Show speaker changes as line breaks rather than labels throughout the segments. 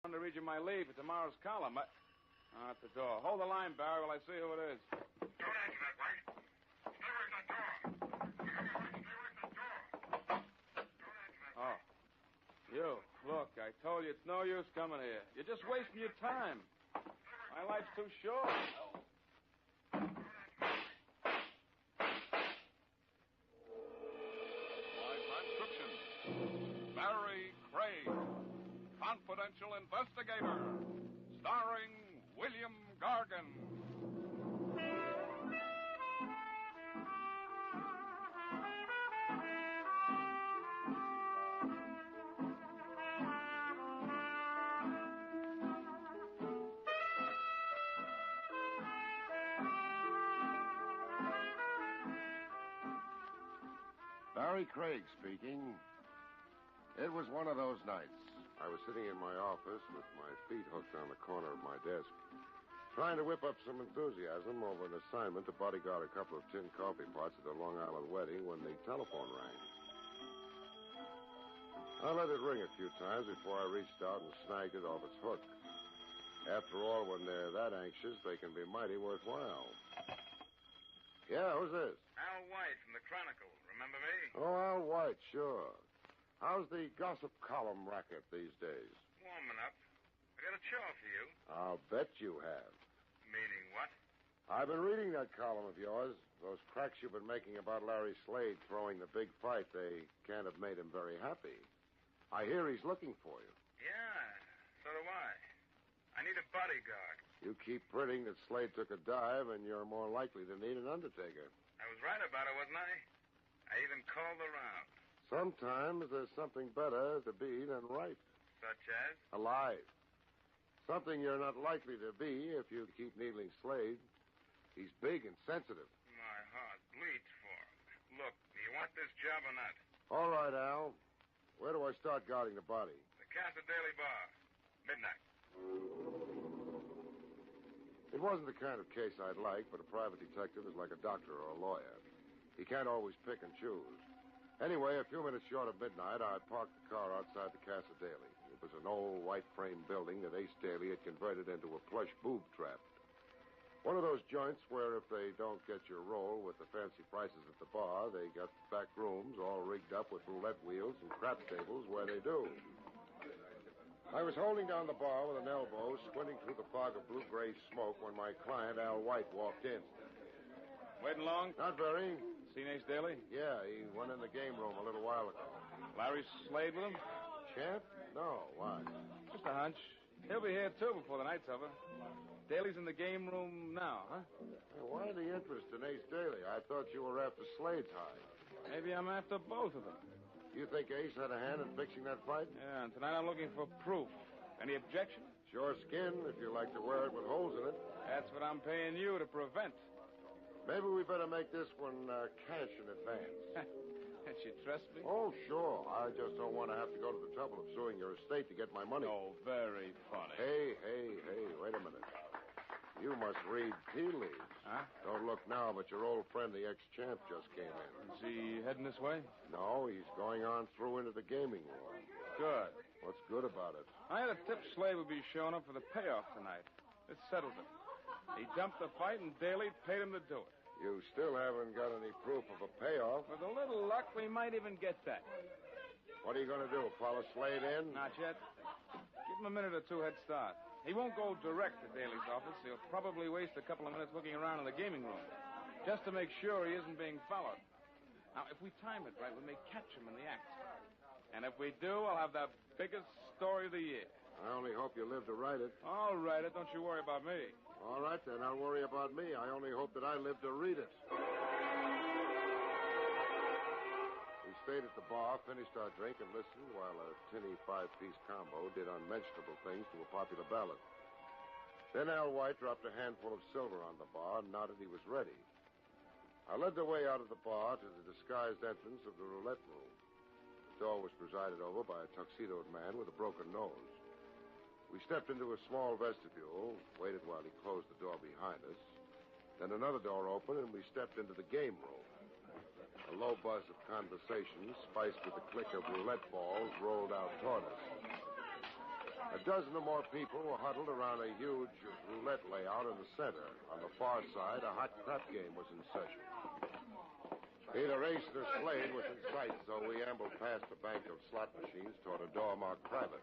wanted to read you my lead for tomorrow's column. At the door. Hold the line, Barrie, while I see who it is.
Don't answer that, White. Stay away from that door. Stay away from that door. Don't answer that,
Oh. You. Look, I told you it's no use coming here. You're just wasting your time. My life's too short.
By transcription, Barrie Craig, Confidential Investigator, starring William Gargan.
Barrie Craig speaking. It was one of those nights. I was sitting in my office with my feet hooked on the corner of my desk, trying to whip up some enthusiasm over an assignment to bodyguard a couple of tin coffee pots at a Long Island wedding when the telephone rang. I let it ring a few times before I reached out and snagged it off its hook. After all, when they're that anxious, they can be mighty worthwhile. Yeah, who's this?
Al White from the Chronicle. Remember me?
Oh, Al White, sure. How's the gossip column racket these days?
Warming up. I got a chore for you.
I'll bet you have.
Meaning what?
I've been reading that column of yours. Those cracks you've been making about Larry Slade throwing the big fight, they can't have made him very happy. I hear he's looking for you.
Yeah, so do I. I need a bodyguard.
You keep printing that Slade took a dive, and you're more likely to need an undertaker.
I was right about it, wasn't I? I even called around.
Sometimes there's something better to be than right.
Such as?
Alive. Something you're not likely to be if you keep needling Slade. He's big and sensitive.
My heart bleeds for him. Look, do you want this job or not?
All right, Al. Where do I start guarding the body?
The Casa Daily Bar. Midnight.
It wasn't the kind of case I'd like, but a private detective is like a doctor or a lawyer. He can't always pick and choose. Anyway, a few minutes short of midnight, I parked the car outside the Casa Daily. It was an old white-frame building that Ace Daly had converted into a plush boob trap. One of those joints where if they don't get your roll with the fancy prices at the bar, they got back rooms all rigged up with roulette wheels and craps tables where they do. I was holding down the bar with an elbow, squinting through the fog of blue-gray smoke when my client, Al White, walked in.
Waiting long?
Not very.
Seen Ace Daly?
Yeah, he went in the game room a little while ago.
Larry Slade with him?
Champ? No, why?
Just a hunch. He'll be here, too, before the night's over. Daly's in the game room now, huh?
Hey, why the interest in Ace Daly? I thought you were after Slade's hide.
Maybe I'm after both of them.
You think Ace had a hand in fixing that fight?
Yeah, and tonight I'm looking for proof. Any objection?
Sure skin, if you like to wear it with holes in it.
That's what I'm paying you to prevent.
Maybe we better make this one cash in advance.
Can't you trust me?
Oh, sure. I just don't want to have to go to the trouble of suing your estate to get my money.
Oh, very funny.
Hey, wait a minute. You must read tea leaves.
Huh?
Don't look now, but your old friend, the ex-champ, just came in.
Is he heading this way?
No, he's going on through into the gaming room.
Good.
What's good about it?
I had a tip Slade would be showing up for the payoff tonight. This settles it. He dumped the fight, and Daly paid him to do it.
You still haven't got any proof of a payoff.
With a little luck, we might even get that.
What are you going to do, follow Slade in?
Not yet. Give him a minute or two head start. He won't go direct to Daly's office. He'll probably waste a couple of minutes looking around in the gaming room, just to make sure he isn't being followed. Now, if we time it right, we may catch him in the act. And if we do, I'll have the biggest story of the year.
I only hope you live to write it.
I'll write it. Don't you worry about me.
All right, then. I'll worry about me. I only hope that I live to read it. We stayed at the bar, finished our drink, and listened while a tinny five-piece combo did unmentionable things to a popular ballad. Then Al White dropped a handful of silver on the bar and nodded he was ready. I led the way out of the bar to the disguised entrance of the roulette room. The door was presided over by a tuxedoed man with a broken nose. We stepped into a small vestibule, waited while he closed the door behind us. Then another door opened, and we stepped into the game room. A low buzz of conversation, spiced with the click of roulette balls, rolled out toward us. A dozen or more people were huddled around a huge roulette layout in the center. On the far side, a hot crap game was in session. Either Ace or Slade was in sight, so we ambled past a bank of slot machines toward a door marked private.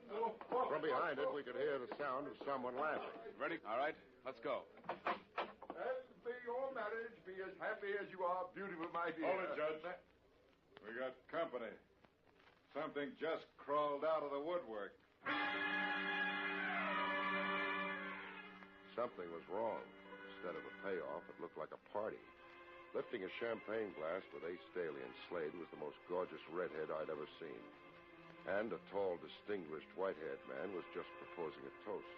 From behind it, we could hear the sound of someone laughing.
Ready? All right, let's go.
And may your marriage be as happy as you are beautiful, my dear.
Hold it, Judge. We got company. Something just crawled out of the woodwork.
Something was wrong. Instead of a payoff, it looked like a party. Lifting a champagne glass with Ace Daly and Slade was the most gorgeous redhead I'd ever seen. And a tall, distinguished, white-haired man was just proposing a toast.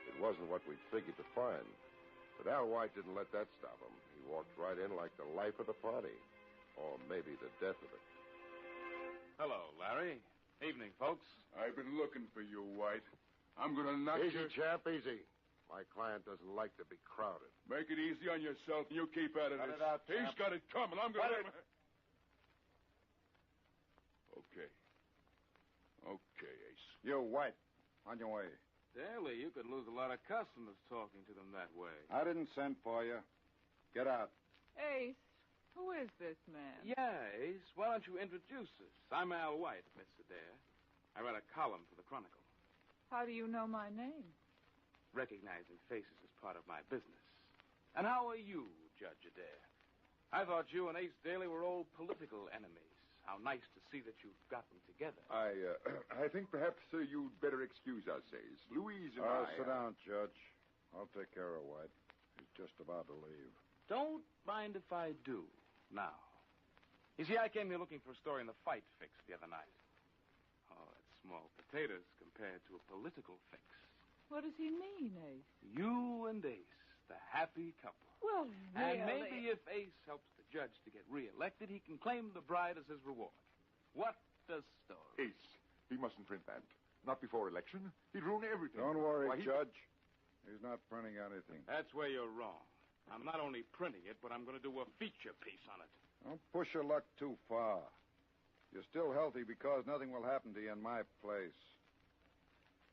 It wasn't what we'd figured to find. But Al White didn't let that stop him. He walked right in like the life of the party. Or maybe the death of it.
Hello, Larry. Evening, folks.
I've been looking for you, White. I'm going to knock
Easy,
you...
chap, easy. My client doesn't like to be crowded.
Make it easy on yourself, and you keep at it.
Cut it out,
He's
champ.
got it coming. I'm going to... Okay. Okay, Ace.
You, White. On your way.
Daly, you could lose a lot of customers talking to them that way.
I didn't send for you. Get out.
Ace, who is this man?
Yeah, Ace. Why don't you introduce us? I'm Al White, Miss Adair. I write a column for the Chronicle.
How do you know my name?
Recognizing faces is part of my business. And how are you, Judge Adair? I thought you and Ace Daly were old political enemies. How nice to see that you've gotten together.
I think perhaps you'd better excuse us, Ace. Louise and I...
Sit down, Judge. I'll take care of White. He's just about to leave.
Don't mind if I do. Now. You see, I came here looking for a story in the fight fix the other night. Oh, it's small potatoes compared to a political fix.
What does he mean, Ace?
You and Ace, the happy couple.
Well, really...
And maybe if Ace helps the judge to get reelected, he can claim the bride as his reward. What a story.
Ace, he mustn't print that. Not before election. He'd ruin everything.
Don't worry,
Why,
Judge. He's not printing anything.
That's where you're wrong. I'm not only printing it, but I'm going to do a feature piece on it.
Don't push your luck too far. You're still healthy because nothing will happen to you in my place.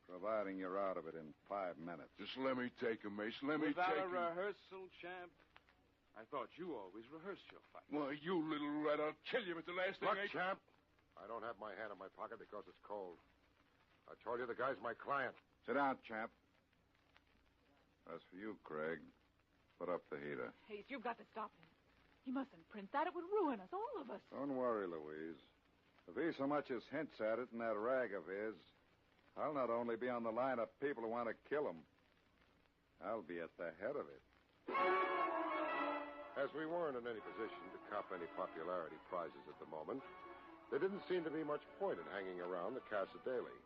Providing you're out of it in 5 minutes.
Just let me take him, Ace. Let me
Without
take
a
him.
rehearsal, champ? I thought you always rehearsed your fight.
Well, you little rat, I'll kill you. It's the last thing
Look,
I...
champ, I don't have my hand in my pocket because it's cold. I told you the guy's my client.
Sit down, champ. As for you, Craig, put up the heater.
Ace, you've got to stop him. He mustn't print that. It would ruin us, all of us.
Don't worry, Louise. If he so much as hints at it in that rag of his, I'll not only be on the line of people who want to kill him, I'll be at the head of it.
As we weren't in any position to cop any popularity prizes at the moment, there didn't seem to be much point in hanging around the Casa Daily.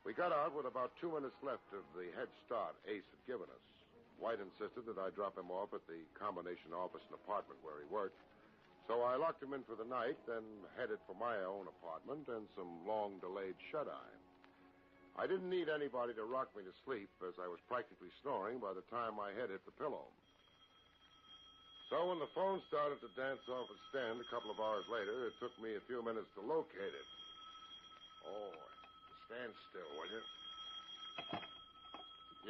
We got out with about 2 minutes left of the head start Ace had given us. White insisted that I drop him off at the combination office and apartment where he worked. So I locked him in for the night, then headed for my own apartment and some long-delayed shut-eye. I didn't need anybody to rock me to sleep, as I was practically snoring by the time my head hit the pillow. So when the phone started to dance off its stand a couple of hours later, it took me a few minutes to locate it. Oh, stand still, will you?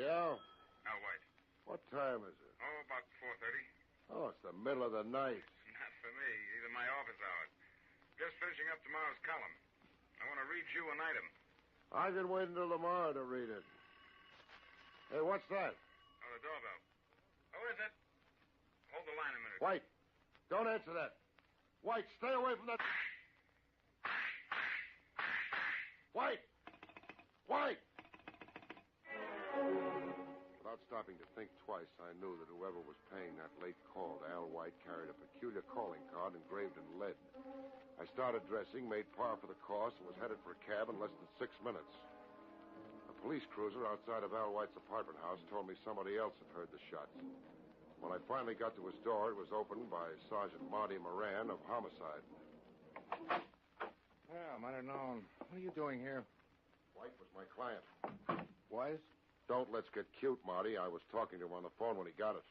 Yeah?
Now, White.
What time is it?
Oh, about 4:30.
Oh, it's the middle of the night.
Not for me. These are my office hours. Just finishing up tomorrow's column. I want to read you an item.
I've been waiting till tomorrow to read it. Hey, what's that?
Oh, the doorbell. Who is it? Hold the line a minute.
White, don't answer that. White, stay away from that. White! White! Without stopping to think twice, I knew that whoever was paying that late call to Al White carried a peculiar calling card engraved in lead. I started dressing, made par for the course, and was headed for a cab in less than 6 minutes. A police cruiser outside of Al White's apartment house told me somebody else had heard the shots. When I finally got to his door, it was opened by Sergeant Marty Moran of Homicide.
Well, I might have known. What are you doing here?
White was my client.
Was?
Don't let's get cute, Marty. I was talking to him on the phone when he got it.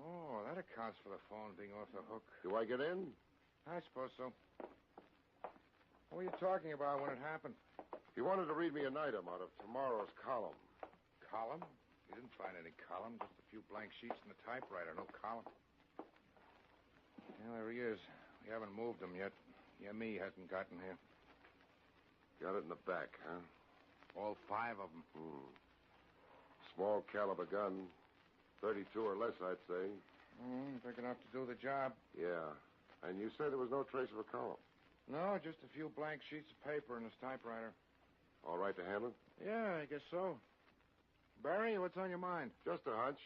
Oh, that accounts for the phone being off the hook.
Do I get in?
I suppose so. What were you talking about when it happened?
He wanted to read me an item out of tomorrow's column.
Column? You didn't find any column, just a few blank sheets in the typewriter, no column. Yeah, there he is. We haven't moved him yet. Me hasn't gotten here.
Got it in the back, huh?
All 5 of them.
Small caliber gun. 32 or less, I'd say.
Big enough to do the job.
Yeah. And you said there was no trace of a column.
No, just a few blank sheets of paper in his typewriter.
All right to handle?
Yeah, I guess so. Barrie, what's on your mind?
Just a hunch.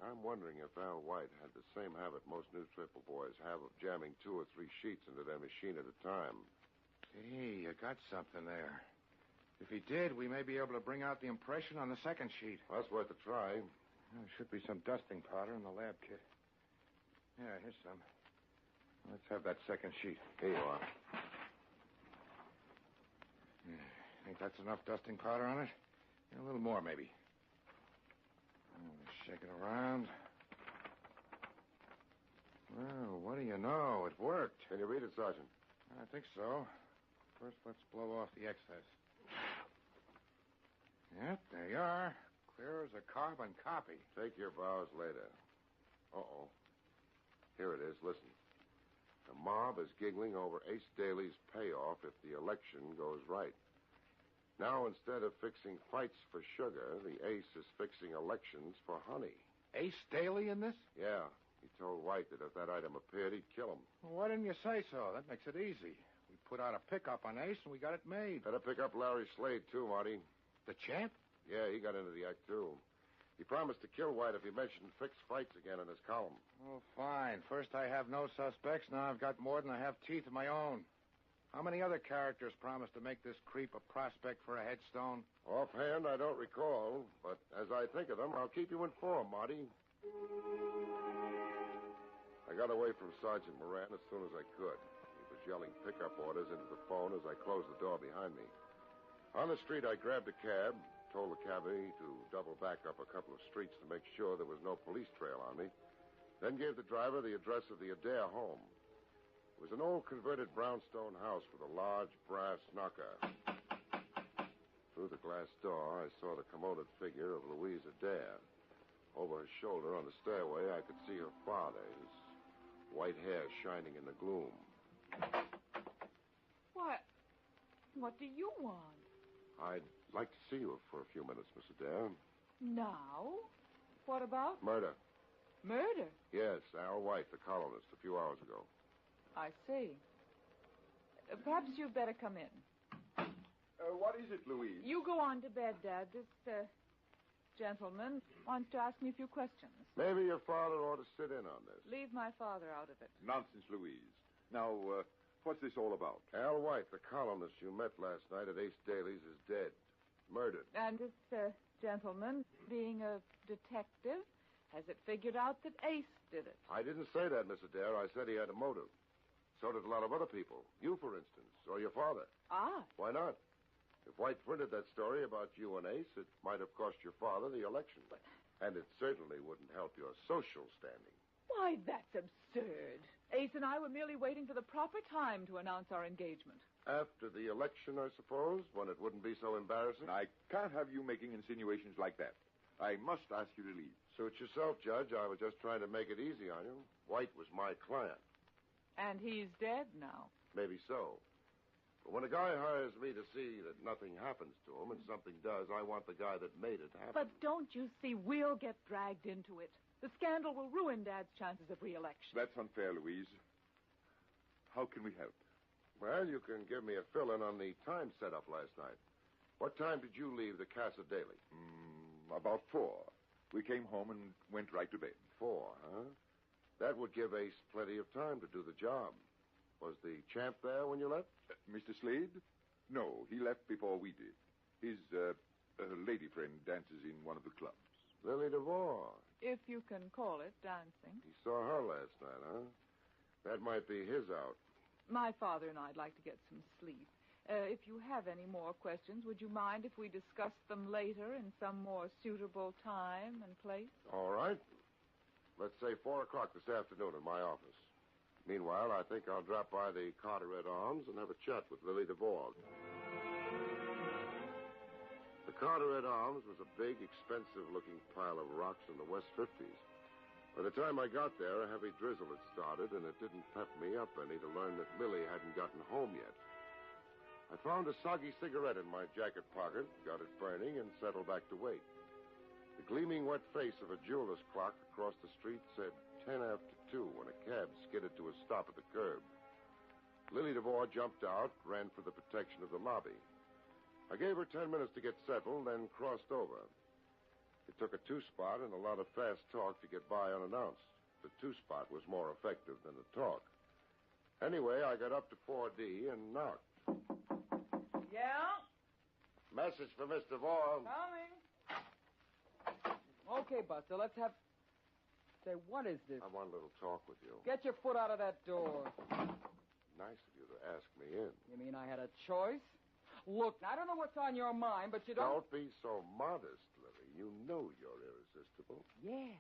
I'm wondering if Al White had the same habit most newspaper boys have of jamming 2 or 3 sheets into their machine at a time.
Gee, you got something there. If he did, we may be able to bring out the impression on the second sheet.
Well, that's worth a try.
There should be some dusting powder in the lab kit. Yeah, here's some. Let's have that second sheet.
Here you are.
Think that's enough dusting powder on it? Yeah, a little more, maybe. Let's shake it around. Well, what do you know? It worked.
Can you read it, Sergeant?
I think so. First, let's blow off the excess. Yep, there you are. Clear as a carbon copy.
Take your vows later. Uh-oh. Here it is. Listen. The mob is giggling over Ace Daly's payoff if the election goes right. Now, instead of fixing fights for sugar, the Ace is fixing elections for honey.
Ace Daly in this?
Yeah. He told White that if that item appeared, he'd kill him.
Well, why didn't you say so? That makes it easy. We put out a pickup on Ace, and we got it made.
Better pick up Larry Slade, too, Marty.
The champ?
Yeah, he got into the act, too. He promised to kill White if he mentioned fixed fights again in his column.
Oh, fine. First I have no suspects. Now I've got more than I have teeth of my own. How many other characters promised to make this creep a prospect for a headstone?
Offhand, I don't recall, but as I think of them, I'll keep you informed, Marty. I got away from Sergeant Moran as soon as I could. He was yelling pickup orders into the phone as I closed the door behind me. On the street, I grabbed a cab, told the cabbie to double back up a couple of streets to make sure there was no police trail on me, then gave the driver the address of the Adair home. It was an old converted brownstone house with a large brass knocker. Through the glass door, I saw the commoded figure of Louise Adair. Over her shoulder on the stairway, I could see her father, his white hair shining in the gloom.
What do you want?
I'd like to see you for a few minutes, Miss Adair.
Now? What about?
Murder.
Murder?
Yes, Al White, the columnist, a few hours ago.
I see. Perhaps you'd better come in.
What is it, Louise?
You go on to bed, Dad. This, gentleman wants to ask me a few questions.
Maybe your father ought to sit in on this.
Leave my father out of it.
Nonsense, Louise. Now, what's this all about?
Al White, the columnist you met last night at Ace Daly's, is dead. Murdered.
And this, gentleman, being a detective, has it figured out that Ace did it?
I didn't say that, Miss Adair. I said he had a motive. So did a lot of other people. You, for instance, or your father.
Ah.
Why not? If White printed that story about you and Ace, it might have cost your father the election. And it certainly wouldn't help your social standing.
Why, that's absurd. Ace and I were merely waiting for the proper time to announce our engagement.
After the election, I suppose, when it wouldn't be so embarrassing?
I can't have you making insinuations like that. I must ask you to leave.
Suit yourself, Judge. I was just trying to make it easy on you. White was my client.
And he's dead now.
Maybe so. But when a guy hires me to see that nothing happens to him and something does, I want the guy that made it happen.
But don't you see, we'll get dragged into it. The scandal will ruin Dad's chances of re-election.
That's unfair, Louise. How can we help?
Well, you can give me a fill-in on the time set up last night. What time did you leave the Casa Daily?
About 4. We came home and went right to bed.
4, huh? That would give Ace plenty of time to do the job. Was the champ there when you left?
Mr. Slade? No, he left before we did. His lady friend dances in one of the clubs.
Lily Devor.
If you can call it dancing.
He saw her last night, huh? That might be his out.
My father and I'd like to get some sleep. If you have any more questions, would you mind if we discuss them later in some more suitable time and place?
All right. Let's say 4 o'clock this afternoon in my office. Meanwhile, I think I'll drop by the Carteret Arms and have a chat with Lily Devor. Carteret-Arms was a big, expensive-looking pile of rocks in the West 50s. By the time I got there, a heavy drizzle had started, and it didn't pep me up any to learn that Lily hadn't gotten home yet. I found a soggy cigarette in my jacket pocket, got it burning, and settled back to wait. The gleaming wet face of a jeweler's clock across the street said 10 after 2 when a cab skidded to a stop at the curb. Lily Devor jumped out, ran for the protection of the lobby. I gave her 10 minutes to get settled, then crossed over. It took a two-spot and a lot of fast talk to get by unannounced. The two-spot was more effective than the talk. Anyway, I got up to 4D and knocked.
Yeah?
Message for Mr. Devor.
Coming. Okay, Buster, let's have... Say, what is this?
I want a little talk with you.
Get your foot out of that door.
Nice of you to ask me in.
You mean I had a choice? Look, I don't know what's on your mind, but you don't...
Don't be so modest, Lily. You know you're irresistible.
Yeah.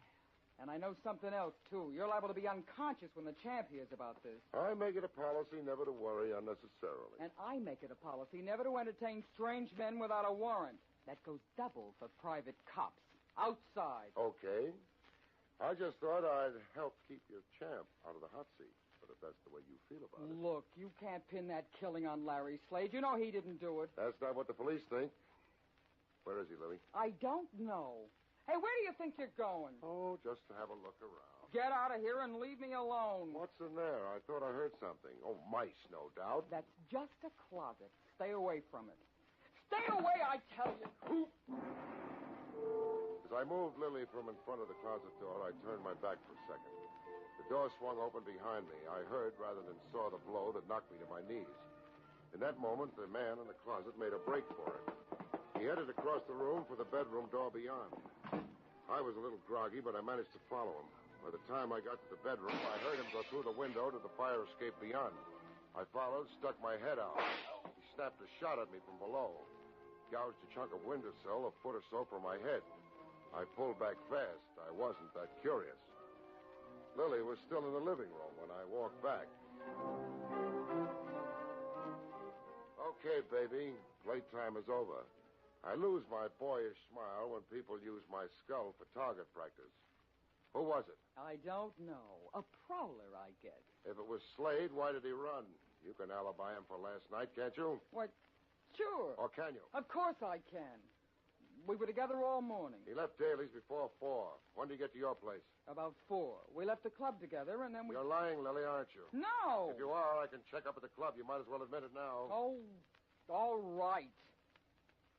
And I know something else, too. You're liable to be unconscious when the champ hears about this.
I make it a policy never to worry unnecessarily.
And I make it a policy never to entertain strange men without a warrant. That goes double for private cops. Outside.
Okay. I just thought I'd help keep your champ out of the hot seat. But if that's the way you feel about it...
Look, you can't pin that killing on Larry Slade. You know he didn't do it.
That's not what the police think. Where is he, Lily?
I don't know. Hey, where do you think you're going?
Oh, just to have a look around.
Get out of here and leave me alone.
What's in there? I thought I heard something. Oh, mice, no doubt.
That's just a closet. Stay away from it. Stay away, I tell you.
As I moved Lily from in front of the closet door, I turned my back for a second. The door swung open behind me. I heard rather than saw the blow that knocked me to my knees. In that moment, the man in the closet made a break for it. He headed across the room for the bedroom door beyond. I was a little groggy, but I managed to follow him. By the time I got to the bedroom, I heard him go through the window to the fire escape beyond. I followed, stuck my head out. He snapped a shot at me from below. Gouged a chunk of windowsill a foot or so from my head. I pulled back fast. I wasn't that curious. Lily was still in the living room when I walked back. Okay, baby. Playtime is over. I lose my boyish smile when people use my skull for target practice. Who was it?
I don't know. A prowler, I guess.
If it was Slade, why did he run? You can alibi him for last night, can't you?
What? Sure.
Or can you?
Of course I can. We were together all morning.
He left Daly's before 4. When did he get to your place?
About 4. We left the club together, and then we...
You're lying, Lily, aren't you?
No!
If you are, I can check up at the club. You might as well admit it now.
Oh, all right.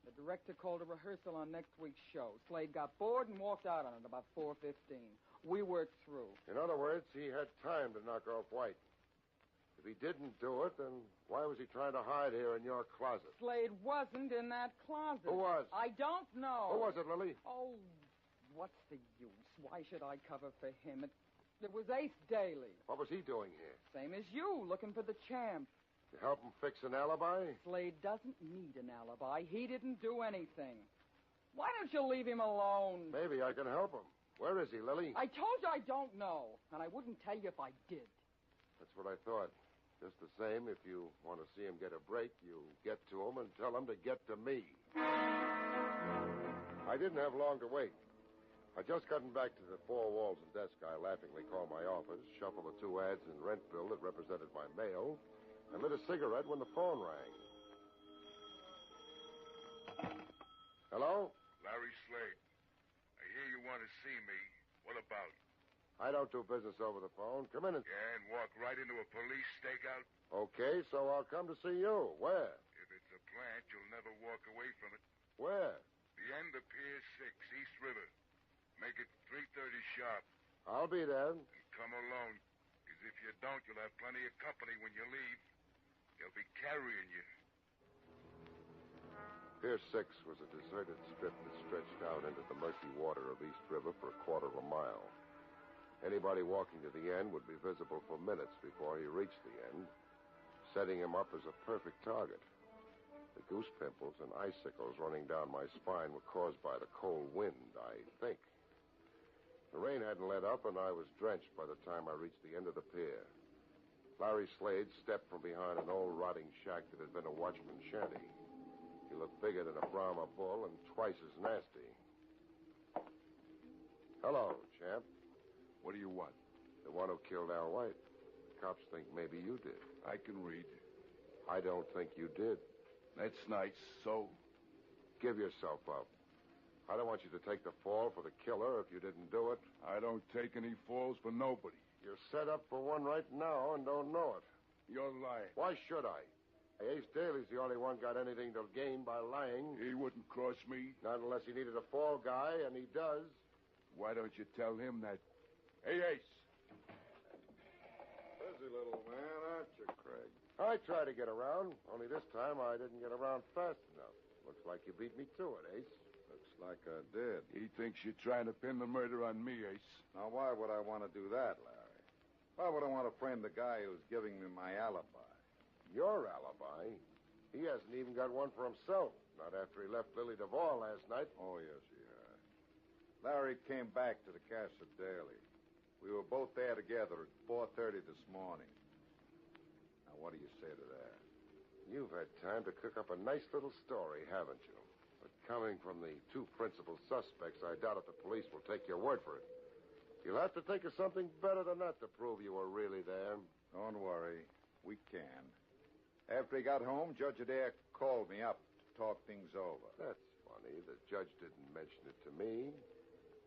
The director called a rehearsal on next week's show. Slade got bored and walked out on it about 4:15. We worked through.
In other words, he had time to knock off White. If he didn't do it, then why was he trying to hide here in your closet?
Slade wasn't in that closet.
Who was?
I don't know.
Who was it, Lily?
Oh, what's the use? Why should I cover for him? It was Ace Daly.
What was he doing here?
Same as you, looking for the champ.
To help him fix an alibi?
Slade doesn't need an alibi. He didn't do anything. Why don't you leave him alone?
Maybe I can help him. Where is he, Lily?
I told you I don't know, and I wouldn't tell you if I did.
That's what I thought. Just the same, if you want to see him get a break, you get to him and tell him to get to me. I didn't have long to wait. I'd just gotten back to the four walls and desk I laughingly called my office, shuffled the 2 ads and rent bill that represented my mail, and lit a cigarette when the phone rang. Hello?
Larry Slade. I hear you want to see me. What about?
I don't do business over the phone. Come in and...
Yeah, and walk right into a police stakeout?
Okay, so I'll come to see you. Where?
If it's a plant, you'll never walk away from it.
Where?
The end of Pier 6, East River. Make it 3:30 sharp.
I'll be there.
And come alone. Because if you don't, you'll have plenty of company when you leave. They'll be carrying you.
Pier 6 was a deserted strip that stretched out into the murky water of East River for a quarter of a mile. Anybody walking to the end would be visible for minutes before he reached the end, setting him up as a perfect target. The goose pimples and icicles running down my spine were caused by the cold wind, I think. The rain hadn't let up, and I was drenched by the time I reached the end of the pier. Larry Slade stepped from behind an old rotting shack that had been a watchman's shanty. He looked bigger than a Brahma bull and twice as nasty. Hello, champ.
What do you want?
The one who killed Al White. The cops think maybe you did.
I can read.
I don't think you did.
That's nice. So?
Give yourself up. I don't want you to take the fall for the killer if you didn't do it.
I don't take any falls for nobody.
You're set up for one right now and don't know it.
You're lying.
Why should I? Ace Daly's the only one got anything to gain by lying.
He wouldn't cross me.
Not unless he needed a fall guy, and he does.
Why don't you tell him that? Hey, Ace.
Busy little man, aren't you, Craig?
I tried to get around, only this time I didn't get around fast enough. Looks like you beat me to it, Ace.
Looks like I did.
He thinks you're trying to pin the murder on me, Ace.
Now, why would I want to do that, Larry? Why would I want to frame the guy who's giving me my alibi?
Your alibi? He hasn't even got one for himself. Not after he left Lily Devor last night.
Oh, yes, he has. Larry came back to the Casa Daly. We were both there together at 4:30 this morning. Now, what do you say to that?
You've had time to cook up a nice little story, haven't you? But coming from the two principal suspects, I doubt if the police will take your word for it. You'll have to think of something better than that to prove you were really there.
Don't worry. We can. After he got home, Judge Adair called me up to talk things over.
That's funny. The judge didn't mention it to me.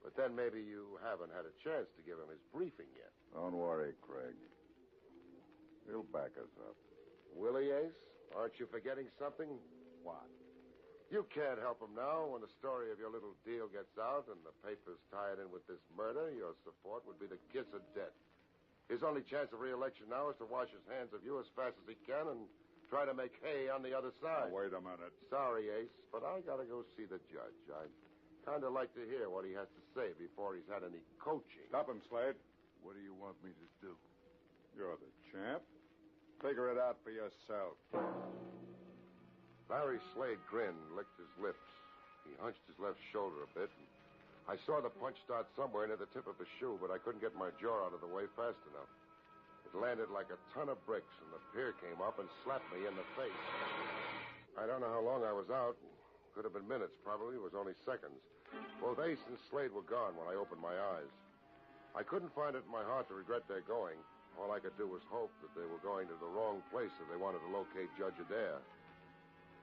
But then maybe you haven't had a chance to give him his briefing yet.
Don't worry, Craig. He'll back us up.
Will he, Ace? Aren't you forgetting something?
What?
You can't help him now. When the story of your little deal gets out and the papers tie it in with this murder, your support would be the kiss of death. His only chance of re-election now is to wash his hands of you as fast as he can and try to make hay on the other side.
Now, wait a minute.
Sorry, Ace, but I gotta go see the judge. I'd kind of like to hear what he has to say before he's had any coaching.
Stop him, Slade.
What do you want me to do?
You're the champ. Figure it out for yourself.
Larry Slade grinned, licked his lips. He hunched his left shoulder a bit. And I saw the punch start somewhere near the tip of his shoe, but I couldn't get my jaw out of the way fast enough. It landed like a ton of bricks, and the pier came up and slapped me in the face. I don't know how long I was out. Could have been minutes, probably. It was only seconds. Both Ace and Slade were gone when I opened my eyes. I couldn't find it in my heart to regret their going. All I could do was hope that they were going to the wrong place if they wanted to locate Judge Adair.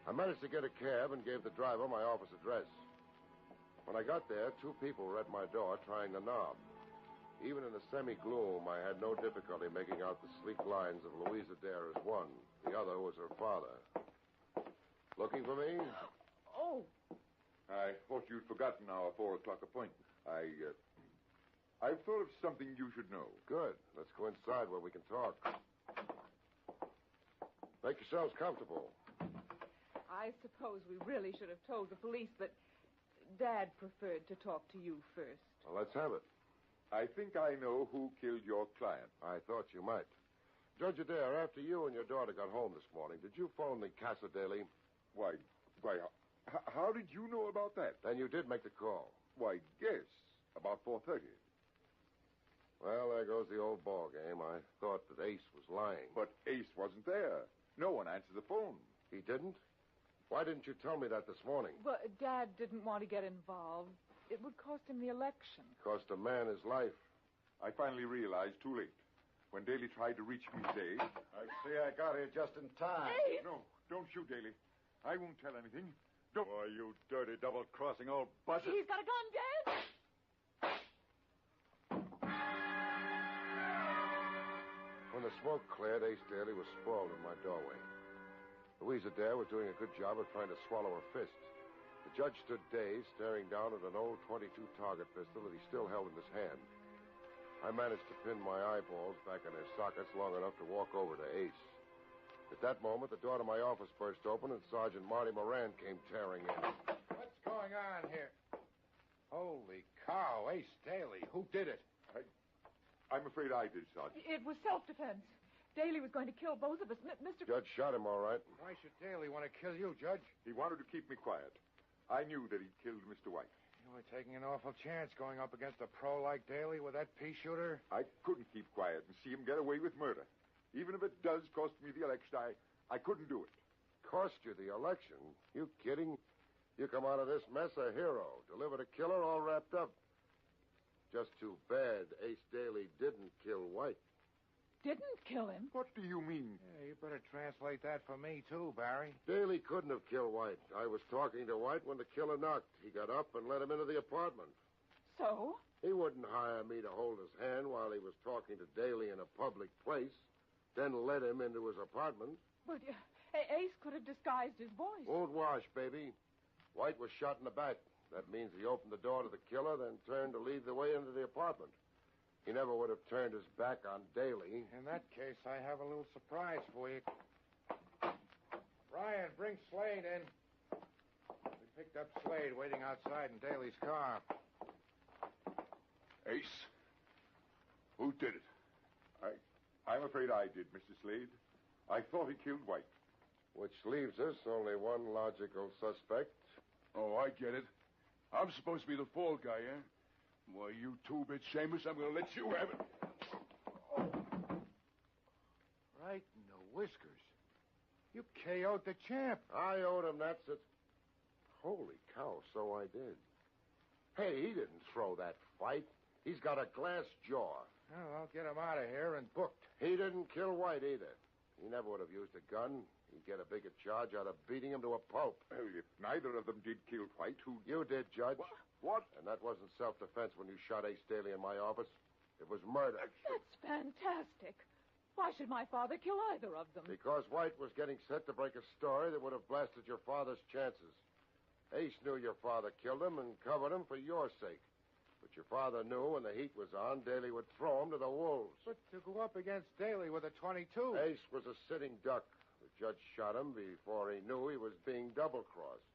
I managed to get a cab and gave the driver my office address. When I got there, two people were at my door trying the knob. Even in the semi-gloom, I had no difficulty making out the sleek lines of Louise Adair as one. The other was her father. Looking for me?
Oh.
I thought you'd forgotten our 4 o'clock appointment. I've thought of something you should know.
Good. Let's go inside where we can talk. Make yourselves comfortable.
I suppose we really should have told the police, but Dad preferred to talk to you first.
Well, let's have it.
I think I know who killed your client.
I thought you might. Judge Adair, after you and your daughter got home this morning, did you phone the Casa Daly?
Why, how did you know about that?
Then you did make the call.
Why, yes, about 4:30.
Well, there goes the old ball game. I thought that Ace was lying.
But Ace wasn't there. No one answered the phone.
He didn't? Why didn't you tell me that this morning?
Well, Dad didn't want to get involved. It would cost him the election.
Cost a man his life.
I finally realized too late. When Daly tried to reach me today...
I see I got here just in time.
Ace!
No, don't shoot, Daly. I won't tell anything. Don't...
Boy, you dirty double-crossing old buzzard.
He's got a gun, Dad!
When the smoke cleared, Ace Daly was sprawled in my doorway. Louise Adair was doing a good job of trying to swallow her fist. The judge stood dazed, staring down at an old .22 target pistol that he still held in his hand. I managed to pin my eyeballs back in their sockets long enough to walk over to Ace. At that moment, the door to my office burst open, and Sergeant Marty Moran came tearing in.
What's going on here? Holy cow, Ace Daly. Who did it?
I'm afraid I did, Sergeant.
It was self-defense. Daly was going to kill both of us. Mr.
Judge shot him, all right.
Why should Daly want to kill you, Judge?
He wanted to keep me quiet. I knew that he'd killed Mr. White.
You were taking an awful chance going up against a pro like Daly with that pea shooter.
I couldn't keep quiet and see him get away with murder. Even if it does cost me the election, I couldn't do it.
cost you the election. You kidding? You come out of this mess a hero. Delivered a killer all wrapped up. Just too bad Ace Daly didn't kill White.
Didn't kill him?
What do you mean?
Yeah, you better translate that for me, too, Barry.
Daly couldn't have killed White. I was talking to White when the killer knocked. He got up and let him into the apartment.
So?
He wouldn't hire me to hold his hand while he was talking to Daly in a public place, then let him into his apartment.
But Ace could have disguised his voice.
Won't wash, baby. White was shot in the back. That means he opened the door to the killer, then turned to lead the way into the apartment. He never would have turned his back on Daly.
In that case, I have a little surprise for you. Brian, bring Slade in. We picked up Slade waiting outside in Daly's car.
Ace? Who did it? I'm afraid I did, Mr. Slade. I thought he killed White.
Which leaves us only one logical suspect.
Oh, I get it. I'm supposed to be the fall guy, eh? Why, you two-bit Seamus, I'm going to let you have it.
Right in the whiskers. You KO'd the champ.
I owed him that. Holy cow, so I did. Hey, he didn't throw that fight. He's got a glass jaw.
Well, I'll get him out of here and booked.
He didn't kill White either. He never would have used a gun. He'd get a bigger charge out of beating him to a pulp.
Well, if neither of them did kill White, who...
You did, Judge.
What?
And that wasn't self-defense when you shot Ace Daly in my office. It was murder.
That's fantastic. Why should my father kill either of them?
Because White was getting set to break a story that would have blasted your father's chances. Ace knew your father killed him and covered him for your sake. But your father knew when the heat was on, Daly would throw him to the wolves.
But to go up against Daly with a .22...
Ace was a sitting duck. The judge shot him before he knew he was being double-crossed,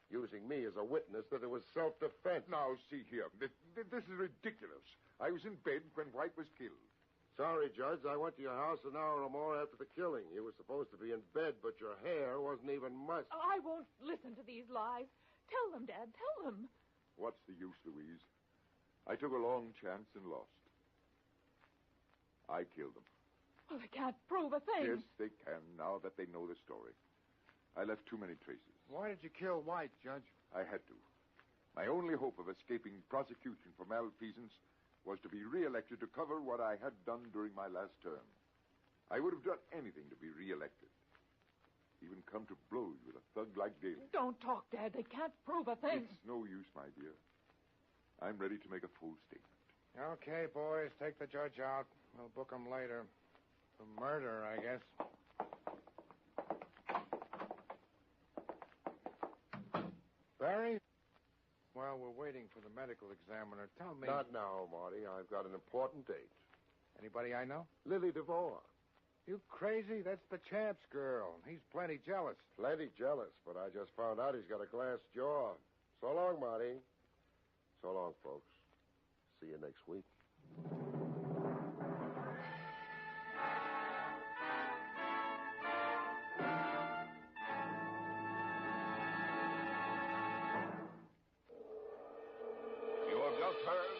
using me as a witness that it was self-defense.
Now, see here. This is ridiculous. I was in bed when White was killed.
Sorry, Judge. I went to your house an hour or more after the killing. You were supposed to be in bed, but your hair wasn't even mussed.
Oh, I won't listen to these lies. Tell them, Dad. Tell them.
What's the use, Louise? I took a long chance and lost. I killed them.
Well, they can't prove a thing.
Yes, they can, now that they know the story. I left too many traces.
Why did you kill White, Judge?
I had to. My only hope of escaping prosecution for malfeasance was to be re-elected to cover what I had done during my last term. I would have done anything to be re-elected. Even come to blows with a thug like Daly.
Don't talk, Dad. They can't prove a thing.
It's no use, my dear. I'm ready to make a full statement.
Okay, boys, take the judge out. We'll book him later. For murder, I guess. Barry? While we're waiting for the medical examiner, tell me...
Not now, Marty. I've got an important date.
Anybody I know?
Lily Devor.
You crazy? That's the champ's girl. He's plenty jealous.
Plenty jealous, but I just found out he's got a glass jaw. So long, Marty. So long, folks. See you next week.
You have just heard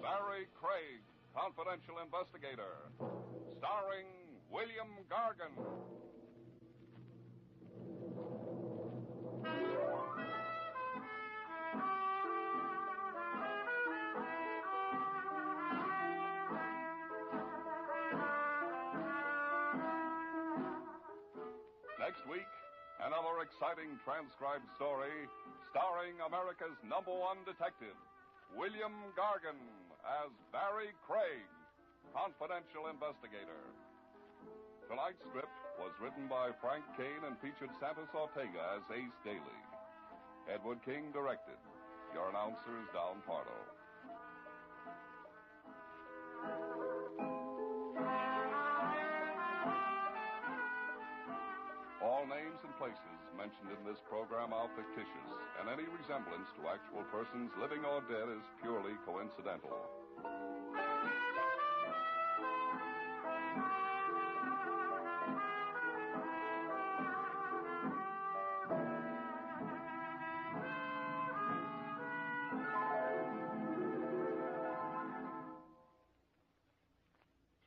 Barrie Craig, Confidential Investigator, starring William Gargan. Next week, another exciting transcribed story starring America's #1 detective, William Gargan, as Barrie Craig, Confidential Investigator. Tonight's script was written by Frank Kane and featured Santos Ortega as Ace Daly. Edward King directed. Your announcer is Don Pardo. All names and places mentioned in this program are fictitious, and any resemblance to actual persons living or dead is purely coincidental.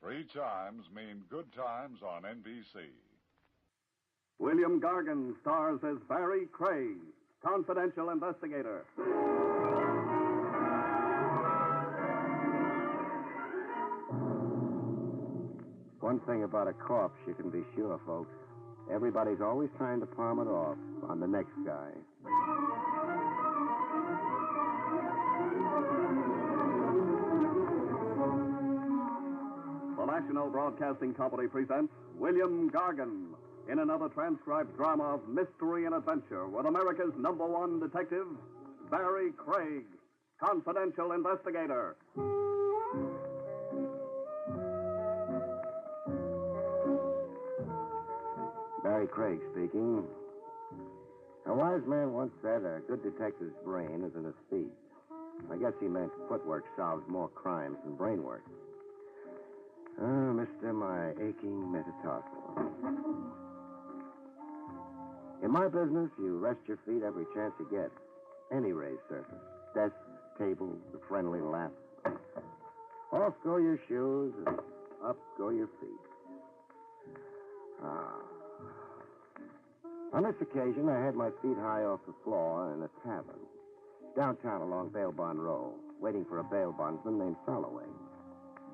Three chimes mean good times on NBC.
William Gargan stars as Barrie Craig, confidential investigator.
One thing about a corpse you can be sure, folks. Everybody's always trying to palm it off on the next guy.
The National Broadcasting Company presents William Gargan in another transcribed drama of mystery and adventure with America's #1 detective, Barrie Craig, confidential investigator.
Barrie Craig speaking. A wise man once said a good detective's brain is in his feet. I guess he meant footwork solves more crimes than brain work. Oh, mister, my aching metatarsal. In my business, you rest your feet every chance you get. Any raised surface. Desks, tables, a friendly lap. Off go your shoes, and up go your feet. On this occasion, I had my feet high off the floor in a tavern, downtown along Bail Bond Row, waiting for a bail bondsman named Soloway.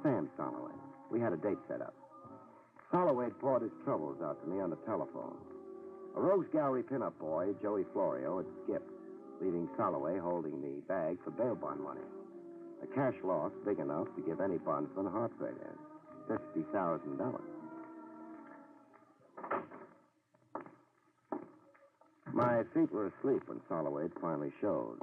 Sam Soloway. We had a date set up. Soloway had poured his troubles out to me on the telephone. A Rogues Gallery pinup boy, Joey Florio, had skipped, leaving Soloway holding the bag for bail bond money. A cash loss big enough to give any bondsman a heart failure. $50,000. My feet were asleep when Soloway finally showed.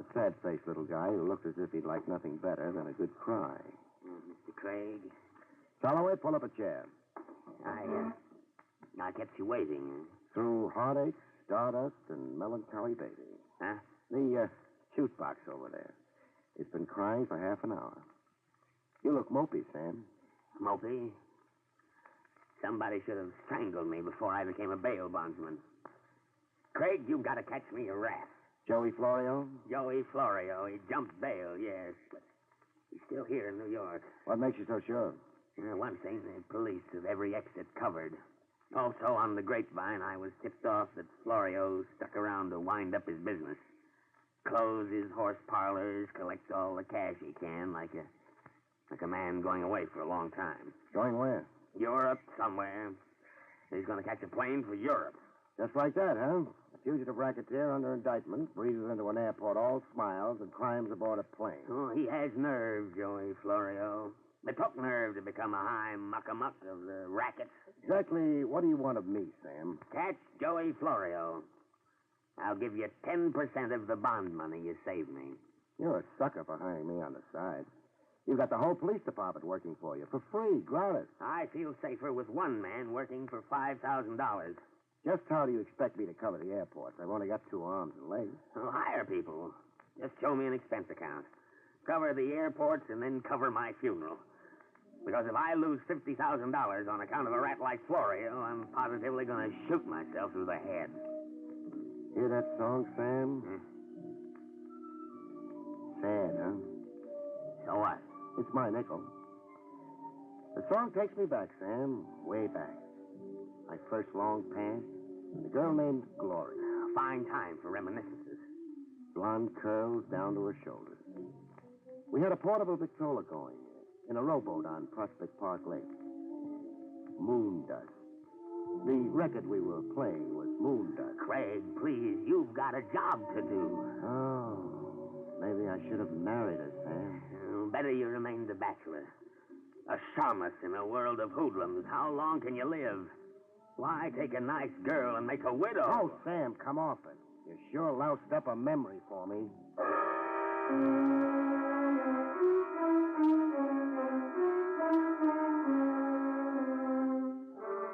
A sad-faced little guy who looked as if he'd like nothing better than a good cry.
Mr. Craig?
Soloway, pull up a chair.
I kept you waiting.
Through heartache, stardust, and melancholy baby.
Huh?
The juice box over there. It's been crying for half an hour. You look mopey, Sam.
Mopey? Somebody should have strangled me before I became a bail bondsman. Craig, you've got to catch me a rat.
Joey Florio?
Joey Florio. He jumped bail, yes, but he's still here in New York.
What makes you so sure?
One thing, the police have every exit covered. Also, on the grapevine, I was tipped off that Florio stuck around to wind up his business. Close his horse parlors, collect all the cash he can, like a man going away for a long time.
Going where?
Europe, somewhere. He's going to catch a plane for Europe.
Just like that, huh? A fugitive racketeer under indictment breezes into an airport all smiles and climbs aboard a plane.
Oh, he has nerve, Joey Florio. It took nerve to become a high muck-a-muck of the rackets.
Exactly what do you want of me, Sam?
Catch Joey Florio. I'll give you 10% of the bond money you saved me.
You're a sucker for hiring me on the side. You've got the whole police department working for you, for free, gratis.
I feel safer with one man working for $5,000.
Just how do you expect me to cover the airports? I've only got 2 arms and legs.
I'll hire people. Just show me an expense account. Cover the airports and then cover my funeral. Because if I lose $50,000 on account of a rat like Florio, I'm positively going to shoot myself through the head.
Hear that song, Sam? Sad, huh?
So what?
It's my nickel. The song takes me back, Sam, way back. My first long past, and the girl named Glory.
Fine time for reminiscences.
Blonde curls down to her shoulders. We had a portable Victrola going in a rowboat on Prospect Park Lake. Moon Dust. The record we were playing was Moon Dust.
Craig, please, you've got a job to do.
Oh, maybe I should have married her, Sam.
Better you remained a bachelor. A shamus in a world of hoodlums. How long can you live? Why take a nice girl and make a widow?
Oh, Sam, come off it. You sure loused up a memory for me.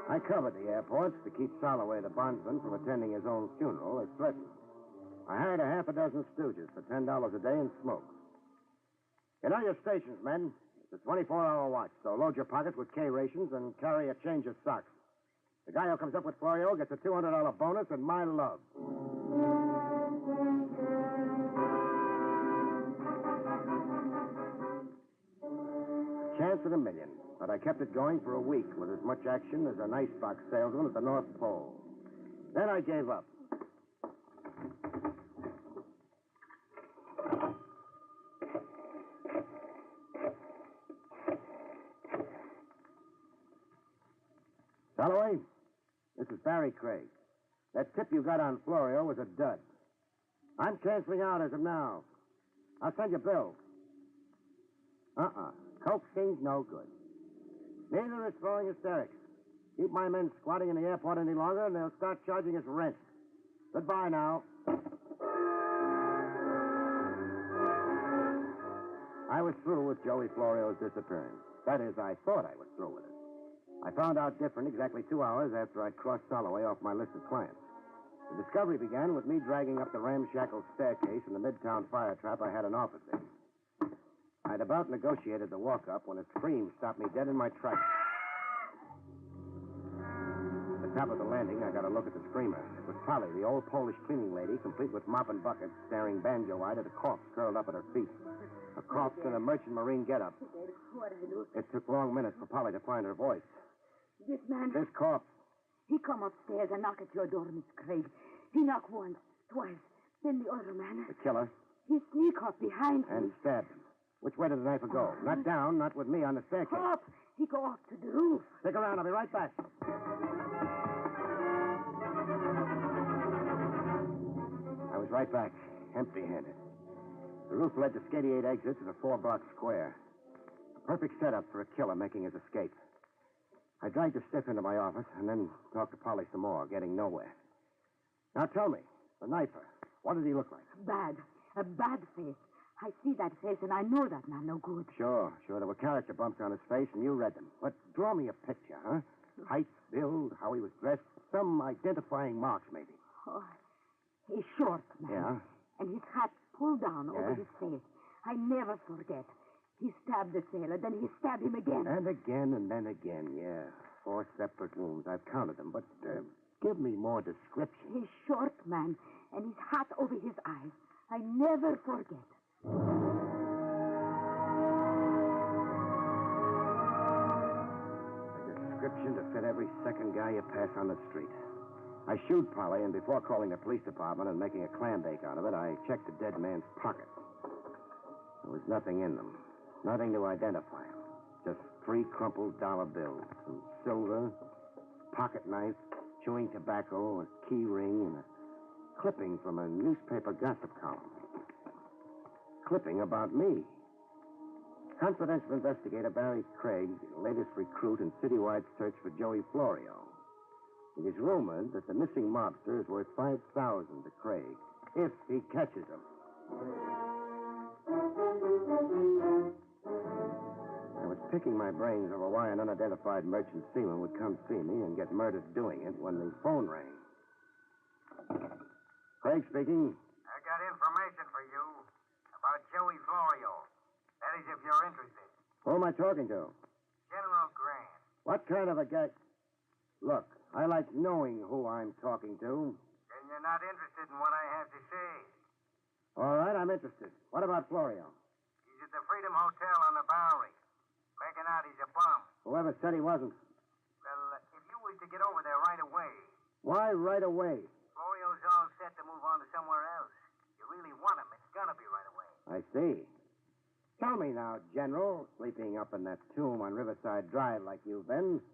I covered the airports to keep Soloway, the bondsman, from attending his own funeral as threatened. I hired a half a dozen stooges for $10 a day and smoke. You know your stations, men. It's a 24-hour watch, so load your pockets with K rations and carry a change of socks. The guy who comes up with Florio gets a $200 bonus and my love. Chance in a million, but I kept it going for a week with as much action as an icebox salesman at the North Pole. Then I gave up. Holloway, this is Barrie Craig. That tip you got on Florio was a dud. I'm canceling out as of now. I'll send you bills. Coaxing's no good. Neither is throwing hysterics. Keep my men squatting in the airport any longer, and they'll start charging us rent. Goodbye now. I was through with Joey Florio's disappearance. That is, I thought I was through with it. I found out different exactly 2 hours after I'd crossed Holloway off my list of clients. The discovery began with me dragging up the ramshackle staircase in the Midtown fire trap I had an office in. I'd about negotiated the walk-up when a scream stopped me dead in my tracks. At the top of the landing, I got a look at the screamer. It was Polly, the old Polish cleaning lady, complete with mop and bucket, staring banjo-eyed at a corpse curled up at her feet. A corpse in a merchant marine getup.
What I do?
It took long minutes for Polly to find her voice.
This man...
This corpse.
He come upstairs and knock at your door, Miss Craig. He knock once, twice. Then the other man...
The killer.
He sneak up behind him.
And stabbed him. Which way did the knife go? Not down, not with me on the staircase.
Up! He go up to the roof.
Stick around, I'll be right back. I was right back, empty-handed. The roof led to 88 exits in a 4-block square. A perfect setup for a killer making his escape. I dragged the stiff into my office and then talked to Polly some more, getting nowhere. Now tell me, the knifer, what did he look like?
Bad. A bad face. I see that face and I know that man no good.
Sure. There were character bumps on his face and you read them. But draw me a picture, huh? Height, build, how he was dressed, some identifying marks maybe.
Oh, he's short, man.
Yeah?
And his hat pulled down over his face. I never forget. He stabbed the sailor, then he stabbed him again.
And again, and then again, yeah. 4 separate wounds. I've counted them, but give me more description.
He's short, man, and his hat over his eyes. I never forget.
A description to fit every second guy you pass on the street. I shoot Polly, and before calling the police department and making a clam bake out of it, I checked the dead man's pockets. There was nothing in them. Nothing to identify him. Just 3 crumpled dollar bills, some silver, pocket knife, chewing tobacco, a key ring, and a clipping from a newspaper gossip column. Clipping about me. Confidential investigator Barrie Craig, latest recruit in citywide search for Joey Florio. It is rumored that the missing mobster is worth $5,000 to Craig, if he catches him. I was picking my brains over why an unidentified merchant seaman would come see me and get murdered doing it when the phone rang. Craig speaking.
I got information for you about Joey Florio. That is, if you're interested.
Who am I talking to?
General Grant.
What kind of a guy? Look, I like knowing who I'm talking to.
Then you're not interested in what I have to say.
All right, I'm interested. What about Florio?
He's at the Freedom Hotel on the Bowery. Making out he's a bum.
Whoever said he wasn't.
Well, if you was to get over there right away...
Why right away?
Florio's all set to move on to somewhere else. You really want him, it's gonna be right away.
I see. Tell me now, General, sleeping up in that tomb on Riverside Drive like you've been,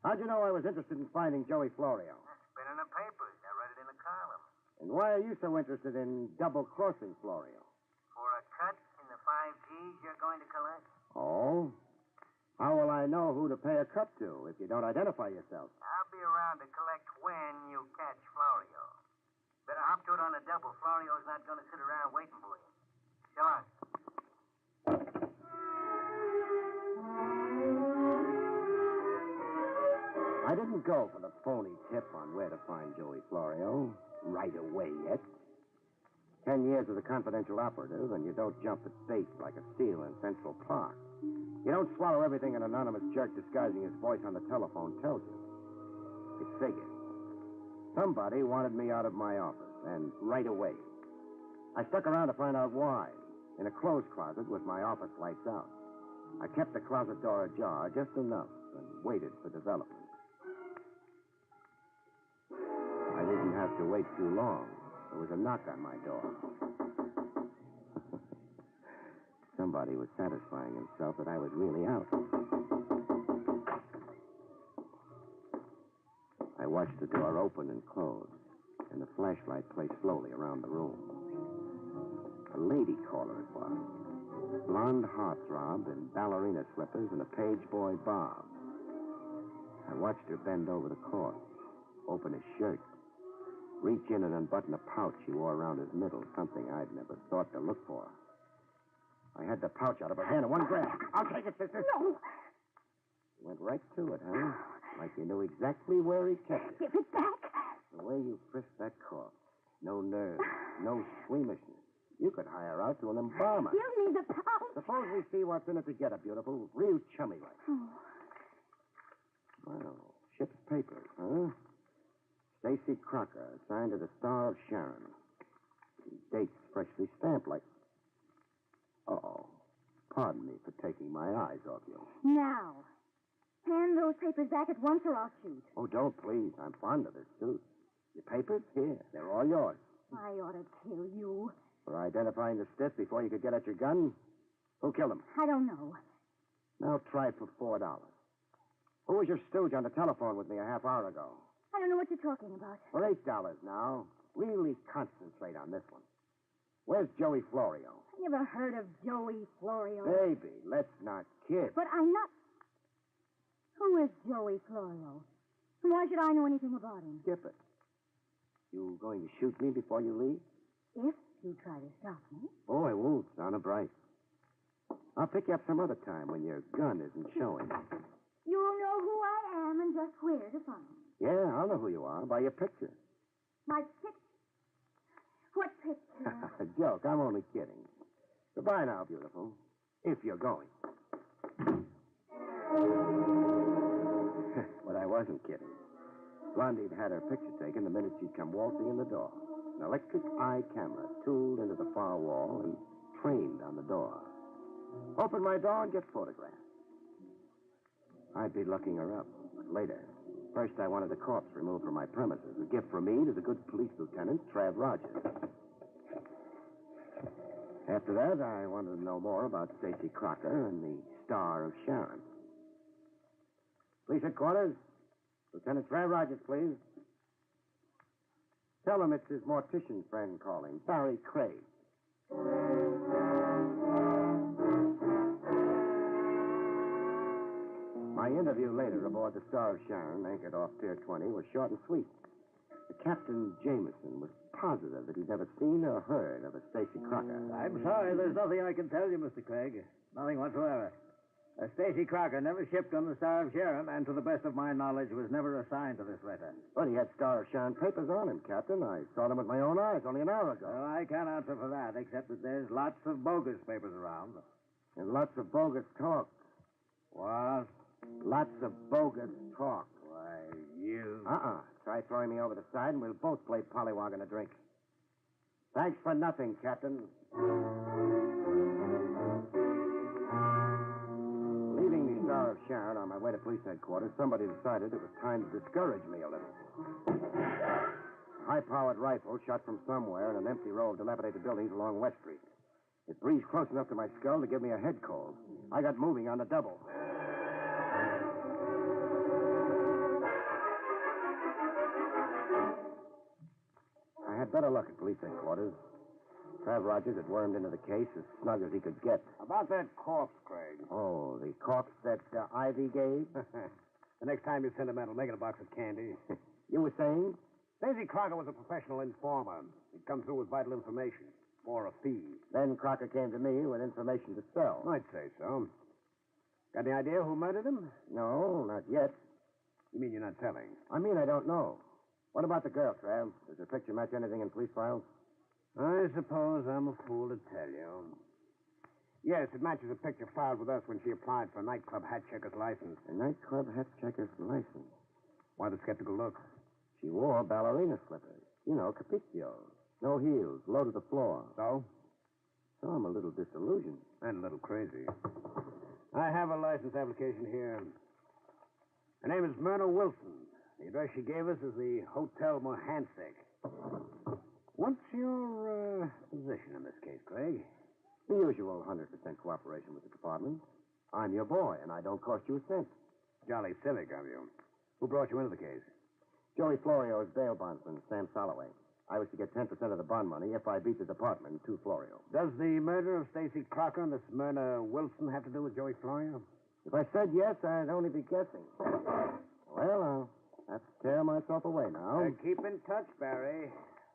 how'd you know I was interested in finding Joey Florio?
It's been in the papers. I read it in the column.
And why are you so interested in double-crossing Florio?
For a cut in the 5 G's you're going to collect?
Oh? How will I know who to pay a cut to if you don't identify yourself?
I'll be around to collect when you catch Florio. Better hop to it on a double. Florio's not going to sit around waiting for you. So long.
I didn't go for the phony tip on where to find Joey Florio right away yet. 10 years as a confidential operative, and you don't jump at bait like a seal in Central Park. You don't swallow everything an anonymous jerk disguising his voice on the telephone tells you. It figured. Somebody wanted me out of my office, and right away. I stuck around to find out why, in a clothes closet with my office lights out. I kept the closet door ajar just enough and waited for development. I I didn't have to wait too long. There was a knock on my door. Somebody was satisfying himself that I was really out. I watched the door open and close, and the flashlight play slowly around the room. A lady caller it was. Blonde heartthrob in ballerina slippers and a page boy bob. I watched her bend over the corpse, open his shirt, reach in and unbutton a pouch he wore around his middle, something I'd never thought to look for. I had the pouch out of her hand in one grab. I'll take it, sister.
No.
You went right to it, huh? Like you knew exactly where he kept it.
Give it back.
The way you frisked that corpse. No nerves, no squeamishness. You could hire out to an embalmer.
Give me the pouch.
Suppose we see what's in it together, beautiful. Real chummy like.
Oh.
Well, ship's papers, huh? Stacy Crocker, signed to the Star of Sharon. Dates freshly stamped like... Uh-oh. Pardon me for taking my eyes off you.
Now, hand those papers back at once or I'll shoot.
Oh, don't, please. I'm fond of this suit. Your papers? Here. They're all yours.
I ought to kill you.
For identifying the stiff before you could get at your gun? Who killed him?
I don't know.
Now try for $4. Who was your stooge on the telephone with me a half hour ago?
I don't know what you're talking about.
For $8 now. Really concentrate on this one. Where's Joey Florio?
I never heard of Joey Florio.
Baby, let's not kid.
But I'm not... Who is Joey Florio? And why should I know anything about him?
Skip it. You going to shoot me before you leave?
If you try to stop me.
Oh, I won't. Honor bright. I'll pick you up some other time when your gun isn't showing.
You'll know who I am and just where to find me.
Yeah, I'll know who you are by your picture.
My picture? What picture?
A joke. I'm only kidding. Goodbye now, beautiful. If you're going. But I wasn't kidding. Blondie'd had her picture taken the minute she'd come waltzing in the door. An electric eye camera tooled into the far wall and trained on the door. Open my door and get photographed. I'd be looking her up, but later. First, I wanted the corpse removed from my premises. A gift from me to the good police lieutenant, Trav Rogers. After that, I wanted to know more about Stacy Crocker and the Star of Sharon. Police headquarters. Lieutenant Trav Rogers, please. Tell him it's his mortician friend calling, Barrie Craig. My interview later aboard the Star of Sharon, anchored off Pier 20, was short and sweet. The Captain Jameson was positive that he'd never seen or heard of a Stacy Crocker.
I'm sorry, there's nothing I can tell you, Mr. Craig. Nothing whatsoever. Stacy Crocker never shipped on the Star of Sharon, and to the best of my knowledge, was never assigned to this letter.
But he had Star of Sharon papers on him, Captain. I saw them with my own eyes only an hour ago.
Well, I can't answer for that, except that there's lots of bogus papers around.
And lots of bogus talk.
What?
Lots of bogus talk.
Why, you...
Try throwing me over the side, and we'll both play pollywog in a drink. Thanks for nothing, Captain. Leaving the Star of Sharon on my way to police headquarters, somebody decided it was time to discourage me a little. A high-powered rifle shot from somewhere in an empty row of dilapidated buildings along West Street. It breezed close enough to my skull to give me a head cold. I got moving on the double. I had better look at police headquarters. Trav Rogers had wormed into the case as snug as he could get.
About that corpse, Craig.
Oh, the corpse that Ivy gave?
The next time you send a man, I'll make it a box of candy.
You were saying?
Stacy Crocker was a professional informer. He'd come through with vital information for a fee.
Then Crocker came to me with information to sell.
I'd say so. Got any idea who murdered him?
No, not yet.
You mean you're not telling?
I mean I don't know. What about the girl, Trav? Does her picture match anything in police files?
I suppose I'm a fool to tell you. Yes, it matches a picture filed with us when she applied for a nightclub hat checker's license.
A nightclub hat checker's license?
Why the skeptical look?
She wore ballerina slippers. You know, capriccios. No heels, low to the floor.
So?
So I'm a little disillusioned.
And a little crazy. I have a license application here. Her name is Myrna Wilson. The address she gave us is the Hotel Mohansick. What's your position in this case, Craig?
The usual 100% cooperation with the department. I'm your boy, and I don't cost you a cent.
Jolly civic of you. Who brought you into the case?
Joey Florio's bail bondsman, Sam Soloway. I was to get 10% of the bond money if I beat the department to Florio.
Does the murder of Stacy Crocker and the Smyrna Wilson have to do with Joey Florio?
If I said yes, I'd only be guessing. Well, I'll have to tear myself away now.
Keep in touch, Barry.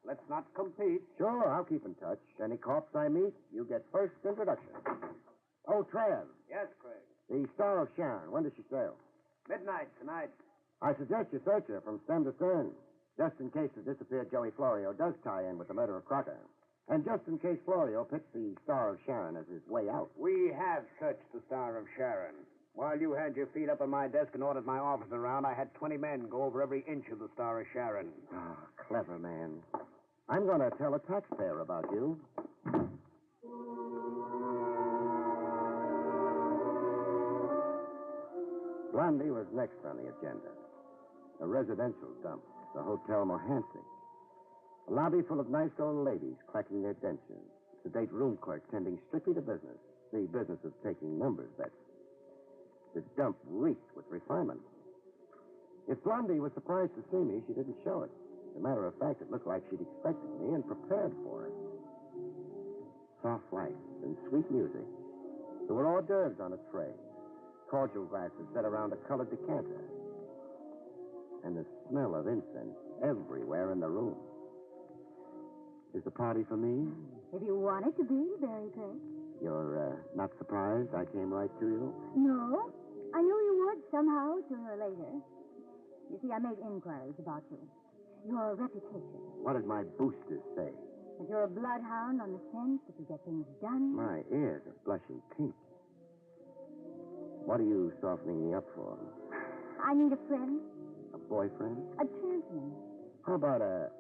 Let's not compete.
Sure, I'll keep in touch. Any cops I meet, you get first introduction. Oh, Trav.
Yes, Craig.
The Star of Sharon. When does she sail?
Midnight tonight.
I suggest you search her from stem to stern, just in case the disappeared Joey Florio does tie in with the murder of Crocker. And just in case Florio picks the Star of Sharon as his way out.
We have searched the Star of Sharon. While you had your feet up on my desk and ordered my office around, I had 20 men go over every inch of the Star of Sharon.
Ah, clever man. I'm going to tell a taxpayer about you. Blondie was next on the agenda. A residential dump, the Hotel Mohansick. A lobby full of nice old ladies clacking their dentures. Sedate room clerk tending strictly to business, the business of taking numbers bets. The dump reeked with refinement. If Blondie was surprised to see me, she didn't show it. As a matter of fact, it looked like she'd expected me and prepared for it. Soft lights and sweet music. There were hors d'oeuvres on a tray. Cordial glasses set around a colored decanter. And the smell of incense everywhere in the room. Is the party for me?
If you want it to be, Barrie Craig.
You're not surprised I came right to you?
No. I knew you would somehow, sooner or later. You see, I made inquiries about you. Your reputation.
What did my boosters say?
That you're a bloodhound on the scent, that you get things done.
My ears are blushing pink. What are you softening me up for?
I need a friend.
A boyfriend?
A champion.
How about a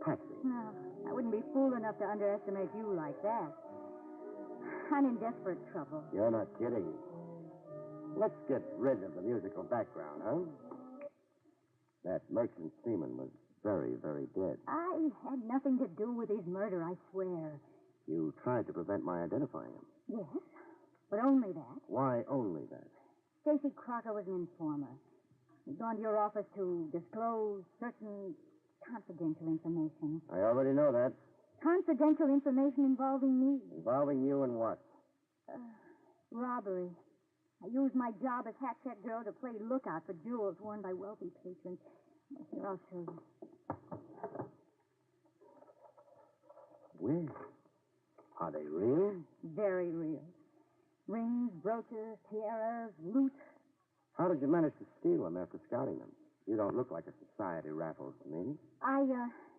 patsy?
No, I wouldn't be fool enough to underestimate you like that. I'm in desperate trouble.
You're not kidding. Let's get rid of the musical background, huh? That merchant seaman was very, very dead.
I had nothing to do with his murder, I swear.
You tried to prevent my identifying him.
Yes, but only that.
Why only that?
Stacy Crocker was an informer. He'd gone to your office to disclose certain confidential information.
I already know that.
Confidential information involving me.
Involving you in what?
Robbery. I used my job as hat check girl to play lookout for jewels worn by wealthy patrons. Here, I'll show you.
Where? Are they real?
Very real. Rings, brooches, tiaras, loot.
How did you manage to steal them after scouting them? You don't look like a society raffles to me.
I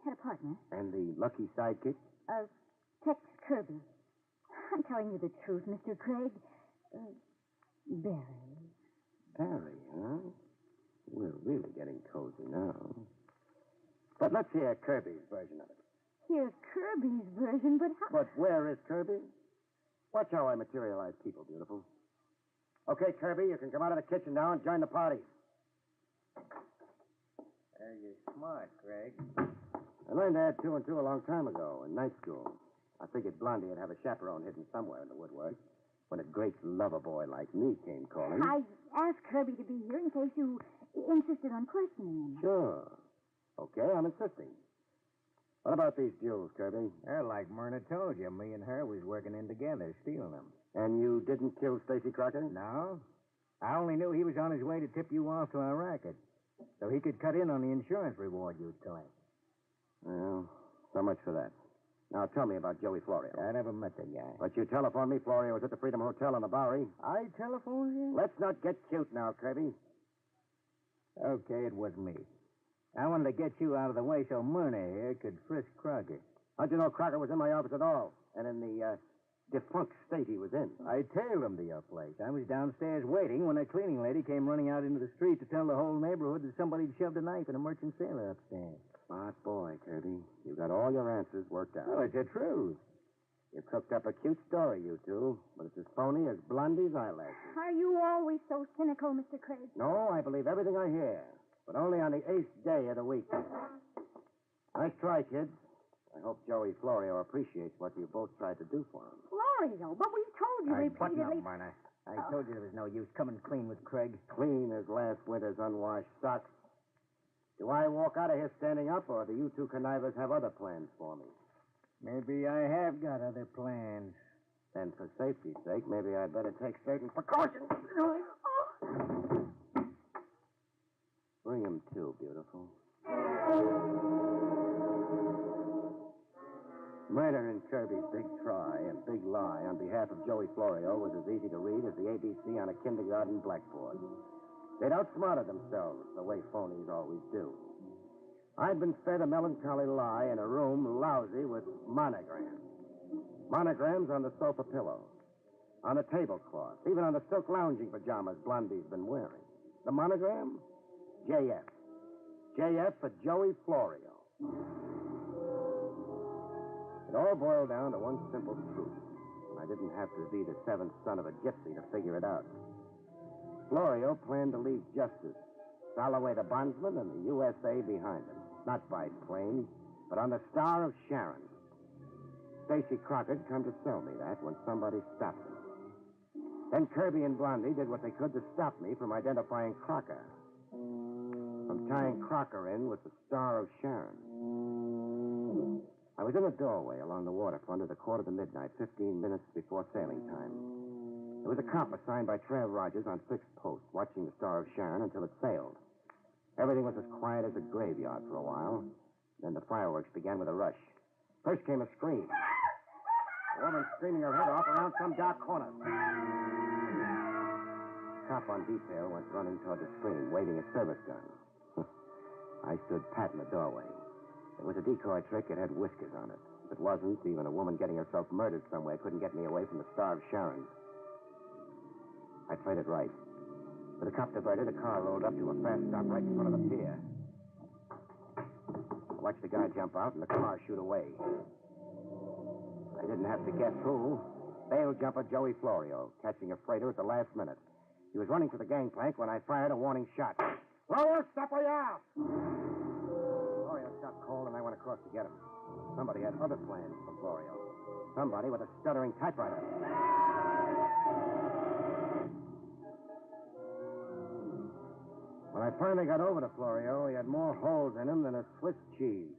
had a partner.
And the lucky sidekick?
Tex Kirby. I'm telling you the truth, Mr. Craig. Barry.
Barry, huh? We're really getting cozy now. But let's hear Kirby's version of it.
Here's Kirby's version, but how...
But where is Kirby? Watch how I materialize people, beautiful. Okay, Kirby, you can come out of the kitchen now and join the party.
You're smart, Craig.
I learned to add 2 and 2 a long time ago in night school. I figured Blondie would have a chaperone hidden somewhere in the woodwork when a great lover boy like me came calling.
I asked Kirby to be here in case you insisted on questioning him.
Sure. Okay, I'm insisting. What about these jewels, Kirby?
They're like Myrna told you. Me and her was working in together, stealing them.
And you didn't kill Stacy Crocker?
No. I only knew he was on his way to tip you off to our racket, so he could cut in on the insurance reward you'd collect.
Well, so much for that. Now tell me about Joey Florio.
I never met the guy.
But you telephoned me Florio was at the Freedom Hotel on the Bowery.
I telephoned you?
Let's not get cute now, Kirby.
Okay, it was me. I wanted to get you out of the way so Myrna here could frisk Crocker.
How'd you know Crocker was in my office at all? And in the defunct state he was in?
I tailed him to your place. I was downstairs waiting when a cleaning lady came running out into the street to tell the whole neighborhood that somebody'd shoved a knife in a merchant sailor upstairs.
Smart boy, Kirby. You got all your answers worked out.
Well, it's the truth.
You cooked up a cute story, you two, but it's as phony as Blondie's eyelashes.
Are you always so cynical, Mr. Craig?
No, I believe everything I hear. but only on the 8th day of the week. Nice try, kids. I hope Joey Florio appreciates what you both tried to do for him.
Florio, but we told you
Button
repeatedly.
up, Marna. I told you there was no use coming clean with Craig.
Clean as last winter's unwashed socks. Do I walk out of here standing up, or do you two connivers have other plans for me?
Maybe I have got other plans.
Then for safety's sake, maybe I'd better take certain precautions. Bring him to, beautiful. Murder in Kirby's big try and big lie on behalf of Joey Florio was as easy to read as the ABC on a kindergarten blackboard. They'd outsmarted themselves the way phonies always do. I'd been fed a melancholy lie in a room lousy with monograms. Monograms on the sofa pillow, on the tablecloth, even on the silk lounging pajamas Blondie's been wearing. The monogram? JF. JF for Joey Florio. It all boiled down to one simple truth. I didn't have to be the seventh son of a gypsy to figure it out. Florio planned to leave justice, Soloway the bondsman, and the USA behind him. Not by plane, but on the Star of Sharon. Stacy Crockett come to tell me that when somebody stopped him. Then Kirby and Blondie did what they could to stop me from identifying Crocker. From tying Crocker in with the Star of Sharon. I was in a doorway along the waterfront at 1:45, 15 minutes before sailing time. There was a cop assigned by Trav Rogers on fixed post, watching the Star of Sharon until it sailed. Everything was as quiet as a graveyard for a while. Then the fireworks began with a rush. First came a scream. A woman screaming her head off around some dark corner. The cop on detail went running toward the screen, waving a service gun. I stood pat in the doorway. It was a decoy trick. It had whiskers on it. If it wasn't, even a woman getting herself murdered somewhere couldn't get me away from the Star of Sharon. I played it right. With the cop diverted, a car rolled up to a fast stop right in front of the pier. I watched the guy jump out and the car shoot away. I didn't have to guess who. Bail jumper Joey Florio, catching a freighter at the last minute. He was running for the gangplank when I fired a warning shot. Florio, stop where you are! Florio stopped cold and I went across to get him. Somebody had other plans for Florio. Somebody with a stuttering typewriter. When I finally got over to Florio, he had more holes in him than a Swiss cheese.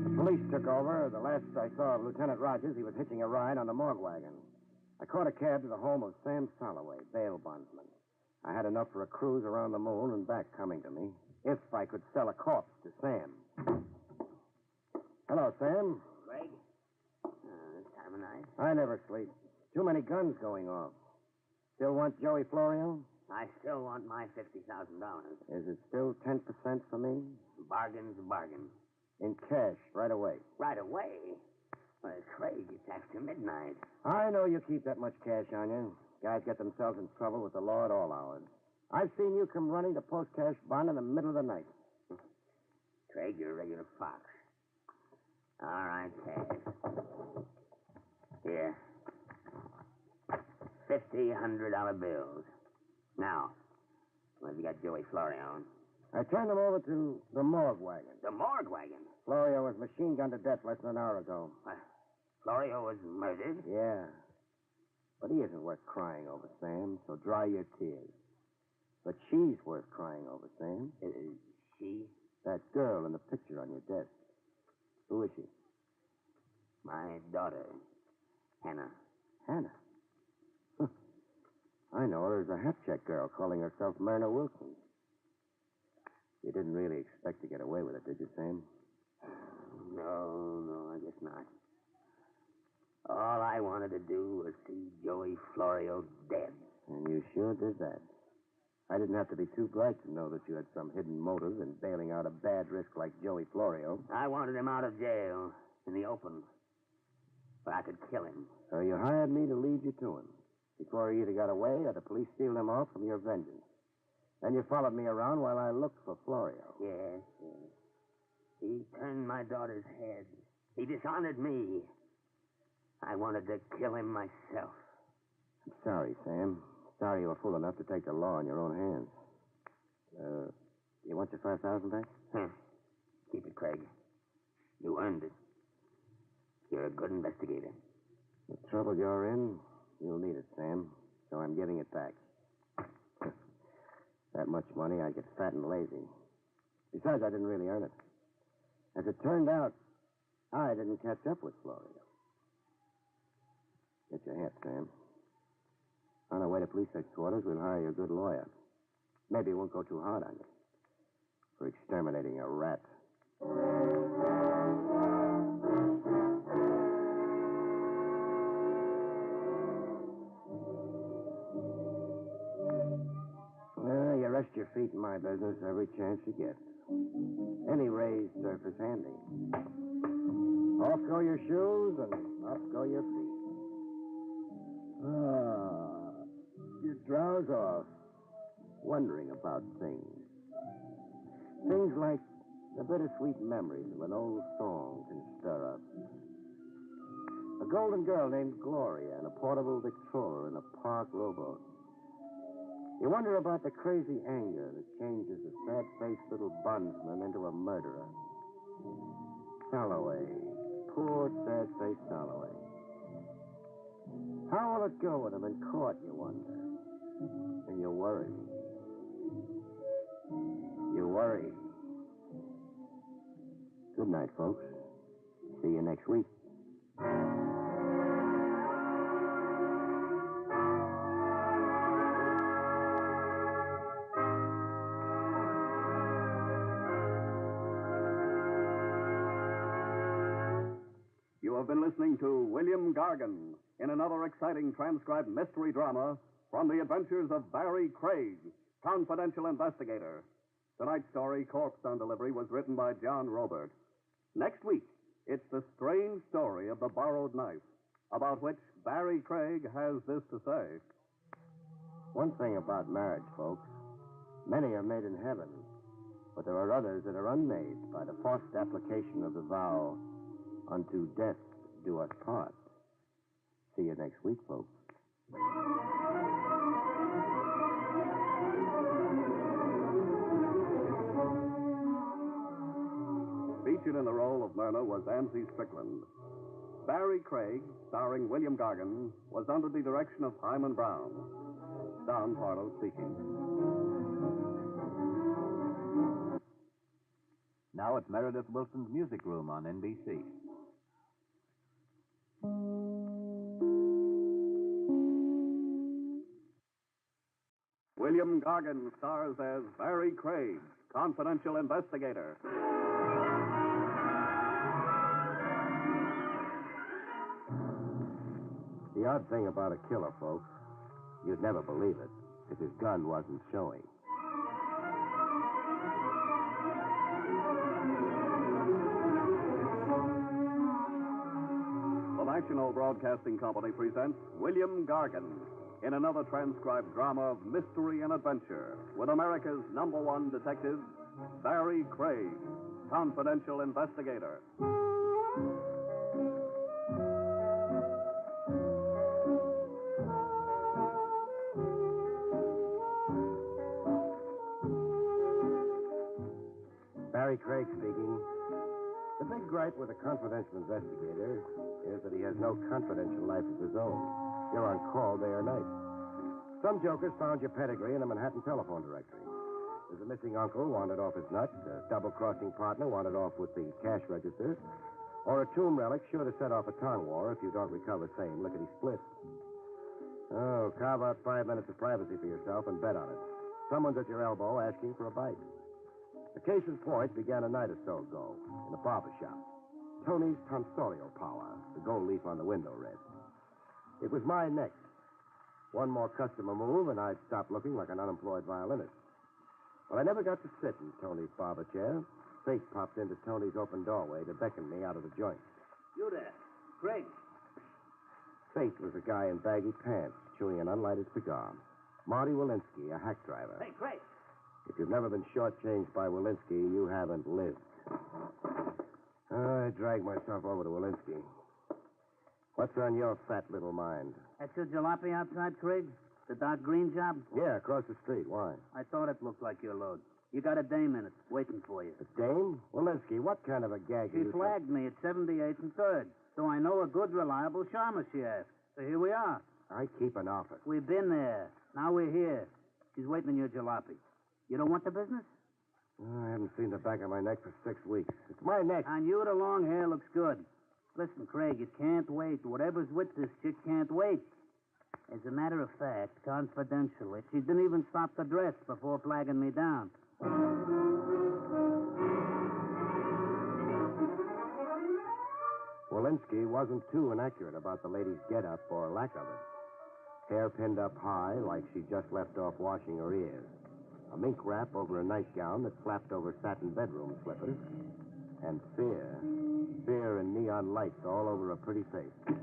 The police took over. The last I saw of Lieutenant Rogers, he was hitching a ride on the morgue wagon. I caught a cab to the home of Sam Soloway, bail bondsman. I had enough for a cruise around the moon and back coming to me, if I could sell a corpse to Sam. Hello, Sam.
Craig? This time of night?
I never sleep. Too many guns going off. Still want Joey Florio?
I still want my $50,000.
Is it still 10% for me?
Bargain's a bargain.
In cash, right away.
Right away? Well, Craig, it's after midnight.
I know you keep that much cash on you. Guys get themselves in trouble with the law at all hours. I've seen you come running to post cash bond in the middle of the night.
Craig, you're a regular fox. All right, cash. Here. $100 bills. Now, where have you got Joey Florio?
I turned him over to the morgue wagon.
The morgue wagon?
Florio was machine gunned to death less than an hour ago.
Florio was murdered?
Yeah. But he isn't worth crying over, Sam, so dry your tears. But she's worth crying over, Sam.
She?
That girl in the picture on your desk. Who is she?
My daughter, Hannah.
Hannah? Huh. I know her as a hat check girl calling herself Myrna Wilson. You didn't really expect to get away with it, did you, Sam?
No, I guess not. All I wanted to do was see Joey Florio dead.
And you sure did that. I didn't have to be too bright to know that you had some hidden motive in bailing out a bad risk like Joey Florio.
I wanted him out of jail, in the open, where I could kill him.
So you hired me to lead you to him, before he either got away or the police steal him off from your vengeance. Then you followed me around while I looked for Florio.
Yes. He turned my daughter's head, He dishonored me. I wanted to kill him myself.
I'm sorry, Sam. Sorry you were fool enough to take the law in your own hands. You want your $5,000 back?
Keep it, Craig. You earned it. You're a good investigator.
The trouble you're in, you'll need it, Sam. So I'm giving it back. That much money, I'd get fat and lazy. Besides, I didn't really earn it. As it turned out, I didn't catch up with Florio. Get your hat, Sam. On our way to police headquarters, we'll hire you a good lawyer. Maybe it won't go too hard on you. For exterminating a rat. You rest your feet in my business every chance you get. Any raised surface handy. Off go your shoes and up go your feet. You drowse off, wondering about things. Things like the bittersweet memories of an old song can stir up. A golden girl named Gloria and a portable Victrola in a park rowboat. You wonder about the crazy anger that changes a sad-faced little bondsman into a murderer. Salloway. Poor, sad-faced Salloway. How will it go with him in court, you wonder? And you worry. You worry. Good night, folks. See you next week.
You have been listening to William Gargan in another exciting transcribed mystery drama from the adventures of Barrie Craig, confidential investigator. Tonight's story, Corpse on Delivery, was written by John Robert. Next week, it's the strange story of the borrowed knife, about which Barrie Craig has this to say.
One thing about marriage, folks. Many are made in heaven, but there are others that are unmade by the forced application of the vow, unto death do us part. See you next week, folks.
Featured in the role of Myrna was Ansie Strickland. Barrie Craig, starring William Gargan, was under the direction of Hyman Brown. Don Pardo speaking.
Now it's Meredith Wilson's Music Room on NBC.
William Gargan stars as Barrie Craig, confidential investigator.
The odd thing about a killer, folks, you'd never believe it if his gun wasn't showing.
The National Broadcasting Company presents William Gargan in another transcribed drama of mystery and adventure with America's #1 detective, Barrie Craig, confidential investigator.
Barrie Craig speaking. The big gripe with a confidential investigator is that he has no confidential life of his own. You're on call day or night. Some jokers found your pedigree in a Manhattan telephone directory. There's a missing uncle wanted off his nut, a double-crossing partner wanted off with the cash register, or a tomb relic sure to set off a tongue war if you don't recover same lickety-split. Oh, carve out 5 minutes of privacy for yourself and bet on it. Someone's at your elbow asking for a bite. The case in point began a night or so ago in a barber shop. Tony's tonsorial power, the gold leaf on the window read. It was my next. One more customer move, and I'd stop looking like an unemployed violinist. Well, I never got to sit in Tony's barber chair. Fate popped into Tony's open doorway to beckon me out of the joint.
You there. Craig.
Fate was a guy in baggy pants chewing an unlighted cigar. Marty Walensky, a hack driver.
Hey, Craig.
If you've never been shortchanged by Walensky, you haven't lived. I dragged myself over to Walensky. What's on your fat little mind?
That's your jalopy outside, Craig? The dark green job?
Yeah, across the street. Why?
I thought it looked like your load. You got a dame in it, waiting for you.
A dame? Walensky, what kind of a gag
She flagged me at 78th and 3rd, so I know a good, reliable shamus she asked. So here we are.
I keep an office.
We've been there. Now we're here. She's waiting on your jalopy. You don't want the business?
I haven't seen the back of my neck for 6 weeks. It's my neck.
On you, the long hair looks good. Listen, Craig, it can't wait. Whatever's with this chick can't wait. As a matter of fact, confidentially, she didn't even stop the dress before flagging me down.
Walensky wasn't too inaccurate about the lady's get-up or lack of it. Hair pinned up high like she just left off washing her ears. A mink wrap over a nightgown that flapped over satin bedroom slippers. And fear. Fear and neon lights all over a pretty face.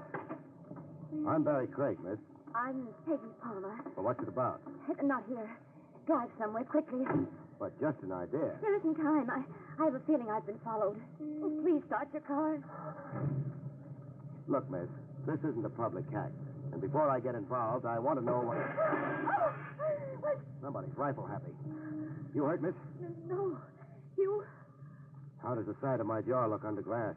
I'm Barrie Craig, miss.
I'm Peggy Palmer.
Well, what's it about?
Not here. Drive somewhere quickly.
But just an idea.
There isn't time. I have a feeling I've been followed. Oh, please start your car.
Look, miss, this isn't a public act. And before I get involved, I want to know what...
What?
Somebody's rifle happy. You hurt, miss?
No. You...
How does the side of my jaw look under glass?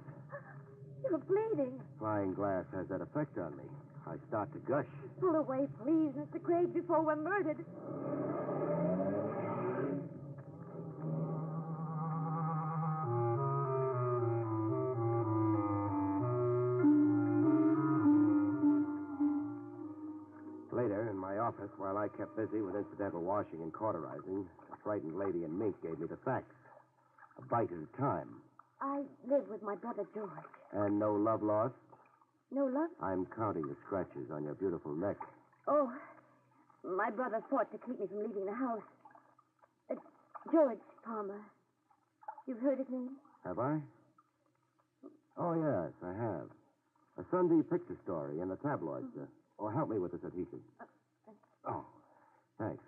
You're bleeding.
Flying glass has that effect on me. I start to gush.
Pull away, please, Mr. Craig, before we're murdered.
Later, in my office, while I kept busy with incidental washing and cauterizing, a frightened lady in mink gave me the facts. A bite at a time.
I live with my brother George.
And no love lost?
No love?
I'm counting the scratches on your beautiful neck.
Oh, my brother fought to keep me from leaving the house. George Palmer. You've heard his name?
Have I? Oh, yes, I have. A Sunday picture story in the tabloids. Help me with this adhesive. Oh, thanks.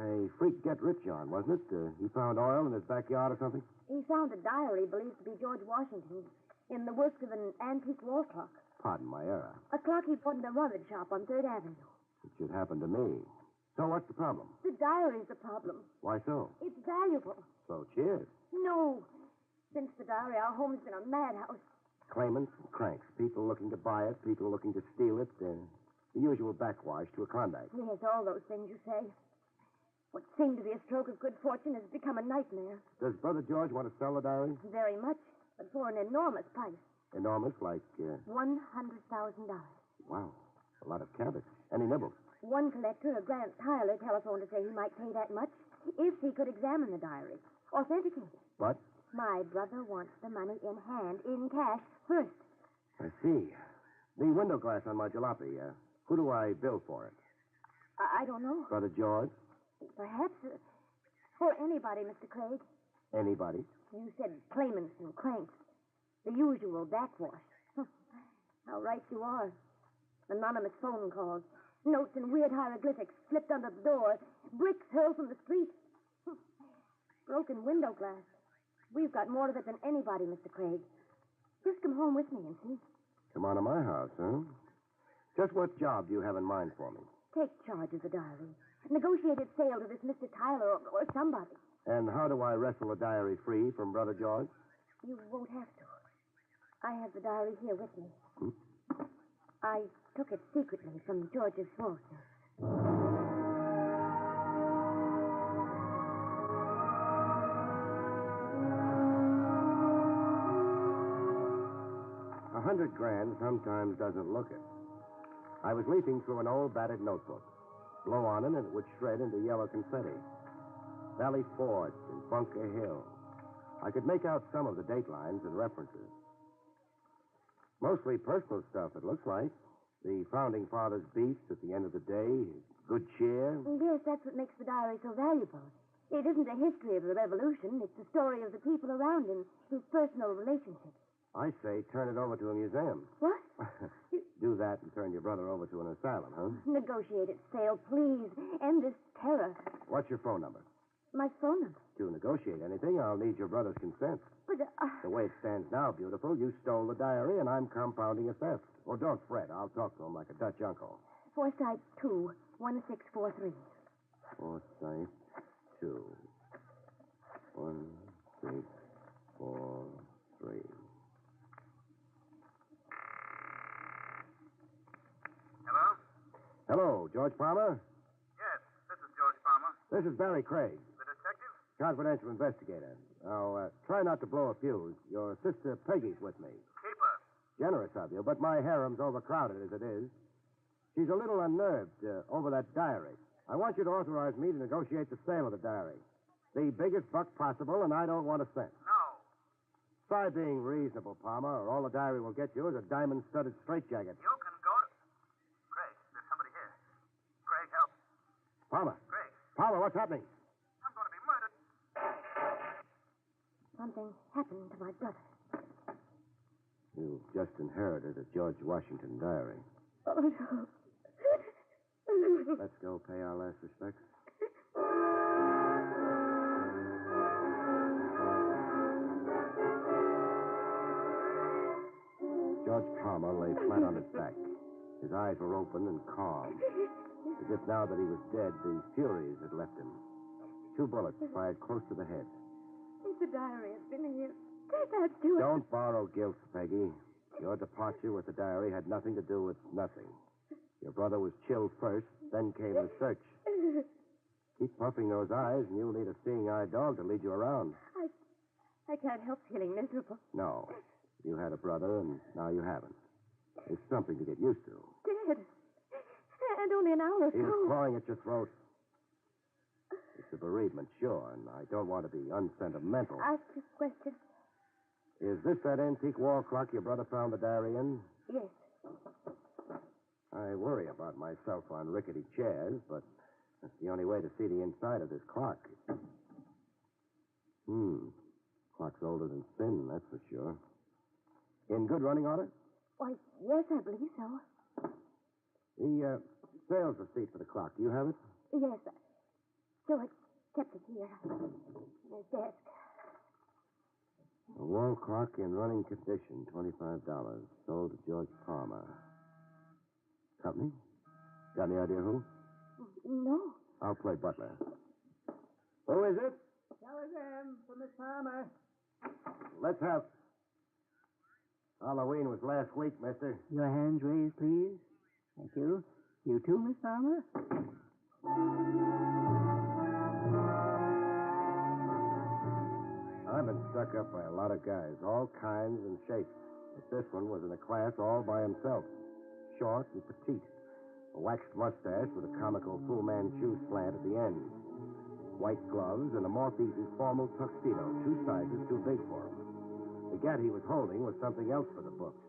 A freak get rich on, wasn't it? He found oil in his backyard or something?
He found a diary believed to be George Washington's in the works of an antique wall clock.
Pardon my error.
A clock he bought in a rummage shop on 3rd Avenue.
It should happen to me. So what's the problem?
The diary's the problem.
Why so?
It's valuable.
So cheers.
No. Since the diary, our home's been a madhouse.
Claimants and cranks. People looking to buy it, people looking to steal it. The usual backwash to a Klondike.
Yes, all those things you say. What seemed to be a stroke of good fortune has become a nightmare.
Does Brother George want to sell the diary?
Very much, but for an enormous price.
Enormous, like...
$100,000.
Wow, a lot of cabbage. Any nibbles?
One collector, a Grant Tyler, telephoned to say he might pay that much if he could examine the diary, authenticate it.
But?
My brother wants the money in hand, in cash, first.
I see. The window glass on my jalopy, who do I bill for it?
I don't know.
Brother George?
Perhaps for anybody, Mr. Craig.
Anybody?
You said claimants and cranks. The usual backwash. How right you are. Anonymous phone calls. Notes in weird hieroglyphics slipped under the door. Bricks hurled from the street. Broken window glass. We've got more of it than anybody, Mr. Craig. Just come home with me and see.
Come on to my house, huh? Just what job do you have in mind for me?
Take charge of the diary. Negotiated sale to this Mr. Tyler or somebody.
And how do I wrestle the diary free from Brother George?
You won't have to. I have the diary here with me. I took it secretly from George's vault.
$100,000 sometimes doesn't look it. I was leafing through an old battered notebook. Blow on it and it would shred into yellow confetti. Valley Forge and Bunker Hill. I could make out some of the date lines and references. Mostly personal stuff, it looks like. The Founding Fathers' beast at the end of the day, good cheer.
Yes, that's what makes the diary so valuable. It isn't a history of the Revolution. It's the story of the people around him, his personal relationships.
I say turn it over to a museum.
What?
Do that and turn your brother over to an asylum, huh?
Negotiated sale, please. End this terror.
What's your phone number?
My phone number.
To negotiate anything, I'll need your brother's consent.
But,
The way it stands now, beautiful, you stole the diary and I'm compounding a theft. Oh, don't fret. I'll talk to him like a Dutch uncle.
Forsyth 2, 1643.
Forsyth 2, 1643.
Hello?
Hello, George Palmer?
Yes, this is George Palmer.
This is Barrie Craig,
The detective?
confidential investigator. Now, try not to blow a fuse. Your sister Peggy's with me.
Keep her.
Generous of you, but my harem's overcrowded as it is. She's a little unnerved over that diary. I want you to authorize me to negotiate the sale of the diary. The biggest buck possible, and I don't want a cent.
No.
Try being reasonable, Palmer, or all the diary will get you is a diamond-studded straitjacket.
You can go to... Craig, there's somebody here. Craig, help.
Palmer.
Craig.
Palmer, what's happening?
I'm going to be murdered.
Something happened to my brother.
You've just inherited a George Washington diary.
Oh, no.
Let's go pay our last respects. George Palmer lay flat on his back. His eyes were open and calm. As if now that he was dead, the furies had left him. 2 bullets fired close to the head.
If the diary has been here, that's too...
Don't borrow guilt, Peggy. Your departure with the diary had nothing to do with nothing. Your brother was chilled first, then came the search. Keep puffing those eyes, and you'll need a seeing-eye dog to lead you around.
I can't help feeling miserable.
No. You had a brother, and now you haven't. It's something to get used to.
Dead. And only an hour ago.
He was clawing at your throat. It's a bereavement, sure, and I don't want to be unsentimental.
Ask you a question.
Is this that antique wall clock your brother found the diary in?
Yes.
I worry about myself on rickety chairs, but that's the only way to see the inside of this clock. Clock's older than sin, that's for sure. In good running order?
Why, yes, I believe so.
The sales receipt for the clock, do you have it?
Yes. George kept it here. In his desk.
A wall clock in running condition, $25. Sold to George Palmer. Company? Got any idea who?
No.
I'll play butler. Who is it?
Telegram for Miss Palmer.
Let's have... Halloween was last week, mister.
Your hands raised, please. Thank you. You too, Miss Palmer?
I've been stuck up by a lot of guys, all kinds and shapes. But this one was in a class all by himself. Short and petite. A waxed mustache with a comical Fu Manchu slant at the end. White gloves and a moth-eaten formal tuxedo, 2 sizes too big for him. The gat he was holding was something else for the books.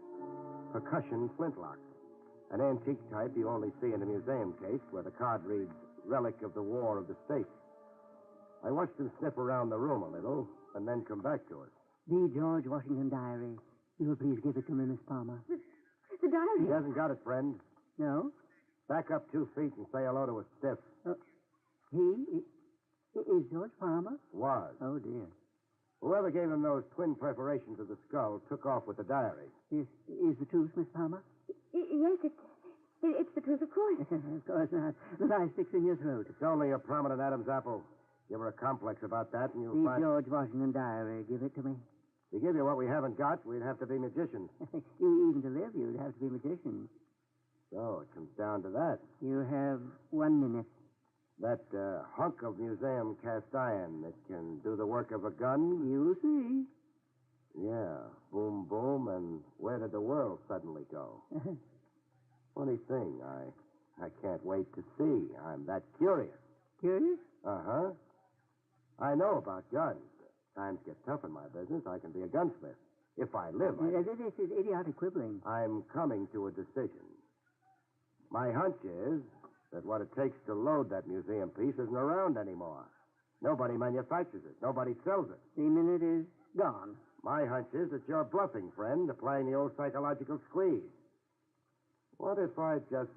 Percussion flintlock. An antique type you only see in a museum case where the card reads, Relic of the War of the States. I watched him sniff around the room a little and then come back to us.
The George Washington diary. You will please give it to me, Miss Palmer.
The diary.
He hasn't got it, friend.
No?
Back up 2 feet and say hello to a stiff.
He is George Palmer?
Was.
Oh, dear.
Whoever gave him those twin perforations of the skull took off with the diary.
Is the truth, Miss Palmer?
Yes, it's the truth, of course.
Of course not. The lie sticks in your throat.
It's only a prominent Adam's apple. Give her a complex about that, and you'll
The
find...
George Washington diary. Give it to me.
To give you what we haven't got, we'd have to be magicians.
Even to live, you'd have to be magicians.
So it comes down to that.
You have 1 minute.
That hunk of museum cast iron that can do the work of a gun?
You'll see.
Yeah. Boom, boom, and where did the world suddenly go? Funny thing, I can't wait to see. I'm that curious.
Curious?
Uh-huh. I know about guns. Times get tough in my business. I can be a gunsmith. If I live,
This is idiotic quibbling.
I'm coming to a decision. My hunch is that what it takes to load that museum piece isn't around anymore. Nobody manufactures it. Nobody sells it.
The minute is gone.
My hunch is that you're bluffing, friend, applying the old psychological squeeze. What if I just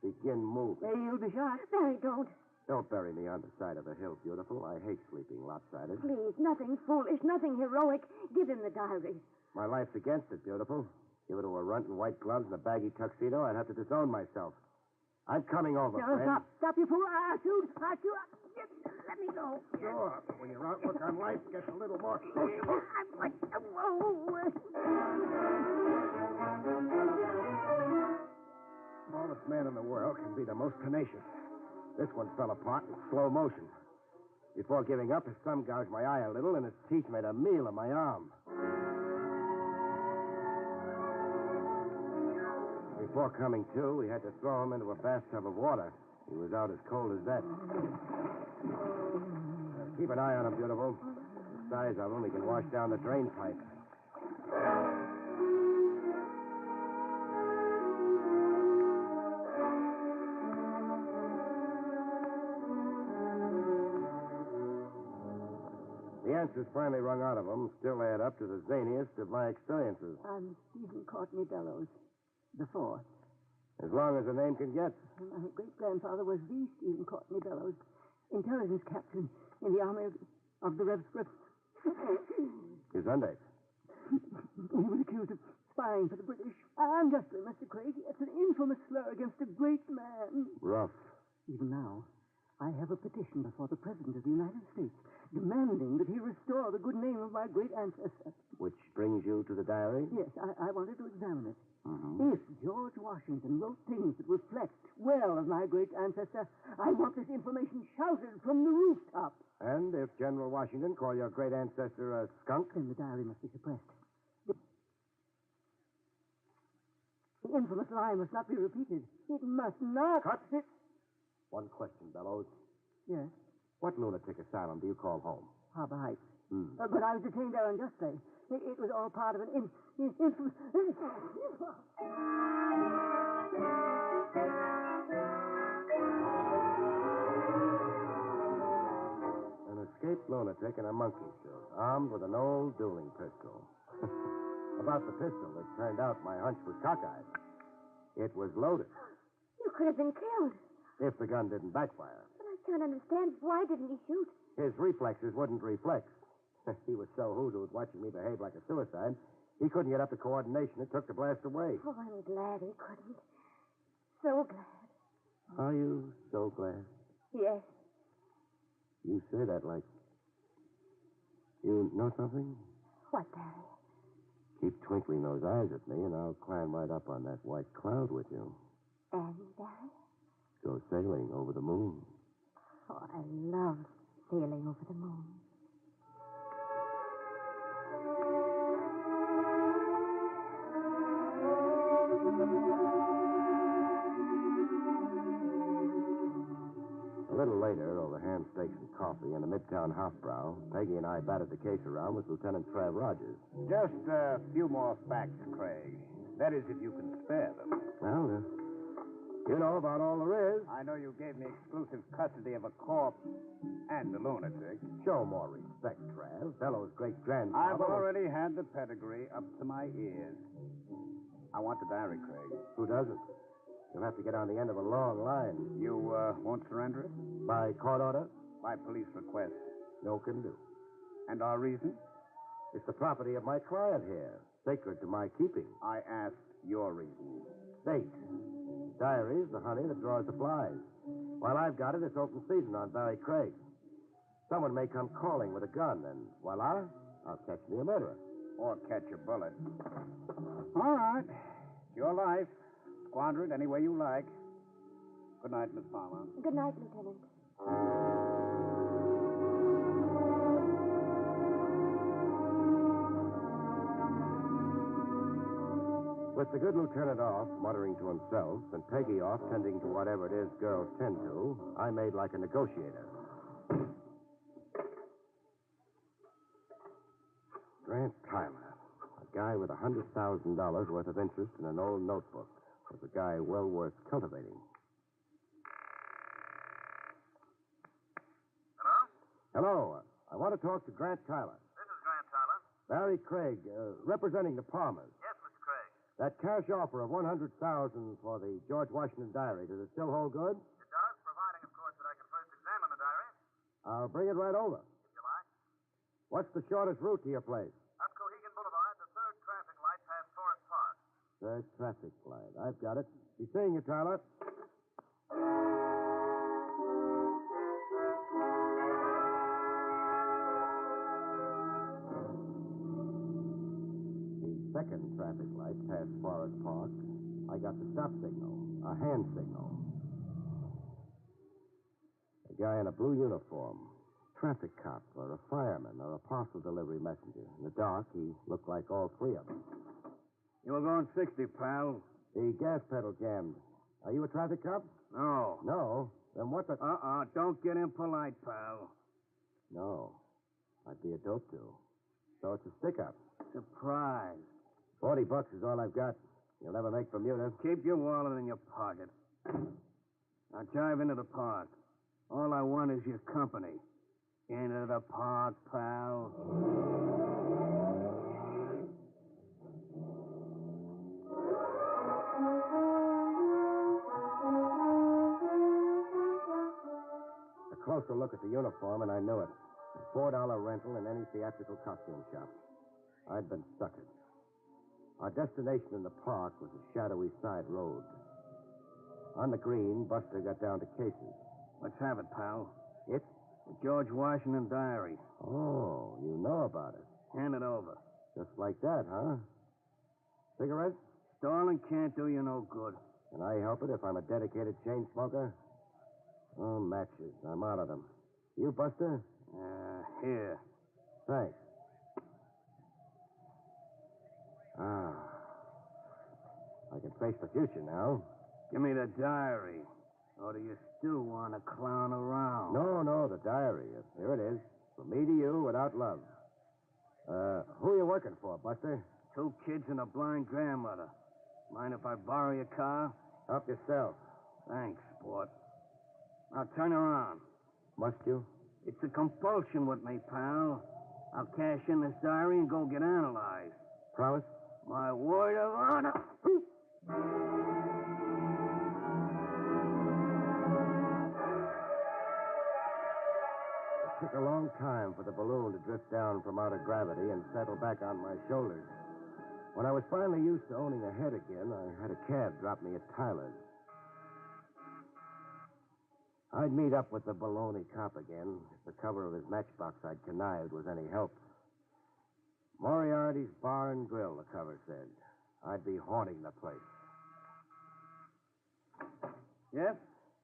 begin moving?
You'll be shot.
Barry, don't.
Don't bury me on the side of the hill, beautiful. I hate sleeping lopsided.
Please, nothing foolish, nothing heroic. Give him the diary.
My life's against it, beautiful. Give it to a runt in white gloves and a baggy tuxedo, I'd have to disown myself. I'm coming over,
No,
friend.
stop, you fool. I'll shoot. Let me go.
Sure. When your outlook on life gets a little more social. Smallest man in the world can be the most tenacious. This one fell apart in slow motion. Before giving up, his thumb gouged my eye a little, and his teeth made a meal of my arm. Before coming to, we had to throw him into a bathtub of water. He was out as cold as that. Keep an eye on him, beautiful. The size of him, he can wash down the drain pipe. The answers finally wrung out of him still add up to the zaniest of my experiences.
I'm Stephen Courtney Bellows, the fourth.
As long as a name can get.
My great-grandfather was the Stephen Courtney Bellows, intelligence captain in the army of the Rev.
His Sunday.
He was accused of spying for the British. Unjustly, Mr. Craig. It's an infamous slur against a great man.
Rough.
Even now, I have a petition before the President of the United States demanding that he restore the good name of my great ancestor.
Which brings you to the diary?
Yes, I wanted to examine it.
Mm-hmm.
If George Washington wrote things that reflect well of my great ancestor, I want this information shouted from the rooftop.
And if General Washington called your great ancestor a skunk?
Then the diary must be suppressed. The infamous lie must not be repeated. It must not.
Cut. One question, Bellows.
Yes?
What lunatic asylum do you call home?
Harbor Heights. But I was detained there unjustly. It was all part of an infamous...
An escaped lunatic in a monkey suit, armed with an old dueling pistol. About the pistol, it turned out my hunch was cockeyed. It was loaded.
You could have been killed.
If the gun didn't backfire.
But I can't understand. Why didn't he shoot?
His reflexes wouldn't reflex. He was so hoodooed watching me behave like a suicide, he couldn't get up the coordination it took to blast away.
Oh, I'm glad he couldn't. So glad.
Are you so glad?
Yes.
You say that like... You know something?
What, Barry?
Keep twinkling those eyes at me, and I'll climb right up on that white cloud with you.
And, Barry?
Go sailing over the moon.
Oh, I love sailing over the moon.
A little later, over ham steaks and coffee in the Midtown Hofbrau, Peggy and I batted the case around with Lieutenant Trav Rogers.
Just a few more facts, Craig. That is, if you can spare them.
Well, you know about all there is.
I know you gave me exclusive custody of a corpse and a lunatic.
Show more respect, Trav. Bellows' great-grandfather...
I've already had the pedigree up to my ears. I want the diary, Craig.
Who doesn't? You'll have to get on the end of a long line.
You won't surrender it?
By court order?
By police request.
No can do.
And our reason?
It's the property of my client here, sacred to my keeping.
I asked your reason.
State. Diary's the honey that draws the flies. While I've got it, it's open season on Barrie Craig. Someone may come calling with a gun, and voila, I'll catch me a murderer.
Or catch a bullet. All right. It's your life. Squander it any way you like. Good night, Miss Palmer.
Good night, Lieutenant.
With the good lieutenant off, muttering to himself, and Peggy off, tending to whatever it is girls tend to, I made like a negotiator. Grant Tyler, a guy with $100,000 worth of interest in an old notebook, was a guy well worth cultivating.
Hello?
Hello. I want to talk to Grant Tyler.
This is Grant Tyler.
Barrie Craig, representing the Palmers.
Yes, Mr. Craig.
That cash offer of $100,000 for the George Washington diary, does it still hold good?
It does, providing, of course, that I can first
I'll bring it right over.
If you like.
What's the shortest route to your place?
Up Cohegan Boulevard, the third traffic light past Forest Park.
Third traffic light. I've got it. Be seeing you, Tyler. The second traffic light past Forest Park. I got the stop signal, a hand signal. A guy in a blue uniform, traffic cop or a fireman or a parcel delivery messenger. In the dark, he looked like all three of them.
You were going 60, pal.
The gas pedal jammed. Are you a traffic cop?
No.
No? Then what the...
Don't get impolite, pal.
No. I'd be a dope to. So it's a stick-up.
Surprise.
$40 is all I've got. You'll never make Bermuda.
Keep your wallet in your pocket. Now drive into the park. All I want is your company. Into the park, pal.
A closer look at the uniform, and I knew it. A $4 rental in any theatrical costume shop. I'd been suckered. Our destination in the park was a shadowy side road. On the green, Buster got down to cases.
Let's have it, pal.
It?
The George Washington diary.
Oh, you know about it.
Hand it over.
Just like that, huh? Cigarette?
Stalling can't do you no good.
Can I help it if I'm a dedicated chain smoker? Oh, matches. I'm out of them. You, Buster?
Here.
Thanks. I can face the future now.
Give me the diary. Or do you still want to clown around?
No, the diary. Here it is. From me to you without love. Who are you working for, Buster?
2 kids and a blind grandmother. Mind if I borrow your car?
Help yourself.
Thanks, sport. Now turn around.
Must you?
It's a compulsion with me, pal. I'll cash in this diary and go get analyzed.
Promise?
My word of honor.
It took a long time for the balloon to drift down from out of gravity and settle back on my shoulders. When I was finally used to owning a head again, I had a cab drop me at Tyler's. I'd meet up with the baloney cop again if the cover of his matchbox I'd connived was any help. Moriarty's Bar and Grill, the cover said. I'd be haunting the place.
Yes?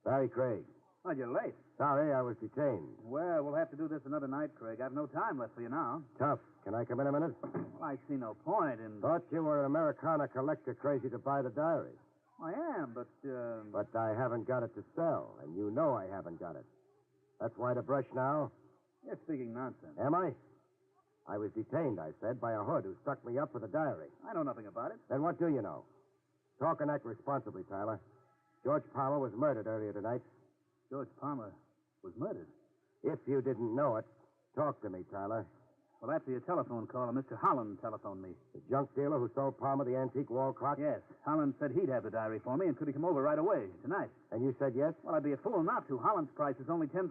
Barrie Craig.
Oh, you're late.
Sorry, I was detained.
Well, we'll have to do this another night, Craig. I've no time left for you now.
Tough. Can I come in a minute?
Well, I see no point in...
Thought you were an Americana collector crazy to buy the diary.
I am, but...
But I haven't got it to sell, and you know I haven't got it. That's why the brush now?
You're speaking nonsense.
Am I? I was detained, I said, by a hood who stuck me up for the diary.
I know nothing about it.
Then what do you know? Talk and act responsibly, Tyler. George Palmer was murdered earlier tonight.
George Palmer was murdered?
If you didn't know it, talk to me, Tyler.
Well, after your telephone call, Mr. Holland telephoned me.
The junk dealer who sold Palmer the antique wall clock?
Yes. Holland said he'd have the diary for me, and could he come over right away, tonight?
And you said yes?
Well, I'd be a fool not to. Holland's price is only $10,000.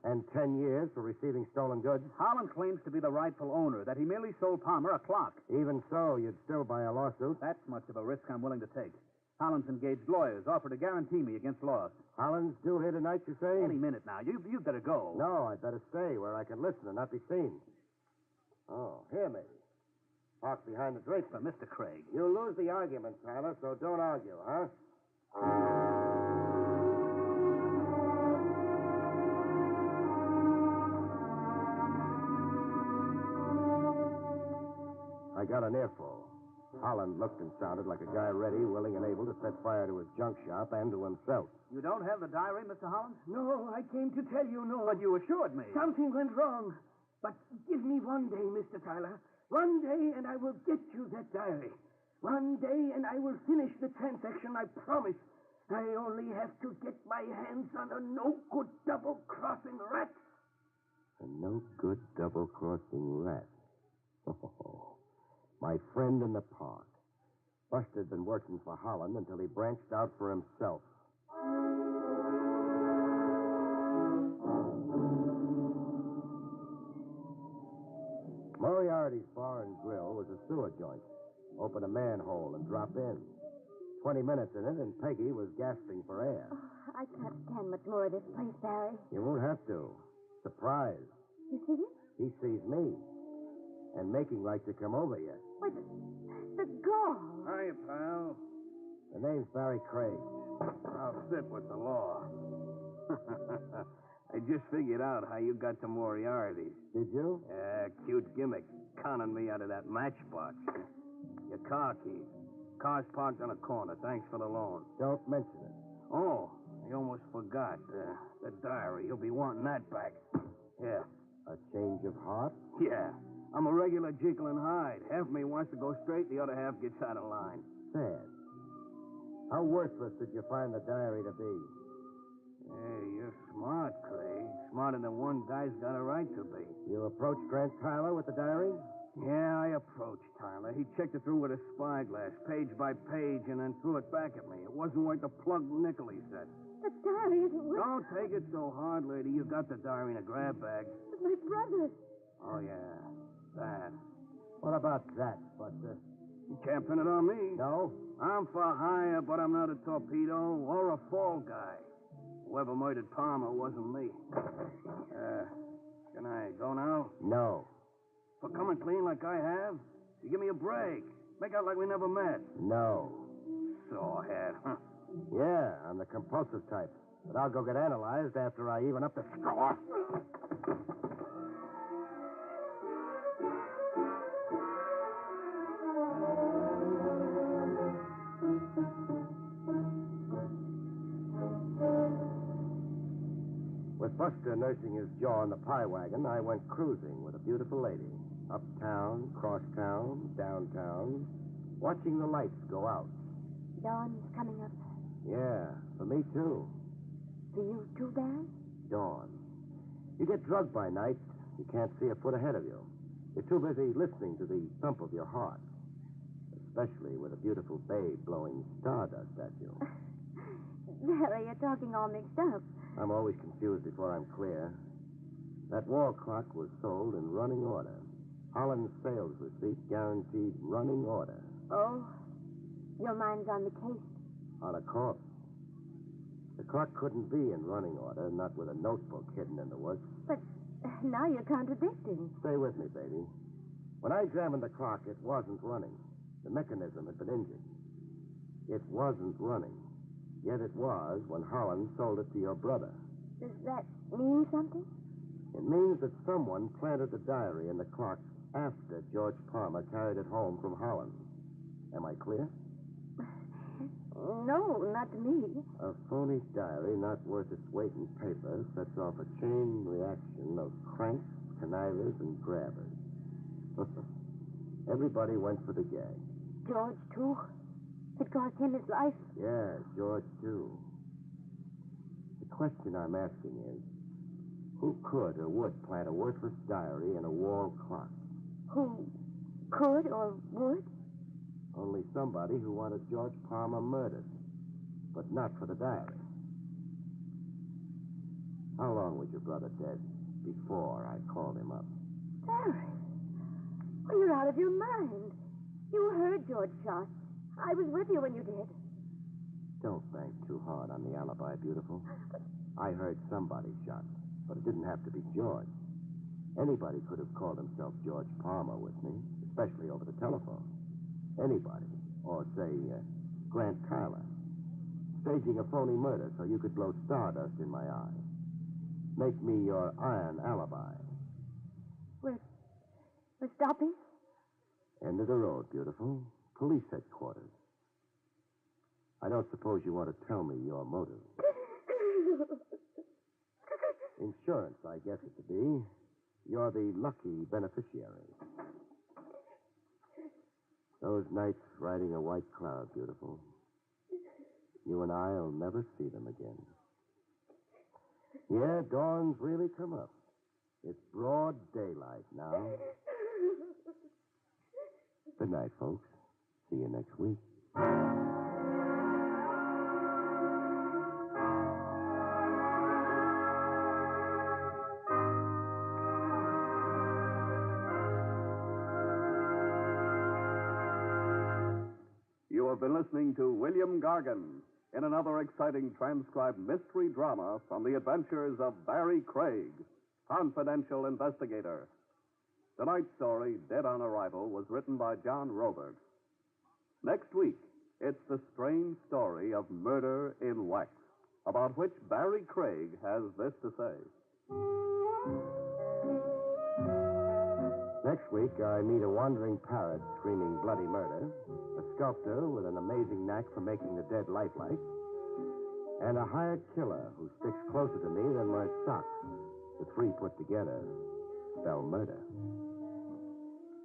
And 10 years for receiving stolen goods?
Holland claims to be the rightful owner, that he merely sold Palmer a clock.
Even so, you'd still buy a lawsuit?
That's much of a risk I'm willing to take. Holland's engaged lawyers, offer to guarantee me against loss.
Holland's due here tonight, you say?
Any minute now. You'd better go.
No, I'd better stay where I can listen and not be seen. Oh, here, maybe. Park behind the draper.
Mr. Craig.
You'll lose the argument, Tyler, so don't argue, huh? I got an earful. Holland looked and sounded like a guy ready, willing, and able to set fire to his junk shop and to himself.
You don't have the diary, Mr. Holland?
No, I came to tell you no.
But you assured me.
Something went wrong. But give me one day, Mr. Tyler. One day, and I will get you that diary. One day, and I will finish the transaction, I promise. I only have to get my hands on a no-good double-crossing rat.
A no-good double-crossing rat. Oh, my friend in the park. Buster'd been working for Holland until he branched out for himself. Moriarty's Bar and Grill was a sewer joint. Open a manhole and drop in. 20 minutes in it, and Peggy was gasping for air.
Oh, I can't stand much more of this place, Barry.
You won't have to. Surprise.
You see him?
He sees me. And making like to come over yet.
Why, the gall.
Hiya, pal.
The name's Barrie Craig.
I'll sit with the law. I just figured out how you got to Moriarty's.
Did you?
Yeah, cute gimmick. Conning me out of that matchbox. Your car keys. Car's parked on a corner. Thanks for the loan.
Don't mention it.
Oh, I almost forgot. The diary. You'll be wanting that back. Yeah.
A change of heart?
Yeah. I'm a regular Jekyll and Hyde. Half of me wants to go straight, the other half gets out of line.
Sad. How worthless did you find the diary to be?
Hey, you're smart, Craig. Smarter than one guy's got a right to be.
You approached Grant Tyler with the diary?
Yeah, I approached Tyler. He checked it through with a spyglass, page by page, and then threw it back at me. It wasn't worth the plugged nickel, he said.
The diary isn't worth...
Don't take it so hard, lady. You got the diary in a grab bag.
But my brother...
Oh, yeah. That.
What about that, Buster?
You can't pin it on me.
No?
I'm for hire, but I'm not a torpedo or a fall guy. Whoever murdered Palmer wasn't me. Can I go now?
No.
For coming clean like I have? You give me a break. Make out like we never met.
No.
Sawhead, huh?
Yeah, I'm the compulsive type. But I'll go get analyzed after I even up the score. With Buster nursing his jaw in the pie wagon, I went cruising with a beautiful lady. Uptown, crosstown, downtown, watching the lights go out.
Dawn's coming up.
Yeah, for me too.
For you too, Barry?
Dawn. You get drugged by night, you can't see a foot ahead of you. You're too busy listening to the thump of your heart. Especially with a beautiful babe blowing stardust at you.
Barry, you're talking all mixed up.
I'm always confused before I'm clear. That wall clock was sold in running order. Holland's sales receipt guaranteed running order.
Oh, your mind's on the case.
On a corpse. The clock couldn't be in running order, not with a notebook hidden in the works.
But now you're contradicting.
Stay with me, baby. When I examined the clock, it wasn't running. The mechanism had been injured. It wasn't running. Yet it was when Holland sold it to your brother.
Does that mean something?
It means that someone planted the diary in the clock after George Palmer carried it home from Holland. Am I clear?
No, not to me.
A phony diary not worth its weight in paper sets off a chain reaction of cranks, connivers, and grabbers. Everybody went for the gag.
George, too? It cost him his life?
Yeah, George, too. The question I'm asking is, who could or would plant a worthless diary in a wall clock?
Who could or would?
Only somebody who wanted George Palmer murdered, but not for the diary. How long was your brother dead before I called him up?
Barry, well, you're out of your mind. You heard George shot. I was with you when you did.
Don't bank too hard on the alibi, beautiful. I heard somebody shot, but it didn't have to be George. Anybody could have called himself George Palmer with me, especially over the telephone. Anybody. Or, say, Grant Tyler. Staging a phony murder so you could blow stardust in my eye. Make me your iron alibi.
We're stopping?
End of the road, beautiful. Police headquarters. I don't suppose you want to tell me your motive. Insurance, I guess it to be. You're the lucky beneficiary. Those nights riding a white cloud, beautiful. You and I'll never see them again. Yeah, dawn's really come up. It's broad daylight now. Good night, folks. See you next week.
have been listening to William Gargan in another exciting transcribed mystery drama from the adventures of Barrie Craig, confidential investigator. Tonight's story, Dead on Arrival, was written by John Robert. Next week, it's the strange story of murder in wax, about which Barrie Craig has this to say.
Next week, I meet a wandering parrot screaming bloody murder, a sculptor with an amazing knack for making the dead lifelike, and a hired killer who sticks closer to me than my socks. The three put together spell murder.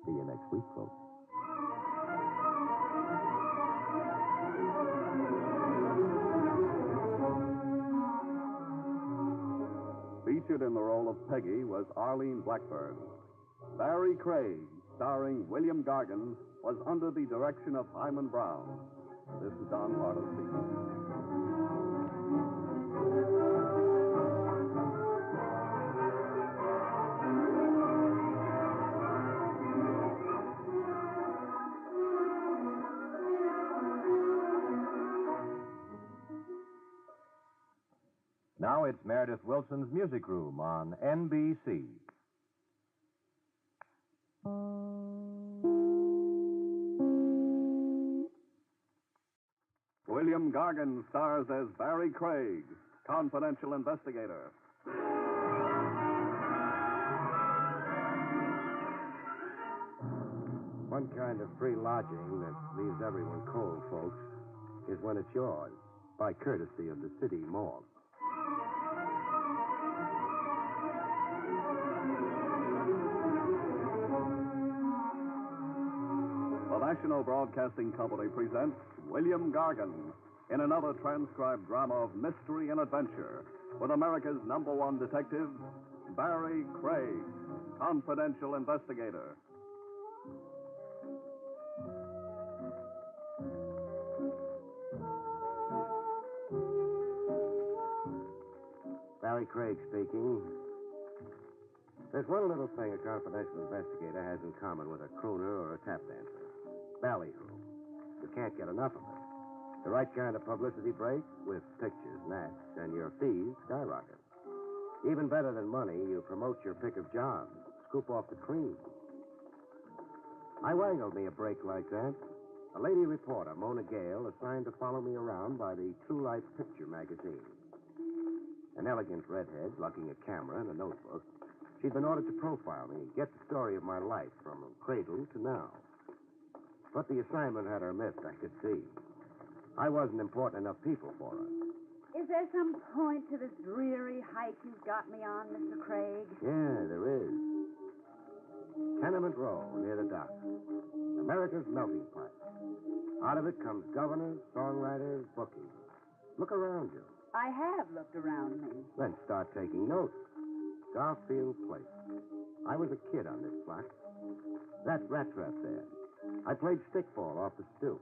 See you next week, folks.
Featured in the role of Peggy was Arlene Blackburn. Barrie Craig, starring William Gargan, was under the direction of Hyman Brown. This is Don Pardo speaking.
Now it's Meredith Wilson's Music Room on NBC.
William Gargan stars as Barrie Craig, confidential investigator.
One kind of free lodging that leaves everyone cold, folks, is when it's yours, by courtesy of the city morgue.
The National Broadcasting Company presents William Gargan in another transcribed drama of mystery and adventure with America's #1 detective, Barrie Craig, confidential investigator.
Barrie Craig speaking. There's one little thing a confidential investigator has in common with a crooner or a tap dancer. Ballyhoo. You can't get enough of it. The right kind of publicity break with pictures, naps, and your fees skyrocket. Even better than money, you promote your pick of jobs, scoop off the cream. I wangled me a break like that. A lady reporter, Mona Gale, assigned to follow me around by the True Life Picture magazine. An elegant redhead, lugging a camera and a notebook. She'd been ordered to profile me, get the story of my life from cradle to now. But the assignment had her missed, I could see. I wasn't important enough people for her.
Is there some point to this dreary hike you've got me on, Mr. Craig?
Yeah, there is. Tenement Row, near the docks. America's melting pot. Out of it comes governors, songwriters, bookies. Look around you.
I have looked around me.
Then start taking notes. Garfield Place. I was a kid on this block. That rat trap there. I played stickball off the stoop.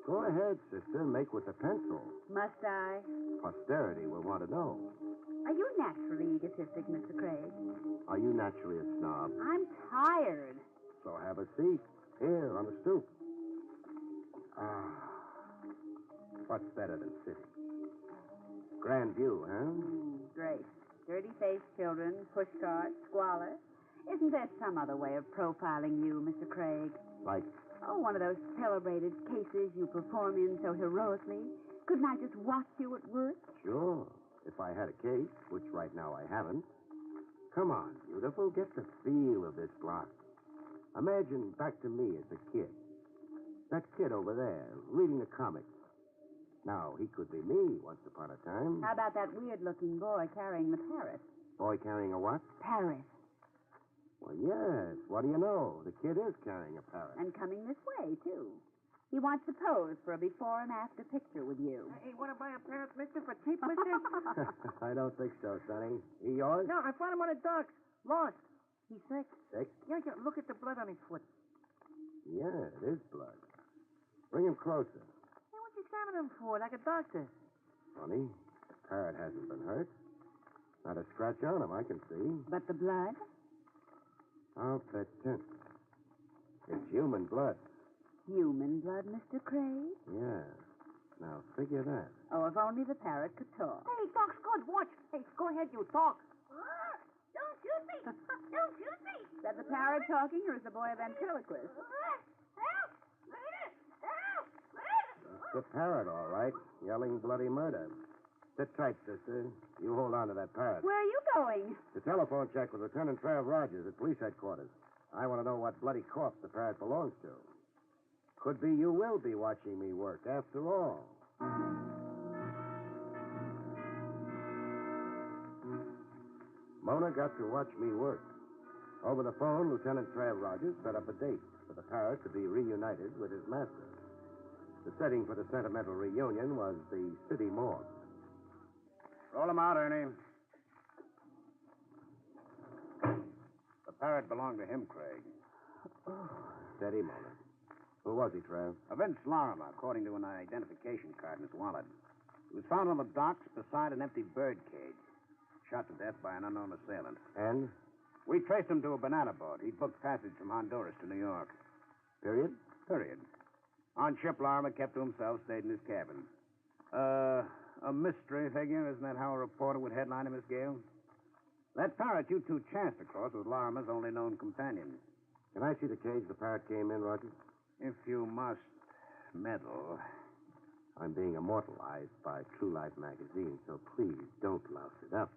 Go ahead, sister, make with the pencil.
Must I?
Posterity will want to know.
Are you naturally egotistic, Mr. Craig?
Are you naturally a snob?
I'm tired.
So have a seat. Here, on the stoop. What's better than sitting? Grand view, huh?
Great. Dirty-faced children, pushcarts, squalor. Isn't there some other way of profiling you, Mr. Craig?
Like?
Oh, one of those celebrated cases you perform in so heroically. Couldn't I just watch you at work?
Sure. If I had a case, which right now I haven't. Come on, beautiful. Get the feel of this block. Imagine back to me as a kid. That kid over there, reading the comics. Now, he could be me once upon a time.
How about that weird-looking boy carrying the parrot?
Boy carrying a what?
Parrot.
Well, yes. What do you know? The kid is carrying a parrot.
And coming this way, too. He wants to pose for a before and after picture with you.
Hey, want to buy a parrot, mister, for cheap, mister?
I don't think so, Sonny. He yours?
No, I found him on the docks. Lost. He's sick.
Sick?
Yeah, look at the blood on his foot.
Yeah, it is blood. Bring him closer.
Hey, what you examining him for, like a doctor?
Funny. The parrot hasn't been hurt. Not a scratch on him, I can see.
But the blood?
I'll bet 10. It's human blood.
Human blood, Mr. Craig?
Yeah. Now, figure that.
Oh, if only the parrot could talk.
Hey, talk's good. Watch. Hey, go ahead, you talk. Don't shoot me. Don't shoot me.
Is that the parrot talking, or is the boy a ventriloquist?
Help! Murder! Help!
It's the parrot, all right, yelling bloody murder. Sit tight, sister. You hold on to that parrot.
Where are you going?
The telephone check with Lieutenant Trav Rogers at police headquarters. I want to know what bloody corpse the parrot belongs to. Could be you will be watching me work, after all. Mona got to watch me work. Over the phone, Lieutenant Trav Rogers set up a date for the parrot to be reunited with his master. The setting for the sentimental reunion was the city morgue.
Roll him out, Ernie. The parrot belonged to him, Craig.
Steady, Mona. Who was he, Trav?
Vince Lorimer, according to an identification card in his wallet. He was found on the docks beside an empty bird cage. Shot to death by an unknown assailant.
And?
We traced him to a banana boat. He'd booked passage from Honduras to New York.
Period?
Period. On ship, Lorimer kept to himself, stayed in his cabin. A mystery figure, isn't that how a reporter would headline him, Miss Gale? That parrot you two chanced across was Lorimer's only known companion.
Can I see the cage the parrot came in, Rogers?
If you must meddle.
I'm being immortalized by True Life magazine, so please don't louse it up.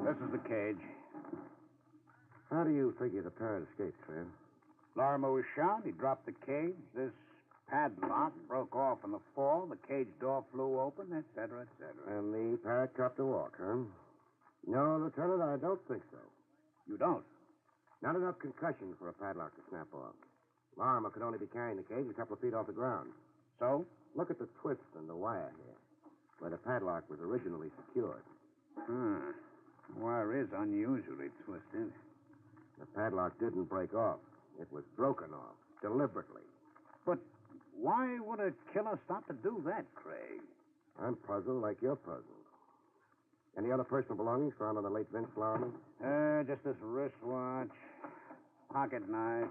This is the cage.
How do you figure the parrot escaped, Trav?
Lorimer was shot. He dropped the cage. This padlock broke off in the fall. The cage door flew open, et cetera, et cetera.
And the parrot copped a walk, huh? No, Lieutenant, I don't think so.
You don't?
Not enough concussion for a padlock to snap off. Lorimer could only be carrying the cage a couple of feet off the ground.
So?
Look at the twist in the wire here, where the padlock was originally secured.
The wire is unusually twisted.
The padlock didn't break off. It was broken off, deliberately.
But why would a killer stop to do that, Craig?
I'm puzzled like you're puzzled. Any other personal belongings found on the late Vince Lorimer?
Just this wristwatch, pocket knife,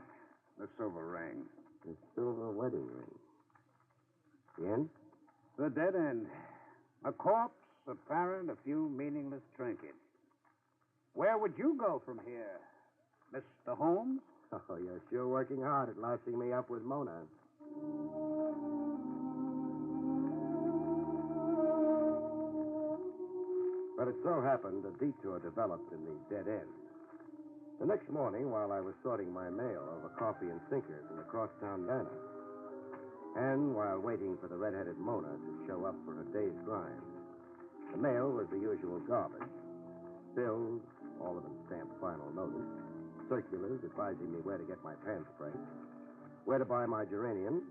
the silver ring.
The silver wedding ring. The end?
The dead end. A corpse, a parrot, a few meaningless trinkets. Where would you go from here, Mr. Holmes?
Oh, you're sure working hard at lousing me up with Mona. But it so happened a detour developed in the dead end. The next morning, while I was sorting my mail over coffee and sinkers in the crosstown diner, and while waiting for the red-headed Mona to show up for her day's grind, the mail was the usual garbage. Bills, all of them stamped final notice, circulars advising me where to get my pan spray, where to buy my geraniums,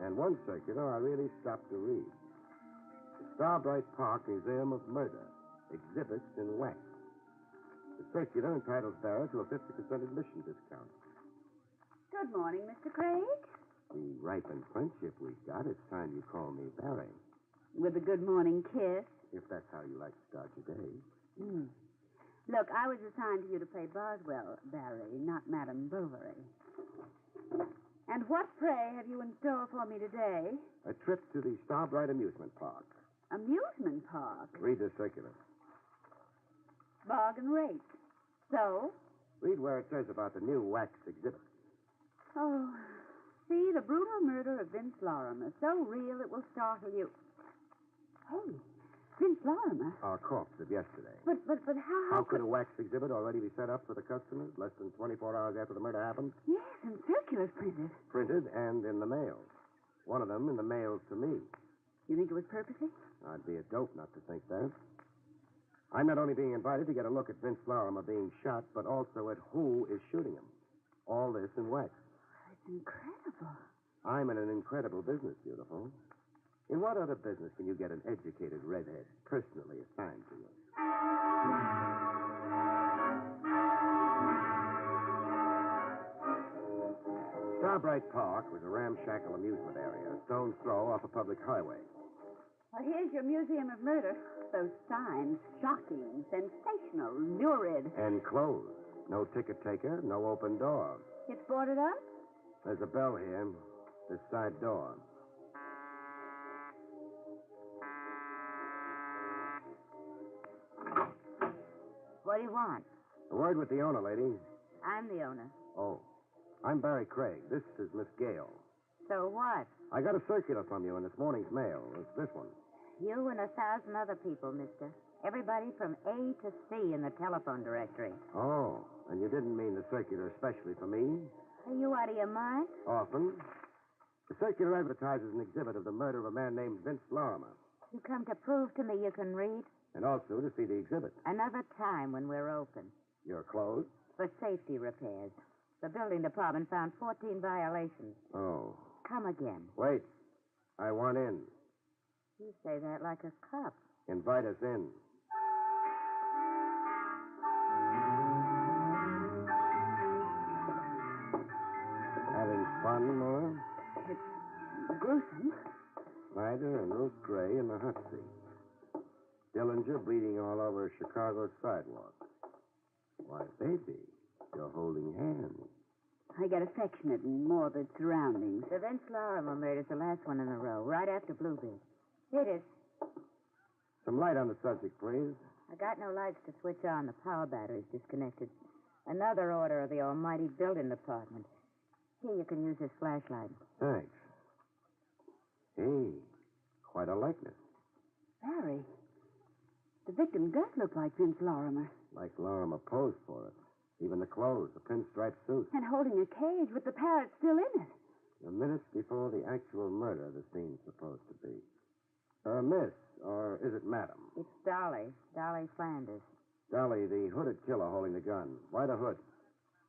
and one circular I really stopped to read. The Starbright Park Museum of Murder, exhibits in wax. The circular entitles bearer to a 50% admission discount.
Good morning, Mr. Craig.
The ripened friendship we've got, it's time you call me Barrie.
With a good morning kiss.
If that's how you like to start your day.
Look, I was assigned to you to play Boswell, Barrie, not Madame Bovary. And what, pray, have you in store for me today?
A trip to the Starbright Amusement Park.
Amusement park?
Read the circular.
Bargain rate. So?
Read where it says about the new wax exhibit.
Oh, see, the brutal murder of Vince Lorimer. So real it will startle you. Hey, Vince Lorimer?
Our corpse of yesterday.
But how...
How could a wax exhibit already be set up for the customers less than 24 hours after the murder happened?
Yes, and circulars printed.
Printed and in the mail. One of them in the mail to me.
You think it was purposely?
I'd be a dope not to think that. I'm not only being invited to get a look at Vince Lorimer being shot, but also at who is shooting him. All this in wax.
It's incredible.
I'm in an incredible business, beautiful. In what other business can you get an educated redhead personally assigned to you? Starbright Park was a ramshackle amusement area, a stone's throw off a public highway.
Well, here's your Museum of Murder. Those signs, shocking, sensational, lurid.
And closed. No ticket taker, no open door.
It's boarded up?
There's a bell here. This side door.
What do you want?
A word with the owner, lady.
I'm the owner.
Oh. I'm Barrie Craig. This is Miss Gale.
So what?
I got a circular from you in this morning's mail. It's this one.
You and 1,000 other people, mister. Everybody from A to C in the telephone directory.
Oh, and you didn't mean the circular especially for me?
Are you out of your mind?
Often. The circular advertises an exhibit of the murder of a man named Vince Lorimer.
You come to prove to me you can read?
And also to see the exhibit.
Another time when we're open.
You're closed?
For safety repairs. The building department found 14 violations.
Oh.
Come again.
Wait. I want in.
You say that like a cop.
Invite us in. Having fun, Laura?
It's gruesome.
Snyder and Ruth Gray in the hot seat. Dillinger bleeding all over Chicago's sidewalk. Why, baby, you're holding hands.
I got affectionate and morbid surroundings. The Vince Lorimer murder's the last one in a row, right after Bluebeard. Here it is.
Some light on the subject, please.
I got no lights to switch on. The power battery's disconnected. Another order of the almighty building department. Here, you can use this flashlight.
Thanks. Hey, quite a likeness.
Barrie, the victim does look like Vince Lorimer.
Like Lorimer posed for it. Even the clothes, the pinstripe suit.
And holding a cage with the parrot still in it.
The minutes before the actual murder, the scene's supposed to be. Miss, or is it madam?
It's Dolly. Dolly Flanders.
Dolly, the hooded killer holding the gun. Why the hood?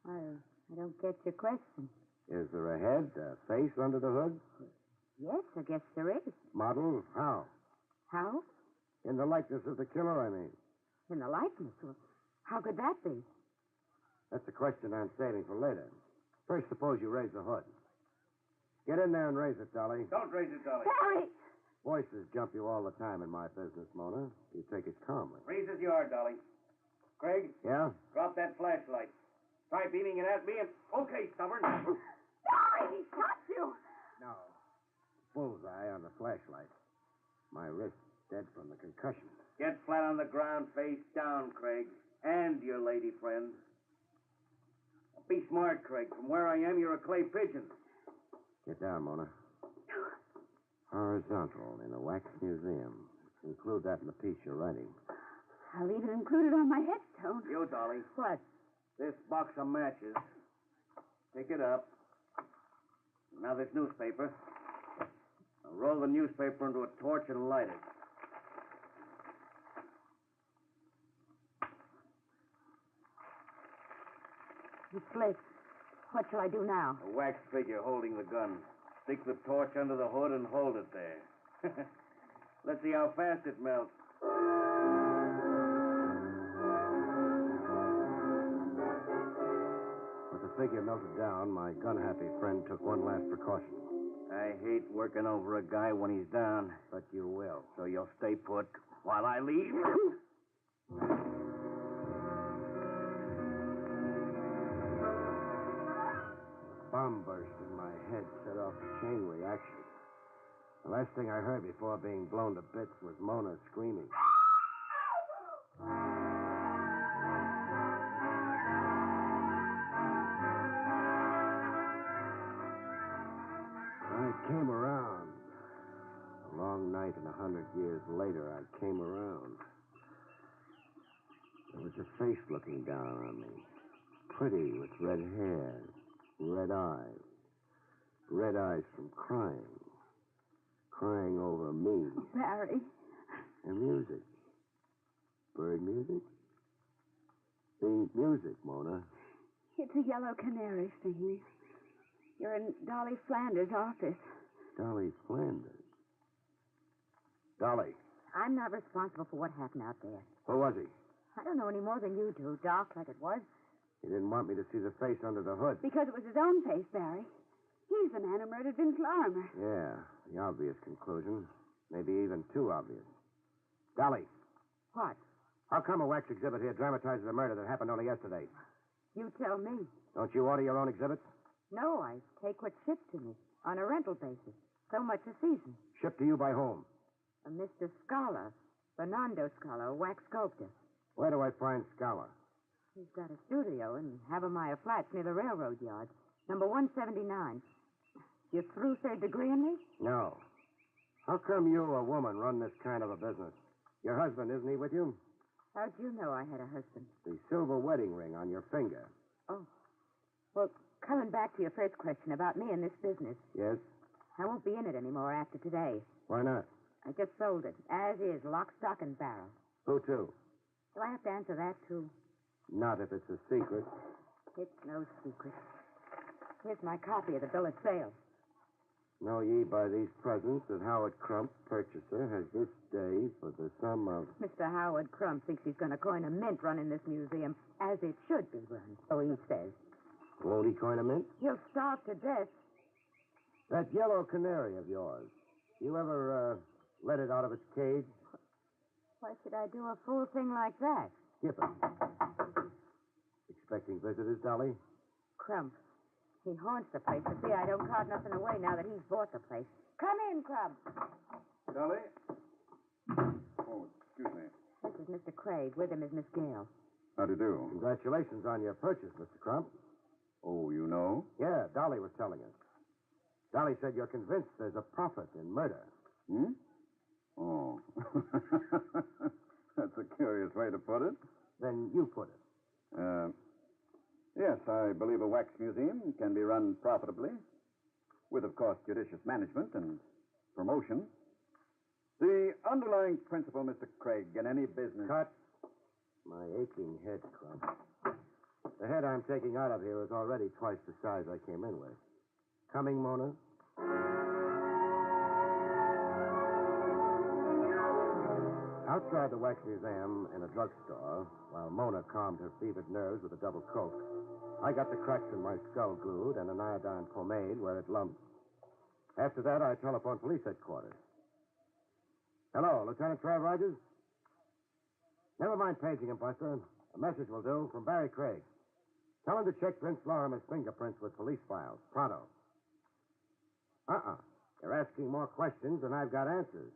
Well, I don't get your question.
Is there a head, a face under the hood?
Yes, I guess there is.
Model? How?
How?
In the likeness of the killer, I mean.
In the likeness? Well, how could that be?
That's a question I'm saving for later. First, suppose you raise the hood. Get in there and raise it, Dolly.
Don't raise it, Dolly.
Barrie!
Voices jump you all the time in my business, Mona. You take it calmly.
Raise as you are, Dolly. Craig?
Yeah?
Drop that flashlight. Try beaming it at me and... Okay, stubborn.
Barrie, he shot you!
No. Bullseye on the flashlight. My wrist dead from the concussion.
Get flat on the ground, face down, Craig. And your lady friend. Be smart, Craig. From where I am, you're a clay pigeon.
Get down, Mona. Horizontal in a wax museum. Include that in the piece you're writing.
I'll even include it on my headstone.
You, Dolly.
What?
This box of matches. Pick it up. Now this newspaper. Now roll the newspaper into a torch and light it.
It's lit. What shall I do now?
A wax figure holding the gun. Stick the torch under the hood and hold it there. Let's see how fast it melts.
With the figure melted down, my gun-happy friend took one last precaution.
I hate working over a guy when he's down.
But you will.
So you'll stay put while I leave?
Bomb burst in my head, set off a chain reaction. The last thing I heard before being blown to bits was Mona screaming. I came around. A long night and 100 years later, I came around. There was a face looking down on me. Pretty, with red hair, red eyes. Red eyes from crying. Crying over me.
Oh, Barrie.
And music. Bird music? The music, Mona.
It's a yellow canary singing. You're in Dolly Flanders' office.
Dolly Flanders. Dolly.
I'm not responsible for what happened out there.
Who was he?
I don't know any more than you do, Doc, like it was.
He didn't want me to see the face under the hood.
Because it was his own face, Barrie. He's the man who murdered Vince Lorimer.
Yeah, the obvious conclusion.
Maybe even too obvious. Dolly,
What?
how come a wax exhibit here dramatizes a murder that happened only yesterday?
You tell me.
Don't you order your own exhibits?
No, I take what's shipped to me on a rental basis. So much a season.
Shipped to you by whom?
A Mr. Scala, Fernando Scala, a wax sculptor.
Where do I find Scala?
He's got a studio in Havermeyer Flats near the railroad yard. Number 179. You through third degree in me?
No. How come you, a woman, run this kind of a business? Your husband, isn't he with you?
How'd you know I had a husband?
The silver wedding ring on your finger.
Oh. Well, coming back to your first question about me and this business.
Yes?
I won't be in it anymore after today.
Why not?
I just sold it, as is, lock, stock, and barrel.
Who to?
Do I have to answer that, too?
Not if it's a secret.
It's no secret. Here's my copy of the bill of sale.
Know ye by these presents that Howard Crump, purchaser, has this day for the sum of...
Mr. Howard Crump thinks he's going to coin a mint running this museum, as it should be run, so he says.
Won't he coin a mint?
He'll starve to death.
That yellow canary of yours, you ever, let it out of its cage?
Why should I do a fool thing like that?
Skip it. Expecting visitors, Dolly?
Crump. He haunts the place to see I don't cart nothing away now that he's bought the place. Come in, Crump.
Dolly? Oh, excuse me.
This is Mr. Craig. With him is Miss Gale.
How do you do?
Congratulations on your purchase, Mr. Crump.
Oh, you know?
Yeah, Dolly was telling us. Dolly said you're convinced there's a profit in murder.
Hmm? Oh. That's a curious way to put it.
Then you put it.
Yes, I believe a wax museum can be run profitably, with, of course, judicious management and promotion. The underlying principle, Mr. Craig, in any business...
Cut. My aching head, Crump. The head I'm taking out of here is already twice the size I came in with. Coming, Mona? Outside the Wax Museum in a drugstore, while Mona calmed her fevered nerves with a double coke, I got the cracks in my skull glued and an iodine pomade where it lumped. After that, I telephoned police headquarters. Hello, Lieutenant Trav Rogers? Never mind paging him, Buster. A message will do from Barrie Craig. Tell him to check Vince Lorimer's fingerprints with police files. Pronto. You're asking more questions than I've got answers.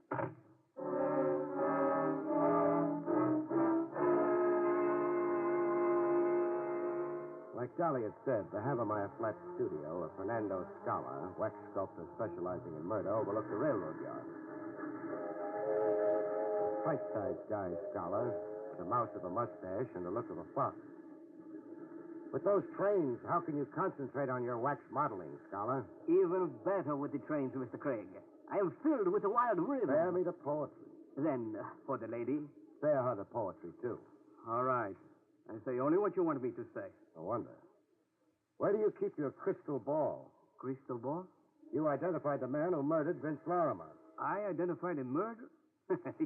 Like Dolly had said, the Havermeyer Flat studio of Fernando Scala, wax sculptor specializing in murder, overlooked the railroad yard. Right-sized guy, Scala, with the mouth of a mustache and the look of a fox. With those trains, how can you concentrate on your wax modeling, Scala?
Even better with the trains, Mr. Craig. I am filled with a wild rhythm.
Spare me the poetry.
Then, for the lady?
Spare her the poetry, too.
All right. I say only what you wanted me to say.
No wonder. Where do you keep your crystal ball?
Crystal ball?
You identified the man who murdered Vince Lorimer.
I identified a murder?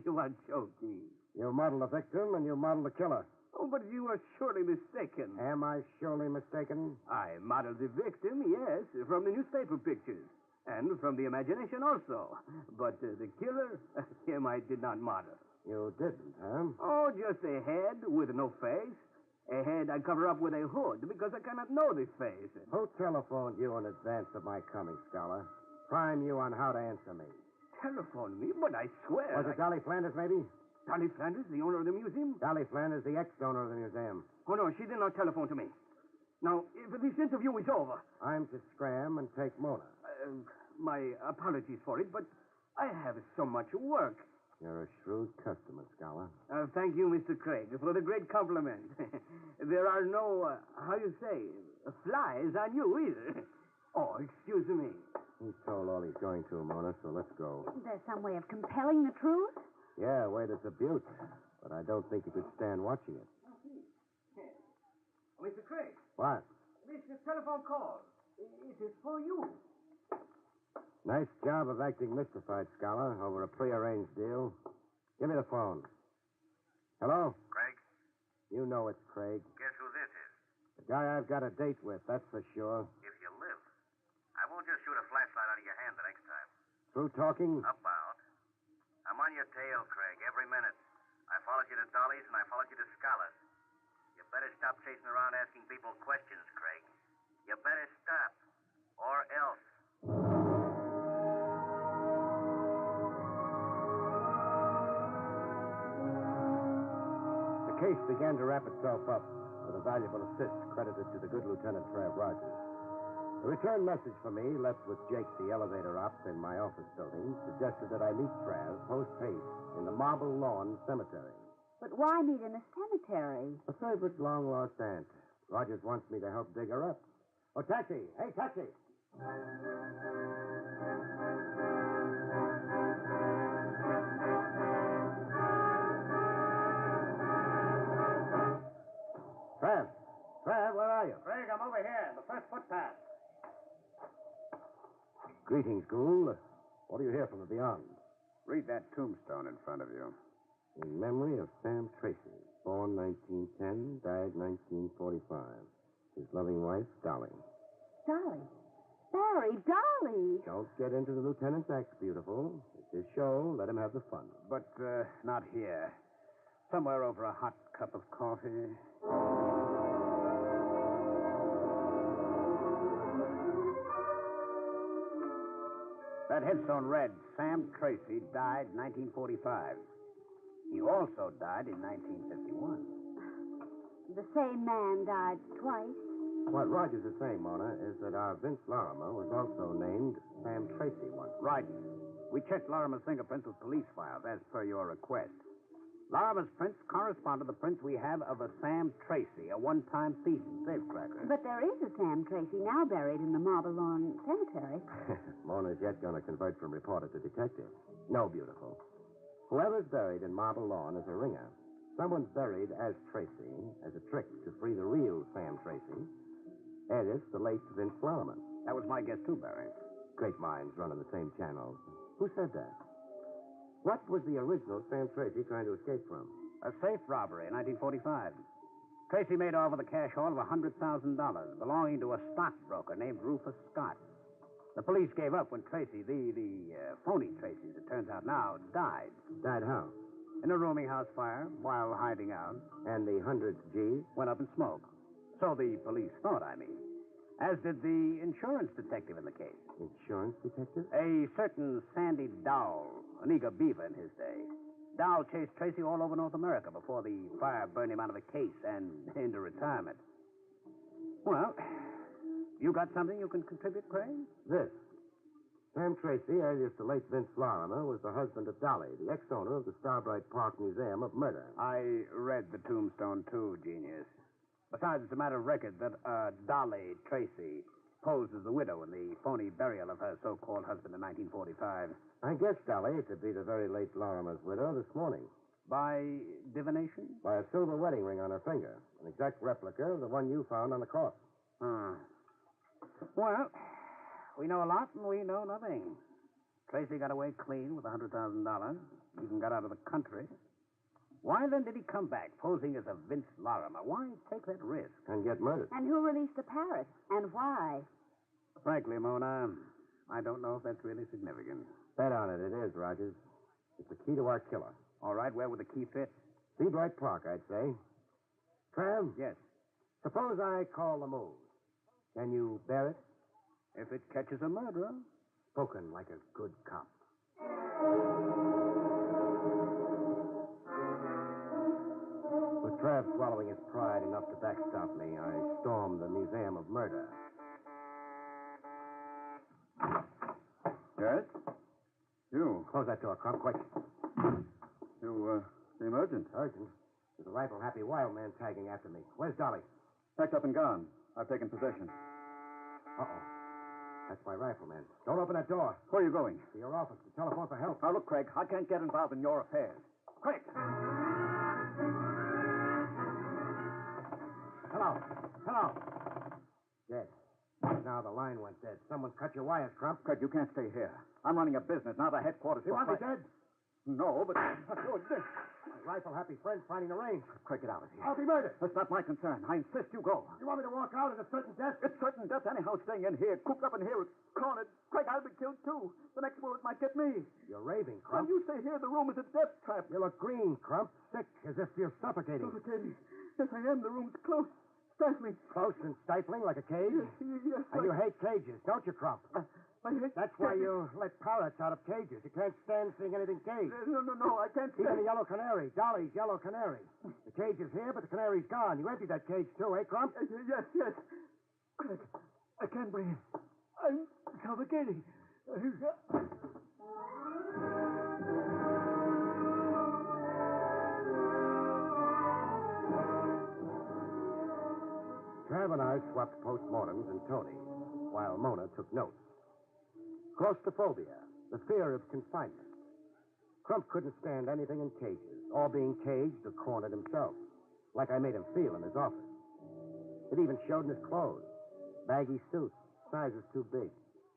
You are joking.
You model the victim and you model the killer.
Oh, but you are surely mistaken.
Am I surely mistaken?
I modeled the victim, yes, from the newspaper pictures. And from the imagination also. But the killer, him I did not model.
You didn't, huh?
Oh, just a head with no face. A head I cover up with a hood because I cannot know the face.
Who telephoned you in advance of my coming, Scholar? Prime you on how to answer me.
Telephone me? But I swear...
Was it Dolly Flanders, maybe?
Dolly Flanders, the owner of the museum?
Dolly Flanders, the ex-owner of the museum.
Oh, no, she did not telephone to me. Now, if this interview is over...
I'm to scram and take Mona.
My apologies for it, but I have so much work.
You're a shrewd customer, Scholar.
Thank you, Mr. Craig, for the great compliment. There are no, how you say, flies on you either. Oh, excuse me.
He's told all he's going to, Mona, so let's go.
Isn't there some way of compelling the truth?
Yeah, a way that's a beaut. But I don't think you could stand watching it.
Mr. Craig.
What?
This telephone call. It is for you.
Nice job of acting mystified, Scholar, over a prearranged deal. Give me the phone. Hello?
Craig?
You know it's Craig.
Guess who this is?
The guy I've got a date with, that's for sure.
If you live. I won't just shoot a flashlight out of your hand the next time.
Through talking?
About. your tail, Craig, every minute. I followed you to Dolly's and I followed you to Scala's. You better stop chasing around asking people questions, Craig. You better stop. Or else.
The case began to wrap itself up with a valuable assist credited to the good Lieutenant Trav Rogers. A return message for me, left with Jake, the elevator op, in my office building, suggested that I meet Trav post-haste in the Marble Lawn Cemetery.
But why meet in the cemetery?
A favorite long-lost aunt. Rogers wants me to help dig her up. Oh, taxi! Hey, taxi! Trav! Trav, where are you?
Craig, I'm over here, the first footpath.
Greetings, Gould. What do you hear from the beyond?
Read that tombstone in front of you.
In memory of Sam Tracy, born 1910, died 1945. His loving wife, Dolly.
Dolly. Barry, Dolly.
Don't get into the lieutenant's act, beautiful. It's his show. Let him have the fun.
But not here. Somewhere over a hot cup of coffee. That headstone read, Sam Tracy died 1945. He also died in 1951.
The same man died twice.
What Rogers is saying, Mona, is that our Vince Larimer was also named Sam Tracy once.
Right. We checked Larimer's fingerprints with police files, as per your request. Larimer's prints correspond to the prints we have of a Sam Tracy, a one-time thief and safecracker.
But there is a Sam Tracy now buried in the Marble Lawn Cemetery.
Mona's yet going to convert from reporter to detective. No, beautiful. Whoever's buried in Marble Lawn is a ringer. Someone's buried as Tracy, as a trick to free the real Sam Tracy. Alias, the late Vince Larimer.
That was my guess, too, Barry.
Great minds run on the same channels. Who said that? What was the original Sam Tracy trying to escape from?
A safe robbery in 1945. Tracy made off with a cash haul of $100,000 belonging to a stockbroker named Rufus Scott. The police gave up when Tracy, the phony Tracy, as it turns out now, died.
Died how?
In a rooming house fire while hiding out.
And the hundreds G's?
Went up in smoke. So the police thought, I mean. As did the insurance detective in the case.
Insurance detective?
A certain Sandy Dowell, an eager beaver in his day. Dowell chased Tracy all over North America before the fire burned him out of the case and into retirement. Well, you got something you can contribute, Craig?
This. Sam Tracy, alias the late Vince Larimer, was the husband of Dolly, the ex-owner of the Starbright Park Museum of Murder.
I read the tombstone, too, genius. Besides, it's a matter of record that Dolly Tracy posed as the widow in the phony burial of her so-called husband in 1945.
I guessed Dolly to be the very late Larimer's widow this morning.
By divination?
By a silver wedding ring on her finger. An exact replica of the one you found on the corpse.
Well, we know a lot and we know nothing. Tracy got away clean with $100,000. Even got out of the country. Why then did he come back posing as a Vince Larimer? Why take that risk?
And get murdered.
And who released the parrot? And why?
Frankly, Mona, I don't know if that's really significant.
Bet on it. It is, Rogers. It's the key to our killer.
All right, where would the key fit?
Seabright Park, I'd say. Trav?
Yes.
Suppose I call the move. Can you bear it?
If it catches a murderer.
Spoken like a good cop. With Trav swallowing his pride enough to backstop me, I stormed the Museum of Murder.
Yes? You.
Close that door, Crump, quick.
You seem urgent.
Urgent? There's a rifle-happy wild man tagging after me. Where's Dolly?
Packed up and gone. I've taken possession.
Uh-oh. That's my rifleman. Don't open that door.
Where are you going?
To your office to telephone for help.
Now, look, Craig, I can't get involved in your affairs. Quick!
Hello. Dead. Now the line went dead. Someone cut your wires, Crump.
Craig, you can't stay here. I'm running a business, not a headquarters.
You want me dead?
No, but...
What's this? My rifle-happy friend finding the range.
Quick, get out of here.
I'll be murdered.
That's not my concern. I insist you go.
You want me to walk out at a certain death?
It's certain death anyhow, staying in here, cooped up in here, cornered. Craig, I'll be killed, too. The next bullet might get me.
You're raving,
When
Crump.
you stay here, the room is a death trap.
You look green, Crump. Sick, as if you're suffocating.
Suffocating. Yes, I am. The room's close. Stifling.
Close and stifling like a cage?
Yes,
And you hate cages, don't you, Crump?
I hate...
That's why you let parrots out of cages. You can't stand seeing anything caged.
No, I can't
Even
stand...
the yellow canary, Dolly's yellow canary. The cage is here, but the canary's gone. You emptied that cage, too, eh, Crump?
Yes. Craig, I can't breathe. I'm suffocating.
Trav and I swapped postmortems and Tony, while Mona took notes. Claustrophobia, the fear of confinement. Crump couldn't stand anything in cages, or being caged or cornered himself, like I made him feel in his office. It even showed in his clothes. Baggy suit, sizes too big.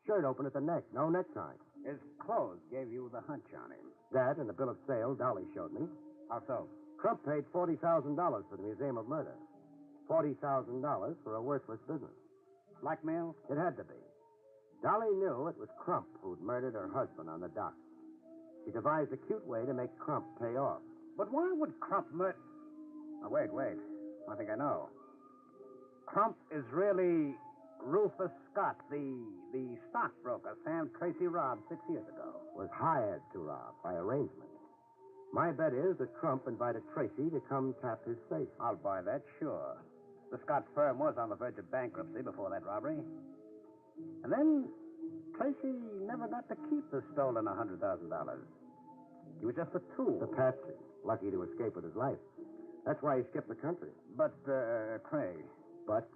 Shirt open at the neck, no necktie.
His clothes gave you the hunch on him.
That and the bill of sale Dolly showed me.
How so?
Crump paid $40,000 for the Museum of Murder. $40,000 for a worthless business.
Blackmail?
It had to be. Dolly knew it was Crump who'd murdered her husband on the dock. She devised a cute way to make Crump pay off.
But why would Crump murder... Oh, wait. I think I know. Crump is really Rufus Scott, the stockbroker Sam Tracy robbed 6 years ago.
Was hired to rob by arrangement. My bet is that Crump invited Tracy to come tap his safe.
I'll buy that, sure. The Scott firm was on the verge of bankruptcy before that robbery. And then Tracy never got to keep the stolen $100,000. He was just a tool.
The patsy, lucky to escape with his life. That's why he skipped the country.
But, Craig.
But?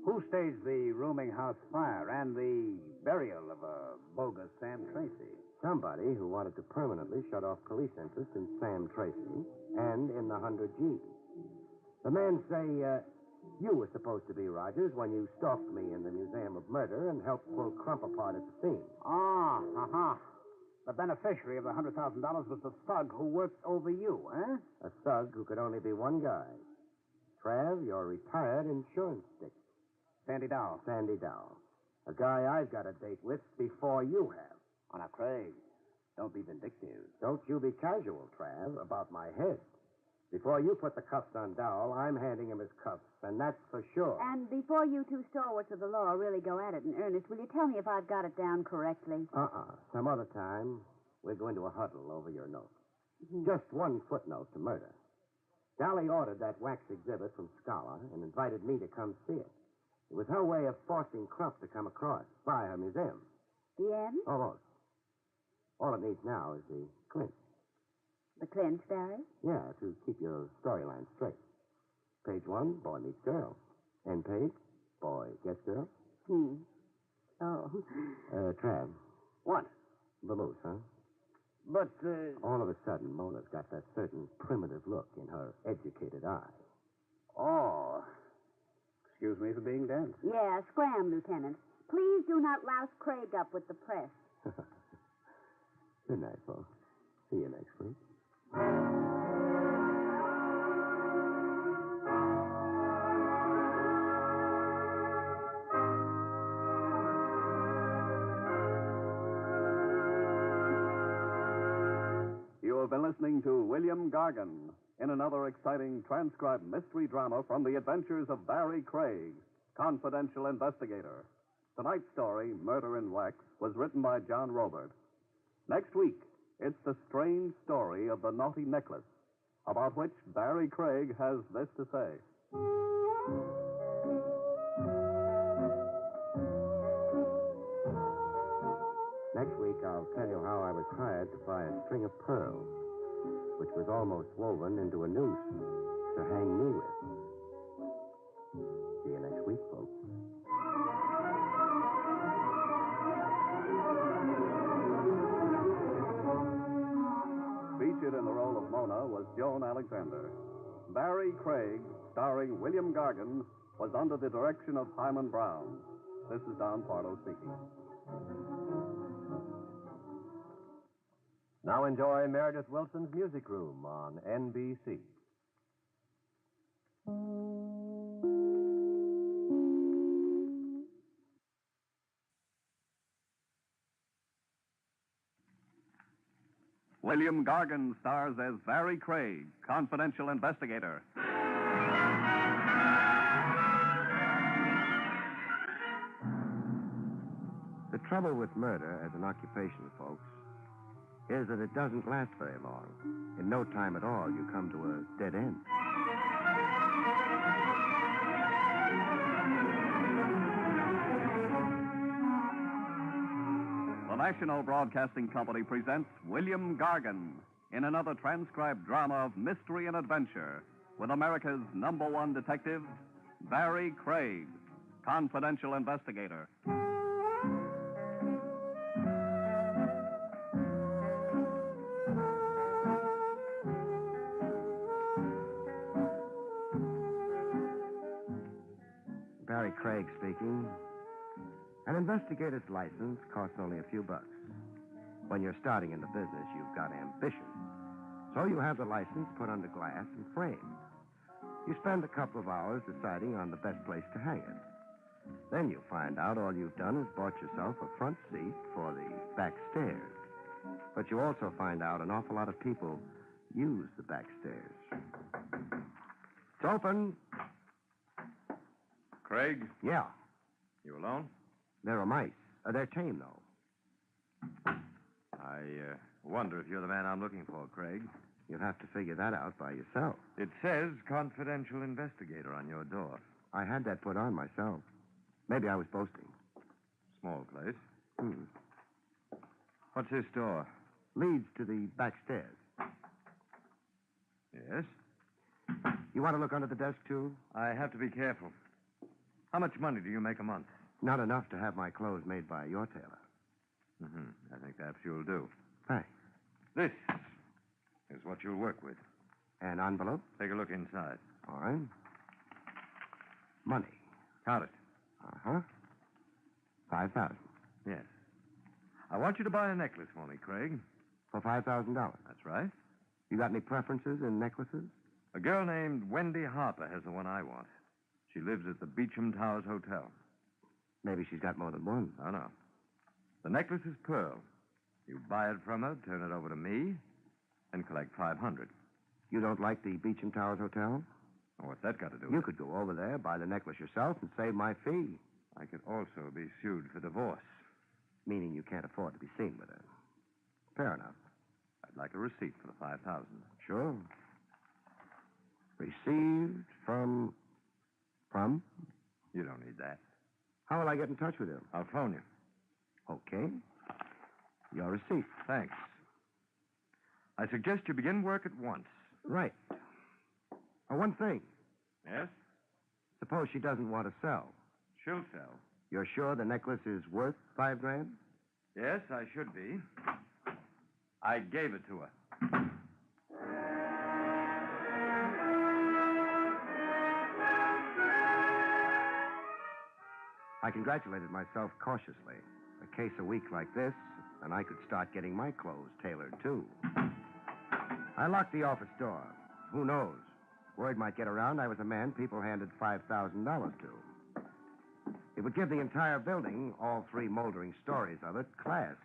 Who staged the rooming house fire and the burial of a bogus Sam Tracy?
Somebody who wanted to permanently shut off police interest in Sam Tracy and in the 100G. The men say you were supposed to be Rogers when you stalked me in the Museum of Murder and helped pull Crump apart at the scene.
The beneficiary of the $100,000 was the thug who worked over you, eh?
A thug who could only be one guy. Trav, your retired insurance stick.
Sandy Dow.
Sandy Dow. A guy I've got a date with before you have.
Oh, now, Craig, don't be vindictive.
Don't you be casual, Trav, about my head. Before you put the cuffs on Dowell, I'm handing him his cuffs, and that's for sure.
And before you two stalwarts of the law really go at it in earnest, will you tell me if I've got it down correctly?
Some other time, we're going to a huddle over your note. Just one footnote to murder. Dolly ordered that wax exhibit from Scholar and invited me to come see it. It was her way of forcing Crump to come across by her museum.
The end?
Almost. All it needs now is the clinch.
The clinch, Barry?
Yeah, to keep your storyline straight. Page 1, boy meets girl. End page, boy gets girl.
Oh.
Trav.
What?
Vamoose, huh?
But,
All of a sudden, Mona's got that certain primitive look in her educated eye.
Oh. Excuse me for being dense.
Yeah, scram, Lieutenant. Please do not louse Craig up with the press.
Good night, folks. See you next week.
You have been listening to William Gargan in another exciting transcribed mystery drama from the adventures of Barrie Craig, confidential investigator. Tonight's story, Murder in Wax, was written by John Robert. Next week, it's the strange story of the naughty necklace, about which Barrie Craig has this to say.
Next week, I'll tell you how I was hired to buy a string of pearls, which was almost woven into a noose to hang me with. See you next week, folks.
Featured in the role of Mona was Joan Alexander. Barrie Craig, starring William Gargan, was under the direction of Hyman Brown. This is Don Pardo speaking.
Now enjoy Meredith Wilson's Music Room on NBC.
William Gargan stars as Barrie Craig, confidential investigator.
The trouble with murder as an occupation, folks, is that it doesn't last very long. In no time at all, you come to a dead end.
The National Broadcasting Company presents William Gargan in another transcribed drama of mystery and adventure with America's #1 detective, Barrie Craig, confidential investigator.
Barrie Craig speaking. An investigator's license costs only a few bucks. When you're starting in the business, you've got ambition. So you have the license put under glass and framed. You spend a couple of hours deciding on the best place to hang it. Then you find out all you've done is bought yourself a front seat for the back stairs. But you also find out an awful lot of people use the back stairs. It's open.
Craig?
Yeah.
You alone?
There are mice. They're tame, though.
I wonder if you're the man I'm looking for, Craig.
You'll have to figure that out by yourself.
It says confidential investigator on your door.
I had that put on myself. Maybe I was boasting.
Small place. What's this door?
Leads to the back stairs.
Yes?
You want to look under the desk, too?
I have to be careful. How much money do you make a month?
Not enough to have my clothes made by your tailor.
I think perhaps you'll do.
Thanks.
This is what you'll work with.
An envelope?
Take a look inside.
All right. Money.
Count it.
Uh-huh. 5,000.
Yes. I want you to buy a necklace for me, Craig.
For $5,000?
That's right.
You got any preferences in necklaces?
A girl named Wendy Harper has the one I want. She lives at the Beecham Towers Hotel.
Maybe she's got more than one.
Oh, no. The necklace is pearl. You buy it from her, turn it over to me, and collect $500.
You don't like the Beecham Towers Hotel?
Oh, what's that got to do with
You
it?
could go over there, buy the necklace yourself, and save my fee.
I could also be sued for divorce.
Meaning you can't afford to be seen with her. Fair enough.
I'd like a receipt for the $5,000.
Sure. Received from... From?
You don't need that.
How will I get in touch with him?
I'll phone you.
Okay. Your receipt.
Thanks. I suggest you begin work at once.
Right. Oh, one thing.
Yes?
Suppose she doesn't want to sell.
She'll sell.
You're sure the necklace is worth $5,000?
Yes, I should be. I gave it to her.
I congratulated myself cautiously. A case a week like this, and I could start getting my clothes tailored, too. I locked the office door. Who knows? Word might get around I was a man people handed $5,000 to. It would give the entire building, all 3 moldering stories of it, class.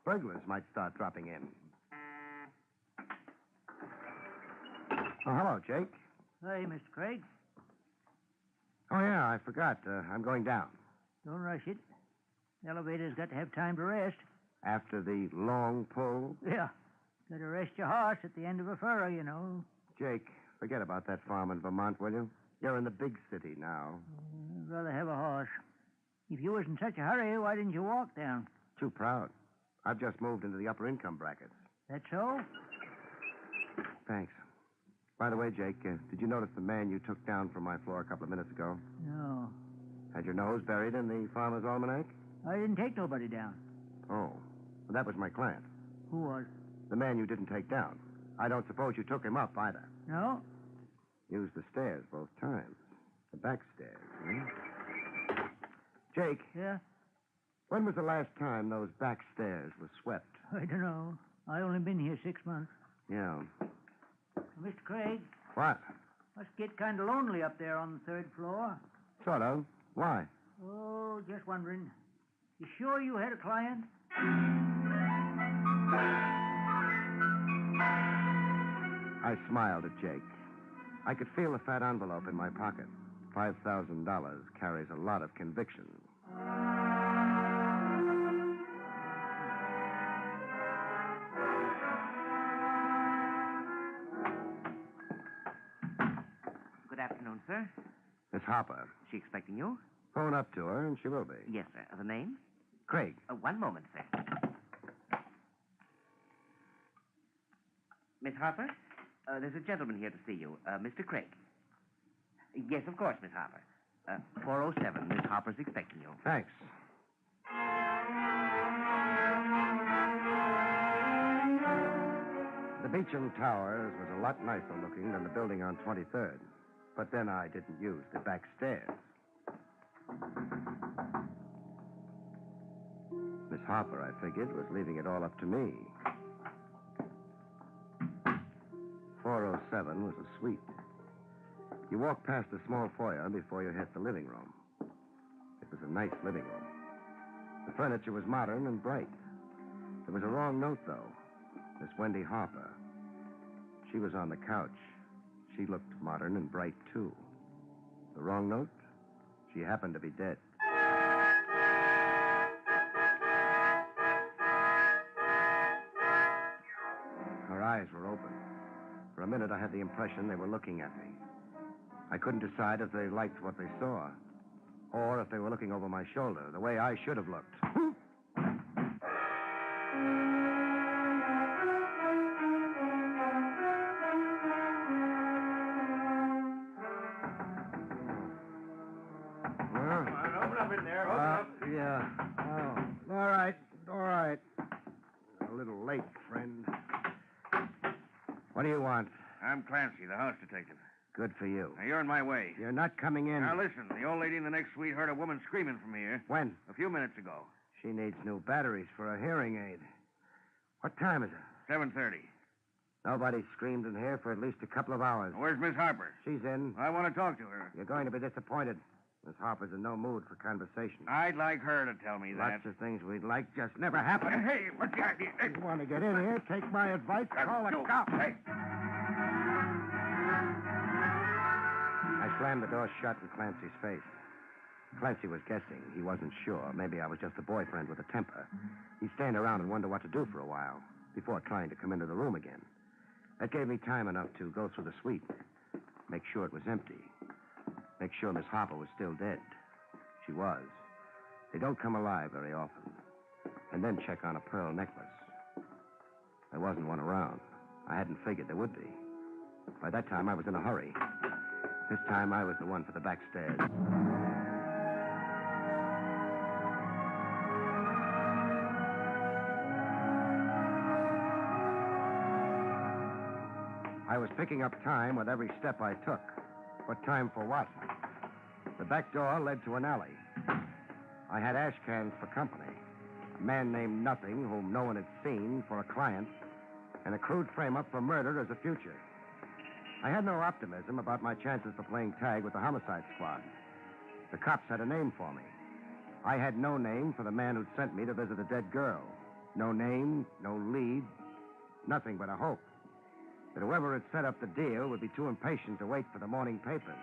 Burglars might start dropping in. Oh, hello, Jake.
Hey, Mr. Craig.
Oh, yeah, I forgot. I'm going down.
Don't rush it. The elevator's got to have time to rest.
After the long pull?
Yeah. Got to rest your horse at the end of a furrow, you know.
Jake, forget about that farm in Vermont, will you? You're in the big city now.
I'd rather have a horse. If you was in such a hurry, why didn't you walk down?
Too proud. I've just moved into the upper income brackets.
That so?
Thanks. By the way, Jake, did you notice the man you took down from my floor a couple of minutes ago?
No.
Had your nose buried in the Farmer's Almanac?
I didn't take nobody down.
Oh. Well, that was my client.
Who was?
The man you didn't take down. I don't suppose you took him up either.
No?
Used the stairs both times. The back stairs, Jake.
Yeah?
When was the last time those back stairs were swept?
I don't know. I only been here 6 months.
Yeah.
Mr. Craig,
What?
must get kind of lonely up there on the third floor.
Sort of. Why?
Oh, just wondering. You sure you had a client?
I smiled at Jake. I could feel the fat envelope in my pocket. $5,000 carries a lot of conviction.
Good afternoon, sir.
Miss Harper.
She expecting you?
Phone up to her, and she will be.
Yes, sir. The name?
Craig.
One moment, sir. Miss Harper, there's a gentleman here to see you, Mr. Craig. Yes, of course, Miss Harper. 407. Miss Harper's expecting you.
Thanks. The Beecham Towers was a lot nicer looking than the building on 23rd. But then I didn't use the back stairs. Miss Harper, I figured, was leaving it all up to me. 407 was a suite. You walk past the small foyer before you hit the living room. It was a nice living room. The furniture was modern and bright. There was a wrong note, though. Miss Wendy Harper. She was on the couch. She looked modern and bright, too. The wrong note? She happened to be dead. Her eyes were open. For a minute, I had the impression they were looking at me. I couldn't decide if they liked what they saw, or if they were looking over my shoulder, the way I should have looked. Yeah. Oh, all right. A little late, friend. What do you want?
I'm Clancy, the house detective.
Good for you.
Now, you're in my way.
You're not coming in.
Now, listen. The old lady in the next suite heard a woman screaming from here.
When?
A few minutes ago.
She needs new batteries for a hearing aid. What time is it?
7:30.
Nobody screamed in here for at least a couple of hours.
Where's Miss Harper?
She's in.
I want to talk to her.
You're going to be disappointed. Miss Harper's in no mood for conversation.
I'd like her to tell me that.
Lots of things we'd like just never happen.
Hey, what's the idea? Hey.
You want to get in here? Take my advice. Call the cops.
Hey.
I slammed the door shut in Clancy's face. Clancy was guessing. He wasn't sure. Maybe I was just a boyfriend with a temper. He'd stand around and wonder what to do for a while before trying to come into the room again. That gave me time enough to go through the suite, make sure it was empty, make sure Miss Harper was still dead. She was. They don't come alive very often. And then check on a pearl necklace. There wasn't one around. I hadn't figured there would be. By that time, I was in a hurry. This time, I was the one for the back stairs. I was picking up time with every step I took. But time for what? The back door led to an alley. I had ash cans for company. A man named Nothing, whom no one had seen, for a client, and a crude frame-up for murder as a future. I had no optimism about my chances for playing tag with the homicide squad. The cops had a name for me. I had no name for the man who'd sent me to visit a dead girl. No name, no lead, nothing but a hope that whoever had set up the deal would be too impatient to wait for the morning papers.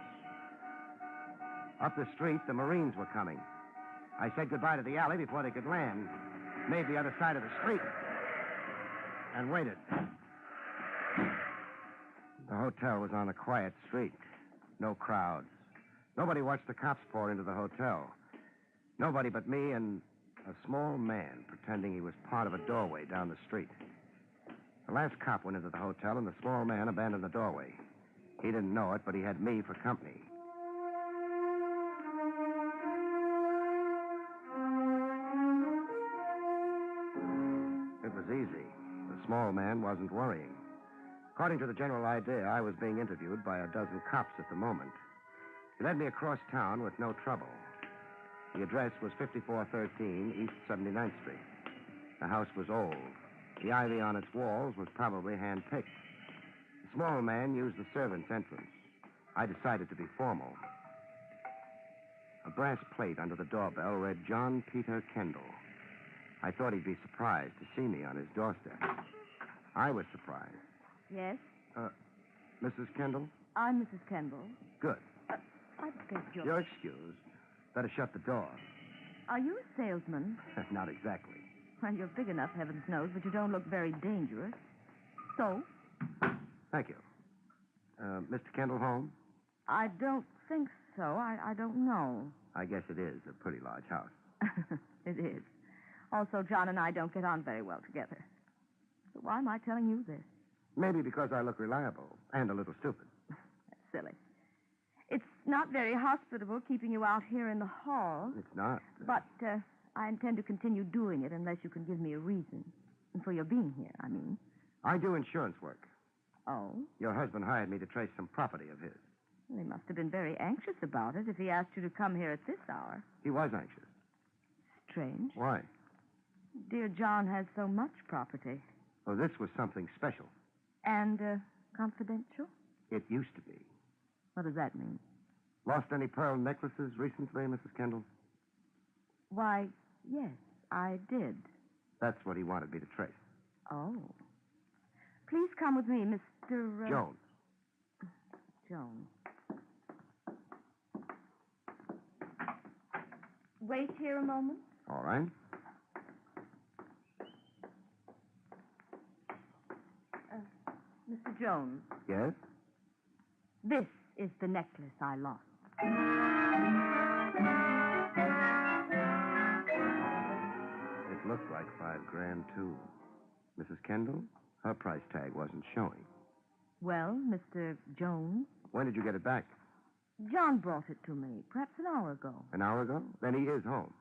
Up the street, the Marines were coming. I said goodbye to the alley before they could land, made the other side of the street, and waited. The hotel was on a quiet street. No crowds. Nobody watched the cops pour into the hotel. Nobody but me and a small man pretending he was part of a doorway down the street. The last cop went into the hotel, and the small man abandoned the doorway. He didn't know it, but he had me for company. It was easy. The small man wasn't worrying. According to the general idea, I was being interviewed by a dozen cops at the moment. He led me across town with no trouble. The address was 5413 East 79th Street. The house was old, The ivy on its walls was probably hand-picked. The small man used the servant's entrance. I decided to be formal. A brass plate under the doorbell read John Peter Kendall. I thought he'd be surprised to see me on his doorstep. I was surprised.
Yes?
Mrs. Kendall?
I'm Mrs. Kendall.
Good.
I beg your...
You're excused. Better shut the door.
Are you a salesman?
Not exactly.
Well, you're big enough, heavens knows, but you don't look very dangerous. So?
Thank you. Mr. Kendall home?
I don't think so. I don't know.
I guess it is a pretty large house.
It is. Also, John and I don't get on very well together. So why am I telling you this?
Maybe because I look reliable and a little stupid.
That's silly. It's not very hospitable keeping you out here in the hall.
It's not.
But I intend to continue doing it unless you can give me a reason. For your being here, I mean.
I do insurance work.
Oh?
Your husband hired me to trace some property of his.
Well, he must have been very anxious about it if he asked you to come here at this hour.
He was anxious.
Strange.
Why?
Dear John has so much property.
Oh, this was something special.
And confidential?
It used to be.
What does that mean?
Lost any pearl necklaces recently, Mrs. Kendall?
Why, yes, I did.
That's what he wanted me to trace.
Oh. Please come with me, Mr.
Jones.
Jones. Wait here a moment.
All right.
Mr. Jones.
Yes?
This is the necklace I lost.
It looked like $5,000, too. Mrs. Kendall, her price tag wasn't showing.
Well, Mr. Jones?
When did you get it back?
John brought it to me, perhaps an hour ago.
An hour ago? Then he is home.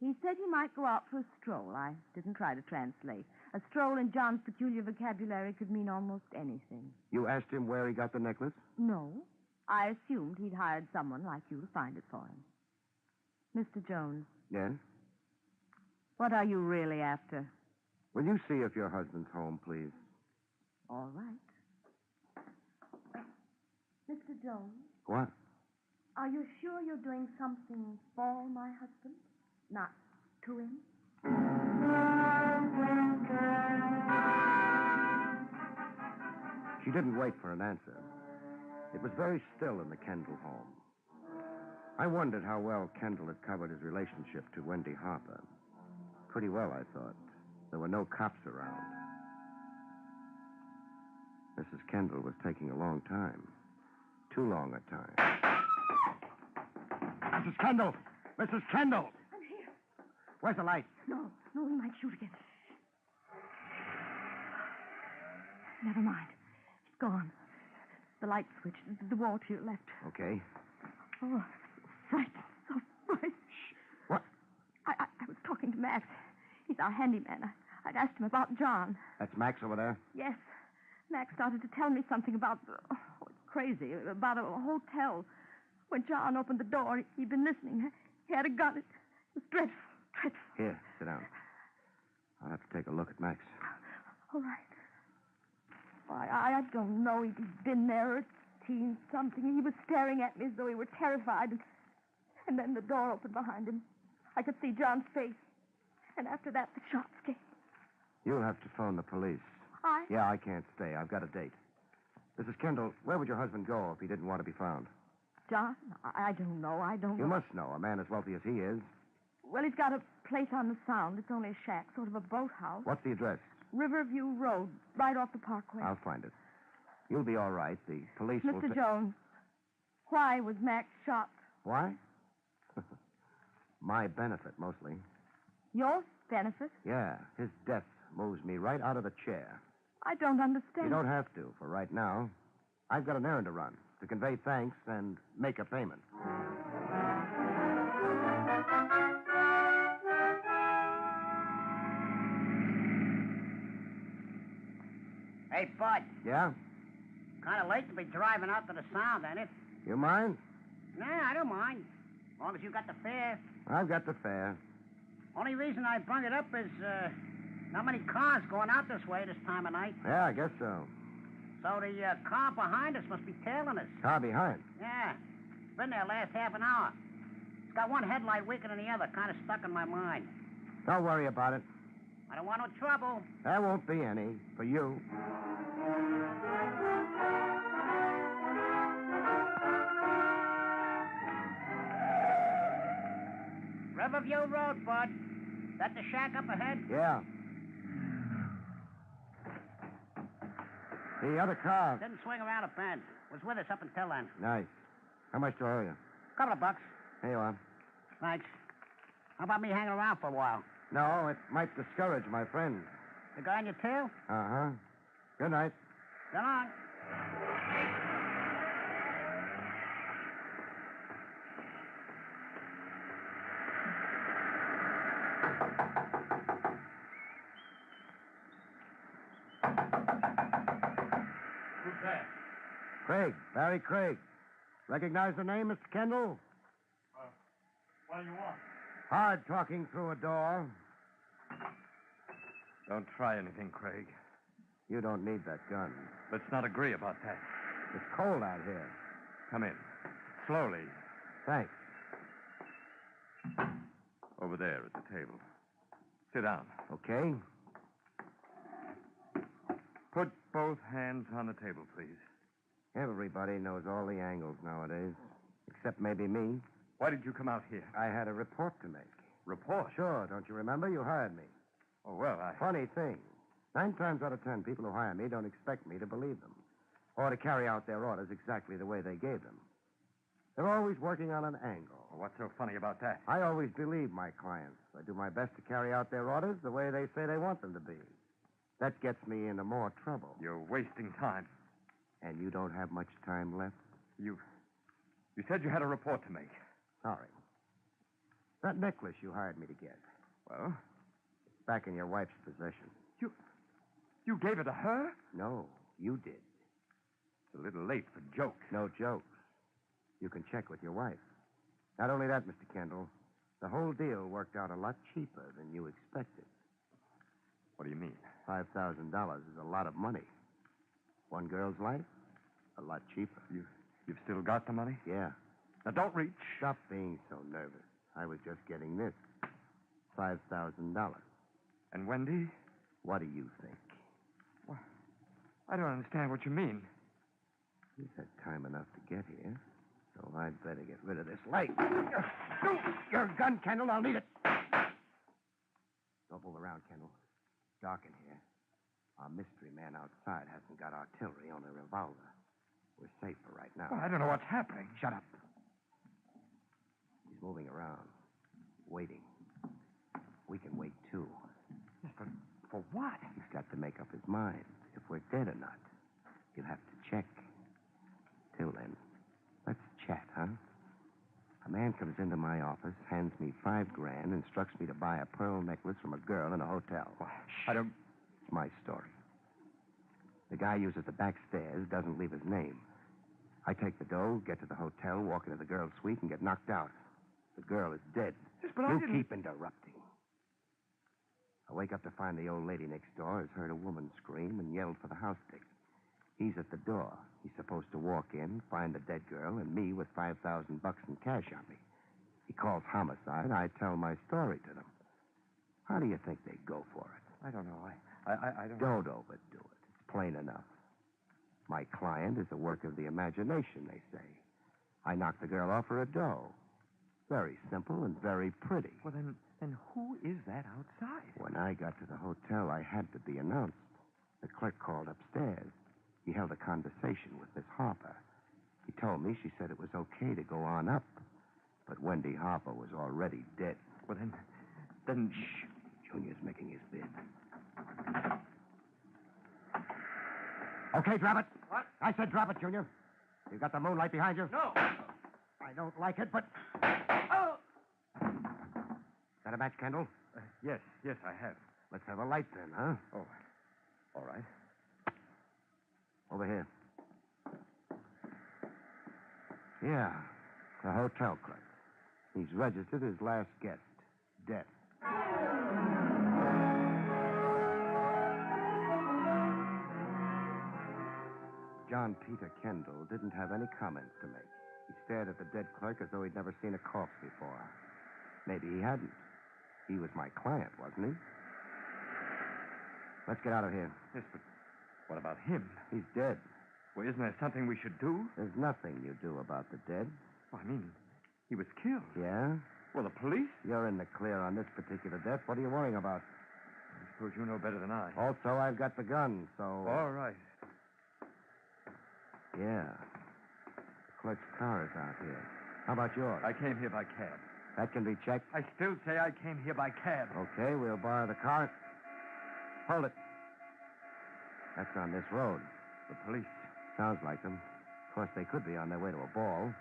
He said he might go out for a stroll. I didn't try to translate. A stroll in John's peculiar vocabulary could mean almost anything.
You asked him where he got the necklace?
No. I assumed he'd hired someone like you to find it for him. Mr. Jones.
Yes?
What are you really after?
Will you see if your husband's home, please?
All right. Mr. Jones.
What?
Are you sure you're doing something for my husband, not to him?
She didn't wait for an answer. It was very still in the Kendall home. I wondered how well Kendall had covered his relationship to Wendy Harper. Pretty well, I thought. There were no cops around. Mrs. Kendall was taking a long time. Too long a time. Mrs. Kendall! Mrs. Kendall!
I'm here.
Where's the light?
No, we might shoot again. Never mind. It's gone. The light switch, the wall to your left.
Okay.
Oh, so frightened, so frightened.
Shh. What?
I was talking to Max. He's our handyman. I'd asked him about John.
That's Max over there?
Yes. Max started to tell me something about... Oh, it's crazy. About a hotel. When John opened the door, he'd been listening. He had a gun. It was dreadful, dreadful.
Here, sit down. I'll have to take a look at Max.
All right. I don't know if he'd been there or seen something. He was staring at me as though he were terrified. And then the door opened behind him. I could see John's face. And after that, the shots came.
You'll have to phone the police. Yeah, I can't stay. I've got a date. Mrs. Kendall, where would your husband go if he didn't want to be found?
John? I don't know.
You must know. A man as wealthy as he is.
Well, he's got a place on the Sound. It's only a shack, sort of a boathouse.
What's the address?
Riverview Road, right off the parkway.
I'll find it. You'll be all right. The police will...
Mr. Jones, why was Max shot?
Why? My benefit, mostly.
Your benefit?
Yeah, his death moves me right out of the chair.
I don't understand.
You don't have to for right now. I've got an errand to run, to convey thanks and make a payment.
Hey, Bud.
Yeah?
Kind of late to be driving out to the Sound, ain't it?
You mind?
Nah, I don't mind. As long as you got the fare.
I've got the fare.
Only reason I brung it up is, Not many cars going out this way this time of night.
Yeah, I guess so.
So the car behind us must be tailing us.
Car behind?
Yeah. Been there last half an hour. It's got one headlight weaker than the other, kind of stuck in my mind.
Don't worry about it.
I don't want no trouble.
There won't be any for you.
Riverview Road, bud. That the shack up ahead?
Yeah. The other car.
Didn't swing around a bend. Was with us up until then.
Nice. How much do I owe you?
Couple of bucks.
Here you are.
Thanks. How about me hanging around for a while?
No, it might discourage my friend.
The guy on your tail?
Uh-huh. Good night.
Come on.
Who's that?
Craig, Barrie Craig. Recognize the name, Mr. Kendall?
What do you want?
Hard talking through a door.
Don't try anything, Craig.
You don't need that gun.
Let's not agree about that.
It's cold out here.
Come in. Slowly.
Thanks.
Over there at the table. Sit down.
Okay.
Put both hands on the table, please.
Everybody knows all the angles nowadays, except maybe me.
Why did you come out here?
I had a report to make.
Report?
Sure, don't you remember? You hired me.
Oh, well,
Funny thing. 9 times out of 10, people who hire me don't expect me to believe them or to carry out their orders exactly the way they gave them. They're always working on an angle.
What's so funny about that?
I always believe my clients. I do my best to carry out their orders the way they say they want them to be. That gets me into more trouble.
You're wasting time.
And you don't have much time left?
You said you had a report to make.
Sorry. That necklace you hired me to get.
Well?
It's back in your wife's possession.
You gave it to her?
No, you did.
It's a little late for jokes.
No jokes. You can check with your wife. Not only that, Mr. Kendall, the whole deal worked out a lot cheaper than you expected.
What do you mean?
$5,000 is a lot of money. One girl's life, a lot cheaper.
You've still got the money?
Yeah.
Now, don't reach.
Stop being so nervous. I was just getting this. $5,000.
And Wendy?
What do you think?
Well, I don't understand what you mean.
He's had time enough to get here, so I'd better get rid of this light. Your gun, Kendall. I'll need it. Don't move around, Kendall. It's dark in here. Our mystery man outside hasn't got artillery on a revolver. We're safe for right now.
Well, I don't know what's happening.
Shut up. He's moving around, waiting. We can wait, too.
Yes, but for what?
He's got to make up his mind if we're dead or not. He'll have to check. Till then, let's chat, huh? A man comes into my office, hands me $5,000, instructs me to buy a pearl necklace from a girl in a hotel.
I don't...
It's my story. The guy uses the back stairs, doesn't leave his name. I take the dough, get to the hotel, walk into the girl's suite, and get knocked out. The girl is dead.
Yes, but I didn't...
keep interrupting. I wake up to find the old lady next door has heard a woman scream and yelled for the house dick. He's at the door. He's supposed to walk in, find the dead girl, and me with $5,000 in cash on me. He calls homicide. I tell my story to them. How do you think they go for it?
I don't know. I don't...
Don't overdo it. It's plain enough. My client is a work of the imagination, they say. I knocked the girl off her dough. Very simple and very pretty.
Well, then who is that outside?
When I got to the hotel, I had to be announced. The clerk called upstairs. He held a conversation with Miss Harper. He told me she said it was okay to go on up. But Wendy Harper was already dead.
Well, then...
Shh. Junior's making his bid. Okay, drop it.
What?
I said drop it, Junior. You got the moonlight behind you?
No.
I don't like it, but...
Oh!
Is that a match, Kendall?
Yes, I have.
Let's have a light then, huh?
Oh, all right.
Over here. Yeah, the hotel clerk. He's registered his last guest, death. John Peter Kendall didn't have any comments to make. He stared at the dead clerk as though he'd never seen a corpse before. Maybe he hadn't. He was my client, wasn't he? Let's get out of here.
Yes, but what about him?
He's dead.
Well, isn't there something we should do?
There's nothing you do about the dead.
Well, I mean, he was killed.
Yeah?
Well, the police?
You're in the clear on this particular death. What are you worrying about?
I suppose you know better than I.
Also, I've got the gun, so...
All right.
Yeah. The clerk's car is out here. How about yours?
I came here by cab.
That can be checked?
I still say I came here by cab.
Okay, we'll borrow the car. Hold it. That's on this road.
The police.
Sounds like them. Of course, they could be on their way to a ball.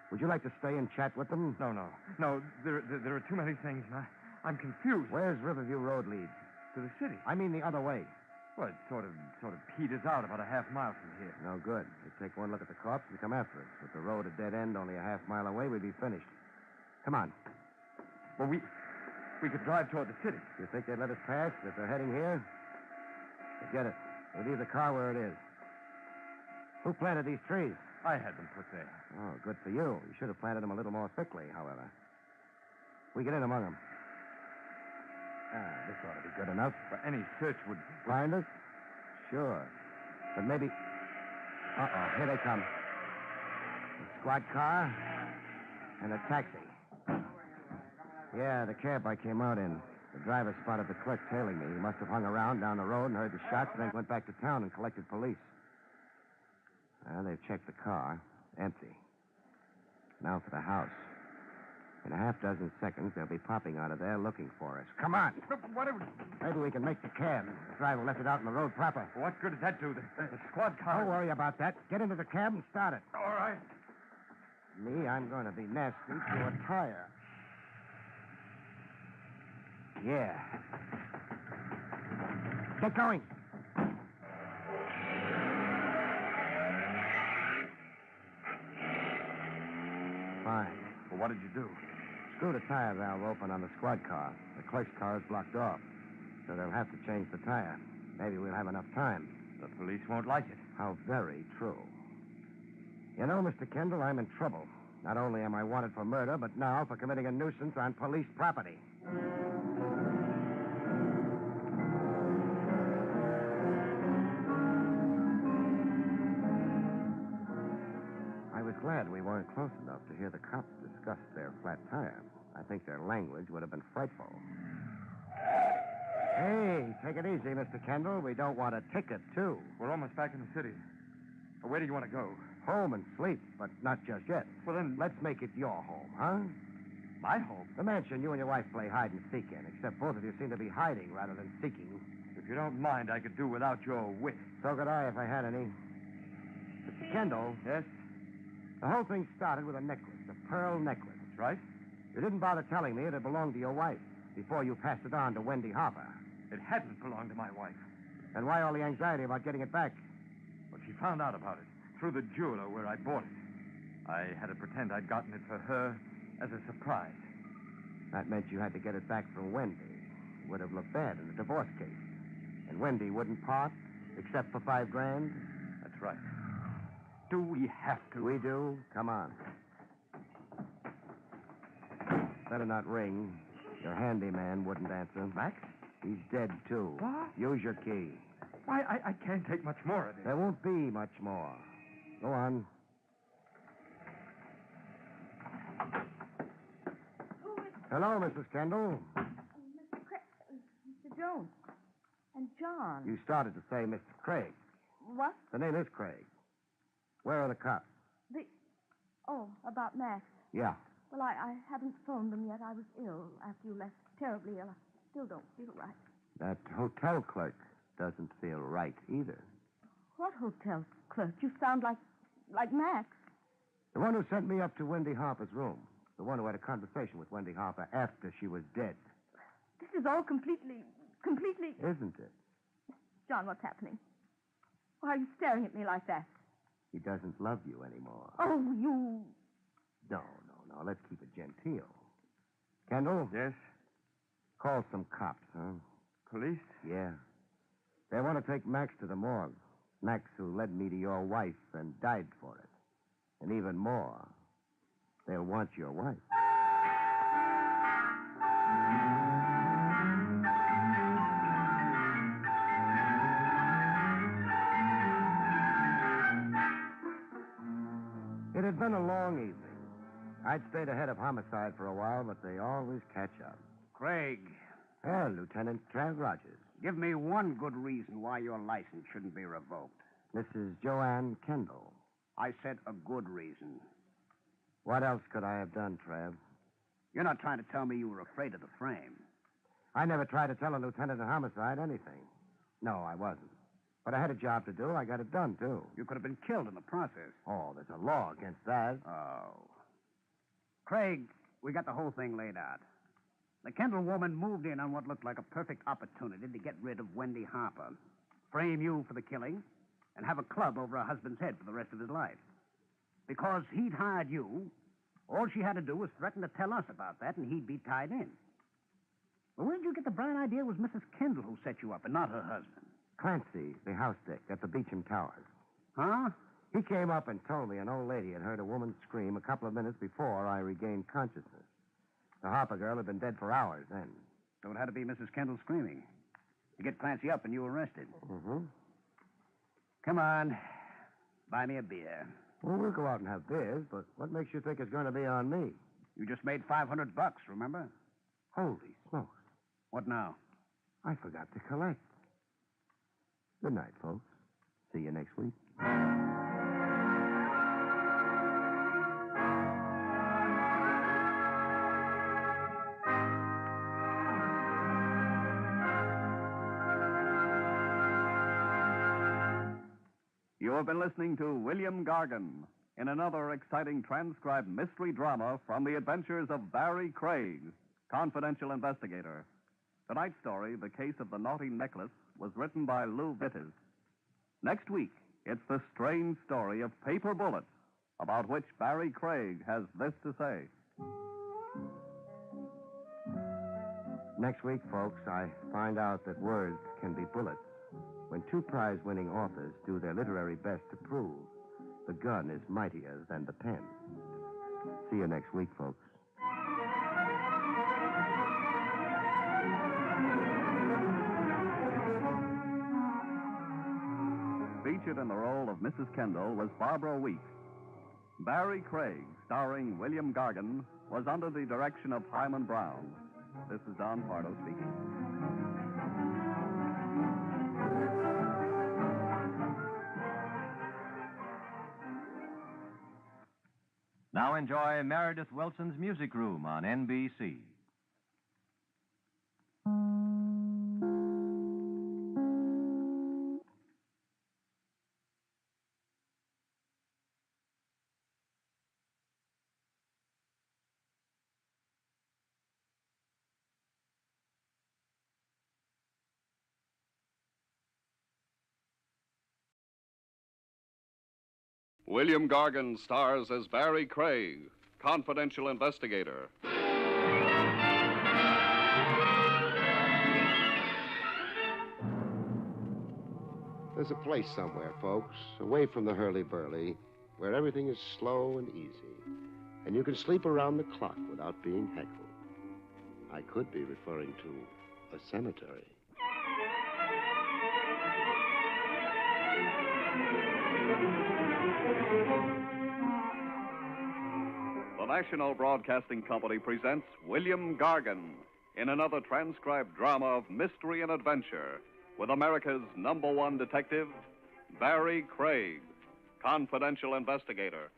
Would you like to stay and chat with them?
No. There are too many things, and I'm confused.
Where's Riverview Road lead?
To the city.
I mean the other way.
Well, it sort of peters out about a half mile from here.
No good. You take one look at the corpse and come after us. With the road a dead end only a half mile away, we'd be finished. Come on.
Well, we could drive toward the city.
You think they'd let us pass if they're heading here? Forget it. We'll leave the car where it is. Who planted these trees?
I had them put there.
Oh, good for you. You should have planted them a little more thickly, however. We get in among them. This ought to be good enough.
For any search would...
Find us? Sure. But maybe... Uh-oh, here they come. A squad car and a taxi. Yeah, the cab I came out in. The driver spotted the clerk tailing me. He must have hung around down the road and heard the shots and then went back to town and collected police. They've checked the car. Empty. Now for the house. In a half dozen seconds, they'll be popping out of there looking for us. Come on. Maybe we can make the cab. The driver left it out in the road proper.
Well, what good does that do? The squad car...
Don't worry about that. Get into the cab and start it.
All right.
Me, I'm going to be nasty through a tire. Yeah. Get going. Fine.
Well, what did you do?
Screwed a tire valve open on the squad car. The clerk's car is blocked off, so they'll have to change the tire. Maybe we'll have enough time.
The police won't like it.
How very true. You know, Mr. Kendall, I'm in trouble. Not only am I wanted for murder, but now for committing a nuisance on police property. I was glad we weren't close enough to hear the cops discuss their flat tire. I think their language would have been frightful. Hey, take it easy, Mr. Kendall. We don't want a ticket, too.
We're almost back in the city. Where do you want to go?
Home and sleep, but not just yet.
Well, then...
Let's make it your home, huh?
My home?
The mansion you and your wife play hide and seek in, except both of you seem to be hiding rather than seeking.
If you don't mind, I could do without your wit.
So could I if I had any. Mr. Kendall.
Yes?
The whole thing started with a necklace, a pearl necklace.
That's right.
You didn't bother telling me it had belonged to your wife before you passed it on to Wendy Harper.
It hadn't belonged to my wife.
Then why all the anxiety about getting it back?
Well, she found out about it through the jeweler where I bought it. I had to pretend I'd gotten it for her as a surprise.
That meant you had to get it back from Wendy. It would have looked bad in a divorce case. And Wendy wouldn't part, except for $5,000?
That's right. Do we have to?
We do. Come on. Better not ring. Your handyman wouldn't answer.
Max?
He's dead, too.
What?
Use your key.
Why, I can't take much more of this.
There won't be much more. Go on. Hello, Mrs. Kendall.
Mr. Jones. And John.
You started to say Mr. Craig.
What?
The name is Craig. Where are the cops?
About Max.
Yeah.
Well, I haven't phoned them yet. I was ill after you left. Terribly ill. I still don't feel right.
That hotel clerk doesn't feel right either.
What hotel clerk? You sound like Max.
The one who sent me up to Wendy Harper's room. The one who had a conversation with Wendy Harper after she was dead.
This is all completely...
Isn't it?
John, what's happening? Why are you staring at me like that?
He doesn't love you anymore.
Oh, you...
No. Let's keep it genteel. Kendall?
Yes?
Call some cops, huh?
Police?
Yeah. They want to take Max to the morgue. Knacks who led me to your wife and died for it. And even more, they'll want your wife. It had been a long evening. I'd stayed ahead of homicide for a while, but they always catch up.
Craig.
Lieutenant Trav Rogers.
Give me one good reason why your license shouldn't be revoked.
Mrs. Joanne Kendall.
I said a good reason.
What else could I have done, Trav?
You're not trying to tell me you were afraid of the frame.
I never tried to tell a lieutenant of homicide anything. No, I wasn't. But I had a job to do. I got it done, too.
You could have been killed in the process.
Oh, there's a law against that.
Oh. Craig, we got the whole thing laid out. The Kendall woman moved in on what looked like a perfect opportunity to get rid of Wendy Harper, frame you for the killing, and have a club over her husband's head for the rest of his life. Because he'd hired you, all she had to do was threaten to tell us about that, and he'd be tied in. Well, where did you get the bright idea it was Mrs. Kendall who set you up and not her husband?
Clancy, the house dick at the Beecham Towers.
Huh?
He came up and told me an old lady had heard a woman scream a couple of minutes before I regained consciousness. The Harper girl had been dead for hours then.
So it had to be Mrs. Kendall screaming. To get Clancy up and you arrested.
Mm-hmm.
Come on. Buy me a beer.
Well, we'll go out and have beers, but what makes you think it's going to be on me?
You just made $500, remember?
Holy smokes.
What now?
I forgot to collect. Good night, folks. See you next week.
You have been listening to William Gargan in another exciting transcribed mystery drama from the adventures of Barrie Craig, confidential investigator. Tonight's story, The Case of the Naughty Necklace, was written by Lou Vittes. Next week, it's the strange story of paper bullets, about which Barrie Craig has this to say.
Next week, folks, I find out that words can be bullets. When two prize-winning authors do their literary best to prove the gun is mightier than the pen. See you next week, folks.
Featured in the role of Mrs. Kendall was Barbara Weeks. Barrie Craig, starring William Gargan, was under the direction of Hyman Brown. This is Don Pardo speaking.
Now enjoy Meredith Wilson's Music Room on NBC.
William Gargan stars as Barrie Craig, confidential investigator.
There's a place somewhere, folks, away from the hurly-burly, where everything is slow and easy, and you can sleep around the clock without being heckled. I could be referring to a cemetery.
The National Broadcasting Company presents William Gargan in another transcribed drama of mystery and adventure with America's #1 detective, Barrie Craig, confidential investigator.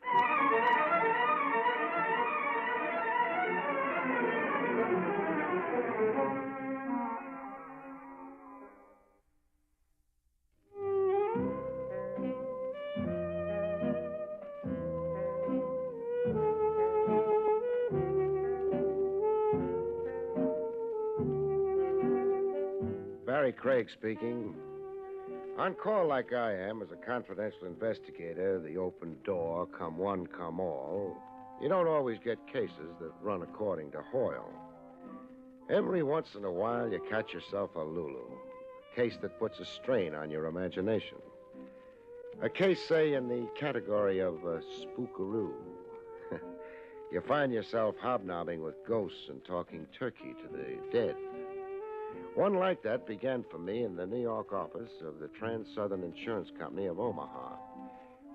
Barrie Craig speaking. On call like I am as a confidential investigator, the open door, come one, come all, you don't always get cases that run according to Hoyle. Every once in a while, you catch yourself a Lulu, a case that puts a strain on your imagination.
A case, say, in the category of spookaroo. You find yourself hobnobbing with ghosts and talking turkey to the dead. One like that began for me in the New York office of the Trans-Southern Insurance Company of Omaha.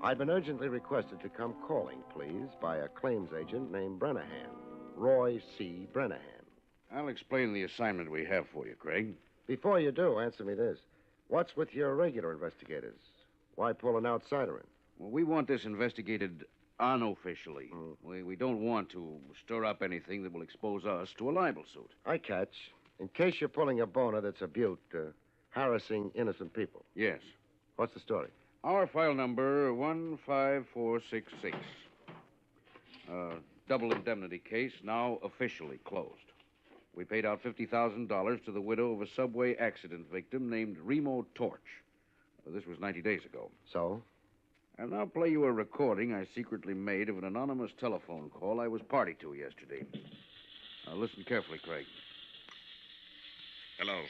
I'd been urgently requested to come calling, please, by a claims agent named Brennahan, Roy C. Brennahan.
I'll explain the assignment we have for you, Craig.
Before you do, answer me this. What's with your regular investigators? Why pull an outsider in?
Well, we want this investigated unofficially. We don't want to stir up anything that will expose us to a libel suit.
I catch. In case you're pulling a boner that's a butte, harassing innocent people.
Yes.
What's the story?
Our file number 15466. Double indemnity case, now officially closed. We paid out $50,000 to the widow of a subway accident victim named Remo Torch. This was 90 days ago.
So?
I'll now play you a recording I secretly made of an anonymous telephone call I was party to yesterday. Now, listen carefully, Craig.
Hello.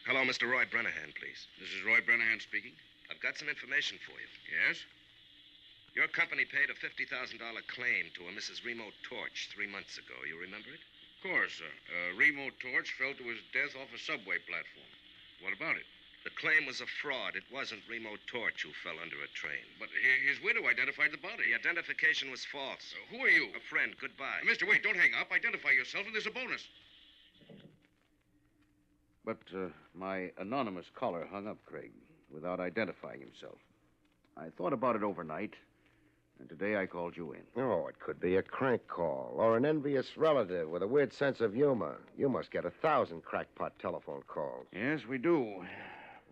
Hello, Mr. Roy Brennahan, please.
This is Roy Brennahan speaking.
I've got some information for you.
Yes?
Your company paid a $50,000 claim to a Mrs. Remo Torch 3 months ago. You remember it?
Of course, sir. Remo Torch fell to his death off a subway platform. What about it?
The claim was a fraud. It wasn't Remo Torch who fell under a train.
But his widow identified the body.
The identification was false.
Who are you?
A friend. Goodbye.
Mister, wait, don't hang up. Identify yourself, and there's a bonus. But my anonymous caller hung up, Craig, without identifying himself. I thought about it overnight, and today I called you in.
Oh, it could be a crank call or an envious relative with a weird sense of humor. You must get 1,000 crackpot telephone calls.
Yes, we do.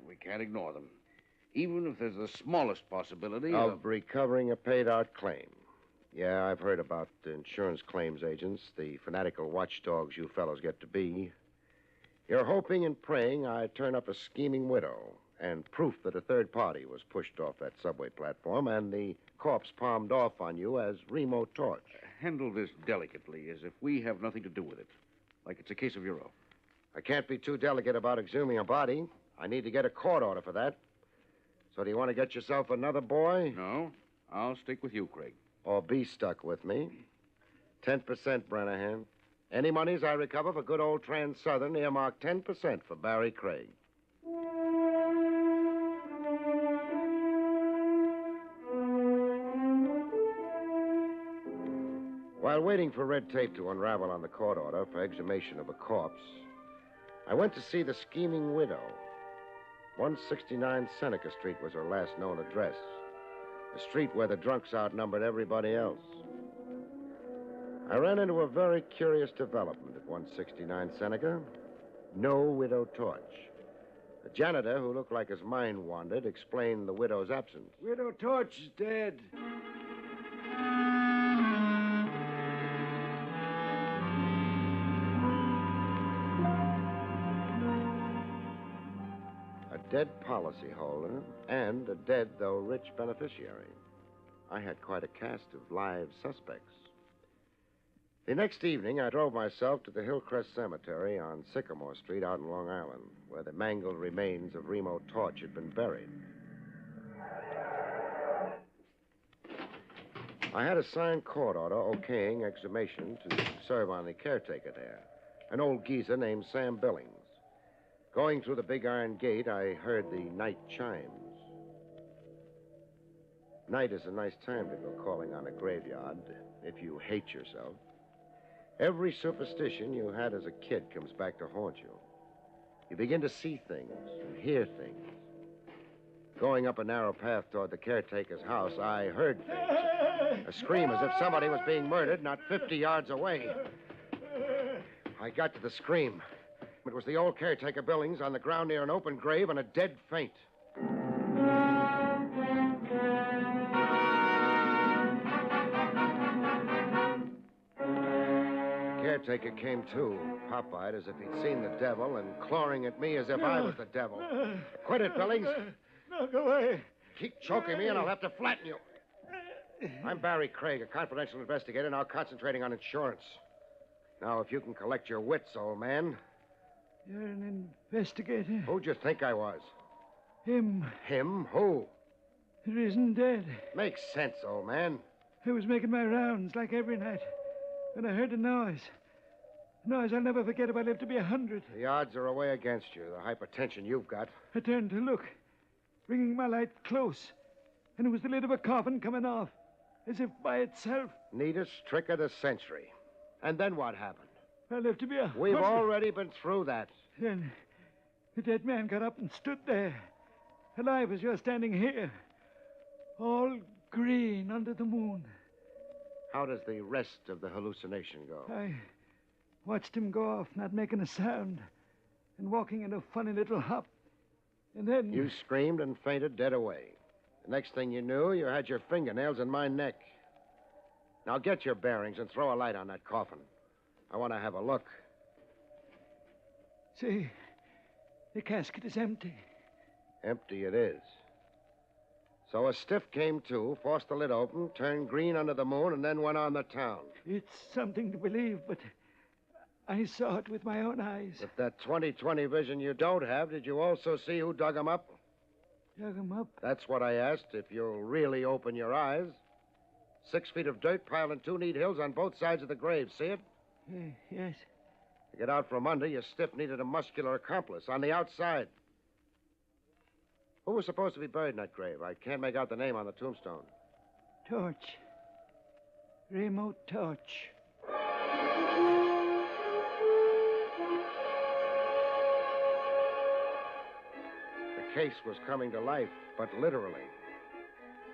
We can't ignore them. Even if there's the smallest possibility
of recovering a paid-out claim. Yeah, I've heard about the insurance claims agents, the fanatical watchdogs you fellows get to be. You're hoping and praying I turn up a scheming widow and proof that a third party was pushed off that subway platform and the corpse palmed off on you as Remo Torch.
Handle this delicately, as if we have nothing to do with it. Like it's a case of your own.
I can't be too delicate about exhuming a body. I need to get a court order for that. So do you want to get yourself another boy?
No. I'll stick with you, Craig.
Or be stuck with me. 10%, Brennahan. Any monies I recover for good old Trans-Southern, earmark 10% for Barrie Craig. While waiting for red tape to unravel on the court order for exhumation of a corpse, I went to see the scheming widow. 169 Seneca Street was her last known address. The street where the drunks outnumbered everybody else. I ran into a very curious development at 169 Seneca. No Widow Torch. The janitor, who looked like his mind wandered, explained the widow's absence.
Widow Torch is dead.
A dead policyholder and a dead, though rich, beneficiary. I had quite a cast of live suspects. The next evening, I drove myself to the Hillcrest Cemetery on Sycamore Street out in Long Island, where the mangled remains of Remo Torch had been buried. I had a signed court order okaying exhumation to serve on the caretaker there, an old geezer named Sam Billings. Going through the big iron gate, I heard the night chimes. Night is a nice time to go calling on a graveyard if you hate yourself. Every superstition you had as a kid comes back to haunt you. You begin to see things and hear things. Going up a narrow path toward the caretaker's house, I heard things. A scream as if somebody was being murdered not 50 yards away. I got to the scream. It was the old caretaker Billings on the ground near an open grave and a dead faint. Caretaker came to, pop-eyed as if he'd seen the devil and clawing at me as if I was the devil. Quit it, Billings.
No, go away.
Keep choking me and I'll have to flatten you. I'm Barrie Craig, a confidential investigator, now concentrating on insurance. Now, if you can collect your wits, old man.
You're an investigator?
Who'd you think I was?
Him.
Him? Who?
There isn't dead.
Makes sense, old man.
I was making my rounds like every night when I heard a noise. A noise I'll never forget if I live to be 100.
The odds are away against you, the hypertension you've got.
I turned to look, bringing my light close, and it was the lid of a coffin coming off, as if by itself.
Neatest trick of the century. And then what happened?
I lived to be 100.
We've already been through that.
Then the dead man got up and stood there, alive as you're standing here, all green under the moon.
How does the rest of the hallucination go?
I watched him go off, not making a sound, and walking in a funny little hop. And then...
You screamed and fainted dead away. The next thing you knew, you had your fingernails in my neck. Now get your bearings and throw a light on that coffin. I want to have a look.
See, the casket is empty.
Empty it is. So a stiff came to, forced the lid open, turned green under the moon, and then went on the town.
It's something to believe, but I saw it with my own eyes.
With that 20/20 vision you don't have, did you also see who dug him up?
Dug him up?
That's what I asked, if you'll really open your eyes. 6 feet of dirt piled in 2 neat hills on both sides of the grave. See it?
Yes.
To get out from under, your stiff needed a muscular accomplice on the outside. Who was supposed to be buried in that grave? I can't make out the name on the tombstone.
Torch. Remote Torch.
The case was coming to life, but literally.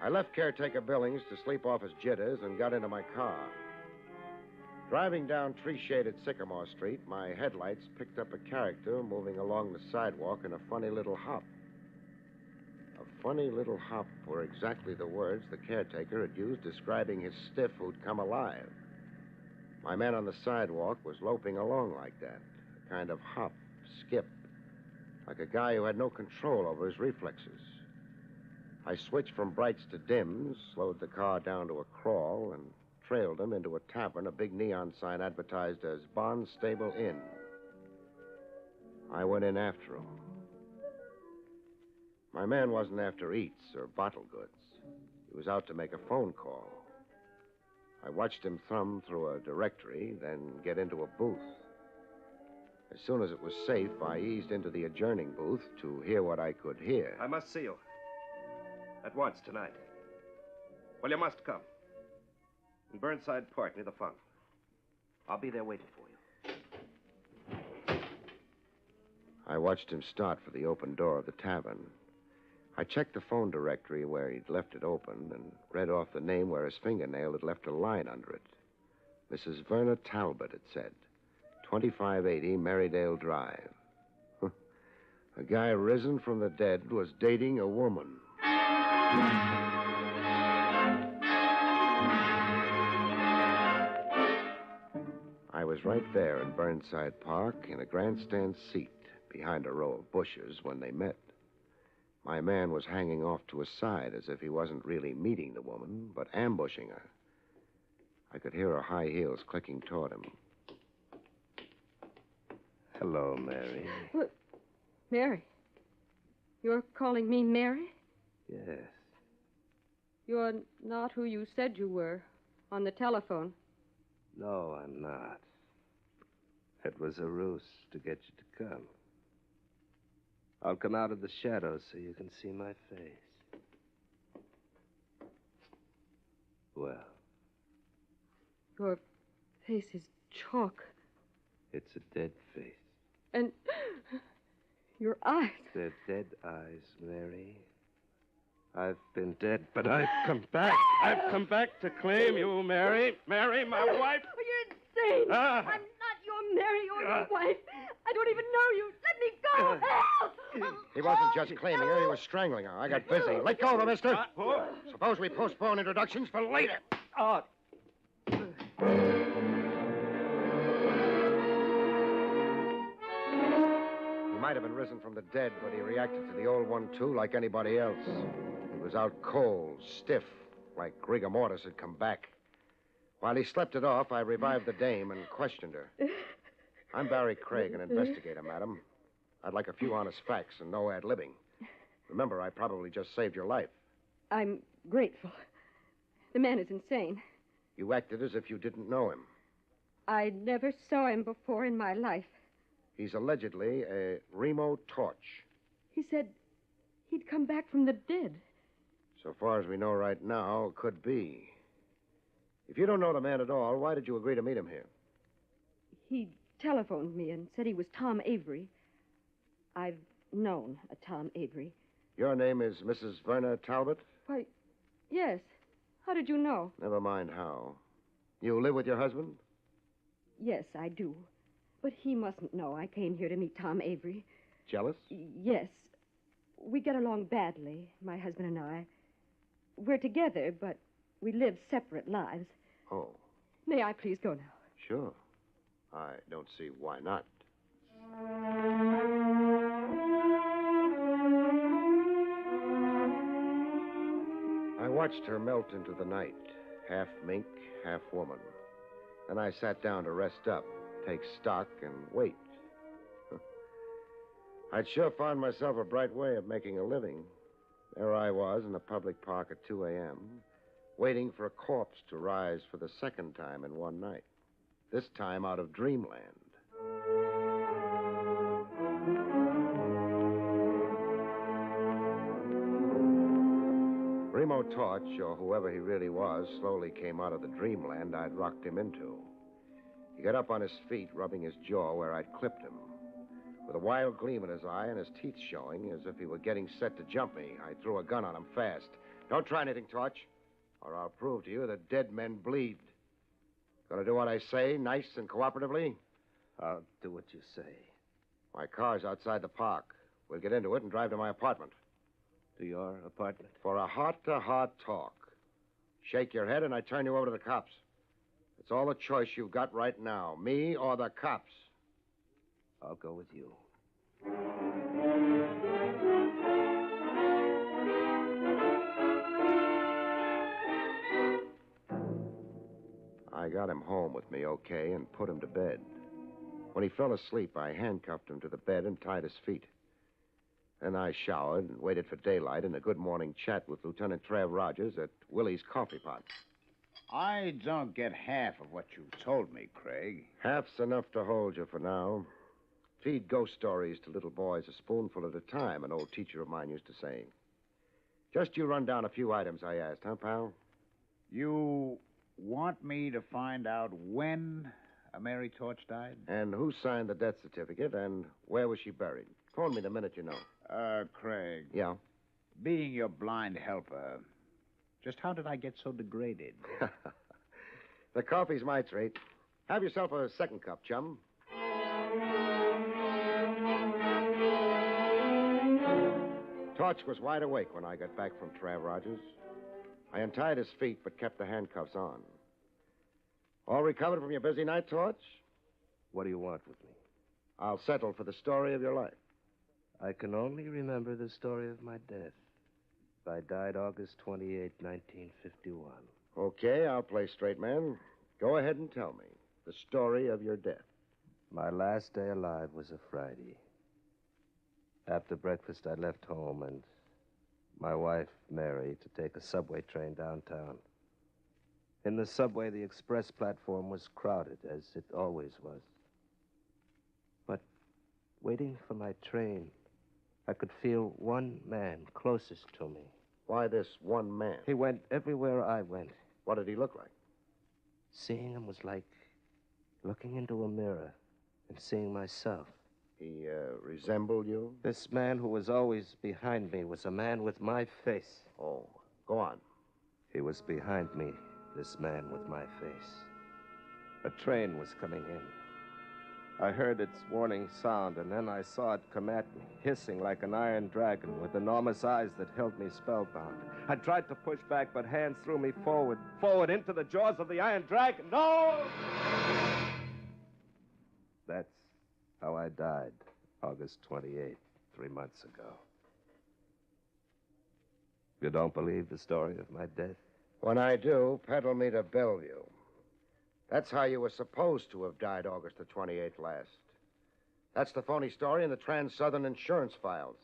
I left caretaker Billings to sleep off his jitters and got into my car. Driving down tree-shaded Sycamore Street, my headlights picked up a character moving along the sidewalk in a funny little hop. A funny little hop were exactly the words the caretaker had used describing his stiff who'd come alive. My man on the sidewalk was loping along like that, a kind of hop, skip, like a guy who had no control over his reflexes. I switched from brights to dims, slowed the car down to a crawl, and trailed him into a tavern a big neon sign advertised as Barnstable Inn. I went in after him. My man wasn't after eats or bottle goods. He was out to make a phone call. I watched him thumb through a directory, then get into a booth. As soon as it was safe, I eased into the adjourning booth to hear what I could hear.
I must see you. At once, tonight. Well, you must come. In Burnside Park, near the fountain. I'll be there waiting for you.
I watched him start for the open door of the tavern. I checked the phone directory where he'd left it open and read off the name where his fingernail had left a line under it. Mrs. Verna Talbot, it said. 2580 Merrydale Drive. A guy risen from the dead was dating a woman. I was right there in Burnside Park in a grandstand seat behind a row of bushes when they met. My man was hanging off to his side as if he wasn't really meeting the woman, but ambushing her. I could hear her high heels clicking toward him.
Hello, Mary.
What? Mary? You're calling me Mary?
Yes.
You're not who you said you were on the telephone.
No, I'm not. It was a ruse to get you to come. I'll come out of the shadows so you can see my face. Well,
Your face is chalk.
it's a dead face.
And your eyes.
They're dead eyes, Mary. I've been dead, but I've come back. I've come back to claim you, Mary. Mary, my wife.
Oh, you're insane.
Ah.
I'm not your Mary or your wife. I don't even know you. Let me go. Help!
He wasn't just claiming her, he was strangling her. I got busy. Let go of her, mister. Suppose we postpone introductions for later.
Oh.
He might have been risen from the dead, but he reacted to the old one, too, like anybody else. He was out cold, stiff, like rigor mortis had come back. While he slept it off, I revived the dame and questioned her. I'm Barrie Craig, an investigator, madam. I'd like a few honest facts and no ad-libbing. Remember, I probably just saved your life.
I'm grateful. The man is insane.
You acted as if you didn't know him.
I never saw him before in my life.
He's allegedly a Remo Torch.
He said he'd come back from the dead.
So far as we know right now, could be. If you don't know the man at all, why did you agree to meet him here?
He telephoned me and said he was Tom Avery. I've known a Tom Avery.
Your name is Mrs. Verna Talbot?
Why, yes. How did you know?
Never mind how. You live with your husband?
Yes, I do. But he mustn't know I came here to meet Tom Avery.
Jealous?
Yes. We get along badly, my husband and I. We're together, but we live separate lives.
Oh.
May I please go now?
Sure. I don't see why not. I watched her melt into the night, half mink, half woman. Then I sat down to rest up, take stock, and wait. I'd sure found myself a bright way of making a living. There I was in a public park at 2 a.m., waiting for a corpse to rise for the second time in one night, this time out of dreamland. Remo Torch, or whoever he really was, slowly came out of the dreamland I'd rocked him into. He got up on his feet, rubbing his jaw where I'd clipped him. With a wild gleam in his eye and his teeth showing, as if he were getting set to jump me, I threw a gun on him fast. Don't try anything, Torch, or I'll prove to you that dead men bleed. Gonna do what I say, nice and cooperatively?
I'll do what you say.
My car's outside the park. We'll get into it and drive to my apartment.
To your apartment?
For a heart-to-heart talk. Shake your head and I turn you over to the cops. It's all the choice you've got right now, me or the cops.
I'll go with you.
I got him home with me okay and put him to bed. When he fell asleep, I handcuffed him to the bed and tied his feet. Then I showered and waited for daylight and a good morning chat with Lieutenant Trav Rogers at Willie's Coffee Pot.
I don't get half of what you told me, Craig.
Half's enough to hold you for now. Feed ghost stories to little boys a spoonful at a time, an old teacher of mine used to say. Just you run down a few items I asked, huh, pal?
You want me to find out when Mary Torch died?
And who signed the death certificate, and where was she buried? Phone me the minute you know.
Craig.
Yeah?
Being your blind helper, just how did I get so degraded?
The coffee's my treat. Have yourself a second cup, chum. Torch was wide awake when I got back from Trav Rogers. I untied his feet, but kept the handcuffs on. All recovered from your busy night, Torch?
What do you want with me?
I'll settle for the story of your life.
I can only remember the story of my death. I died August 28, 1951.
Okay, I'll play straight man. Go ahead and tell me the story of your death.
My last day alive was a Friday. After breakfast, I left home and my wife, Mary, to take a subway train downtown. In the subway, the express platform was crowded, as it always was. But waiting for my train, I could feel one man closest to me.
Why this one man?
He went everywhere I went.
What did he look like?
Seeing him was like looking into a mirror and seeing myself.
He resembled you?
This man who was always behind me was a man with my face.
Oh, go on.
He was behind me, this man with my face. A train was coming in. I heard its warning sound, and then I saw it come at me, hissing like an iron dragon with enormous eyes that held me spellbound. I tried to push back, but hands threw me forward into the jaws of the iron dragon. No! That's how I died, August 28th, 3 months ago. You don't believe the story of my death?
When I do, peddle me to Bellevue. That's how you were supposed to have died August the 28th last. That's the phony story in the Trans-Southern insurance files.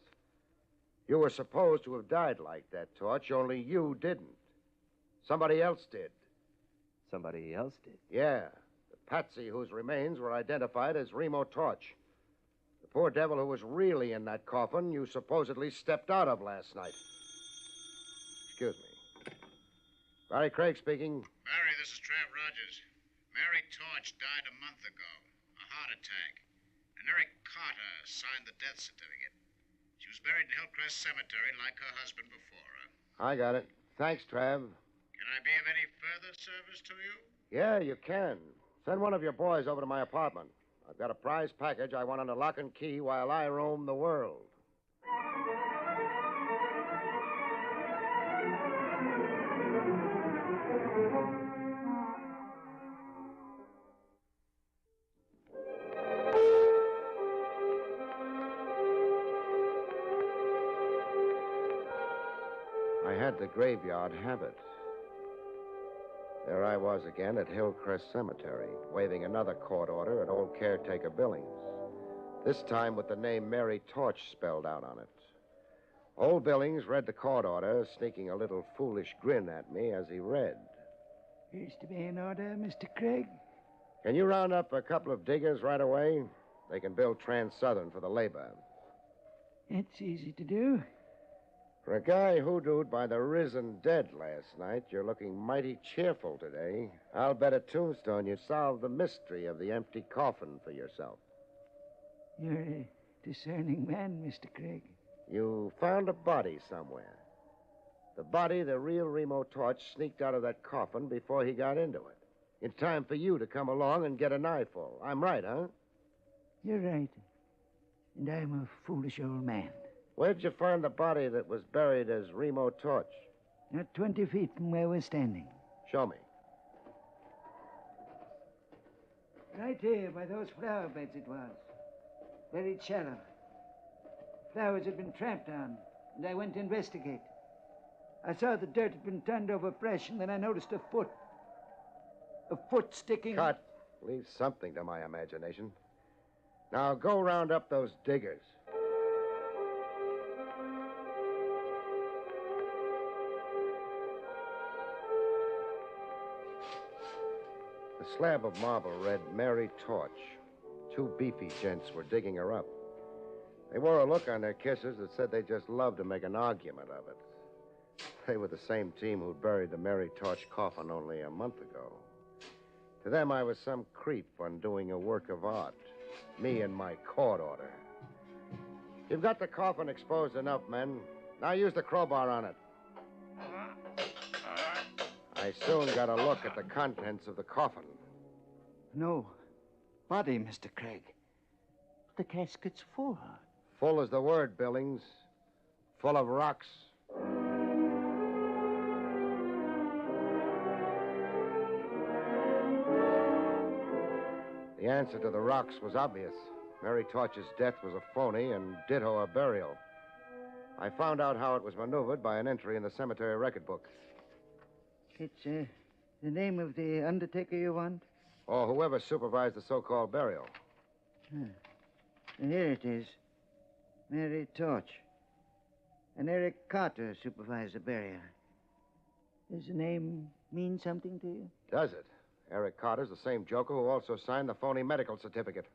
You were supposed to have died like that, Torch, only you didn't. Somebody else did.
Somebody else did?
Yeah. The patsy whose remains were identified as Remo Torch. The poor devil who was really in that coffin you supposedly stepped out of last night. Excuse me. Barrie Craig speaking.
Barrie, this is Trav Rogers. Mary Torch died a month ago. A heart attack. And Eric Carter signed the death certificate. She was buried in Hillcrest Cemetery like her husband before her.
I got it. Thanks, Trav.
Can I be of any further service to you?
Yeah, you can. Send one of your boys over to my apartment. I've got a prize package I want under lock and key while I roam the world. I had the graveyard habit. There I was again at Hillcrest Cemetery, waving another court order at old caretaker Billings. This time with the name Mary Torch spelled out on it. Old Billings read the court order, sneaking a little foolish grin at me as he read.
Here's to be an order, Mr. Craig.
Can you round up a couple of diggers right away? They can build Trans-Southern for the labor.
It's easy to do.
For a guy hoodooed by the risen dead last night, you're looking mighty cheerful today. I'll bet a tombstone you solved the mystery of the empty coffin for yourself.
You're a discerning man, Mr. Craig.
You found a body somewhere. The body the real Remo Torch sneaked out of that coffin before he got into it. It's time for you to come along and get an eyeful. I'm right, huh?
You're right. And I'm a foolish old man.
Where'd you find the body that was buried as Remo Torch?
Not 20 feet from where we're standing.
Show me.
Right here, by those flower beds it was. Buried shallow. Flowers had been tramped on, and I went to investigate. I saw the dirt had been turned over fresh, and then I noticed a foot. A foot sticking...
Cut. Leave something to my imagination. Now go round up those diggers. The slab of marble read Mary Torch. Two beefy gents were digging her up. They wore a look on their kisses that said they just loved to make an argument of it. They were the same team who buried the Mary Torch coffin only a month ago. To them, I was some creep undoing a work of art. Me and my court order. You've got the coffin exposed enough, men. Now use the crowbar on it. I soon got a look at the contents of the coffin.
No. Body, Mr. Craig. The casket's full.
Full is the word, Billings. Full of rocks. The answer to the rocks was obvious. Mary Torch's death was a phony and ditto her burial. I found out how it was maneuvered by an entry in the cemetery record book.
It's the name of the undertaker you want?
Or whoever supervised the so-called burial.
Here it is. Mary Torch. And Eric Carter supervised the burial. Does the name mean something to you?
Does it? Eric Carter's the same joker who also signed the phony medical certificate.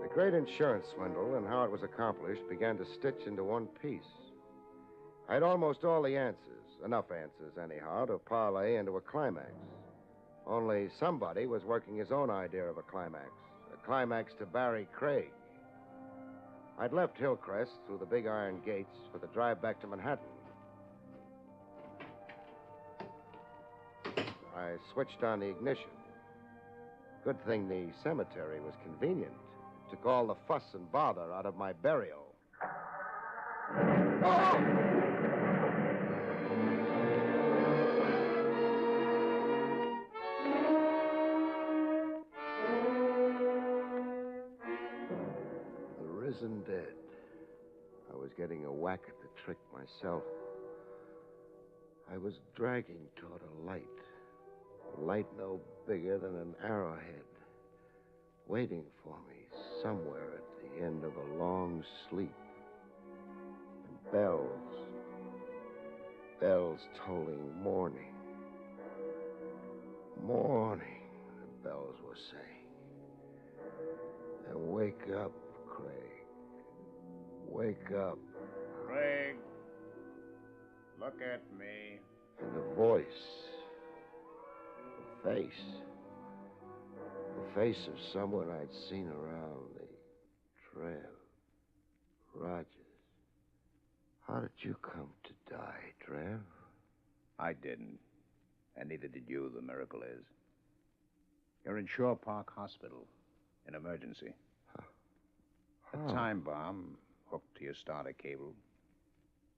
The great insurance swindle and how it was accomplished began to stitch into one piece. I had almost all the answers, enough answers anyhow, to parlay into a climax. Only somebody was working his own idea of a climax to Barrie Craig. I'd left Hillcrest through the big iron gates for the drive back to Manhattan. I switched on the ignition. Good thing the cemetery was convenient. Took all the fuss and bother out of my burial. Oh! Risen dead. I was getting a whack at the trick myself. I was dragging toward a light no bigger than an arrowhead.
waiting for me somewhere at the end of a long sleep. And bells tolling morning. Morning, the bells were saying. And wake up, Craig. Wake up.
Craig, look at me.
And the voice. The face of someone I'd seen around the trail. Rogers. How did you come to die, Trev?
I didn't. And neither did you, the miracle is. You're in Shore Park Hospital. In emergency. A time bomb hooked to your starter cable.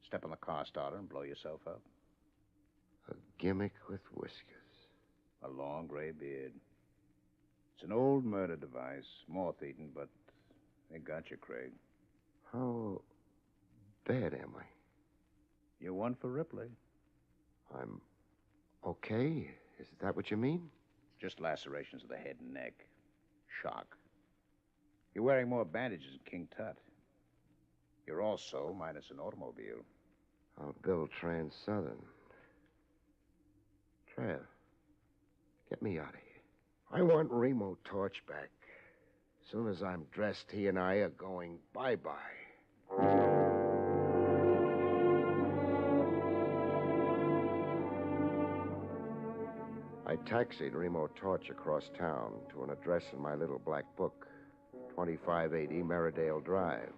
Step on the car starter and blow yourself up.
A gimmick with whiskers.
A long gray beard. It's an old murder device, moth-eaten, but they got you, Craig.
How bad am I?
You're one for Ripley.
I'm okay? Is that what you mean?
Just lacerations of the head and neck. Shock. You're wearing more bandages than King Tut. You're also minus an automobile.
I'll build Trans-Southern. Trev, get me out of here. I want Remo Torch back. As soon as I'm dressed, he and I are going bye-bye. I taxied Remo Torch across town to an address in my little black book, 2580 Merridale Drive.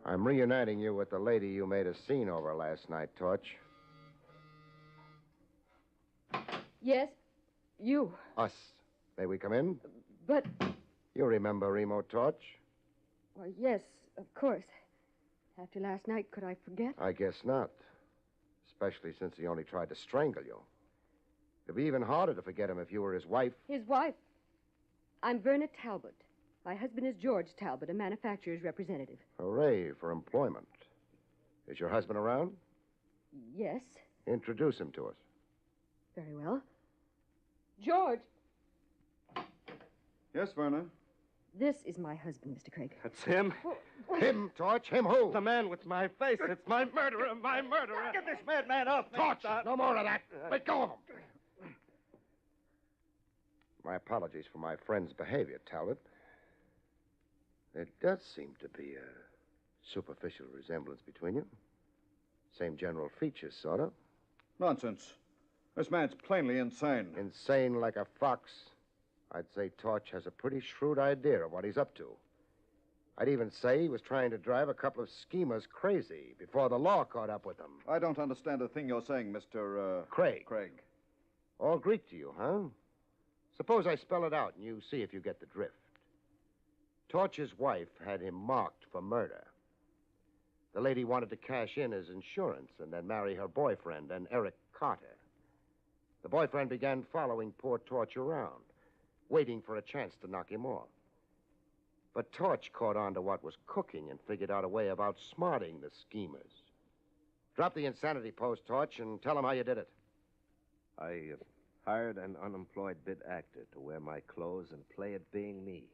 I'm reuniting you with the lady you made a scene over last night, Torch.
Yes, you.
Us. May we come in?
But,
You remember Remo Torch?
well, yes, of course. After last night, could I forget?
I guess not. Especially since he only tried to strangle you. It'd be even harder to forget him if you were his wife.
His wife. I'm Verna Talbot. My husband is George Talbot, a manufacturer's representative.
Hooray for employment. Is your husband around?
Yes,
Introduce him to us.
very well. George,
Yes, Verna.
this is my husband, Mr. Craig.
That's him.
Him, Torch? Him who?
The man with my face. It's my murderer, my murderer.
Get this madman off me.
Torch! No more of that. Let go of him. My apologies for my friend's behavior, Talbot. There does seem to be a superficial resemblance between you. Same general features, sort of.
Nonsense. This man's plainly insane.
Insane like a fox. I'd say Torch has a pretty shrewd idea of what he's up to. I'd even say he was trying to drive a couple of schemers crazy before the law caught up with them.
I don't understand a thing you're saying, Mr.
Craig.
Craig.
All Greek to you, huh? Suppose I spell it out and you see if you get the drift. Torch's wife had him marked for murder. The lady wanted to cash in his insurance and then marry her boyfriend, an Eric Carter. The boyfriend began following poor Torch around, waiting for a chance to knock him off. But Torch caught on to what was cooking and figured out a way of outsmarting the schemers. Drop the insanity post, Torch, and tell them how you did it.
I hired an unemployed bit actor to wear my clothes and play it being me.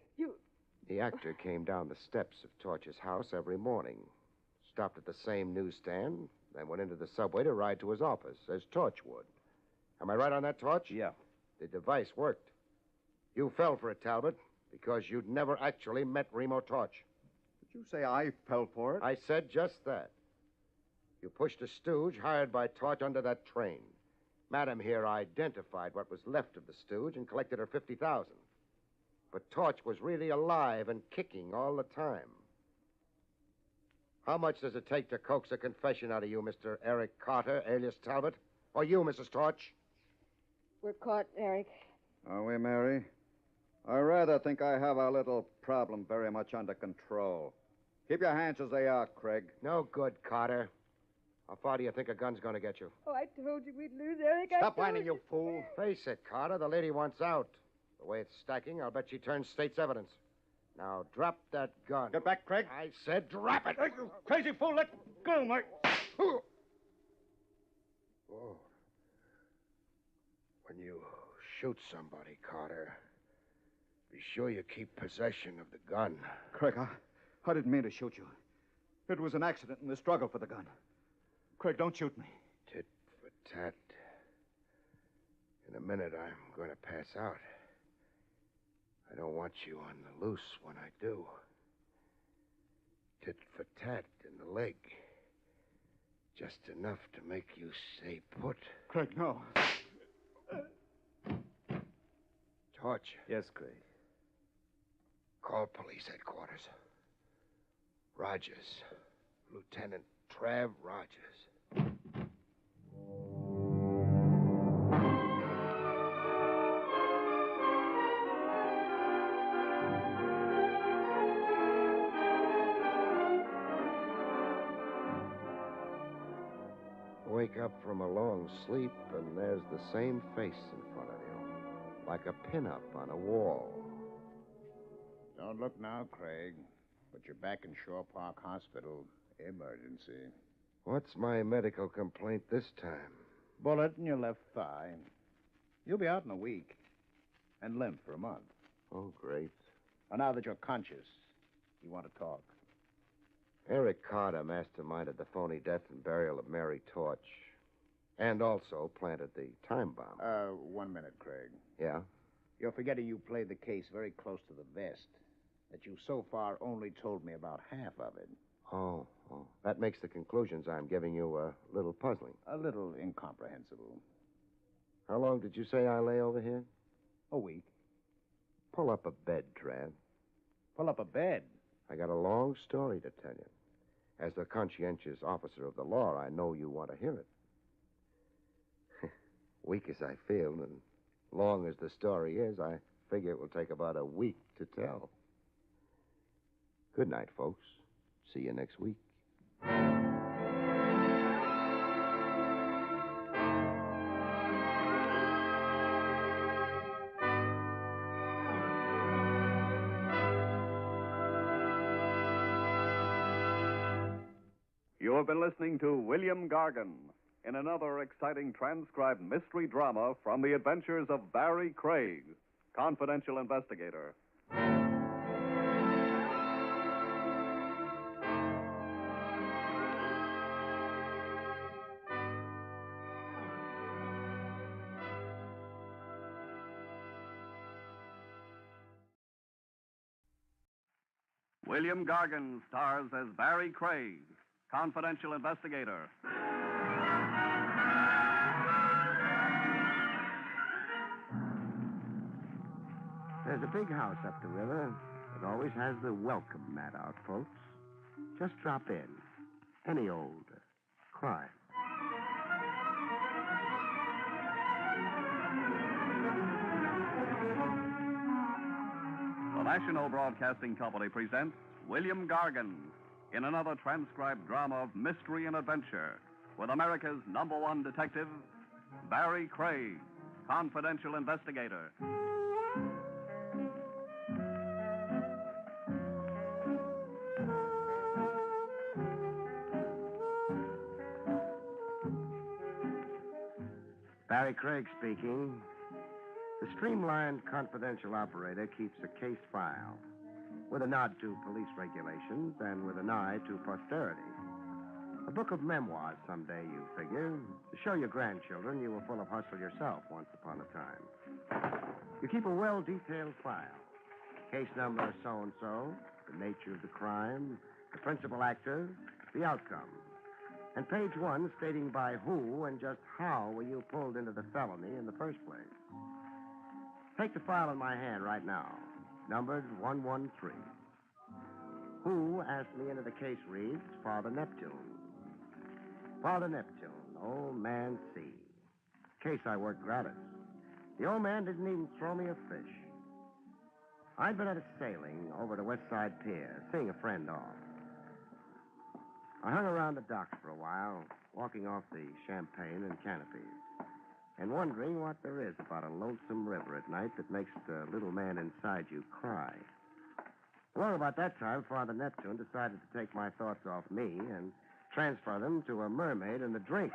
The actor came down the steps of Torch's house every morning, stopped at the same newsstand, then went into the subway to ride to his office, as Torch would. Am I right on that, Torch?
Yeah.
The device worked. You fell for it, Talbot, because you'd never actually met Remo Torch.
Did you say I fell for it?
I said just that. You pushed a stooge hired by Torch under that train. Madam here identified what was left of the stooge and collected her $50,000. But Torch was really alive and kicking all the time. How much does it take to coax a confession out of you, Mr. Eric Carter, alias Talbot? Or you, Mrs. Torch?
We're caught, Eric.
Are we, Mary? I rather think I have our little problem very much under control. Keep your hands as they are, Craig.
No good, Carter. How far do you think a gun's going to get you?
Oh, I told you we'd lose, Eric.
Stop whining, you fool. Face it, Carter. The lady wants out. The way it's stacking, I'll bet she turns state's evidence. Now, drop that gun.
Get back, Craig.
I said drop it.
You crazy fool, let go, Mike.
Oh. When you shoot somebody, Carter, be
You sure you keep possession of the gun?
Craig, I didn't mean to shoot you. It was an accident in the struggle for the gun. Craig, don't shoot me.
Tit for tat. In a minute, I'm going to pass out. I don't want you on the loose when I do. Tit for tat in the leg. Just enough to make you stay put.
Craig, no.
Torch.
Yes, Craig.
Call police headquarters. Rogers. Lieutenant Trav Rogers. Wake up from a long sleep, and there's the same face in front of you, like a pin-up on a wall.
Don't look now, Craig, but you're back in Shore Park Hospital. Emergency.
What's my medical complaint this time?
Bullet in your left thigh. You'll be out in a week, and limp for a month.
Oh, great.
Well, now that you're conscious, you want to talk.
Eric Carter masterminded the phony death and burial of Mary Torch, and also planted the time bomb.
1 minute, Craig.
Yeah?
You're forgetting you played the case very close to the vest, that you've so far only told me about half of it.
Oh. That makes the conclusions I'm giving you a little puzzling.
A little incomprehensible.
How long did you say I lay over here?
A week.
Pull up a bed, Trav.
Pull up a bed?
I got a long story to tell you. As the conscientious officer of the law, I know you want to hear it. Weak as I feel, and long as the story is, I figure it will take about a week to tell. Good night, folks. See you next week.
You have been listening to William Gargan in another exciting transcribed mystery drama from the adventures of Barrie Craig, confidential investigator. William Gargan stars as Barrie Craig, confidential investigator.
There's a big house up the river that always has the welcome mat out, folks. Just drop in. Any old crime.
The National Broadcasting Company presents William Gargan in another transcribed drama of mystery and adventure with America's #1 detective, Barrie Craig, confidential investigator.
Barrie Craig speaking. The streamlined confidential operator keeps a case file with a nod to police regulations and with an eye to posterity. A book of memoirs someday, you figure. To show your grandchildren you were full of hustle yourself once upon a time. You keep a well-detailed file. Case number so-and-so, the nature of the crime, the principal actor, the outcome. And page 1 stating by who and just how were you pulled into the felony in the first place. Take the file in my hand right now, numbered 113. Who asked me into the case reads Father Neptune. Father Neptune, old man C. Case I worked gratis. The old man didn't even throw me a fish. I'd been at a sailing over to West Side Pier, seeing a friend off. I hung around the docks for a while, walking off the champagne and canopies, and wondering what there is about a lonesome river at night that makes the little man inside you cry. Well, about that time, Father Neptune decided to take my thoughts off me and transfer them to a mermaid in the drink.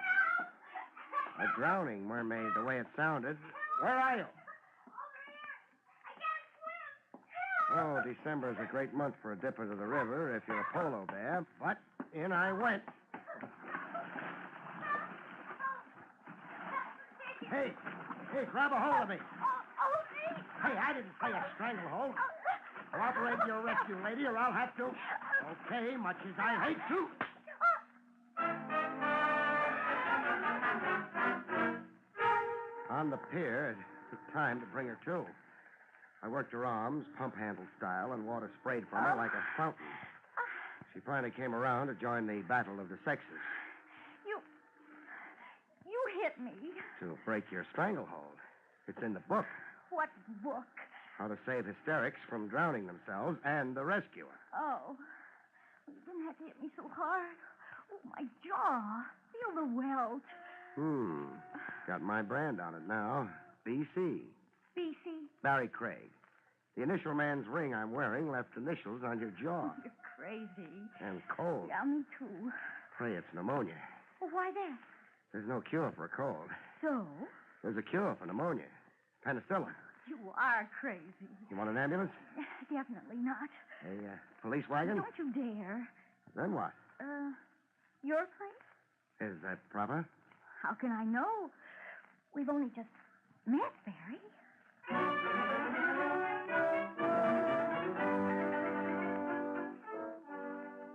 A drowning mermaid, the way it sounded. Where are you? Oh, December is a great month for a dip into the river if you're a polo bear, but in I went. Hey, grab a hold of me. Hey, I didn't say a stranglehold. Cooperate with your rescue, lady, or I'll have to. Okay, much as I hate to. On the pier, it took time to bring her to. I worked her arms, pump handle style, and water sprayed from her like a fountain. She finally came around to join the battle of the sexes.
You hit me.
To break your stranglehold. It's in the book.
What book?
How to save hysterics from drowning themselves and the rescuer.
Oh. You didn't have to hit me so hard. Oh, my jaw. Feel the welt.
Got my brand on it now. BC.
BC?
Barrie Craig. The initial man's ring I'm wearing left initials on your jaw.
You're crazy.
And cold.
Yeah, me too.
Pray it's pneumonia.
Well, why that?
There's no cure for a cold.
So?
There's a cure for pneumonia. Penicillin.
You are crazy.
You want an ambulance?
Definitely not.
A police wagon?
Don't you dare.
Then what?
Your place?
Is that proper?
How can I know? We've only just met, Barry.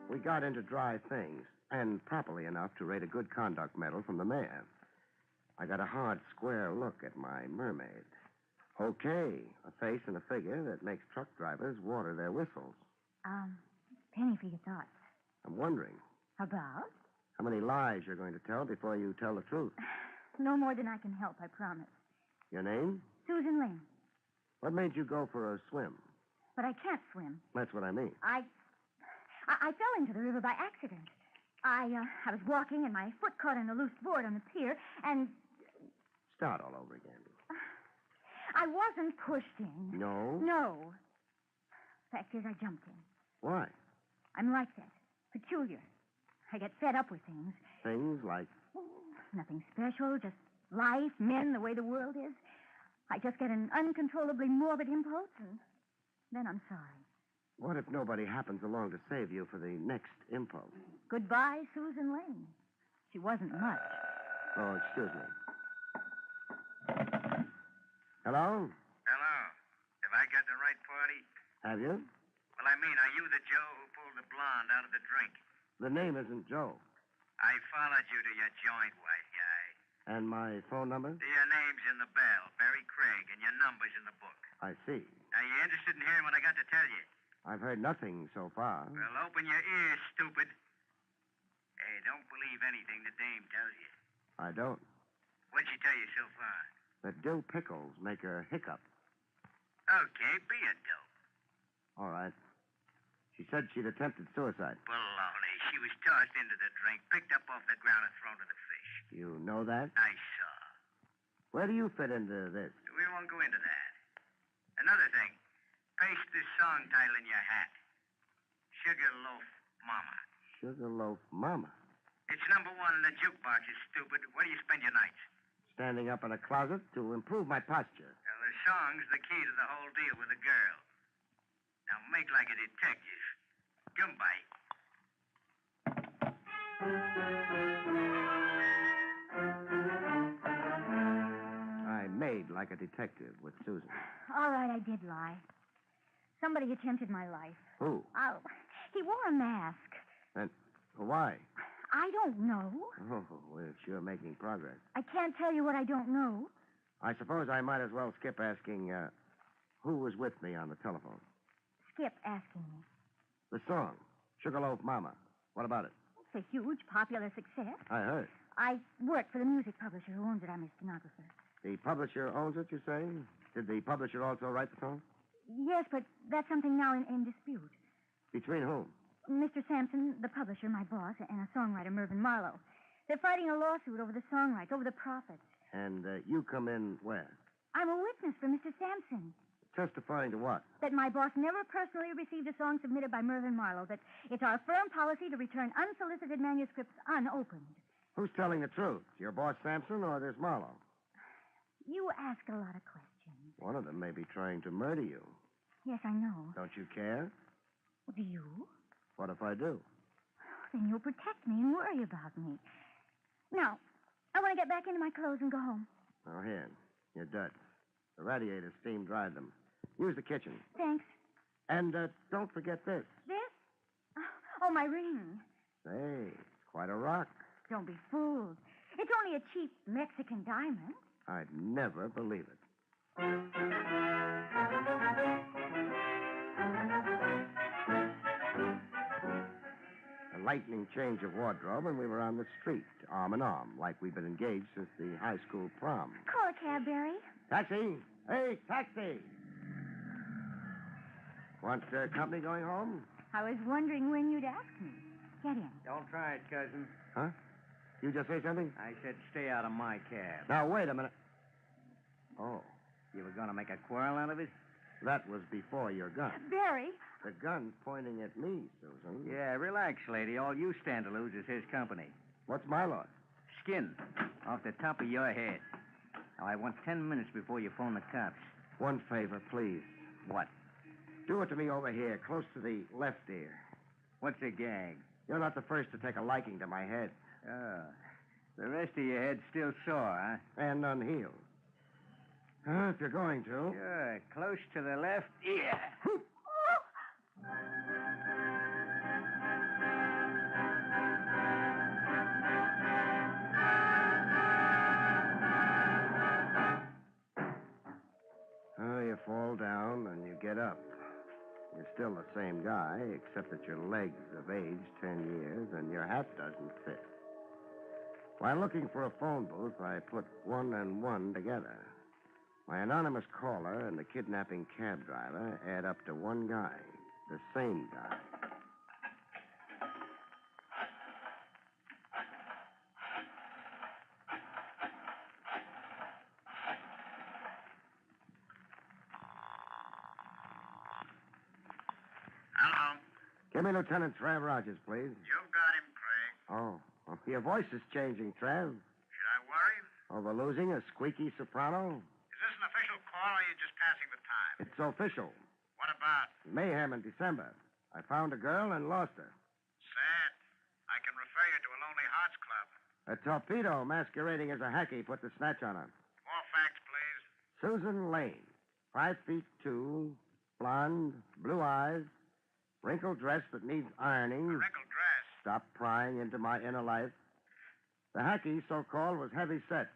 We got into dry things, and properly enough to rate a good conduct medal from the mayor. I got a hard, square look at my mermaid. Okay, a face and a figure that makes truck drivers water their whistles.
Penny for your thoughts.
I'm wondering
About?
how many lies you're going to tell before you tell the truth.
No more than I can help, I promise.
Your name?
Susan Lane.
What made you go for a swim?
But I can't swim.
That's what I mean.
I fell into the river by accident. I was walking and my foot caught on a loose board on the pier, and...
Start all over again.
I wasn't pushed in.
No?
No. Fact is, I jumped in.
Why?
I'm like that. Peculiar. I get fed up with things.
Things like?
Nothing special, just life, men, the way the world is. I just get an uncontrollably morbid impulse, and then I'm sorry.
What if nobody happens along to save you for the next impulse?
Goodbye, Susan Lane. She wasn't much.
Oh, excuse me. Hello?
Hello. Have I got the right party?
Have you?
Well, I mean, are you the Joe who pulled the blonde out of the drink?
The name isn't Joe.
I followed you to your joint, white guy.
And my phone number?
Your name's in the bell, Barrie Craig, and your number's in the book.
I see.
Are you interested in hearing what I got to tell you?
I've heard nothing so far.
Well, open your ears, stupid. Hey, don't believe anything the dame tells you.
I don't.
What'd she tell you so far?
That dill pickles make her hiccup.
Okay, be a dope.
All right. She said she'd attempted suicide.
Baloney. She was tossed into the drink, picked up off the ground, and thrown to the fish.
You know that?
I saw.
Where do you fit into this?
We won't go into that. Another thing. Paste this song title in your hat. Sugar Loaf Mama.
Sugarloaf Mama.
It's number one in the jukebox, you stupid. Where do you spend your nights?
Standing up in a closet to improve my posture.
Well, the song's the key to the whole deal with a girl. Now make like a detective. Goodbye.
I made like a detective with Susan.
All right, I did lie. Somebody attempted my life.
Who?
He wore a mask.
And why?
I don't know.
Oh, we're sure making progress.
I can't tell you what I don't know.
I suppose I might as well skip asking who was with me on the telephone.
Skip asking me.
The song, Sugarloaf Mama. What about it?
It's a huge popular success.
I heard.
I work for the music publisher who owns it. I'm his stenographer.
The publisher owns it, you say? Did the publisher also write the song?
Yes, but that's something now in dispute.
Between whom?
Mr. Sampson, the publisher, my boss, and a songwriter, Mervyn Marlowe. They're fighting a lawsuit over the song rights, over the profits.
And you come in where?
I'm a witness for Mr. Sampson.
Testifying to what?
That my boss never personally received a song submitted by Mervyn Marlowe. That it's our firm policy to return unsolicited manuscripts unopened.
Who's telling the truth? Your boss Sampson or this Marlowe?
You ask a lot of questions.
One of them may be trying to murder you.
Yes, I know.
Don't you care?
Do you?
What if I do?
Then you'll protect me and worry about me. Now, I want to get back into my clothes and go home.
Oh, here. Your duds. The radiator steam dried them. Use the kitchen.
Thanks.
And don't forget this.
This? Oh, my ring.
Say, it's quite a rock.
Don't be fooled. It's only a cheap Mexican diamond.
I'd never believe it. A lightning change of wardrobe, and we were on the street, arm in arm, like we'd been engaged since the high school prom.
Call a cab, Barrie.
Taxi! Hey, taxi! Want company going home?
I was wondering when you'd ask me. Get in.
Don't try it, cousin.
Huh? You just say something?
I said stay out of my cab.
Now, wait a minute. Oh,
You were going to make a quarrel out of it?
that was before your gun.
Barrie.
The gun's pointing at me, Susan.
Yeah, relax, lady. All you stand to lose is his company.
What's my loss?
Skin. Off the top of your head. Now, I want 10 minutes before you phone the cops.
One favor, please.
What?
Do it to me over here, close to the left ear.
What's a gag?
You're not the first to take a liking to my head.
Oh. The rest of your head's still sore, huh?
And unhealed. If you're going to.
Sure. Close to the left ear.
You fall down and you get up. You're still the same guy, except that your legs have aged 10 years and your hat doesn't fit. While looking for a phone booth, I put one and one together. My anonymous caller and the kidnapping cab driver add up to one guy, the same guy.
Hello.
Give me Lieutenant Trav Rogers, please.
You've got him, Craig.
Oh, your voice is changing, Trav.
Should I worry?
Over losing a squeaky soprano?
Is this an official call or are you just passing the time?
It's official.
What about?
Mayhem in December. I found a girl and lost her.
Sad. I can refer you to a Lonely Hearts Club.
A torpedo masquerading as a hacky put the snatch on her.
More facts, please.
Susan Lane, 5'2", blonde, blue eyes, wrinkled dress that needs ironing.
A wrinkled dress?
Stop prying into my inner life. The hacky, so-called, was heavy-set,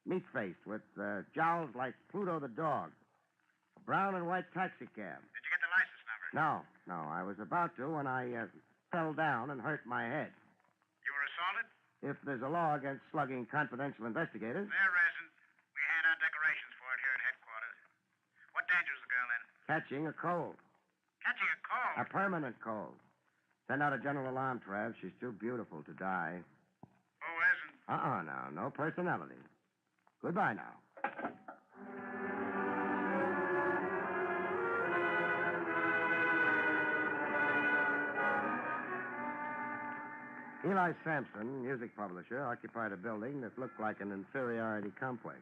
meat-faced, with jowls like Pluto the dog. A brown and white taxi cab.
Did you get the license number?
No, I was about to when I fell down and hurt my head.
You were assaulted?
If there's a law against slugging confidential investigators,
There isn't. We hand out decorations for it here at headquarters. What danger is the girl in?
catching a cold.
Catching a cold?
A permanent cold. Send out a general alarm, Trav. She's too beautiful to die.
Who isn't?
Now. No personality. Goodbye now. Eli Sampson, music publisher, occupied a building that looked like an inferiority complex.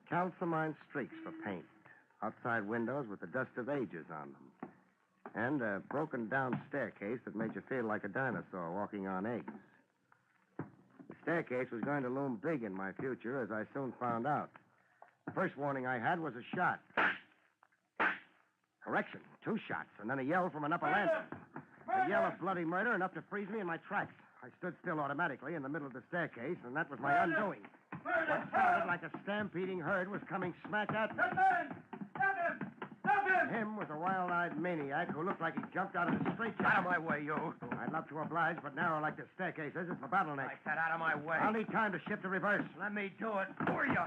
Calcimine streaks for paint. Outside windows with the dust of ages on them. And a broken-down staircase that made you feel like a dinosaur walking on eggs. The staircase was going to loom big in my future, as I soon found out. The first warning I had was a shot. Correction, 2 shots, and then a yell from an upper landing. A yell of bloody murder enough to freeze me in my tracks. I stood still automatically in the middle of the staircase, and that was my undoing. What started like a stampeding herd was coming smack at me. Him was a wild-eyed maniac who looked like he jumped out of a straitjacket.
Out of my way, you.
I'd love to oblige, but narrow like this staircase is, it's for bottleneck.
I said out of my way.
I'll need time to shift the reverse.
Let me do it for you.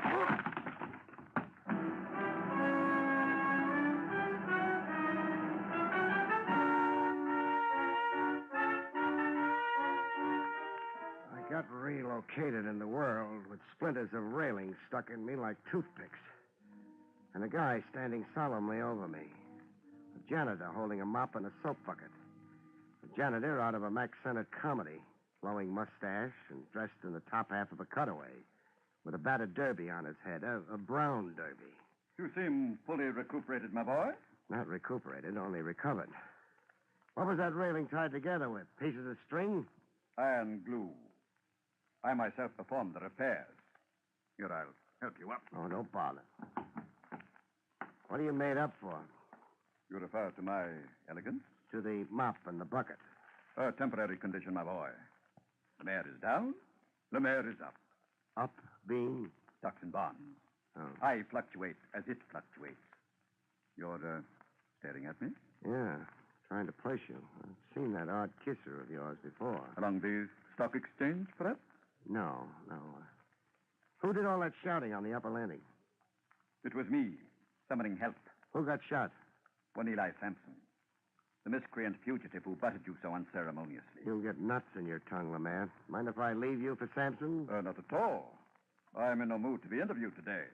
I got relocated in the world with splinters of railing stuck in me like toothpicks. And a guy standing solemnly over me. A janitor holding a mop and a soap bucket. A janitor out of a Mac Sennett comedy, flowing mustache and dressed in the top half of a cutaway, with a battered derby on his head, a brown derby.
You seem fully recuperated, my boy.
Not recuperated, only recovered. What was that railing tied together with? Pieces of string?
Iron glue. I myself performed the repairs. Here, I'll help you up.
Oh, don't bother. What are you made up for?
You refer to my elegance?
To the mop and the bucket.
A temporary condition, my boy. The mare is down, the mare is up.
Up being?
Stocks and bonds.
Oh.
I fluctuate as it fluctuates. You're staring at me?
Yeah, trying to place you. I've seen that odd kisser of yours before.
Along the stock exchange, perhaps?
No. Who did all that shouting on the upper landing?
It was me, summoning help.
Who got shot?
One Eli Sampson. The miscreant fugitive who butted you so unceremoniously.
You'll get nuts in your tongue, Lemaire. Mind if I leave you for Sampson?
Not at all. I'm in no mood to be interviewed today.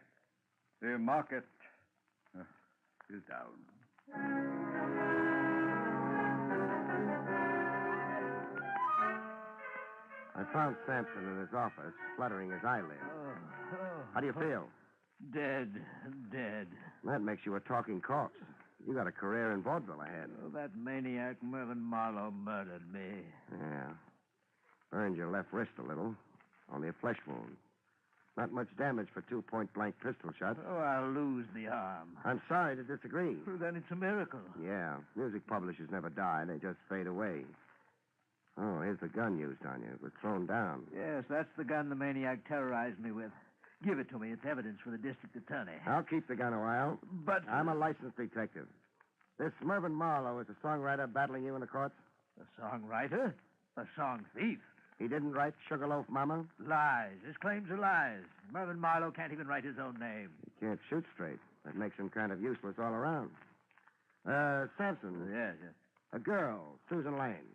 The market is down.
I found Sampson in his office, fluttering his eyelids. How do you feel?
Dead.
That makes you a talking corpse. You got a career in vaudeville ahead.
Oh, that maniac Mervyn Marlowe murdered me.
Yeah. Burned your left wrist a little. Only a flesh wound. Not much damage for 2 point-blank pistol shots.
Oh, I'll lose the arm.
I'm sorry to disagree.
Well, then it's a miracle.
Yeah. Music publishers never die. They just fade away. Oh, here's the gun used on you. It was thrown down.
Yes, that's the gun the maniac terrorized me with. Give it to me. It's evidence for the district attorney.
I'll keep the gun a while.
But...
I'm a licensed detective. This Mervyn Marlowe is a songwriter battling you in the courts?
A songwriter? A song thief?
He didn't write Sugarloaf Mama?
Lies. His claims are lies. Mervyn Marlowe can't even write his own name.
He can't shoot straight. That makes him kind of useless all around. Sampson.
Yes.
A girl, Susan Lane.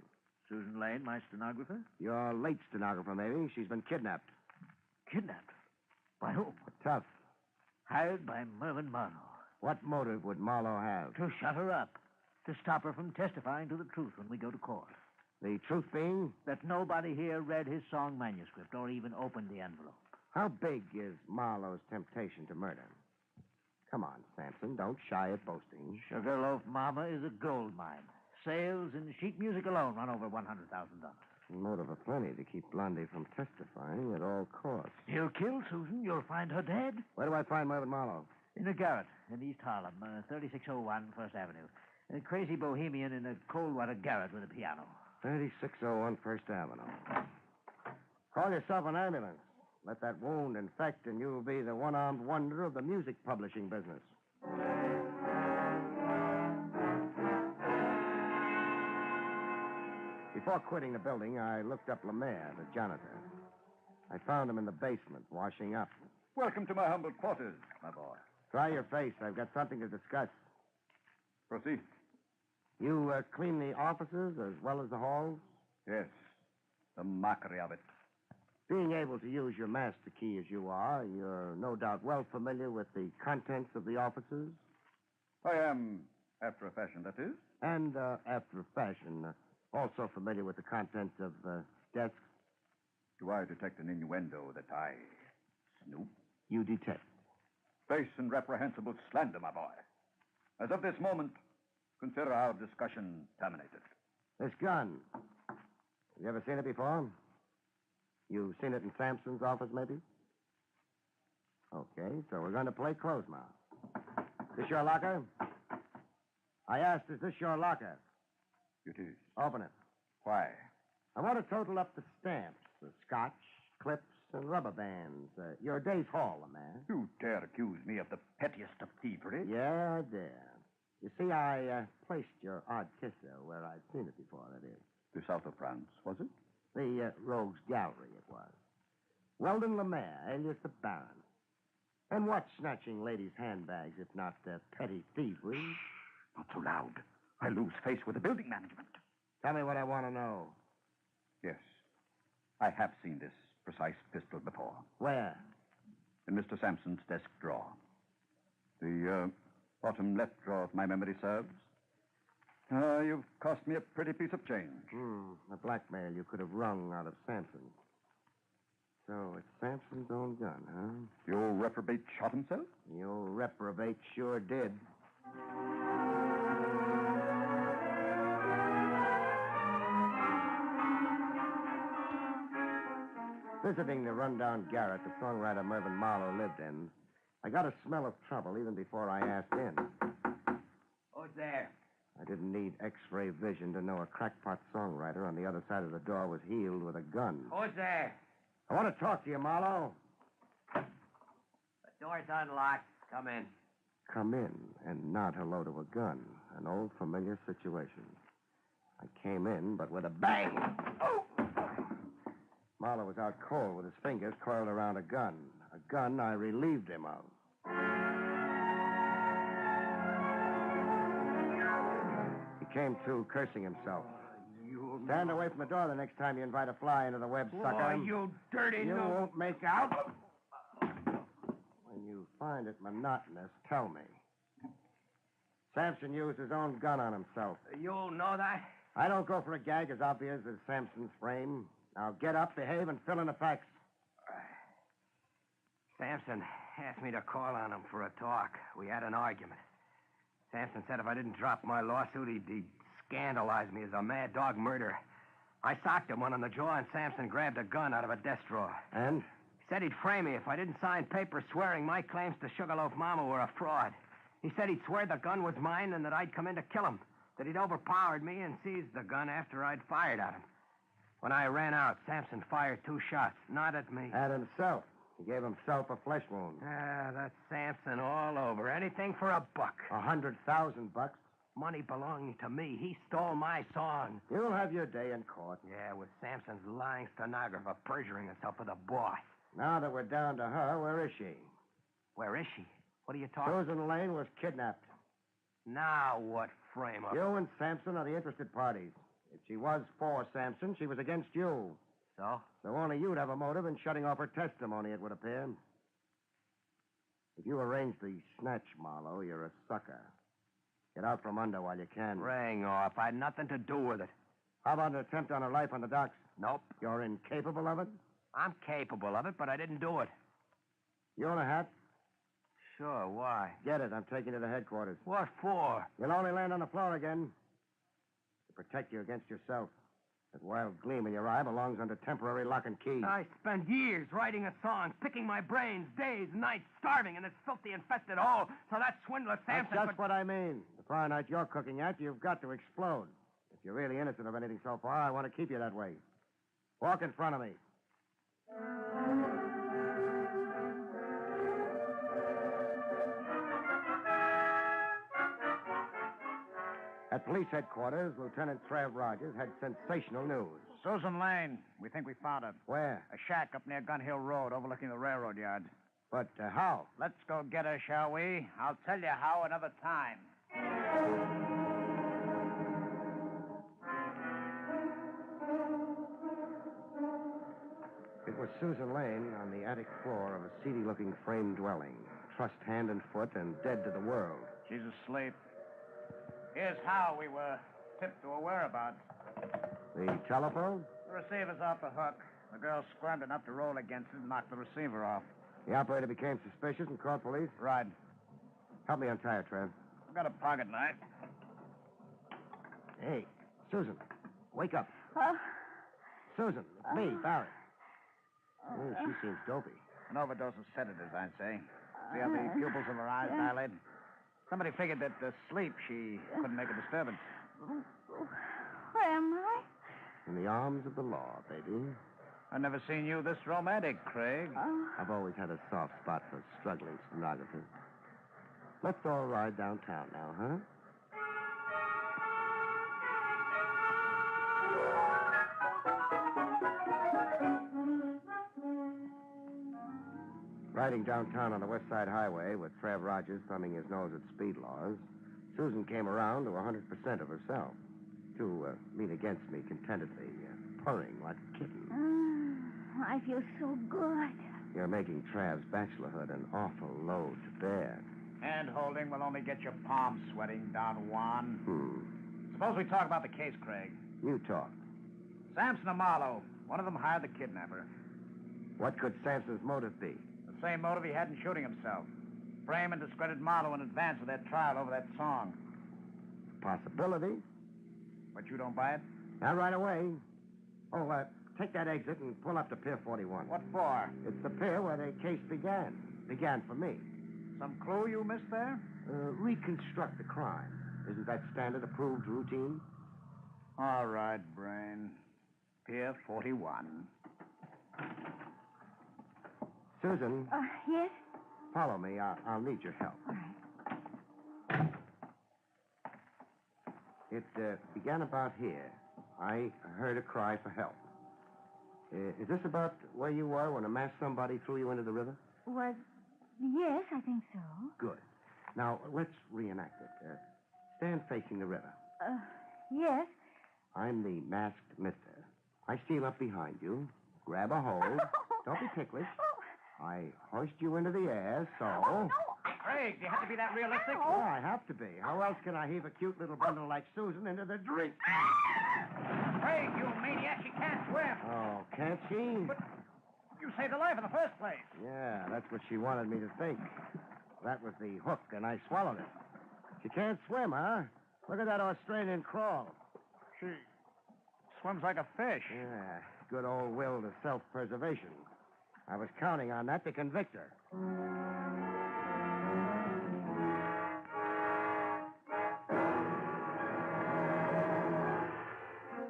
Susan Lane, my stenographer?
Your late stenographer, maybe. She's been kidnapped.
Kidnapped? By whom?
Tough.
Hired by Mervyn Marlowe.
What motive would Marlowe have?
To shut her up. To stop her from testifying to the truth when we go to court.
The truth being?
That nobody here read his song manuscript or even opened the envelope.
How big is Marlowe's temptation to murder? Come on, Sampson. Don't shy at boasting.
Sugarloaf Mama is a gold mine. Sales in sheet music alone run over $100,000.
Motive aplenty to keep Blondie from testifying at all costs.
He'll kill Susan. You'll find her dead.
Where do I find Mervyn Marlowe?
In a garret in East Harlem, 3601 First Avenue. A crazy bohemian in a cold-water garret with a piano.
3601 First Avenue. Call yourself an ambulance. Let that wound infect, and you'll be the one-armed wonder of the music publishing business. Before quitting the building, I looked up Lemaire, the janitor. I found him in the basement, washing up.
Welcome to my humble quarters, my boy.
Dry your face. I've got something to discuss.
Proceed.
You clean the offices as well as the halls?
Yes. The mockery of it.
Being able to use your master key as you are, you're no doubt well familiar with the contents of the offices?
I am, after a fashion, that is.
And after a fashion, also familiar with the contents of desks?
Do I detect an innuendo that I snoop?
You detect.
Base and reprehensible slander, my boy. As of this moment, consider our discussion terminated.
This gun. Have you ever seen it before? You've seen it in Sampson's office, maybe? Okay, so we're going to play close mouth. This your locker? I asked, is this your locker?
It is.
Open it.
Why?
I want to total up the stamps, the scotch, clips, and rubber bands. Your day's haul, man.
You dare accuse me of the pettiest of thievery?
Yeah, I dare. You see, I placed your odd kisser where I'd seen it before, that is.
The south of France, was it?
The Rogues Gallery, it was. Weldon Lemaire, alias the Baron. And what's snatching ladies' handbags, if not petty thievery?
Not so loud. I lose face with the building management.
Tell me what I want to know.
Yes. I have seen this precise pistol before.
Where?
In Mr. Sampson's desk drawer. The bottom left drawer, if my memory serves. You've cost me a pretty piece of change.
A blackmail you could have wrung out of Sampson. So it's Sampson's own gun, huh?
The old reprobate shot himself?
The old reprobate sure did. Visiting the rundown garret the songwriter Mervyn Marlowe lived in, I got a smell of trouble even before I asked in.
Who's there?
I didn't need X-ray vision to know a crackpot songwriter on the other side of the door was heeled with a gun.
Who's there?
I want to talk to you, Marlowe.
The door's unlocked. Come in.
Come in and not hello to a gun. An old familiar situation. I came in, but with a bang. Oh! Marlowe was out cold with his fingers coiled around a gun. A gun I relieved him of. He came to, cursing himself. Stand away from the door the next time you invite a fly into the web, sucker.
Oh, you dirty
You
no...
won't make out. When you find it monotonous, tell me. Samson used his own gun on himself.
You know that?
I don't go for a gag as obvious as Samson's frame. Now get up, behave, and fill in the facts.
Samson asked me to call on him for a talk. We had an argument. Samson said if I didn't drop my lawsuit, he'd scandalize me as a mad dog murderer. I socked him one on the jaw, and Samson grabbed a gun out of a desk drawer.
And?
He said he'd frame me if I didn't sign papers swearing my claims to Sugarloaf Mama were a fraud. He said he'd swear the gun was mine and that I'd come in to kill him, that he'd overpowered me and seized the gun after I'd fired at him. When I ran out, Samson fired 2 shots, not at me.
At himself. He gave himself a flesh wound.
Ah, that's Samson all over. Anything for a buck.
$100,000.
Money belonging to me. He stole my song.
You'll have your day in court.
Yeah, with Samson's lying stenographer perjuring herself with a boss.
Now that we're down to her, where is she?
Where is she? What are you talking about?
Susan Lane was kidnapped.
Now what frame-up?
You and Samson are the interested parties. If she was for Samson, she was against you.
So?
So only you'd have a motive in shutting off her testimony, it would appear. If you arrange the snatch, Marlowe, you're a sucker. Get out from under while you can.
Ring off. I had nothing to do with it.
How about an attempt on her life on the docks?
Nope.
You're incapable of it?
I'm capable of it, but I didn't do it.
You own a hat?
Sure, why?
Get it. I'm taking you to headquarters.
What for?
You'll only land on the floor again. To protect you against yourself. That wild gleam in your eye belongs under temporary lock and key.
I spent years writing a song, picking my brains, days, nights, starving in this filthy, infested hole. So that swindler Samson...
That's just what I mean. The fire night you're cooking at, you've got to explode. If you're really innocent of anything so far, I want to keep you that way. Walk in front of me. At police headquarters, Lieutenant Trav Rogers had sensational news.
Susan Lane. We think we found her.
Where?
A shack up near Gun Hill Road, overlooking the railroad yard.
But how?
Let's go get her, shall we? I'll tell you how another time.
It was Susan Lane on the attic floor of a seedy-looking frame dwelling, trussed hand and foot and dead to the world.
She's asleep. Here's how we were tipped to her whereabouts.
The telephone?
The receiver's off the hook. The girl squirmed enough to roll against it and knock the receiver off.
The operator became suspicious and called police?
Right.
Help me untie her, Trev.
I've got a pocket knife.
Hey, Susan, wake up. Susan, it's me, Barrie. Oh, she seems dopey.
An overdose of sedatives, I'd say. See how the pupils of her eyes dilate? Somebody figured that asleep she couldn't make a disturbance.
Where am I?
In the arms of the law, baby.
I've never seen you this romantic, Craig.
I've always had a soft spot for struggling stenographers. Let's all ride downtown now, huh? Riding downtown on the West Side Highway with Trav Rogers thumbing his nose at speed laws, Susan came around to 100% of herself. To lean against me contentedly, purring like a kitten.
I feel so good.
You're making Trav's bachelorhood an awful load to bear.
Hand-holding will only get your palms sweating, Don Juan. Suppose we talk about the case, Craig.
You talk.
Samson and Marlowe. One of them hired the kidnapper.
What could Samson's motive be?
The same motive he had in shooting himself. Frame and discredit Marlowe in advance of their trial over that song.
Possibility.
But you don't buy it?
Not right away. Oh, take that exit and pull up to Pier 41.
What for?
It's the pier where the case began. Began for me.
Some clue you missed there?
Reconstruct the crime. Isn't that standard approved routine?
All right, Brain. Pier 41.
Susan,
Yes?
follow me. I'll need your help.
All right.
It began about here. I heard a cry for help. Is this about where you were when a masked somebody threw you into the river?
Yes, I think so.
Good. Now, let's reenact it. Stand facing the river.
Yes.
I'm the masked mister. I steal up behind you, grab a hold. Don't be ticklish. I hoist you into the air, so...
Craig, do you have to be that realistic?
Oh, I have to be. How else can I heave a cute little bundle like Susan into the drink?
Craig, you maniac, she can't swim.
Oh, can't she?
But you saved her life in the first place.
Yeah, that's what she wanted me to think. That was the hook, and I swallowed it. She can't swim, huh? Look at that Australian crawl.
She swims like a fish.
Yeah, good old will to self-preservation. I was counting on that to convict her.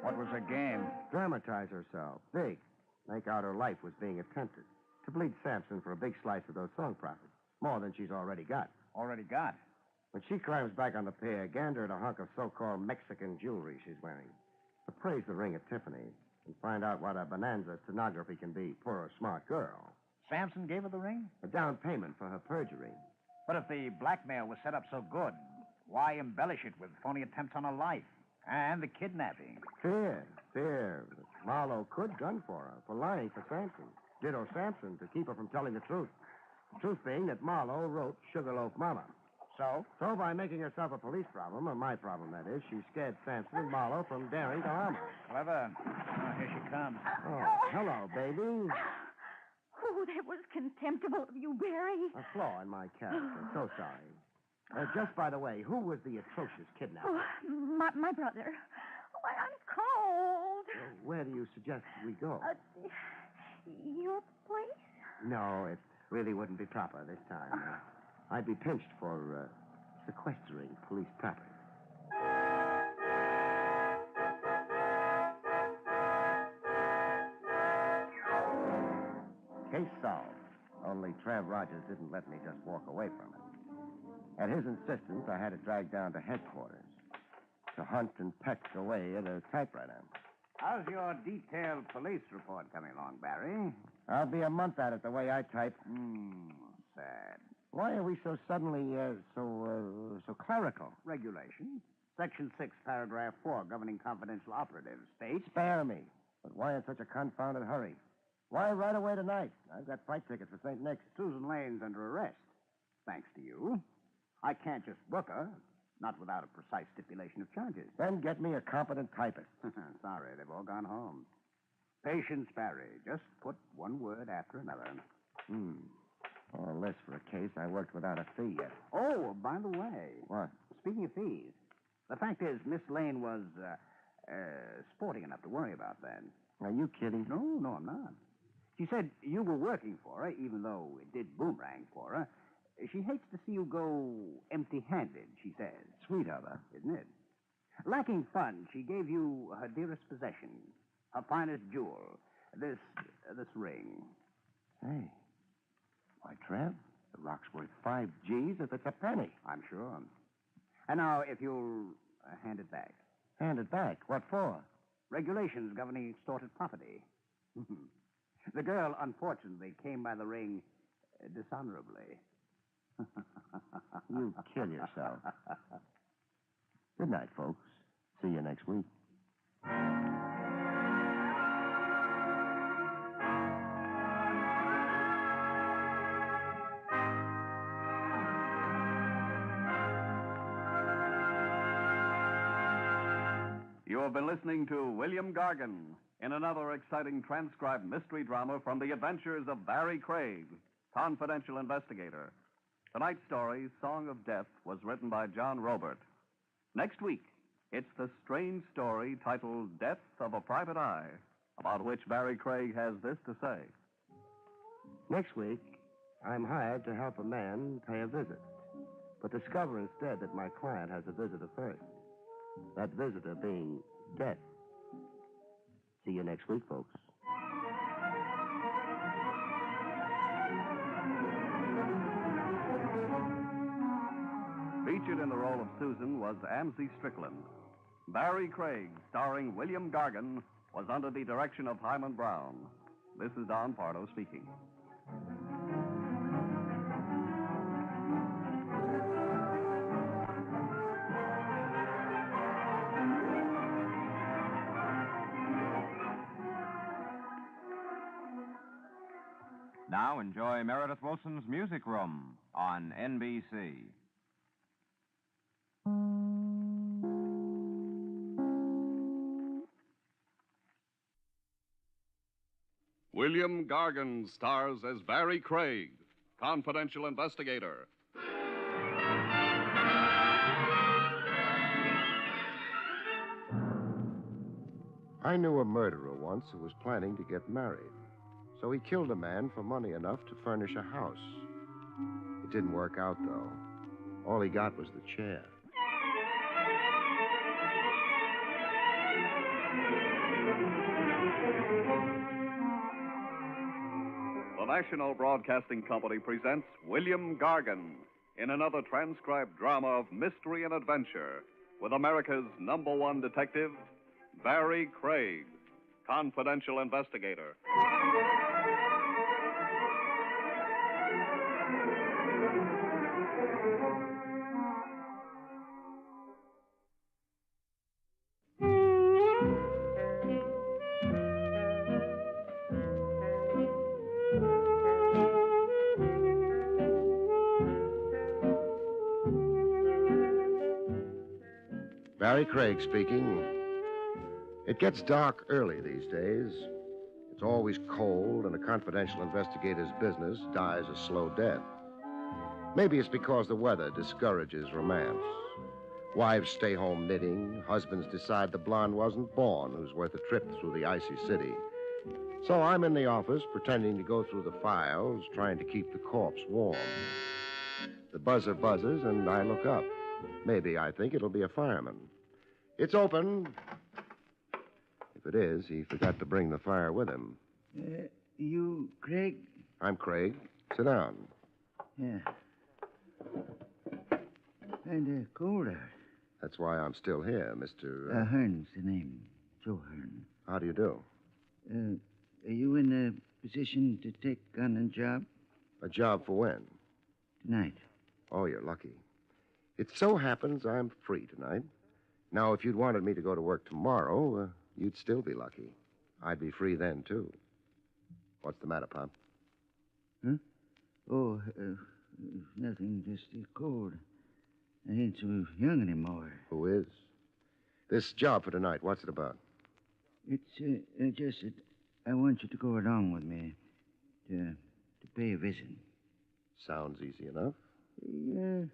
What was her game?
Dramatize herself. Big. Make out her life was being attempted. To bleed Sampson for a big slice of those song profits. More than she's already got.
Already got.
When she climbs back on the pier, gander at a hunk of so-called Mexican jewelry she's wearing. Appraise the ring at Tiffany's and find out what a bonanza stenography can be for a smart girl.
Sampson gave her the ring?
A down payment for her perjury.
But if the blackmail was set up so good, why embellish it with phony attempts on her life? And the kidnapping.
Fear. Marlowe could gun for her for lying for Sampson. Ditto Sampson to keep her from telling the truth. The truth being that Marlowe wrote Sugarloaf Mama.
So?
So by making herself a police problem, or my problem, that is, she scared Sampson and Marlowe from daring to harm her.
Clever. Oh, here she comes.
Oh, hello, baby.
Oh, that was contemptible of you, Barry.
A flaw in my character. So sorry. Just by the way, who was the atrocious kidnapper?
Oh, my brother. Oh, I'm cold.
Where do you suggest we go?
Your place?
No, it really wouldn't be proper this time. I'd be pinched for sequestering police property. Case solved. Only Trav Rogers didn't let me just walk away from it. At his insistence, I had it dragged down to headquarters to hunt and peck away at a typewriter.
How's your detailed police report coming along, Barry?
I'll be a month at it the way I type.
Sad.
Why are we so suddenly so clerical?
Regulations. Section 6, paragraph 4, governing confidential operatives, states...
Spare me. But why in such a confounded hurry? Why right away tonight? I've got flight tickets for St. Nick's.
Susan Lane's under arrest. Thanks to you. I can't just book her, not without a precise stipulation of charges.
Then get me a competent typist.
Sorry, they've all gone home. Patience, Barry. Just put one word after another.
All this for a case I worked without a fee yet.
Oh, by the way.
What?
Speaking of fees, the fact is Miss Lane was sporting enough to worry about that.
Are you kidding?
No, I'm not. She said you were working for her, even though it did boomerang for her. She hates to see you go empty-handed, she says.
Sweet of her.
Isn't it? Lacking funds, she gave you her dearest possession, her finest jewel, this ring.
Hey. Why, Trev, the rock's worth 5 G's if it's a penny.
I'm sure. And now, if you'll hand it back.
Hand it back? What for?
Regulations governing extorted property. The girl, unfortunately, came by the ring dishonorably.
You kill yourself. Good night, folks. See you next week.
You have been listening to William Gargan in another exciting transcribed mystery drama from the adventures of Barrie Craig, confidential investigator. Tonight's story, Song of Death, was written by John Robert. Next week, it's the strange story titled Death of a Private Eye. about which Barrie Craig has this to say.
Next week, I'm hired to help a man pay a visit, but discover instead that my client has a visitor first. That visitor being death. See you next week, folks.
Featured in the role of Susan was Amzie Strickland. Barrie Craig, starring William Gargan, was under the direction of Hyman Brown. This is Don Pardo speaking.
Now enjoy Meredith Wilson's Music Room on NBC.
William Gargan stars as Barrie Craig, confidential investigator.
I knew a murderer once who was planning to get married. So he killed a man for money enough to furnish a house. It didn't work out, though. All he got was the chair.
The National Broadcasting Company presents William Gargan in another transcribed drama of mystery and adventure with America's #1 detective, Barrie Craig, confidential investigator.
Barrie Craig speaking. It gets dark early these days. It's always cold, and a confidential investigator's business dies a slow death. Maybe it's because the weather discourages romance. Wives stay home knitting. Husbands decide the blonde wasn't born who's worth a trip through the icy city. So I'm in the office pretending to go through the files, trying to keep the corpse warm. The buzzer buzzes, and I look up. Maybe I think it'll be a fireman. It's open. If it is, he forgot to bring the fire with him.
You, Craig?
I'm Craig. Sit down.
Yeah. Kinda cold out.
That's why I'm still here, Mr.
Hearn's the name. Joe Hearn.
How do you do?
Are you in a position to take on a job?
A job for when?
Tonight.
Oh, you're lucky. It so happens I'm free tonight. Now, if you'd wanted me to go to work tomorrow, you'd still be lucky. I'd be free then, too. What's the matter, Pop?
Huh? Oh, nothing, just cold. I ain't so young anymore.
Who is? This job for tonight, what's it about?
It's just that I want you to go along with me to pay a visit.
Sounds easy enough.
Yeah,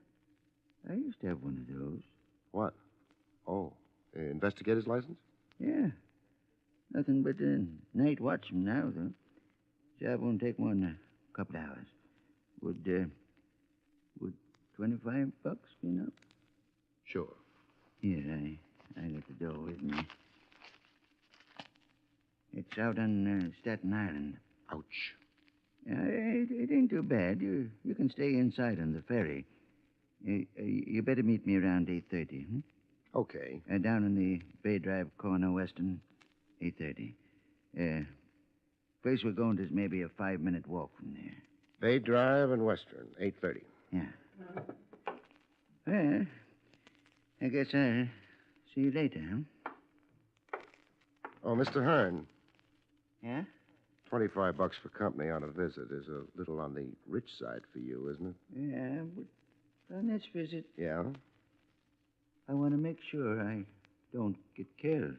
I used to have one of those.
What? Oh, investigator's license?
Yeah. Nothing but a night watchman now, though. Job won't take more than a couple hours. Would $25 be enough?
Sure.
Here, I got the dough with me. It's out on Staten Island.
Ouch.
It ain't too bad. You can stay inside on the ferry. You better meet me around 8:30, hmm?
Okay.
Down in the Bay Drive corner, Western, 8:30. Place we're going to is maybe a 5-minute walk from there.
Bay Drive and Western, 8:30.
Yeah. Well, I guess I'll see you later, huh?
Oh, Mr. Hearn.
Yeah?
$25 for company on a visit is a little on the rich side for you, isn't it?
Yeah, but on this visit,
Yeah?
I want to make sure I don't get killed.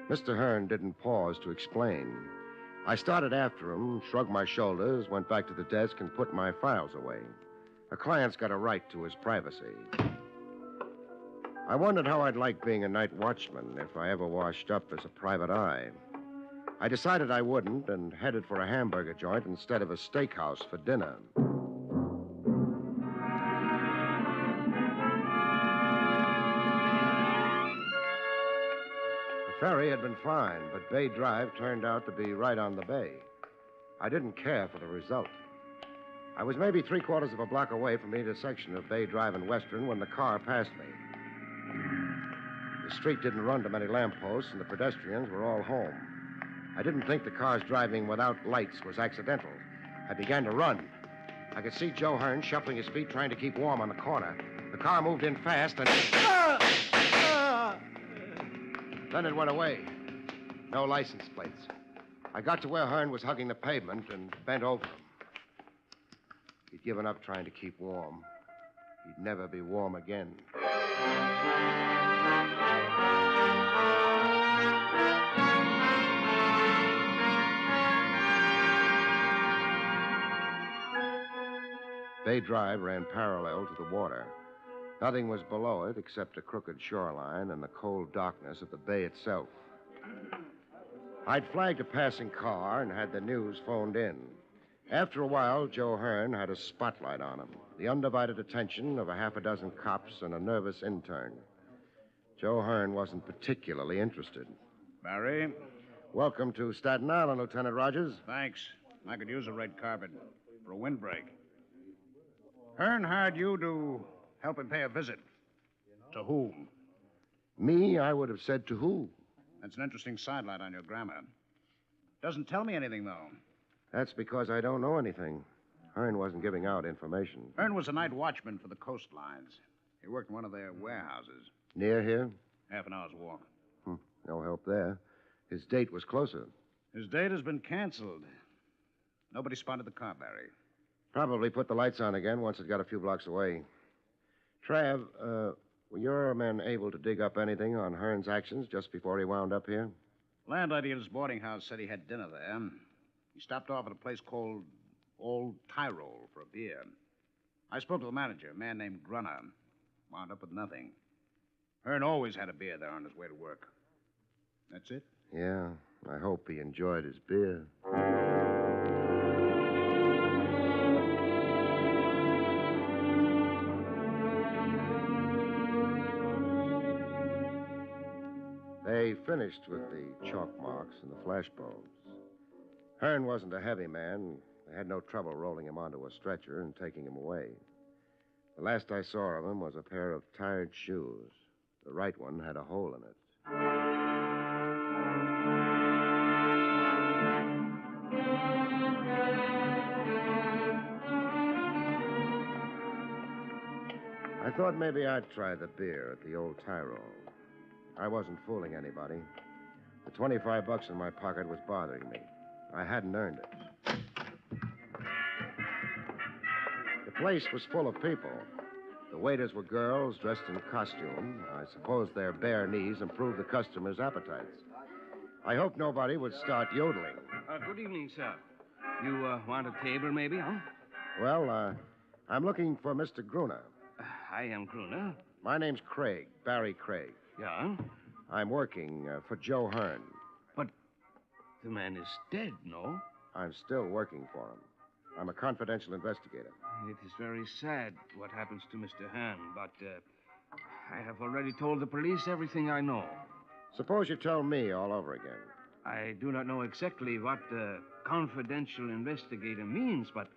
Mr. Hearn didn't pause to explain. I started after him, shrugged my shoulders, went back to the desk, and put my files away. A client's got a right to his privacy. I wondered how I'd like being a night watchman if I ever washed up as a private eye. I decided I wouldn't and headed for a hamburger joint instead of a steakhouse for dinner. The ferry had been fine, but Bay Drive turned out to be right on the bay. I didn't care for the result. I was maybe 3/4 of a block away from the intersection of Bay Drive and Western when the car passed me. The street didn't run to many lampposts, and the pedestrians were all home. I didn't think the car's driving without lights was accidental. I began to run. I could see Joe Hearn shuffling his feet, trying to keep warm on the corner. The car moved in fast, and... Then it went away. No license plates. I got to where Hearn was hugging the pavement and bent over him. He'd given up trying to keep warm. He'd never be warm again. Bay Drive ran parallel to the water. Nothing was below it except a crooked shoreline and the cold darkness of the bay itself. I'd flagged a passing car and had the news phoned in. After a while, Joe Hearn had a spotlight on him, the undivided attention of a half a dozen cops and a nervous intern. Joe Hearn wasn't particularly interested.
Barrie?
Welcome to Staten Island, Lieutenant Rogers.
Thanks. I could use a red carpet for a windbreak. Hearn hired you to help him pay a visit. To whom?
Me, I would have said to who.
That's an interesting sidelight on your grammar. Doesn't tell me anything, though.
That's because I don't know anything. Hearn wasn't giving out information.
Hearn was a night watchman for the coastlines. He worked in one of their warehouses.
Near here?
Half an hour's walk.
No help there. His date was closer.
His date has been canceled. Nobody spotted the car, Barrie.
Probably put the lights on again once it got a few blocks away. Trav, were your men able to dig up anything on Hearn's actions just before he wound up here?
Landlady at his boarding house said he had dinner there. He stopped off at a place called Old Tyrol for a beer. I spoke to the manager, a man named Grunner. Wound up with nothing. Hearn always had a beer there on his way to work. That's it?
Yeah, I hope he enjoyed his beer. They finished with the chalk marks and the flashbones. Hearn wasn't a heavy man. They had no trouble rolling him onto a stretcher and taking him away. The last I saw of him was a pair of tired shoes. The right one had a hole in it. I thought maybe I'd try the beer at the Old Tyrol. I wasn't fooling anybody. The $25 in my pocket was bothering me. I hadn't earned it. The place was full of people. The waiters were girls dressed in costume. I suppose their bare knees improved the customers' appetites. I hoped nobody would start yodeling.
Good evening, sir. You want a table, maybe, huh?
Well, I'm looking for Mr. Gruner.
I am Gruner.
My name's Craig, Barrie Craig.
Yeah?
I'm working for Joe Hearn.
But the man is dead, no?
I'm still working for him. I'm a confidential investigator.
It is very sad what happens to Mr. Hearn, but I have already told the police everything I know.
Suppose you tell me all over again.
I do not know exactly what confidential investigator means, but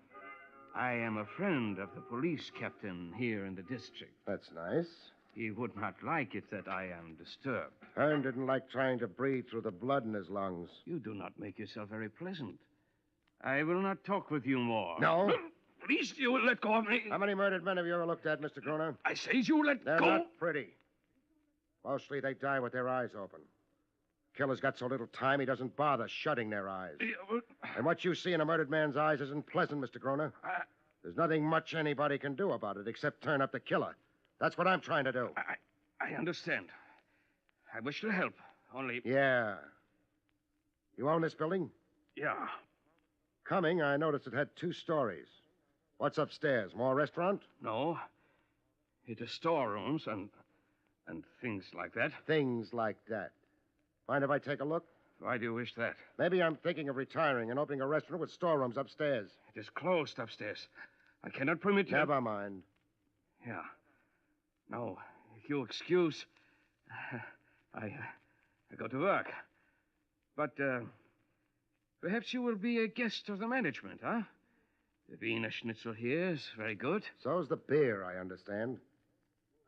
I am a friend of the police captain here in the district.
That's nice.
He would not like it that I am disturbed.
Hearn didn't like trying to breathe through the blood in his lungs.
You do not make yourself very pleasant. I will not talk with you more.
No?
Please, you will let go of me.
How many murdered men have you ever looked at, Mr. Gruner?
I say you let
They're
go.
They're not pretty. Mostly they die with their eyes open. Killer's got so little time he doesn't bother shutting their eyes.
Yeah, but...
And what you see in a murdered man's eyes isn't pleasant, Mr. Gruner. There's nothing much anybody can do about it except turn up the killer. That's what I'm trying to do.
I understand. I wish to help, only...
Yeah. You own this building?
Yeah.
Coming, I noticed it had 2 stories. What's upstairs? More restaurant?
No. It is storerooms and things like that.
Things like that. Mind if I take a look?
Why do you wish that?
Maybe I'm thinking of retiring and opening a restaurant with storerooms upstairs.
It is closed upstairs. I cannot permit you...
Never mind.
Yeah. No, if you'll excuse, I go to work. But, perhaps you will be a guest of the management, huh? The Wiener Schnitzel here is very good.
So's the beer, I understand.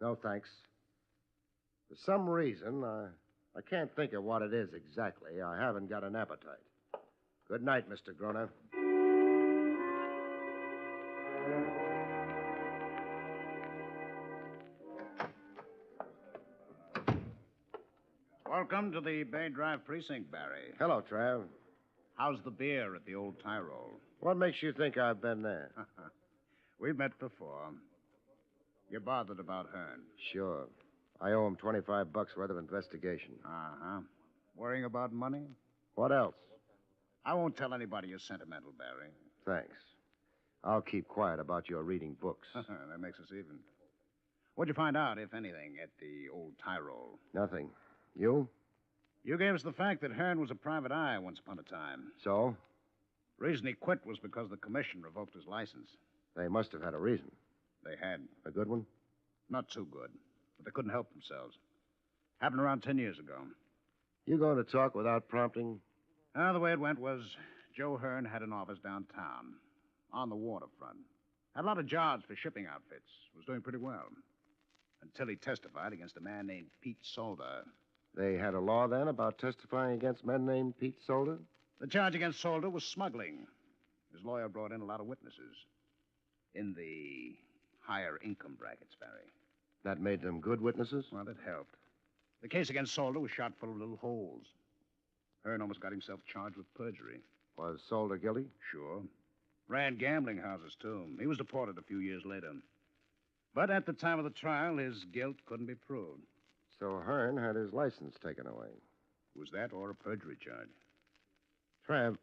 No, thanks. For some reason, I can't think of what it is exactly. I haven't got an appetite. Good night, Mr. Groner.
Welcome to the Bay Drive precinct, Barrie.
Hello, Trav.
How's the beer at the old Tyrol?
What makes you think I've been there?
We've met before. You're bothered about Hearn.
Sure. I owe him $25 worth of investigation.
Uh-huh. Worrying about money?
What else?
I won't tell anybody you're sentimental, Barrie.
Thanks. I'll keep quiet about your reading books.
That makes us even. What'd you find out, if anything, at the old Tyrol?
Nothing. You?
You gave us the fact that Hearn was a private eye once upon a time.
So?
Reason he quit was because the commission revoked his license.
They must have had a reason.
They had.
A good one?
Not too good, but they couldn't help themselves. Happened around 10 years ago.
You going to talk without prompting?
The way it went was Joe Hearn had an office downtown, on the waterfront. Had a lot of jobs for shipping outfits. Was doing pretty well. Until he testified against a man named Pete Solder.
They had a law then about testifying against men named Pete Solder?
The charge against Solder was smuggling. His lawyer brought in a lot of witnesses. In the higher income brackets, Barrie.
That made them good witnesses?
Well, it helped. The case against Solder was shot full of little holes. Hearn almost got himself charged with perjury.
Was Solder guilty?
Sure. Ran gambling houses, too. He was deported a few years later. But at the time of the trial, his guilt couldn't be proved.
So Hearn had his license taken away.
Was that or a perjury charge?
Trav,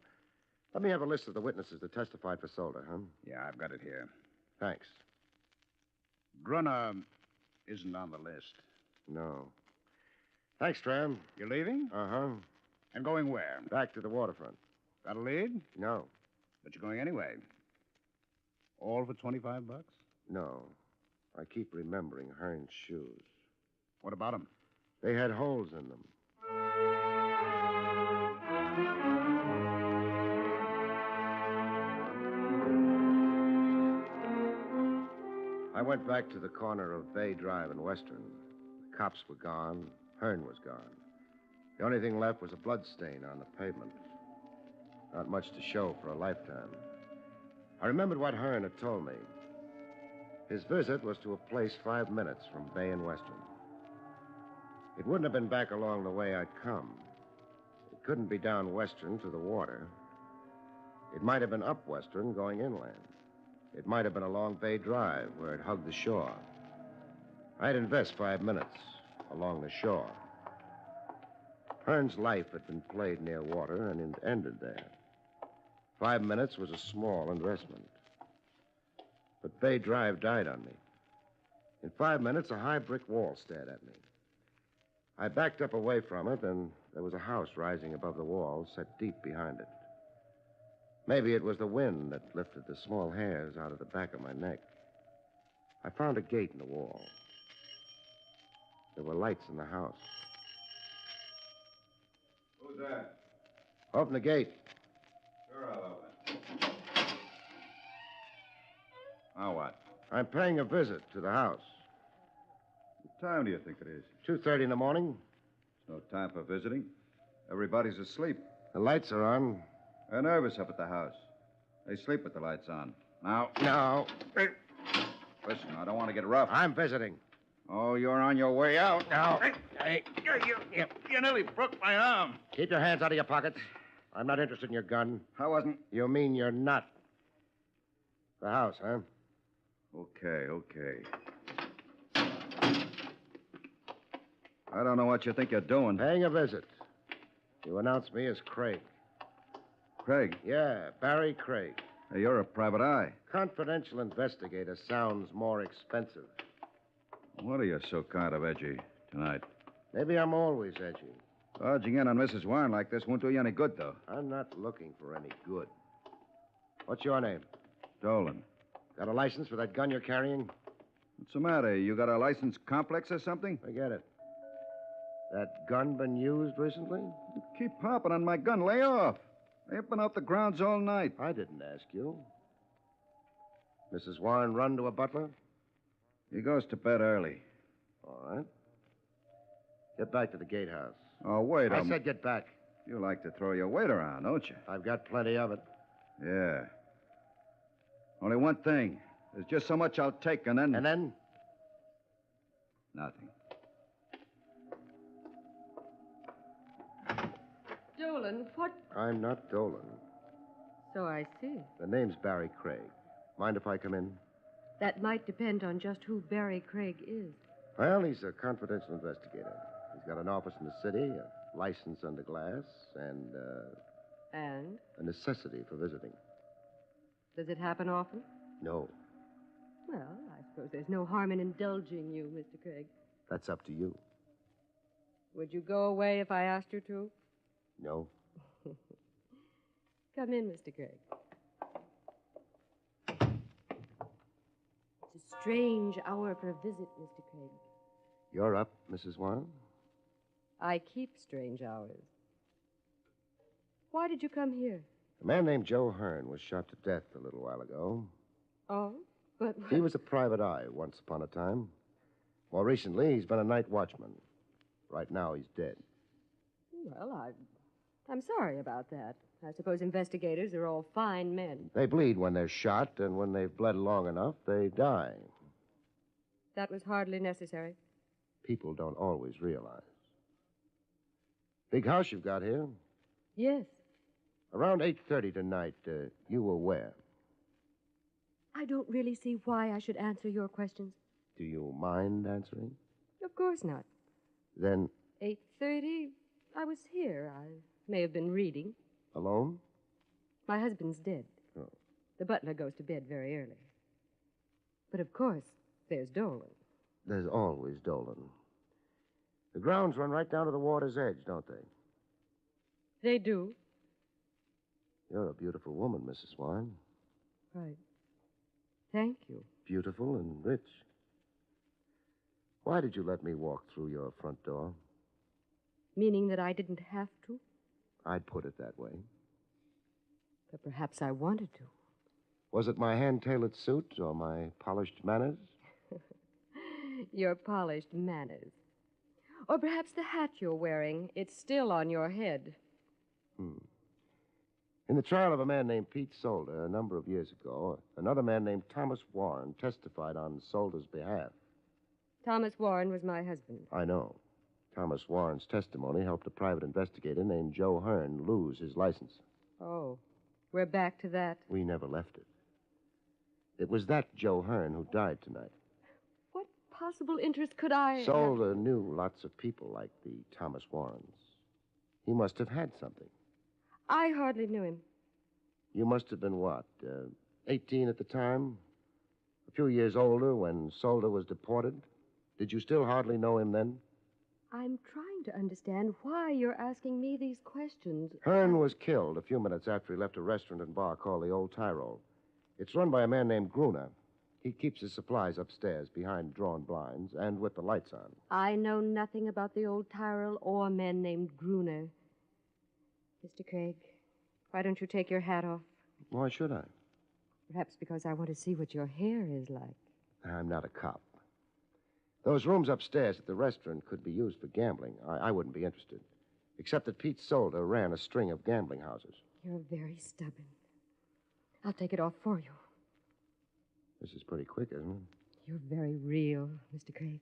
let me have a list of the witnesses that testified for Solder, huh?
Yeah, I've got it here.
Thanks.
Brunner isn't on the list.
No. Thanks, Trav.
You leaving?
Uh-huh.
And going where?
Back to the waterfront.
Got a lead?
No.
But you're going anyway. All for $25?
No. I keep remembering Hearn's shoes.
What about them?
They had holes in them. I went back to the corner of Bay Drive and Western. The cops were gone. Hearn was gone. The only thing left was a blood stain on the pavement. Not much to show for a lifetime. I remembered what Hearn had told me. His visit was to a place 5 minutes from Bay and Western. It wouldn't have been back along the way I'd come. It couldn't be down Western to the water. It might have been up Western going inland. It might have been along Bay Drive where it hugged the shore. I'd invest 5 minutes along the shore. Hearn's life had been played near water and it ended there. 5 minutes was a small investment. But Bay Drive died on me. In 5 minutes, a high brick wall stared at me. I backed up away from it, and there was a house rising above the wall, set deep behind it. Maybe it was the wind that lifted the small hairs out of the back of my neck. I found a gate in the wall. There were lights in the house.
Who's there?
Open the gate.
Sure, I'll open. Now what?
I'm paying a visit to the house.
What time do you think it is?
2:30 in the morning.
It's no time for visiting. Everybody's asleep.
The lights are on.
They're nervous up at the house. They sleep with the lights on. Now.
No.
Listen, I don't want to get rough.
I'm visiting.
Oh, you're on your way out.
No.
Hey, you nearly broke my arm.
Keep your hands out of your pockets. I'm not interested in your gun.
I wasn't.
You mean you're not? The house, huh?
Okay. I don't know what you think you're doing.
Paying a visit. You announce me as Craig.
Craig.
Yeah, Barrie Craig.
Hey, you're a private eye.
Confidential investigator sounds more expensive.
What are you so kind of edgy tonight?
Maybe I'm always edgy.
Dodging in on Mrs. Warren like this won't do you any good, though.
I'm not looking for any good. What's your name?
Dolan.
Got a license for that gun you're carrying?
What's the matter? You got a license complex or something?
Forget it. That gun been used recently?
You keep hopping on my gun. Lay off. I've been out the grounds all night.
I didn't ask you. Mrs. Warren run to a butler?
He goes to bed early.
All right. Get back to the gatehouse.
Oh, wait a
I said get back.
You like to throw your weight around, don't you?
I've got plenty of it.
Yeah. Only one thing. There's just so much I'll take, and then...
And then?
Nothing.
Dolan, what?
I'm not Dolan.
So I see.
The name's Barrie Craig. Mind if I come in?
That might depend on just who Barrie Craig is.
Well, he's a confidential investigator. He's got an office in the city, a license under glass, and,
And?
a necessity for visiting.
Does it happen often?
No,
Well, I suppose there's no harm in indulging you, Mr. Craig.
that's up to you.
Would you go away if I asked you to?
No.
Come in, Mr. Craig. It's a strange hour for a visit, Mr. Craig.
You're up, Mrs. Warren?
I keep strange hours. Why did you come here?
A man named Joe Hearn was shot to death a little while ago.
Oh, but...
He was a private eye once upon a time. More recently, he's been a night watchman. Right now, he's dead.
Well, I'm sorry about that. I suppose investigators are all fine men.
They bleed when they're shot, and when they've bled long enough, they die.
That was hardly necessary.
People don't always realize. Big house you've got here.
Yes.
Around 8:30 tonight, you were where?
I don't really see why I should answer your questions.
Do you mind answering?
Of course not.
Then,
8:30, I was here. I may have been reading.
alone?
My husband's dead.
Oh.
The butler goes to bed very early. But of course, there's Dolan.
There's always Dolan. The grounds run right down to the water's edge, don't they?
They do.
You're a beautiful woman, Mrs. Warren.
Right. Thank you.
Beautiful and rich. Why did you let me walk through your front door?
Meaning that I didn't have to?
I'd put it that way.
But perhaps I wanted to.
Was it my hand-tailored suit or my polished manners?
Your polished manners. Or perhaps the hat you're wearing. It's still on your head.
In the trial of a man named Pete Solder a number of years ago, another man named Thomas Warren testified on Solder's behalf.
Thomas Warren was my husband.
I know. Thomas Warren's testimony helped a private investigator named Joe Hearn lose his license.
Oh, we're back to that.
We never left it. It was that Joe Hearn who died tonight.
What possible interest could I...
Solder knew lots of people like the Thomas Warrens. He must have had something.
I hardly knew him.
You must have been what, 18 at the time? A few years older when Solder was deported? Did you still hardly know him then?
I'm trying to understand why you're asking me these questions.
Hearn was killed a few minutes after he left a restaurant and bar called the Old Tyrol. It's run by a man named Gruner. He keeps his supplies upstairs behind drawn blinds and with the lights on.
I know nothing about the Old Tyrol or a man named Gruner. Mr. Craig, why don't you take your hat off?
Why should I?
Perhaps because I want to see what your hair is like.
I'm not a cop. Those rooms upstairs at the restaurant could be used for gambling. I wouldn't be interested. Except that Pete Solder ran a string of gambling houses.
You're very stubborn. I'll take it off for you.
This is pretty quick, isn't it?
You're very real, Mr. Craig.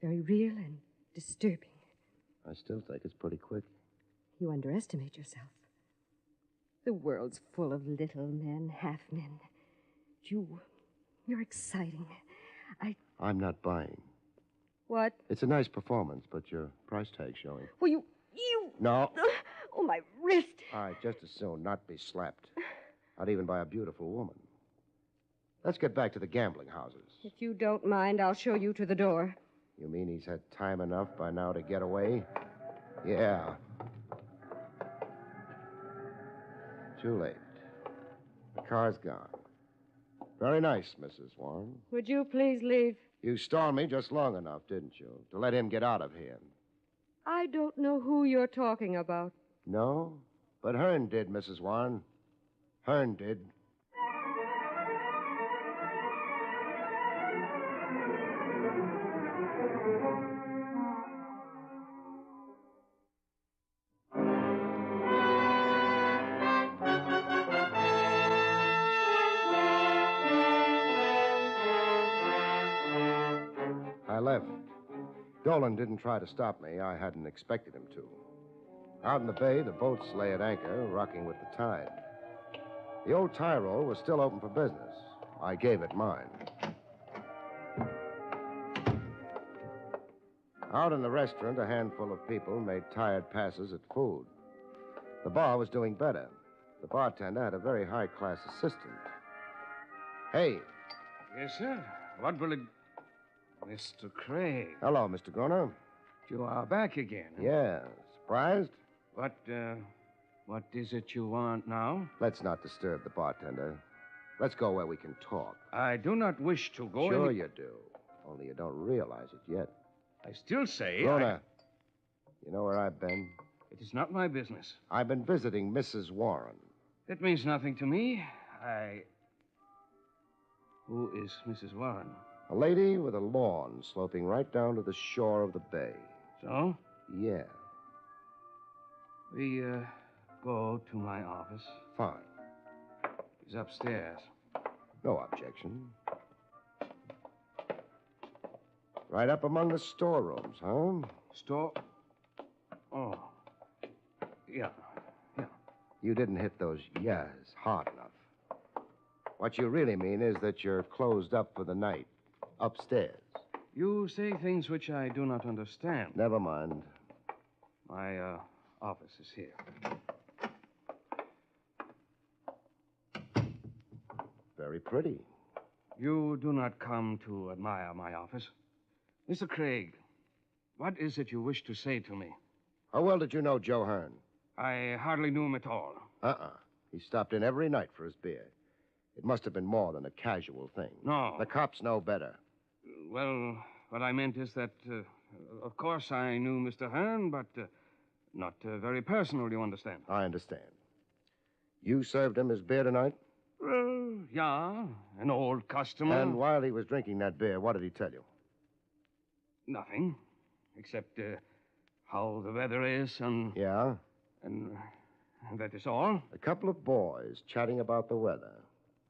Very real and disturbing.
I still think it's pretty quick.
You underestimate yourself. The world's full of little men, half-men. You're exciting.
I'm not buying.
What?
It's a nice performance, but your price tag's showing.
Well, you...
No.
Oh, my wrist.
I'd just as soon not be slapped. Not even by a beautiful woman. Let's get back to the gambling houses.
If you don't mind, I'll show you to the door.
You mean he's had time enough by now to get away? Yeah. Too late. The car's gone. Very nice, Mrs. Warren.
Would you please leave?
You stalled me just long enough, didn't you, to let him get out of here?
I don't know who you're talking about.
No? But Hearn did, Mrs. Warren. Hearn did. I left. Dolan didn't try to stop me. I hadn't expected him to. Out in the bay, the boats lay at anchor, rocking with the tide. The old tie roll was still open for business. I gave it mine. Out in the restaurant, a handful of people made tired passes at food. The bar was doing better. The bartender had a very high-class assistant. Hey.
Yes, sir. What will it... Mr. Craig.
Hello, Mr. Groner.
You are back again. Huh?
Yeah. Surprised?
What is it you want now?
Let's not disturb the bartender. Let's go where we can talk.
I do not wish to go...
Sure you do. Only you don't realize it yet.
I still say...
Groner, you know where I've been?
It is not my business.
I've been visiting Mrs. Warren.
It means nothing to me. Who is Mrs. Warren?
A lady with a lawn sloping right down to the shore of the bay.
So?
Yeah.
We, go to my office.
Fine.
He's upstairs.
No objection. Right up among the storerooms, huh?
Store? Oh. Yeah.
You didn't hit those yeahs hard enough. What you really mean is that you're closed up for the night. Upstairs.
You say things which I do not understand.
Never mind.
My, office is here.
Very pretty.
You do not come to admire my office. Mr. Craig, what is it you wish to say to me?
How well did you know Joe Hearn?
I hardly knew him at all.
He stopped in every night for his beer. It must have been more than a casual thing.
No.
The cops know better.
Well, what I meant is that, of course, I knew Mr. Hearn, but not very personal, you understand.
I understand. You served him his beer tonight?
Yeah, an old customer.
And while he was drinking that beer, what did he tell you?
Nothing, except how the weather is and...
Yeah?
And that is all.
A couple of boys chatting about the weather.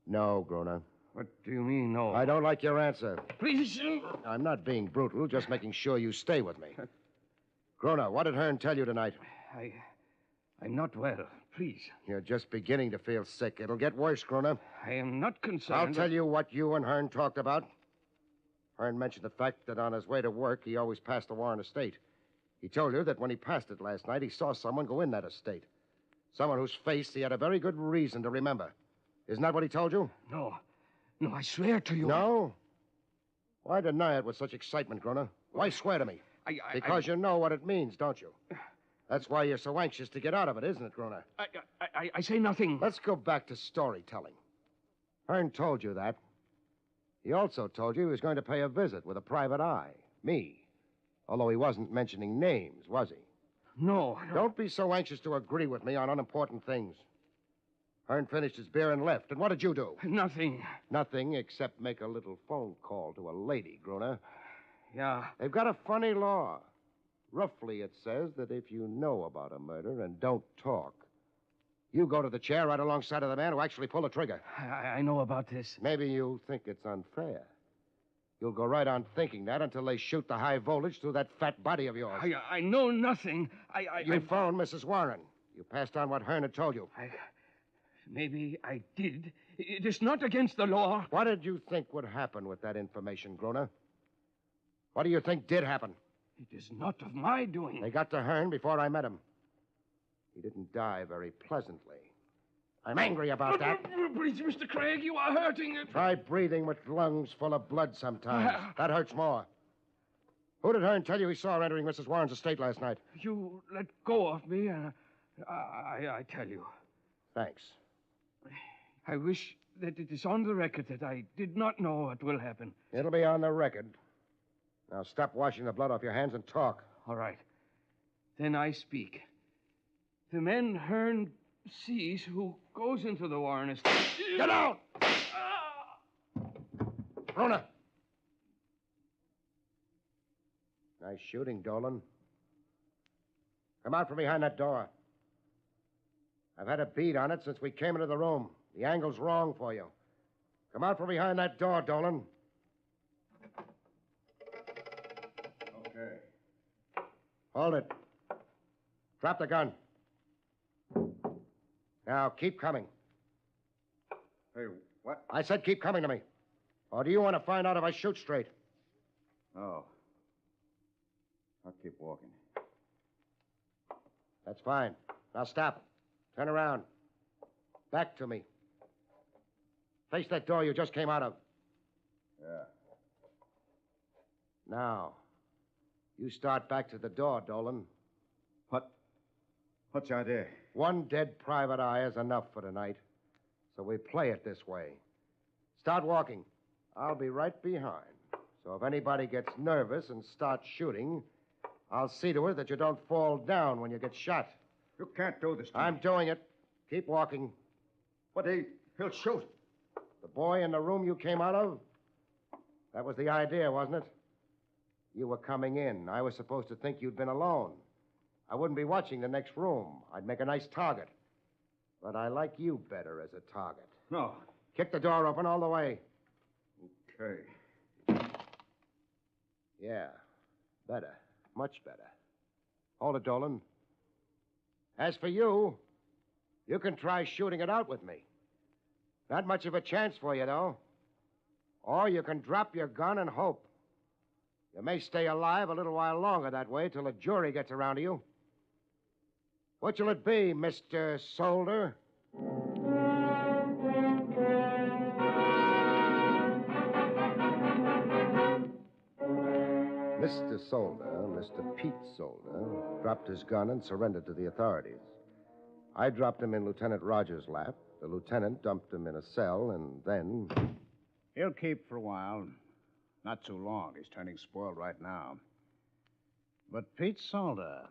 No, Groner.
What do you mean, no?
I don't like your answer.
Please.
I'm not being brutal, just making sure you stay with me. Groner, what did Hearn tell you tonight?
I'm not well. Please.
You're just beginning to feel sick. It'll get worse, Groner.
I am not concerned.
I'll tell you what you and Hearn talked about. Hearn mentioned the fact that on his way to work, he always passed the Warren estate. He told you that when he passed it last night, he saw someone go in that estate. Someone whose face he had a very good reason to remember. Isn't that what he told you?
No, I swear to you.
No? Why deny it with such excitement, Groner? Why swear to me? Because you know what it means, don't you? That's why you're so anxious to get out of it, isn't it, Groner?
I say nothing.
Let's go back to storytelling. Hearn told you that. He also told you he was going to pay a visit with a private eye. Me. Although he wasn't mentioning names, was he?
No.
Don't be so anxious to agree with me on unimportant things. Hearn finished his beer and left. And what did you do?
Nothing.
Nothing except make a little phone call to a lady, Groner.
Yeah.
They've got a funny law. Roughly, it says that if you know about a murder and don't talk, you go to the chair right alongside of the man who actually pulled the trigger.
I know about this.
Maybe you think it's unfair. You'll go right on thinking that until they shoot the high voltage through that fat body of yours.
I know nothing.
You phoned Mrs. Warren. You passed on what Hearn had told you.
Maybe I did. It is not against the law.
What did you think would happen with that information, Groner? What do you think did happen?
It is not of my doing.
They got to Hearn before I met him. He didn't die very pleasantly. I'm angry about that.
Please, Mr. Craig, you are hurting it.
Try breathing with lungs full of blood sometimes. That hurts more. Who did Hearn tell you he saw entering Mrs. Warren's estate last night?
You let go of me. I tell you.
Thanks.
I wish that it is on the record that I did not know what will happen.
It'll be on the record. Now stop washing the blood off your hands and talk.
All right. Then I speak. The man Hearn sees who goes into the Warren estate.
Get out! Rona! Nice shooting, Dolan. Come out from behind that door. I've had a bead on it since we came into the room. The angle's wrong for you. Come out from behind that door, Dolan.
Okay.
Hold it. Drop the gun. Now, keep coming.
Hey, what?
I said keep coming to me. Or do you want to find out if I shoot straight?
Oh. I'll keep walking.
That's fine. Now stop. Turn around. Back to me. Face that door you just came out of.
Yeah.
Now, you start back to the door, Dolan.
What's the idea?
One dead private eye is enough for tonight. So we play it this way. Start walking. I'll be right behind. So if anybody gets nervous and starts shooting, I'll see to it that you don't fall down when you get shot.
You can't do this to
I'm
me.
doing it. Keep walking.
But he'll shoot.
The boy in the room you came out of? That was the idea, wasn't it? You were coming in. I was supposed to think you'd been alone. I wouldn't be watching the next room. I'd make a nice target. But I like you better as a target.
No.
Kick the door open all the way.
Okay.
Yeah. Better. Much better. Hold it, Dolan. As for you, you can try shooting it out with me. Not much of a chance for you, though. Or you can drop your gun and hope. You may stay alive a little while longer that way till a jury gets around to you. What shall it be, Mr. Solder? Mr. Solder, Mr. Pete Solder, dropped his gun and surrendered to the authorities. I dropped him in Lieutenant Rogers' lap. The lieutenant dumped him in a cell, and then...
He'll keep for a while. Not too long. He's turning spoiled right now. But Pete Solder,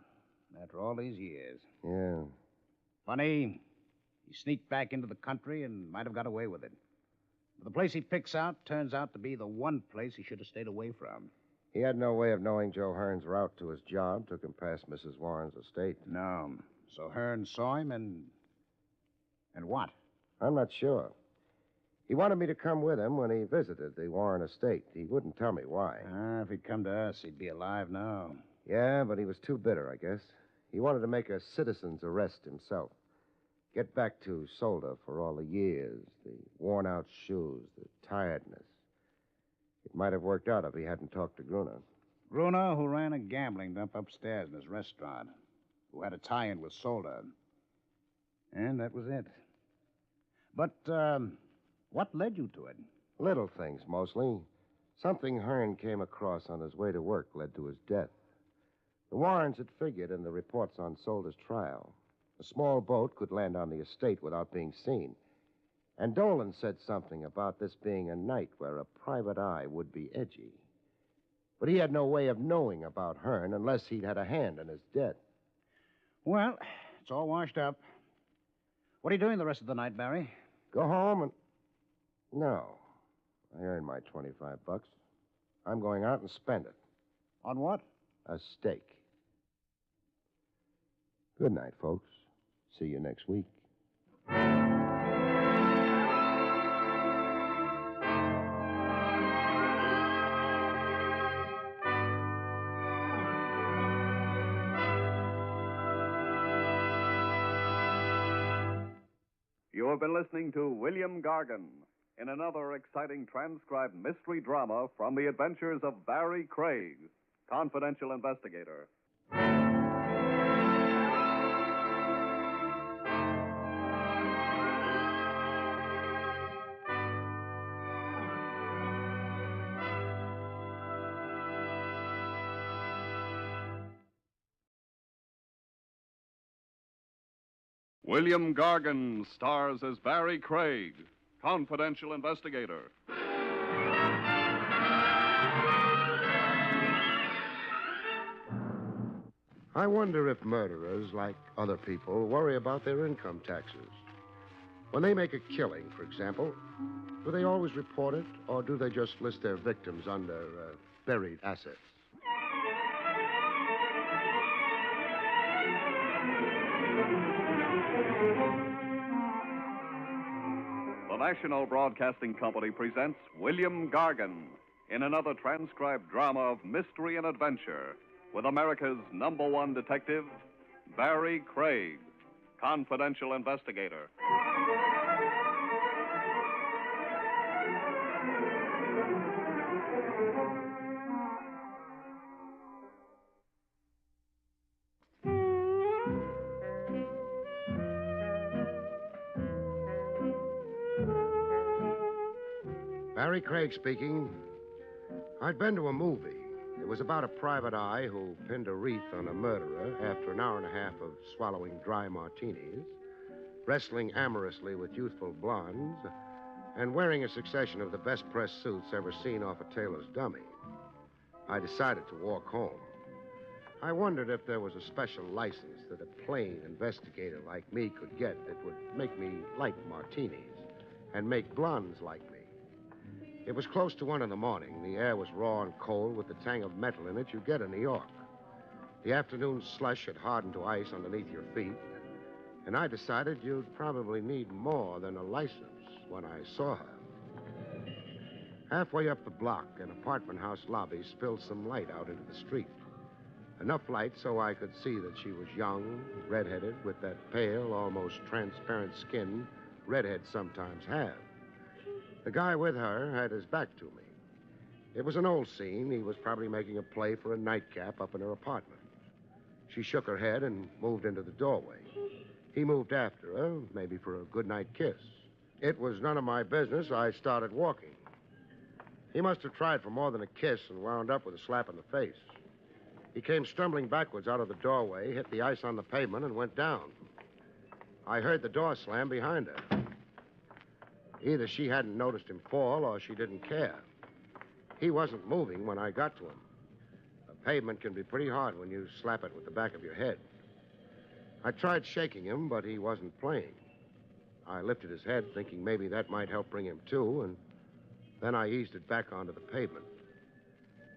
after all these years...
Yeah.
Funny, he sneaked back into the country and might have got away with it. But the place he picks out turns out to be the one place he should have stayed away from.
He had no way of knowing Joe Hearn's route to his job, took him past Mrs. Warren's estate.
No. So Hearn saw him and what?
I'm not sure. He wanted me to come with him when he visited the Warren estate. He wouldn't tell me why.
If he'd come to us, he'd be alive now.
Yeah, but he was too bitter, I guess. He wanted to make a citizen's arrest himself. Get back to Solder for all the years, the worn-out shoes, the tiredness. It might have worked out if he hadn't talked to Gruner.
Gruner, who ran a gambling dump upstairs in his restaurant, who had a tie-in with Solder. And that was it. But, what led you to it?
Little things, mostly. Something Hearn came across on his way to work led to his death. The Warrens had figured in the reports on Solder's trial. A small boat could land on the estate without being seen. And Dolan said something about this being a night where a private eye would be edgy. But he had no way of knowing about Hearn unless he'd had a hand in his death.
Well, it's all washed up. What are you doing the rest of the night, Barry?
Go home and... No. I earned my $25. I'm going out and spend it.
On what?
A steak. Good night, folks. See you next week.
You have been listening to William Gargan in another exciting transcribed mystery drama from the adventures of Barrie Craig, confidential investigator.
William Gargan stars as Barrie Craig, confidential investigator.
I wonder if murderers, like other people, worry about their income taxes. When they make a killing, for example, do they always report it, or do they just list their victims under buried assets?
The National Broadcasting Company presents William Gargan in another transcribed drama of mystery and adventure with America's #1 detective, Barrie Craig, confidential investigator.
Barrie Craig speaking. I'd been to a movie. It was about a private eye who pinned a wreath on a murderer after an hour and a half of swallowing dry martinis, wrestling amorously with youthful blondes, and wearing a succession of the best pressed suits ever seen off a tailor's dummy. I decided to walk home. I wondered if there was a special license that a plain investigator like me could get that would make me like martinis and make blondes like me. It was close to 1 in the morning. The air was raw and cold with the tang of metal in it you get in New York. The afternoon slush had hardened to ice underneath your feet, and I decided you'd probably need more than a license when I saw her. Halfway up the block, an apartment house lobby spilled some light out into the street. Enough light so I could see that she was young, redheaded, with that pale, almost transparent skin redheads sometimes have. The guy with her had his back to me. It was an old scene. He was probably making a play for a nightcap up in her apartment. She shook her head and moved into the doorway. He moved after her, maybe for a goodnight kiss. It was none of my business. I started walking. He must have tried for more than a kiss and wound up with a slap in the face. He came stumbling backwards out of the doorway, hit the ice on the pavement, and went down. I heard the door slam behind her. Either she hadn't noticed him fall or she didn't care. He wasn't moving when I got to him. The pavement can be pretty hard when you slap it with the back of your head. I tried shaking him, but he wasn't playing. I lifted his head, thinking maybe that might help bring him to, and then I eased it back onto the pavement.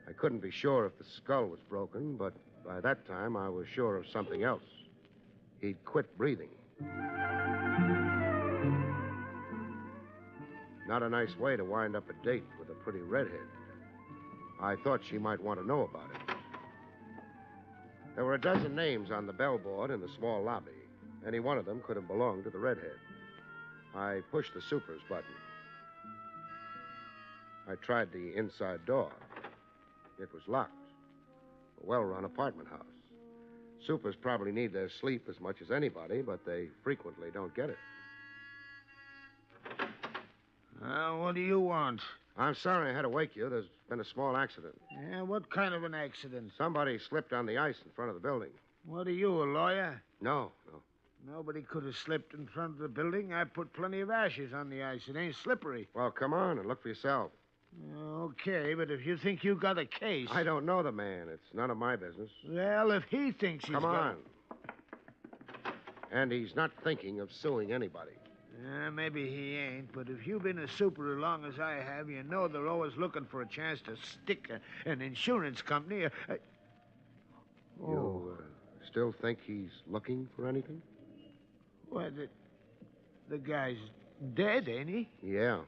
I couldn't be sure if the skull was broken, but by that time I was sure of something else. He'd quit breathing. Not a nice way to wind up a date with a pretty redhead. I thought she might want to know about it. There were a dozen names on the bellboard in the small lobby. Any one of them could have belonged to the redhead. I pushed the supers button. I tried the inside door. It was locked. A well-run apartment house. Supers probably need their sleep as much as anybody, but they frequently don't get it.
What do you want?
I'm sorry I had to wake you. There's been a small accident.
Yeah, what kind of an accident?
Somebody slipped on the ice in front of the building.
What are you, a lawyer?
No.
Nobody could have slipped in front of the building. I put plenty of ashes on the ice. It ain't slippery.
Well, come on and look for yourself.
Okay, but if you think you got a case...
I don't know the man. It's none of my business.
Well, if he thinks he's
Come on. And he's not thinking of suing anybody.
Maybe he ain't, but if you've been a super as long as I have, you know they're always looking for a chance to stick an insurance company.
You still think he's looking for anything?
Well, the guy's dead, ain't he?
Yeah.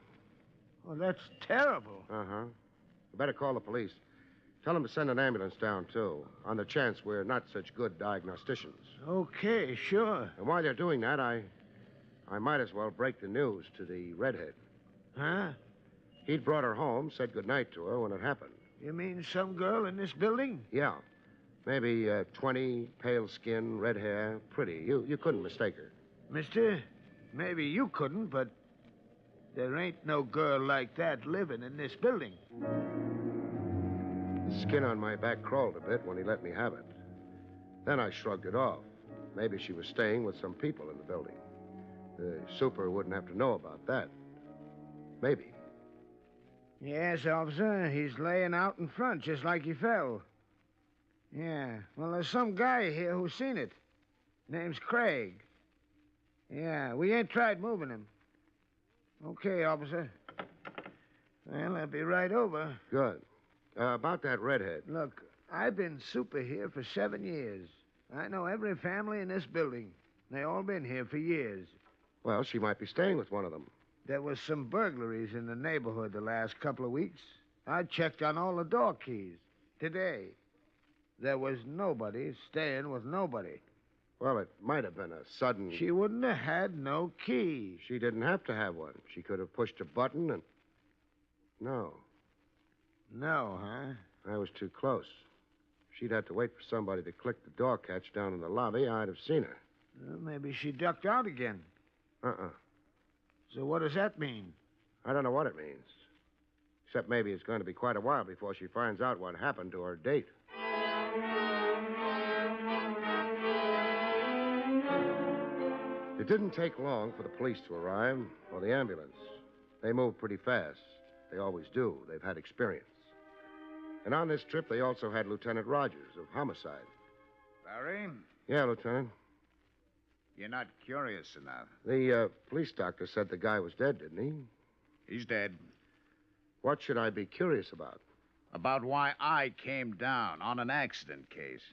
Well, that's terrible.
Uh-huh. You better call the police. Tell them to send an ambulance down, too, on the chance we're not such good diagnosticians.
Okay, sure.
And while you're doing that, I might as well break the news to the redhead.
Huh?
He'd brought her home, said goodnight to her when it happened.
You mean some girl in this building?
Yeah. Maybe 20, pale skin, red hair, pretty. You couldn't mistake her.
Mister, maybe you couldn't, but there ain't no girl like that living in this building.
The skin on my back crawled a bit when he let me have it. Then I shrugged it off. Maybe she was staying with some people in the building. The super wouldn't have to know about that. Maybe.
Yes, officer. He's laying out in front, just like he fell. Yeah. Well, there's some guy here who's seen it. Name's Craig. Yeah, we ain't tried moving him. Okay, officer. Well, I'll be right over.
Good. About that redhead.
Look, I've been super here for 7 years. I know every family in this building. They all been here for years.
Well, she might be staying with one of them.
There was some burglaries in the neighborhood the last couple of weeks. I checked on all the door keys. Today, there was nobody staying with nobody.
Well, it might have been a sudden...
She wouldn't have had no key.
She didn't have to have one. She could have pushed a button and... No.
No, huh?
I was too close. She'd had to wait for somebody to click the door catch down in the lobby. I'd have seen her.
Well, maybe she ducked out again.
Uh-uh.
So what does that mean?
I don't know what it means. Except maybe it's going to be quite a while before she finds out what happened to her date. It didn't take long for the police to arrive, or the ambulance. They moved pretty fast. They always do. They've had experience. And on this trip, they also had Lieutenant Rogers of Homicide.
Barry?
Yeah, Lieutenant.
You're not curious enough.
The police doctor said the guy was dead, didn't he?
He's dead.
What should I be curious about?
About why I came down on an accident case.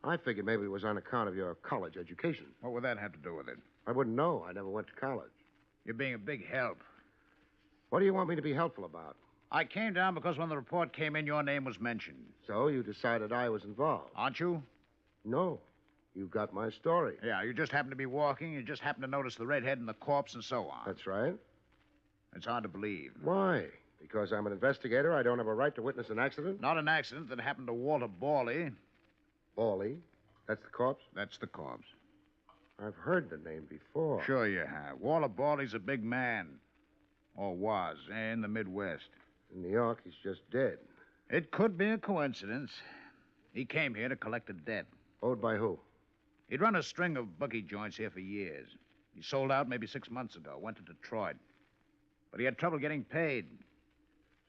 I figured maybe it was on account of your college education.
What would that have to do with it?
I wouldn't know. I never went to college.
You're being a big help.
What do you want me to be helpful about?
I came down because when the report came in, your name was mentioned.
So you decided I was involved?
Aren't you?
No. You got my story.
Yeah, you just happened to be walking. You just happened to notice the redhead and the corpse and so on.
That's right.
It's hard to believe.
Why? Because I'm an investigator, I don't have a right to witness an accident?
Not an accident that happened to Walter Barley.
Barley? That's the corpse?
That's the corpse.
I've heard the name before.
Sure you have. Walter Barley's a big man. Or was, in the Midwest.
In New York, he's just dead.
It could be a coincidence. He came here to collect a debt.
Owed by who?
He'd run a string of bookie joints here for years. He sold out maybe 6 months ago, went to Detroit. But he had trouble getting paid.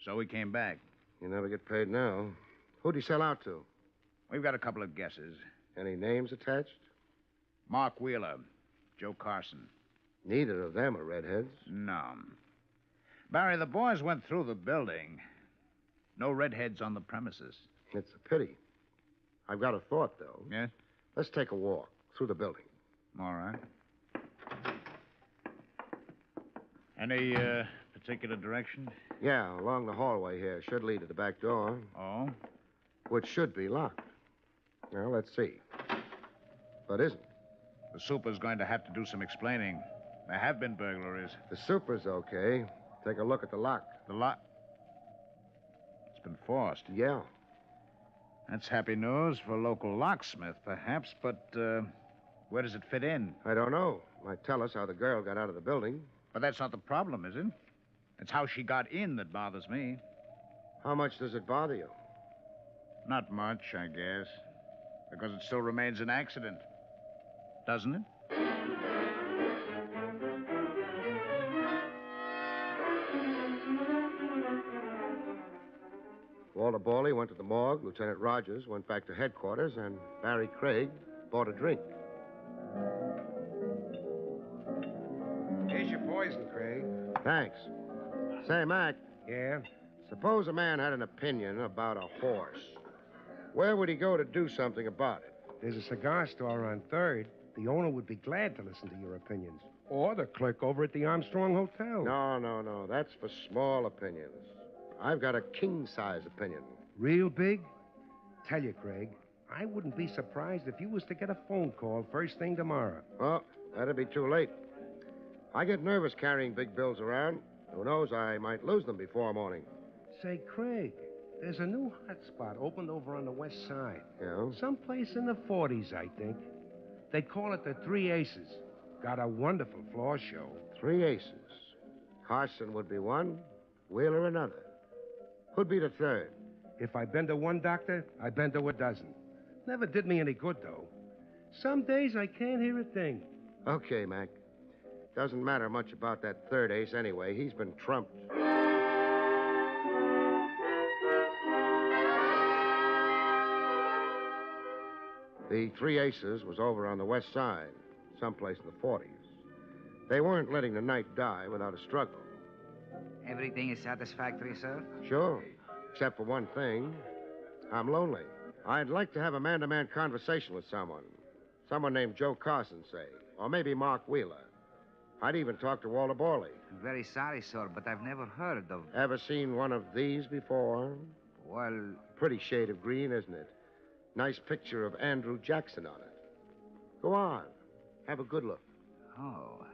So he came back.
You never get paid now. Who'd he sell out to?
We've got a couple of guesses.
Any names attached?
Mark Wheeler, Joe Carson.
Neither of them are redheads.
No. Barry, the boys went through the building. No redheads on the premises.
It's a pity. I've got a thought, though.
Yes?
Let's take a walk through the building.
All right. Any particular direction?
Yeah, along the hallway here. Should lead to the back door.
Oh?
Which should be locked. Well, let's see. But isn't.
The super's going to have to do some explaining. There have been burglaries.
The super's okay. Take a look at the lock.
The lock? It's been forced.
Yeah.
That's happy news for a local locksmith, perhaps, but where does it fit in?
I don't know. Might tell us how the girl got out of the building.
But that's not the problem, is it? It's how she got in that bothers me.
How much does it bother you?
Not much, I guess. Because it still remains an accident. Doesn't it?
Walter Barley went to the morgue. Lieutenant Rogers went back to headquarters, and Barrie Craig bought a drink.
Here's your poison, Craig.
Thanks. Say, Mac.
Yeah?
Suppose a man had an opinion about a horse. Where would he go to do something about it?
There's a cigar store on 3rd. The owner would be glad to listen to your opinions. Or the clerk over at the Armstrong Hotel.
No. That's for small opinions. I've got a king-size opinion.
Real big? Tell you, Craig, I wouldn't be surprised if you was to get a phone call first thing tomorrow.
Well, that'd be too late. I get nervous carrying big bills around. Who knows, I might lose them before morning.
Say, Craig, there's a new hot spot opened over on the west side.
Yeah?
Someplace in the 40s, I think. They call it the Three Aces. Got a wonderful floor show.
3 aces. Carson would be one, Wheeler another. Who'd be the third?
If I bend to one doctor, I bend to a dozen. Never did me any good, though.
Some days I can't hear a thing.
Okay, Mac. Doesn't matter much about that third ace anyway. He's been trumped. The three aces was over on the west side, someplace in the 40s. They weren't letting the night die without a struggle.
Everything is satisfactory, sir?
Sure, except for one thing. I'm lonely. I'd like to have a man-to-man conversation with someone. Someone named Joe Carson, say. Or maybe Mark Wheeler. I'd even talk to Walter Borley.
I'm very sorry, sir, but I've never heard of...
Ever seen one of these before?
Well...
Pretty shade of green, isn't it? Nice picture of Andrew Jackson on it. Go on. Have a good look.
Oh,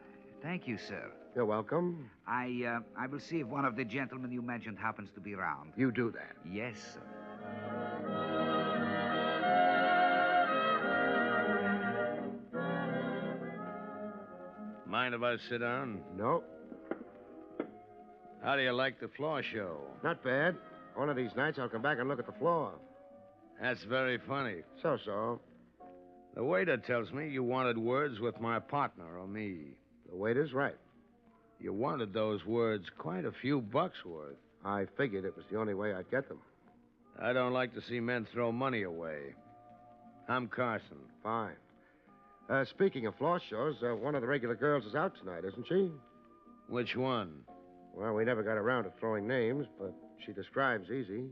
thank you, sir.
You're welcome.
I will see if one of the gentlemen you mentioned happens to be around.
You do that.
Yes, sir.
Mind if I sit down?
No.
How do you like the floor show?
Not bad. One of these nights I'll come back and look at the floor.
That's very funny.
So.
The waiter tells me you wanted words with my partner or me.
The waiter's right.
You wanted those words quite a few bucks worth.
I figured it was the only way I'd get them.
I don't like to see men throw money away. I'm Carson.
Fine. Speaking of floor shows, one of the regular girls is out tonight, isn't she?
Which one?
Well, we never got around to throwing names, but she describes easy.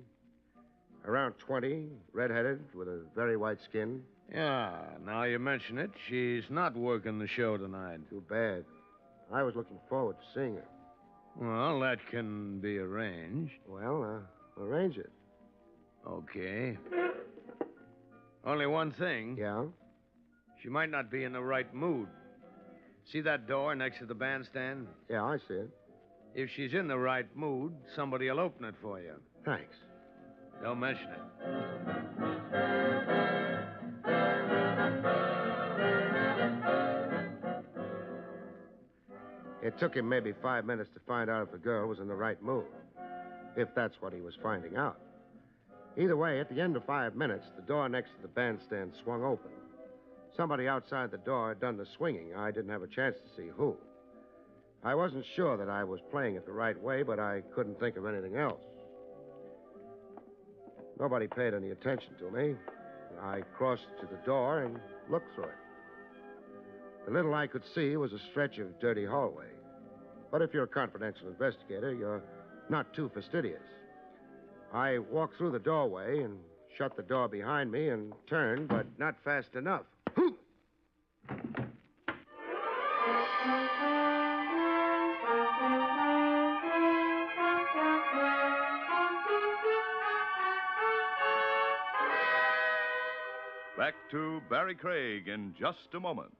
Around 20, redheaded, with a very white skin.
Yeah, now you mention it, she's not working the show tonight.
Too bad. I was looking forward to seeing her.
Well, that can be arranged.
Well, arrange it.
Okay. Only one thing.
Yeah?
She might not be in the right mood. See that door next to the bandstand?
Yeah, I see it.
If she's in the right mood, somebody will open it for you.
Thanks.
Don't mention it.
It took him maybe 5 minutes to find out if the girl was in the right mood. If that's what he was finding out. Either way, at the end of 5 minutes, the door next to the bandstand swung open. Somebody outside the door had done the swinging. I didn't have a chance to see who. I wasn't sure that I was playing it the right way, but I couldn't think of anything else. Nobody paid any attention to me. I crossed to the door and looked through it. The little I could see was a stretch of dirty hallway. But if you're a confidential investigator, you're not too fastidious. I walked through the doorway and shut the door behind me and turned, but not fast enough.
Back to Barrie Craig in just a moment.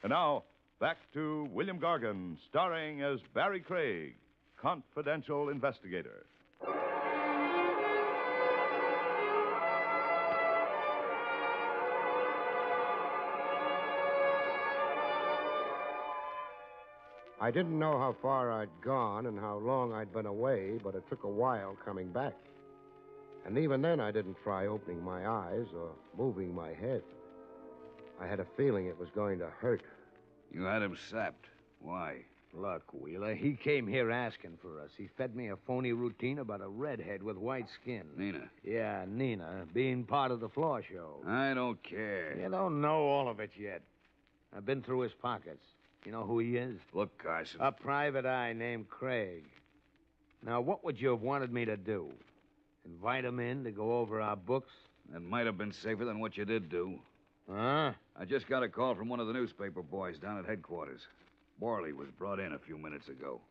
And now, back to William Gargan, starring as Barrie Craig, confidential investigator.
I didn't know how far I'd gone and how long I'd been away, but it took a while coming back. And even then, I didn't try opening my eyes or moving my head. I had a feeling it was going to hurt.
You had him sapped. Why?
Look, Wheeler, he came here asking for us. He fed me a phony routine about a redhead with white skin.
Nina.
Yeah, Nina, being part of the floor show.
I don't care.
You don't know all of it yet. I've been through his pockets. You know who he is?
Look, Carson.
A private eye named Craig. Now, what would you have wanted me to do? Invite him in to go over our books?
That might have been safer than what you did do.
Huh?
I just got a call from one of the newspaper boys down at headquarters. Borley was brought in a few minutes ago.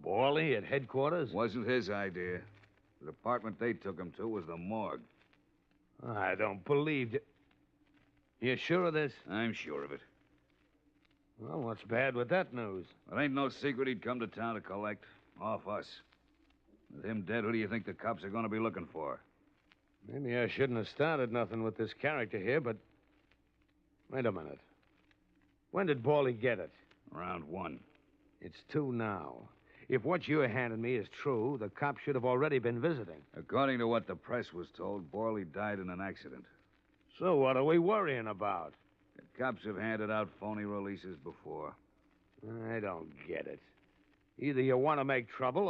Borley at headquarters?
Wasn't his idea. The department they took him to was the morgue.
I don't believe it. You sure of this?
I'm sure of it.
Well, what's bad with that news?
It ain't no secret he'd come to town to collect. Off us. With him dead, who do you think the cops are going to be looking for?
Maybe I shouldn't have started nothing with this character here, but... Wait a minute. When did Borley get it?
Around 1.
It's 2 now. If what you're handing me is true, the cops should have already been visiting.
According to what the press was told, Borley died in an accident.
So what are we worrying about?
The cops have handed out phony releases before.
I don't get it. Either you want to make trouble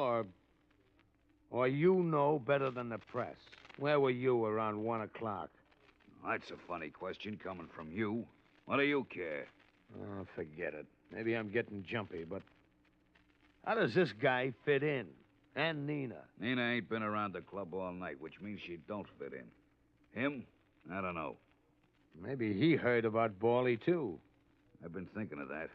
or you know better than the press. Where were you around 1 o'clock?
That's a funny question coming from you. What do you care?
Oh, forget it. Maybe I'm getting jumpy, but how does this guy fit in? And Nina?
Nina ain't been around the club all night, which means she don't fit in. Him? I don't know.
Maybe he heard about Borley, too.
I've been thinking of that.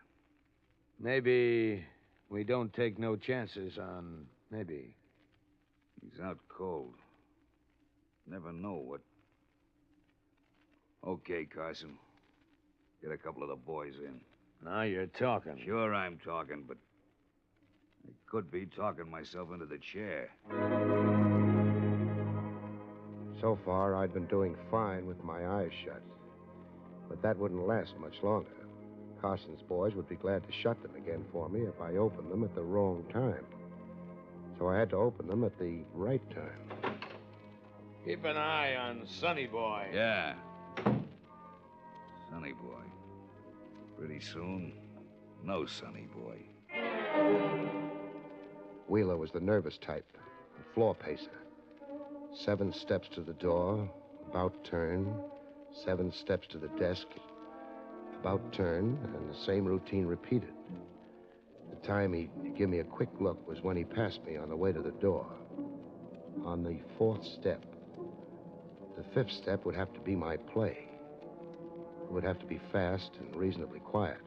Maybe we don't take no chances on maybe.
He's out cold. Never know what... Okay, Carson. Get a couple of the boys in.
Now you're talking.
Sure I'm talking, but I could be talking myself into the chair.
So far, I'd been doing fine with my eyes shut. But that wouldn't last much longer. Carson's boys would be glad to shut them again for me if I opened them at the wrong time. So I had to open them at the right time.
Keep an eye on Sonny Boy.
Yeah. Sonny Boy. Pretty soon, no Sonny Boy.
Wheeler was the nervous type, a floor pacer. 7 steps to the door, about turn. 7 steps to the desk, about turn, and the same routine repeated. The time he'd give me a quick look was when he passed me on the way to the door. On the 4th step. The 5th step would have to be my play. It would have to be fast and reasonably quiet.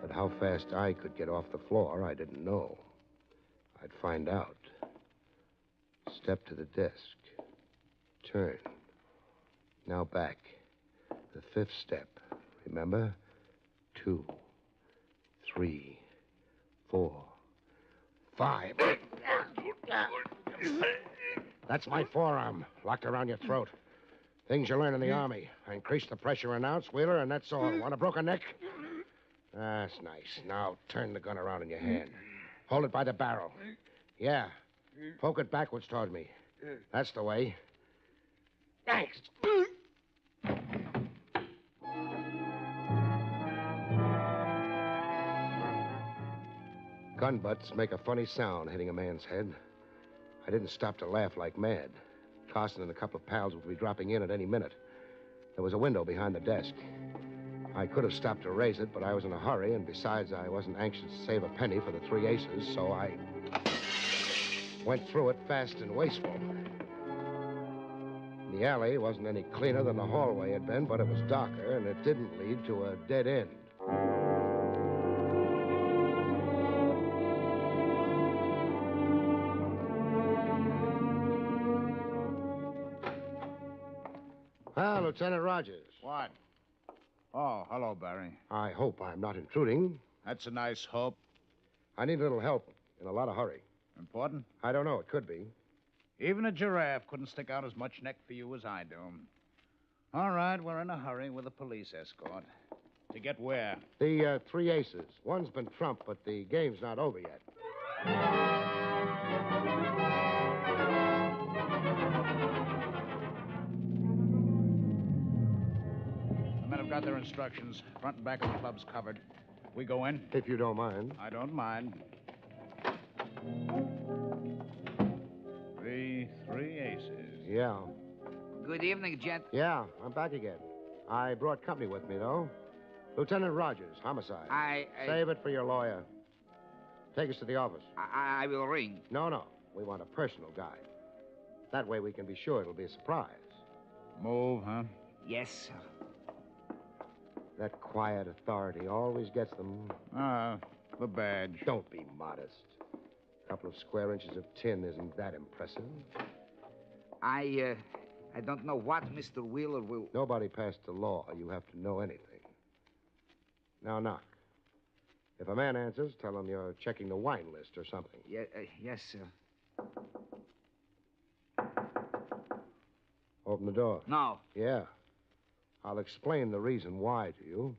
But how fast I could get off the floor, I didn't know. I'd find out. Step to the desk. Turn. Now back. The 5th step. Remember? 2, 3, 4, 5. That's my forearm, locked around your throat. Things you learn in the Army. I increase the pressure an ounce, Wheeler, and that's all. Want a broken neck? That's nice. Now turn the gun around in your hand. Hold it by the barrel. Yeah. Poke it backwards toward me. That's the way. Thanks. Gun butts make a funny sound hitting a man's head. I didn't stop to laugh like mad. Carson and a couple of pals would be dropping in at any minute. There was a window behind the desk. I could have stopped to raise it, but I was in a hurry, and besides, I wasn't anxious to save a penny for the 3 aces, so I went through it fast and wasteful. The alley wasn't any cleaner than the hallway had been, but it was darker, and it didn't lead to a dead end. Ah, Lieutenant Rogers.
What? Oh, hello, Barrie.
I hope I'm not intruding.
That's a nice hope.
I need a little help in a lot of hurry.
Important?
I don't know. It could be.
Even a giraffe couldn't stick out as much neck for you as I do. All right, we're in a hurry with a police escort. To get where?
The 3 aces. One's been trumped, but the game's not over yet.
The men have got their instructions. Front and back of the club's covered. We go in?
If you don't mind.
I don't mind. The 3 aces.
Yeah.
Good evening, gent.
Yeah, I'm back again. I brought company with me, though. Lieutenant Rogers, homicide. Save it for your lawyer. Take us to the office.
I will ring.
No. We want a personal guide. That way we can be sure it'll be a surprise.
Move, huh?
Yes, sir.
That quiet authority always gets them.
The badge.
Don't be modest. A couple of square inches of tin isn't that impressive.
I don't know what Mr. Wheeler will...
Nobody passed the law. You have to know anything. Now, knock. If a man answers, tell him you're checking the wine list or something.
Yes, sir.
Open the door.
No.
Yeah. I'll explain the reason why to you.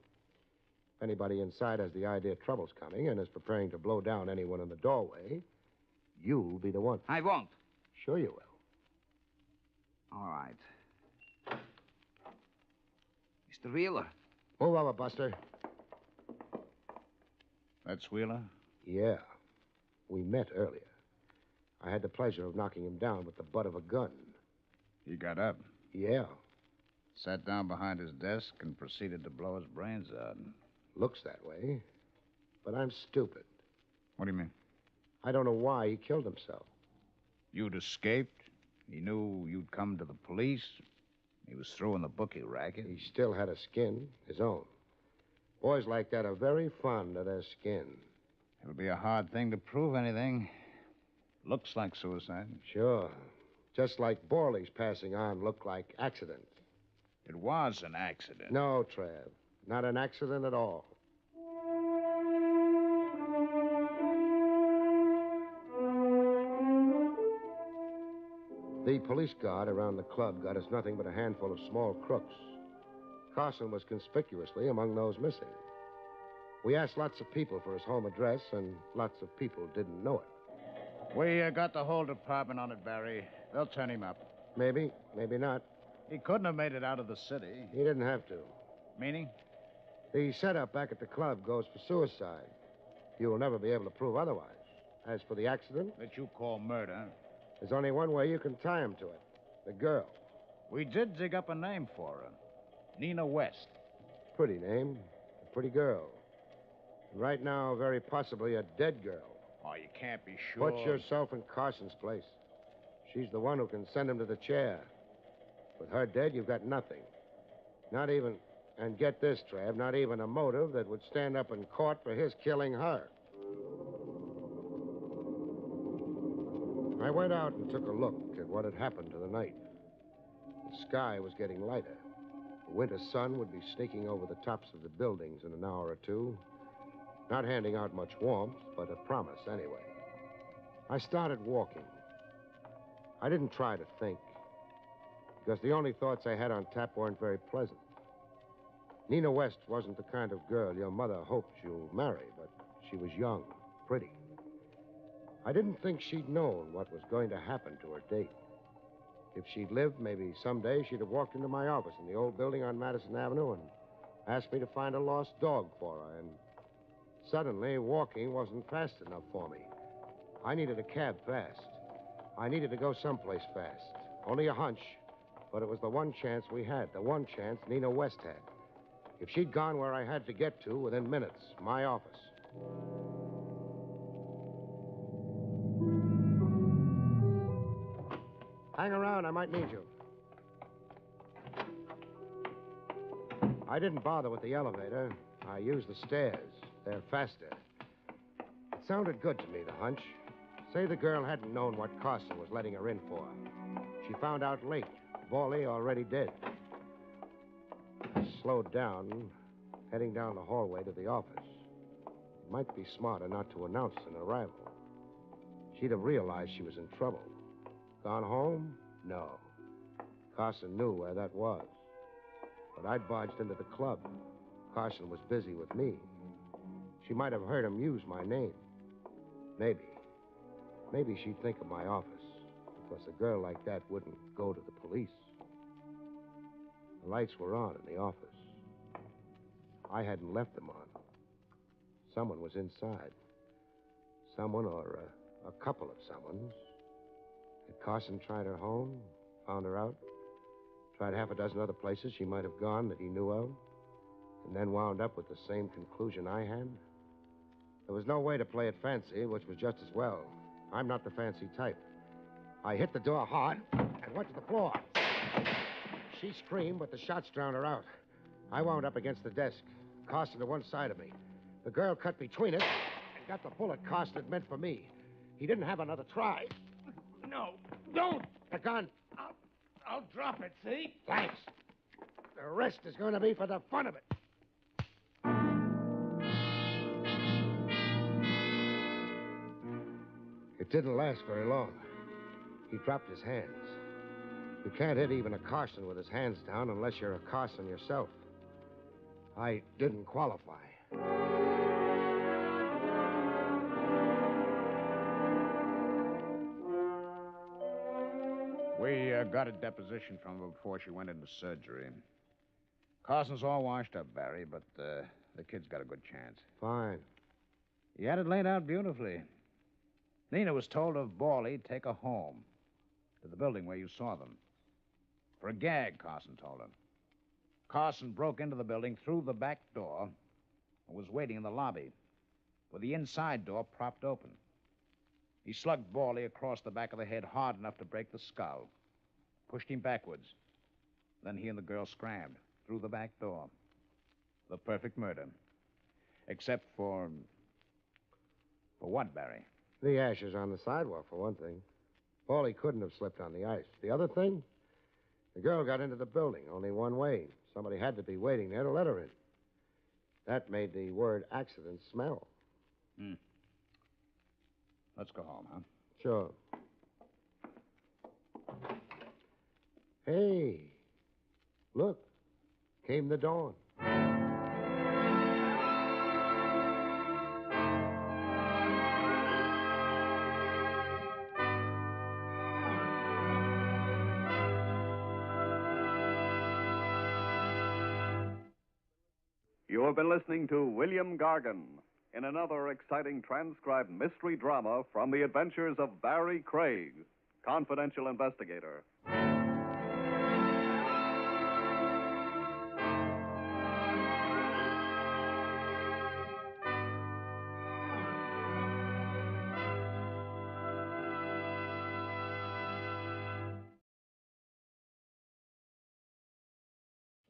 If anybody inside has the idea trouble's coming and is preparing to blow down anyone in the doorway, you'll be the one.
I won't.
Sure you will.
All right. Mr. Wheeler.
Move over, Buster.
That's Wheeler?
Yeah. We met earlier. I had the pleasure of knocking him down with the butt of a gun.
He got up?
Yeah.
Sat down behind his desk and proceeded to blow his brains out.
Looks that way. But I'm stupid.
What do you mean?
I don't know why he killed himself.
You'd escaped? He knew you'd come to the police? He was through in the bookie racket?
He still had a skin, his own. Boys like that are very fond of their skin.
It'll be a hard thing to prove anything. Looks like suicide.
Sure. Just like Borley's passing on looked like accident.
It was an accident.
No, Trav. Not an accident at all. The police guard around the club got us nothing but a handful of small crooks. Carson was conspicuously among those missing. We asked lots of people for his home address, and lots of people didn't know it.
We got the whole department on it, Barry. They'll turn him up.
Maybe, maybe not.
He couldn't have made it out of the city.
He didn't have to.
Meaning?
The setup back at the club goes for suicide. You will never be able to prove otherwise. As for the accident...
That you call murder.
There's only one way you can tie him to it. The girl.
We did dig up a name for her. Nina West.
Pretty name. A pretty girl. And right now, very possibly a dead girl.
Oh, you can't be sure.
Put yourself in Carson's place. She's the one who can send him to the chair. With her dead, you've got nothing. Not even, and get this, Trav, not even a motive that would stand up in court for his killing her. I went out and took a look at what had happened to the night. The sky was getting lighter. The winter sun would be sneaking over the tops of the buildings in an hour or two, not handing out much warmth, but a promise anyway. I started walking. I didn't try to think, because the only thoughts I had on tap weren't very pleasant. Nina West wasn't the kind of girl your mother hoped you'll marry, but she was young, pretty. I didn't think she'd known what was going to happen to her date. If she'd lived, maybe someday she'd have walked into my office in the old building on Madison Avenue and asked me to find a lost dog for her, and suddenly walking wasn't fast enough for me. I needed a cab fast. I needed to go someplace fast. Only a hunch, but it was the one chance we had, the one chance Nina West had. If she'd gone where I had to get to within minutes, my office. Hang around, I might need you. I didn't bother with the elevator. I used the stairs. They're faster. It sounded good to me, the hunch. Say the girl hadn't known what Carson was letting her in for. She found out late. Borley already dead. I slowed down, heading down the hallway to the office. It might be smarter not to announce an arrival. She'd have realized she was in trouble. Gone home? No. Carson knew where that was. But I'd barged into the club. Carson was busy with me. She might have heard him use my name. Maybe. Maybe she'd think of my office, because a girl like that wouldn't go to the police. The lights were on in the office. I hadn't left them on. Someone was inside. Someone or a couple of someones. Had Carson tried her home, found her out, tried half a dozen other places she might have gone that he knew of, and then wound up with the same conclusion I had? There was no way to play it fancy, which was just as well. I'm not the fancy type. I hit the door hard and went to the floor. She screamed, but the shots drowned her out. I wound up against the desk, Carson to one side of me. The girl cut between us and got the bullet Carson had meant for me. He didn't have another try.
No, don't.
The gun.
I'll drop it, see?
Thanks. The rest is going to be for the fun of it. It didn't last very long. He dropped his hands. You can't hit even a Carson with his hands down unless you're a Carson yourself. I didn't qualify.
We got a deposition from her before she went into surgery. Carson's all washed up, Barry, but the kid's got a good chance.
Fine.
He had it laid out beautifully. Nina was told of Bawley take her home to the building where you saw them. For a gag, Carson told her. Carson broke into the building through the back door and was waiting in the lobby with the inside door propped open. He slugged Bawley across the back of the head hard enough to break the skull, pushed him backwards. Then he and the girl scrammed through the back door. The perfect murder. Except for... For what, Barry?
The ashes on the sidewalk, for one thing. Paulie couldn't have slipped on the ice. The other thing? The girl got into the building only one way. Somebody had to be waiting there to let her in. That made the word accident smell.
Let's go home, huh?
Sure. Hey, look. Came the dawn.
You have been listening to William Gargan in another exciting transcribed mystery drama from the adventures of Barrie Craig, confidential investigator.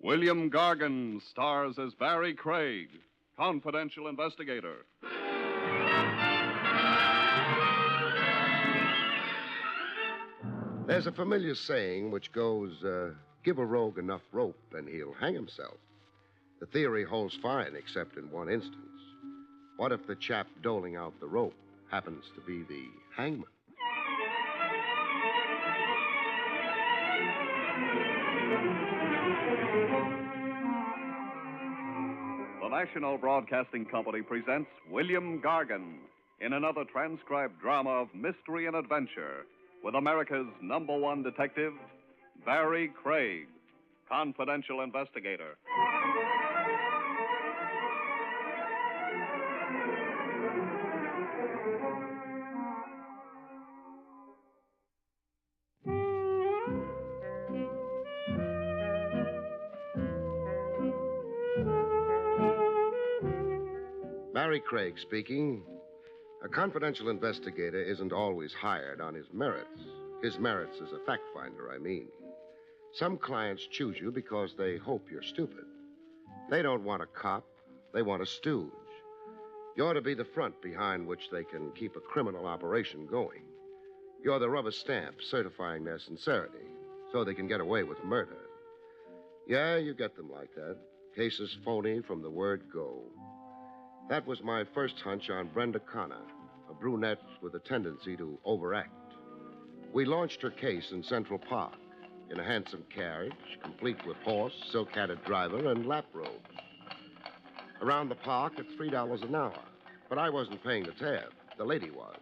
William Gargan stars as Barrie Craig, confidential investigator.
There's a familiar saying which goes, give a rogue enough rope and he'll hang himself. The theory holds fine, except in one instance. What if the chap doling out the rope happens to be the hangman?
The National Broadcasting Company presents William Gargan in another transcribed drama of mystery and adventure with America's #1 detective, Barrie Craig, confidential investigator.
Barrie Craig speaking. A confidential investigator isn't always hired on his merits. His merits as a fact finder, I mean. Some clients choose you because they hope you're stupid. They don't want a cop. They want a stooge. You're to be the front behind which they can keep a criminal operation going. You're the rubber stamp certifying their sincerity so they can get away with murder. Yeah, you get them like that. Cases phony from the word go. That was my first hunch on Brenda Connor, a brunette with a tendency to overact. We launched her case in Central Park in a handsome carriage, complete with horse, silk-hatted driver, and lap robes. Around the park at $3 an hour. But I wasn't paying the tab. The lady was.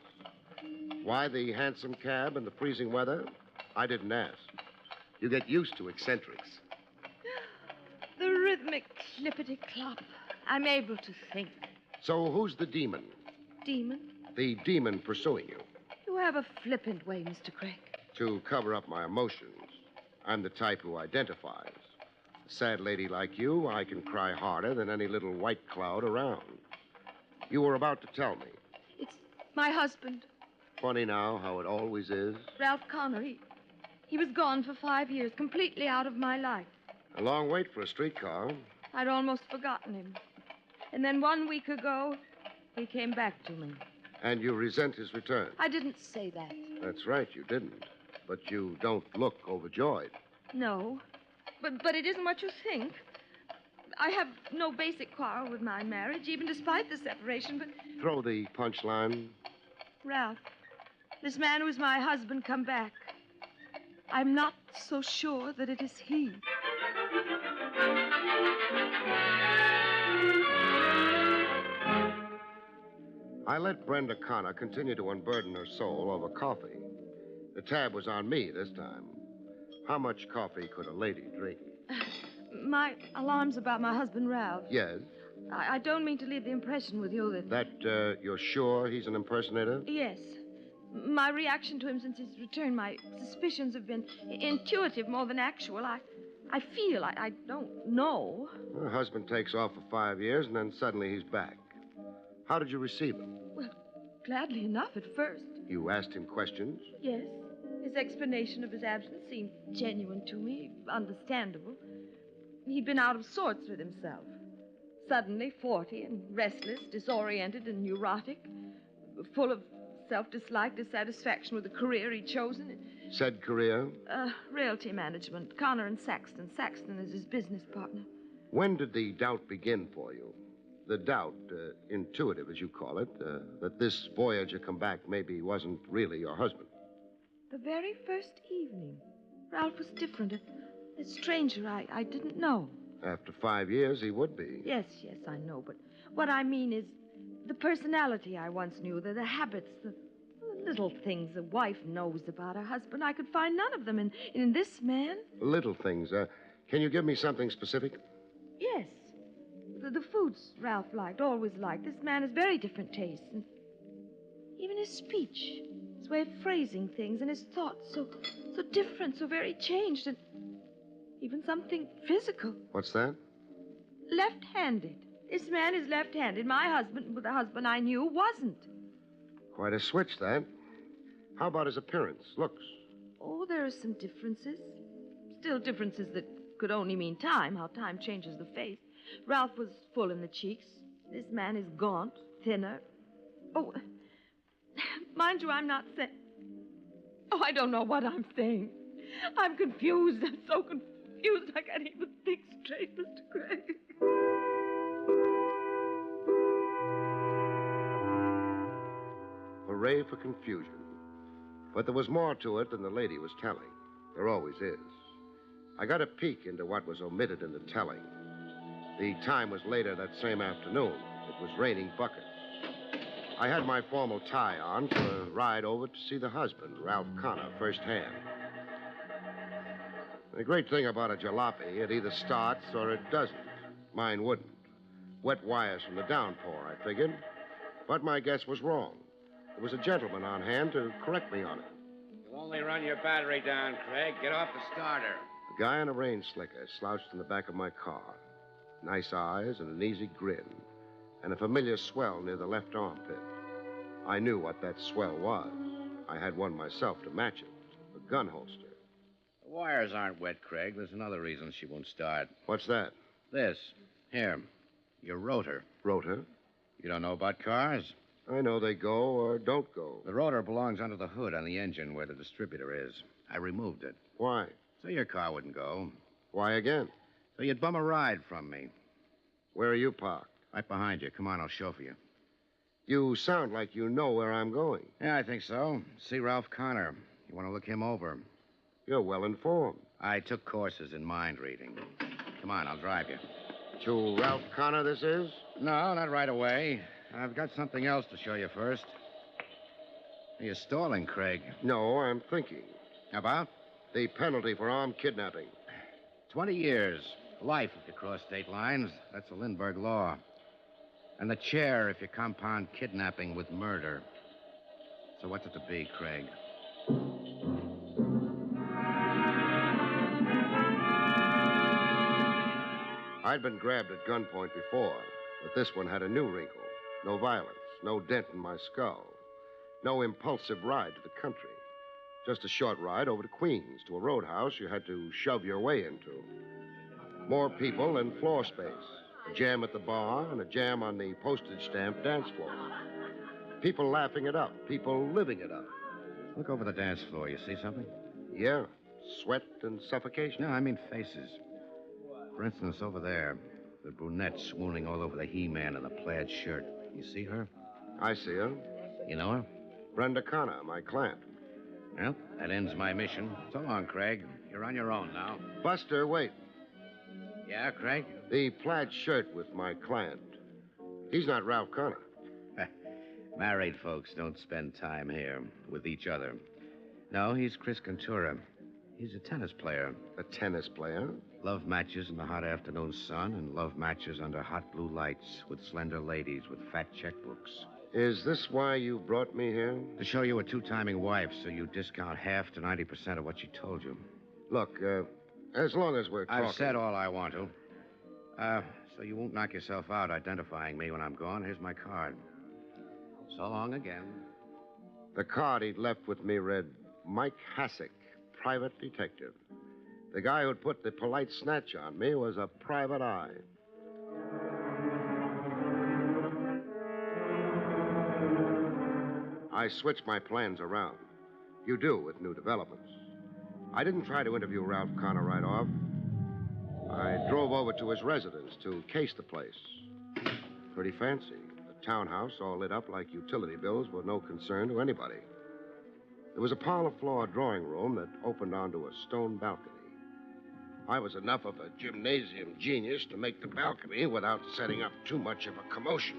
Why the handsome cab in the freezing weather? I didn't ask. You get used to eccentrics.
The rhythmic clippity-clop. I'm able to think.
So who's the demon?
Demon?
The demon pursuing you.
You have a flippant way, Mr. Craig.
To cover up my emotions. I'm the type who identifies. A sad lady like you, I can cry harder than any little white cloud around. You were about to tell me.
It's my husband,
Funny now how it always is.
Ralph Connor. He was gone for 5 years, completely out of my life.
A long wait for a streetcar.
I'd almost forgotten him. And then 1 week ago, he came back to me.
And you resent his return.
I didn't say that.
That's right, you didn't. But you don't look overjoyed.
No. But it isn't what you think. I have no basic quarrel with my marriage, even despite the separation, but...
Throw the punchline.
Ralph, this man who is my husband come back. I'm not so sure that it is he.
I let Brenda Connor continue to unburden her soul over coffee. The tab was on me this time. How much coffee could a lady drink?
My alarm's about my husband, Ralph.
Yes.
I don't mean to leave the impression with you that...
You're sure he's an impersonator?
Yes. My reaction to him since his return, my suspicions have been intuitive more than actual. I feel, I don't know.
Her husband takes off for 5 years, and then suddenly he's back. How did you receive him?
Well, gladly enough at first.
You asked him questions?
Yes. His explanation of his absence seemed genuine to me, understandable. He'd been out of sorts with himself. Suddenly 40 and restless, disoriented and neurotic, full of self-dislike, dissatisfaction with the career he'd chosen.
Said career?
Realty management. Connor and Saxton. Saxton is his business partner.
When did the doubt begin for you? The doubt, intuitive as you call it, that this voyager come back maybe wasn't really your husband.
The very first evening. Ralph was different. A stranger I didn't know.
After 5 years, he would be.
Yes, I know. But what I mean is the personality I once knew, the habits, the little things a wife knows about her husband. I could find none of them in this man.
Little things. Can you give me something specific?
Yes. The foods Ralph liked, always liked. This man has very different tastes. And even his speech, his way of phrasing things, and his thoughts, so different, so very changed, and even something physical.
What's that?
Left-handed. This man is left-handed. My husband, the husband I knew, wasn't.
Quite a switch, that. How about his appearance, looks?
Oh, there are some differences. Still differences that could only mean time, how time changes the face. Ralph was full in the cheeks. This man is gaunt, thinner. Oh, mind you, I'm not saying... Oh, I don't know what I'm saying. I'm confused. I'm so confused I can't even think straight, Mr. Craig.
Hooray for confusion. But there was more to it than the lady was telling. There always is. I got a peek into what was omitted in the telling. The time was later that same afternoon. It was raining buckets. I had my formal tie on for a ride over to see the husband, Ralph Connor, firsthand. The great thing about a jalopy, it either starts or it doesn't. Mine wouldn't. Wet wires from the downpour, I figured. But my guess was wrong. There was a gentleman on hand to correct me on it.
You'll only run your battery down, Craig. Get off the starter.
A guy in a rain slicker slouched in the back of my car. Nice eyes and an easy grin. And a familiar swell near the left armpit. I knew what that swell was. I had one myself to match it. A gun holster.
The wires aren't wet, Craig. There's another reason she won't start.
What's that?
This. Here. Your rotor.
Rotor?
You don't know about cars?
I know they go or don't go.
The rotor belongs under the hood on the engine where the distributor is. I removed it.
Why?
So your car wouldn't go.
Why again?
So you'd bum a ride from me.
Where are you parked?
Right behind you. Come on, I'll chauffeur you.
You sound like you know where I'm going.
Yeah, I think so. See Ralph Connor. You want to look him over.
You're well informed.
I took courses in mind reading. Come on, I'll drive you.
To Ralph Connor, this is?
No, not right away. I've got something else to show you first. You're stalling, Craig.
No, I'm thinking.
About?
The penalty for armed kidnapping.
20 years. Life if you cross state lines. That's the Lindbergh law. And the chair if you compound kidnapping with murder. So what's it to be, Craig?
I'd been grabbed at gunpoint before, but this one had a new wrinkle. No violence, no dent in my skull. No impulsive ride to the country. Just a short ride over to Queens, to a roadhouse you had to shove your way into. More people and floor space. A jam at the bar and a jam on the postage stamp dance floor. People laughing it up, people living it up.
Look over the dance floor. You see something?
Yeah, sweat and suffocation.
No, I mean faces. For instance, over there, the brunette swooning all over the He-Man in the plaid shirt. You see her?
I see her.
You know her?
Brenda Connor, my client.
Well, that ends my mission. So long, Craig. You're on your own now.
Buster, wait.
Yeah, Craig?
The plaid shirt with my client. He's not Ralph Connor.
Married folks don't spend time here with each other. No, he's Chris Cantura. He's a tennis player.
A tennis player?
Love matches in the hot afternoon sun and love matches under hot blue lights with slender ladies with fat checkbooks.
Is this why you brought me here?
To show you a two-timing wife so you discount half to 90% of what she told you.
Look, as long as we're talking...
I've said all I want to. So you won't knock yourself out identifying me when I'm gone. Here's my card. So long again.
The card he'd left with me read, Mike Hassick, private detective. The guy who'd put the polite snatch on me was a private eye. I switched my plans around. You do with new developments. I didn't try to interview Ralph Connor right off. I drove over to his residence to case the place. Pretty fancy. A townhouse all lit up like utility bills were no concern to anybody. There was a parlor-floor drawing room that opened onto a stone balcony. I was enough of a gymnasium genius to make the balcony without setting up too much of a commotion.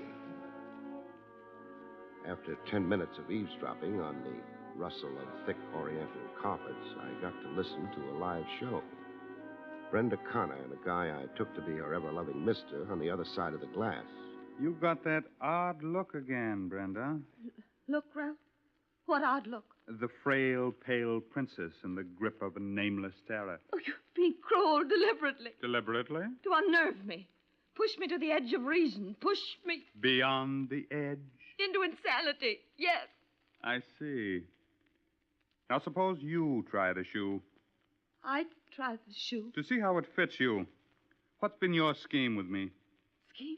After 10 minutes of eavesdropping on the rustle of thick oriental carpets, I got to listen to a live show. Brenda Connor and a guy I took to be her ever-loving mister on the other side of the glass.
You've got that odd look again, Brenda.
Look, Ralph. What odd look?
The frail, pale princess in the grip of a nameless terror.
Oh, you're being cruel deliberately.
Deliberately?
To unnerve me. Push me to the edge of reason. Push me...
Beyond the edge?
Into insanity. Yes.
I see. Now, suppose you try the shoe.
I tried the shoe.
To see how it fits you. What's been your scheme with me?
Scheme?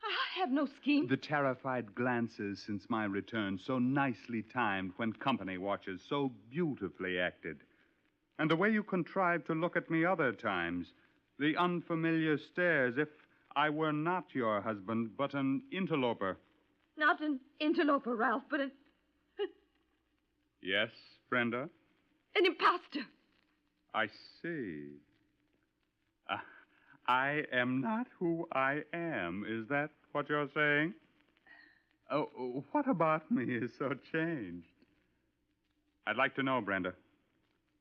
I have no scheme.
The terrified glances since my return, so nicely timed when company watches, so beautifully acted. And the way you contrived to look at me other times. The unfamiliar stares, if I were not your husband, but an interloper.
Not an interloper, Ralph, but an...
Yes, Brenda?
An imposter.
I see. I am not who I am. Is that what you're saying? Oh, what about me is so changed? I'd like to know, Brenda.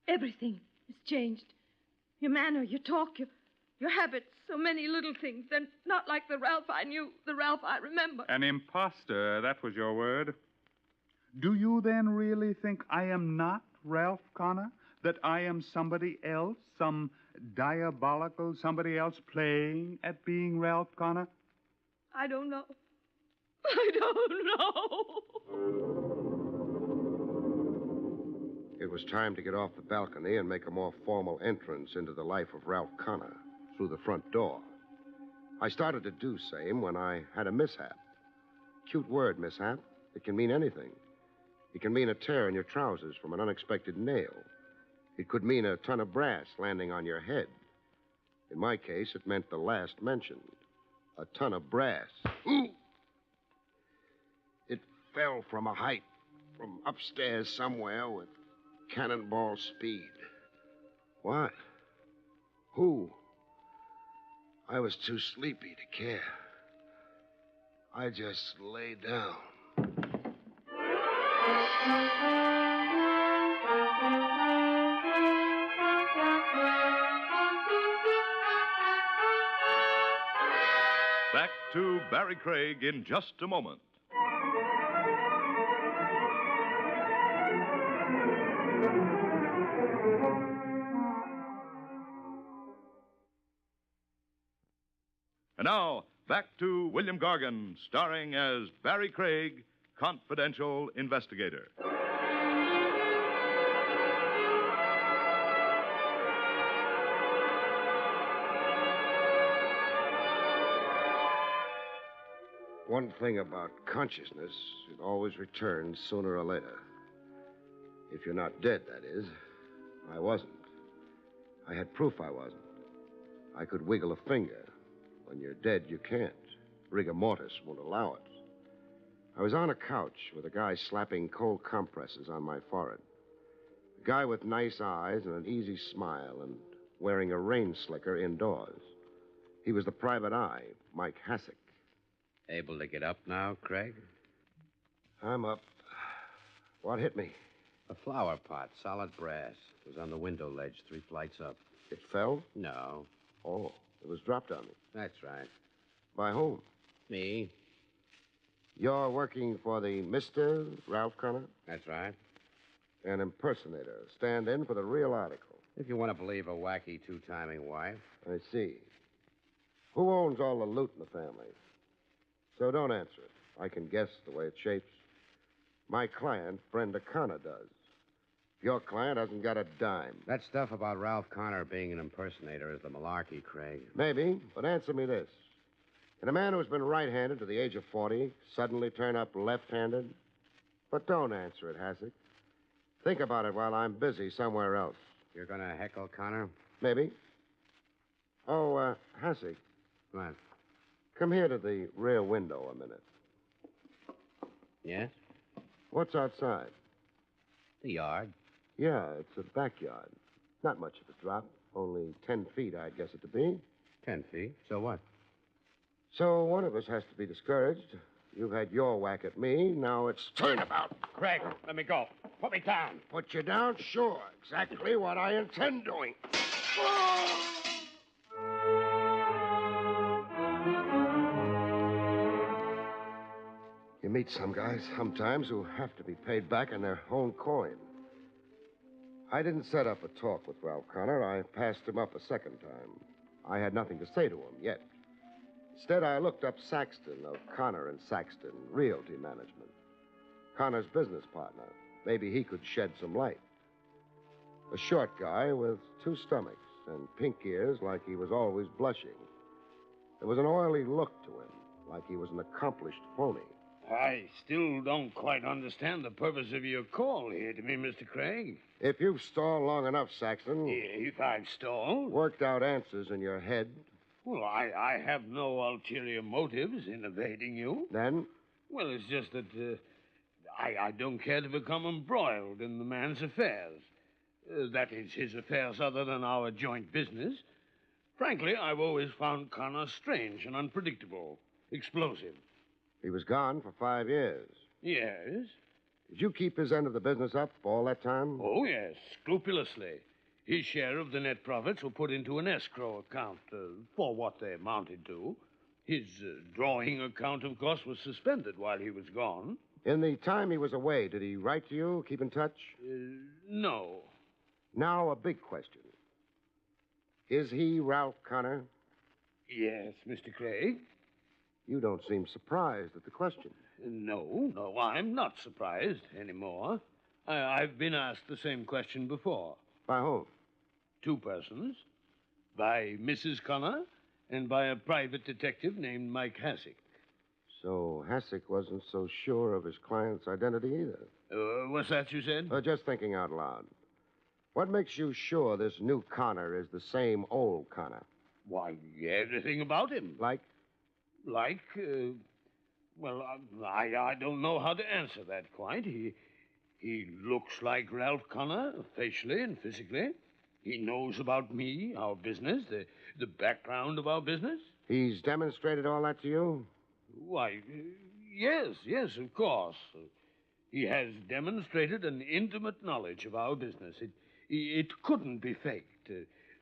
Everything has changed. Your manner, your talk, your habits, so many little things. They're not like the Ralph I knew, the Ralph I remember.
An imposter, that was your word. Do you then really think I am not Ralph Connor? That I am somebody else? Some diabolical somebody else playing at being Ralph Connor?
I don't know. I don't know.
It was time to get off the balcony and make a more formal entrance into the life of Ralph Connor through the front door. I started to do same when I had a mishap. Cute word, mishap. It can mean anything. It can mean a tear in your trousers from an unexpected nail. It could mean a ton of brass landing on your head. In my case, it meant the last mentioned. A ton of brass. Ooh! It fell from a height, from upstairs somewhere with cannonball speed. What? Who? I was too sleepy to care. I just lay down.
Back to Barrie Craig in just a moment. And now, back to William Gargan, starring as Barrie Craig, confidential investigator.
One thing about consciousness, it always returns sooner or later. If you're not dead, that is. I wasn't. I had proof I wasn't. I could wiggle a finger. When you're dead, you can't. Rigor mortis won't allow it. I was on a couch with a guy slapping cold compresses on my forehead. A guy with nice eyes and an easy smile and wearing a rain slicker indoors. He was the private eye, Mike Hassick.
Able to get up now, Craig?
I'm up. What hit me?
A flower pot, solid brass. It was on the window ledge 3 flights up.
It fell?
No.
Oh, it was dropped on me.
That's right.
By whom?
Me.
You're working for the Mr. Ralph Connor?
That's right.
An impersonator. Stand in for the real article.
If you want to believe a wacky two-timing wife.
I see. Who owns all the loot in the family? So don't answer it. I can guess the way it shapes. My client, Brenda Connor, does. Your client hasn't got a dime.
That stuff about Ralph Connor being an impersonator is the malarkey, Craig.
Maybe, but answer me this. Can a man who's been right-handed to the age of 40 suddenly turn up left-handed? But don't answer it, Hassick. Think about it while I'm busy somewhere else.
You're going to heckle Connor?
Maybe. Oh, Hassick.
What?
Come here to the rear window a minute.
Yes?
What's outside?
The yard.
Yeah, it's a backyard. Not much of a drop. Only 10 feet, I'd guess it to be.
10 feet? So what?
So one of us has to be discouraged. You've had your whack at me. Now it's turnabout.
Craig, let me go. Put me down.
Put you down? Sure. Exactly what I intend doing. You meet some guys sometimes who have to be paid back in their own coin. I didn't set up a talk with Ralph Connor. I passed him up a second time. I had nothing to say to him yet. Instead, I looked up Saxton of Connor and Saxton, Realty Management. Connor's business partner. Maybe he could shed some light. A short guy with 2 stomachs and pink ears like he was always blushing. There was an oily look to him, like he was an accomplished phony.
I still don't quite understand the purpose of your call here to me, Mr. Craig.
If you've stalled long enough, Saxton...
If I've stalled?
Worked out answers in your head.
Well, I have no ulterior motives in evading you.
Then?
Well, it's just that I don't care to become embroiled in the man's affairs. That is, his affairs other than our joint business. Frankly, I've always found Connor strange and unpredictable, explosive.
He was gone for 5 years.
Yes?
Did you keep his end of the business up all that time?
Oh, yes, scrupulously. His share of the net profits were put into an escrow account for what they amounted to. His drawing account, of course, was suspended while he was gone.
In the time he was away, did he write to you, keep in touch?
No.
Now, a big question. Is he Ralph Connor?
Yes, Mr. Craig.
You don't seem surprised at the question.
No, I'm not surprised anymore. I've been asked the same question before.
By whom?
2 persons. By Mrs. Connor and by a private detective named Mike Hassick.
So Hassick wasn't so sure of his client's identity either.
What's that you said?
Just thinking out loud. What makes you sure this new Connor is the same old Connor?
Why, everything about him.
Like?
Well, I don't know how to answer that quite. He looks like Ralph Connor, facially and physically. He knows about me, our business, the background of our business.
He's demonstrated all that to you?
Why, yes, of course. He has demonstrated an intimate knowledge of our business. It couldn't be faked.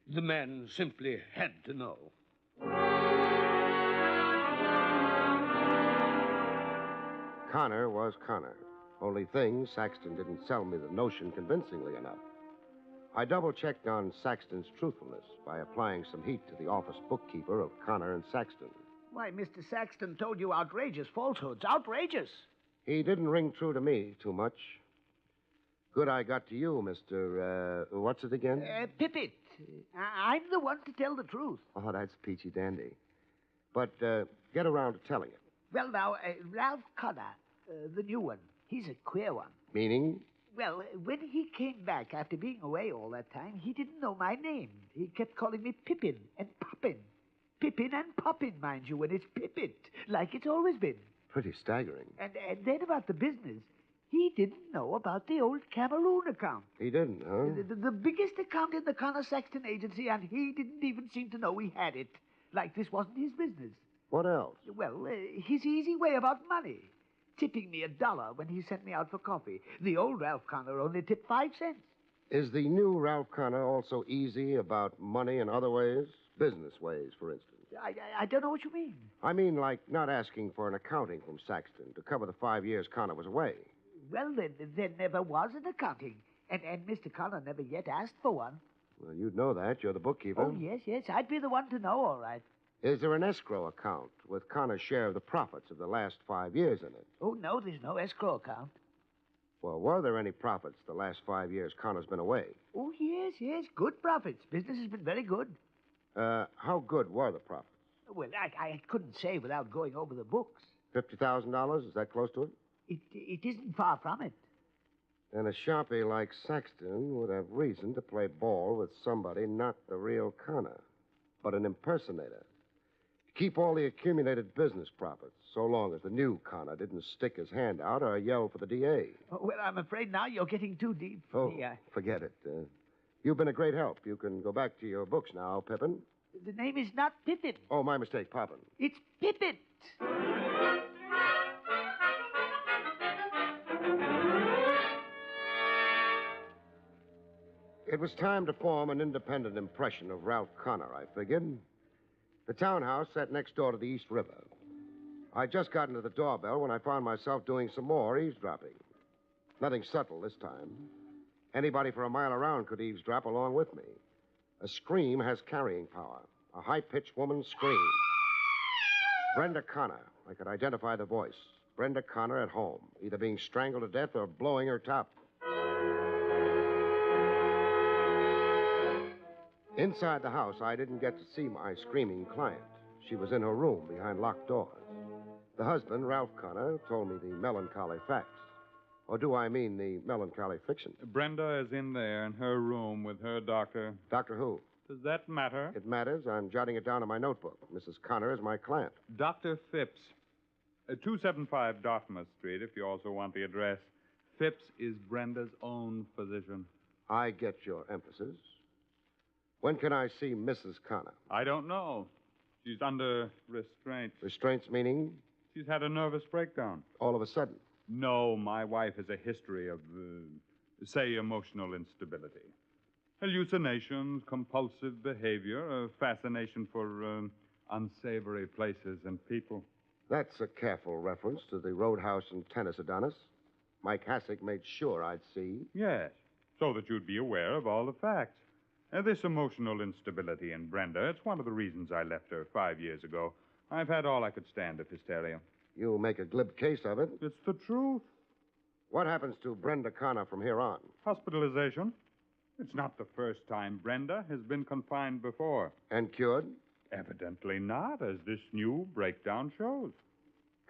The man simply had to know.
Connor was Connor. Only thing, Saxton didn't sell me the notion convincingly enough. I double-checked on Saxton's truthfulness by applying some heat to the office bookkeeper of Connor and Saxton.
Why, Mr. Saxton told you outrageous falsehoods. Outrageous.
He didn't ring true to me too much. Good I got to you, Mr. What's it again?
Pippet. I'm the one to tell the truth.
Oh, that's peachy dandy. But get around to telling it.
Well, now, Ralph Connor, the new one, he's a queer one.
Meaning?
Well, when he came back after being away all that time, he didn't know my name. He kept calling me Pippin and Poppin. Pippin and Poppin, mind you, when it's Pippet, like it's always been.
Pretty staggering.
And then about the business, he didn't know about the old Cameroon account.
He didn't, huh?
The biggest account in the Connor Saxton agency, and he didn't even seem to know we had it. Like this wasn't his business.
What else?
Well, his easy way about money. tipping me $1 when he sent me out for coffee. The old Ralph Connor only tipped 5 cents.
Is the new Ralph Connor also easy about money in other ways? Business ways, for instance.
I don't know what you mean.
I mean, like not asking for an accounting from Saxton to cover the 5 years Connor was away.
Well, then, there never was an accounting. And Mr. Connor never yet asked for one.
Well, you'd know that. You're the bookkeeper.
Oh, yes. I'd be the one to know, all right.
Is there an escrow account with Connor's share of the profits of the last 5 years in it?
Oh, no, there's no escrow account.
Well, were there any profits the last 5 years Connor's been away?
Oh, yes. Good profits. Business has been very good.
How good were the profits?
Well, I couldn't say without going over the books.
$50,000? Is that close to it?
It isn't far from it.
Then a sharpie like Saxton would have reason to play ball with somebody not the real Connor, but an impersonator. Keep all the accumulated business profits, so long as the new Connor didn't stick his hand out or yell for the DA.
Oh, well, I'm afraid now you're getting too deep for me.
Forget it. You've been a great help. You can go back to your books now, Pippin.
The name is not Pippin.
Oh, my mistake, Poppin.
It's Pippin.
It was time to form an independent impression of Ralph Connor, I figured. The townhouse sat next door to the East River. I'd just gotten to the doorbell when I found myself doing some more eavesdropping. Nothing subtle this time. Anybody for a mile around could eavesdrop along with me. A scream has carrying power. A high-pitched woman's scream. Brenda Connor. I could identify the voice. Brenda Connor at home, either being strangled to death or blowing her top. Inside the house, I didn't get to see my screaming client. She was in her room behind locked doors. The husband, Ralph Connor, told me the melancholy facts. Or do I mean the melancholy fiction?
Brenda is in there in her room with her doctor.
Doctor who?
Does that matter?
It matters. I'm jotting it down in my notebook. Mrs. Connor is my client.
Dr. Phipps. 275 Dartmouth Street, if you also want the address. Phipps is Brenda's own physician.
I get your emphasis. When can I see Mrs. Connor?
I don't know. She's under restraint.
Restraints meaning?
She's had a nervous breakdown.
All of a sudden?
No, my wife has a history of, say, emotional instability. Hallucinations, compulsive behavior, a fascination for unsavory places and people.
That's a careful reference to the roadhouse and tennis Adonis. Mike Hassick made sure I'd see.
Yes, so that you'd be aware of all the facts. This emotional instability in Brenda, it's one of the reasons I left her 5 years ago. I've had all I could stand of hysteria.
You make a glib case of it.
It's the truth.
What happens to Brenda Connor from here on?
Hospitalization. It's not the first time Brenda has been confined before.
And cured?
Evidently not, as this new breakdown shows.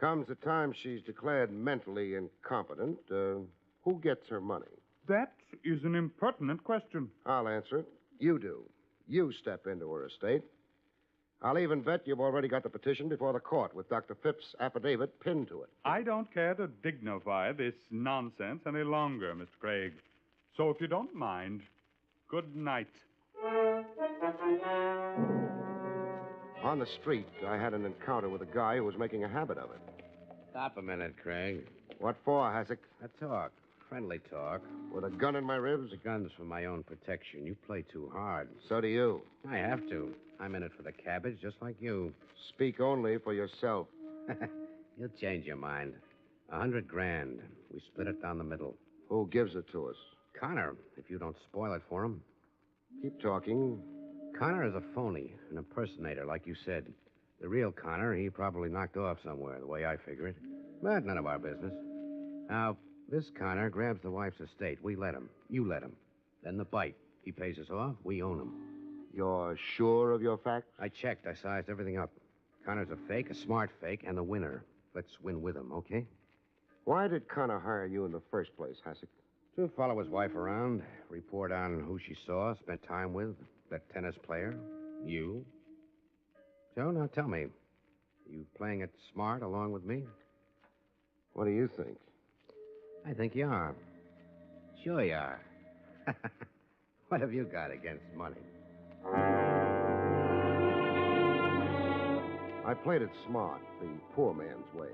Comes the time she's declared mentally incompetent. Who gets her money?
That is an impertinent question.
I'll answer it. You do. You step into her estate. I'll even bet you've already got the petition before the court with Dr. Phipps' affidavit pinned to it.
I don't care to dignify this nonsense any longer, Mr. Craig. So if you don't mind, good night.
On the street, I had an encounter with a guy who was making a habit of it.
Stop a minute, Craig.
What for, Hassick?
A talk. Friendly talk.
With a gun in my ribs?
The gun's for my own protection. You play too hard.
So do you.
I have to. I'm in it for the cabbage, just like you.
Speak only for yourself.
You'll change your mind. $100,000. We split it down the middle.
Who gives it to us?
Connor, if you don't spoil it for him.
Keep talking.
Connor is a phony, an impersonator, like you said. The real Connor, he probably knocked off somewhere, the way I figure it. But none of our business. Now, this Connor grabs the wife's estate. We let him. You let him. Then the bite. He pays us off. We own him.
You're sure of your facts?
I checked. I sized everything up. Connor's a fake, a smart fake, and the winner. Let's win with him, okay?
Why did Connor hire you in the first place, Hassick?
To follow his wife around, report on who she saw, spent time with, that tennis player, you. So, now tell me, you playing it smart along with me?
What do you think?
I think you are. Sure you are. What have you got against money?
I played it smart, the poor man's way.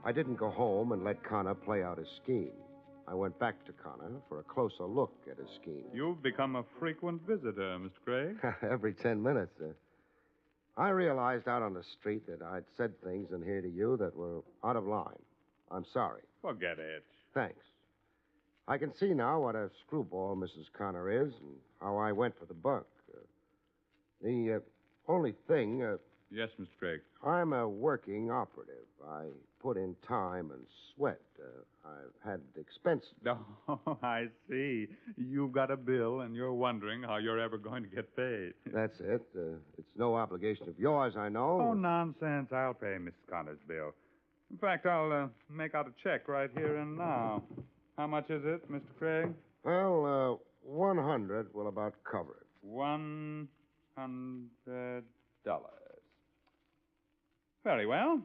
I didn't go home and let Connor play out his scheme. I went back to Connor for a closer look at his scheme.
You've become a frequent visitor, Mr. Craig.
Every 10 minutes. I realized out on the street that I'd said things in here to you that were out of line. I'm sorry.
Forget it.
Thanks. I can see now what a screwball Mrs. Connor is and how I went for the bunk. The only thing...
Yes, Mr. Craig.
I'm a working operative. I put in time and sweat. I've had expenses.
Oh, I see. You've got a bill, and you're wondering how you're ever going to get paid.
That's it. It's no obligation of yours, I know.
Oh, nonsense. I'll pay Miss Connor's bill. In fact, I'll make out a check right here and now. How much is it, Mr. Craig?
Well, 100 will about cover it.
$100. Very well.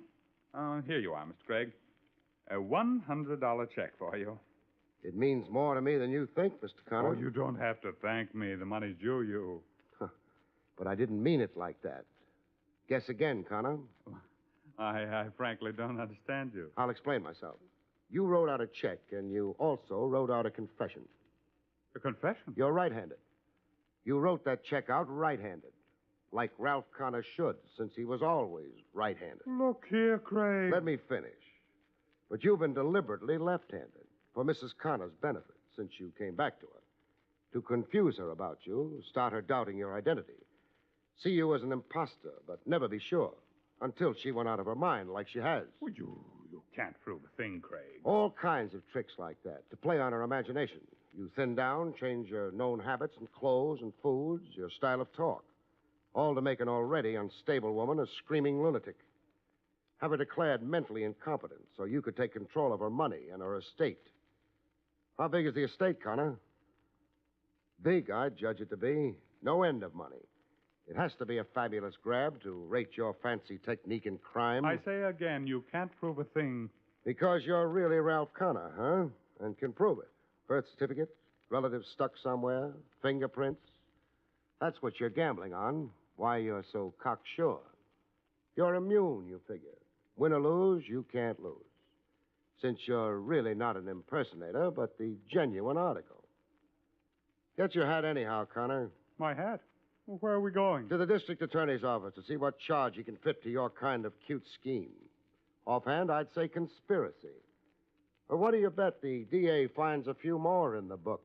Here you are, Mr. Craig. A $100 check for you.
It means more to me than you think, Mr. Connor.
Oh, you don't have to thank me. The money's due you.
But I didn't mean it like that. Guess again, Connor.
I frankly don't understand you.
I'll explain myself. You wrote out a check, and you also wrote out a confession.
A confession?
You're right-handed. You wrote that check out right-handed. Like Ralph Connor should, since he was always right-handed.
Look here, Craig.
Let me finish. But you've been deliberately left-handed for Mrs. Connor's benefit since you came back to her. To confuse her about you, start her doubting your identity. See you as an imposter, but never be sure. Until she went out of her mind like she has.
Well, you can't prove a thing, Craig.
All kinds of tricks like that to play on her imagination. You thin down, change your known habits and clothes and foods, your style of talk. All to make an already unstable woman a screaming lunatic. Have her declared mentally incompetent so you could take control of her money and her estate. How big is the estate, Connor? Big, I'd judge it to be. No end of money. It has to be a fabulous grab to rate your fancy technique in crime.
I say again, you can't prove a thing.
Because you're really Ralph Connor, huh? And can prove it. Birth certificate, relatives stuck somewhere, fingerprints. That's what you're gambling on. Why you're so cocksure. You're immune, you figure. Win or lose, you can't lose. Since you're really not an impersonator, but the genuine article. Get your hat anyhow, Connor.
My hat? Well, where are we going?
To the district attorney's office to see what charge he can fit to your kind of cute scheme. Offhand, I'd say conspiracy. Or what do you bet the DA finds a few more in the book?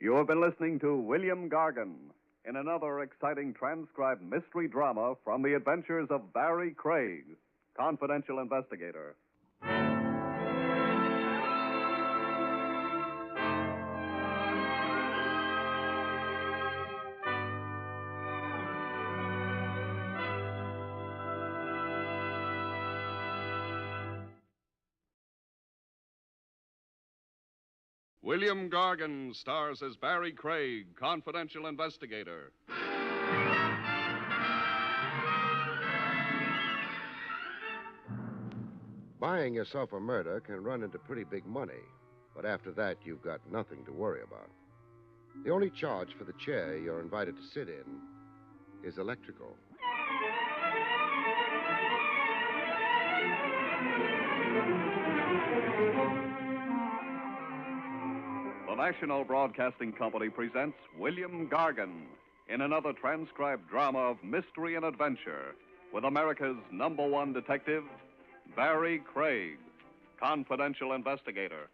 You have been listening to William Gargan in another exciting transcribed mystery drama from the adventures of Barrie Craig, confidential investigator.
William Gargan stars as Barrie Craig, confidential investigator.
Buying yourself a murder can run into pretty big money, but after that, you've got nothing to worry about. The only charge for the chair you're invited to sit in is electrical.
The National Broadcasting Company presents William Gargan in another transcribed drama of mystery and adventure with America's #1 detective, Barrie Craig, confidential investigator.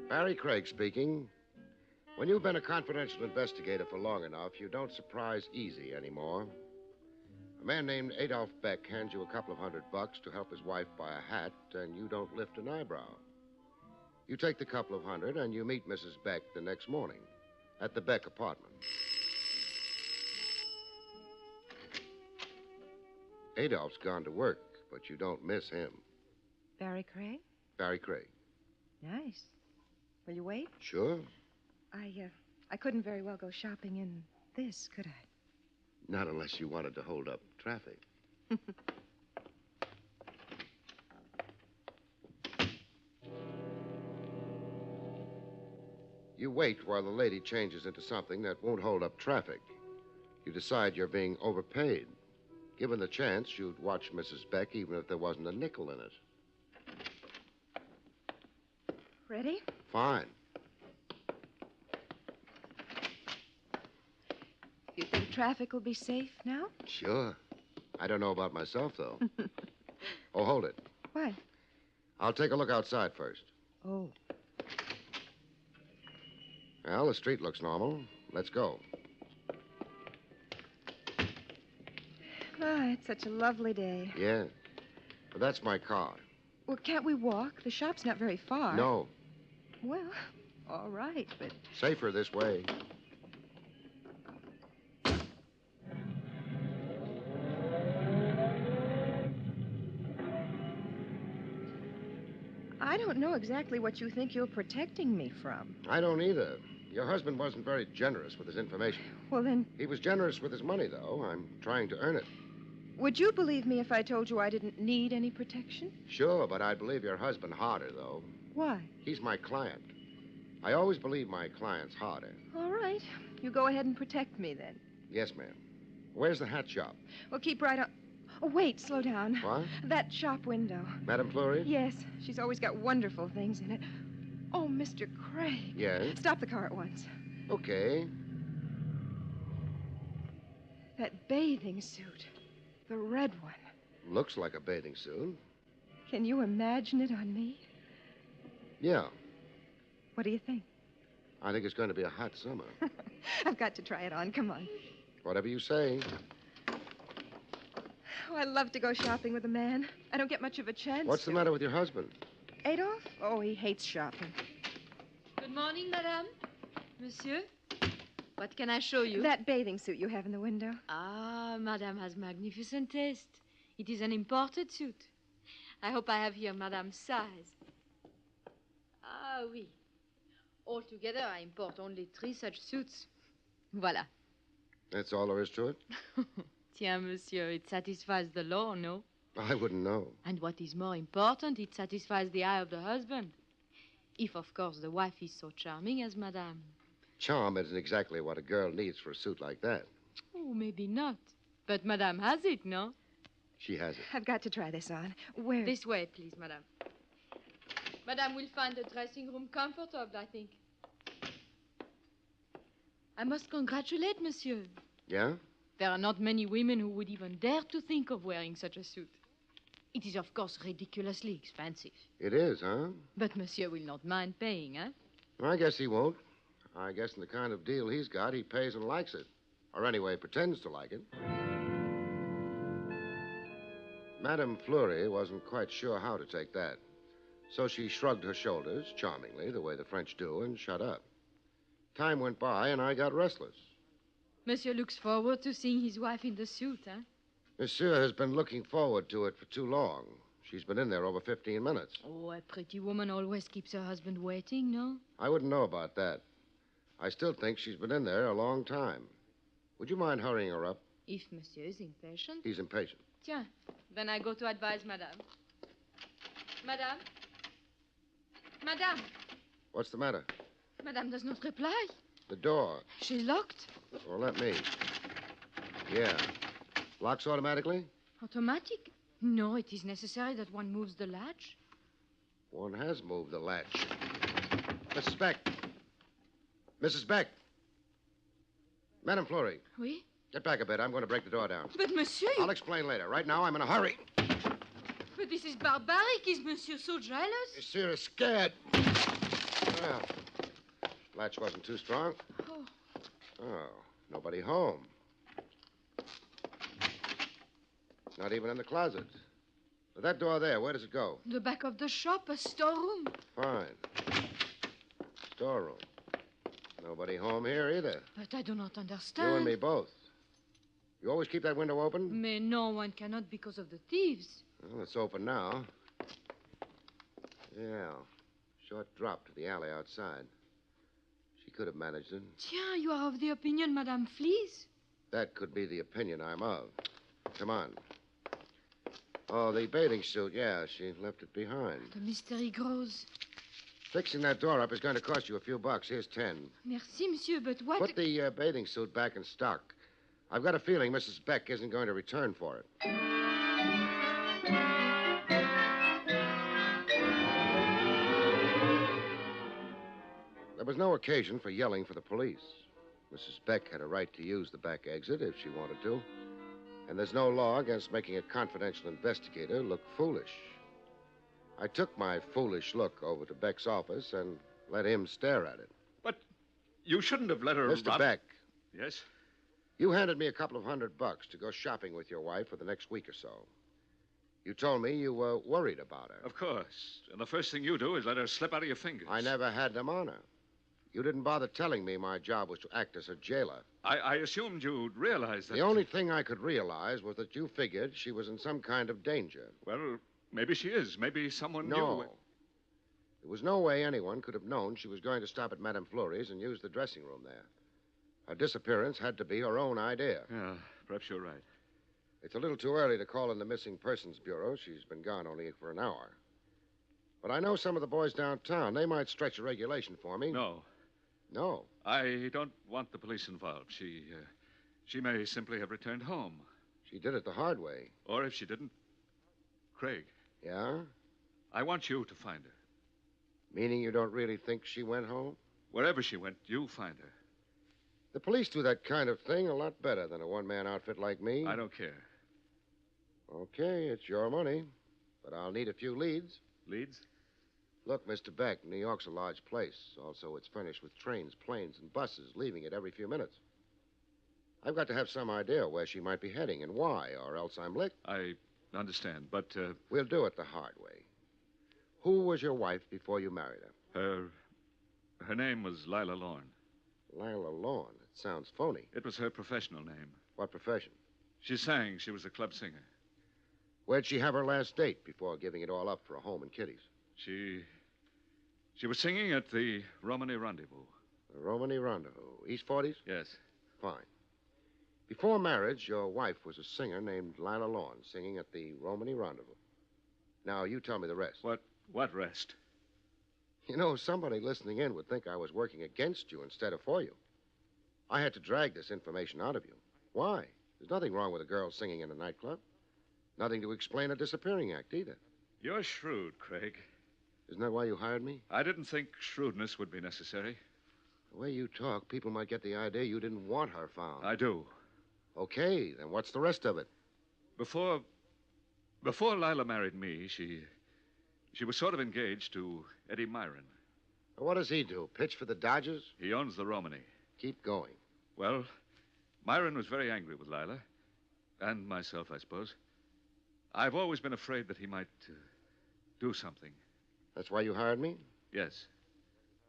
Barrie Craig speaking. When you've been a confidential investigator for long enough, you don't surprise easy anymore. A man named Adolph Beck hands you a couple of $100 to help his wife buy a hat, and you don't lift an eyebrow. You take the couple of hundred, and you meet Mrs. Beck the next morning at the Beck apartment. Adolph's gone to work, but you don't miss him.
Barrie Craig?
Barrie Craig.
Nice. Will you wait?
Sure.
I couldn't very well go shopping in this, could I?
Not unless you wanted to hold up traffic. You wait while the lady changes into something that won't hold up traffic. You decide you're being overpaid. Given the chance, you'd watch Mrs. Beck even if there wasn't a nickel in it.
Ready?
Fine.
You think traffic will be safe now?
Sure. I don't know about myself, though. Oh, hold it.
What?
I'll take a look outside first.
Oh.
Well, the street looks normal. Let's go.
Ah, it's such a lovely day.
Yeah. But that's my car.
Well, can't we walk? The shop's not very far.
No.
Well, all right, but...
Safer this way.
I don't know exactly what you think you're protecting me from.
I don't either. Your husband wasn't very generous with his information.
Well, then...
He was generous with his money, though. I'm trying to earn it.
Would you believe me if I told you I didn't need any protection?
Sure, but I'd believe your husband harder, though.
Why?
He's my client. I always believe my clients harder.
All right. You go ahead and protect me, then.
Yes, ma'am. Where's the hat shop?
Well, keep right on... Oh, wait, slow down.
What?
That shop window.
Madame Fleury?
Yes, she's always got wonderful things in it. Oh, Mr. Craig.
Yes?
Stop the car at once.
Okay.
That bathing suit. The red one.
Looks like a bathing suit.
Can you imagine it on me?
Yeah.
What do you think?
I think it's going to be a hot summer.
I've got to try it on. Come on.
Whatever you say.
Oh, I love to go shopping with a man. I don't get much of a chance.
What's the matter with your husband?
Adolph? Oh, he hates shopping.
Good morning, madame. Monsieur? What can I show you?
That bathing suit you have in the window.
Ah, madame has magnificent taste. It is an imported suit. I hope I have here madame's size. Ah, oui. Altogether, I import only 3 such suits. Voilà.
That's all there is to it?
Tiens, monsieur, it satisfies the law, no?
I wouldn't know.
And what is more important, it satisfies the eye of the husband. If, of course, the wife is so charming as madame.
Charm isn't exactly what a girl needs for a suit like that.
Oh, maybe not. But madame has it, no?
She has it.
I've got to try this on. Where?
This way, please, madame. Madame will find the dressing room comfortable, I think. I must congratulate monsieur.
Yeah?
There are not many women who would even dare to think of wearing such a suit. It is, of course, ridiculously expensive.
It is, huh?
But monsieur will not mind paying, eh?
I guess he won't. I guess in the kind of deal he's got, he pays and likes it. Or anyway, pretends to like it. Madame Fleury wasn't quite sure how to take that. So she shrugged her shoulders, charmingly, the way the French do, and shut up. Time went by, and I got restless.
Monsieur looks forward to seeing his wife in the suit, eh?
Monsieur has been looking forward to it for too long. She's been in there over 15 minutes.
Oh, a pretty woman always keeps her husband waiting, no?
I wouldn't know about that. I still think she's been in there a long time. Would you mind hurrying her up?
If monsieur is impatient.
He's impatient.
Tiens, then I go to advise madame. Madame? Madame?
What's the matter?
Madame does not reply.
The door.
She's locked.
Well, let me. Yeah. Locks automatically?
Automatic? No, it is necessary that one moves the latch.
One has moved the latch. Mrs. Beck. Mrs. Beck. Madame Fleury.
Oui?
Get back a bit. I'm going to break the door down.
But, monsieur...
I'll explain later. Right now, I'm in a hurry.
But this is barbaric. Is monsieur so jealous?
Monsieur is scared. Well, latch wasn't too strong.
Oh.
Oh, nobody home. Not even in the closet. But that door there, where does it go?
The back of the shop, a storeroom.
Fine. Storeroom. Nobody home here either.
But I do not understand.
You and me both. You always keep that window open?
Mais no, one cannot because of the thieves.
Well, it's open now. Yeah. Short drop to the alley outside. She could have managed it.
Tiens, you are of the opinion Madame flees?
That could be the opinion I'm of. Come on. Oh, the bathing suit. Yeah, she left it behind.
The mystery grows.
Fixing that door up is going to cost you a few bucks. Here's 10.
Merci, monsieur, but what...
Put the bathing suit back in stock. I've got a feeling Mrs. Beck isn't going to return for it. There was no occasion for yelling for the police. Mrs. Beck had a right to use the back exit if she wanted to. And there's no law against making a confidential investigator look foolish. I took my foolish look over to Beck's office and let him stare at it.
But you shouldn't have let her...
Mr. Beck.
Yes?
You handed me a couple of $100 to go shopping with your wife for the next week or so. You told me you were worried about her.
Of course. And the first thing you do is let her slip out of your fingers.
I never had them on her. You didn't bother telling me my job was to act as her jailer.
I assumed you'd realize that...
The only thing I could realize was that you figured she was in some kind of danger.
Well, maybe she is. Maybe someone
No.
knew...
There was no way anyone could have known she was going to stop at Madame Fleury's and use the dressing room there. Her disappearance had to be her own idea.
Yeah, perhaps you're right.
It's a little too early to call in the Missing Persons Bureau. She's been gone only for an hour. But I know some of the boys downtown. They might stretch a regulation for me.
No.
No.
I don't want the police involved. She may simply have returned home.
She did it the hard way.
Or if she didn't... Craig.
Yeah?
I want you to find her.
Meaning you don't really think she went home?
Wherever she went, you find her.
The police do that kind of thing a lot better than a one-man outfit like me.
I don't care.
Okay, it's your money. But I'll need a few leads.
Leads?
Look, Mr. Beck, New York's a large place. Also, it's furnished with trains, planes, and buses leaving it every few minutes. I've got to have some idea where she might be heading and why, or else I'm licked.
I understand, but...
We'll do it the hard way. Who was your wife before you married her?
Her name was Lila Lorne.
Lila Lorne? It sounds phony.
It was her professional name.
What profession?
She sang. She was a club singer.
Where'd she have her last date before giving it all up for a home in Kitty's?
She was singing at the Romany Rendezvous.
The Romany Rendezvous. East 40s?
Yes.
Fine. Before marriage, your wife was a singer named Lila Lorne, singing at the Romany Rendezvous. Now, you tell me the rest.
What rest?
You know, somebody listening in would think I was working against you instead of for you. I had to drag this information out of you. Why? There's nothing wrong with a girl singing in a nightclub. Nothing to explain a disappearing act, either.
You're shrewd, Craig.
Isn't that why you hired me?
I didn't think shrewdness would be necessary.
The way you talk, people might get the idea you didn't want her found.
I do.
Okay, then what's the rest of it?
Before Lila married me, she was sort of engaged to Eddie Myron.
What does he do? Pitch for the Dodgers?
He owns the Romany.
Keep going.
Well, Myron was very angry with Lila. And myself, I suppose. I've always been afraid that he might do something.
That's why you hired me?
Yes.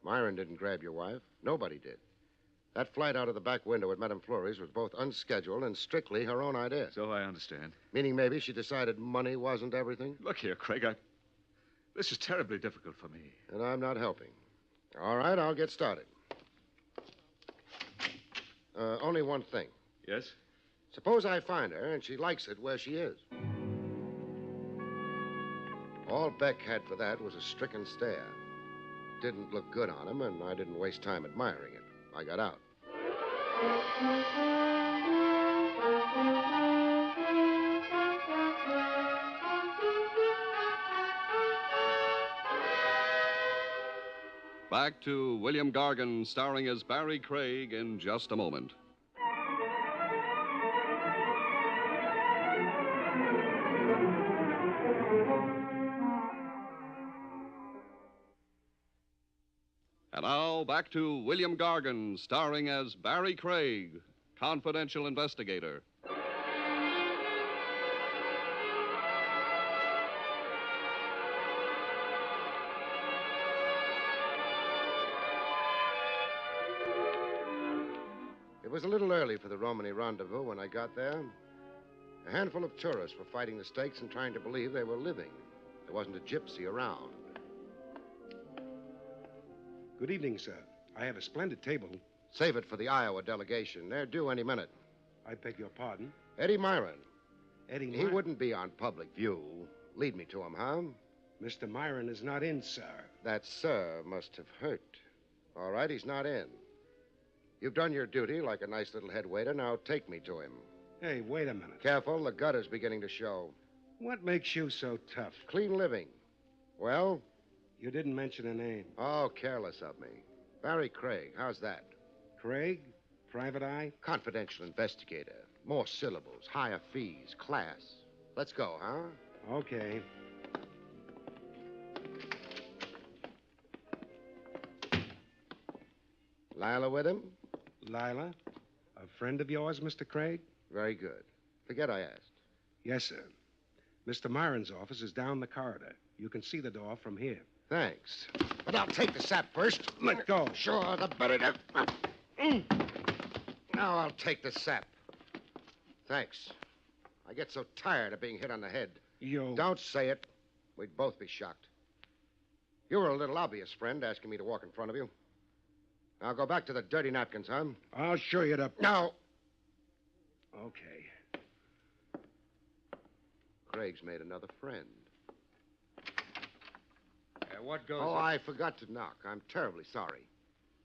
Myron didn't grab your wife. Nobody did. That flight out of the back window at Madame Fleury's was both unscheduled and strictly her own idea.
So I understand.
Meaning maybe she decided money wasn't everything?
Look here, Craig, this is terribly difficult for me.
And I'm not helping. All right, I'll get started. Only one thing.
Yes?
Suppose I find her and she likes it where she is. All Beck had for that was a stricken stare. Didn't look good on him, and I didn't waste time admiring it. I got out.
Back to William Gargan, starring as Barrie Craig, in just a moment. And now, back to William Gargan, starring as Barrie Craig, confidential investigator.
If was a little early for the Romany rendezvous when I got there. A handful of tourists were fighting the stakes and trying to believe they were living. There wasn't a gypsy around.
Good evening, sir. I have a splendid table.
Save it for the Iowa delegation. They're due any minute.
I beg your pardon?
Eddie Myron.
Eddie
He
Myron?
wouldn't be on public view. Lead me to him, huh?
Mr. Myron is not in, sir.
That sir must have hurt. All right, he's not in. You've done your duty like a nice little head waiter. Now take me to him.
Hey, wait a minute.
Careful, the gutter's beginning to show.
What makes you so tough?
Clean living. Well?
You didn't mention a name.
Oh, careless of me. Barrie Craig, how's that?
Craig? Private eye?
Confidential investigator. More syllables, higher fees, class. Let's go, huh?
Okay.
Lila with him?
Lila? A friend of yours, Mr. Craig?
Very good. Forget I asked.
Yes, sir. Mr. Myron's office is down the corridor. You can see the door from here.
Thanks. But I'll take the sap first.
Let go.
Sure, the better to... Now I'll take the sap. Thanks. I get so tired of being hit on the head.
You...
Don't say it. We'd both be shocked. You were a little obvious, friend, asking me to walk in front of you. Now go back to the dirty napkins, huh?
I'll show you the...
Now.
Okay.
Craig's made another friend.
What goes...
Oh, I forgot to knock. I'm terribly sorry.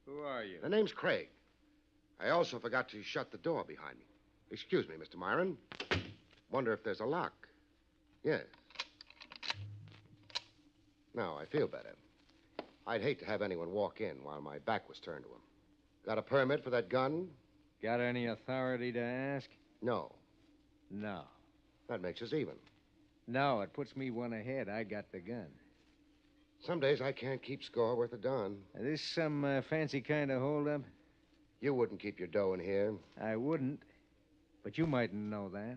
Who are you?
The name's Craig. I also forgot to shut the door behind me. Excuse me, Mr. Myron. Wonder if there's a lock. Yes. Now, I feel better. I'd hate to have anyone walk in while my back was turned to him. Got a permit for that gun?
Got any authority to ask?
No.
No.
That makes us even.
No, it puts me one ahead. I got the gun.
Some days I can't keep score worth a darn.
Is this some fancy kind of holdup?
You wouldn't keep your dough in here.
I wouldn't. But you mightn't know that.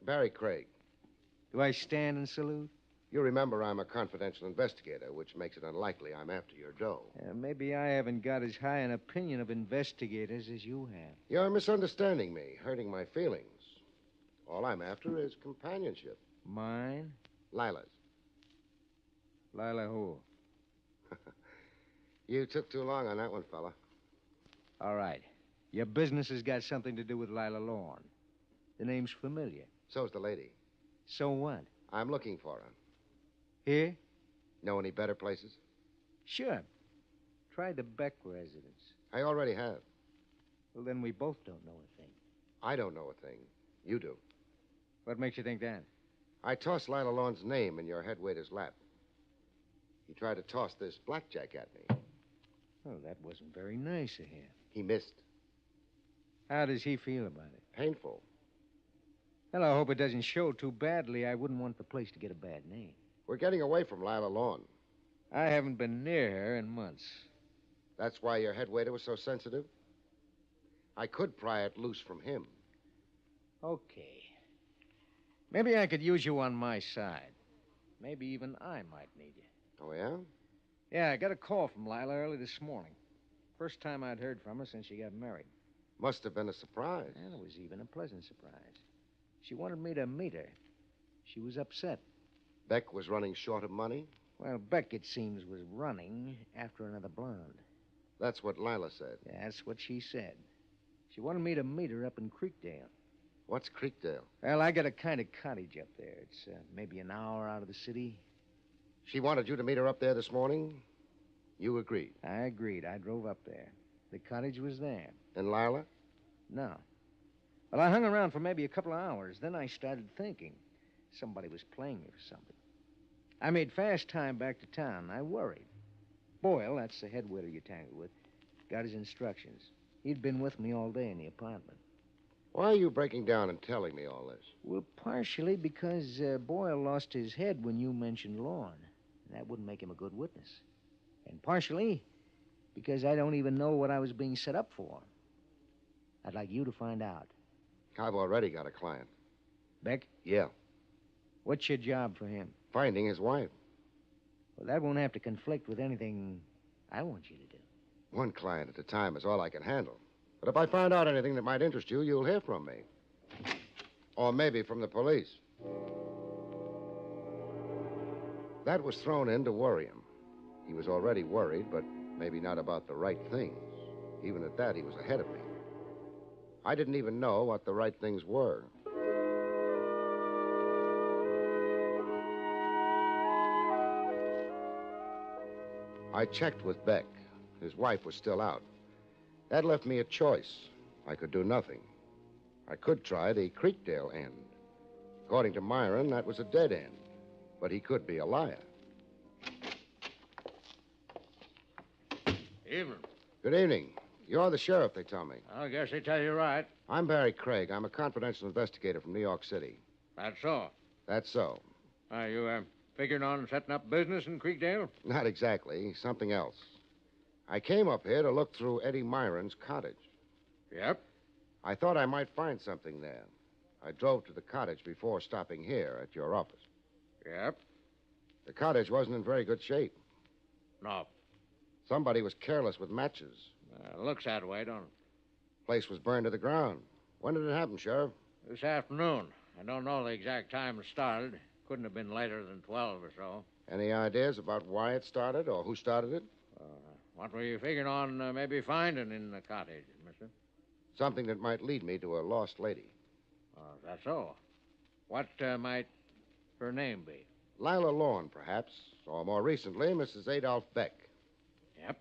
Barrie Craig.
Do I stand and salute?
You remember I'm a confidential investigator, which makes it unlikely I'm after your dough.
Maybe I haven't got as high an opinion of investigators as you have.
You're misunderstanding me, hurting my feelings. All I'm after is companionship.
Mine?
Lila's.
Lila who?
You took too long on that one, fella.
All right. Your business has got something to do with Lila Lorne. The name's familiar.
So's the lady.
So what?
I'm looking for her.
Here?
Know any better places?
Sure. Try the Beck residence.
I already have.
Well, then we both don't know a thing.
I don't know a thing. You do.
What makes you think that?
I tossed Lila Lorne's name in your head waiter's lap. He tried to toss this blackjack at me.
Oh, that wasn't very nice of him.
He missed.
How does he feel about it?
Painful.
Well, I hope it doesn't show too badly. I wouldn't want the place to get a bad name.
We're getting away from Lila Lorne.
I haven't been near her in months.
That's why your head waiter was so sensitive? I could pry it loose from him.
Okay. Maybe I could use you on my side. Maybe even I might need you.
Oh, yeah?
Yeah, I got a call from Lila early this morning. First time I'd heard from her since she got married.
Must have been a surprise.
And it was even a pleasant surprise. She wanted me to meet her. She was upset.
Beck was running short of money?
Well, Beck, it seems, was running after another blonde.
That's what Lila said.
Yeah, that's what she said. She wanted me to meet her up in Creekdale.
What's Creekdale?
Well, I got a kind of cottage up there. It's maybe an hour out of the city.
She wanted you to meet her up there this morning? You agreed?
I agreed. I drove up there. The cottage was there.
And Lila?
No. Well, I hung around for maybe a couple of hours. Then I started thinking. Somebody was playing me for something. I made fast time back to town. I worried. Boyle, that's the head waiter you tangled with, got his instructions. He'd been with me all day in the apartment.
Why are you breaking down and telling me all this?
Well, partially because Boyle lost his head when you mentioned Lorne. That wouldn't make him a good witness. And partially because I don't even know what I was being set up for. I'd like you to find out.
I've already got a client.
Beck?
Yeah.
What's your job for him?
Finding his wife.
Well, that won't have to conflict with anything I want you to do.
One client at a time is all I can handle. But if I find out anything that might interest you, you'll hear from me. Or maybe from the police. That was thrown in to worry him. He was already worried, but maybe not about the right things. Even at that, he was ahead of me. I didn't even know what the right things were. I checked with Beck. His wife was still out. That left me a choice. I could do nothing. I could try the Creekdale end. According to Myron, that was a dead end. But he could be a liar.
Evening.
Good evening. You're the sheriff, they tell me.
I guess they tell you right.
I'm Barrie Craig. I'm a confidential investigator from New York City.
That's so.
That's so.
Are you figuring on setting up business in Creekdale?
Not exactly. Something else. I came up here to look through Eddie Myron's cottage.
Yep.
I thought I might find something there. I drove to the cottage before stopping here at your office.
Yep.
The cottage wasn't in very good shape.
No.
Somebody was careless with matches.
Looks that way, don't it?
Place was burned to the ground. When did it happen, Sheriff?
This afternoon. I don't know the exact time it started. Couldn't have been later than 12 or so.
Any ideas about why it started or who started it?
What were you figuring on maybe finding in the cottage, mister?
Something that might lead me to a lost lady.
That's so. What might her name be?
Lila Lorne, perhaps. Or more recently, Mrs. Adolph Beck.
Yep.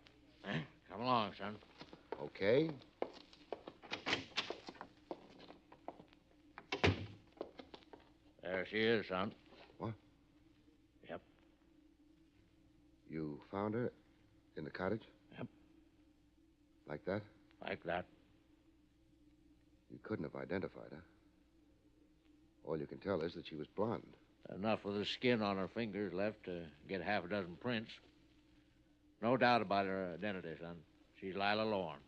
Come along, son.
Okay.
There she is, son.
What?
Yep.
You found her in the cottage?
Yep.
Like that?
Like that.
You couldn't have identified her. All you can tell is that she was blonde.
Enough of the skin on her fingers left to get half a dozen prints. No doubt about her identity, son. She's Lila Lorne,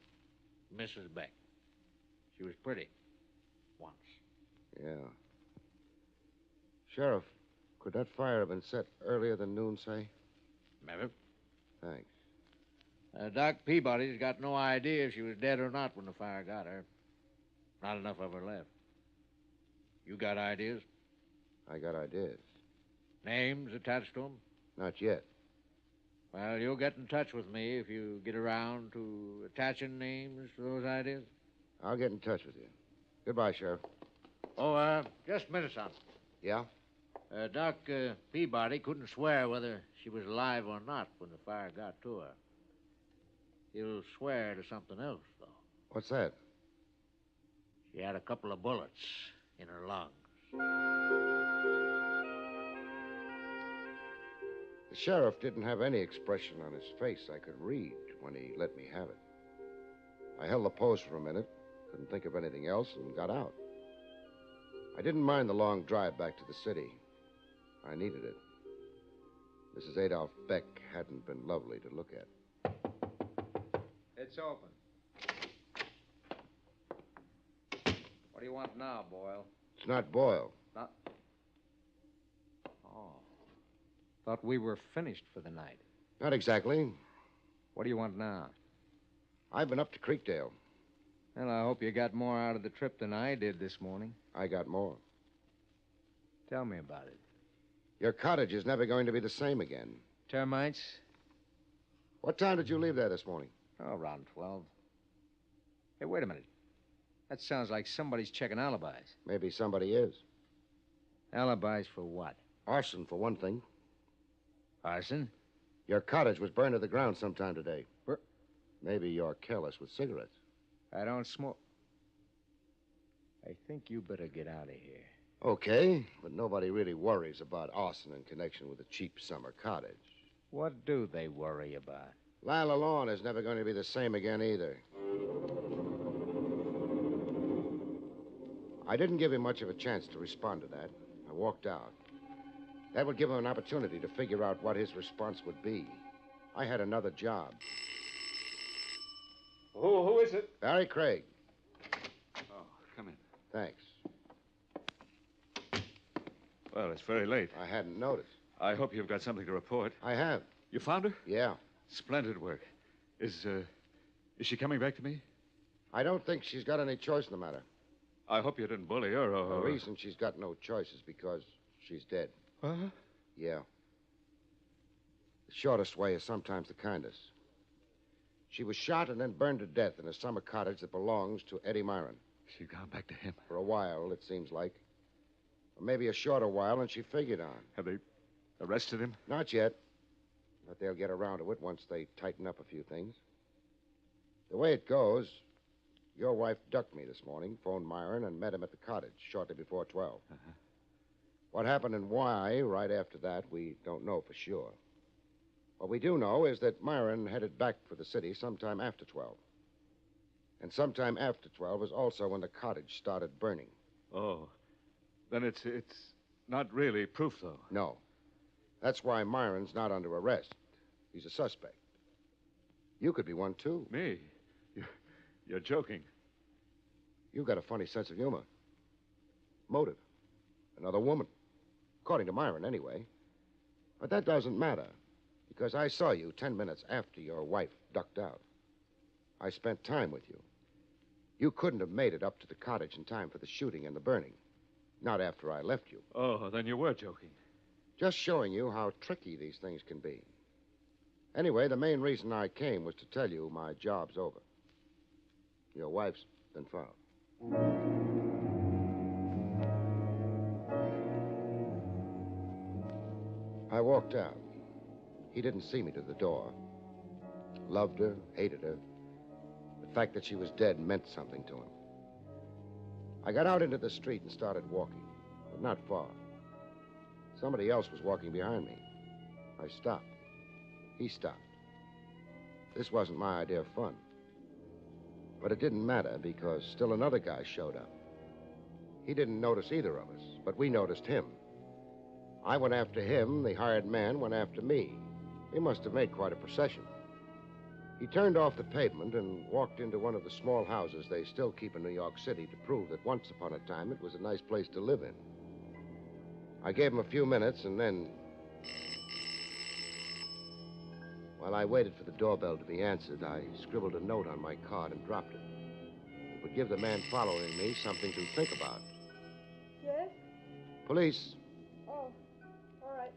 Mrs. Beck. She was pretty. Once.
Yeah. Sheriff, could that fire have been set earlier than noon, say?
Maybe.
Thanks.
Doc Peabody's got no idea if she was dead or not when the fire got her. Not enough of her left. You got ideas?
I got ideas.
Names attached to them?
Not yet.
Well, you'll get in touch with me if you get around to attaching names to those ideas.
I'll get in touch with you. Goodbye, Sheriff.
Oh, just a minute, son.
Yeah?
Doc Peabody couldn't swear whether she was alive or not when the fire got to her. He'll swear to something else, though.
What's that?
She had a couple of bullets in her lungs.
The sheriff didn't have any expression on his face I could read when he let me have it. I held the pose for a minute, couldn't think of anything else, and got out. I didn't mind the long drive back to the city. I needed it. Mrs. Adolph Beck hadn't been lovely to look at.
It's open. What do you want now, Boyle?
It's not Boyle.
Not... Oh. Thought we were finished for the night.
Not exactly.
What do you want now?
I've been up to Creekdale.
Well, I hope you got more out of the trip than I did this morning.
I got more.
Tell me about it.
Your cottage is never going to be the same again.
Termites?
What time did you leave there this morning?
Oh, around 12. Hey, wait a minute. That sounds like somebody's checking alibis.
Maybe somebody is.
Alibis for what?
Arson, for one thing.
Arson?
Your cottage was burned to the ground sometime today. Maybe you're careless with cigarettes.
I don't smoke. I think you better get out of here.
Okay, but nobody really worries about arson in connection with a cheap summer cottage.
What do they worry about?
Lila Lorne is never going to be the same again either. I didn't give him much of a chance to respond to that. I walked out. That would give him an opportunity to figure out what his response would be. I had another job.
Who is it?
Barrie Craig.
Oh, come in.
Thanks.
Well, it's very late.
I hadn't noticed.
I hope you've got something to report.
I have.
You found her?
Yeah.
Splendid work. Is she coming back to me?
I don't think she's got any choice in the matter.
I hope you didn't bully her or...
The reason she's got no choice is because she's dead.
Huh?
Yeah. The shortest way is sometimes the kindest. She was shot and then burned to death in a summer cottage that belongs to Eddie Myron.
She's gone back to him.
For a while, it seems like. Or maybe a shorter while than she figured on.
Have they arrested him?
Not yet. But they'll get around to it once they tighten up a few things. The way it goes, your wife ducked me this morning, phoned Myron, and met him at the cottage shortly before 12.
Uh-huh.
What happened and why right after that, we don't know for sure. What we do know is that Myron headed back for the city sometime after 12. And sometime after 12 is also when the cottage started burning.
Oh. Then it's not really proof, though.
No. That's why Myron's not under arrest. He's a suspect. You could be one, too.
Me? You're joking.
You've got a funny sense of humor. Motive. Another woman. According to Myron, anyway. But that doesn't matter, because I saw you 10 minutes after your wife ducked out. I spent time with you. You couldn't have made it up to the cottage in time for the shooting and the burning. Not after I left you.
Oh, then you were joking.
Just showing you how tricky these things can be. Anyway, the main reason I came was to tell you my job's over. Your wife's been found. I walked out. He didn't see me to the door. Loved her, hated her. The fact that she was dead meant something to him. I got out into the street and started walking, but not far. Somebody else was walking behind me. I stopped. He stopped. This wasn't my idea of fun. But it didn't matter because still another guy showed up. He didn't notice either of us, but we noticed him. I went after him, the hired man went after me. He must have made quite a procession. He turned off the pavement and walked into one of the small houses they still keep in New York City to prove that once upon a time it was a nice place to live in. I gave him a few minutes and then... While I waited for the doorbell to be answered, I scribbled a note on my card and dropped it. It would give the man following me something to think about.
Yes?
Police.
Oh, all right.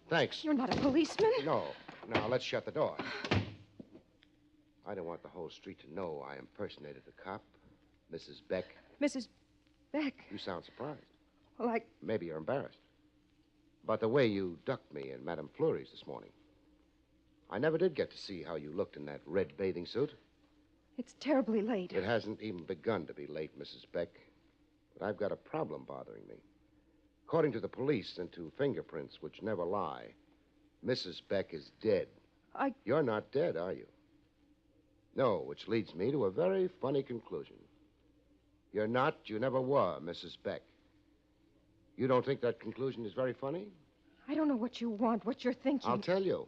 Thanks.
You're not a policeman?
No. Now, let's shut the door. I don't want the whole street to know I impersonated a cop. Mrs. Beck.
Mrs. Beck?
You sound surprised.
Like...
Maybe you're embarrassed. But the way you ducked me in Madame Fleury's this morning. I never did get to see how you looked in that red bathing suit.
It's terribly late.
It hasn't even begun to be late, Mrs. Beck. But I've got a problem bothering me. According to the police and to fingerprints, which never lie, Mrs. Beck is dead. You're not dead, are you? No, which leads me to a very funny conclusion. You're not, you never were, Mrs. Beck. You don't think that conclusion is very funny?
I don't know what you want, what you're thinking.
I'll tell you.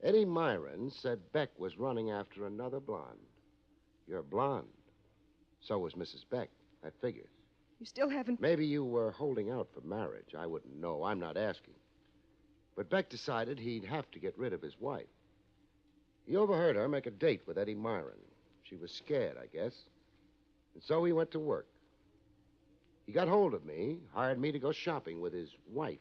Eddie Myron said Beck was running after another blonde. You're blonde. So was Mrs. Beck. That figures.
You still haven't...
Maybe you were holding out for marriage. I wouldn't know. I'm not asking. But Beck decided he'd have to get rid of his wife. He overheard her make a date with Eddie Myron. She was scared, I guess. And so he went to work. He got hold of me, hired me to go shopping with his wife.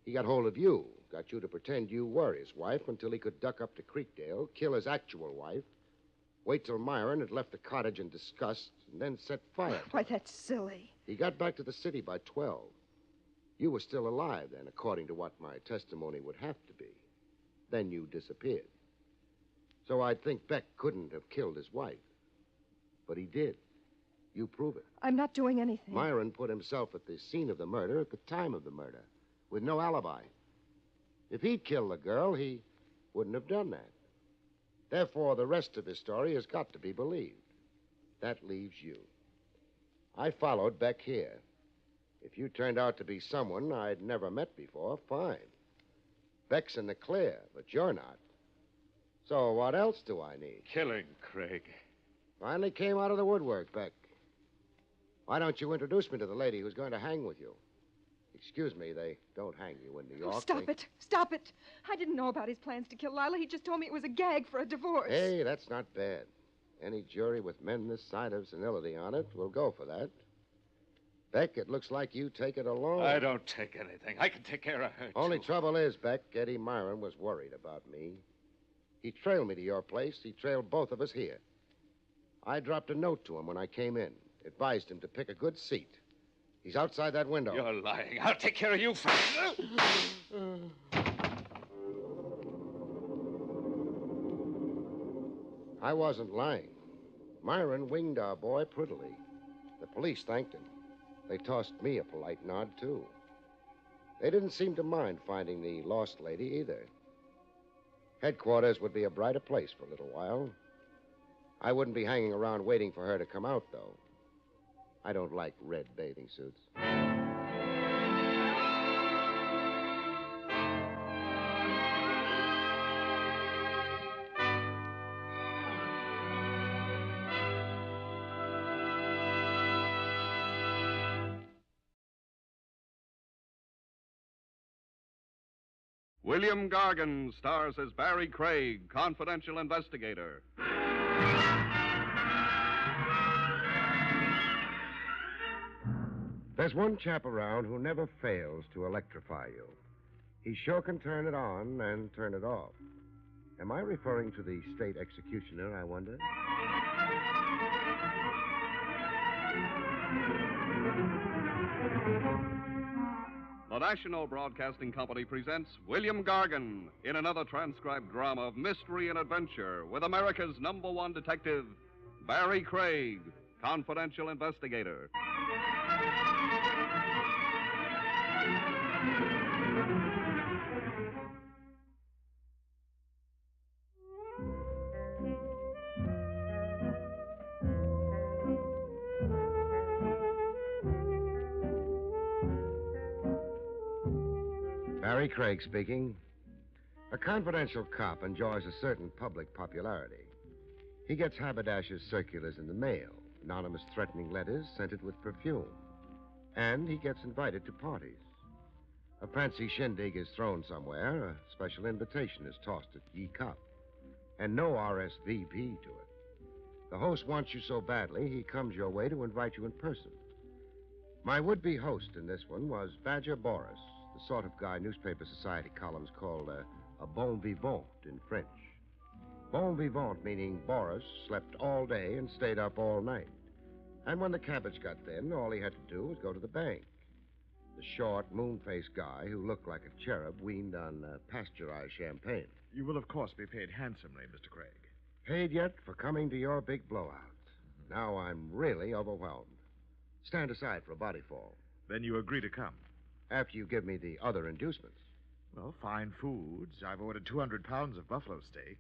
He got hold of you, got you to pretend you were his wife until he could duck up to Creekdale, kill his actual wife, wait till Myron had left the cottage in disgust, and then set fire to her.
Why, that's silly.
He got back to the city by 12. You were still alive then, according to what my testimony would have to be. Then you disappeared. So I'd think Beck couldn't have killed his wife. But he did. You prove it.
I'm not doing anything.
Myron put himself at the scene of the murder at the time of the murder, with no alibi. If he'd killed the girl, he wouldn't have done that. Therefore, the rest of his story has got to be believed. That leaves you. I followed Beck here. If you turned out to be someone I'd never met before, fine. Beck's in the clear, but you're not. So what else do I need?
Killing, Craig.
Finally came out of the woodwork, Beck. Why don't you introduce me to the lady who's going to hang with you? Excuse me, they don't hang you in New York.
Oh, stop it. Stop it. I didn't know about his plans to kill Lila. He just told me it was a gag for a divorce.
Hey, that's not bad. Any jury with men this side of senility on it will go for that. Beck, it looks like you take it alone.
I don't take anything. I can take care of her,
Only
too.
trouble is, Beck, Eddie Myron was worried about me. He trailed me to your place. He trailed both of us here. I dropped a note to him when I came in. Advised him to pick a good seat. He's outside that window.
You're lying. I'll take care of you first.
I wasn't lying. Myron winged our boy prettily. The police thanked him. They tossed me a polite nod, too. They didn't seem to mind finding the lost lady either. Headquarters would be a brighter place for a little while. I wouldn't be hanging around waiting for her to come out, though. I don't like red bathing suits.
William Gargan stars as Barrie Craig, confidential investigator.
There's one chap around who never fails to electrify you. He sure can turn it on and turn it off. Am I referring to the state executioner, I wonder?
The National Broadcasting Company presents William Gargan in another transcribed drama of mystery and adventure with America's #1 detective, Barrie Craig, confidential investigator.
Barrie Craig speaking. A confidential cop enjoys a certain public popularity. He gets haberdashers' circulars in the mail, anonymous threatening letters scented with perfume. And he gets invited to parties. A fancy shindig is thrown somewhere, a special invitation is tossed at ye cop. And no RSVP to it. The host wants you so badly, he comes your way to invite you in person. My would-be host in this one was Badger Boris, the sort of guy newspaper society columns called a bon vivant in French. Bon vivant meaning Boris slept all day and stayed up all night. And when the cabbage got thin, all he had to do was go to the bank. The short, moon-faced guy who looked like a cherub weaned on pasteurized champagne.
You will, of course, be paid handsomely, Mr. Craig.
Paid yet for coming to your big blowout. Now I'm really overwhelmed. Stand aside for a body fall.
Then you agree to come?
After you give me the other inducements.
Well, fine foods. I've ordered 200 pounds of buffalo steak.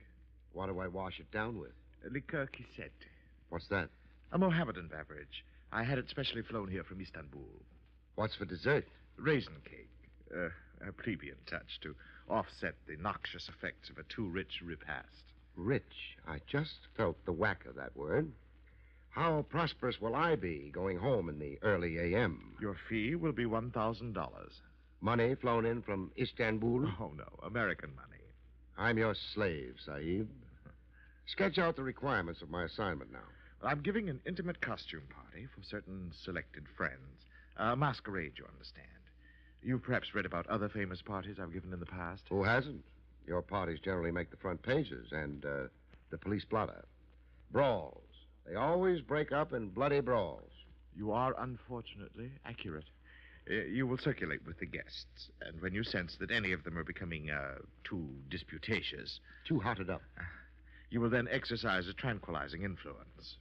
What do I wash it down with?
Liqueur Quisette.
What's that?
A Mohammedan beverage. I had it specially flown here from Istanbul.
What's for dessert?
Raisin cake. A plebeian touch to offset the noxious effects of a too rich repast.
Rich? I just felt the whack of that word. How prosperous will I be going home in the early a.m.?
Your fee will be $1,000.
Money flown in from Istanbul?
Oh, no. American money.
I'm your slave, Sahib. Sketch out the requirements of my assignment now.
Well, I'm giving an intimate costume party for certain selected friends. A masquerade, you understand. You've perhaps read about other famous parties I've given in the past.
Who hasn't? Your parties generally make the front pages and the police blotter. Brawls. They always break up in bloody brawls.
You are unfortunately accurate. You will circulate with the guests, and when you sense that any of them are becoming too disputatious...
Too hotted up.
You will then exercise a tranquilizing influence.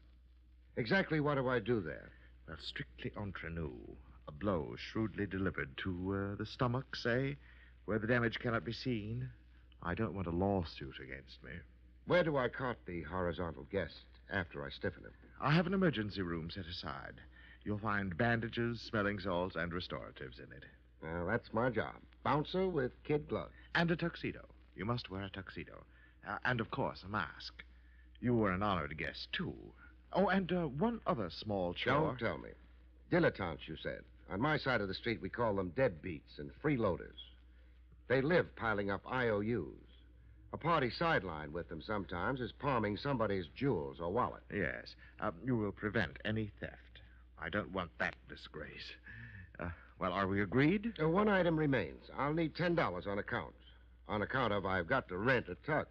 Exactly what do I do there?
Well, strictly entre nous. A blow shrewdly delivered to the stomach, say, where the damage cannot be seen. I don't want a lawsuit against me.
Where do I cart the horizontal guest after I stiffen him?
I have an emergency room set aside. You'll find bandages, smelling salts, and restoratives in it.
Well, that's my job. Bouncer with kid gloves.
And a tuxedo. You must wear a tuxedo. And, of course, a mask. You were an honored guest, too. Oh, and one other small chore.
Don't tell me. Dilettantes, you said. On my side of the street, we call them deadbeats and freeloaders. They live piling up IOUs. A party sideline with them sometimes is palming somebody's jewels or wallet.
Yes. You will prevent any theft. I don't want that disgrace. Well, are we agreed?
One item remains. I'll need $10 on account. On account of I've got to rent a tux.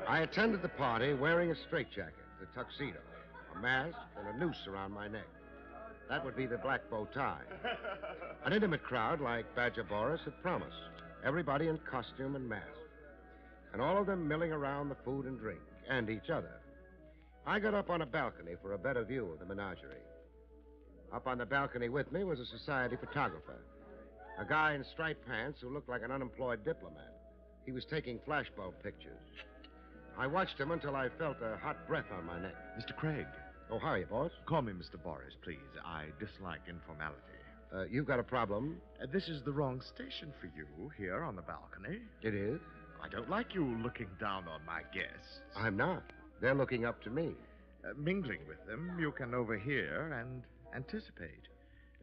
I attended the party wearing a straitjacket, a tuxedo, a mask, and a noose around my neck. That would be the black bow tie. An intimate crowd like Badger Boris had promised. Everybody in costume and mask. And all of them milling around the food and drink, and each other. I got up on a balcony for a better view of the menagerie. Up on the balcony with me was a society photographer. A guy in striped pants who looked like an unemployed diplomat. He was taking flashbulb pictures. I watched him until I felt a hot breath on my neck.
Mr. Craig.
Oh, how are you, boss?
Call me Mr. Boris, please. I dislike informality.
You've got a problem?
This is the wrong station for you, here on the balcony.
It is?
I don't like you looking down on my guests.
I'm not. They're looking up to me.
Mingling with them, you can overhear and anticipate.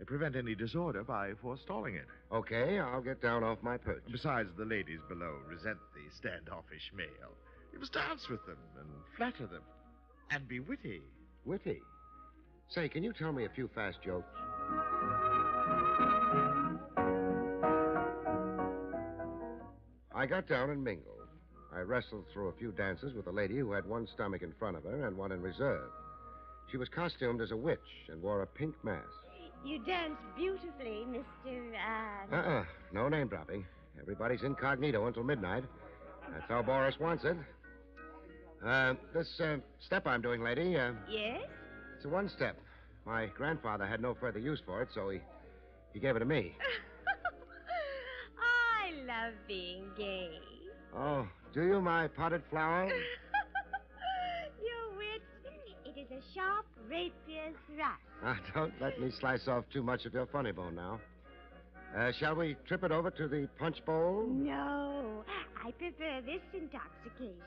Prevent any disorder by forestalling it.
Okay, I'll get down off my perch.
Besides, the ladies below resent the standoffish male. You must dance with them and flatter them. And be witty.
Witty? Say, can you tell me a few fast jokes? I got down and mingled. I wrestled through a few dances with a lady who had one stomach in front of her and one in reserve. She was costumed as a witch and wore a pink mask.
You dance beautifully, Mr.
No name dropping. Everybody's incognito until midnight. That's how Boris wants it. This step I'm doing, lady,
Yes?
it's a one-step. My grandfather had no further use for it, so he gave it to me.
I love being gay.
Oh, do you, my potted flower?
You wit. It is a sharp rapier's thrust.
Don't let me slice off too much of your funny bone now. Shall we trip it over to the punch bowl?
No, I prefer this intoxication.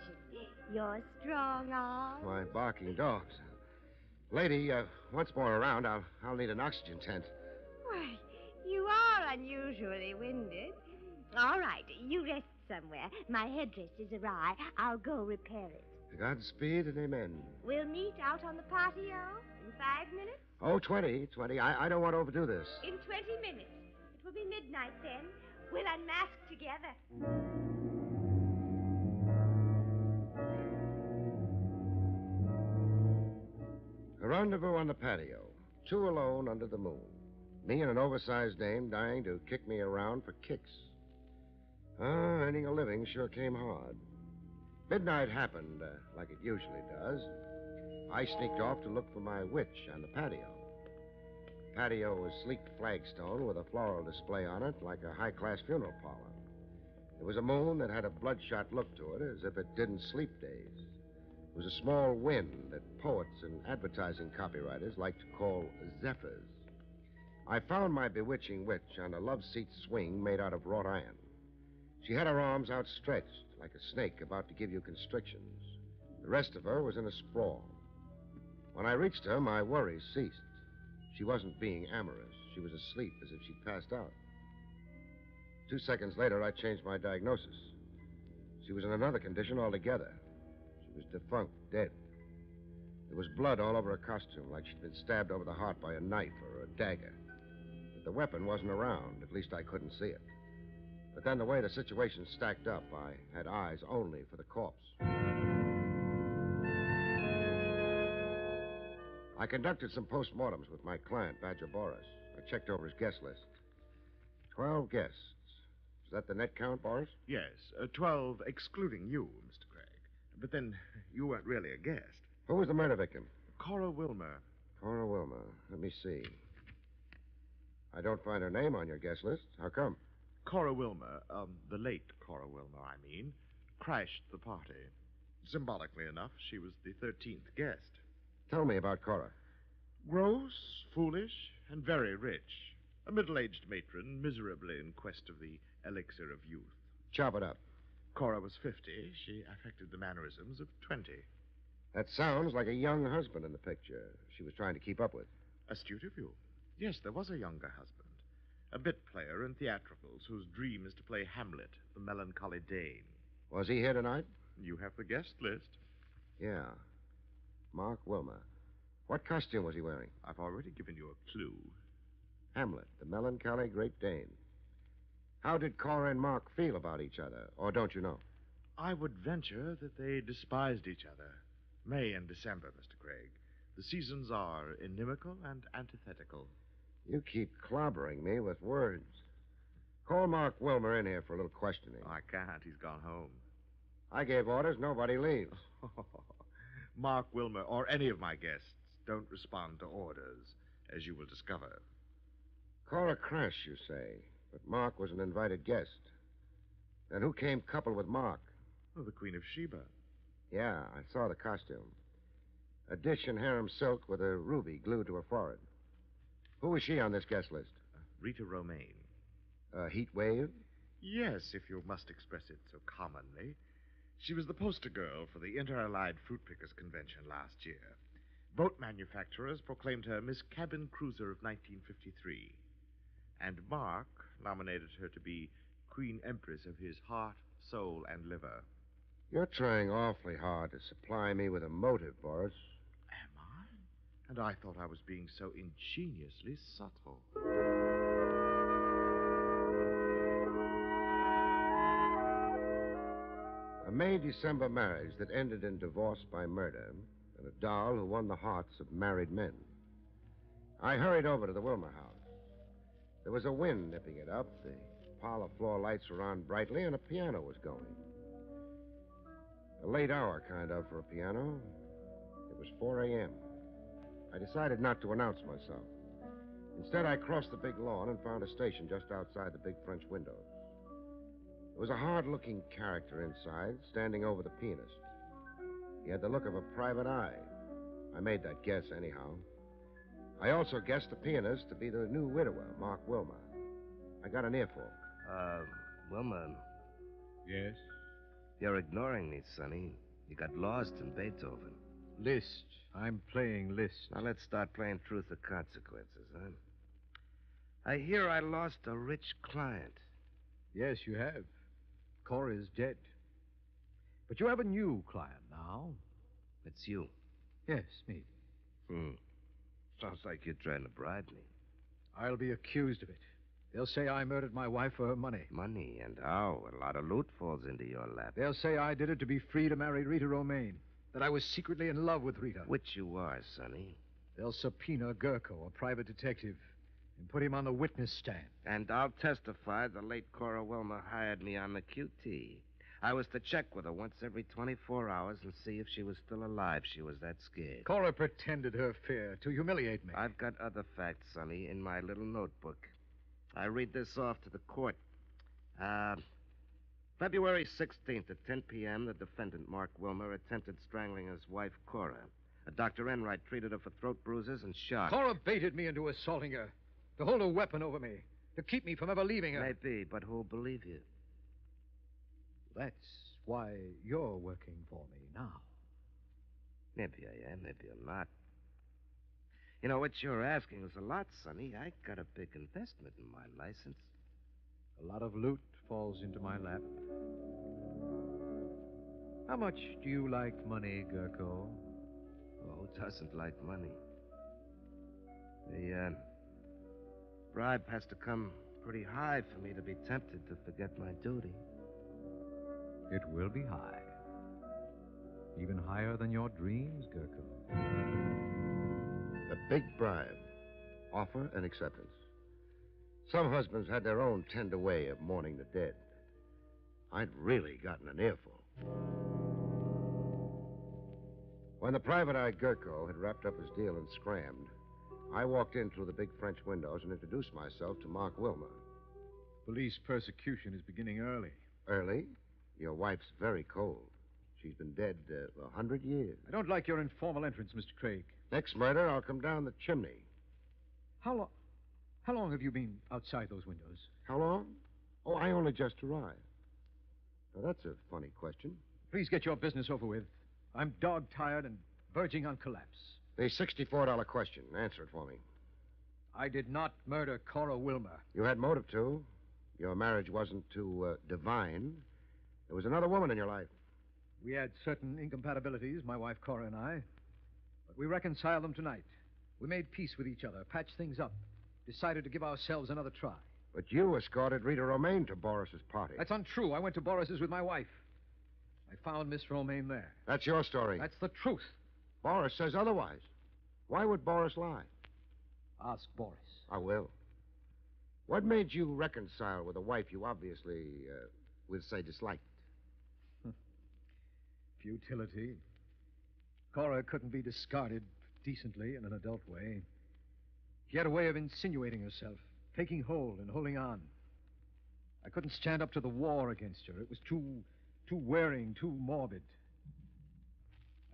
Your strong arm.
My barking dogs. Lady, once more around, I'll need an oxygen tent.
Why, you are unusually winded. All right, you rest somewhere. My headdress is awry. I'll go repair it.
Godspeed and amen.
We'll meet out on the patio in 5 minutes.
Oh, 20. I don't want to overdo this.
In 20 minutes. It will be midnight then. We'll unmask together.
A rendezvous on the patio. Two alone under the moon. Me and an oversized dame dying to kick me around for kicks. Earning a living sure came hard. Midnight happened, like it usually does. I sneaked off to look for my witch on the patio. The patio was sleek flagstone with a floral display on it like a high-class funeral parlor. There was a moon that had a bloodshot look to it, as if it didn't sleep days. It was a small wind that poets and advertising copywriters like to call zephyrs. I found my bewitching witch on a love-seat swing made out of wrought iron. She had her arms outstretched, like a snake about to give you constrictions. The rest of her was in a sprawl. When I reached her, my worries ceased. She wasn't being amorous. She was asleep, as if she'd passed out. 2 seconds later, I changed my diagnosis. She was in another condition altogether. She was defunct, dead. There was blood all over her costume, like she'd been stabbed over the heart by a knife or a dagger. But the weapon wasn't around. At least I couldn't see it. But then the way the situation stacked up, I had eyes only for the corpse. I conducted some postmortems with my client, Badger Boris. I checked over his guest list. 12 guests. Is that the net count, Boris?
Yes, 12 excluding you, Mr. Craig. But then you weren't really a guest.
Who was the murder victim?
Cora Wilmer.
Cora Wilmer. Let me see. I don't find her name on your guest list. How come?
Cora Wilmer, the late Cora Wilmer, I mean, crashed the party. Symbolically enough, she was the 13th guest.
Tell me about Cora.
Gross, foolish, and very rich. A middle-aged matron, miserably in quest of the elixir of youth.
Chop it up.
Cora was 50. She affected the mannerisms of 20.
That sounds like a young husband in the picture she was trying to keep up with.
Astute of you. Yes, there was a younger husband. A bit player in theatricals whose dream is to play Hamlet, the melancholy Dane.
Was he here tonight?
You have the guest list.
Yeah. Mark Wilmer. What costume was he wearing?
I've already given you a clue.
Hamlet, the melancholy Great Dane. How did Cora and Mark feel about each other? Or don't you know?
I would venture that they despised each other. May and December, Mr. Craig. The seasons are inimical and antithetical.
You keep clobbering me with words. Call Mark Wilmer in here for a little questioning.
I can't. He's gone home.
I gave orders. Nobody leaves.
Mark Wilmer or any of my guests don't respond to orders, as you will discover.
Cora Crash, you say, but Mark was an invited guest. Then who came coupled with Mark?
Oh, the Queen of Sheba.
Yeah, I saw the costume. A dish in harem silk with a ruby glued to her forehead. Who was she on this guest list?
Rita Romaine.
Heat wave?
Yes, if you must express it so commonly. She was the poster girl for the Inter-Allied Fruit Pickers Convention last year. Boat manufacturers proclaimed her Miss Cabin Cruiser of 1953. And Mark nominated her to be Queen Empress of his heart, soul, and liver.
You're trying awfully hard to supply me with a motive, Boris.
Am I? And I thought I was being so ingeniously subtle.
A May-December marriage that ended in divorce by murder, and a doll who won the hearts of married men. I hurried over to the Wilmer house. There was a wind nipping it up, the parlor floor lights were on brightly, and a piano was going. A late hour, kind of, for a piano. It was 4 a.m. I decided not to announce myself. Instead, I crossed the big lawn and found a station just outside the big French windows. There was a hard-looking character inside, standing over the pianist. He had the look of a private eye. I made that guess anyhow. I also guessed the pianist to be the new widower, Mark Wilmer. I got an earful.
Wilmer.
Yes?
You're ignoring me, Sonny. You got lost in Beethoven.
Liszt. I'm playing Liszt.
Now let's start playing truth or consequences, huh? I hear I lost a rich client.
Yes, you have. Cora is dead. But you have a new client now.
It's you.
Yes, me.
Sounds like you're trying to bribe me.
I'll be accused of it. They'll say I murdered my wife for her money.
Money? And how? A lot of loot falls into your lap.
They'll say I did it to be free to marry Rita Romaine. That I was secretly in love with Rita.
Which you are, Sonny.
They'll subpoena Gurko, a private detective, and put him on the witness stand.
And I'll testify the late Cora Wilmer hired me on the QT. I was to check with her once every 24 hours and see if she was still alive. She was that scared.
Cora pretended her fear to humiliate me.
I've got other facts, Sonny, in my little notebook. I read this off to the court. February 16th at 10 p.m., the defendant, Mark Wilmer, attempted strangling his wife, Cora. Dr. Enright treated her for throat bruises and shot.
Cora baited me into assaulting her, to hold a weapon over me, to keep me from ever leaving her.
Maybe, but who'll believe you?
That's why you're working for me now.
Maybe I am, maybe I'm not. You know, what you're asking is a lot, Sonny. I got a big investment in my license.
A lot of loot falls into my lap. How much do you like money, Gurko?
Oh, who doesn't like money? The bribe has to come pretty high for me to be tempted to forget my duty.
It will be high. Even higher than your dreams, Gurko.
The big bribe. Offer and acceptance. Some husbands had their own tender way of mourning the dead. I'd really gotten an earful. When the private eye Gurko had wrapped up his deal and scrammed, I walked in through the big French windows and introduced myself to Mark Wilmer.
Police persecution is beginning early.
Early? Your wife's very cold. She's been dead 100 years.
I don't like your informal entrance, Mr. Craig.
Next murder, I'll come down the chimney.
How long have you been outside those windows?
How long? Oh, I only just arrived. Now, that's a funny question.
Please get your business over with. I'm dog-tired and verging on collapse.
The $64 question. Answer it for me.
I did not murder Cora Wilmer.
You had motive to. Your marriage wasn't too divine. There was another woman in your life.
We had certain incompatibilities, my wife Cora and I. But we reconciled them tonight. We made peace with each other, patched things up, decided to give ourselves another try.
But you escorted Rita Romaine to Boris's party.
That's untrue. I went to Boris's with my wife. I found Miss Romaine there.
That's your story.
That's the truth.
Boris says otherwise. Why would Boris lie?
Ask Boris.
I will. What made you reconcile with a wife you obviously, would say, disliked?
Futility. Cora couldn't be discarded decently in an adult way. She had a way of insinuating herself, taking hold and holding on. I couldn't stand up to the war against her. It was too wearing, too morbid.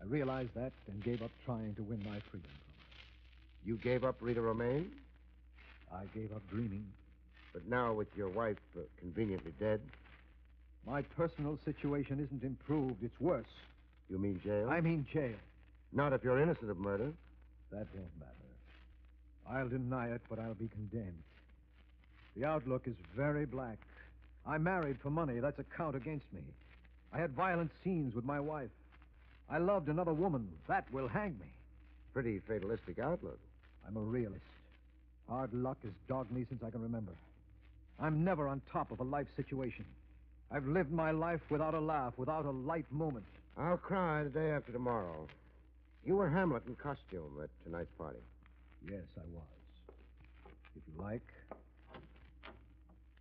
I realized that and gave up trying to win my freedom from her.
You gave up Rita Romaine?
I gave up dreaming.
But now with your wife conveniently dead?
My personal situation isn't improved. It's worse.
You mean jail?
I mean jail.
Not if you're innocent of murder.
That won't matter. I'll deny it, but I'll be condemned. The outlook is very black. I married for money. That's a count against me. I had violent scenes with my wife. I loved another woman. That will hang me.
Pretty fatalistic outlook.
I'm a realist. Hard luck has dogged me since I can remember. I'm never on top of a life situation. I've lived my life without a laugh, without a light moment.
I'll cry the day after tomorrow. You were Hamlet in costume at tonight's party.
Yes, I was. If you like,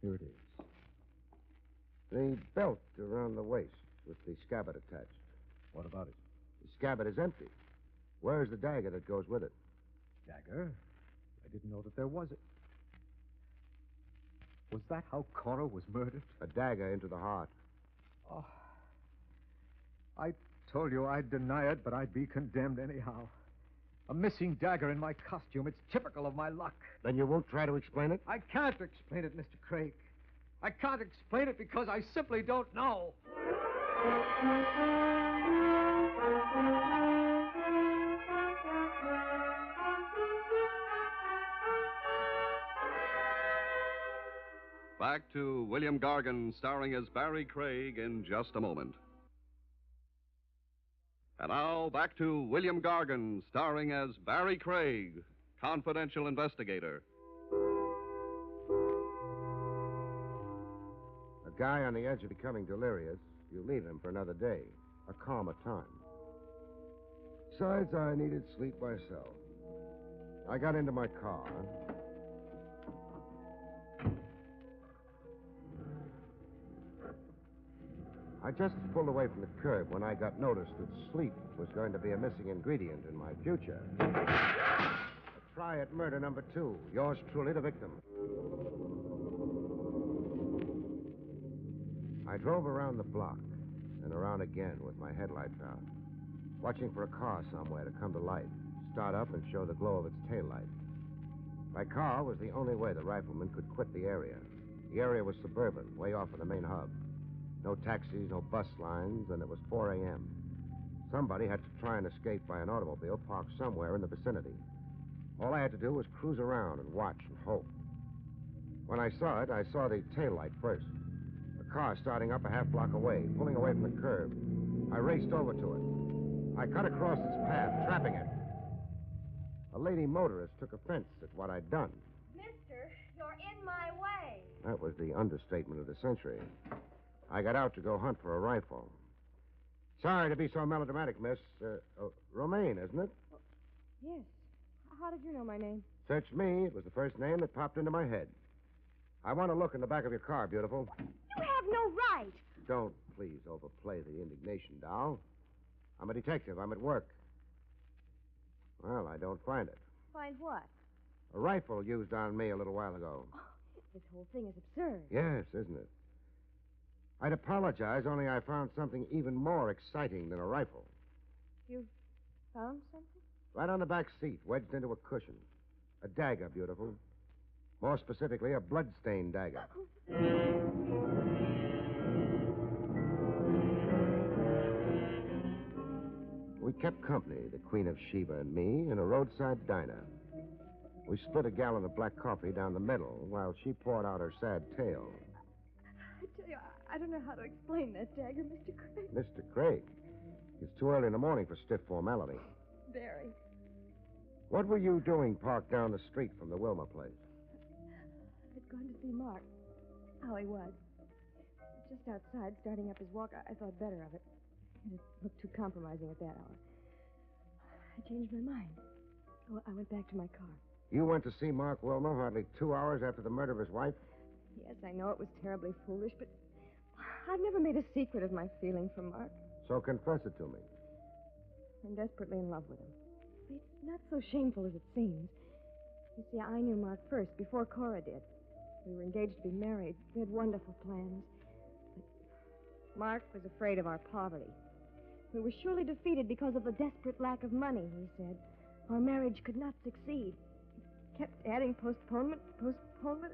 here it is.
The belt around the waist with the scabbard attached.
What about it?
The scabbard is empty. Where's the dagger that goes with it?
Dagger? I didn't know that there was it. Was that how Cora was murdered?
A dagger into the heart.
Oh. I told you I'd deny it, but I'd be condemned anyhow. A missing dagger in my costume. It's typical of my luck.
Then you won't try to explain it?
I can't explain it, Mr. Craig. I can't explain it because I simply don't know.
Back to William Gargan, starring as Barrie Craig, in just a moment. And now, back to William Gargan, starring as Barrie Craig, confidential investigator.
A guy on the edge of becoming delirious, you leave him for another day, a calmer time. Besides, I needed sleep myself. I got into my car. I just pulled away from the curb when I got notice that sleep was going to be a missing ingredient in my future. A try at murder number 2. Yours truly, the victim. I drove around the block and around again with my headlights out, watching for a car somewhere to come to light, start up and show the glow of its taillight. My car was the only way the rifleman could quit the area. The area was suburban, way off of the main hub. No taxis, no bus lines, and it was 4 a.m. Somebody had to try and escape by an automobile parked somewhere in the vicinity. All I had to do was cruise around and watch and hope. When I saw it, I saw the taillight first. A car starting up a half block away, pulling away from the curb. I raced over to it. I cut across its path, trapping it. A lady motorist took offense at what I'd done.
Mister, you're in my way.
That was the understatement of the century. I got out to go hunt for a rifle. Sorry to be so melodramatic, miss. Romaine, isn't it?
Yes. How did you know my name?
Search me. It was the first name that popped into my head. I want to look in the back of your car, beautiful.
You have no right.
Don't please overplay the indignation, doll. I'm a detective. I'm at work. Well, I don't find it.
Find what?
A rifle used on me a little while ago.
Oh, this whole thing is absurd.
Yes, isn't it? I'd apologize, only I found something even more exciting than a rifle.
You found something?
Right on the back seat, wedged into a cushion. A dagger, beautiful. More specifically, a blood-stained dagger. We kept company, the Queen of Sheba and me, in a roadside diner. We split a gallon of black coffee down the middle while she poured out her sad tale.
I tell you, I don't know how to explain that dagger, Mr. Craig.
Mr. Craig, it's too early in the morning for stiff formality.
Barry.
What were you doing parked down the street from the Wilma place?
I'd gone to see Mark. How he was. Just outside, starting up his walk, I thought better of it. It looked too compromising at that hour. I changed my mind. Oh, I went back to my car.
You went to see Mark Wilma hardly 2 hours after the murder of his wife?
Yes, I know it was terribly foolish, but I've never made a secret of my feeling for Mark.
So confess it to me.
I'm desperately in love with him. It's not so shameful as it seems. You see, I knew Mark first, before Cora did. We were engaged to be married. We had wonderful plans. But Mark was afraid of our poverty. We were surely defeated because of the desperate lack of money, he said. Our marriage could not succeed. He kept adding postponement to postponement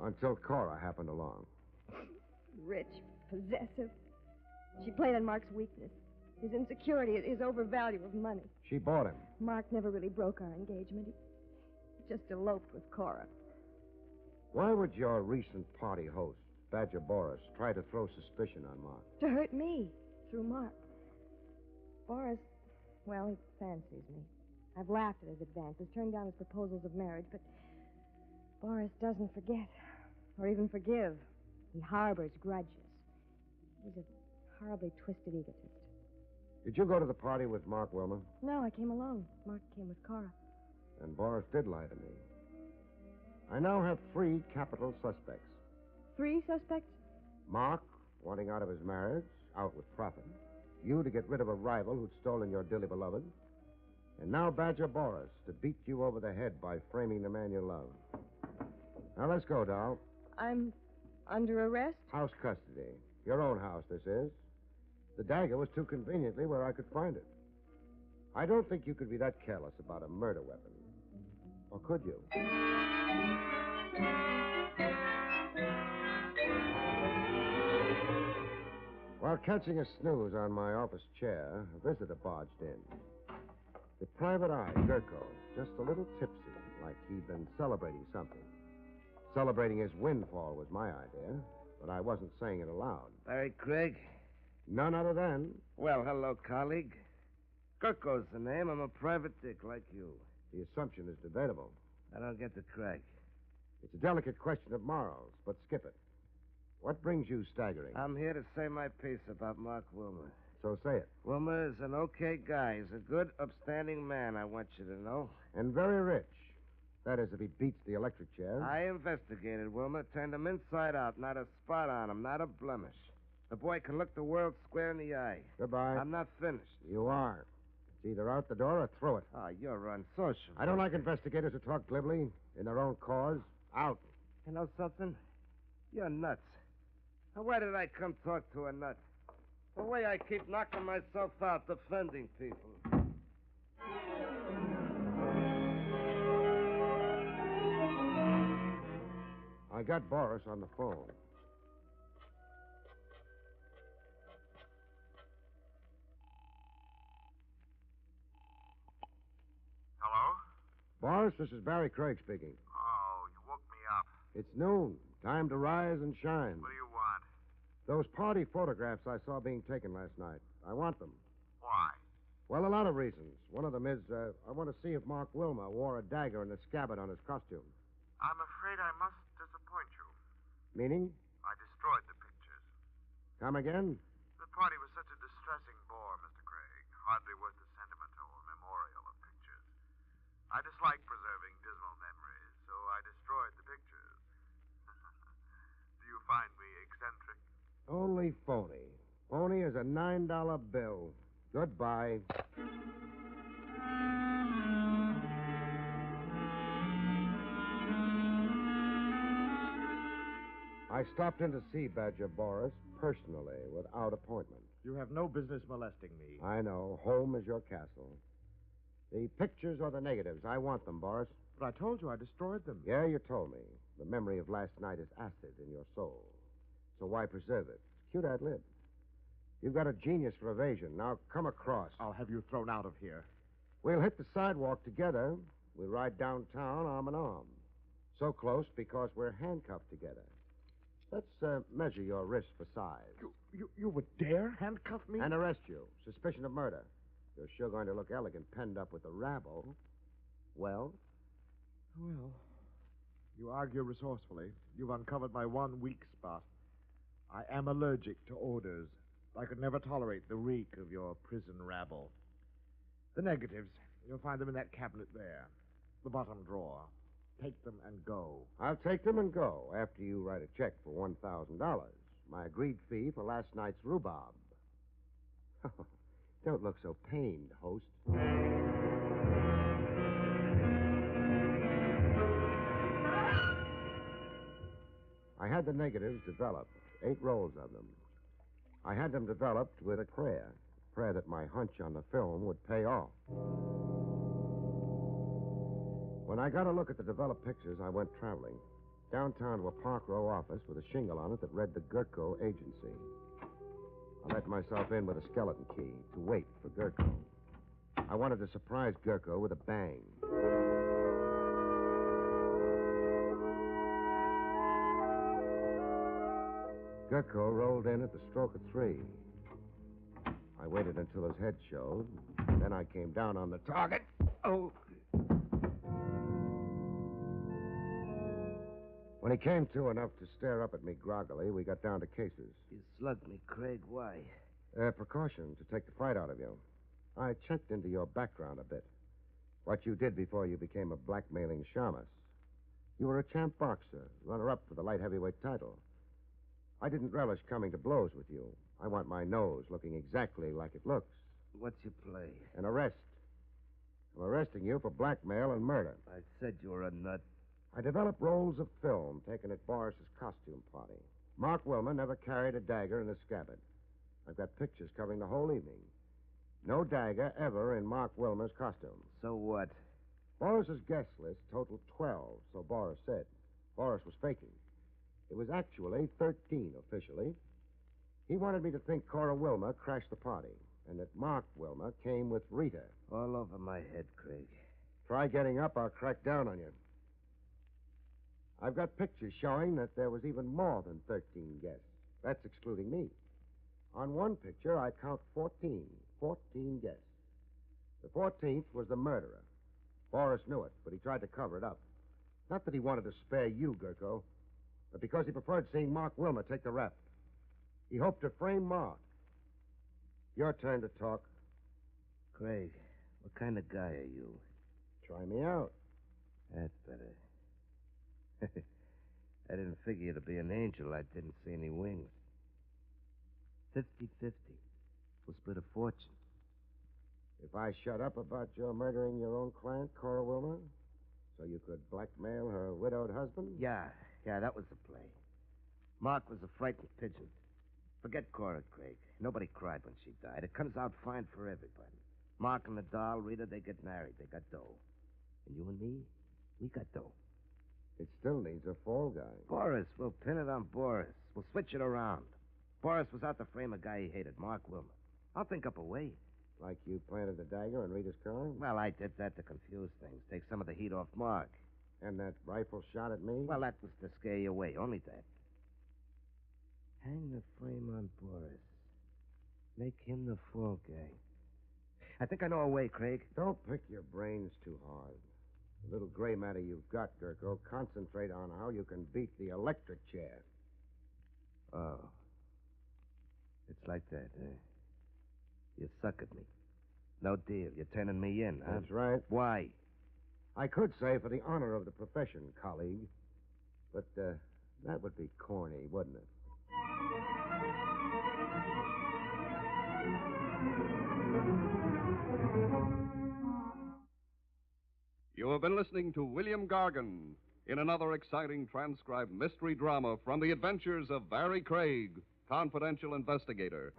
Until Cora happened along.
Rich, possessive. She played on Mark's weakness. His insecurity, his overvalue of money.
She bought him.
Mark never really broke our engagement. He just eloped with Cora.
Why would your recent party host, Badger Boris, try to throw suspicion on Mark?
To hurt me, through Mark. Boris, well, he fancies me. I've laughed at his advances, turned down his proposals of marriage, but Boris doesn't forget, or even forgive. He harbors grudges. He's a horribly twisted egotist.
Did you go to the party with Mark Wilma?
No, I came alone. Mark came with Cora.
And Boris did lie to me. I now have 3 capital suspects.
3 suspects?
Mark, wanting out of his marriage, out with profit. You to get rid of a rival who'd stolen your dearly beloved. And now Badger Boris to beat you over the head by framing the man you love. Now let's go, doll.
I'm under arrest?
House custody. Your own house, this is. The dagger was too conveniently where I could find it. I don't think you could be that careless about a murder weapon. Or could you? While catching a snooze on my office chair, a visitor barged in. The private eye, Gurko, just a little tipsy, like he'd been celebrating something. Celebrating his windfall was my idea, but I wasn't saying it aloud.
Barrie Craig?
None other than...
Well, hello, colleague. Gurko's the name. I'm a private dick like you.
The assumption is debatable.
I don't get the crack.
It's a delicate question of morals, but skip it. What brings you staggering?
I'm here to say my piece about Mark Wilma.
So say it.
Wilma is an okay guy. He's a good, upstanding man, I want you to know.
And very rich. That is, if he beats the electric chair.
I investigated Wilma, turned him inside out. Not a spot on him, not a blemish. The boy can look the world square in the eye.
Goodbye.
I'm not finished.
You are. It's either out the door or through it.
Oh, you're unsocial.
I don't like investigators who talk glibly in their own cause. Out.
You know something? You're nuts. Now, why did I come talk to a nut? The way I keep knocking myself out defending people.
I got Boris on the phone.
Hello?
Boris, this is Barrie Craig speaking.
Oh, you woke me up.
It's noon. Time to rise and shine.
What do you want?
Those party photographs I saw being taken last night. I want them.
Why?
Well, a lot of reasons. One of them is I want to see if Mark Wilma wore a dagger and a scabbard on his costume.
I'm afraid I must disappoint you.
Meaning?
I destroyed the pictures.
Come again?
The party was such a distressing bore, Mr. Craig. Hardly worth the sentimental memorial of pictures. I dislike preserving dismal memories, so I destroyed the pictures. Do you find me eccentric?
Only phony. Phony as a $9 bill. Goodbye. I stopped in to see Badger Boris personally, without appointment.
You have no business molesting me.
I know. Home is your castle. The pictures or the negatives, I want them, Boris.
But I told you I destroyed them.
Yeah, you told me. The memory of last night is acid in your soul. So why preserve it? Cute ad lib. You've got a genius for evasion. Now come across.
I'll have you thrown out of here.
We'll hit the sidewalk together. We'll ride downtown arm in arm. So close because we're handcuffed together. Let's measure your wrist for size.
You would dare handcuff me?
And arrest you. Suspicion of murder. You're sure going to look elegant penned up with the rabble. Well?
Well, you argue resourcefully. You've uncovered my one weak spot. I am allergic to odors. I could never tolerate the reek of your prison rabble. The negatives, you'll find them in that cabinet there. The bottom drawer. Take them and go.
I'll take them and go after you write a check for $1,000. My agreed fee for last night's rhubarb. Don't look so pained, host. I had the negatives developed, 8 rolls of them. I had them developed with a prayer that my hunch on the film would pay off. When I got a look at the developed pictures, I went traveling. Downtown to a Park Row office with a shingle on it that read the Gurko Agency. I let myself in with a skeleton key to wait for Gurko. I wanted to surprise Gurko with a bang. Gurko rolled in at the stroke of 3. I waited until his head showed. Then I came down on the target. Oh! When he came to enough to stare up at me groggily, we got down to cases.
You slugged me, Craig. Why?
Precaution to take the fright out of you. I checked into your background a bit. What you did before you became a blackmailing shamus. You were a champ boxer, runner-up for the light heavyweight title. I didn't relish coming to blows with you. I want my nose looking exactly like it looks.
What's your play?
An arrest. I'm arresting you for blackmail and murder.
I said you were a nut.
I developed rolls of film taken at Boris's costume party. Mark Wilmer never carried a dagger in his scabbard. I've got pictures covering the whole evening. No dagger ever in Mark Wilmer's costume.
So what?
Boris's guest list totaled 12, so Boris said. Boris was faking. It was actually 13 officially. He wanted me to think Cora Wilmer crashed the party and that Mark Wilmer came with Rita.
All over my head, Craig.
Try getting up, I'll crack down on you. I've got pictures showing that there was even more than 13 guests. That's excluding me. On one picture, I count 14. 14 guests. The 14th was the murderer. Boris knew it, but he tried to cover it up. Not that he wanted to spare you, Gurko, but because he preferred seeing Mark Wilmer take the rap. He hoped to frame Mark. Your turn to talk.
Craig, what kind of guy are you?
Try me out.
That's better. I didn't figure you to be an angel. I didn't see any wings. 50-50. We'll split a fortune.
If I shut up about your murdering your own client, Cora Wilmer, so you could blackmail her widowed husband?
Yeah, that was the play. Mark was a frightened pigeon. Forget Cora, Craig. Nobody cried when she died. It comes out fine for everybody. Mark and the doll, Rita, they get married. They got dough. And you and me, we got dough.
It still needs a fall guy.
Boris. We'll pin it on Boris. We'll switch it around. Boris was out to frame a guy he hated, Mark Wilmer. I'll think up a way.
Like you planted the dagger in Rita's car?
Well, I did that to confuse things, take some of the heat off Mark.
And that rifle shot at me?
Well, that was to scare you away, only that. Hang the frame on Boris. Make him the fall guy. I think I know a way, Craig.
Don't pick your brains too hard. The little gray matter you've got, Gurko, concentrate on how you can beat the electric chair.
Oh. It's like that, eh? You suck at me. No deal. You're turning me in, huh?
That's right.
Why?
I could say for the honor of the profession, colleague. But that would be corny, wouldn't it?
You have been listening to William Gargan in another exciting transcribed mystery drama from the adventures of Barrie Craig, confidential investigator.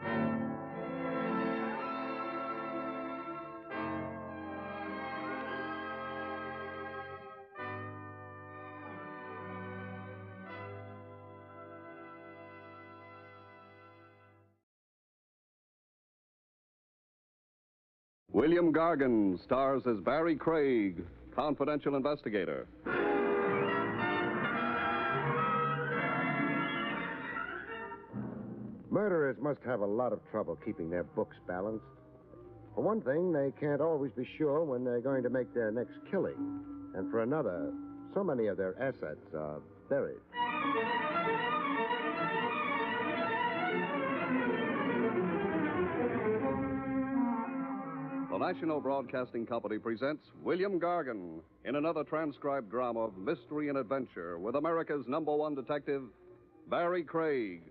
William Gargan stars as Barrie Craig, confidential investigator.
Murderers must have a lot of trouble keeping their books balanced. For one thing, they can't always be sure when they're going to make their next killing. And for another, so many of their assets are buried.
The National Broadcasting Company presents William Gargan in another transcribed drama of mystery and adventure with America's #1 detective, Barrie Craig,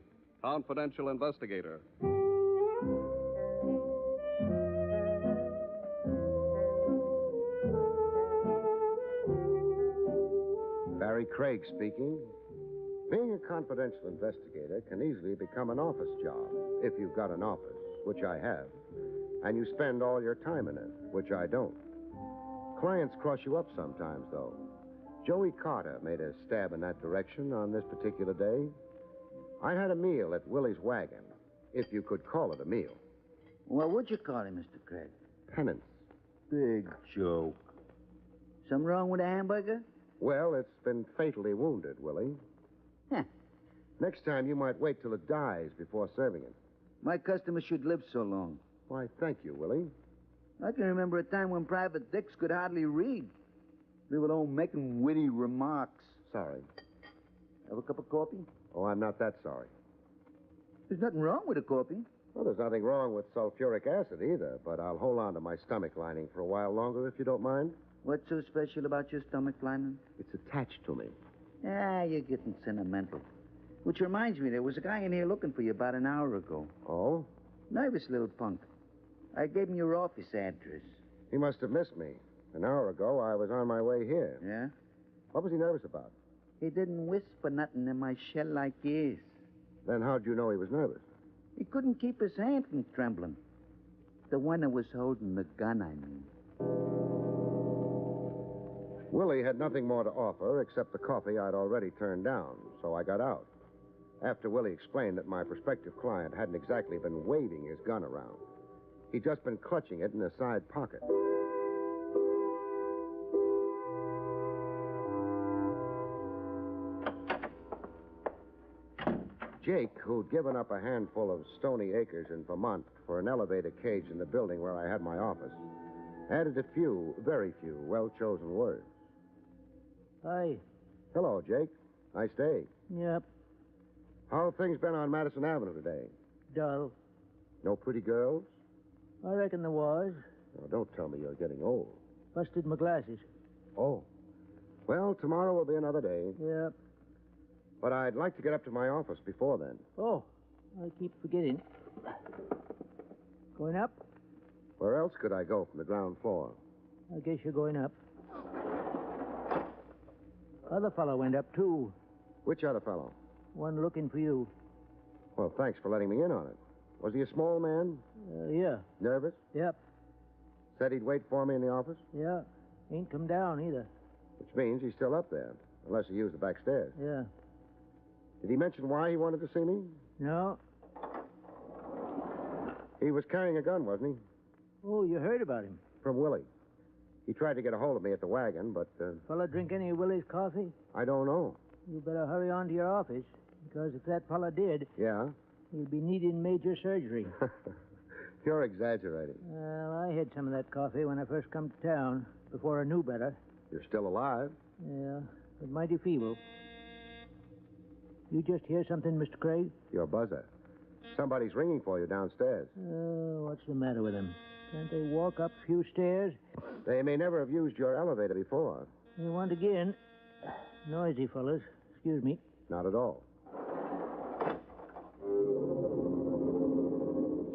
confidential investigator.
Barrie Craig speaking. Being a confidential investigator can easily become an office job, if you've got an office, which I have, and you spend all your time in it, which I don't. Clients cross you up sometimes, though. Joey Carter made a stab in that direction on this particular day. I had a meal at Willie's Wagon, if you could call it a meal.
What would you call him, Mr. Craig?
Penance.
Big joke. Something wrong with the hamburger?
Well, it's been fatally wounded, Willie.
Huh.
Next time, you might wait till it dies before serving it.
My customers should live so long.
Why, thank you, Willie.
I can remember a time when Private Dix could hardly read. They were all making witty remarks.
Sorry.
Have a cup of coffee?
Oh, I'm not that sorry.
There's nothing wrong with a coffee.
Well, there's nothing wrong with sulfuric acid either, but I'll hold on to my stomach lining for a while longer if you don't mind.
What's so special about your stomach lining?
It's attached to me.
Ah, you're getting sentimental. Which reminds me, there was a guy in here looking for you about an hour ago.
Oh?
Nervous little punk. I gave him your office address.
He must have missed me. An hour ago, I was on my way here.
Yeah?
What was he nervous about?
He didn't whisper nothing in my shell-like ears.
Then how'd you know he was nervous?
He couldn't keep his hand from trembling. The one that was holding the gun, I mean.
Willie had nothing more to offer except the coffee I'd already turned down, so I got out. After Willie explained that my prospective client hadn't exactly been waving his gun around. He'd just been clutching it in a side pocket. Jake, who'd given up a handful of stony acres in Vermont for an elevator cage in the building where I had my office, added a few, very few, well-chosen words.
Hi.
Hello, Jake. Nice day.
Yep.
How have things been on Madison Avenue today?
Dull.
No pretty girls?
I reckon there was.
Oh, don't tell me you're getting old.
Busted my glasses.
Oh. Well, tomorrow will be another day.
Yep.
But I'd like to get up to my office before then.
Oh, I keep forgetting. Going up?
Where else could I go from the ground floor?
I guess you're going up. Other fellow went up, too.
Which other fellow?
One looking for you.
Well, thanks for letting me in on it. Was he a small man?
Yeah.
Nervous?
Yep.
Said he'd wait for me in the office?
Yeah. Ain't come down either.
Which means he's still up there, unless he used the back stairs.
Yeah.
Did he mention why he wanted to see me?
No.
He was carrying a gun, wasn't he?
Oh, you heard about him?
From Willie. He tried to get a hold of me at the wagon, but...
Fella drink any of Willie's coffee?
I don't know.
You better hurry on to your office, because if that fella did...
Yeah?
He'll be needing major surgery.
You're exaggerating.
Well, I had some of that coffee when I first come to town, before I knew better.
You're still alive?
Yeah, but mighty feeble. You just hear something, Mr. Craig?
Your buzzer. Somebody's ringing for you downstairs.
Oh, what's the matter with them? Can't they walk up a few stairs?
They may never have used your elevator before.
You want again? Noisy fellas. Excuse me.
Not at all.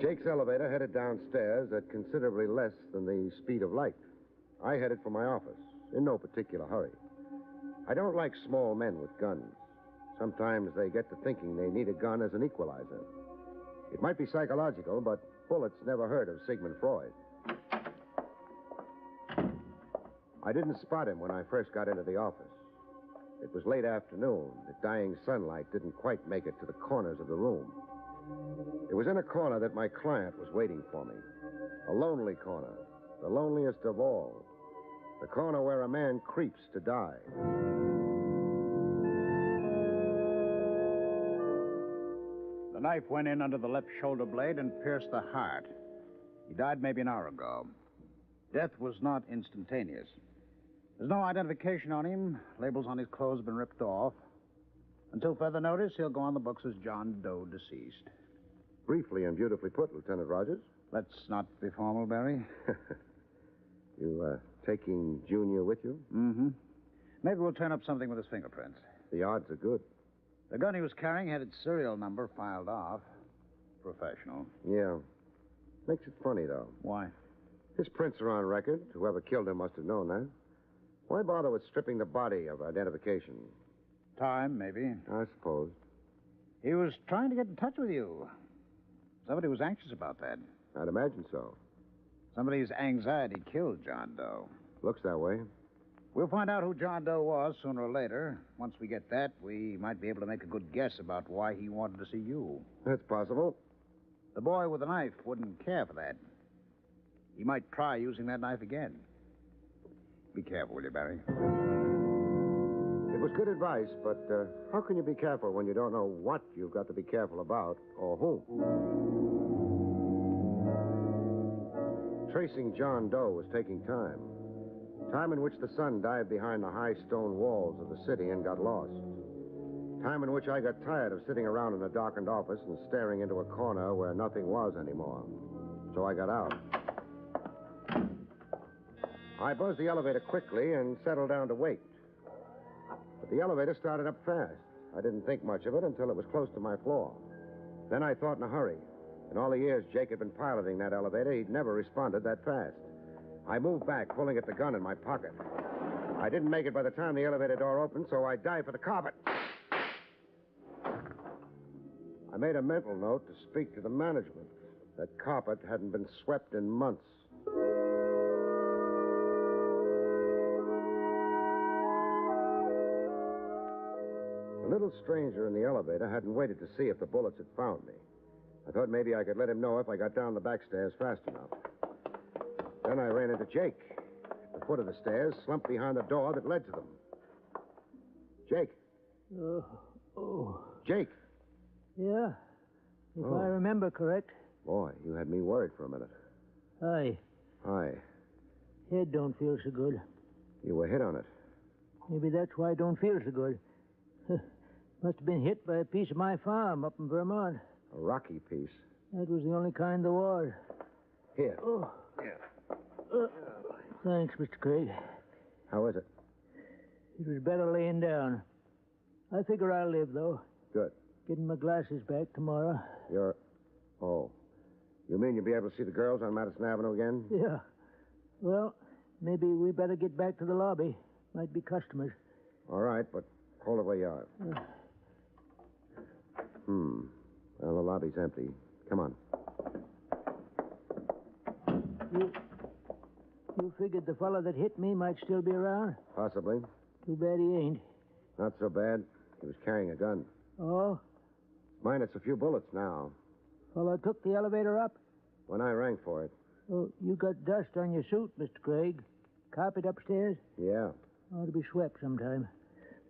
Jake's elevator headed downstairs at considerably less than the speed of light. I headed for my office, in no particular hurry. I don't like small men with guns. Sometimes they get to thinking they need a gun as an equalizer. It might be psychological, but bullets never heard of Sigmund Freud. I didn't spot him when I first got into the office. It was late afternoon. The dying sunlight didn't quite make it to the corners of the room. It was in a corner that my client was waiting for me. A lonely corner, the loneliest of all. The corner where a man creeps to die.
The knife went in under the left shoulder blade and pierced the heart. He died maybe an hour ago. Death was not instantaneous. There's no identification on him. Labels on his clothes have been ripped off. Until further notice, he'll go on the books as John Doe, deceased.
Briefly and beautifully put, Lieutenant Rogers.
Let's not be formal, Barry.
You, taking Junior with you?
Mm-hmm. Maybe we'll turn up something with his fingerprints.
The odds are good.
The gun he was carrying had its serial number filed off. Professional.
Yeah. Makes it funny, though.
Why?
His prints are on record. Whoever killed him must have known that. Why bother with stripping the body of identification?
Time, maybe.
I suppose.
He was trying to get in touch with you. Somebody was anxious about that.
I'd imagine so.
Somebody's anxiety killed John Doe.
Looks that way.
We'll find out who John Doe was sooner or later. Once we get that, we might be able to make a good guess about why he wanted to see you.
That's possible.
The boy with the knife wouldn't care for that. He might try using that knife again. Be careful, will you, Barry?
It was good advice, but how can you be careful when you don't know what you've got to be careful about or whom? Tracing John Doe was taking time. Time in which the sun dived behind the high stone walls of the city and got lost. Time in which I got tired of sitting around in a darkened office and staring into a corner where nothing was anymore. So I got out. I buzzed the elevator quickly and settled down to wait. But the elevator started up fast. I didn't think much of it until it was close to my floor. Then I thought in a hurry. In all the years Jake had been piloting that elevator, he'd never responded that fast. I moved back, pulling at the gun in my pocket. I didn't make it by the time the elevator door opened, so I dived for the carpet. I made a mental note to speak to the management. That carpet hadn't been swept in months. The little stranger in the elevator hadn't waited to see if the bullets had found me. I thought maybe I could let him know if I got down the back stairs fast enough. Then I ran into Jake. At the foot of the stairs, slumped behind the door that led to them. Jake. Jake.
Yeah? If
Oh.
I remember correct.
Boy, you had me worried for a minute.
Hi.
Hi.
Head don't feel so good.
You were hit on it.
Maybe that's why I don't feel so good. Must have been hit by a piece of my farm up in Vermont.
A rocky piece.
That was the only kind there was.
Here.
Oh.
Yeah.
Thanks, Mr. Craig.
How is it?
It was better laying down. I figure I'll live, though.
Good.
Getting my glasses back tomorrow.
You're... Oh. You mean you'll be able to see the girls on Madison Avenue again?
Yeah. Well, maybe we better get back to the lobby. Might be customers.
All right, but hold it where you are. Well, the lobby's empty. Come on.
You figured the fellow that hit me might still be around?
Possibly.
Too bad he ain't.
Not so bad. He was carrying a gun.
Oh?
Minus a few bullets now.
Fellow took the elevator up?
When I rang for it.
Oh, you got dust on your suit, Mr. Craig. Carpet upstairs?
Yeah.
Ought to be swept sometime.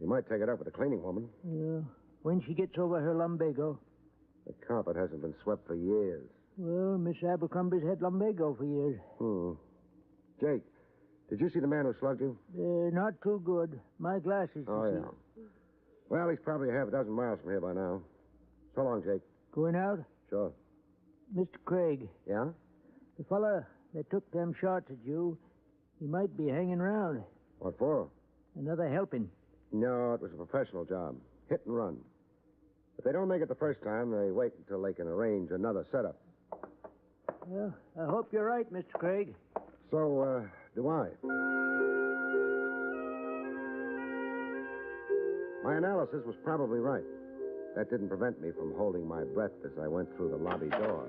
You might take it up with the cleaning woman.
Yeah. When she gets over her lumbago.
The carpet hasn't been swept for years.
Well, Miss Abercrombie's had lumbago for years.
Jake, did you see the man who slugged you?
Not too good. My glasses.
Oh,
you see.
yeah. Well, he's probably half a dozen miles from here by now. So long, Jake.
Going out?
Sure.
Mr. Craig.
Yeah?
The fella that took them shots at you, he might be hanging around.
What for?
Another helping.
No, it was a professional job. Hit and run. If they don't make it the first time, they wait until they can arrange another setup.
Well, I hope you're right, Mr. Craig.
So, do I. My analysis was probably right. That didn't prevent me from holding my breath as I went through the lobby door.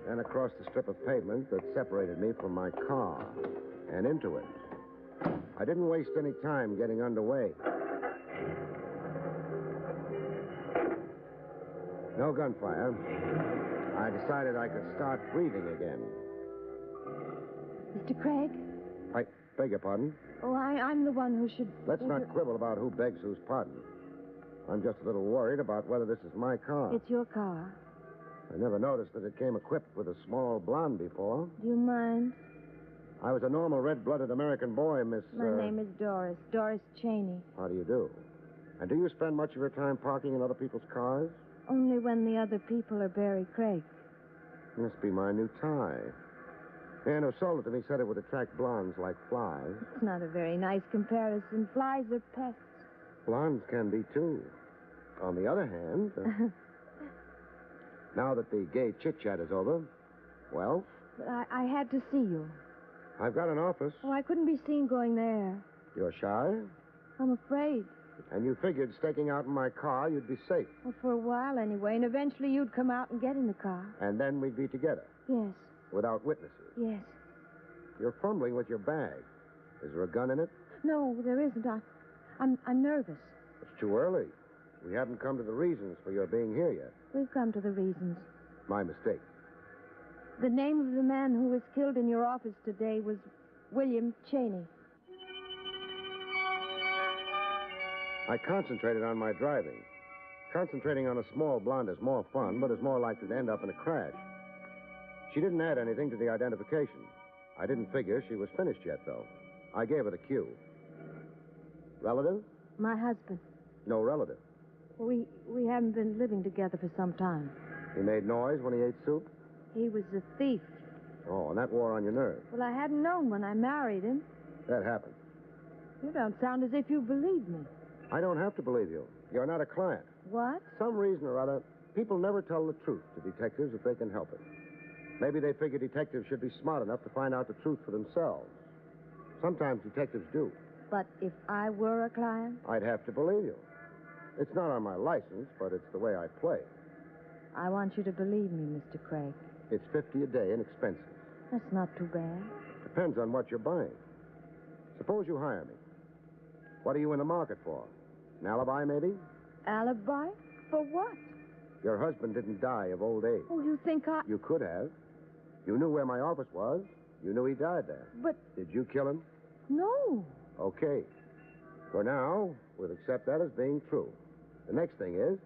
And across the strip of pavement that separated me from my car and into it. I didn't waste any time getting underway. No gunfire. I decided I could start breathing again.
Mr. Craig?
I beg your pardon?
Oh, I'm the one who should...
Let's not quibble about who begs whose pardon. I'm just a little worried about whether this is my car.
It's your car.
I never noticed that it came equipped with a small blonde before.
Do you mind?
I was a normal red-blooded American boy, Miss...
My name is Doris. Doris Cheney.
How do you do? And do you spend much of your time parking in other people's cars?
Only when the other people are Barrie Craig.
Must be my new tie. The man who sold it to me said it would attract blondes like flies.
It's not a very nice comparison. Flies are pests.
Blondes can be, too. On the other hand... now that the gay chit-chat is over, well...
But I had to see you.
I've got an office.
Oh, I couldn't be seen going there.
You're shy?
I'm afraid.
And you figured staking out in my car, you'd be safe.
Well, for a while anyway, and eventually you'd come out and get in the car.
And then we'd be together.
Yes.
Without witnesses.
Yes.
You're fumbling with your bag. Is there a gun in it?
No, there isn't. I'm nervous.
It's too early. We haven't come to the reasons for your being here yet.
We've come to the reasons.
My mistake.
The name of the man who was killed in your office today was William Cheney.
I concentrated on my driving. Concentrating on a small blonde is more fun, but is more likely to end up in a crash. She didn't add anything to the identification. I didn't figure she was finished yet, though. I gave her the cue. Relative?
My husband.
No relative.
We haven't been living together for some time.
He made noise when he ate soup?
He was a thief.
Oh, and that wore on your nerves.
Well, I hadn't known when I married him.
That happened.
You don't sound as if you believe me.
I don't have to believe you. You're not a client.
What?
Some reason or other, people never tell the truth to detectives if they can help it. Maybe they figure detectives should be smart enough to find out the truth for themselves. Sometimes detectives do.
But if I were a client?
I'd have to believe you. It's not on my license, but it's the way I play.
I want you to believe me, Mr. Craig.
It's $50 a day in expenses.
That's not too bad.
Depends on what you're buying. Suppose you hire me. What are you in the market for? An alibi, maybe?
Alibi? For what?
Your husband didn't die of old age.
Oh, you think I...
You could have. You knew where my office was. You knew he died there.
But...
Did you kill him?
No.
Okay. For now, we'll accept that as being true. The next thing is,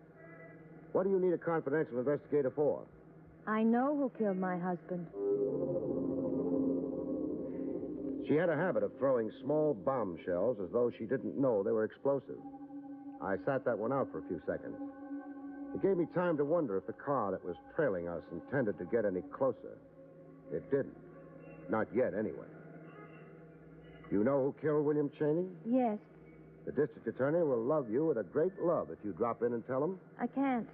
what do you need a confidential investigator for?
I know who killed my husband.
She had a habit of throwing small bombshells as though she didn't know they were explosive. I sat that one out for a few seconds. It gave me time to wonder if the car that was trailing us intended to get any closer. It didn't. Not yet, anyway. You know who killed William Cheney?
Yes.
The district attorney will love you with a great love if you drop in and tell him.
I can't.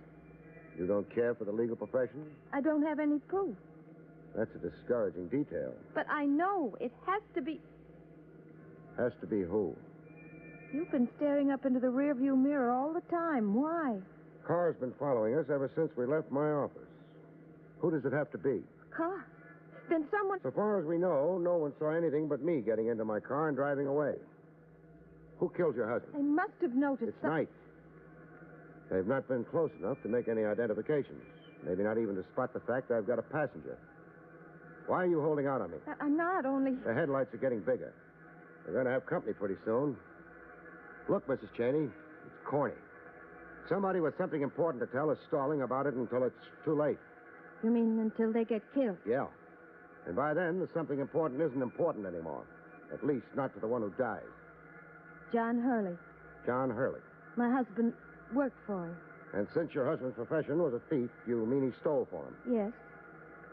You don't care for the legal profession?
I don't have any proof.
That's a discouraging detail.
But I know it has to be...
Has to be who?
You've been staring up into the rearview mirror all the time. Why?
Car's been following us ever since we left my office. Who does it have to be?
Car? Then someone...
So far as we know, no one saw anything but me getting into my car and driving away. Who killed your husband?
They must have noticed...
It's night. They've not been close enough to make any identifications. Maybe not even to spot the fact I've got a passenger. Why are you holding out on me?
I'm not, only...
The headlights are getting bigger. We're going to have company pretty soon. Look, Mrs. Cheney, it's corny. Somebody with something important to tell is stalling about it until it's too late.
You mean until they get killed?
Yeah. And by then, the something important isn't important anymore. At least not to the one who dies.
John Hurley.
John Hurley.
My husband worked for him.
And since your husband's profession was a thief, you mean he stole for him?
Yes.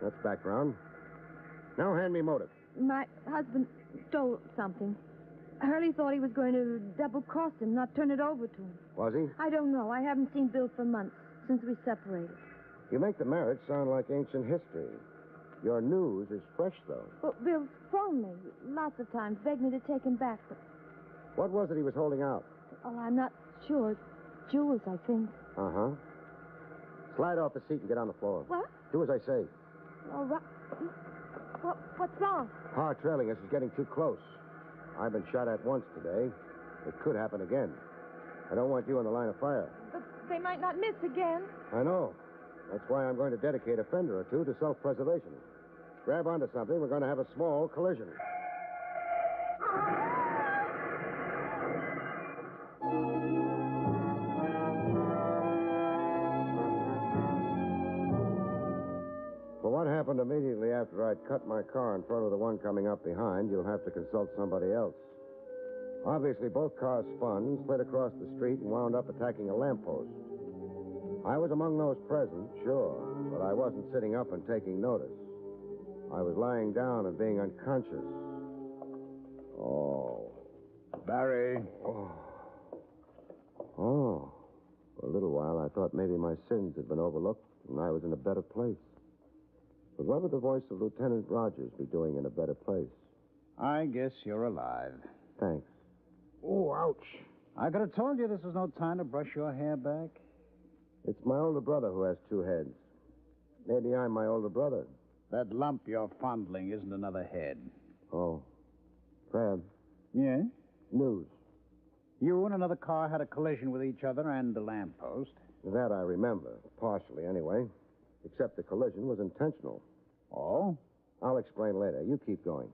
That's background. Now hand me motive.
My husband stole something. Hurley thought he was going to double-cross him, not turn it over to him.
Was he?
I don't know. I haven't seen Bill for months, since we separated.
You make the marriage sound like ancient history. Your news is fresh, though.
Well, Bill's phoned me lots of times, begged me to take him back, but...
What was it he was holding out?
Oh, I'm not sure. Jewels, I think.
Uh-huh. Slide off the seat and get on the floor.
What?
Do as I say.
All right. What's wrong?
Car trailing us is getting too close. I've been shot at once today. It could happen again. I don't want you in the line of fire.
But they might not miss again.
I know. That's why I'm going to dedicate a fender or two to self-preservation. Grab onto something. We're going to have a small collision. For what happened immediately after I'd cut my car in front of the one coming up behind, you'll have to consult somebody else. Obviously, both cars spun, slid across the street, and wound up attacking a lamppost. I was among those present, sure, but I wasn't sitting up and taking notice. I was lying down and being unconscious. Oh.
Barrie.
Oh. For a little while, I thought maybe my sins had been overlooked and I was in a better place. But what would the voice of Lieutenant Rogers be doing in a better place?
I guess you're alive.
Thanks. Oh, ouch.
I could have told you this was no time to brush your hair back.
It's my older brother who has two heads. Maybe I'm my older brother.
That lump you're fondling isn't another head.
Oh. Crab.
Yeah?
News.
You and another car had a collision with each other and the lamppost.
That I remember, partially anyway. Except the collision was intentional.
Oh?
I'll explain later. You keep going.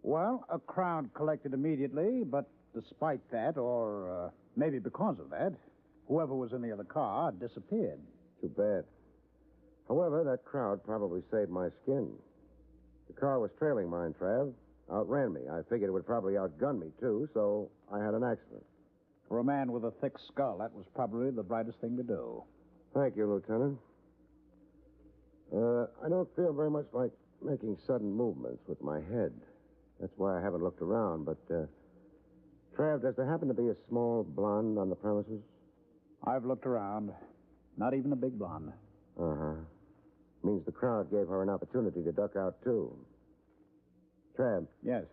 Well, a crowd collected immediately, but despite that, or maybe because of that, whoever was in the other car disappeared.
Too bad. However, that crowd probably saved my skin. The car was trailing mine, Trav. Outran me. I figured it would probably outgun me, too, so I had an accident.
For a man with a thick skull, that was probably the brightest thing to do.
Thank you, Lieutenant. I don't feel very much like making sudden movements with my head. That's why I haven't looked around, but, Trav, does there happen to be a small blonde on the premises?
I've looked around. Not even a big blonde.
Uh-huh. Means the crowd gave her an opportunity to duck out, too. Trav.
Yes?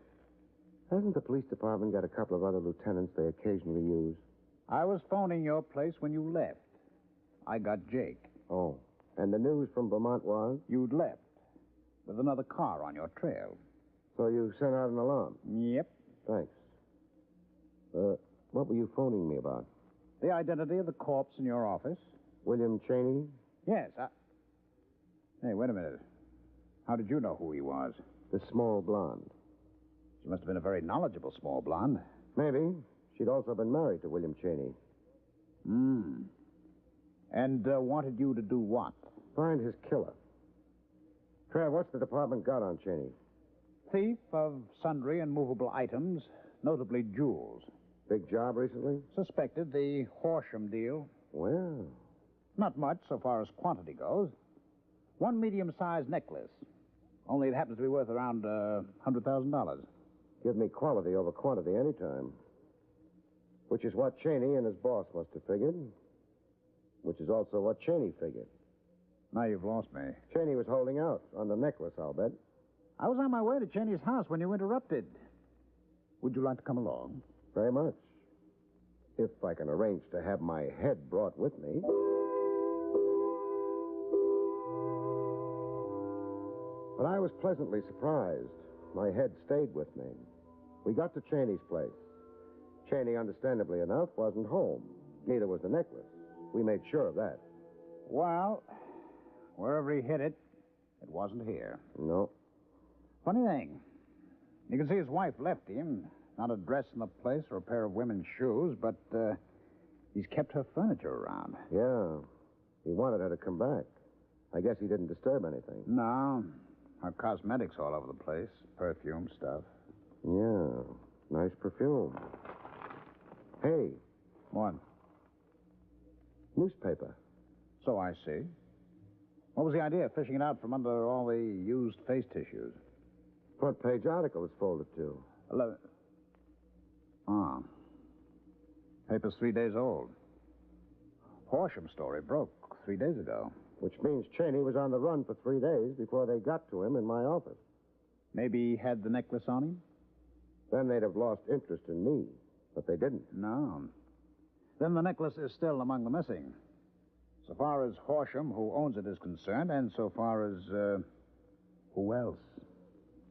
Hasn't the police department got a couple of other lieutenants they occasionally use?
I was phoning your place when you left. I got Jake.
Oh. And the news from Vermont was?
You'd left. With another car on your trail.
So you sent out an alarm?
Yep.
Thanks. What were you phoning me about?
The identity of the corpse in your office.
William Cheney?
Yes, Hey, wait a minute. How did you know who he was?
The small blonde.
She must have been a very knowledgeable small blonde.
Maybe. She'd also been married to William Cheney.
And wanted you to do what?
Find his killer. Trav, what's the department got on Cheney?
Thief of sundry and movable items, notably jewels.
Big job recently?
Suspected the Horsham deal.
Well.
Not much so far as quantity goes. One medium-sized necklace. Only it happens to be worth around $100,000.
Give me quality over quantity anytime. Which is what Cheney and his boss must have figured. Which is also what Cheney figured.
Now you've lost me.
Cheney was holding out on the necklace, I'll bet.
I was on my way to Cheney's house when you interrupted. Would you like to come along?
Very much. If I can arrange to have my head brought with me. But I was pleasantly surprised. My head stayed with me. We got to Cheney's place. Cheney, understandably enough, wasn't home. Neither was the necklace. We made sure of that.
Well, wherever he hid it, it wasn't here.
No.
Funny thing. You can see his wife left him. Not a dress in the place or a pair of women's shoes, but he's kept her furniture around.
Yeah. He wanted her to come back. I guess he didn't disturb anything.
No. Her cosmetics all over the place. Perfume stuff.
Yeah. Nice perfume. Hey.
What?
Newspaper.
So I see. What was the idea of fishing it out from under all the used face tissues?
Front page article is folded to.
11. Ah. Paper's 3 days old. Horsham story broke 3 days ago.
Which means Cheney was on the run for 3 days before they got to him in my office.
Maybe he had the necklace on him?
Then they'd have lost interest in me. But they didn't.
No. Then the necklace is still among the missing. So far as Horsham, who owns it, is concerned, and so far as, who else?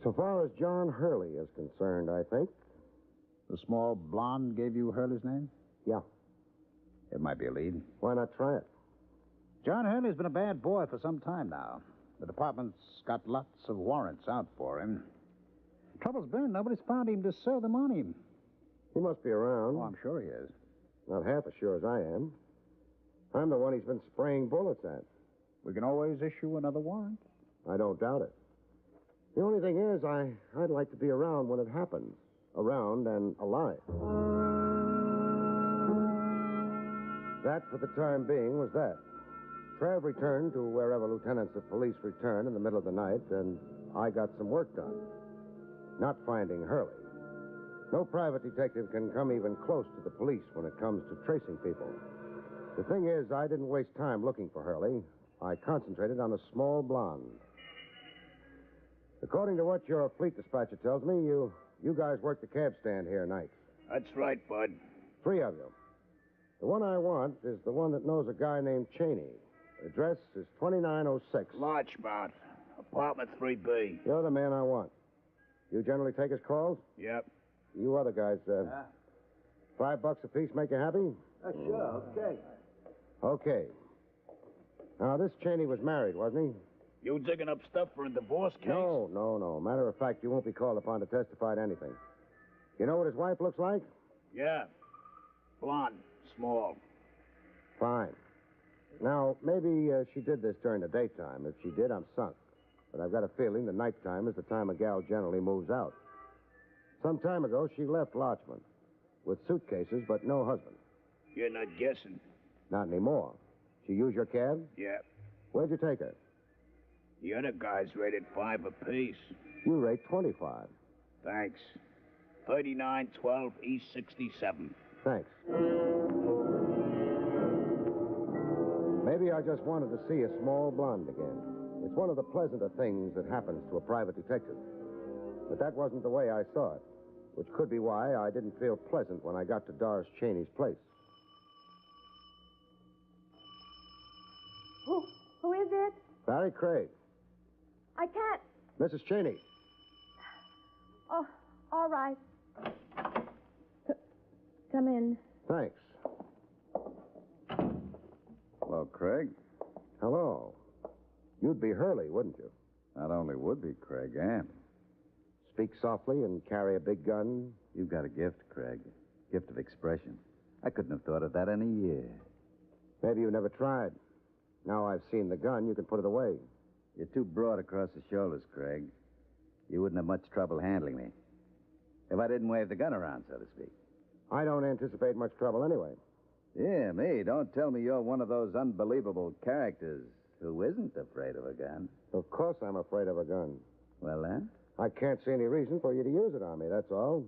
So far as John Hurley is concerned, I think.
The small blonde gave you Hurley's name?
Yeah.
It might be a lead.
Why not try it?
John Hurley's been a bad boy for some time now. The department's got lots of warrants out for him. Trouble's been, nobody's found him to serve them on him.
He must be around.
Oh, I'm sure he is.
Not half as sure as I am. I'm the one he's been spraying bullets at.
We can always issue another warrant.
I don't doubt it. The only thing is, I'd like to be around when it happens. Around and alive. That, for the time being, was that. Trav returned to wherever lieutenants of police return in the middle of the night, and I got some work done. Not finding Hurley. No private detective can come even close to the police when it comes to tracing people. The thing is, I didn't waste time looking for Hurley. I concentrated on a small blonde. According to what your fleet dispatcher tells me, you guys work the cab stand here nights.
That's right, Bud.
3 of you. The one I want is the one that knows a guy named Cheney. Address is 2906.
Larchmont, apartment 3B.
You're the man I want. You generally take his calls?
Yep.
You other guys, $5 apiece make you happy?
Sure, okay.
Okay. Now, this Cheney was married, wasn't he?
You digging up stuff for a divorce case?
No. Matter of fact, you won't be called upon to testify to anything. You know what his wife looks like?
Yeah. Blonde, small.
Fine. Now, maybe she did this during the daytime. If she did, I'm sunk. But I've got a feeling the nighttime is the time a gal generally moves out. Some time ago, she left Larchmont with suitcases, but no husband.
You're not guessing.
Not anymore. She used your cab?
Yeah.
Where'd you take her?
The other guys rated 5 apiece.
You rate 25.
Thanks. 3912 East 67.
Thanks. Maybe I just wanted to see a small blonde again. It's one of the pleasanter things that happens to a private detective. But that wasn't the way I saw it, which could be why I didn't feel pleasant when I got to Doris Cheney's place.
Who is it?
Barrie Craig.
I can't.
Mrs. Cheney.
Oh, all right. Come in.
Thanks.
Hello, Craig.
Hello. You'd be Hurley, wouldn't you?
Not only would be, Craig, am.
Speak softly and carry a big gun?
You've got a gift, Craig. Gift of expression. I couldn't have thought of that in a year.
Maybe you never tried. Now I've seen the gun, you can put it away.
You're too broad across the shoulders, Craig. You wouldn't have much trouble handling me. If I didn't wave the gun around, so to speak.
I don't anticipate much trouble anyway.
Yeah, me. Don't tell me you're one of those unbelievable characters who isn't afraid of a gun.
Of course I'm afraid of a gun.
Well, then?
I can't see any reason for you to use it on me, that's all.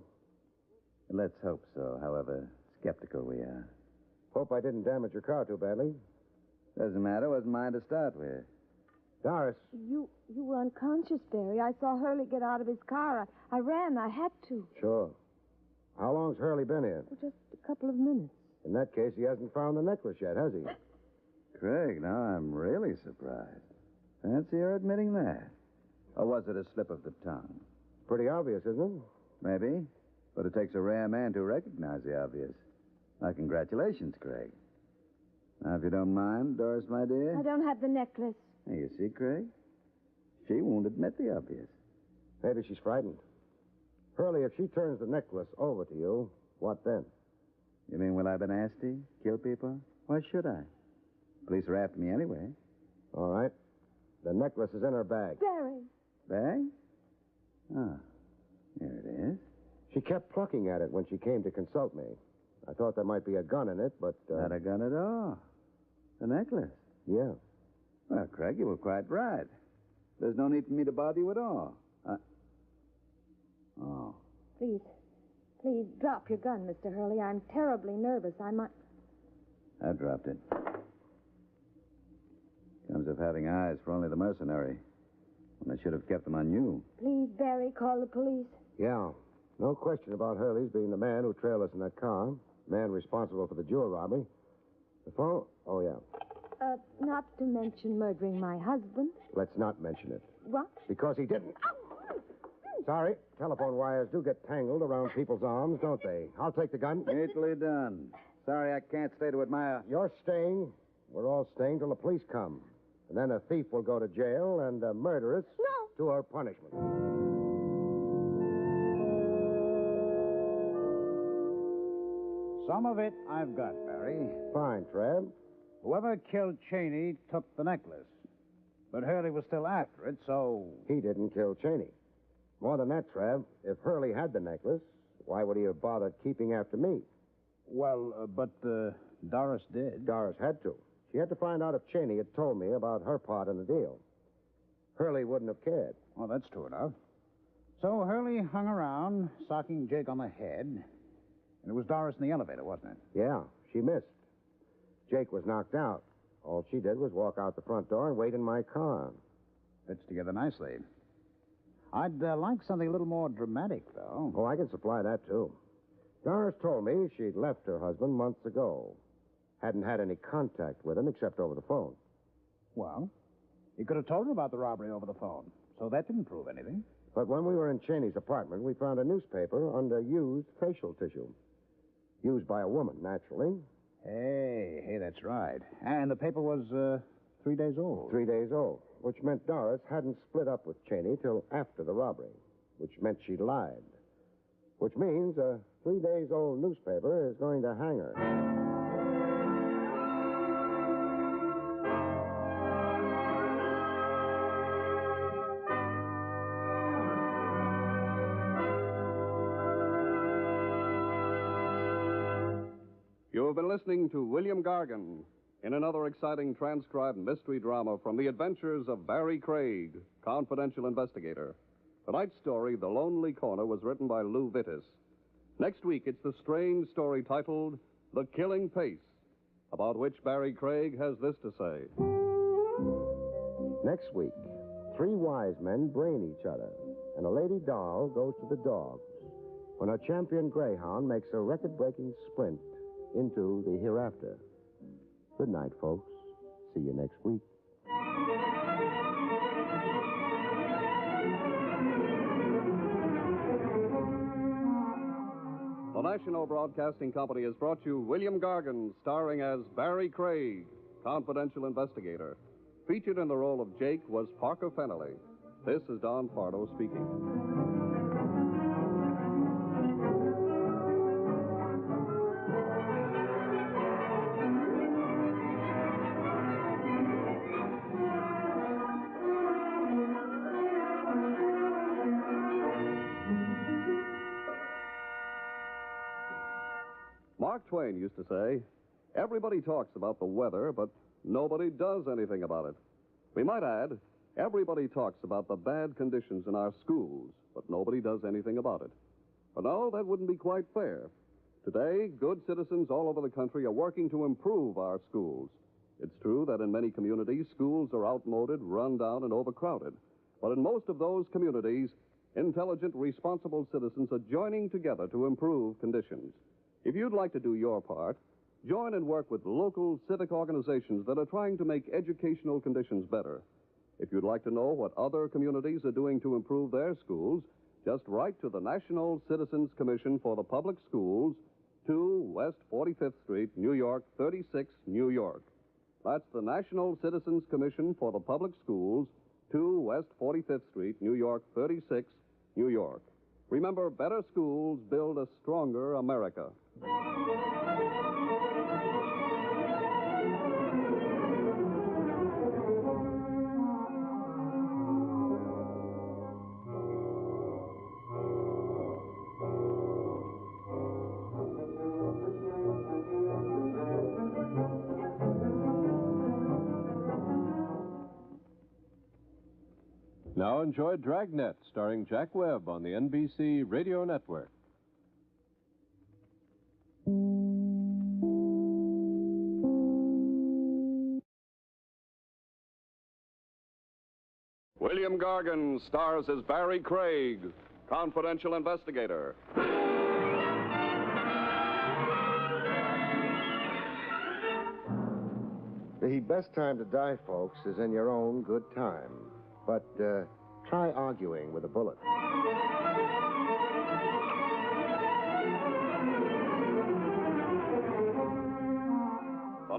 Let's hope so, however skeptical we are.
Hope I didn't damage your car too badly.
Doesn't matter. Wasn't mine to start with.
Doris.
You were unconscious, Barry. I saw Hurley get out of his car. I ran. I had to.
Sure. How long's Hurley been here?
For just a couple of minutes.
In that case, he hasn't found the necklace yet, has he?
Craig, now I'm really surprised. Fancy your admitting that. Or was it a slip of the tongue?
Pretty obvious, isn't it?
Maybe. But it takes a rare man to recognize the obvious. Now, congratulations, Craig. Now, if you don't mind, Doris, my dear.
I don't have the necklace.
Hey, you see, Craig? She won't admit the obvious.
Maybe she's frightened. Hurley, if she turns the necklace over to you, what then?
You mean, will I be nasty? Kill people? Why should I? Police are after me anyway.
All right. The necklace is in her bag.
Barry.
Bag? Ah, here it is.
She kept plucking at it when she came to consult me. I thought there might be a gun in it, but...
Not a gun at all. The necklace?
Yeah.
Well, Craig, you were quite right. There's no need for me to bother you at all. Oh.
Please, drop your gun, Mr. Hurley. I'm terribly nervous. I might...
I dropped it. Comes of having eyes for only the mercenary. When I should have kept them on you.
Please, Barry, call the police.
Yeah. No question about Hurley's being the man who trailed us in that car. Man responsible for the jewel robbery. The phone? Oh, yeah.
Not to mention murdering my husband.
Let's not mention it.
What?
Because he didn't. Sorry. Telephone wires do get tangled around people's arms, don't they? I'll take the gun.
Neatly done. Sorry I can't stay to admire.
You're staying. We're all staying till the police come. And then a thief will go to jail and a murderess to her punishment.
Some of it I've got, Barry.
Fine, Trev.
Whoever killed Cheney took the necklace. But Hurley was still after it, so...
He didn't kill Cheney. More than that, Trev, if Hurley had the necklace, why would he have bothered keeping after me?
Well, but Doris did.
Doris had to. She had to find out if Cheney had told me about her part in the deal. Hurley wouldn't have cared.
Well, that's true enough. So Hurley hung around, socking Jake on the head. And it was Doris in the elevator, wasn't it?
Yeah, she missed. Jake was knocked out. All she did was walk out the front door and wait in my car.
Fits together nicely. I'd like something a little more dramatic, though.
Oh, I can supply that, too. Doris told me she'd left her husband months ago. Hadn't had any contact with him except over the phone.
Well, you could have told her about the robbery over the phone, so that didn't prove anything.
But when we were in Cheney's apartment, we found a newspaper under used facial tissue. Used by a woman, naturally.
Hey, that's right. And the paper was 3 days old.
3 days old, which meant Doris hadn't split up with Cheney till after the robbery, which meant she'd lied. Which means a 3 days old newspaper is going to hang her.
You have been listening to William Gargan in another exciting transcribed mystery drama from the adventures of Barrie Craig, confidential investigator. Tonight's story, The Lonely Corner, was written by Lou Vittis. Next week, it's the strange story titled The Killing Pace, about which Barrie Craig has this to say.
Next week, 3 wise men brain each other, and a lady doll goes to the dogs when a champion greyhound makes a record-breaking sprint into the hereafter. Good night, folks. See you next week.
The National Broadcasting Company has brought you William Gargan, starring as Barrie Craig, confidential investigator. Featured in the role of Jake was Parker Fennelly. This is Don Pardo speaking. Mark Twain used to say, everybody talks about the weather, but nobody does anything about it. We might add, everybody talks about the bad conditions in our schools, but nobody does anything about it. But no, that wouldn't be quite fair. Today, good citizens all over the country are working to improve our schools. It's true that in many communities, schools are outmoded, run down, and overcrowded. But in most of those communities, intelligent, responsible citizens are joining together to improve conditions. If you'd like to do your part, join and work with local civic organizations that are trying to make educational conditions better. If you'd like to know what other communities are doing to improve their schools, just write to the National Citizens Commission for the Public Schools, 2 West 45th Street, New York, 36, New York. That's the National Citizens Commission for the Public Schools, 2 West 45th Street, New York, 36, New York. Remember, better schools build a stronger America.
Now enjoy Dragnet, starring Jack Webb on the NBC Radio Network.
William Gargan stars as Barrie Craig, confidential investigator.
The best time to die, folks, is in your own good time. But try arguing with a bullet.
The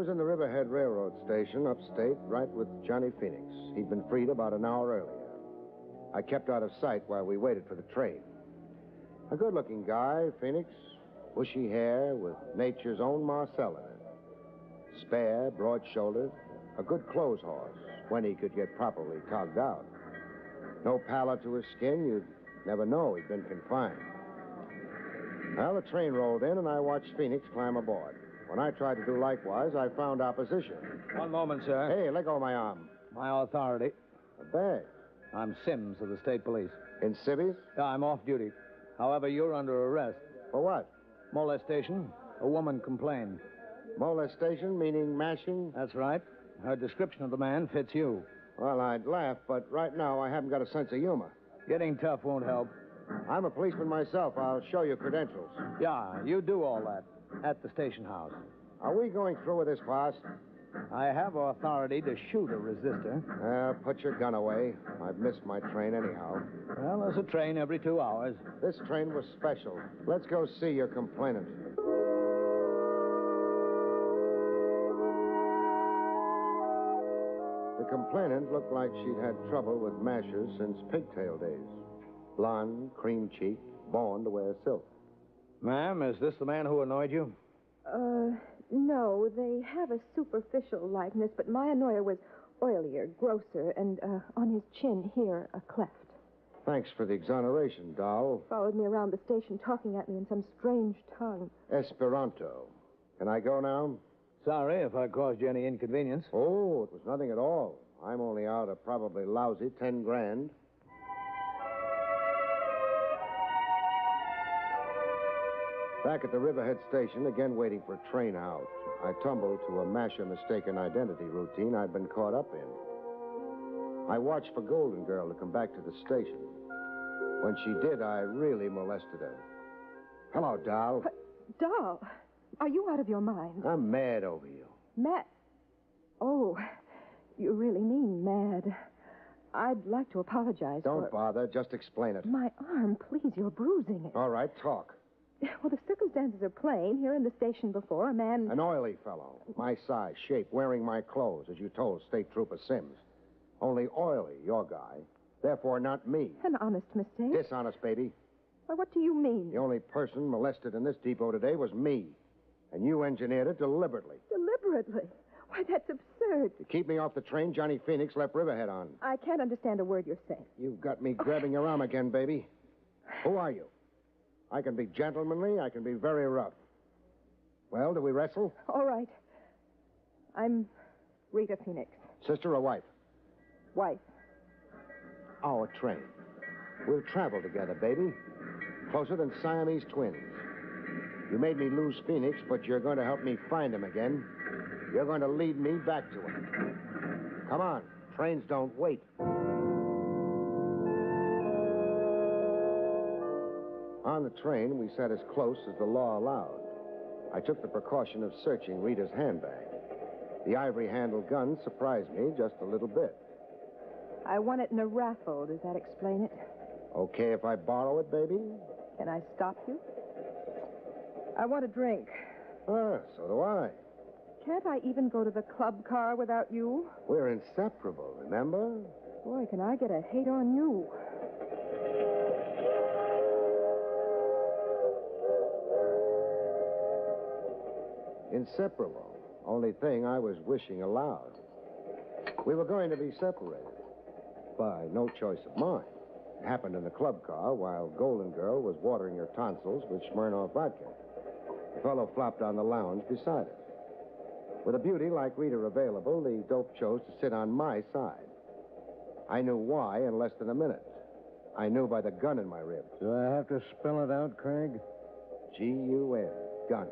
was in the Riverhead Railroad Station, upstate, right with Johnny Phoenix. He'd been freed about an hour earlier. I kept out of sight while we waited for the train. A good-looking guy, Phoenix. Bushy hair with nature's own Marcel in it. Spare, broad-shouldered. A good clothes horse, when he could get properly togged out. No pallor to his skin, you'd never know he'd been confined. Well, the train rolled in, and I watched Phoenix climb aboard. When I tried to do likewise, I found opposition.
One moment, sir.
Hey, let go of my arm.
My authority.
A bag.
I'm Sims of the State Police.
In civvies?
Yeah, I'm off duty. However, you're under arrest.
For what?
Molestation. A woman complained.
Molestation, meaning mashing?
That's right. Her description of the man fits you.
Well, I'd laugh, but right now I haven't got a sense of humor.
Getting tough won't help.
I'm a policeman myself. I'll show you credentials.
Yeah, you do all that. At the station house.
Are we going through with this, boss?
I have authority to shoot a resistor.
Put your gun away. I've missed my train anyhow.
Well, there's a train every 2 hours.
This train was special. Let's go see your complainant. The complainant looked like she'd had trouble with mashers since pigtail days. Blonde, cream-cheeked, born to wear silk.
Ma'am, is this the man who annoyed you?
No. They have a superficial likeness, but my annoyer was oilier, grosser, and on his chin here, a cleft.
Thanks for the exoneration, doll.
Followed me around the station, talking at me in some strange tongue.
Esperanto. Can I go now?
Sorry if I caused you any inconvenience.
Oh, it was nothing at all. I'm only out a probably lousy 10 grand. Back at the Riverhead station, again waiting for a train out, I tumbled to a masher mistaken identity routine I'd been caught up in. I watched for Golden Girl to come back to the station. When she did, I really molested her. Hello, doll.
Doll, are you out of your mind?
I'm mad over you.
Mad? Oh, you really mean mad. I'd like to apologize
Don't bother. Just explain it.
My arm, please, you're bruising it.
All right, talk.
Well, the circumstances are plain. Here in the station before, a man...
An oily fellow. My size, shape, wearing my clothes, as you told State Trooper Sims. Only oily, your guy. Therefore, not me.
An honest mistake?
Dishonest, baby.
Well, what do you mean?
The only person molested in this depot today was me. And you engineered it deliberately.
Deliberately? Why, that's absurd.
To keep me off the train, Johnny Phoenix left Riverhead on.
I can't understand a word you're saying.
You've got me grabbing your arm again, baby. Who are you? I can be gentlemanly. I can be very rough. Well, do we wrestle?
All right. I'm Rita Phoenix.
Sister or wife?
Wife.
Our train. We'll travel together, baby. Closer than Siamese twins. You made me lose Phoenix, but you're going to help me find him again. You're going to lead me back to him. Come on. Trains don't wait. On the train, we sat as close as the law allowed. I took the precaution of searching Rita's handbag. The ivory-handled gun surprised me just a little bit.
I won it in a raffle. Does that explain it?
Okay if I borrow it, baby?
Can I stop you? I want a drink.
Ah, so do I.
Can't I even go to the club car without you?
We're inseparable, remember?
Boy, can I get a hate on you.
Inseparable. Only thing I was wishing aloud. We were going to be separated. By no choice of mine. It happened in the club car while Golden Girl was watering her tonsils with Smirnoff vodka. The fellow flopped on the lounge beside us. With a beauty like Rita available, the dope chose to sit on my side. I knew why in less than a minute. I knew by the gun in my ribs.
Do I have to spell it out, Craig?
G-U-N. Gun.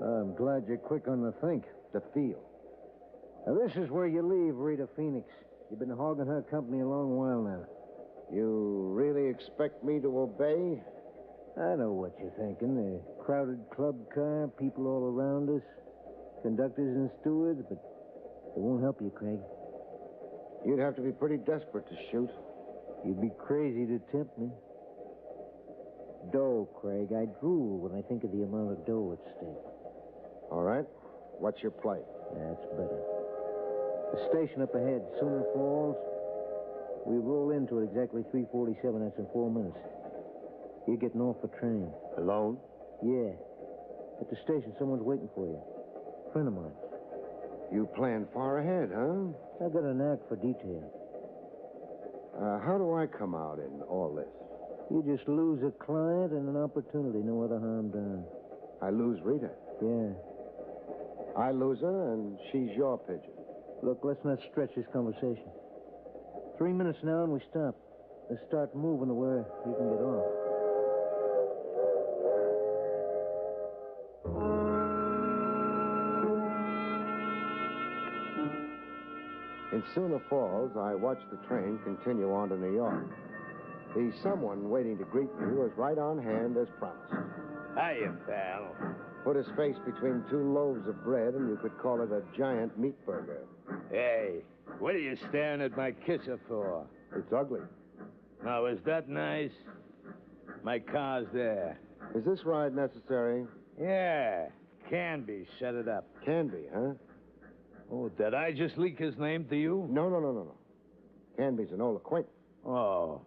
I'm glad you're quick on the think.
The feel.
Now, this is where you leave Rita Phoenix. You've been hogging her company a long while now.
You really expect me to obey?
I know what you're thinking. A crowded club car, people all around us, conductors and stewards, but it won't help you, Craig.
You'd have to be pretty desperate to shoot.
You'd be crazy to tempt me. Dough, Craig. I drool when I think of the amount of dough at stake.
All right. What's your play?
That's better. The station up ahead, Sooner Falls. We roll into it exactly 3:47. That's in 4 minutes. You're getting off the train.
Alone?
Yeah. At the station, someone's waiting for you. Friend of mine.
You plan far ahead, huh?
I got a knack for detail.
How do I come out in all this?
You just lose a client and an opportunity. No other harm done.
I lose Rita.
Yeah.
I lose her, and she's your pigeon.
Look, let's not stretch this conversation. 3 minutes now, and we stop. Let's start moving to where you can get off.
In Sooner Falls, I watched the train continue on to New York. The someone waiting to greet me was right on hand as promised.
Hiya, pal.
Put his face between 2 loaves of bread, and you could call it a giant meat burger.
Hey, what are you staring at my kisser for?
It's ugly.
Now, is that nice? My car's there.
Is this ride necessary?
Yeah, Canby set it up.
Canby, huh?
Oh, did I just leak his name to you?
No. Canby's an old acquaintance.
Oh.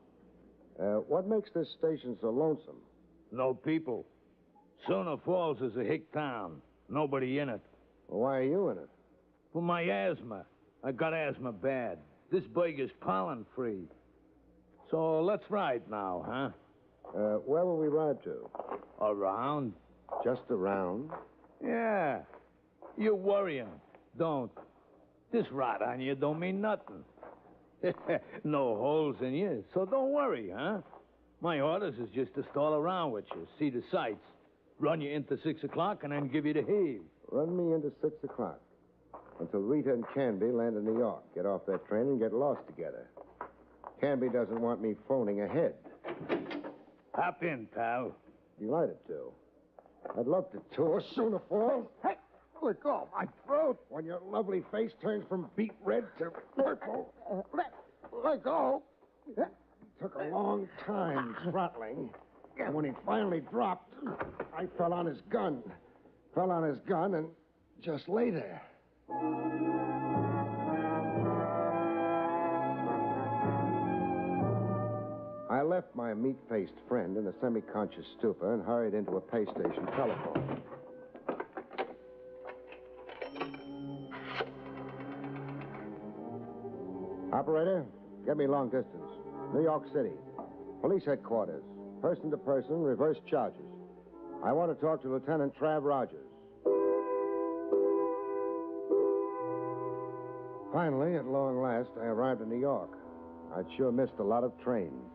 What makes this station so lonesome?
No people. Sooner Falls is a hick town. Nobody in it.
Well, why are you in it?
For my asthma. I got asthma bad. This burger's pollen-free. So let's ride now, huh?
Where will we ride to?
Around.
Just around?
Yeah. You're worrying. Don't. This rot on you don't mean nothing. No holes in you, so don't worry, huh? My orders is just to stall around with you, see the sights, run you into 6 o'clock, and then give you the heave.
Run me into 6 o'clock. Until Rita and Canby land in New York, get off that train, and get lost together. Canby doesn't want me phoning ahead.
Hop in, pal.
Delighted to. I'd love to tour Sooner Falls. Hey! Let go, my throat. When your lovely face turns from beet red to purple. Let go. It took a long time throttling. And when he finally dropped, I fell on his gun. And just lay there. I left my meat-faced friend in a semi-conscious stupor and hurried into a pay station telephone. Operator, get me long distance. New York City. Police headquarters. Person to person, reverse charges. I want to talk to Lieutenant Trav Rogers. Finally, at long last, I arrived in New York. I'd sure missed a lot of trains.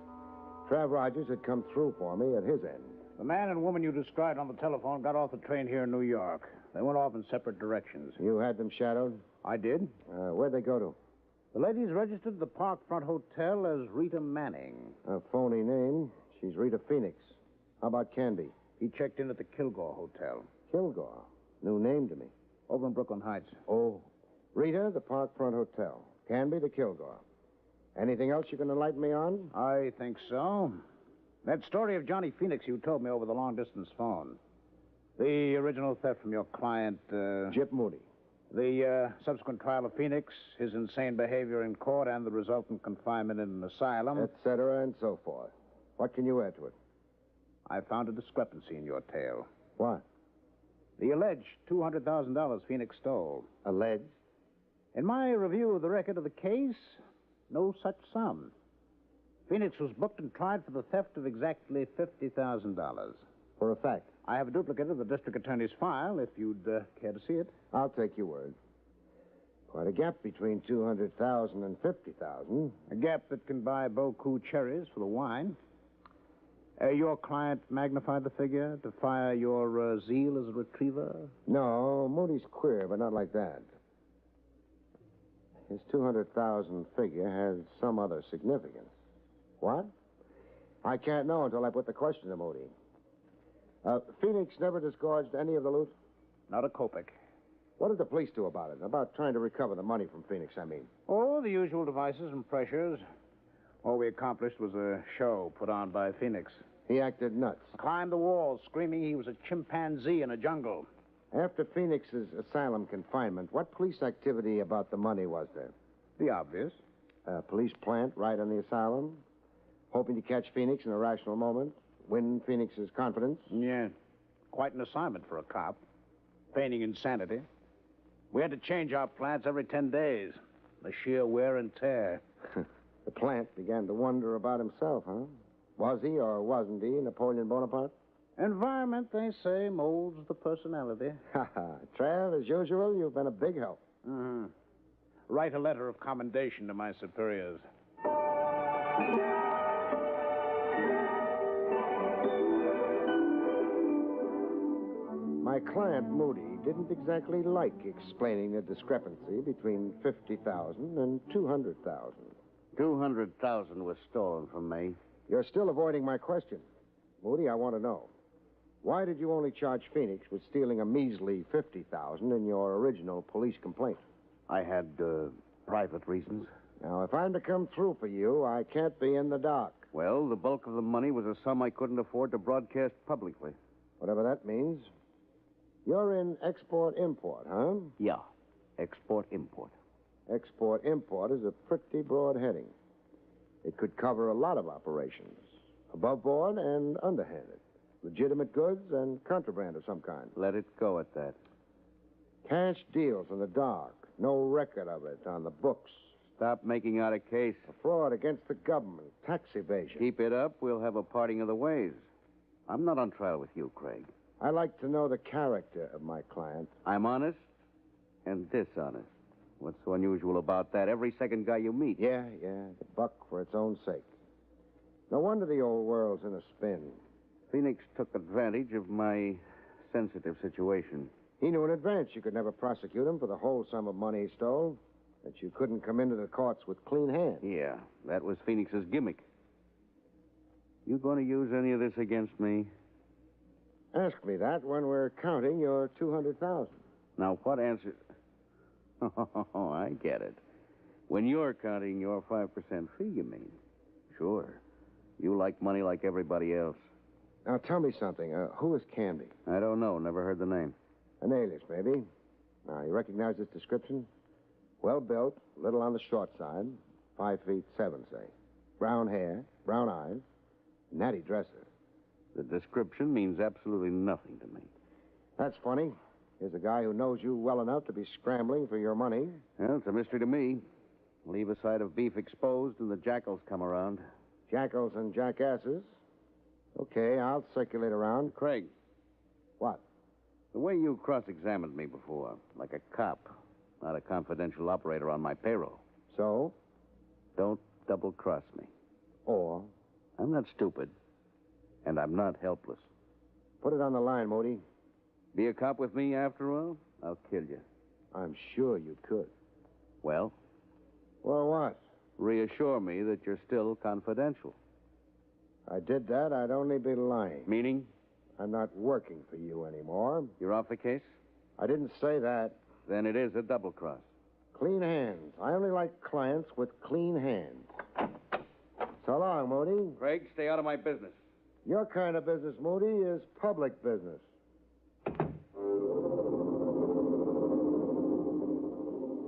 Trav Rogers had come through for me at his end.
The man and woman you described on the telephone got off the train here in New York. They went off in separate directions.
You had them shadowed?
I did.
Where'd they go to?
The lady's registered at the Parkfront Hotel as Rita Manning.
A phony name. She's Rita Phoenix. How about Canby?
He checked in at the Kilgore Hotel.
Kilgore? New name to me.
Over in Brooklyn Heights.
Oh. Rita, the Parkfront Hotel. Canby, the Kilgore. Anything else you can enlighten me on?
I think so. That story of Johnny Phoenix you told me over the long-distance phone. The original theft from your client,
Jip Moody.
The subsequent trial of Phoenix, his insane behavior in court, and the resultant confinement in an asylum.
Et cetera, and so forth. What can you add to it?
I found a discrepancy in your tale.
What?
The alleged $200,000 Phoenix stole.
Alleged?
In my review of the record of the case, no such sum. Phoenix was booked and tried for the theft of exactly $50,000.
For a fact?
I have a duplicate of the district attorney's file, if you'd care to see it.
I'll take your word. Quite a gap between $200,000 and $50,000.
A gap that can buy Boku cherries for the wine. Your client magnified the figure to fire your zeal as a retriever?
No, Moody's queer, but not like that. His $200,000 figure has some other significance. What? I can't know until I put the question to Moody. Phoenix never disgorged any of the loot?
Not a kopeck.
What did the police do about it? About trying to recover the money from Phoenix, I mean.
Oh, the usual devices and pressures. All we accomplished was a show put on by Phoenix.
He acted nuts.
Climbed the walls, screaming he was a chimpanzee in a jungle.
After Phoenix's asylum confinement, what police activity about the money was there?
The obvious.
A police plant right on the asylum? Hoping to catch Phoenix in a rational moment? Win Phoenix's confidence?
Yeah. Quite an assignment for a cop. Feigning insanity. We had to change our plants every 10 days. The sheer wear and tear.
The plant began to wonder about himself, huh? Was he or wasn't he Napoleon Bonaparte?
Environment, they say, molds the personality.
Trav, as usual, you've been a big help.
Mm-hmm. Write a letter of commendation to my superiors.
My client, Moody, didn't exactly like explaining the discrepancy between 50,000 and 200,000.
200,000 was stolen from me.
You're still avoiding my question. Moody, I want to know. Why did you only charge Phoenix with stealing a measly 50,000 in your original police complaint?
I had private reasons.
Now, if I'm to come through for you, I can't be in the dark.
Well, the bulk of the money was a sum I couldn't afford to broadcast publicly.
Whatever that means. You're in export-import, huh?
Yeah, export-import.
Export-import is a pretty broad heading. It could cover a lot of operations, above board and underhanded. Legitimate goods and contraband of some kind.
Let it go at that.
Cash deals in the dark. No record of it on the books.
Stop making out a case.
A fraud against the government. Tax evasion.
Keep it up, we'll have a parting of the ways. I'm not on trial with you, Craig.
I like to know the character of my client.
I'm honest and dishonest. What's so unusual about that? Every second guy you meet.
Yeah. The buck for its own sake. No wonder the old world's in a spin.
Phoenix took advantage of my sensitive situation.
He knew in advance you could never prosecute him for the whole sum of money he stole, that you couldn't come into the courts with clean hands.
Yeah, that was Phoenix's gimmick. You going to use any of this against me?
Ask me that when we're counting your 200,000.
Now, what answer... Oh, I get it. When you're counting your 5% fee, you mean? Sure. You like money like everybody else.
Now, tell me something. Who is Canby?
I don't know. Never heard the name.
An alias, maybe. Now, you recognize this description? Well built, little on the short side. 5'7", say. Brown hair, brown eyes, natty dresser.
The description means absolutely nothing to me.
That's funny. Here's a guy who knows you well enough to be scrambling for your money.
Well, it's a mystery to me. Leave a side of beef exposed and the jackals come around.
Jackals and jackasses? Okay, I'll circulate around.
Craig.
What?
The way you cross-examined me before, like a cop, not a confidential operator on my payroll.
So?
Don't double-cross me.
Or?
I'm not stupid, and I'm not helpless.
Put it on the line, Moody.
Be a cop with me after all? I'll kill you.
I'm sure you could.
Well?
Well, what?
Reassure me that you're still confidential.
If I did that, I'd only be lying.
Meaning?
I'm not working for you anymore.
You're off the case?
I didn't say that.
Then it is a double-cross.
Clean hands. I only like clients with clean hands. So long, Moody.
Craig, stay out of my business.
Your kind of business, Moody, is public business.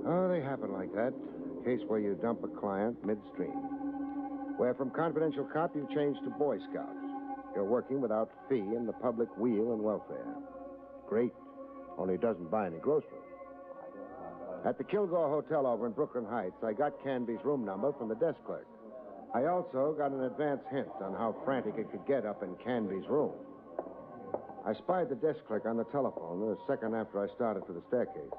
Oh, they happen like that. Case where you dump a client midstream. Where from confidential cop you change to Boy Scouts. You're working without fee in the public weal and welfare. Great. Only doesn't buy any groceries. At the Kilgore Hotel over in Brooklyn Heights, I got Canby's room number from the desk clerk. I also got an advance hint on how frantic it could get up in Canby's room. I spied the desk clerk on the telephone a second after I started for the staircase.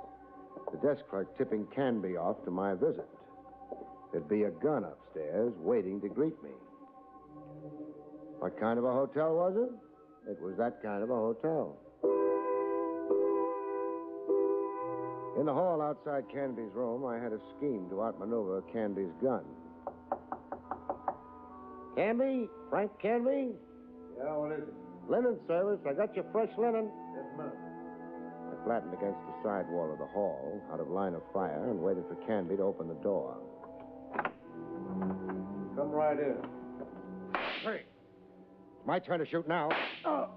The desk clerk tipping Canby off to my visit. There'd be a gun upstairs waiting to greet me. What kind of a hotel was it? It was that kind of a hotel. In the hall outside Canby's room, I had a scheme to outmaneuver Canby's gun. Canby? Frank Canby?
Yeah, what is it?
Linen service. I got your fresh linen.
Yes, ma'am.
I flattened against the side wall of the hall, out of line of fire, and waited for Canby to open the door.
Come right in.
Hey! It's my turn to shoot now. Oh.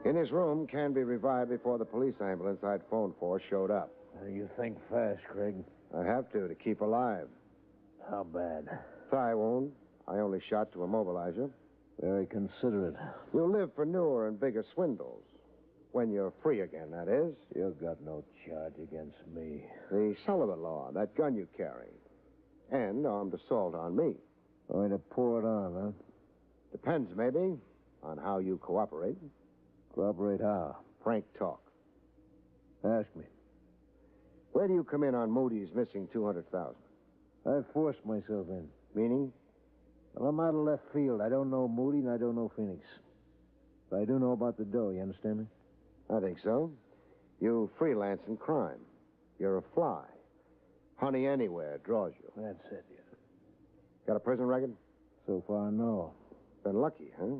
In his room, Canby revived before the police ambulance I'd phoned for showed up.
You think fast, Craig.
I have to keep alive.
How bad?
Thigh wound. I only shot to immobilize you.
Very considerate.
You'll live for newer and bigger swindles. When you're free again, that is.
You've got no charge against me.
The Sullivan law, that gun you carry. And armed assault on me.
Going to pour it on, huh?
Depends, maybe, on how you cooperate.
Cooperate how?
Frank talk.
Ask me.
Where do you come in on Moody's missing $200,000?
I forced myself in.
Meaning?
Well, I'm out of left field. I don't know Moody and I don't know Phoenix. But I do know about the dough, you understand me?
I think so. You freelance in crime. You're a fly. Honey anywhere draws you.
That's it, yeah.
Got a prison record?
So far, no.
Been lucky, huh?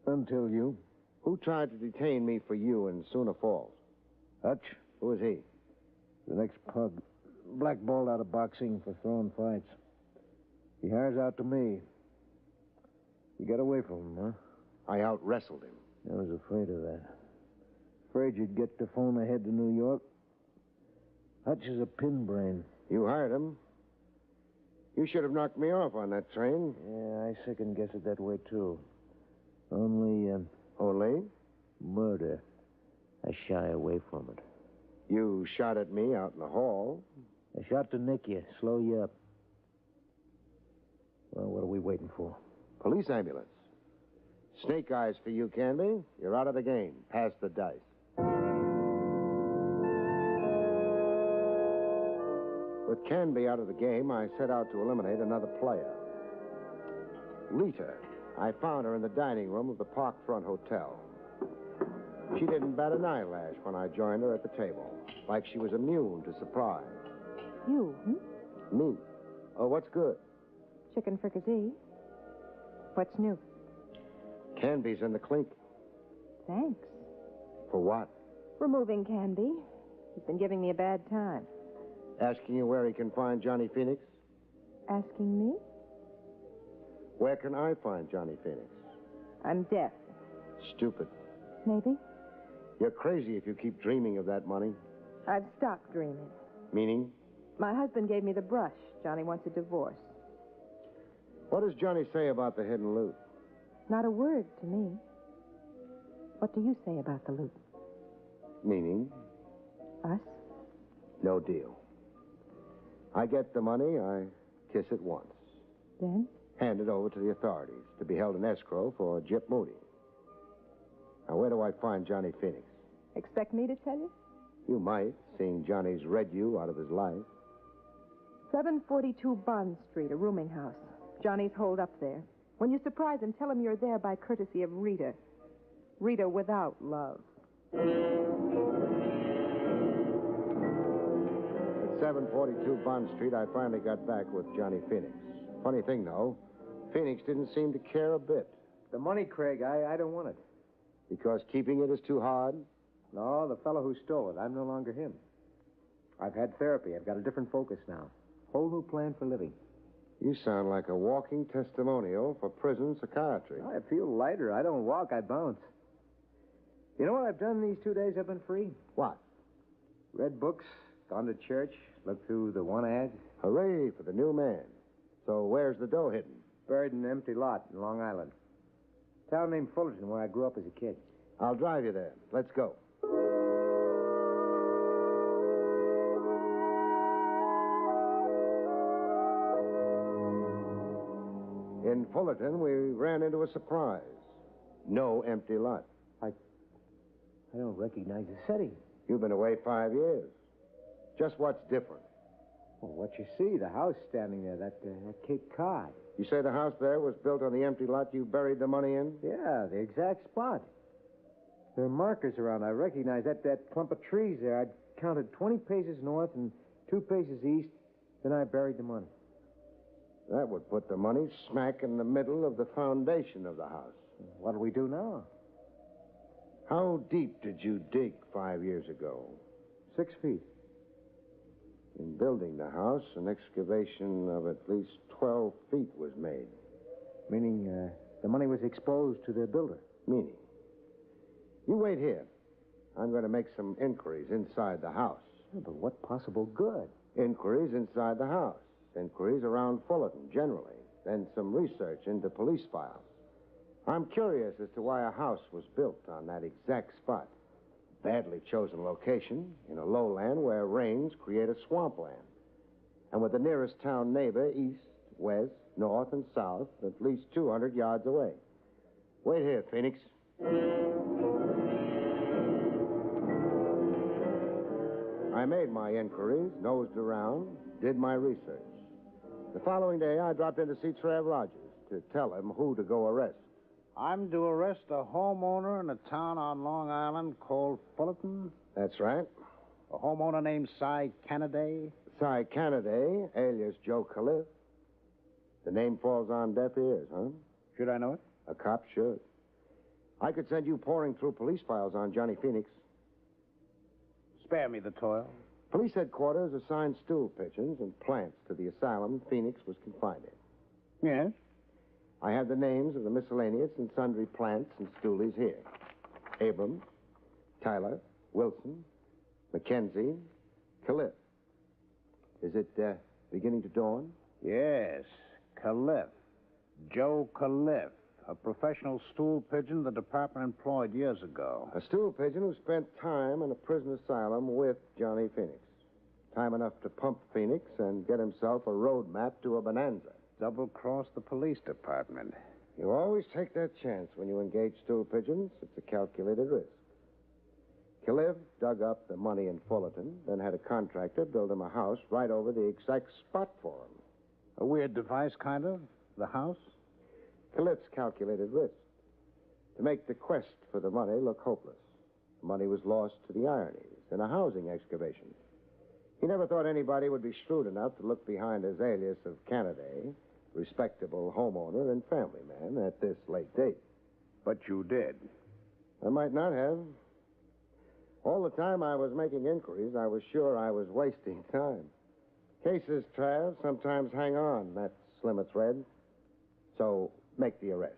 Until you.
Who tried to detain me for you in Sooner Falls?
Hutch.
Who is he?
The next pug. Blackballed out of boxing for throwing fights. He hires out to me. You got away from him, huh?
I out-wrestled him.
I was afraid of that. Afraid you'd get the phone ahead to New York. Hutch is a pin brain.
You hired him. You should have knocked me off on that train.
Yeah, I second guess it that way, too. Only,
Only?
Murder. I shy away from it.
You shot at me out in the hall.
I shot to nick you, slow you up. Well, what are we waiting for?
Police ambulance. Snake eyes for you, Canby. You're out of the game. Pass the dice. With Canby out of the game, I set out to eliminate another player. Rita. I found her in the dining room of the Parkfront Hotel. She didn't bat an eyelash when I joined her at the table, like she was immune to surprise.
You,
Me? Oh, what's good?
Chicken fricassee. What's new?
Canby's in the clink.
Thanks.
For what?
Removing Canby. He's been giving me a bad time.
Asking you where he can find Johnny Phoenix?
Asking me?
Where can I find Johnny Phoenix?
I'm deaf.
Stupid.
Maybe.
You're crazy if you keep dreaming of that money.
I've stopped dreaming.
Meaning?
My husband gave me the brush. Johnny wants a divorce.
What does Johnny say about the hidden loot?
Not a word to me. What do you say about the loot?
Meaning?
Us?
No deal. I get the money, I kiss it once.
Then?
Hand it over to the authorities to be held in escrow for Jip Moody. Now, where do I find Johnny Phoenix?
Expect me to tell you?
You might, seeing Johnny's read you out of his life.
742 Bond Street, a rooming house. Johnny's holed up there. When you surprise him, tell him you're there by courtesy of Rita. Rita without love.
At 742 Bond Street, I finally got back with Johnny Phoenix. Funny thing, though, Phoenix didn't seem to care a bit.
The money, Craig, I don't want it.
Because keeping it is too hard?
No, the fellow who stole it. I'm no longer him. I've had therapy. I've got a different focus now. Whole new plan for living.
You sound like a walking testimonial for prison psychiatry.
I feel lighter. I don't walk, I bounce. You know what I've done these 2 days I've been free?
What?
Read books, gone to church, looked through the one ad.
Hooray for the new man. So where's the dough hidden?
Buried in an empty lot in Long Island. Town named Fullerton, where I grew up as a kid.
I'll drive you there. Let's go. In Fullerton, we ran into a surprise. No empty lot.
I don't recognize the setting.
You've been away 5 years. Just what's different?
Well, what you see, the house standing there, that Cape Cod.
You say the house there was built on the empty lot you buried the money in?
Yeah, the exact spot. There are markers around. I recognize that clump of trees there. I'd counted 20 paces north and 2 paces east. Then I buried the money.
That would put the money smack in the middle of the foundation of the house.
What do we do now?
How deep did you dig 5 years ago?
6 feet.
In building the house, an excavation of at least 12 feet was made.
Meaning the money was exposed to the builder.
Meaning? You wait here. I'm going to make some inquiries inside the house.
Yeah, but what possible good?
Inquiries inside the house. Inquiries around Fullerton, generally. Then some research into police files. I'm curious as to why a house was built on that exact spot. Badly chosen location in a lowland where rains create a swampland. And with the nearest town neighbor east, west, north, and south, at least 200 yards away. Wait here, Phoenix. I made my inquiries, nosed around, did my research. The following day, I dropped in to see Trav Rogers to tell him who to go arrest.
I'm to arrest a homeowner in a town on Long Island called Fullerton?
That's right.
A homeowner named Cy Cannaday?
Cy Cannaday, alias Joe Caliph. The name falls on deaf ears, huh?
Should I know it?
A cop should. I could send you pouring through police files on Johnny Phoenix.
Spare me the toil.
Police headquarters assigned stool pigeons and plants to the asylum Phoenix was confined in.
Yes?
I have the names of the miscellaneous and sundry plants and stoolies here. Abrams, Tyler, Wilson, Mackenzie, Caliph. Is it beginning to dawn?
Yes, Caliph. Joe Caliph. A professional stool pigeon the department employed years ago.
A stool pigeon who spent time in a prison asylum with Johnny Phoenix. Time enough to pump Phoenix and get himself a road map to a bonanza.
Double-cross the police department.
You always take that chance when you engage stool pigeons. It's a calculated risk. Caliph dug up the money in Fullerton, then had a contractor build him a house right over the exact spot for him.
A weird device, kind of? The house?
Caliph's calculated risk. To make the quest for the money look hopeless. The money was lost to the ironies in a housing excavation. He never thought anybody would be shrewd enough to look behind his alias of Cannaday, respectable homeowner and family man, at this late date.
But you did.
I might not have. All the time I was making inquiries, I was sure I was wasting time. Cases, Trav, sometimes hang on that slim a thread. So, make the arrest.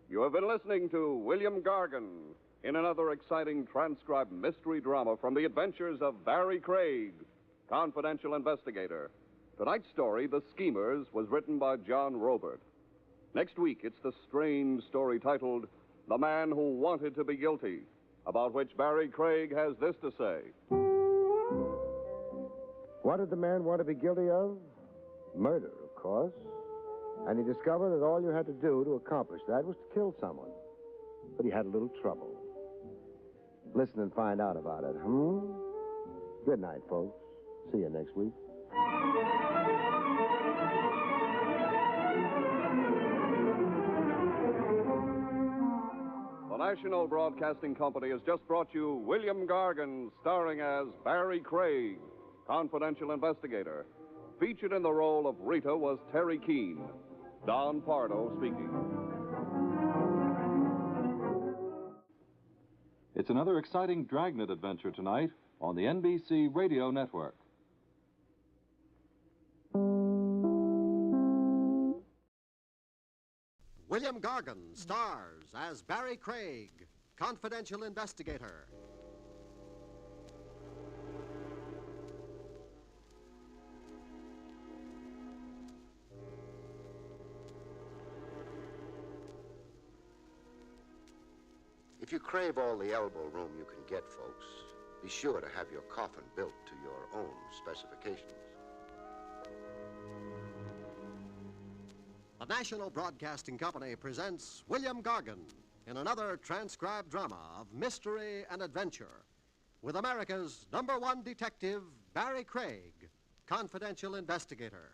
You have been listening to William Gargan in another exciting transcribed mystery drama from the adventures of Barrie Craig, confidential investigator. Tonight's story, The Schemers, was written by John Robert. Next week, it's the strange story titled The Man Who Wanted to Be Guilty, about which Barrie Craig has this to say.
What did the man want to be guilty of? Murder, of course. And he discovered that all you had to do to accomplish that was to kill someone. But he had a little trouble. Listen and find out about it, Good night, folks. See you next week.
The National Broadcasting Company has just brought you William Gargan, starring as Barrie Craig, confidential investigator. Featured in the role of Rita was Terry Keane. Don Pardo speaking.
It's another exciting Dragnet adventure tonight on the NBC Radio Network.
William Gargan stars as Barrie Craig, confidential investigator.
If you crave all the elbow room you can get, folks, be sure to have your coffin built to your own specifications.
The National Broadcasting Company presents William Gargan in another transcribed drama of mystery and adventure with America's #1 detective, Barrie Craig, confidential investigator.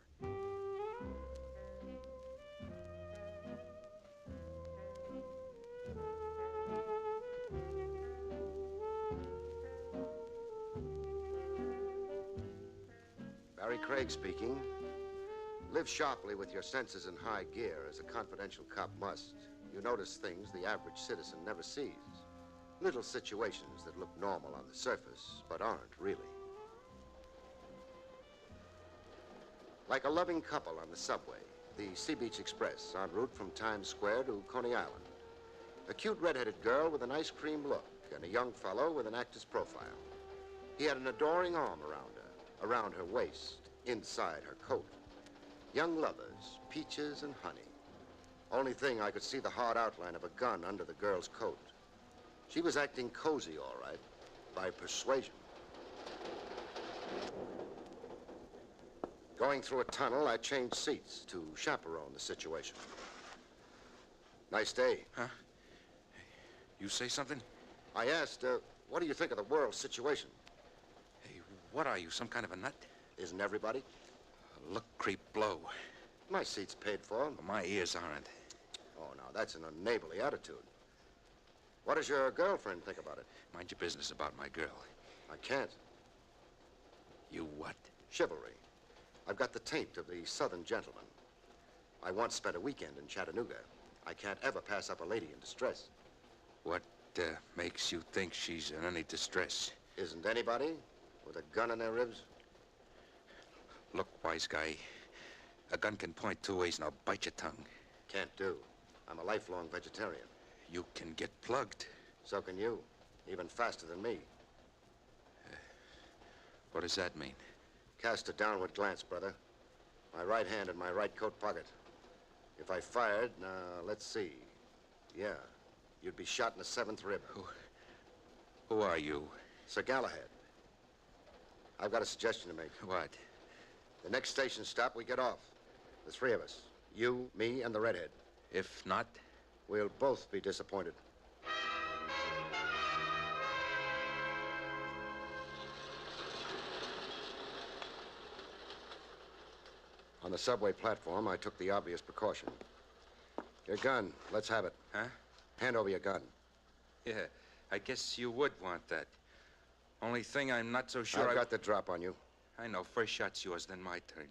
Barrie Craig speaking. Live sharply with your senses in high gear, as a confidential cop must. You notice things the average citizen never sees. Little situations that look normal on the surface, but aren't really. Like a loving couple on the subway, the Sea Beach Express, en route from Times Square to Coney Island. A cute redheaded girl with an ice cream look and a young fellow with an actor's profile. He had an adoring arm around her waist, inside her coat. Young lovers, peaches and honey. Only thing, I could see the hard outline of a gun under the girl's coat. She was acting cozy, all right, by persuasion. Going through a tunnel, I changed seats to chaperone the situation. Nice day.
Huh? You say something?
I asked, what do you think of the world situation?
Hey, what are you, some kind of a nut?
Isn't everybody?
Look, creep, blow.
My seat's paid for.
Well, my ears aren't.
Oh, now, that's an unneighborly attitude. What does your girlfriend think about it?
Mind your business about my girl.
I can't.
You what?
Chivalry. I've got the taint of the southern gentleman. I once spent a weekend in Chattanooga. I can't ever pass up a lady in distress.
What makes you think she's in any distress?
Isn't anybody with a gun in their ribs?
Look, wise guy, a gun can point two ways and I'll bite your tongue.
Can't do. I'm a lifelong vegetarian.
You can get plugged.
So can you. Even faster than me.
What does that mean?
Cast a downward glance, brother. My right hand in my right coat pocket. If I fired, now, let's see. Yeah, you'd be shot in the 7th rib.
Who are you?
Sir Galahad. I've got a suggestion to make.
What?
The next station stop, we get off. The three of us. You, me, and the redhead.
If not?
We'll both be disappointed. On the subway platform, I took the obvious precaution. Your gun. Let's have it.
Huh?
Hand over your gun.
Yeah, I guess you would want that. Only thing I'm not so sure
I've got the drop on you.
I know. First shot's yours, then my turn.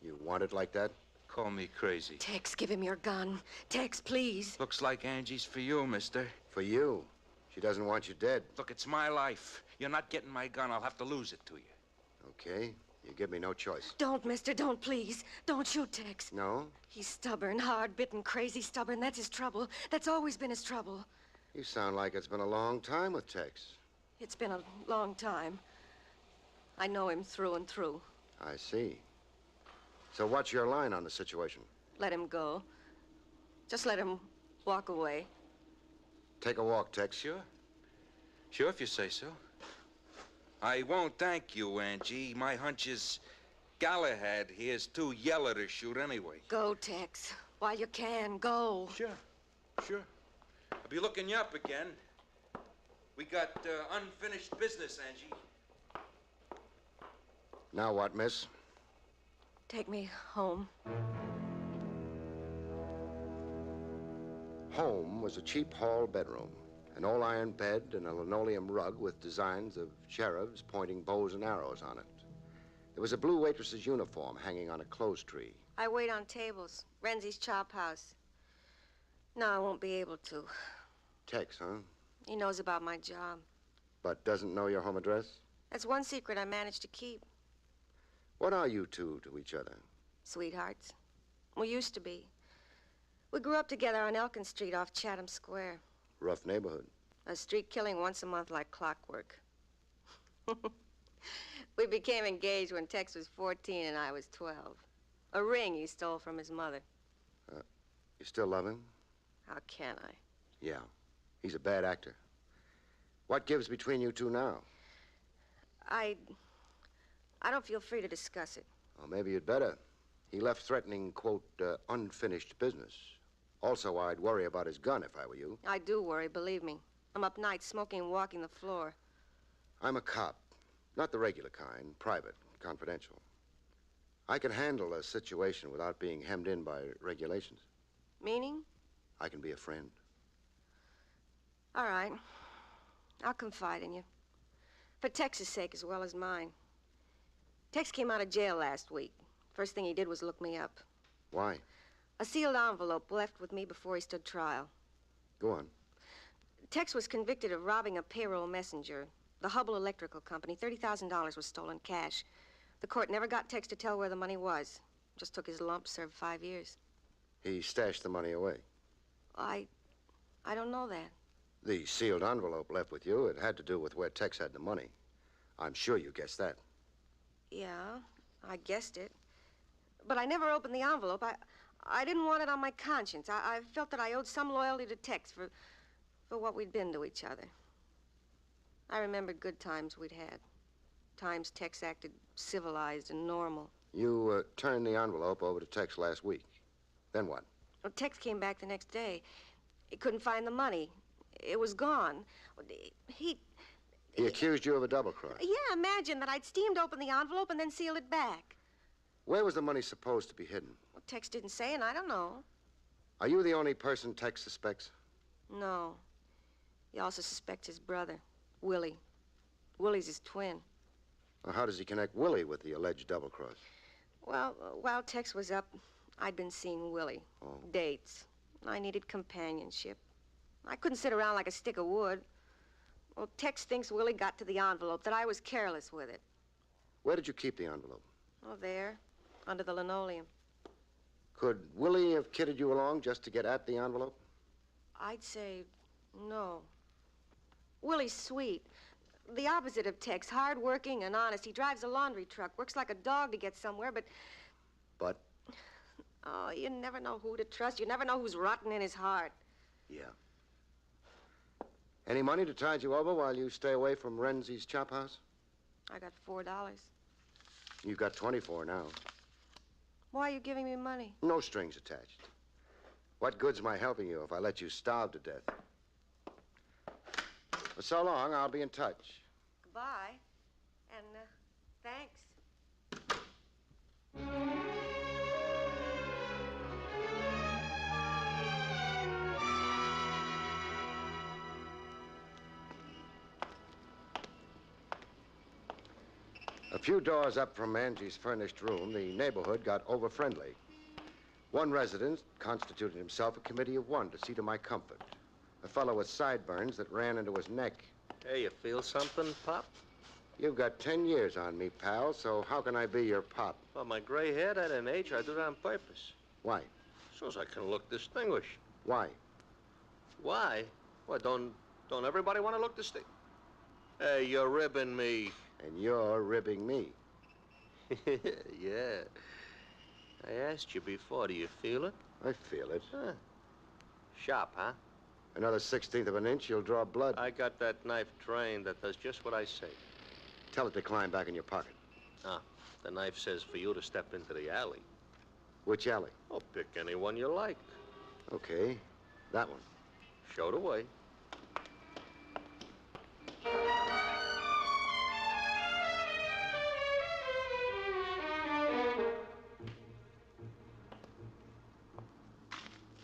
You want it like that?
Call me crazy.
Tex, give him your gun. Tex, please.
Looks like Angie's for you, mister.
For you? She doesn't want you dead.
Look, it's my life. You're not getting my gun. I'll have to lose it to you.
Okay. You give me no choice.
Don't, mister. Don't, please. Don't shoot Tex.
No?
He's stubborn, hard-bitten, crazy stubborn. That's his trouble. That's always been his trouble.
You sound like it's been a long time with Tex.
It's been a long time. I know him through and through.
I see. So what's your line on the situation?
Let him go. Just let him walk away.
Take a walk, Tex.
Sure. Sure, if you say so. I won't thank you, Angie. My hunch is Galahad here's too yellow to shoot anyway.
Go, Tex. While you can, go.
Sure. I'll be looking you up again. We got unfinished business, Angie.
Now what, miss?
Take me home.
Home was a cheap hall bedroom. An all-iron bed and a linoleum rug with designs of cherubs pointing bows and arrows on it. There was a blue waitress's uniform hanging on a clothes tree.
I wait on tables. Renzi's Chop House. No, I won't be able to.
Tex, huh?
He knows about my job.
But doesn't know your home address?
That's one secret I managed to keep.
What are you two to each other?
Sweethearts. We used to be. We grew up together on Elkin Street off Chatham Square.
Rough neighborhood.
A street killing once a month like clockwork. We became engaged when Tex was 14 and I was 12. A ring he stole from his mother.
You still love him?
How can I?
Yeah. He's a bad actor. What gives between you two now?
I don't feel free to discuss it.
Well, maybe you'd better. He left threatening, quote, unfinished business. Also, I'd worry about his gun if I were you.
I do worry, believe me. I'm up nights smoking and walking the floor.
I'm a cop. Not the regular kind, private, confidential. I can handle a situation without being hemmed in by regulations.
Meaning?
I can be a friend.
All right. I'll confide in you. For Tex's sake as well as mine. Tex came out of jail last week. First thing he did was look me up.
Why?
A sealed envelope left with me before he stood trial.
Go on.
Tex was convicted of robbing a payroll messenger. The Hubble Electrical Company. $30,000 was stolen cash. The court never got Tex to tell where the money was. Just took his lump, served 5 years.
He stashed the money away.
I don't know that.
The sealed envelope left with you, it had to do with where Tex had the money. I'm sure you guessed that.
Yeah, I guessed it. But I never opened the envelope. I didn't want it on my conscience. I felt that I owed some loyalty to Tex for what we'd been to each other. I remembered good times we'd had. Times Tex acted civilized and normal.
You turned the envelope over to Tex last week. Then what?
Well, Tex came back the next day. He couldn't find the money. It was gone. He
accused you of a double-cross.
Yeah, imagine that I'd steamed open the envelope and then sealed it back.
Where was the money supposed to be hidden?
Well, Tex didn't say, and I don't know.
Are you the only person Tex suspects?
No. He also suspects his brother, Willie. Willie's his twin.
Well, how does he connect Willie with the alleged double-cross?
Well, while Tex was up, I'd been seeing Willie.
Oh.
Dates. I needed companionship. I couldn't sit around like a stick of wood. Well, Tex thinks Willie got to the envelope, that I was careless with it.
Where did you keep the envelope?
Oh, there, under the linoleum.
Could Willie have kidded you along just to get at the envelope?
I'd say no. Willie's sweet. The opposite of Tex, hard-working and honest. He drives a laundry truck, works like a dog to get somewhere, but...
But?
Oh, you never know who to trust. You never know who's rotten in his heart.
Yeah. Any money to tide you over while you stay away from Renzi's chop house?
I got $4.
You've got 24 now.
Why are you giving me money?
No strings attached. What good's my helping you if I let you starve to death? For so long, I'll be in touch.
Goodbye. And, thanks.
A few doors up from Angie's furnished room, the neighborhood got over-friendly. One resident constituted himself a committee of one to see to my comfort. A fellow with sideburns that ran into his neck.
Hey, you feel something, Pop?
You've got 10 years on me, pal, so how can I be your pop?
Well, my gray hair, that an age, I do that on purpose.
Why?
So as I can look distinguished.
Why?
Why? What, don't everybody want to look distinguished? Hey, you're ribbing me.
And you're ribbing me.
Yeah. I asked you before, do you feel it?
I feel it.
Huh. Sharp, huh?
Another 1/16 of an inch, you'll draw blood.
I got that knife trained that does just what I say.
Tell it to climb back in your pocket.
Ah, the knife says for you to step into the alley.
Which alley?
Oh, pick any one you like.
Okay, that one.
Show the way.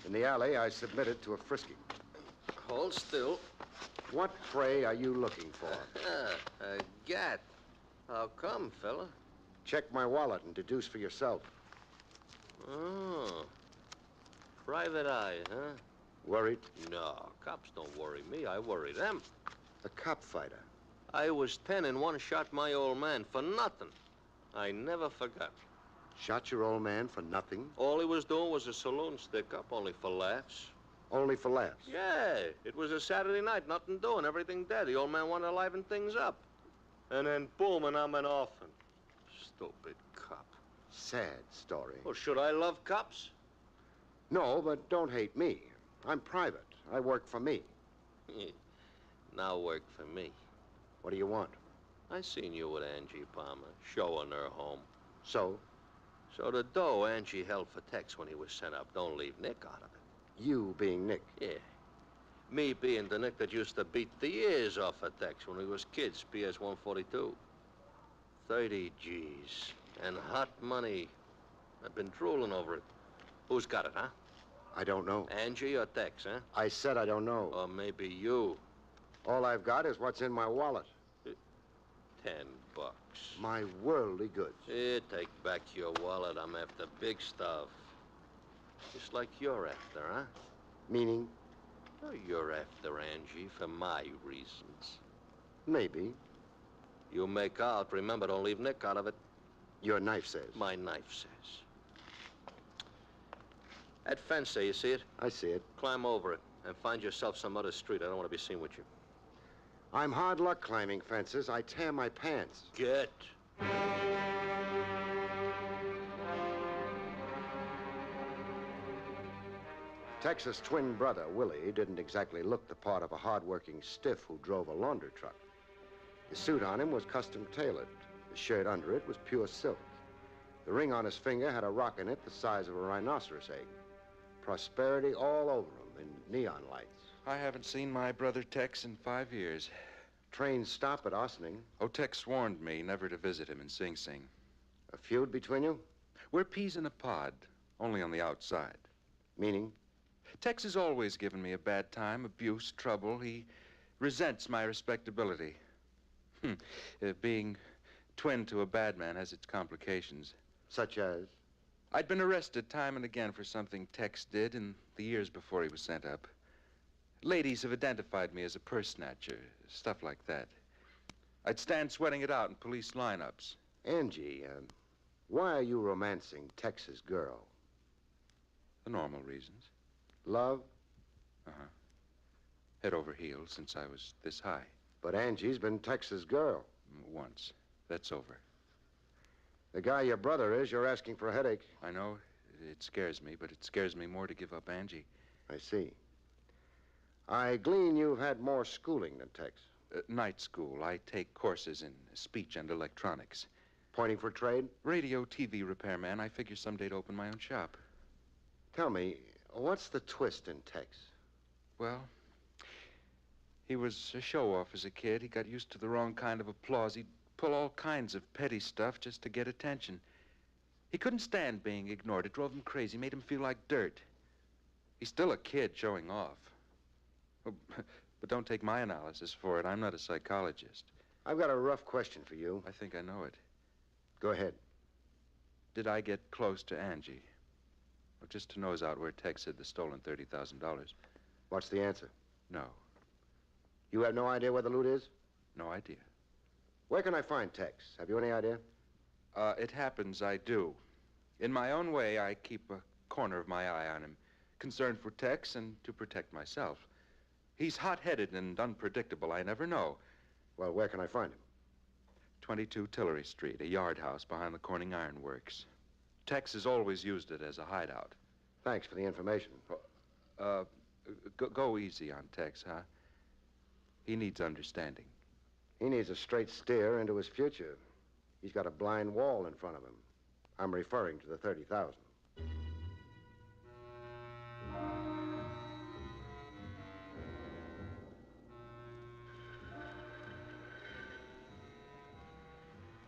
In the alley, I submitted to a frisking.
Hold still.
What prey are you looking for?
A gat. How come, fella?
Check my wallet and deduce for yourself.
Oh. Private eye, huh?
Worried?
No, cops don't worry me. I worry them.
A cop fighter.
I was 10 and one shot my old man for nothing. I never forgot.
Shot your old man for nothing?
All he was doing was a saloon stick-up, only for laughs.
Only for laughs?
Yeah, it was a Saturday night, nothing doing, everything dead. The old man wanted to liven things up. And then, boom, and I'm an orphan. Stupid cop.
Sad story.
Well, should I love cops?
No, but don't hate me. I'm private. I work for me.
Now work for me.
What do you want?
I seen you with Angie Palmer, showing her home.
So?
So the dough Angie held for Tex when he was sent up, don't leave Nick out of it.
You being Nick?
Yeah. Me being the Nick that used to beat the ears off of Tex when we was kids, PS 142. 30 G's. And hot money. I've been drooling over it. Who's got it, huh?
I don't know.
Angie or Tex, huh?
I said I don't know.
Or maybe you.
All I've got is what's in my wallet.
$10.
My worldly goods.
Here, take back your wallet. I'm after big stuff. Just like you're after, huh?
Meaning?
Oh, you're after Angie for my reasons.
Maybe.
You make out. Remember, don't leave Nick out of it.
Your knife says.
My knife says. That fence there, you see it?
I see it.
Climb over it and find yourself some other street. I don't want to be seen with you.
I'm hard luck climbing fences. I tear my pants.
Get.
Tex's twin brother, Willie, didn't exactly look the part of a hard-working stiff who drove a laundry truck. The suit on him was custom tailored. The shirt under it was pure silk. The ring on his finger had a rock in it the size of a rhinoceros egg. Prosperity all over him in neon lights.
I haven't seen my brother Tex in 5 years.
Trains stop at Ossining.
Oh, Tex warned me never to visit him in Sing Sing.
A feud between you?
We're peas in a pod, only on the outside.
Meaning?
Tex has always given me a bad time, abuse, trouble. He resents my respectability. Being twin to a bad man has its complications.
Such as?
I'd been arrested time and again for something Tex did in the years before he was sent up. Ladies have identified me as a purse snatcher, stuff like that. I'd stand sweating it out in police lineups.
Angie, why are you romancing Tex's girl?
The normal reasons.
Love?
Uh-huh. Head over heels since I was this high.
But Angie's been Tex's girl.
Once. That's over.
The guy your brother is, you're asking for a headache.
I know. It scares me, but it scares me more to give up Angie.
I see. I glean you've had more schooling than Tex.
Night school. I take courses in speech and electronics.
Pointing for trade?
Radio, TV repairman. I figure someday to open my own shop.
Tell me, what's the twist in Tex?
Well, he was a show-off as a kid. He got used to the wrong kind of applause. He'd pull all kinds of petty stuff just to get attention. He couldn't stand being ignored. It drove him crazy, made him feel like dirt. He's still a kid showing off. But don't take my analysis for it. I'm not a psychologist.
I've got a rough question for you.
I think I know it.
Go ahead.
Did I get close to Angie? Or just to nose out where Tex hid the stolen $30,000?
What's the answer?
No.
You have no idea where the loot is?
No idea.
Where can I find Tex? Have you any idea?
It happens I do. In my own way, I keep a corner of my eye on him, concerned for Tex and to protect myself. He's hot-headed and unpredictable. I never know.
Well, where can I find him?
22 Tillery Street, a yard house behind the Corning Iron Works. Tex has always used it as a hideout.
Thanks for the information.
Go easy on Tex, huh? He needs understanding.
He needs a straight steer into his future. He's got a blind wall in front of him. I'm referring to the 30,000.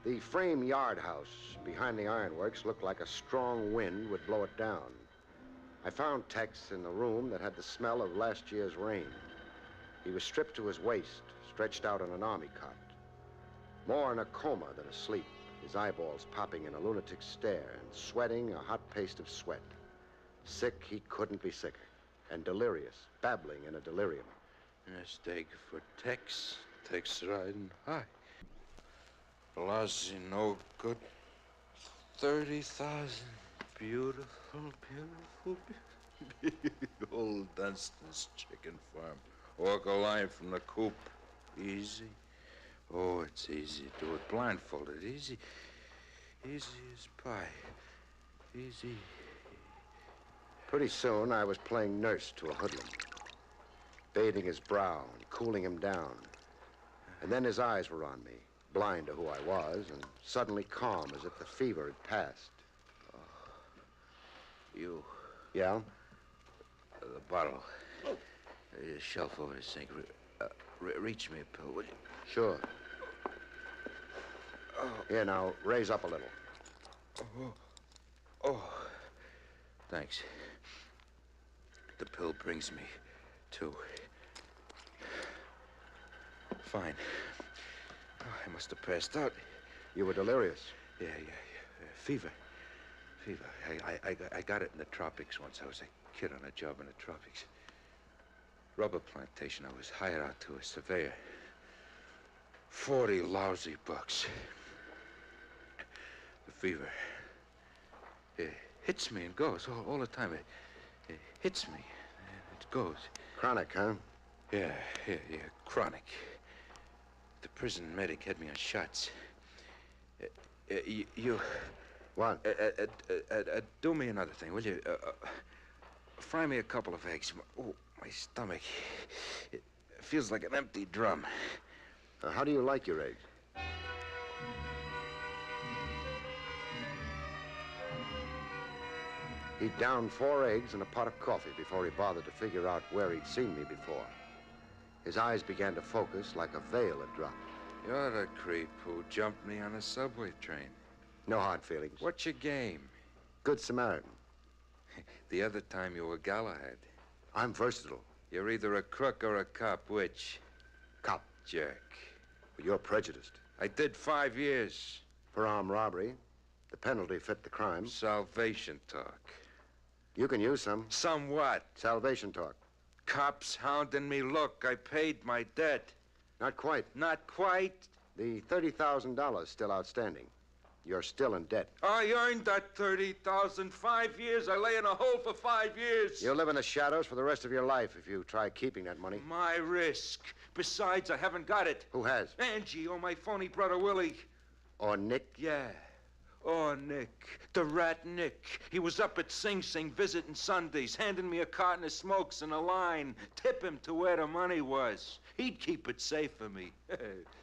The frame yard house behind the ironworks looked like a strong wind would blow it down. I found Tex in the room that had the smell of last year's rain. He was stripped to his waist, stretched out on an army cot. More in a coma than asleep, his eyeballs popping in a lunatic stare and sweating a hot paste of sweat. Sick he couldn't be sicker, and delirious, babbling in a delirium.
Mistake for Tex. Tex riding high. Velocity no good. 30,000. Beautiful, beautiful, beautiful. Old Dunstan's chicken farm. Walk a line from the coop. Easy. Oh, it's easy. Do it blindfolded. Easy. Easy as pie. Easy.
Pretty soon, I was playing nurse to a hoodlum, bathing his brow and cooling him down. And then his eyes were on me, blind to who I was, and suddenly calm as if the fever had passed.
Oh. You.
Yeah?
The bottle. Shelf over the sink. Reach me a pill, will you?
Sure.
Oh.
Here, now, raise up a little.
Oh. Thanks. The pill brings me to. Fine. Oh, I must have passed out.
You were delirious.
Yeah. Fever. I got it in the tropics once. I was a kid on a job in the tropics. Rubber plantation. I was hired out to a surveyor. 40 lousy bucks. The fever. It hits me and goes all the time. It hits me and it goes.
Chronic, huh?
Yeah, chronic. The prison medic had me on shots. You...
What?
Do me another thing, will you? Fry me a couple of eggs. Oh, my stomach. It feels like an empty drum.
How do you like your eggs? He downed 4 eggs and a pot of coffee before he bothered to figure out where he'd seen me before. His eyes began to focus like a veil had dropped.
You're the creep who jumped me on a subway train.
No hard feelings.
What's your game?
Good Samaritan.
The other time you were Galahad.
I'm versatile.
You're either a crook or a cop. Which?
Cop.
Jerk.
But you're prejudiced.
I did 5 years.
For armed robbery. The penalty fit the crime.
Salvation talk.
You can use some.
Some what?
Salvation talk.
Cops hounding me. Look, I paid my debt.
Not quite.
Not quite?
The $30,000 still outstanding. You're still in debt.
I earned that $30,000. 5 years. I lay in a hole for 5 years.
You'll live in the shadows for the rest of your life if you try keeping that money.
My risk. Besides, I haven't got it.
Who has?
Angie or my phony brother Willie.
Or Nick?
Yeah. Oh, Nick. The rat Nick. He was up at Sing Sing visiting Sundays, handing me a carton of smokes and a line. Tip him to where the money was. He'd keep it safe for me.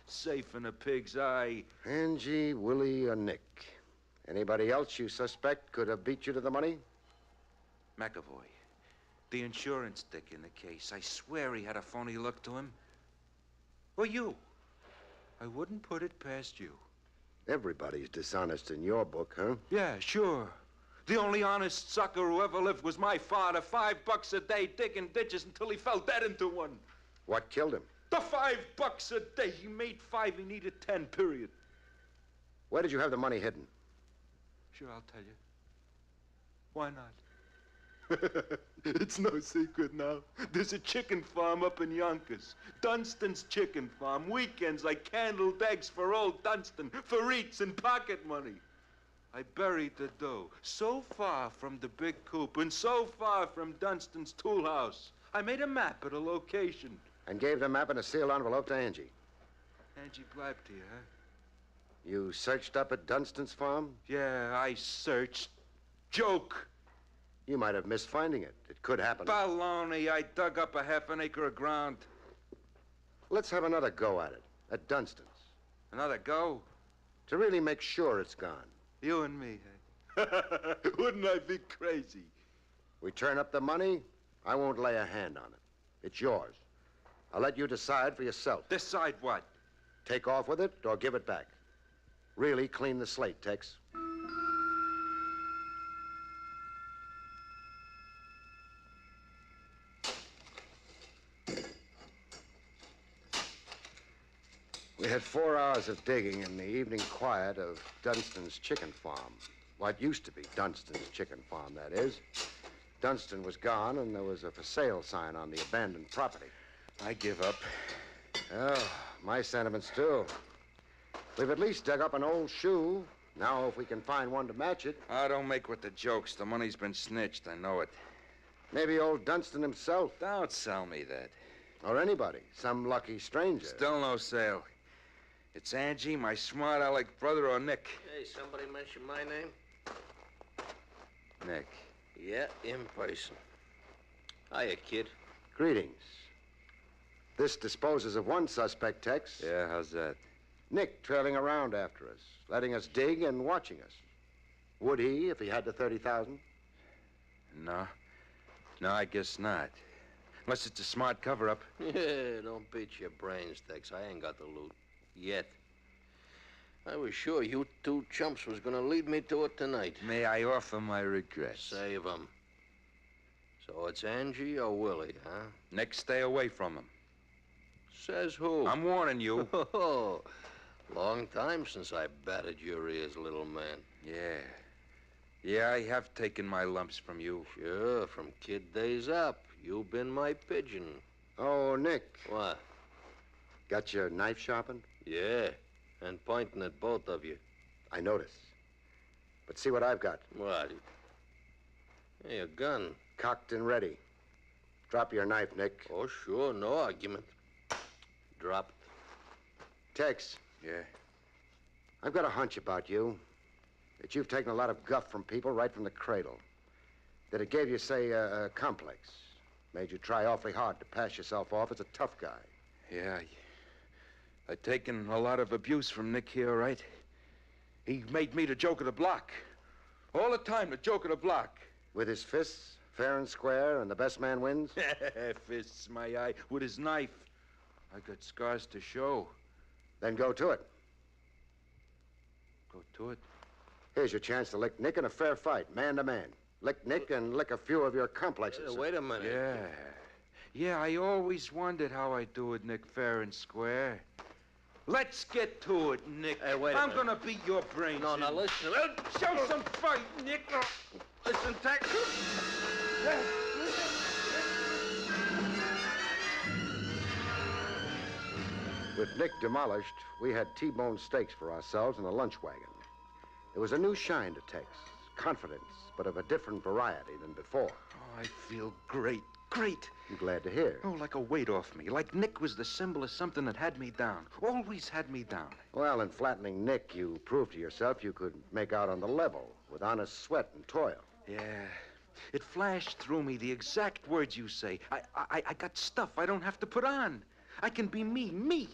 Safe in a pig's eye.
Angie, Willie, or Nick. Anybody else you suspect could have beat you to the money?
McAvoy. The insurance dick in the case. I swear he had a phony look to him. Or you. I wouldn't put it past you.
Everybody's dishonest in your book, huh?
Yeah, sure. The only honest sucker who ever lived was my father. $5 a day digging ditches until he fell dead into one.
What killed him?
The $5 a day. He made 5, he needed 10, period.
Where did you have the money hidden?
Sure, I'll tell you. Why not? It's no secret now. There's a chicken farm up in Yonkers. Dunstan's Chicken Farm. Weekends I candled eggs for old Dunstan, for eats and pocket money. I buried the dough so far from the big coop and so far from Dunstan's tool house. I made a map of the location.
And gave the map in a sealed envelope to Angie.
Angie blabbed to you, huh?
You searched up at Dunstan's farm?
Yeah, I searched. Joke.
You might have missed finding it. It could happen.
Baloney. I dug up a half an acre of ground.
Let's have another go at it. At Dunstan's.
Another go?
To really make sure it's gone.
You and me, eh? Wouldn't I be crazy?
We turn up the money, I won't lay a hand on it. It's yours. I'll let you decide for yourself.
Decide what?
Take off with it or give it back. Really clean the slate, Tex. We had 4 hours of digging in the evening quiet of Dunstan's Chicken Farm. What used to be Dunstan's Chicken Farm, that is. Dunstan was gone, and there was a for sale sign on the abandoned property.
I give up.
Oh, my sentiments, too. We've at least dug up an old shoe. Now, if we can find one to match it...
Oh, don't make with the jokes. The money's been snitched. I know it.
Maybe old Dunstan himself.
Don't sell me that.
Or anybody. Some lucky stranger.
Still no sale. It's Angie, my smart aleck brother, or Nick.
Hey, somebody mention my name?
Nick.
Yeah, in person. Hiya, kid.
Greetings. This disposes of one suspect, Tex.
Yeah, how's that?
Nick trailing around after us, letting us dig and watching us. Would he if he had the $30,000?
No. No, I guess not. Unless it's a smart cover-up.
Yeah, don't beat your brains, Tex. I ain't got the loot. Yet. I was sure you 2 chumps was gonna lead me to it tonight.
May I offer my regrets?
Save 'em. So it's Angie or Willie, huh?
Nick, stay away from him.
Says who?
I'm warning you.
Oh, long time since I batted your ears, little man.
Yeah. Yeah, I have taken my lumps from you.
Sure, from kid days up. You've been my pigeon.
Oh, Nick.
What?
Got your knife sharpened?
Yeah, and pointing at both of you.
I notice. But see what I've got.
What? Hey, a gun.
Cocked and ready. Drop your knife, Nick.
Oh, sure, no argument. Drop.
Tex.
Yeah?
I've got a hunch about you. That you've taken a lot of guff from people right from the cradle. That it gave you, say, a complex. Made you try awfully hard to pass yourself off as a tough guy.
Yeah, I've taken a lot of abuse from Nick here, right? He made me the joke of the block. All the time, the joke of the block.
With his fists, fair and square, and the best man wins?
Fists, my eye. With his knife. I got scars to show.
Then go to it.
Go to it?
Here's your chance to lick Nick in a fair fight, man to man. Lick Nick and lick a few of your complexes.
Wait a minute.
Yeah, I always wondered how I do it, Nick, fair and square. Let's get to it, Nick.
Hey, wait a
I'm
minute.
gonna beat your brains
No,
in.
now listen.
Show some fight, Nick.
Listen, Tex.
With Nick demolished, we had T-bone steaks for ourselves in a lunch wagon. There was a new shine to Tex. Confidence, but of a different variety than before.
Oh, I feel great. Great.
I'm glad to hear.
Oh, like a weight off me. Like Nick was the symbol of something that had me down. Always had me down.
Well, in flattening Nick, you proved to yourself you could make out on the level with honest sweat and toil.
Yeah. It flashed through me the exact words you say. I got stuff I don't have to put on. I can be me.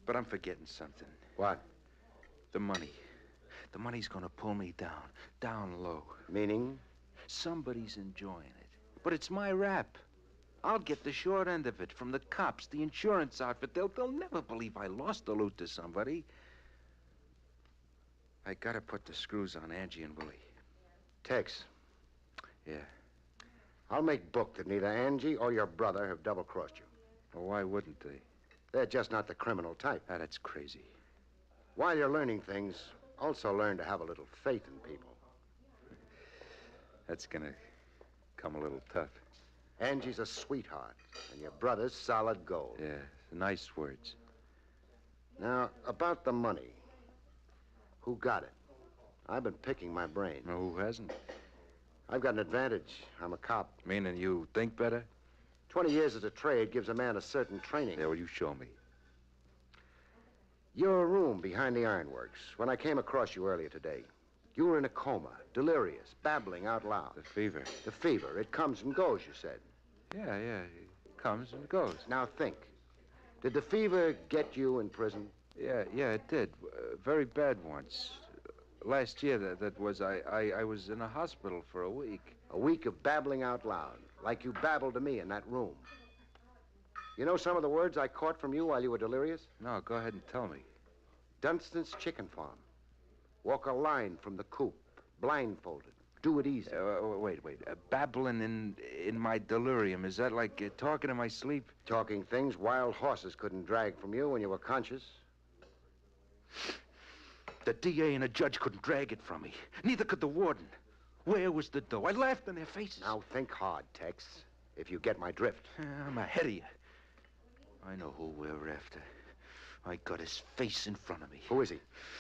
But I'm forgetting something.
What?
The money. The money's gonna pull me down low.
Meaning?
Somebody's enjoying it. But it's my rap. I'll get the short end of it from the cops, the insurance outfit. They'll never believe I lost the loot to somebody. I gotta put the screws on Angie and Willie.
Tex.
Yeah.
I'll make book that neither Angie or your brother have double-crossed you.
Well, why wouldn't they?
They're just not the criminal type.
That's crazy.
While you're learning things, also learn to have a little faith in people.
That's gonna come a little tough.
Angie's a sweetheart, and your brother's solid gold.
Yeah, nice words.
Now, about the money. Who got it? I've been picking my brain.
No, who hasn't?
I've got an advantage. I'm a cop.
Meaning you think better?
20 years as a trade gives a man a certain training.
Yeah, well, you show me.
Your room behind the ironworks. When I came across you earlier today, you were in a coma, delirious, babbling out loud.
The fever.
The fever. It comes and goes, you said.
Yeah, it comes and goes.
Now think. Did the fever get you in prison?
Yeah, it did. Very bad once. Last year, that was, I was in a hospital for a week.
A week of babbling out loud, like you babbled to me in that room. You know some of the words I caught from you while you were delirious?
No, go ahead and tell me.
Dunston's chicken farm. Walk a line from the coop, blindfolded. Do it easy.
Wait. Babbling in my delirium. Is that like talking in my sleep?
Talking things wild horses couldn't drag from you when you were conscious.
The DA and a judge couldn't drag it from me. Neither could the warden. Where was the dough? I laughed in their faces.
Now think hard, Tex, if you get my drift.
I'm ahead of you. I know who we're after. I got his face in front of me.
Who is he?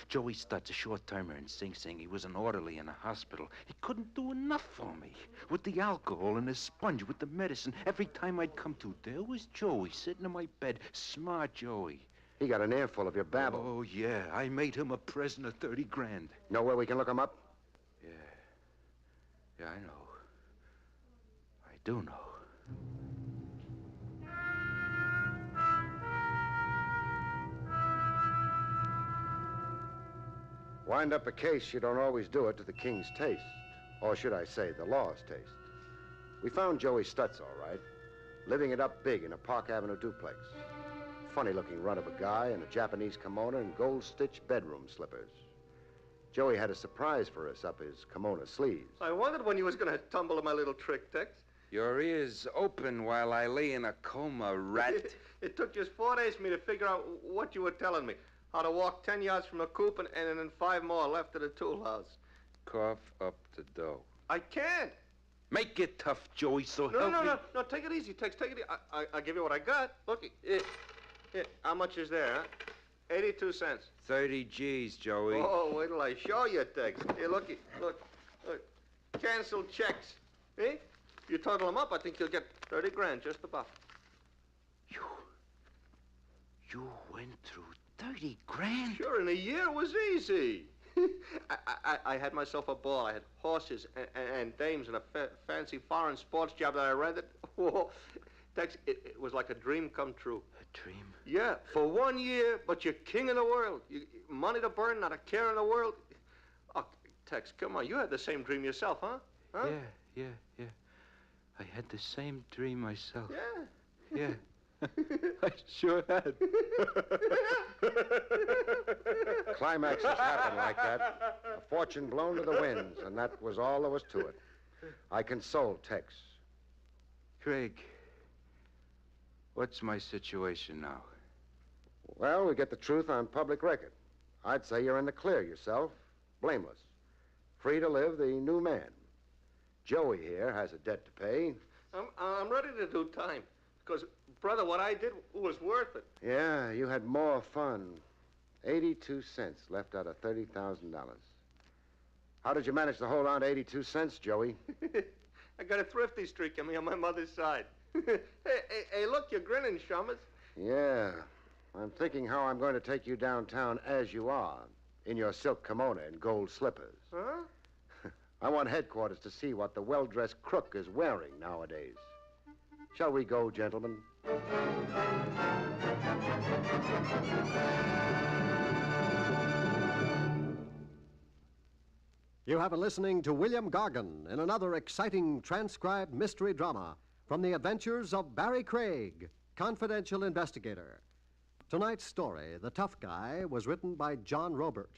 Joey Stutz, a short-timer in Sing Sing. He was an orderly in a hospital. He couldn't do enough for me. With the alcohol and the sponge, with the medicine. Every time I'd come to, there was Joey sitting in my bed. Smart Joey.
He got an earful of your babble.
Oh, yeah. I made him a present of 30 grand.
Know where we can look him up?
Yeah, I know. I do know.
Wind up a case, you don't always do it to the king's taste. Or should I say, the law's taste. We found Joey Stutz, all right. Living it up big in a Park Avenue duplex. Funny-looking runt of a guy in a Japanese kimono and gold-stitched bedroom slippers. Joey had a surprise for us up his kimono sleeves.
I wondered when you was going to tumble at my little trick, Tex.
Your ears open while I lay in a coma, rat.
It took just 4 days for me to figure out what you were telling me. How to walk 10 yards from a coop and then 5 more left at a tool house.
Cough up the dough.
I can't.
Make it tough, Joey, so
No,
help me.
no, take it easy, Tex, take it easy. I'll give you what I got. Look, here, how much is there, huh? 82 cents.
30 G's, Joey.
Oh, wait till I show you, Tex. Here, look. Canceled checks. Eh? If you total them up, I think you'll get 30 grand, just about.
You went through 30 grand?
Sure, in a year it was easy. I had myself a ball. I had horses and dames and a fancy foreign sports job that I rented. Oh, Tex, it was like a dream come true.
A dream?
Yeah, for 1 year, but you're king of the world. Money to burn, not a care in the world. Oh, Tex, come on. You had the same dream yourself, huh?
Yeah. I had the same dream myself.
Yeah.
I sure had.
Climaxes happen like that. A fortune blown to the winds, and that was all there was to it. I consoled Tex.
Craig, what's my situation now?
Well, we get the truth on public record. I'd say you're in the clear yourself. Blameless. Free to live the new man. Joey here has a debt to pay.
I'm ready to do time. Because, brother, what I did was worth it.
Yeah, you had more fun. 82 cents left out of $30,000. How did you manage to hold on to 82 cents, Joey?
I got a thrifty streak in me on my mother's side. hey, look, you're grinning, Shummers.
Yeah. I'm thinking how I'm going to take you downtown as you are, in your silk kimono and gold slippers.
Huh?
I want headquarters to see what the well-dressed crook is wearing nowadays. Shall we go, gentlemen?
You have been listening to William Gargan in another exciting transcribed mystery drama from the adventures of Barrie Craig, confidential investigator. Tonight's story, The Tough Guy, was written by John Robert.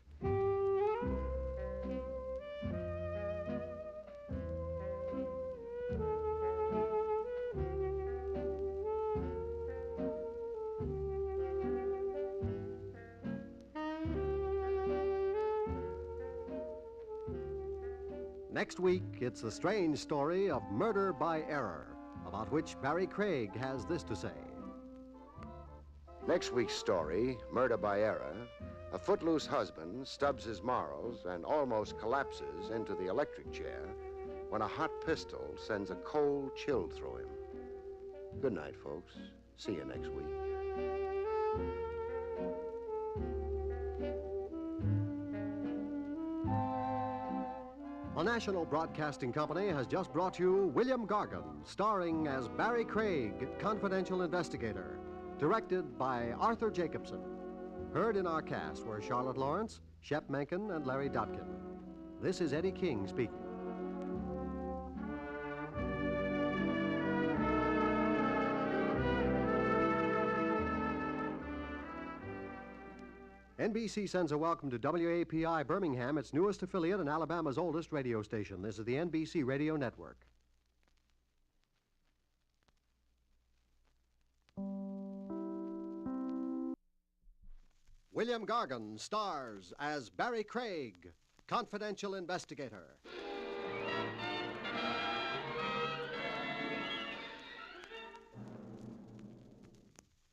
Next week, it's the strange story of murder by error, about which Barrie Craig has this to say.
Next week's story, Murder by Error, a footloose husband stubs his morals and almost collapses into the electric chair when a hot pistol sends a cold chill through him. Good night, folks. See you next week.
The National Broadcasting Company has just brought you William Gargan, starring as Barrie Craig, confidential investigator, directed by Arthur Jacobson. Heard in our cast were Charlotte Lawrence, Shep Menken, and Larry Dotkin. This is Eddie King speaking. NBC sends a welcome to WAPI Birmingham, its newest affiliate and Alabama's oldest radio station. This is the NBC Radio Network. William Gargan stars as Barrie Craig, confidential investigator.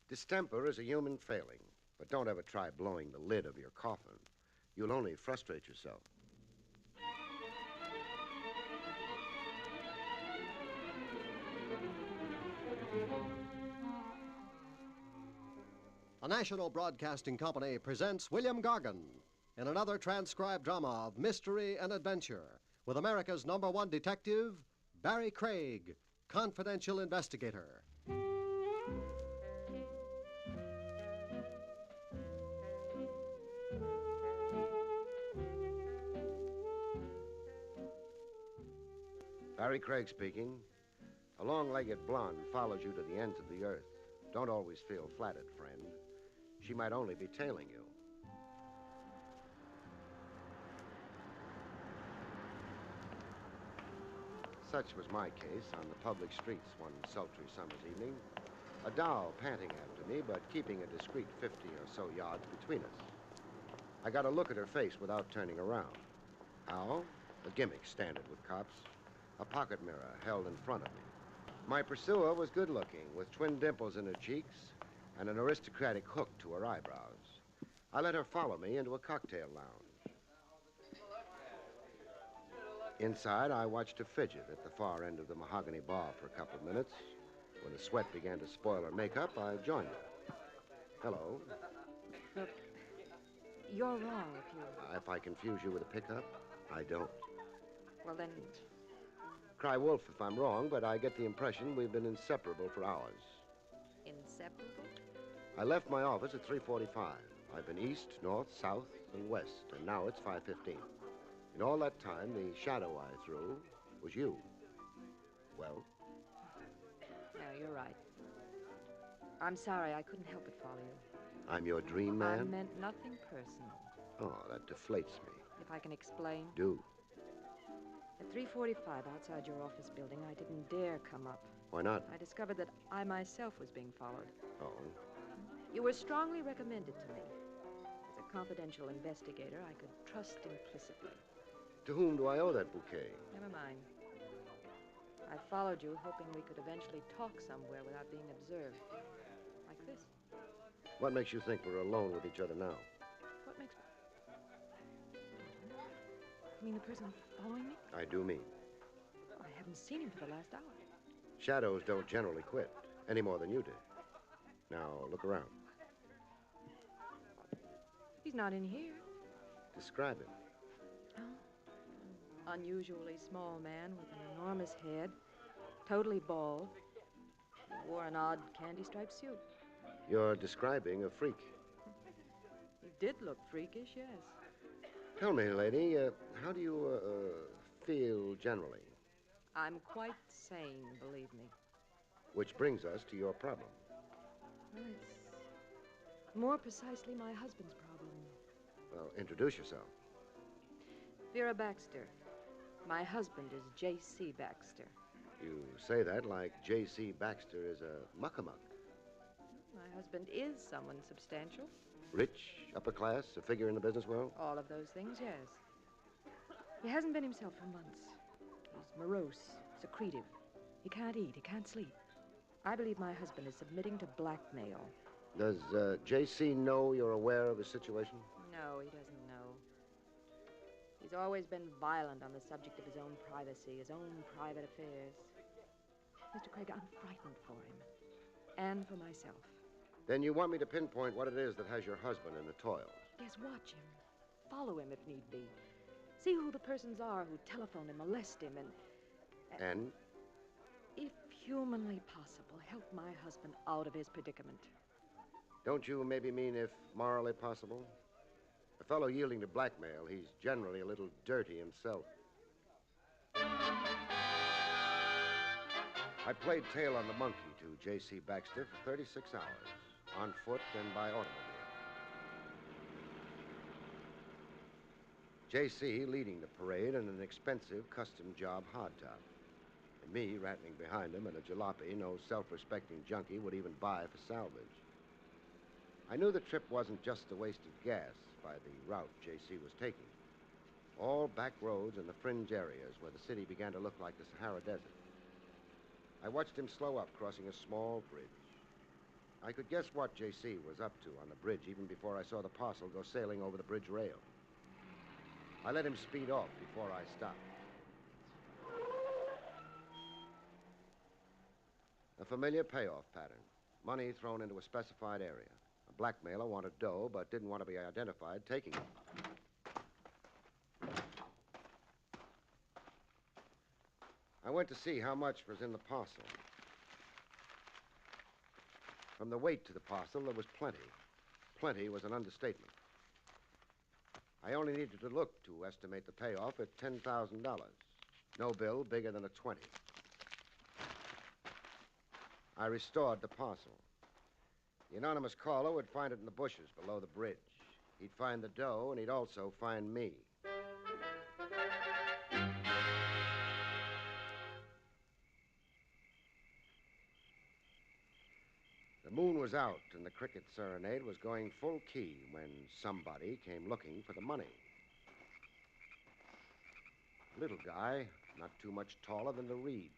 Distemper is a human failing, but don't ever try blowing the lid of your coffin. You'll only frustrate yourself.
The National Broadcasting Company presents William Gargan in another transcribed drama of mystery and adventure with America's #1 detective, Barrie Craig, confidential investigator.
Barrie Craig speaking. A long-legged blonde follows you to the ends of the earth. Don't always feel flattered, friend. She might only be tailing you. Such was my case on the public streets one sultry summer's evening. A doll panting after me, but keeping a discreet 50 or so yards between us. I got a look at her face without turning around. How? A gimmick standard with cops. a pocket mirror held in front of me. My pursuer was good-looking, with twin dimples in her cheeks and an aristocratic hook to her eyebrows. I let her follow me into a cocktail lounge. Inside, I watched her fidget at the far end of the mahogany bar for a couple of minutes. When the sweat began to spoil her makeup, I joined her. Hello.
Look, you're wrong if you...
If I confuse you with a pickup, I don't.
Well, then...
Cry wolf if I'm wrong, but I get the impression we've been inseparable for hours.
Inseparable?
I left my office at 3:45. I've been east, north, south, and west, and now it's 5:15. In all that time, the shadow I threw was you. Well?
No, you're right. I'm sorry I couldn't help but follow you.
I'm your dream man?
I meant nothing personal.
Oh, that deflates me.
If I can explain.
Do.
At 3:45 outside your office building, I didn't dare come up.
Why not?
I discovered that I myself was being followed.
Oh.
You were strongly recommended to me. As a confidential investigator, I could trust implicitly.
To whom do I owe that bouquet?
Never mind. I followed you, hoping we could eventually talk somewhere without being observed. Like this.
What makes you think we're alone with each other now?
What makes... You mean the person following me?
I do mean.
I haven't seen him for the last hour.
Shadows don't generally quit, any more than you did. Now, look around.
He's not in here.
Describe him.
Oh. Unusually small man with an enormous head, totally bald. He wore an odd candy-striped suit.
You're describing a freak.
He did look freakish, yes.
Tell me, lady, how do you feel generally?
I'm quite sane, believe me.
Which brings us to your problem.
Well, it's more precisely my husband's problem.
Well, introduce yourself.
Vera Baxter. My husband is J.C. Baxter.
You say that like J.C. Baxter is a muckamuck.
My husband is someone substantial.
Rich, upper class, a figure in the business world?
All of those things, yes. He hasn't been himself for months. He's morose, secretive. He can't eat, he can't sleep. I believe my husband is submitting to blackmail.
Does J.C. know you're aware of his situation?
No, he doesn't know. He's always been violent on the subject of his own privacy, his own private affairs. Mr. Craig, I'm frightened for him. And for myself.
Then you want me to pinpoint what it is that has your husband in the toils?
Yes, watch him. Follow him if need be. See who the persons are who telephone and molest him
And?
If humanly possible, help my husband out of his predicament.
Don't you maybe mean if morally possible? A fellow yielding to blackmail, he's generally a little dirty himself. I played tail on the monkey to J.C. Baxter for 36 hours, on foot and by automobile. J.C. leading the parade in an expensive custom job hardtop. And me rattling behind him in a jalopy no self-respecting junkie would even buy for salvage. I knew the trip wasn't just a waste of gas by the route J.C. was taking. All back roads and the fringe areas where the city began to look like the Sahara Desert. I watched him slow up, crossing a small bridge. I could guess what J.C. was up to on the bridge even before I saw the parcel go sailing over the bridge rail. I let him speed off before I stopped. A familiar payoff pattern. Money thrown into a specified area. A blackmailer wanted dough, but didn't want to be identified taking it. I went to see how much was in the parcel. From the weight to the parcel, there was plenty. Plenty was an understatement. I only needed to look to estimate the payoff at $10,000. No bill bigger than a 20. I restored the parcel. The anonymous caller would find it in the bushes below the bridge. He'd find the dough, and he'd also find me. The moon was out, and the cricket serenade was going full key when somebody came looking for the money. Little guy, not too much taller than the reeds,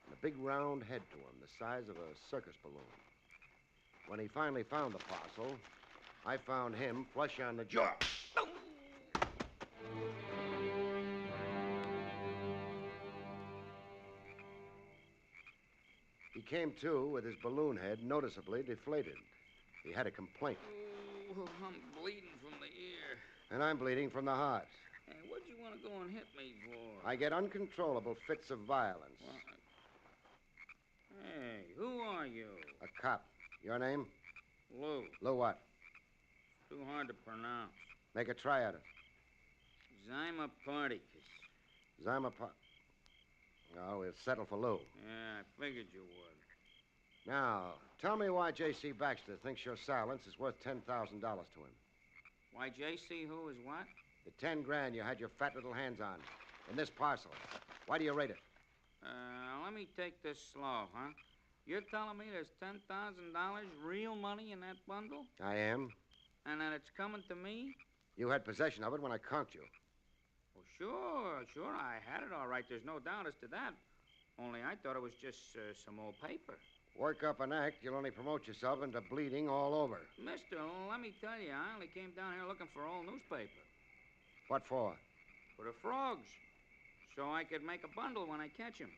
and a big round head to him, the size of a circus balloon. When he finally found the parcel, I found him flush on the jaw. He came to with his balloon head noticeably deflated. He had a complaint.
Oh, I'm bleeding from the ear.
And I'm bleeding from the heart.
Hey, what'd you want to go and hit me for?
I get uncontrollable fits of violence.
What? Hey, who are you?
A cop. Your name?
Lou.
Lou what?
Too hard to pronounce.
Make a try at it.
Zyma Particus.
Zyma Oh, we'll settle for Lou.
Yeah, I figured you would.
Now, tell me why J.C. Baxter thinks your silence is worth $10,000 to him.
Why J.C. who is what?
The 10 grand you had your fat little hands on. In this parcel. Why do you rate it?
Let me take this slow, huh? You're telling me there's $10,000 real money in that bundle?
I am.
And that it's coming to me?
You had possession of it when I conked you.
Well, sure, I had it all right. There's no doubt as to that. Only I thought it was just some old paper.
Work up an act, you'll only promote yourself into bleeding all over.
Mister, let me tell you, I only came down here looking for old newspaper.
What for?
For the frogs. So I could make a bundle when I catch them.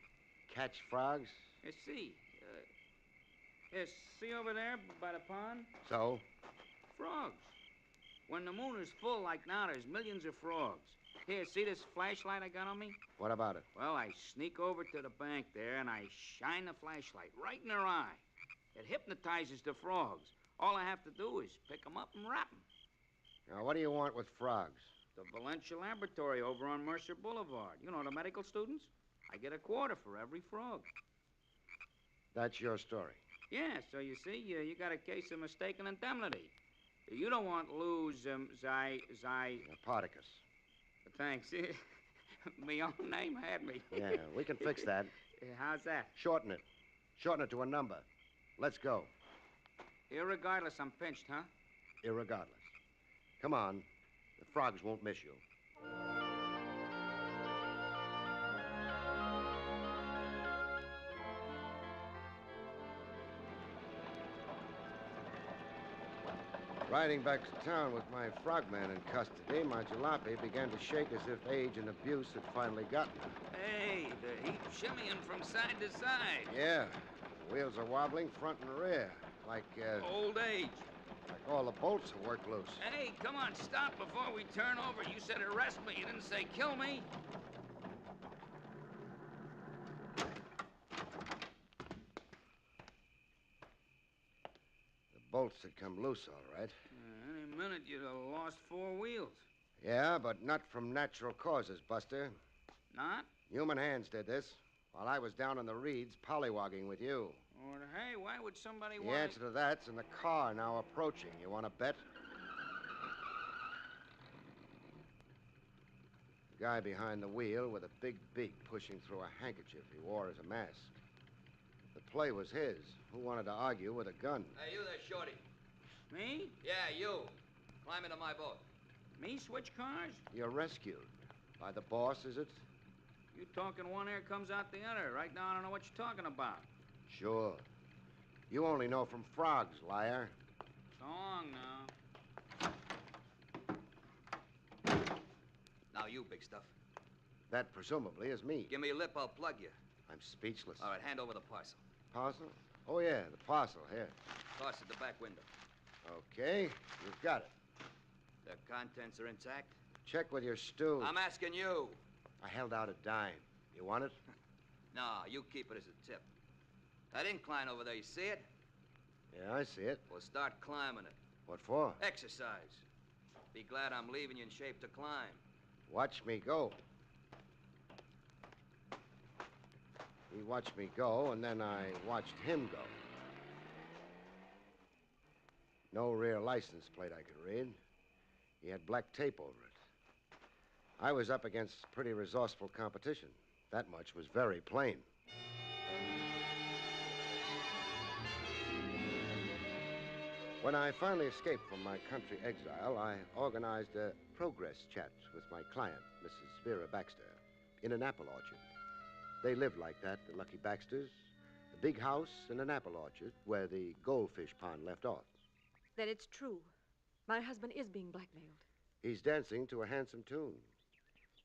Catch frogs?
See. See over there by the pond?
So?
Frogs. When the moon is full like now, there's millions of frogs. Here, see this flashlight I got on me?
What about it?
Well, I sneak over to the bank there, and I shine the flashlight right in their eye. It hypnotizes the frogs. All I have to do is pick them up and wrap them.
Now, what do you want with frogs?
The Valencia Laboratory over on Mercer Boulevard. You know, the medical students? I get a quarter for every frog.
That's your story.
Yeah, so you see, you got a case of mistaken indemnity. You don't want Lou's,
Particus.
Thanks. My own name had me.
Yeah, we can fix that.
How's that?
Shorten it. Shorten it to a number. Let's go.
Irregardless, I'm pinched, huh?
Irregardless. Come on. The frogs won't miss you. Riding back to town with my frogman in custody, my jalopy began to shake as if age and abuse had finally gotten her.
Hey, the heap shimmying from side to side.
Yeah. The wheels are wobbling front and rear. Like,
Old age.
Like all the bolts have worked loose.
Hey, come on, stop before we turn over. You said arrest me. You didn't say kill me.
Bolts had come loose, all right.
Any minute, you'd have lost 4 wheels.
Yeah, but not from natural causes, Buster.
Not?
Human hands did this, while I was down in the reeds pollywogging with you.
Or, hey, why would somebody
The
want...
answer to that's in the car now approaching. You want to bet? The guy behind the wheel with a big beak pushing through a handkerchief he wore as a mask. The play was his. Who wanted to argue with a gun?
Hey, you there, Shorty.
Me?
Yeah, you. Climb into my boat.
Me switch cars?
You're rescued. By the boss, is it?
You talking one ear comes out the other. Right now, I don't know what you're talking about.
Sure. You only know from frogs, liar.
So long now.
Now you, big stuff.
That presumably is me.
Give me a lip, I'll plug you.
I'm speechless.
All right, hand over the parcel.
Parcel? Oh, yeah, the parcel. Here.
Toss it the back window.
Okay, you've got it.
The contents are intact?
Check with your stew.
I'm asking you.
I held out a dime. You want it?
No, you keep it as a tip. That incline over there, you see it?
Yeah, I see it.
Well, start climbing it.
What for?
Exercise. Be glad I'm leaving you in shape to climb.
Watch me go. He watched me go, and then I watched him go. No rear license plate I could read. He had black tape over it. I was up against pretty resourceful competition. That much was very plain. When I finally escaped from my country exile, I organized a progress chat with my client, Mrs. Vera Baxter, in an apple orchard.
They lived like that, the Lucky Baxters. A big house and an apple orchard where the goldfish pond left off.
Then it's true. My husband is being blackmailed.
He's dancing to a handsome tune.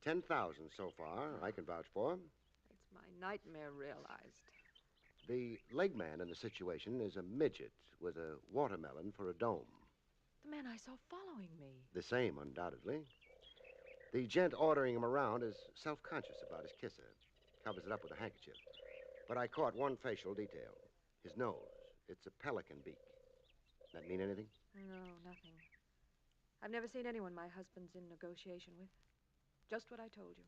10,000 so far, I can vouch for him.
It's my nightmare realized.
The leg man in the situation is a midget with a watermelon for a dome.
The man I saw following me.
The same, undoubtedly. The gent ordering him around is self-conscious about his kisser. Covers it up with a handkerchief. But I caught one facial detail. His nose. It's a pelican beak. That mean anything?
No, nothing. I've never seen anyone my husband's in negotiation with. Just what I told you.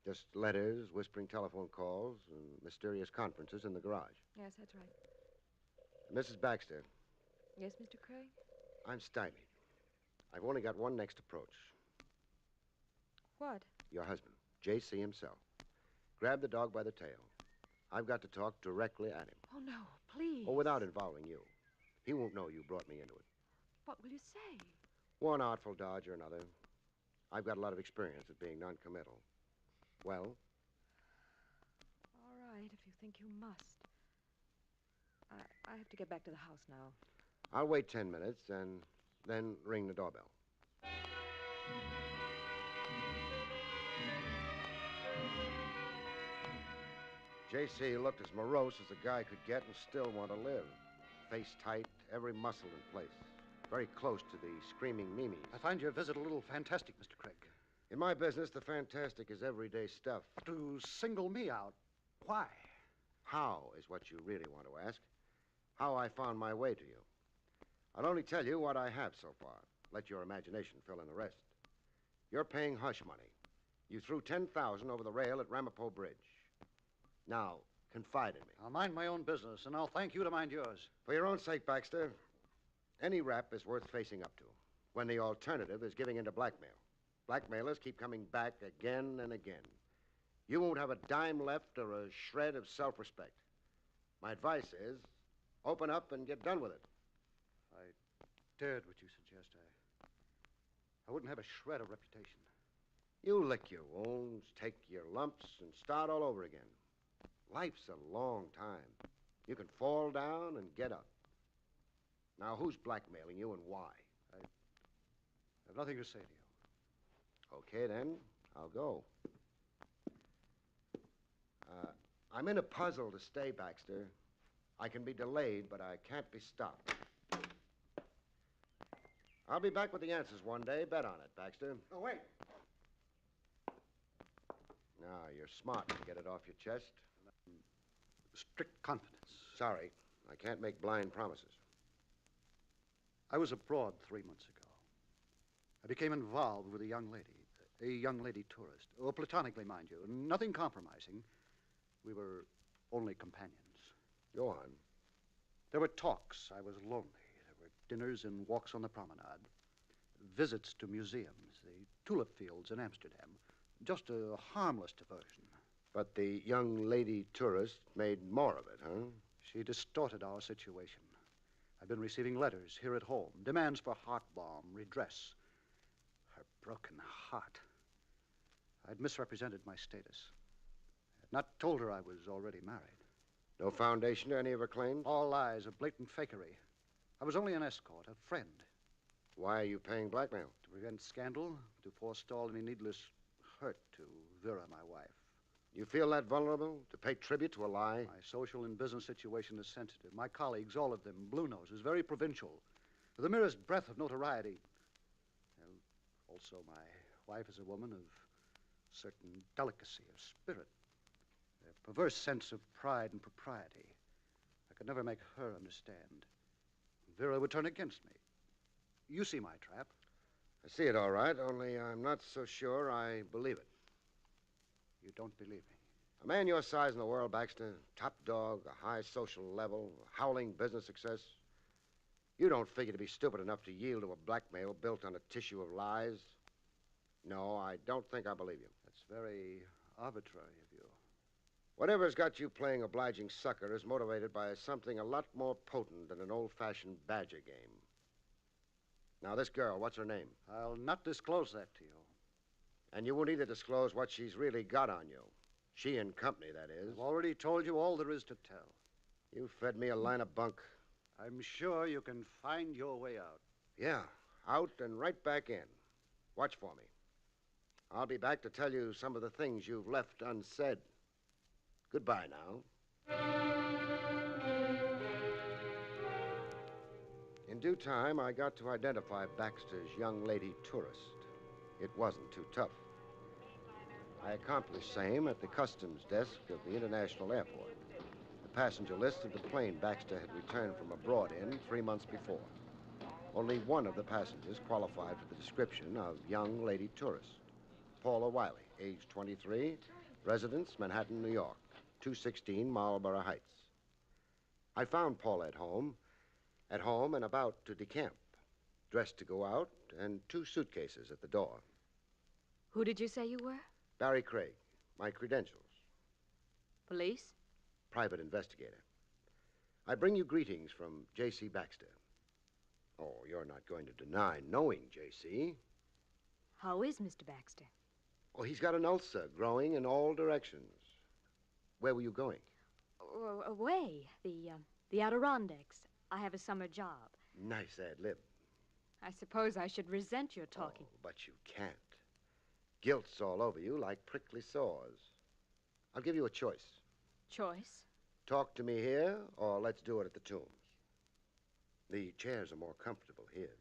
Just letters, whispering telephone calls, and mysterious conferences in the garage.
Yes, that's right.
Mrs. Baxter.
Yes, Mr. Craig?
I'm stymied. I've only got one next approach.
What?
Your husband, J.C. himself. Grab the dog by the tail. I've got to talk directly at him.
Oh, no, please.
Oh, without involving you. He won't know you brought me into it.
What will you say?
One artful dodge or another. I've got a lot of experience at being noncommittal. Well?
All right, if you think you must. I have to get back to the house now.
I'll wait 10 minutes and then ring the doorbell. J.C. looked as morose as a guy could get and still want to live. Face tight, every muscle in place. Very close to the screaming Mimis.
I find your visit a little fantastic, Mr. Craig.
In my business, the fantastic is everyday stuff.
To single me out, why?
How is what you really want to ask. How I found my way to you. I'll only tell you what I have so far. Let your imagination fill in the rest. You're paying hush money. You threw 10,000 over the rail at Ramapo Bridge. Now, confide in me.
I'll mind my own business, and I'll thank you to mind yours.
For your own sake, Baxter, any rap is worth facing up to when the alternative is giving in to blackmail. Blackmailers keep coming back again and again. You won't have a dime left or a shred of self-respect. My advice is, open up and get done with it.
If I dared what you suggest, I wouldn't have a shred of reputation.
You lick your wounds, take your lumps, and start all over again. Life's a long time. You can fall down and get up. Now, who's blackmailing you and why?
I have nothing to say to you.
Okay, then. I'll go. I'm in a puzzle to stay, Baxter. I can be delayed, but I can't be stopped. I'll be back with the answers one day. Bet on it, Baxter.
Oh, wait.
Now, you're smart to get it off your chest.
Strict confidence.
Sorry. I can't make blind promises.
I was abroad 3 months ago. I became involved with a young lady tourist. Oh, platonically, mind you. Nothing compromising. We were only companions.
Go on.
There were talks. I was lonely. There were dinners and walks on the promenade. Visits to museums, the tulip fields in Amsterdam. Just a harmless diversion.
But the young lady tourist made more of it, huh?
She distorted our situation. I've been receiving letters here at home, demands for heart balm, redress. Her broken heart. I'd misrepresented my status. I had not told her I was already married.
No foundation to any of her claims?
All lies, a blatant fakery. I was only an escort, a friend.
Why are you paying blackmail?
To prevent scandal, to forestall any needless hurt to Vera, my wife.
You feel that vulnerable to pay tribute to a lie?
My social and business situation is sensitive. My colleagues, all of them, blue noses, very provincial. With the merest breath of notoriety. And also, my wife is a woman of certain delicacy of spirit. A perverse sense of pride and propriety. I could never make her understand. Vera would turn against me. You see my trap.
I see it all right, only I'm not so sure I believe it.
You don't believe me?
A man your size in the world, Baxter, top dog, a high social level, howling business success. You don't figure to be stupid enough to yield to a blackmail built on a tissue of lies. No, I don't think I believe you.
That's very arbitrary of you.
Whatever's got you playing obliging sucker is motivated by something a lot more potent than an old-fashioned badger game. Now, this girl, what's her name?
I'll not disclose that to you.
And you won't either disclose what she's really got on you.
She and company, that is.
I've already told you all there is to tell.
You fed me a line of bunk.
I'm sure you can find your way out.
Yeah, out and right back in. Watch for me. I'll be back to tell you some of the things you've left unsaid. Goodbye now. In due time, I got to identify Baxter's young lady tourist. It wasn't too tough. I accomplished same at the customs desk of the International Airport. The passenger list of the plane Baxter had returned from abroad in 3 months before. Only one of the passengers qualified for the description of young lady tourist. Paula Wiley, age 23, residence Manhattan, New York, 216 Marlborough Heights. I found Paula at home and about to decamp, dressed to go out, and 2 suitcases at the door.
Who did you say you were?
Barrie Craig, my credentials.
Police?
Private investigator. I bring you greetings from J.C. Baxter. Oh, you're not going to deny knowing J.C.
How is Mr. Baxter?
Oh, he's got an ulcer growing in all directions. Where were you going?
Away. The Adirondacks. I have a summer job.
Nice ad lib.
I suppose I should resent your talking.
Oh, but you can't. Guilt's all over you like prickly sores. I'll give you a choice.
Choice?
Talk to me here, or let's do it at the Tombs. The chairs are more comfortable here.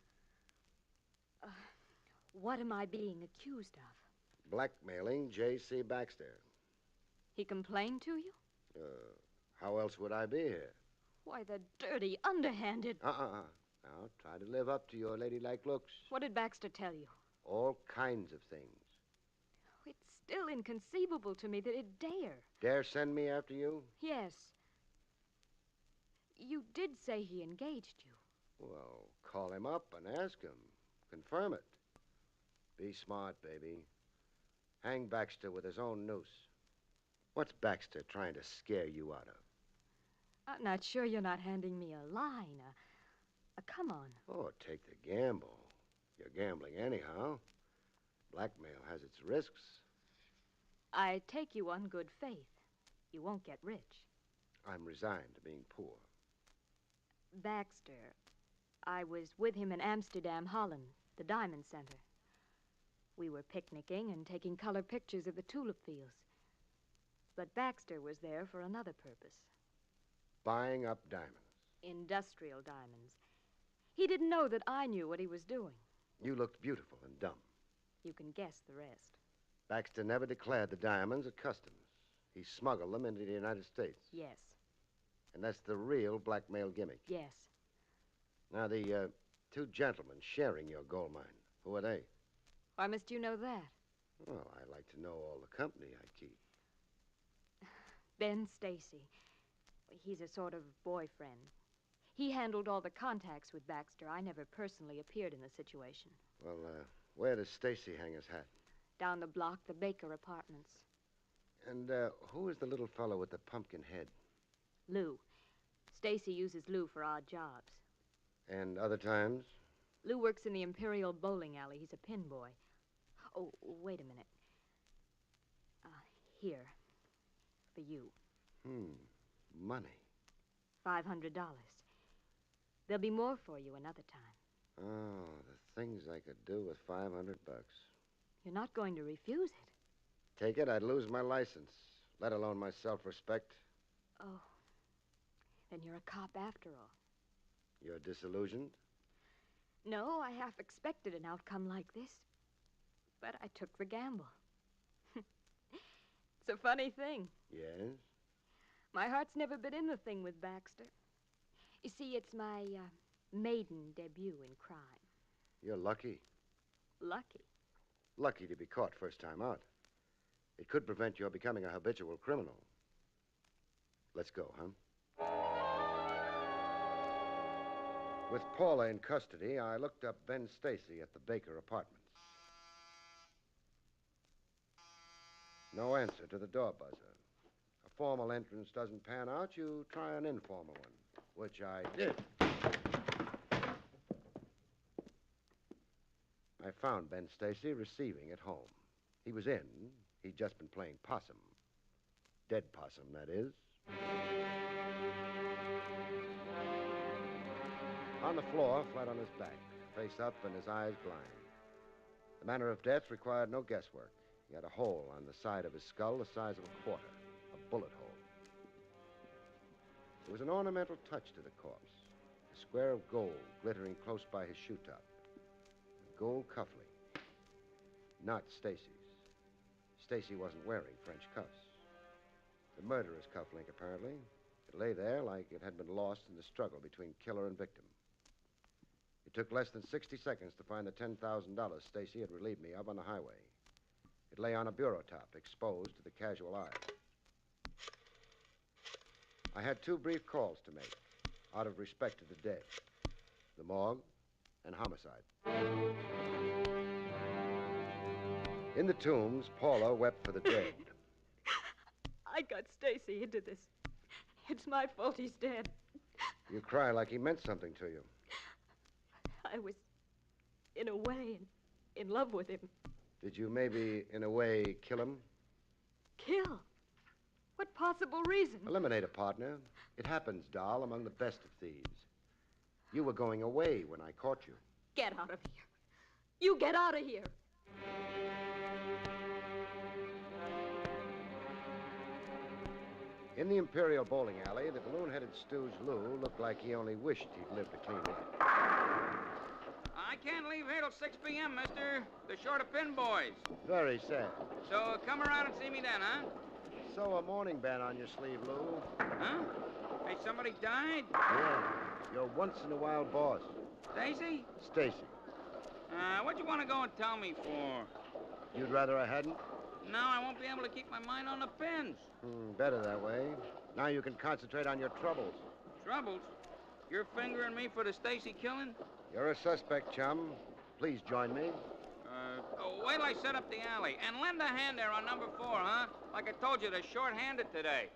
What am I being accused of?
Blackmailing J.C. Baxter.
He complained to you?
How else would I be here?
Why, the dirty, underhanded...
Now, try to live up to your ladylike looks.
What did Baxter tell you?
All kinds of things.
It's still inconceivable to me that he'd dare.
Dare send me after you?
Yes. You did say he engaged you.
Well, call him up and ask him. Confirm it. Be smart, baby. Hang Baxter with his own noose. What's Baxter trying to scare you out of?
I'm not sure you're not handing me a line. Come on.
Oh, take the gamble. You're gambling anyhow. Blackmail has its risks.
I take you on good faith. You won't get rich.
I'm resigned to being poor.
Baxter. I was with him in Amsterdam, Holland, the Diamond Center. We were picnicking and taking color pictures of the tulip fields. But Baxter was there for another purpose.
Buying up diamonds.
Industrial diamonds. He didn't know that I knew what he was doing.
You looked beautiful and dumb.
You can guess the rest.
Baxter never declared the diamonds at customs. He smuggled them into the United States.
Yes.
And that's the real blackmail gimmick.
Yes.
Now, the 2 gentlemen sharing your gold mine, who are they?
Why must you know that?
Well, I like to know all the company I keep.
Ben Stacy. He's a sort of boyfriend. He handled all the contacts with Baxter. I never personally appeared in the situation.
Well, where does Stacy hang his hat?
Down the block, the Baker Apartments.
And who is the little fellow with the pumpkin head?
Lou. Stacy uses Lou for odd jobs.
And other times?
Lou works in the Imperial Bowling Alley. He's a pin boy. Oh, wait a minute. Here. For you.
Money.
$500. There'll be more for you another time.
Oh, the things I could do with $500.
You're not going to refuse it.
Take it, I'd lose my license, let alone my self-respect.
Oh. Then you're a cop after all.
You're disillusioned?
No, I half expected an outcome like this. But I took the gamble. It's a funny thing.
Yes?
My heart's never been in the thing with Baxter. You see, it's my maiden debut in crime.
You're lucky.
Lucky?
Lucky to be caught first time out. It could prevent your becoming a habitual criminal. Let's go, huh? With Paula in custody, I looked up Ben Stacy at the Baker Apartments. No answer to the door buzzer. A formal entrance doesn't pan out, you try an informal one, which I did. I found Ben Stacy receiving at home. He was in. He'd just been playing possum. Dead possum, that is. On the floor, flat on his back, face up and his eyes blind. The manner of death required no guesswork. He had a hole on the side of his skull the size of a quarter, a bullet hole. There was an ornamental touch to the corpse, a square of gold glittering close by his shoe top. A gold cufflink. Not Stacy's. Stacy wasn't wearing French cuffs. The murderer's cufflink, apparently. It lay there like it had been lost in the struggle between killer and victim. It took less than 60 seconds to find the $10,000 Stacy had relieved me of on the highway. It lay on a bureau top, exposed to the casual eye. I had 2 brief calls to make, out of respect to the dead. The morgue and homicide. In the tombs, Paula wept for the dead.
I got Stacy into this. It's my fault he's dead.
You cry like he meant something to you.
I was, in a way, in love with him.
Did you maybe, in a way, kill him?
Kill? What possible reason?
Eliminate a partner. It happens, doll, among the best of thieves. You were going away when I caught you.
Get out of here. You get out of here.
In the Imperial bowling alley, the balloon-headed stooge Lou looked like he only wished he'd lived a clean life.
I can't leave here till 6 p.m., mister. They're short of pin boys.
Very sad.
So come around and see me then, huh?
So a mourning band on your sleeve, Lou.
Huh? Hey, somebody died?
Yeah. Your once-in-a-while boss.
Stacy?
Stacy.
What'd you want to go and tell me for?
You'd rather I hadn't?
No, I won't be able to keep my mind on the pins.
Better that way. Now you can concentrate on your troubles.
Troubles? You're fingering me for the Stacy killing?
You're a suspect, chum. Please join me.
Wait till I set up the alley. And lend a hand there on number 4, huh? Like I told you, they're short-handed today.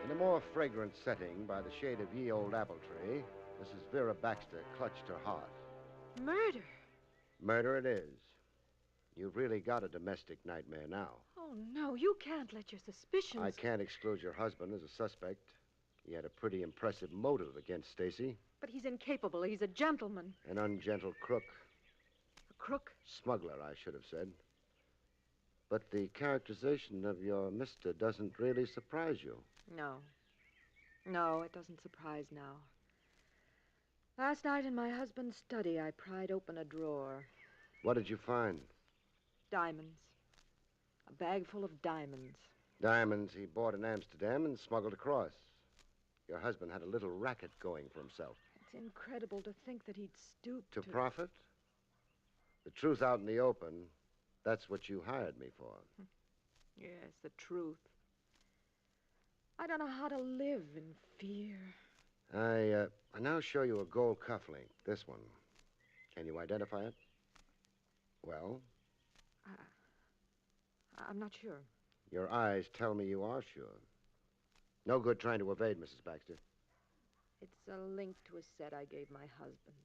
In a more fragrant setting, by the shade of ye old apple tree, Mrs. Vera Baxter clutched her heart.
Murder?
Murder it is. You've really got a domestic nightmare now.
Oh, no, you can't let your suspicions...
I can't exclude your husband as a suspect. He had a pretty impressive motive against Stacy.
But he's incapable. He's a gentleman.
An ungentle crook.
A crook?
Smuggler, I should have said. But the characterization of your mister doesn't really surprise you.
No. No, it doesn't surprise now. Last night in my husband's study, I pried open a drawer.
What did you find?
Diamonds. A bag full of diamonds.
Diamonds he bought in Amsterdam and smuggled across. Your husband had a little racket going for himself.
It's incredible to think that he'd stoop
to... profit? The truth out in the open, that's what you hired me for.
Yes, the truth. I don't know how to live in fear.
I now show you a gold cufflink, this one. Can you identify it? Well?
I'm not sure.
Your eyes tell me you are sure. No good trying to evade, Mrs. Baxter.
It's a link to a set I gave my husband.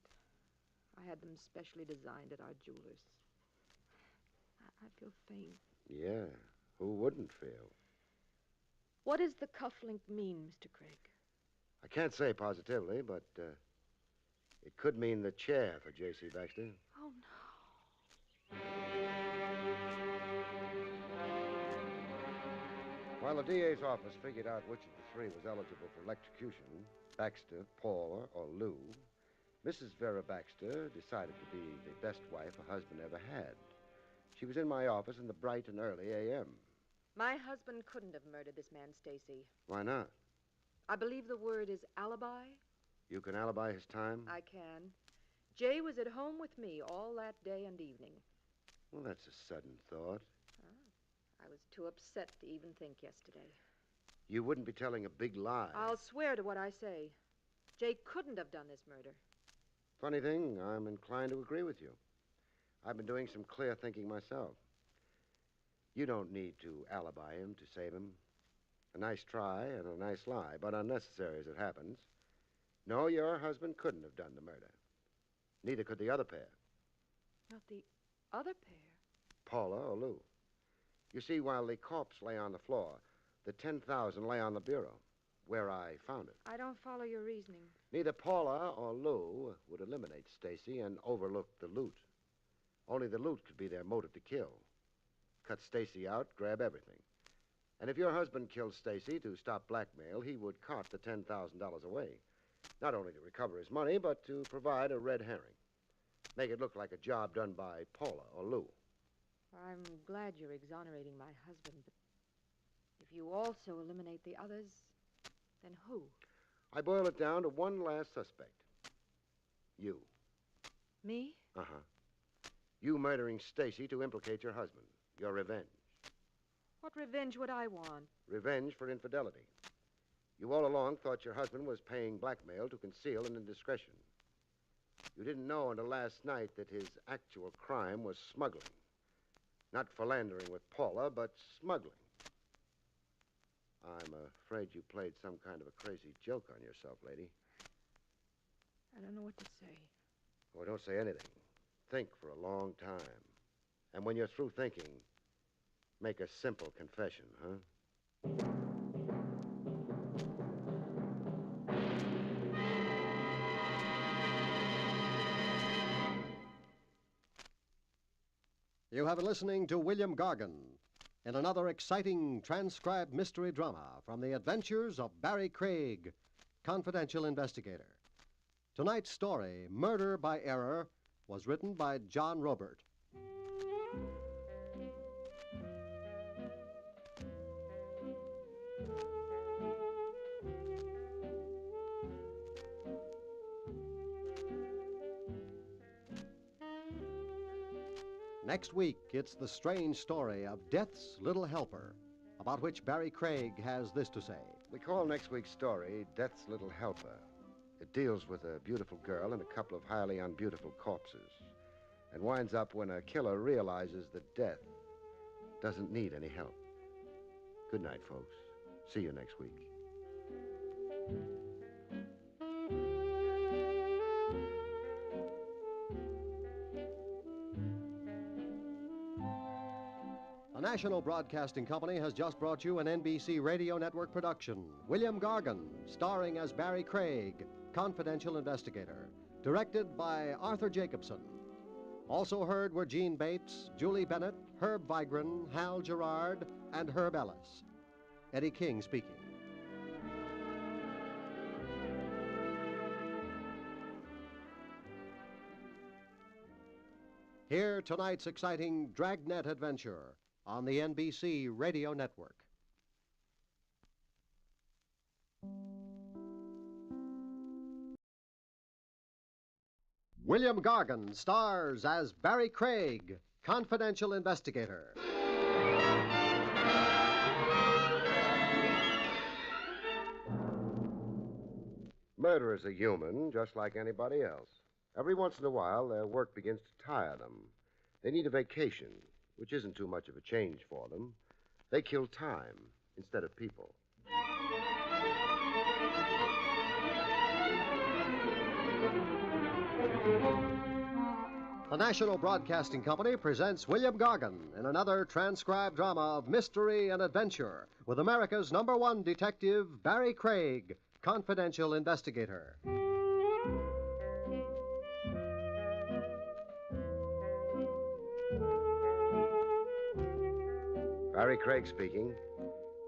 I had them specially designed at our jeweler's. I feel faint.
Yeah, who wouldn't feel?
What does the cufflink mean, Mr. Craig?
I can't say positively, but it could mean the chair for J.C. Baxter.
Oh, no.
While the DA's office figured out which of the 3 was eligible for electrocution, Baxter, Paula, or Lou, Mrs. Vera Baxter decided to be the best wife a husband ever had. She was in my office in the bright and early a.m.
My husband couldn't have murdered this man, Stacy.
Why not?
I believe the word is alibi.
You can alibi his time?
I can. Jay was at home with me all that day and evening.
Well, that's a sudden thought.
I was too upset to even think yesterday.
You wouldn't be telling a big lie.
I'll swear to what I say. Jay couldn't have done this murder.
Funny thing, I'm inclined to agree with you. I've been doing some clear thinking myself. You don't need to alibi him to save him. A nice try and a nice lie, but unnecessary as it happens. No, your husband couldn't have done the murder. Neither could the other pair.
Not the other pair?
Paula or Lou.
You see, while the corpse lay on the floor, the 10,000 lay on the bureau, where I found it.
I don't follow your reasoning.
Neither Paula or Lou would eliminate Stacy and overlook the loot. Only the loot could be their motive to kill. Cut Stacy out, grab everything. And if your husband killed Stacy to stop blackmail, he would cart the $10,000 away. Not only to recover his money, but to provide a red herring. Make it look like a job done by Paula or Lou.
I'm glad you're exonerating my husband, but if you also eliminate the others, then who?
I boil it down to one last suspect. You.
Me?
Uh-huh. You murdering Stacy to implicate your husband. Your revenge.
What revenge would I want?
Revenge for infidelity. You all along thought your husband was paying blackmail to conceal an indiscretion. You didn't know until last night that his actual crime was smuggling. Not philandering with Paula, but smuggling. I'm afraid you played some kind of a crazy joke on yourself, lady.
I don't know what to say.
Oh, don't say anything. Think for a long time. And when you're through thinking, make a simple confession, huh?
You have been listening to William Gargan in another exciting transcribed mystery drama from the adventures of Barrie Craig, confidential investigator. Tonight's story, Murder by Error, was written by John Robert. Next week, it's the strange story of Death's Little Helper, about which Barrie Craig has this to say.
We call next week's story Death's Little Helper. It deals with a beautiful girl and a couple of highly unbeautiful corpses, and winds up when a killer realizes that death doesn't need any help. Good night, folks. See you next week.
The National Broadcasting Company has just brought you an NBC Radio Network production, William Gargan, starring as Barrie Craig, confidential investigator, directed by Arthur Jacobson. Also heard were Gene Bates, Julie Bennett, Herb Vigran, Hal Gerard, and Herb Ellis. Eddie King speaking. Hear tonight's exciting Dragnet adventure on the NBC Radio Network. William Gargan stars as Barrie Craig, confidential investigator.
Murderers are human, just like anybody else. Every once in a while, their work begins to tire them. They need a vacation, which isn't too much of a change for them. They kill time instead of people.
The National Broadcasting Company presents William Gargan in another transcribed drama of mystery and adventure with America's #1 detective, Barrie Craig, confidential investigator.
Barrie Craig speaking.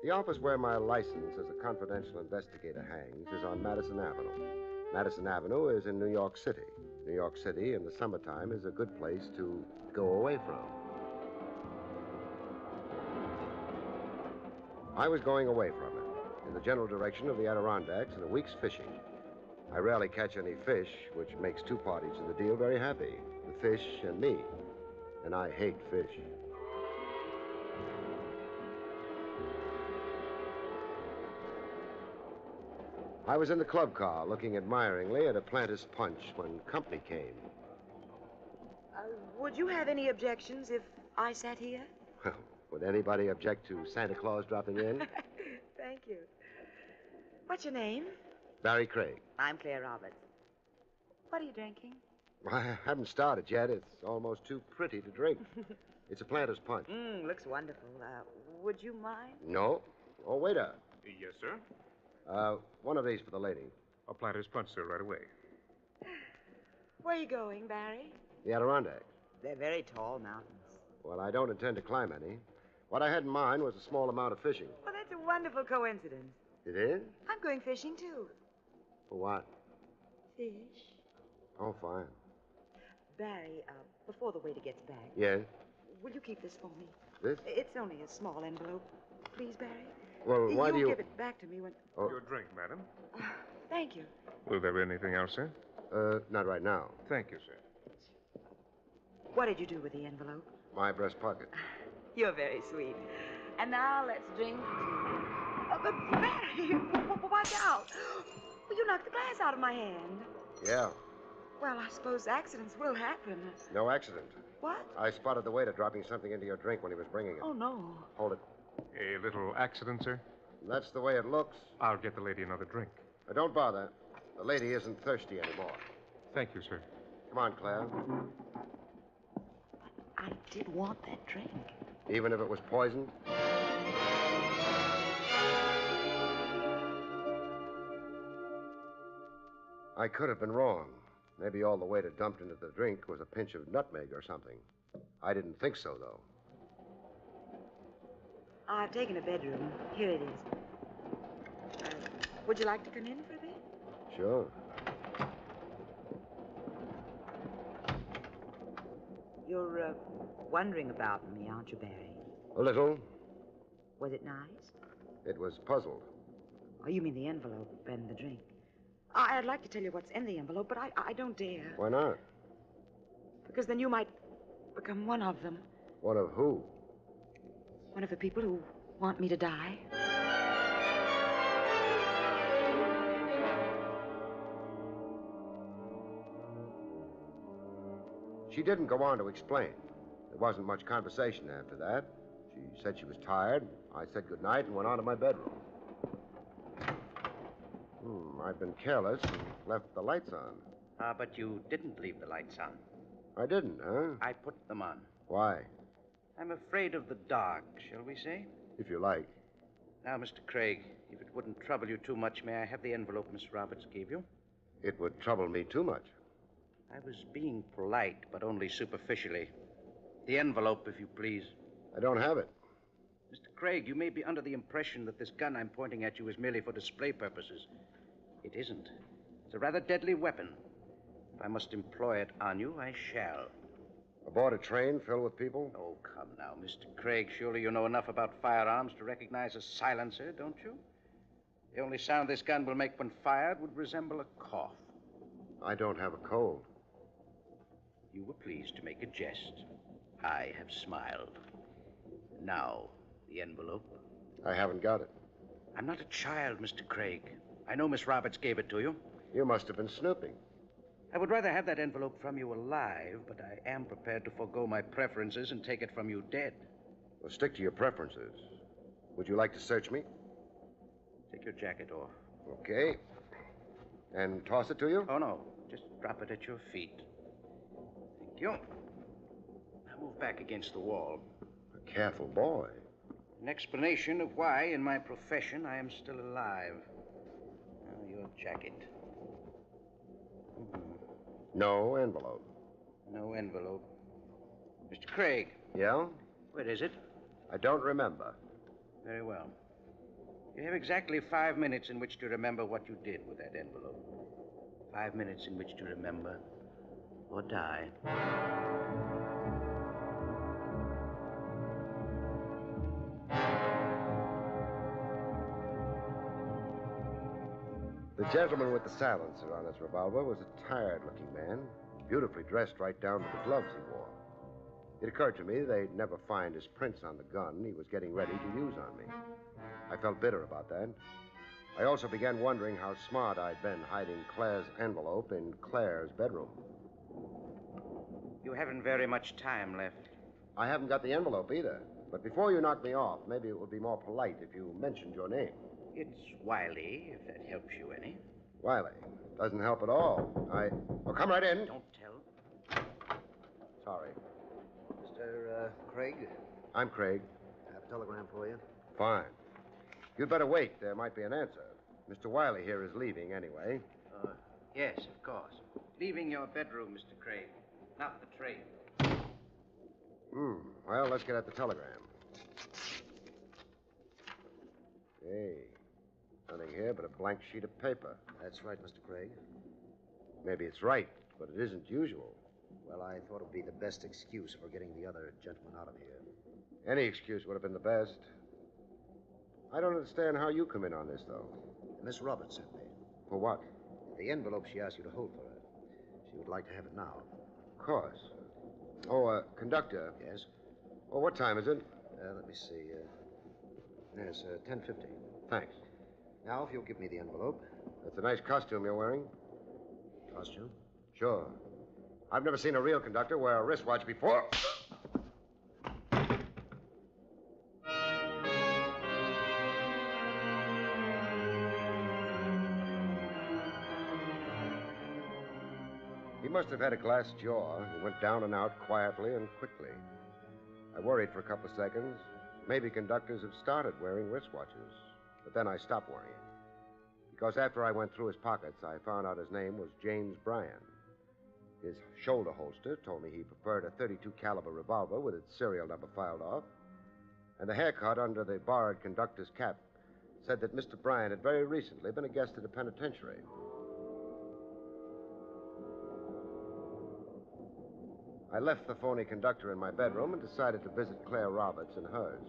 The office where my license as a confidential investigator hangs is on Madison Avenue. Madison Avenue is in New York City. New York City in the summertime is a good place to go away from. I was going away from it, in the general direction of the Adirondacks and a week's fishing. I rarely catch any fish, which makes two parties to the deal very happy, the fish and me. And I hate fish. I was in the club car looking admiringly at a planter's punch when company came.
Would you have any objections if I sat here?
Well, would anybody object to Santa Claus dropping in?
Thank you. What's your name?
Barrie Craig.
I'm Claire Roberts. What are you drinking?
I haven't started yet. It's almost too pretty to drink.
It's a planter's punch.
Looks wonderful. Would you mind?
No. Oh, waiter.
Yes, sir.
One of these for the lady.
A planter's punch, sir, right away.
Where are you going, Barry?
The Adirondacks.
They're very tall mountains.
Well, I don't intend to climb any. What I had in mind was a small amount of fishing.
Well, that's a wonderful coincidence.
It is?
I'm going fishing, too.
For what?
Fish.
Oh, fine.
Barry, before the waiter gets back,
Yes?
will you keep this for me?
This?
It's only a small envelope. Please, Barry?
Well, why do you...
You'll give it back to me when...
Oh.
Your drink, madam.
Thank you.
Will there be anything else, sir?
Not right now.
Thank you, sir.
What did you do with the envelope?
My breast pocket.
You're very sweet. And now let's drink to... but Barry, watch out. Well, you knocked the glass out of my hand.
Yeah.
Well, I suppose accidents will happen.
No accident.
What?
I spotted the waiter dropping something into your drink when he was bringing it.
Oh, no.
Hold it.
A little accident, sir?
That's the way it looks.
I'll get the lady another drink.
Don't bother. The lady isn't thirsty anymore.
Thank you, sir.
Come on, Claire.
I did want that drink.
Even if it was poisoned? I could have been wrong. Maybe all the waiter dumped into the drink was a pinch of nutmeg or something. I didn't think so, though.
I've taken a bedroom. Here it is. Would you like to come in for a bit?
Sure.
You're wondering about me, aren't you, Barry?
A little.
Was it nice?
It was puzzled.
Oh, you mean the envelope and the drink. I'd like to tell you what's in the envelope, but I don't dare.
Why not?
Because then you might become one of them.
One of who?
One of the people who want me to die.
She didn't go on to explain. There wasn't much conversation after that. She said she was tired. I said goodnight and went on to my bedroom. I've been careless and left the lights on.
But you didn't leave the lights on.
I didn't, huh?
I put them on.
Why?
I'm afraid of the dark, shall we say?
If you like.
Now, Mr. Craig, if it wouldn't trouble you too much, may I have the envelope Miss Roberts gave you?
It would trouble me too much.
I was being polite, but only superficially. The envelope, if you please.
I don't have it.
Mr. Craig, you may be under the impression that this gun I'm pointing at you is merely for display purposes. It isn't. It's a rather deadly weapon. If I must employ it on you, I shall.
Aboard a train filled with people?
Oh, come now, Mr. Craig. Surely you know enough about firearms to recognize a silencer, don't you? The only sound this gun will make when fired would resemble a cough.
I don't have a cold.
You were pleased to make a jest. I have smiled. Now, the envelope.
I haven't got it.
I'm not a child, Mr. Craig. I know Miss Roberts gave it to you.
You must have been snooping.
I would rather have that envelope from you alive, but I am prepared to forego my preferences and take it from you dead.
Well, stick to your preferences. Would you like to search me?
Take your jacket off.
Okay. And toss it to you?
Oh, no. Just drop it at your feet. Thank you. Now move back against the wall.
A careful boy.
An explanation of why, in my profession, I am still alive. Now, your jacket.
No envelope.
No envelope. Mr. Craig.
Yeah?
Where is it?
I don't remember.
Very well. You have exactly 5 minutes in which to remember what you did with that envelope. 5 minutes in which to remember or die.
The gentleman with the silencer on his revolver was a tired-looking man, beautifully dressed right down to the gloves he wore. It occurred to me they'd never find his prints on the gun he was getting ready to use on me. I felt bitter about that. I also began wondering how smart I'd been hiding Claire's envelope in Claire's bedroom.
You haven't very much time left.
I haven't got the envelope either. But before you knock me off, maybe it would be more polite if you mentioned your name.
It's Wiley, if that helps you any.
Wiley. Doesn't help at all. Oh, come right in.
Don't tell.
Sorry.
Mr.
Craig?
I'm Craig.
I have a telegram for you.
Fine. You'd better wait. There might be an answer. Mr. Wiley here is leaving anyway.
Yes, of course. Leaving your bedroom, Mr. Craig. Not the train.
Well, let's get at the telegram. Hey, nothing here but a blank sheet of paper.
That's right, Mr. Craig.
Maybe it's right, but it isn't usual.
Well, I thought it would be the best excuse for getting the other gentleman out of here.
Any excuse would have been the best. I don't understand how you come in on this, though.
Miss Roberts sent me.
For what?
The envelope she asked you to hold for her. She would like to have it now.
Of course. Oh, conductor.
Yes?
Well, what time is it?
Let me see. Yes, 10:50.
Thanks.
Now, if you'll give me the envelope.
That's a nice costume you're wearing.
Costume?
Sure. I've never seen a real conductor wear a wristwatch before. He must have had a glass jaw. He went down and out quietly and quickly. I worried for a couple of seconds. Maybe conductors have started wearing wristwatches. But then I stopped worrying. Because after I went through his pockets, I found out his name was James Bryan. His shoulder holster told me he preferred a .32 caliber revolver with its serial number filed off. And the haircut under the borrowed conductor's cap said that Mr. Bryan had very recently been a guest at a penitentiary. I left the phony conductor in my bedroom and decided to visit Claire Roberts in hers.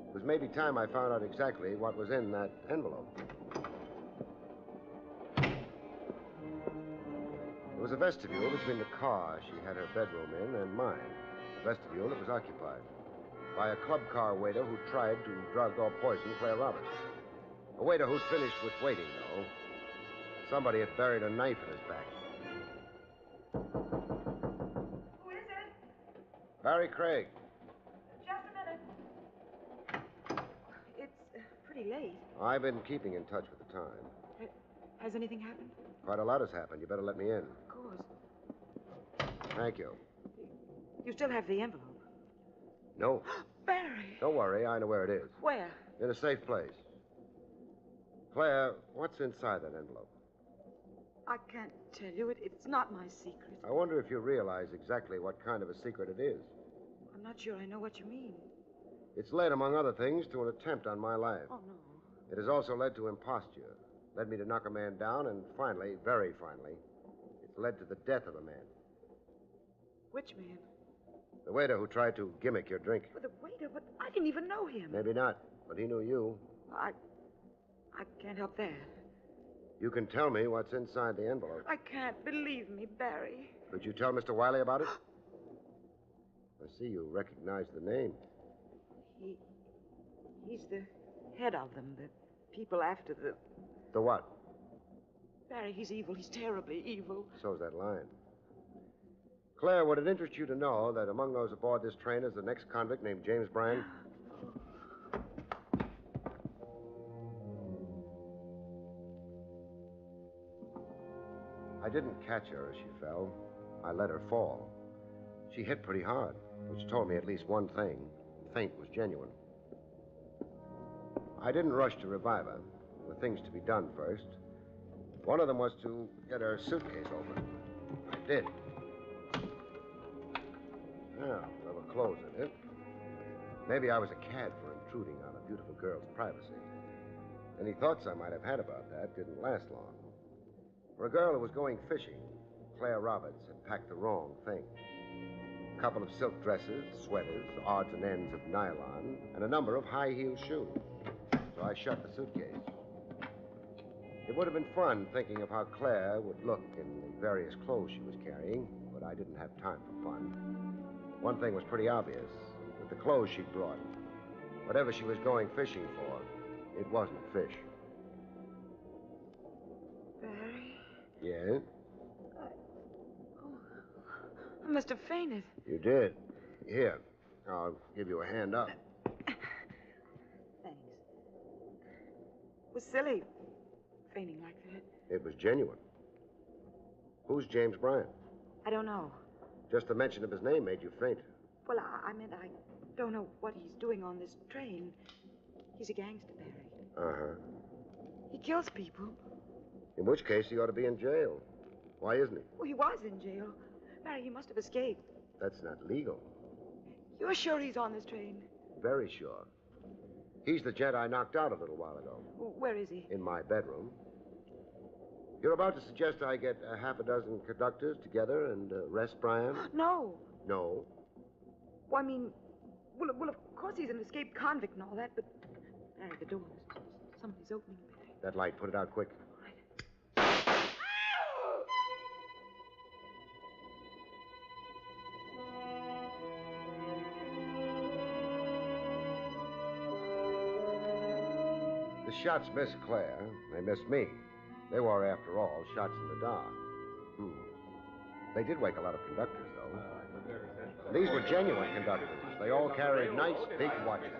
It was maybe time I found out exactly what was in that envelope. There was a vestibule between the car she had her bedroom in and mine. A vestibule that was occupied by a club car waiter who tried to drug or poison Claire Roberts. A waiter who'd finished with waiting, though. Somebody had buried a knife in his back.
Who is it?
Barrie Craig.
Just a minute. It's pretty late.
I've been keeping in touch with the time.
Has anything happened?
Quite a lot has happened. You better let me in.
Of course.
Thank you.
You still have the envelope?
No.
Barrie!
Don't worry. I know where it is.
Where?
In a safe place. Claire, what's inside that envelope?
I can't tell you. It's not my secret.
I wonder if you realize exactly what kind of a secret it is.
I'm not sure I know what you mean.
It's led, among other things, to an attempt on my life.
Oh, no.
It has also led to imposture. Led me to knock a man down, and finally, very finally, it's led to the death of a man.
Which man?
The waiter who tried to gimmick your drink.
Well, the waiter, but I didn't even know him.
Maybe not, but he knew you.
I can't help that.
You can tell me what's inside the envelope.
I can't. Believe me, Barrie.
Could you tell Mr. Wiley about it? I see you recognize the name.
He's the head of them, the people after the...
The what?
Barrie, he's evil. He's terribly evil.
So's that line. Claire, would it interest you to know that among those aboard this train is the next convict named James Bryan? I didn't catch her as she fell. I let her fall. She hit pretty hard, which told me at least one thing. The feint was genuine. I didn't rush to revive her. There were things to be done first. One of them was to get her suitcase open. I did. Now, there were clothes in it. Maybe I was a cad for intruding on a beautiful girl's privacy. Any thoughts I might have had about that didn't last long. For a girl who was going fishing, Claire Roberts had packed the wrong thing. A couple of silk dresses, sweaters, odds and ends of nylon, and a number of high-heeled shoes. So I shut the suitcase. It would have been fun thinking of how Claire would look in the various clothes she was carrying, but I didn't have time for fun. One thing was pretty obvious. With the clothes she'd brought, whatever she was going fishing for, it wasn't fish.
Barrie?
Yeah?
I must have fainted.
You did. Here, I'll give you a hand up.
Thanks. It was silly, fainting like that.
It was genuine. Who's James Bryan?
I don't know.
Just the mention of his name made you faint.
Well, I meant I don't know what he's doing on this train. He's a gangster, Barry.
Uh-huh.
He kills people.
In which case, he ought to be in jail. Why isn't he?
Well, he was in jail. Barry, he must have escaped.
That's not legal.
You're sure he's on this train?
Very sure. He's the gent I knocked out a little while ago.
Where is he?
In my bedroom. You're about to suggest I get a half a dozen conductors together and arrest Brian?
No.
No.
Well, I mean, well, of course he's an escaped convict and all that, but... Barry, the door. Somebody's opening, Barry.
That light, put it out quick. The shots missed Claire. They missed me. They were, after all, shots in the dark. They did wake a lot of conductors, though. These were genuine conductors. They all carried nice, big watches,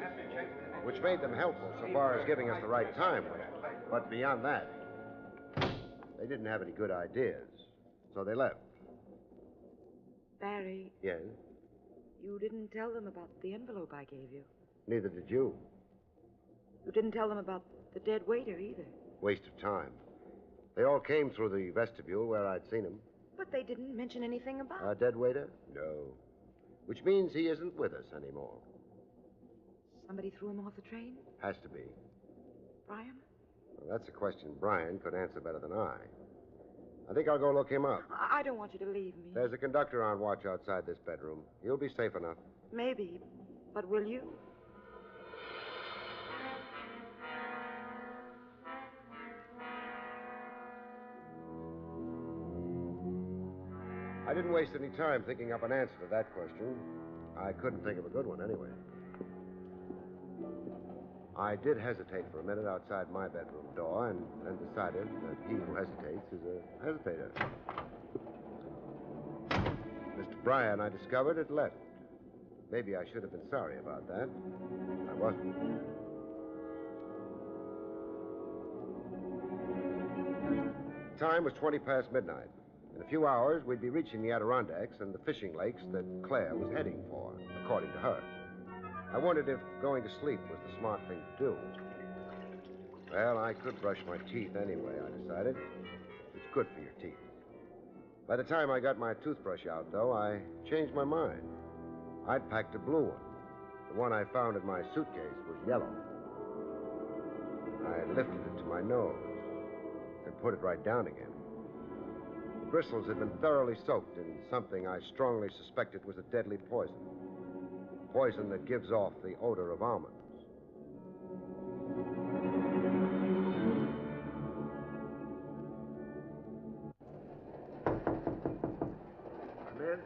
which made them helpful so far as giving us the right time with it. But beyond that, they didn't have any good ideas, so they left.
Barry.
Yes?
You didn't tell them about the envelope I gave you.
Neither did you.
You didn't tell them about the dead waiter either.
Waste of time. They all came through the vestibule where I'd seen him.
But they didn't mention anything about
Our dead waiter? No. Which means he isn't with us anymore.
Somebody threw him off the train?
Has to be.
Brian?
Well, that's a question Brian could answer better than I. I think I'll go look him up.
I don't want you to leave me.
There's a conductor on watch outside this bedroom. He'll be safe enough.
Maybe, but will you?
I didn't waste any time thinking up an answer to that question. I couldn't think of a good one anyway. I did hesitate for a minute outside my bedroom door and then decided that he who hesitates is a hesitator. Mr. Bryan, I discovered, had left. Maybe I should have been sorry about that. I wasn't. Time was 20 past midnight. In a few hours, we'd be reaching the Adirondacks and the fishing lakes that Claire was heading for, according to her. I wondered if going to sleep was the smart thing to do. Well, I could brush my teeth anyway, I decided. It's good for your teeth. By the time I got my toothbrush out, though, I changed my mind. I'd packed a blue one. The one I found in my suitcase was yellow. I lifted it to my nose and put it right down again. The bristles had been thoroughly soaked in something I strongly suspected was a deadly poison. Poison that gives off the odor of almonds. Come in.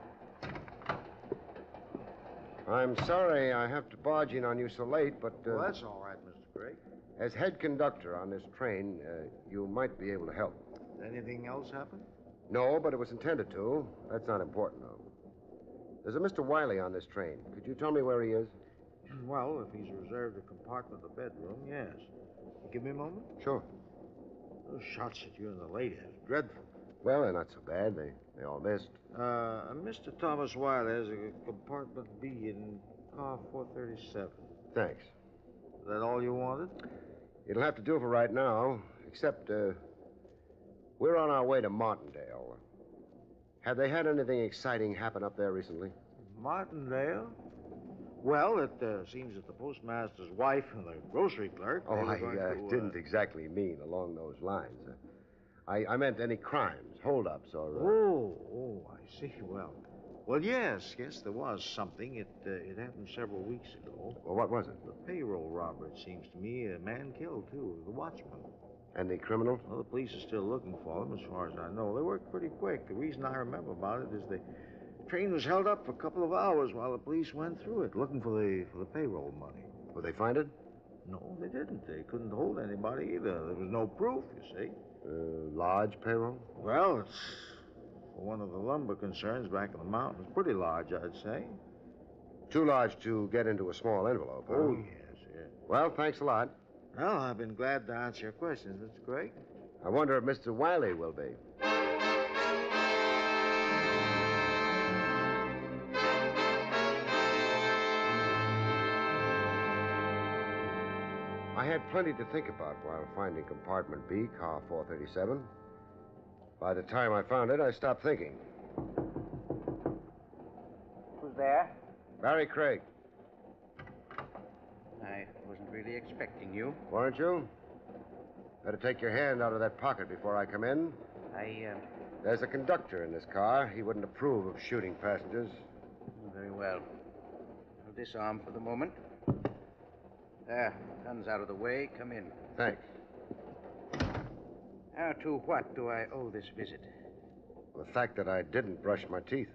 I'm sorry I have to barge in on you so late, but...
Well, that's all right, Mr. Craig.
As head conductor on this train, you might be able to help.
Anything else happen?
No, but it was intended to. That's not important, though. There's a Mr. Wiley on this train. Could you tell me where he is?
Well, if he's reserved a compartment of the bedroom, yes. Give me a moment.
Sure.
Those shots at you and the lady is dreadful.
Well, they're not so bad. They all missed.
Mr. Thomas Wiley has a compartment B in car 437.
Thanks.
Is that all you wanted?
It'll have to do for right now, except, we're on our way to Martindale. Have they had anything exciting happen up there recently?
Martindale? Well, it seems that the postmaster's wife and the grocery clerk...
Oh, I didn't exactly mean along those lines. I meant any crimes, holdups, or...
Oh, I see. Well, yes, there was something. It happened several weeks ago.
Well, what was it?
The payroll robber, it seems to me. A man killed, too, the watchman.
And the criminal?
Well, the police are still looking for them, as far as I know. They worked pretty quick. The reason I remember about it is the train was held up for a couple of hours while the police went through it, looking for the payroll money.
Will they find it?
No, they didn't. They couldn't hold anybody either. There was no proof, you see.
Large payroll?
Well, it's for one of the lumber concerns back in the mountains. Pretty large, I'd say.
Too large to get into a small envelope, huh?
Oh, yes.
Well, thanks a lot.
Well, I've been glad to answer your questions, Mr. Craig.
I wonder if Mr. Wiley will be. I had plenty to think about while finding compartment B, car 437. By the time I found it, I stopped thinking.
Who's there?
Barrie Craig.
I wasn't really expecting you.
Weren't you? Better take your hand out of that pocket before I come in. There's a conductor in this car. He wouldn't approve of shooting passengers.
Very well. I'll disarm for the moment. There, gun's out of the way. Come in.
Thanks.
Now, to what do I owe this visit?
The fact that I didn't brush my teeth.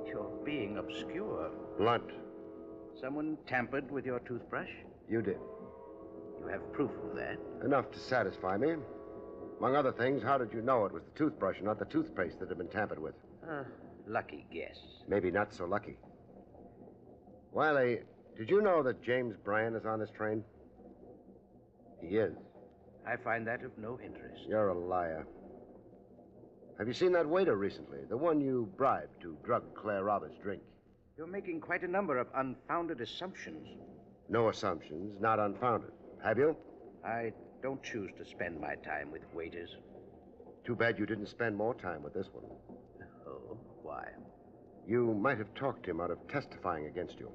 You're being obscure.
Blunt.
Someone tampered with your toothbrush?
You did.
You have proof of that?
Enough to satisfy me. Among other things, how did you know it was the toothbrush and not the toothpaste that had been tampered with?
Lucky guess.
Maybe not so lucky. Wiley, did you know that James Bryan is on this train? He is.
I find that of no interest.
You're a liar. Have you seen that waiter recently? The one you bribed to drug Claire Roberts' drink?
You're making quite a number of unfounded assumptions.
No assumptions, not unfounded. Have you?
I don't choose to spend my time with waiters.
Too bad you didn't spend more time with this one.
Oh, why?
You might have talked him out of testifying against you.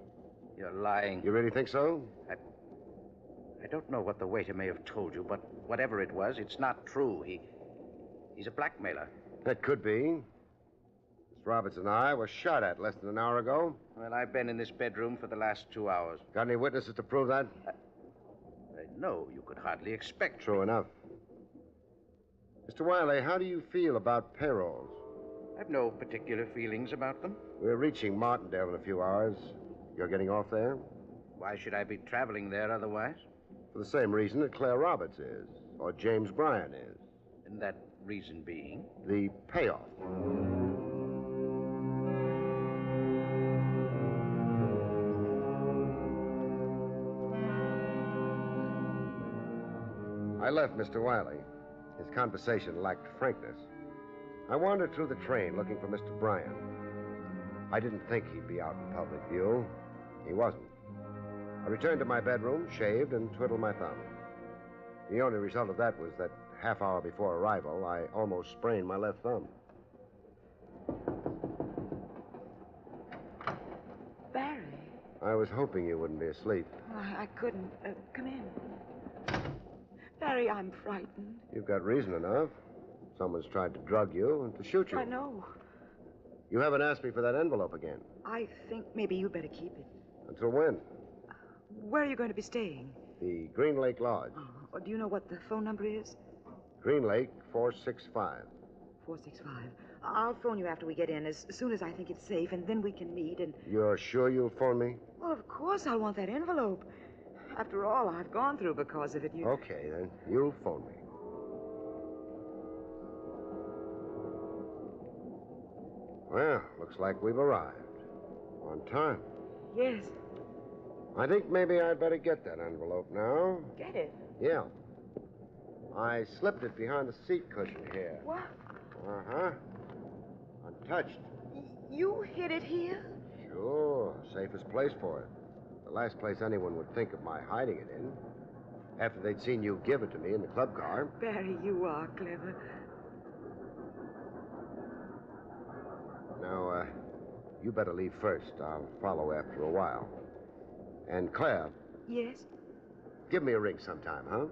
You're lying.
You really think so?
I don't know what the waiter may have told you, but whatever it was, it's not true. He's a blackmailer.
That could be. Miss Roberts and I were shot at less than an hour ago.
Well, I've been in this bedroom for the last 2 hours.
Got any witnesses to prove that?
No, you could hardly expect.
True enough. Mr. Wiley, how do you feel about payrolls?
I've no particular feelings about them.
We're reaching Martindale in a few hours. You're getting off there?
Why should I be traveling there otherwise?
For the same reason that Claire Roberts is, or James Bryan is.
And that reason being?
The payoff. I left Mr. Wiley. His conversation lacked frankness. I wandered through the train looking for Mr. Bryan. I didn't think he'd be out in public view. He wasn't. I returned to my bedroom, shaved, and twiddled my thumb. The only result of that was that half hour before arrival, I almost sprained my left thumb.
Barrie.
I was hoping you wouldn't be asleep.
I couldn't. Come in. Barrie, I'm frightened.
You've got reason enough. Someone's tried to drug you and to shoot you.
I know.
You haven't asked me for that envelope again.
I think maybe you better keep it.
Until when?
Where are you going to be staying?
The Green Lake Lodge.
Oh, do you know what the phone number is?
Green Lake 465.
465. I'll phone you after we get in as soon as I think it's safe, and then we can meet and...
You're sure you'll phone me?
Well, of course I'll want that envelope. After all I've gone through because of it, you...
Okay, then. You'll phone me. Well, looks like we've arrived. On time.
Yes.
I think maybe I'd better get that envelope now.
Get it?
Yeah. I slipped it behind the seat cushion here.
What?
Uh-huh. Untouched.
You hid it here?
Sure. Safest place for it. The last place anyone would think of my hiding it in. After they'd seen you give it to me in the club car.
Barrie, you are clever.
Now, you better leave first. I'll follow after a while. And Claire.
Yes?
Give me a ring sometime, huh?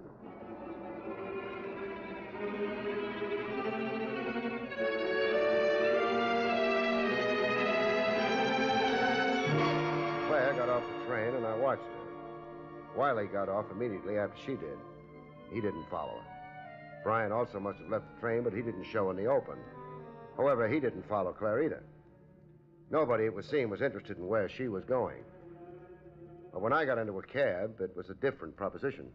Claire got off the train, and I watched her. Wiley got off immediately after she did. He didn't follow her. Bryan also must have left the train, but he didn't show in the open. However, he didn't follow Claire either. Nobody, it was seen, was interested in where she was going. But when I got into a cab, it was a different proposition.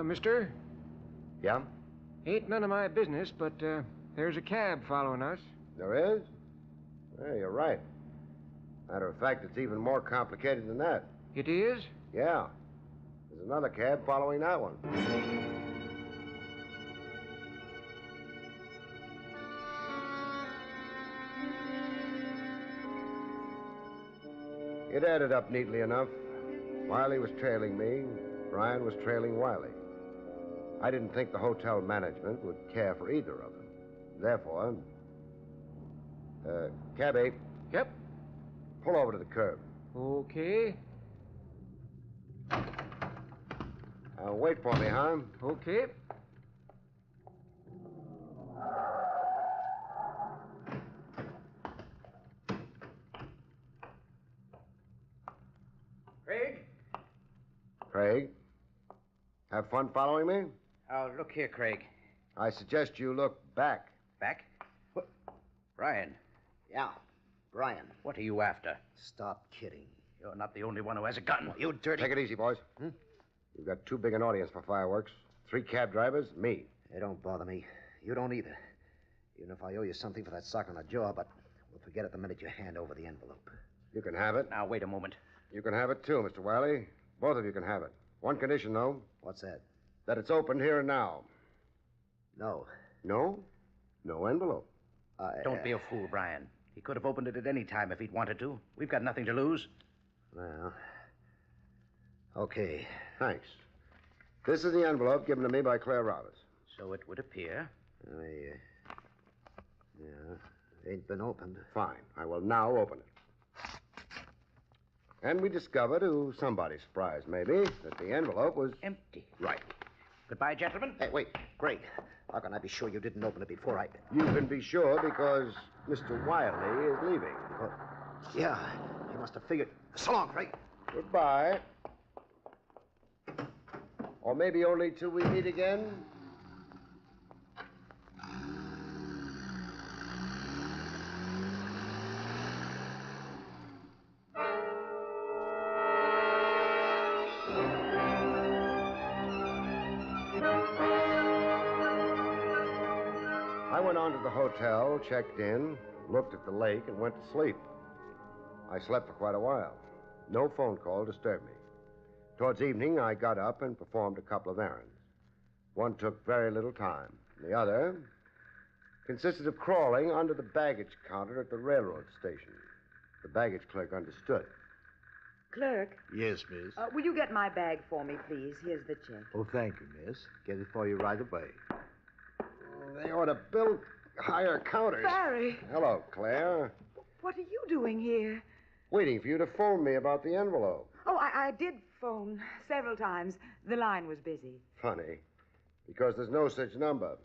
Mister?
Yeah?
Ain't none of my business, but there's a cab following us.
There is? Yeah, you're right. Matter of fact, it's even more complicated than that.
It is?
Yeah. There's another cab following that one. It added up neatly enough. Wiley was trailing me. Brian was trailing Wiley. I didn't think the hotel management would care for either of them. Therefore, cabby.
Yep.
Pull over to the curb.
Okay.
Wait for me, huh?
Okay.
Craig?
Craig? Have fun following me?
Oh, look here, Craig.
I suggest you look back.
Back? What? Brian.
Yeah, Brian.
What are you after?
Stop kidding.
You're not the only one who has a gun.
You dirty...
Take it easy, boys. You've got too big an audience for fireworks. 3 cab drivers, me.
Hey, don't bother me. You don't either. Even if I owe you something for that sock on the jaw, but we'll forget it the minute you hand over the envelope.
You can have it.
Now, wait a moment.
You can have it, too, Mr. Wiley. Both of you can have it. One condition, though.
What's that?
That it's opened here and now.
No.
No? No envelope.
Don't be a fool, Brian. He could have opened it at any time if he'd wanted to. We've got nothing to lose.
Well, okay.
Thanks. This is the envelope given to me by Claire Roberts.
So it would appear.
Yeah, ain't been opened.
Fine. I will now open it. And we discover, to somebody's surprise, maybe, that the envelope was...
empty.
Right.
Goodbye, gentlemen.
Hey, wait. Greg, how can I be sure you didn't open it before I...
You can be sure because Mr. Wiley is leaving.
Yeah, he must have figured... So long, Craig.
Goodbye. Or maybe only till we meet again. I went on to the hotel, checked in, looked at the lake, and went to sleep. I slept for quite a while. No phone call disturbed me. Towards evening, I got up and performed a couple of errands. One took very little time. The other consisted of crawling under the baggage counter at the railroad station. The baggage clerk understood.
Clerk,
Yes, miss.
will you get my bag for me, please? Here's the check.
Oh, thank you, miss. Get it for you right away.
They ought to build higher counters.
Barrie,
Hello, Claire.
what are you doing here?
Waiting for you to phone me about the envelope.
Oh, I did phone several times. The line was busy.
Funny, because there's no such number.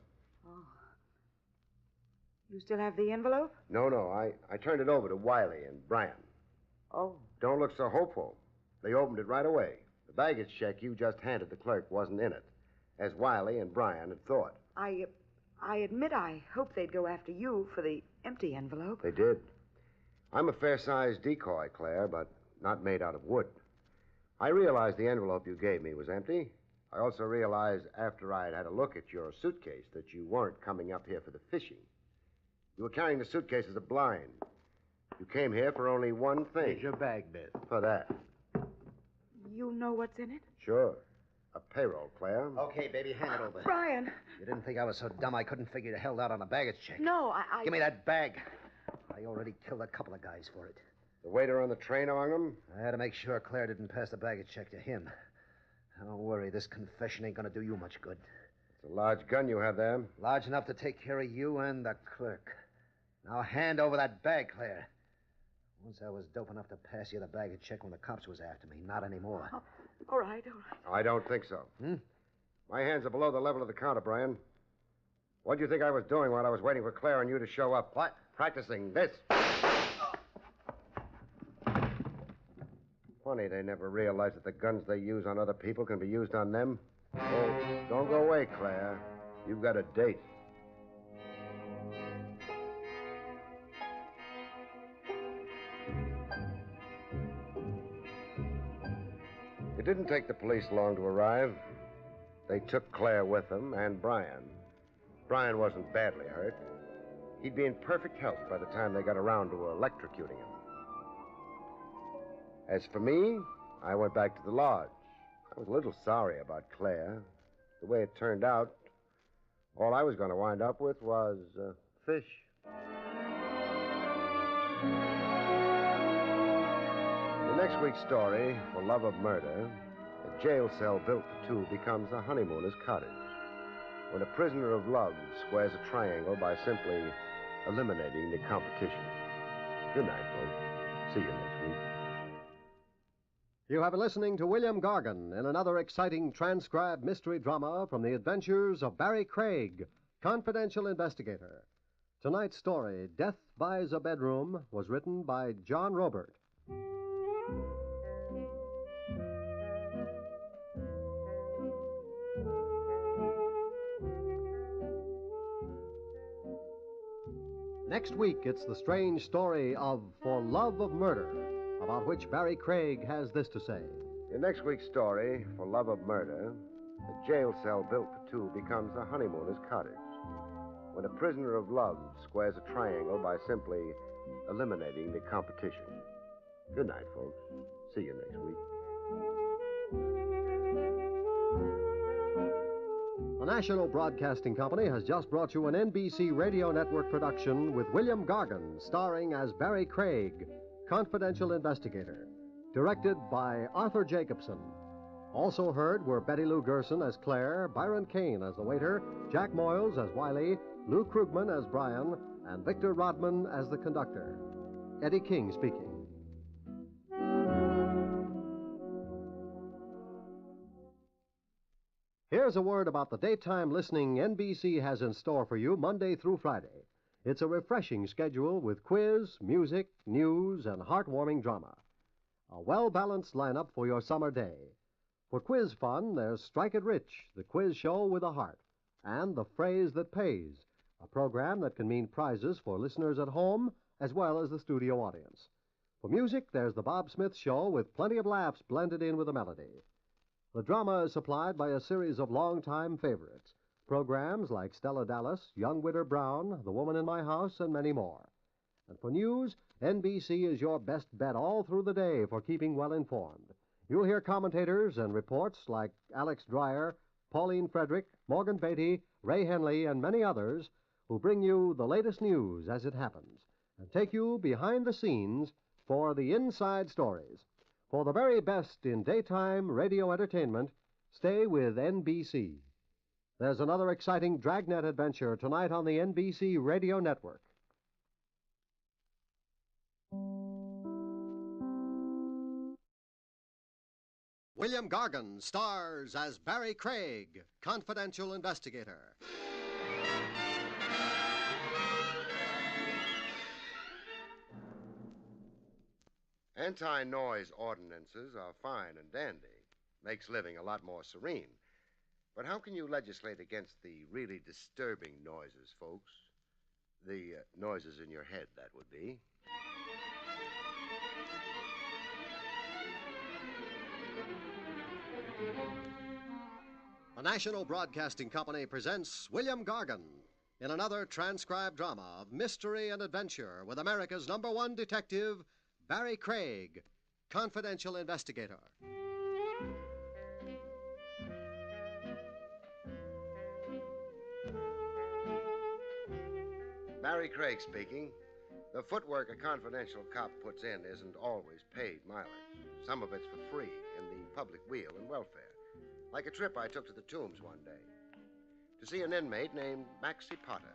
You still have the envelope?
No, I turned it over to Wiley and Brian.
Oh.
Don't look so hopeful. They opened it right away. The baggage check you just handed the clerk wasn't in it, as Wiley and Brian had thought.
I admit I hoped they'd go after you for the empty envelope.
They did. I'm a fair-sized decoy, Claire, but not made out of wood. I realized the envelope you gave me was empty. I also realized after I had had a look at your suitcase that you weren't coming up here for the fishing. You were carrying the suitcase as a blind. You came here for only one thing.
Here's your bag, miss.
For that.
You know what's in it?
Sure. A payroll, Claire.
Okay, baby, hand it over.
Brian.
You didn't think I was so dumb I couldn't figure you held out on a baggage check?
No, I...
Give me that bag. I already killed a couple of guys for it.
The waiter on the train among them?
I had to make sure Claire didn't pass the baggage check to him. Don't worry, this confession ain't gonna do you much good.
It's a large gun you have there.
Large enough to take care of you and the clerk. Now hand over that bag, Claire. Once I was dope enough to pass you the baggage check when the cops was after me. Not anymore.
Oh, all right.
I don't think so. My hands are below the level of the counter, Brian. What do you think I was doing while I was waiting for Claire and you to show up?
What?
Practicing this. Funny, they never realize that the guns they use on other people can be used on them. Oh, don't go away, Claire. You've got a date. It didn't take the police long to arrive. They took Claire with them and Brian. Brian wasn't badly hurt. He'd be in perfect health by the time they got around to electrocuting him. As for me, I went back to the lodge. I was a little sorry about Claire. The way it turned out, all I was going to wind up with was fish. The next week's story, For Love of Murder,
A jail cell built for two becomes a honeymooner's cottage. When a prisoner of love squares a triangle by simply eliminating the competition. Good night, folks. See you next week.
You have been listening to William Gargan in another exciting transcribed mystery drama from the adventures of Barrie Craig, confidential investigator. Tonight's story, Death Buys a Bedroom, was written by John Robert. Next week, it's the strange story of For Love of Murder, about which Barrie Craig has this to say.
In next week's story, For Love of Murder, a jail cell built for two becomes a honeymooner's cottage. When a prisoner of love squares a triangle by simply eliminating the competition. Good night, folks. See you next week.
The National Broadcasting Company has just brought you an NBC Radio Network production with William Gargan starring as Barrie Craig, confidential investigator, directed by Arthur Jacobson. Also heard were Betty Lou Gerson as Claire, Byron Kane as the waiter, Jack Moyles as Wiley, Lou Krugman as Brian, and Victor Rodman as the conductor. Eddie King speaking. Here's a word about the daytime listening NBC has in store for you Monday through Friday. It's a refreshing schedule with quiz, music, news, and heartwarming drama. A well-balanced lineup for your summer day. For quiz fun, there's Strike It Rich, the quiz show with a heart, and The Phrase That Pays, a program that can mean prizes for listeners at home as well as the studio audience. For music, there's The Bob Smith Show with plenty of laughs blended in with a melody. The drama is supplied by a series of longtime favorites, programs like Stella Dallas, Young Widder Brown, The Woman in My House, and many more. And for news, NBC is your best bet all through the day for keeping well informed. You'll hear commentators and reports like Alex Dreyer, Pauline Frederick, Morgan Beatty, Ray Henley, and many others who bring you the latest news as it happens and take you behind the scenes for the inside stories. For the very best in daytime radio entertainment, stay with NBC. There's another exciting Dragnet adventure tonight on the NBC Radio Network. William Gargan stars as Barrie Craig, confidential investigator.
Anti-noise ordinances are fine and dandy. Makes living a lot more serene. But how can you legislate against the really disturbing noises, folks? The noises in your head, that would be.
The National Broadcasting Company presents William Gargan in another transcribed drama of mystery and adventure with America's #1 detective, Barrie Craig, confidential investigator.
Barrie Craig speaking. The footwork a confidential cop puts in isn't always paid mileage. Some of it's for free in the public weal and welfare. Like a trip I took to the Tombs one day to see an inmate named Maxie Potter.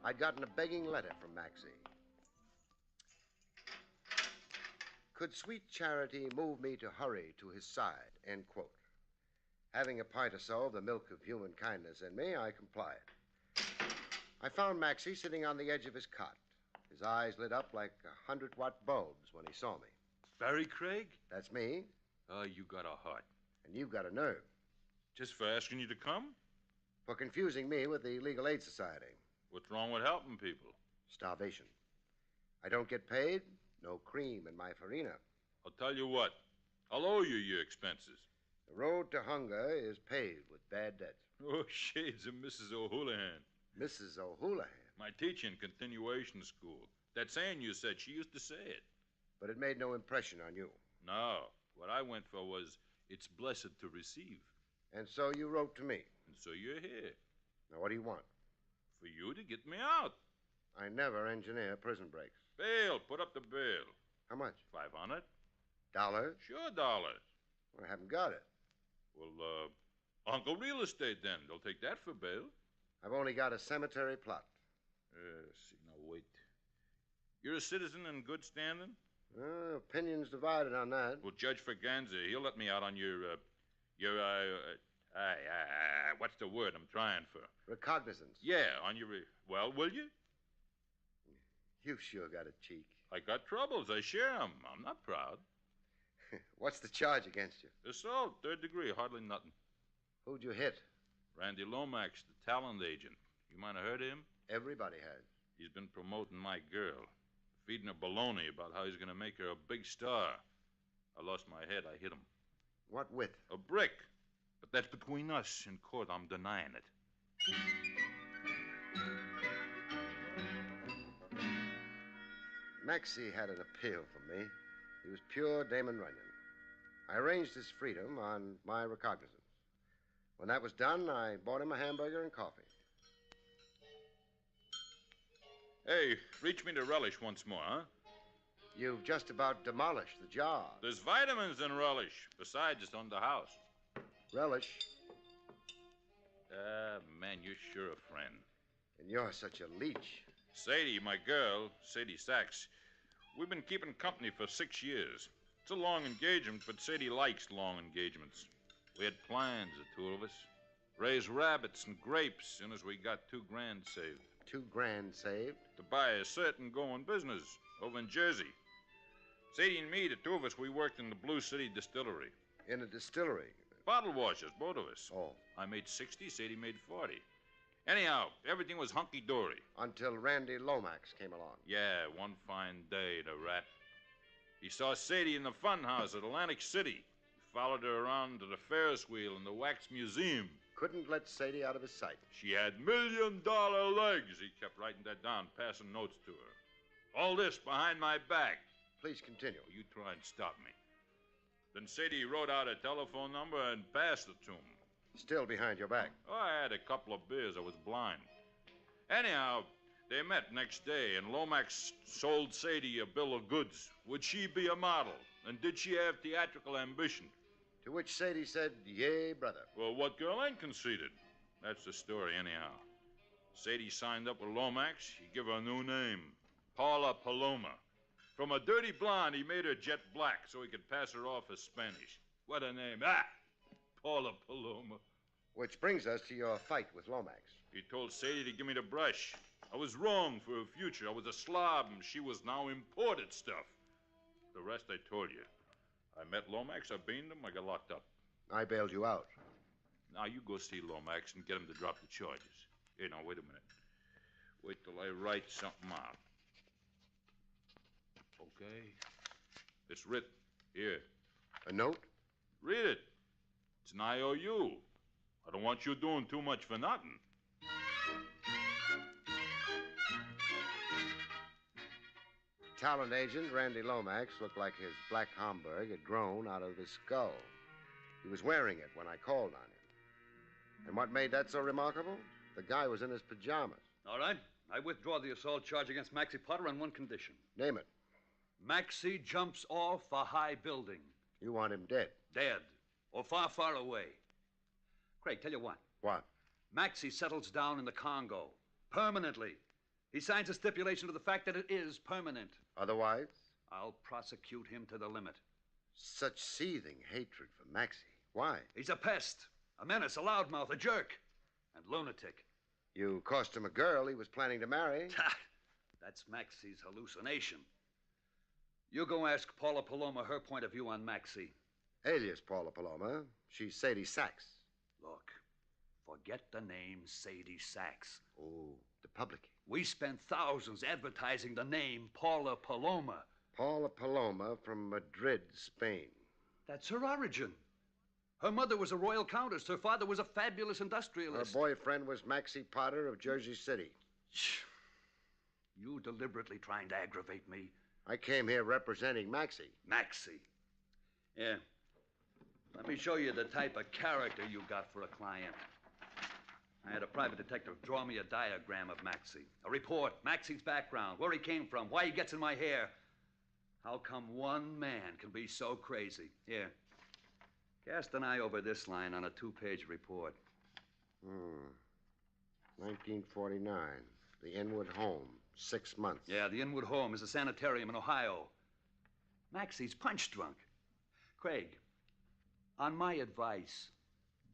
I'd gotten a begging letter from Maxie. Could sweet charity move me to hurry to his side, end quote. Having a pint or so of the milk of human kindness in me, I complied. I found Maxie sitting on the edge of his cot. His eyes lit up like 100-watt bulbs when he saw me.
Barrie Craig?
That's me.
Oh, you got a heart.
And you've got a nerve.
Just for asking you to come?
For confusing me with the Legal Aid Society.
What's wrong with helping people?
Starvation. I don't get paid. No cream in my farina.
I'll tell you what. I'll owe you your expenses.
The road to hunger is paved with bad debt.
Oh, shades of Mrs. O'Houlihan.
Mrs. O'Houlihan?
My teacher in continuation school. That saying you said, she used to say it.
But it made no impression on you.
No. What I went for was, it's blessed to receive.
And so you wrote to me.
And so you're here.
Now, what do you want?
For you to get me out.
I never engineer prison breaks.
Bail. Put up the bill.
How much?
$500.
Dollars?
Sure, dollars.
Well, I haven't got it.
Well, Uncle Real Estate, then. They'll take that for bail.
I've only got a cemetery plot.
See, now, wait. You're a citizen in good standing?
Opinions divided on that.
Well, Judge Ferganza, he'll let me out on your what's the word I'm trying for?
Recognizance.
Yeah, on your, well, will you?
You've sure got a cheek.
I got troubles. I share 'em. I'm not proud.
What's the charge against you?
Assault, 3rd degree, hardly nothing.
Who'd you hit?
Randy Lomax, the talent agent. You might have heard of him?
Everybody has.
He's been promoting my girl, feeding her baloney about how he's going to make her a big star. I lost my head. I hit him.
What with?
A brick. But that's between us. In court, I'm denying it.
Maxie had an appeal for me. He was pure Damon Runyon. I arranged his freedom on my recognizance. When that was done, I bought him a hamburger and coffee.
Hey, reach me the relish once more, huh?
You've just about demolished the jar.
There's vitamins in relish. Besides, it's on the house.
Relish?
Man, you're sure a friend.
And you're such a leech.
Sadie, my girl, Sadie Sachs, we've been keeping company for 6 years. It's a long engagement, but Sadie likes long engagements. We had plans, the two of us. Raise rabbits and grapes soon as we got $2,000 saved.
$2,000 saved?
To buy a certain going business over in Jersey. Sadie and me, the two of us, we worked in the Blue City distillery.
In a distillery?
Bottle washers, both of us.
Oh.
I made 60, Sadie made 40. Anyhow, everything was hunky-dory.
Until Randy Lomax came along.
Yeah, one fine day, the rat. He saw Sadie in the fun house at Atlantic City. He followed her around to the Ferris wheel in the Wax Museum.
Couldn't let Sadie out of his sight.
She had $1 million legs. He kept writing that down, passing notes to her. All this behind my back.
Please continue.
Well, you try and stop me. Then Sadie wrote out a telephone number and passed it to him.
Still behind your back?
Oh, I had a couple of beers. I was blind. Anyhow, they met next day, and Lomax sold Sadie a bill of goods. Would she be a model? And did she have theatrical ambition?
To which Sadie said, yay, brother.
Well, what girl ain't conceited? That's the story, anyhow. Sadie signed up with Lomax. He gave her a new name, Paula Paloma. From a dirty blonde, he made her jet black so he could pass her off as Spanish. What a name. Paula Paloma.
Which brings us to your fight with Lomax.
He told Sadie to give me the brush. I was wrong for her future. I was a slob, and she was now imported stuff. The rest I told you. I met Lomax, I beaned him, I got locked up.
I bailed you out.
Now you go see Lomax and get him to drop the charges. Hey, now, wait a minute. Wait till I write something out. Okay. It's written. Here.
A note?
Read it. It's an IOU. I don't want you doing too much for nothing.
Talent agent Randy Lomax looked like his black Homburg had grown out of his skull. He was wearing it when I called on him. And what made that so remarkable? The guy was in his pajamas.
All right. I withdraw the assault charge against Maxie Potter on one condition.
Name it.
Maxie jumps off a high building.
You want him dead?
Dead. Or far, far away. Craig, tell you what.
What?
Maxie settles down in the Congo. Permanently. He signs a stipulation to the fact that it is permanent.
Otherwise?
I'll prosecute him to the limit.
Such seething hatred for Maxie. Why?
He's a pest, a menace, a loudmouth, a jerk, and lunatic.
You cost him a girl he was planning to marry.
That's Maxie's hallucination. You go ask Paula Paloma her point of view on Maxie.
Alias Paula Paloma. She's Sadie Sachs.
Look, forget the name Sadie Sachs.
Oh, the public.
We spent thousands advertising the name Paula Paloma.
Paula Paloma from Madrid, Spain.
That's her origin. Her mother was a royal countess. Her father was a fabulous industrialist.
Her boyfriend was Maxie Potter of Jersey City.
You deliberately trying to aggravate me.
I came here representing Maxie.
Maxie? Yeah. Let me show you the type of character you got for a client. I had a private detective draw me a diagram of Maxie. A report, Maxie's background, where he came from, why he gets in my hair. How come one man can be so crazy? Here.
Cast an eye over this line on a 2-page report.
1949. The Inwood Home. 6 months.
Yeah, the Inwood Home is a sanitarium in Ohio. Maxie's punch drunk. Craig, on my advice,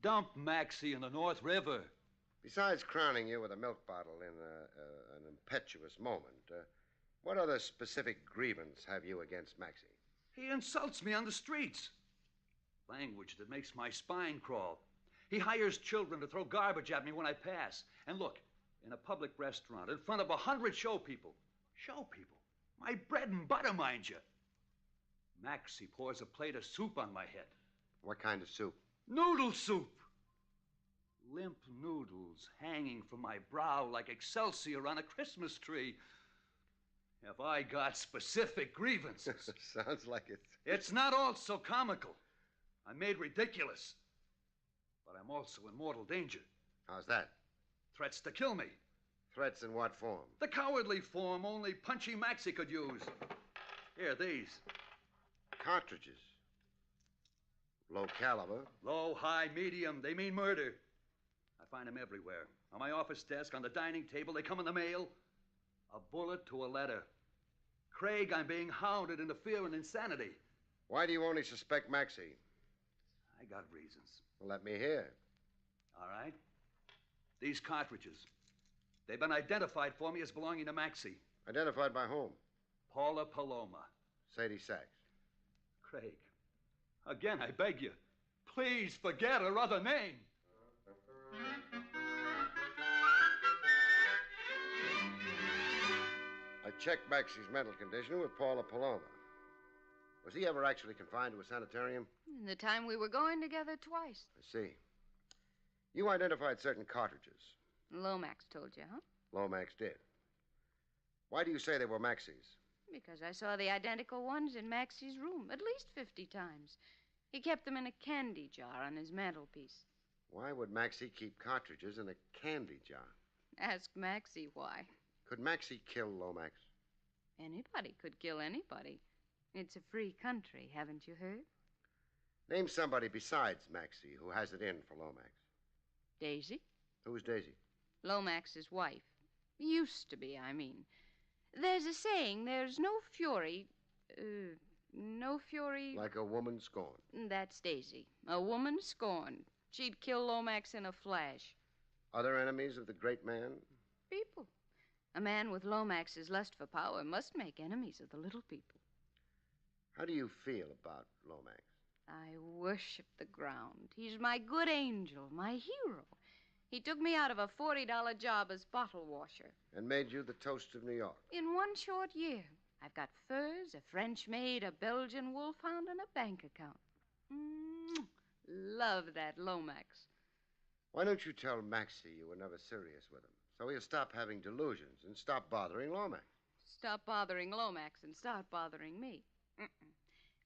dump Maxie in the North River.
Besides crowning you with a milk bottle in an impetuous moment, what other specific grievance have you against Maxie?
He insults me on the streets. Language that makes my spine crawl. He hires children to throw garbage at me when I pass. And look, in a public restaurant, in front of 100 show people. Show people? My bread and butter, mind you. Maxie pours a plate of soup on my head.
What kind of soup?
Noodle soup. Limp noodles hanging from my brow like excelsior on a Christmas tree. Have I got specific grievances?
Sounds like it.
It's not all so comical. I'm made ridiculous. But I'm also in mortal danger.
How's that?
Threats to kill me.
Threats in what form?
The cowardly form only Punchy Maxie could use. Here, these.
Cartridges. Low caliber.
Low, high, medium. They mean murder. I find them everywhere. On my office desk, on the dining table. They come in the mail. A bullet to a letter. Craig, I'm being hounded into fear and insanity.
Why do you only suspect Maxie?
I got reasons.
Well, let me hear.
All right. These cartridges. They've been identified for me as belonging to Maxie.
Identified by whom?
Paula Paloma.
Sadie Sachs.
Craig, again, I beg you, please forget her other name.
I checked Maxie's mental condition with Paula Paloma. Was he ever actually confined to a sanitarium?
In the time we were going together twice.
I see. You identified certain cartridges.
Lomax told you, huh?
Lomax did. Why do you say they were Maxie's?
Because I saw the identical ones in Maxie's room at least 50 times. He kept them in a candy jar on his mantelpiece.
Why would Maxie keep cartridges in a candy jar?
Ask Maxie why.
Could Maxie kill Lomax?
Anybody could kill anybody. It's a free country, haven't you heard?
Name somebody besides Maxie who has it in for Lomax.
Daisy?
Who's Daisy?
Lomax's wife. Used to be, I mean. There's a saying, there's no fury... no fury...
Like a woman scorned.
That's Daisy. A woman scorned. She'd kill Lomax in a flash.
Other enemies of the great man?
People. A man with Lomax's lust for power must make enemies of the little people.
How do you feel about Lomax?
I worship the ground. He's my good angel, my hero. He took me out of a $40 job as bottle washer.
And made you the toast of New York.
In one short year, I've got furs, a French maid, a Belgian wolfhound, and a bank account. Love that Lomax.
Why don't you tell Maxie you were never serious with him, so he'll stop having delusions and stop bothering Lomax?
Stop bothering Lomax and start bothering me.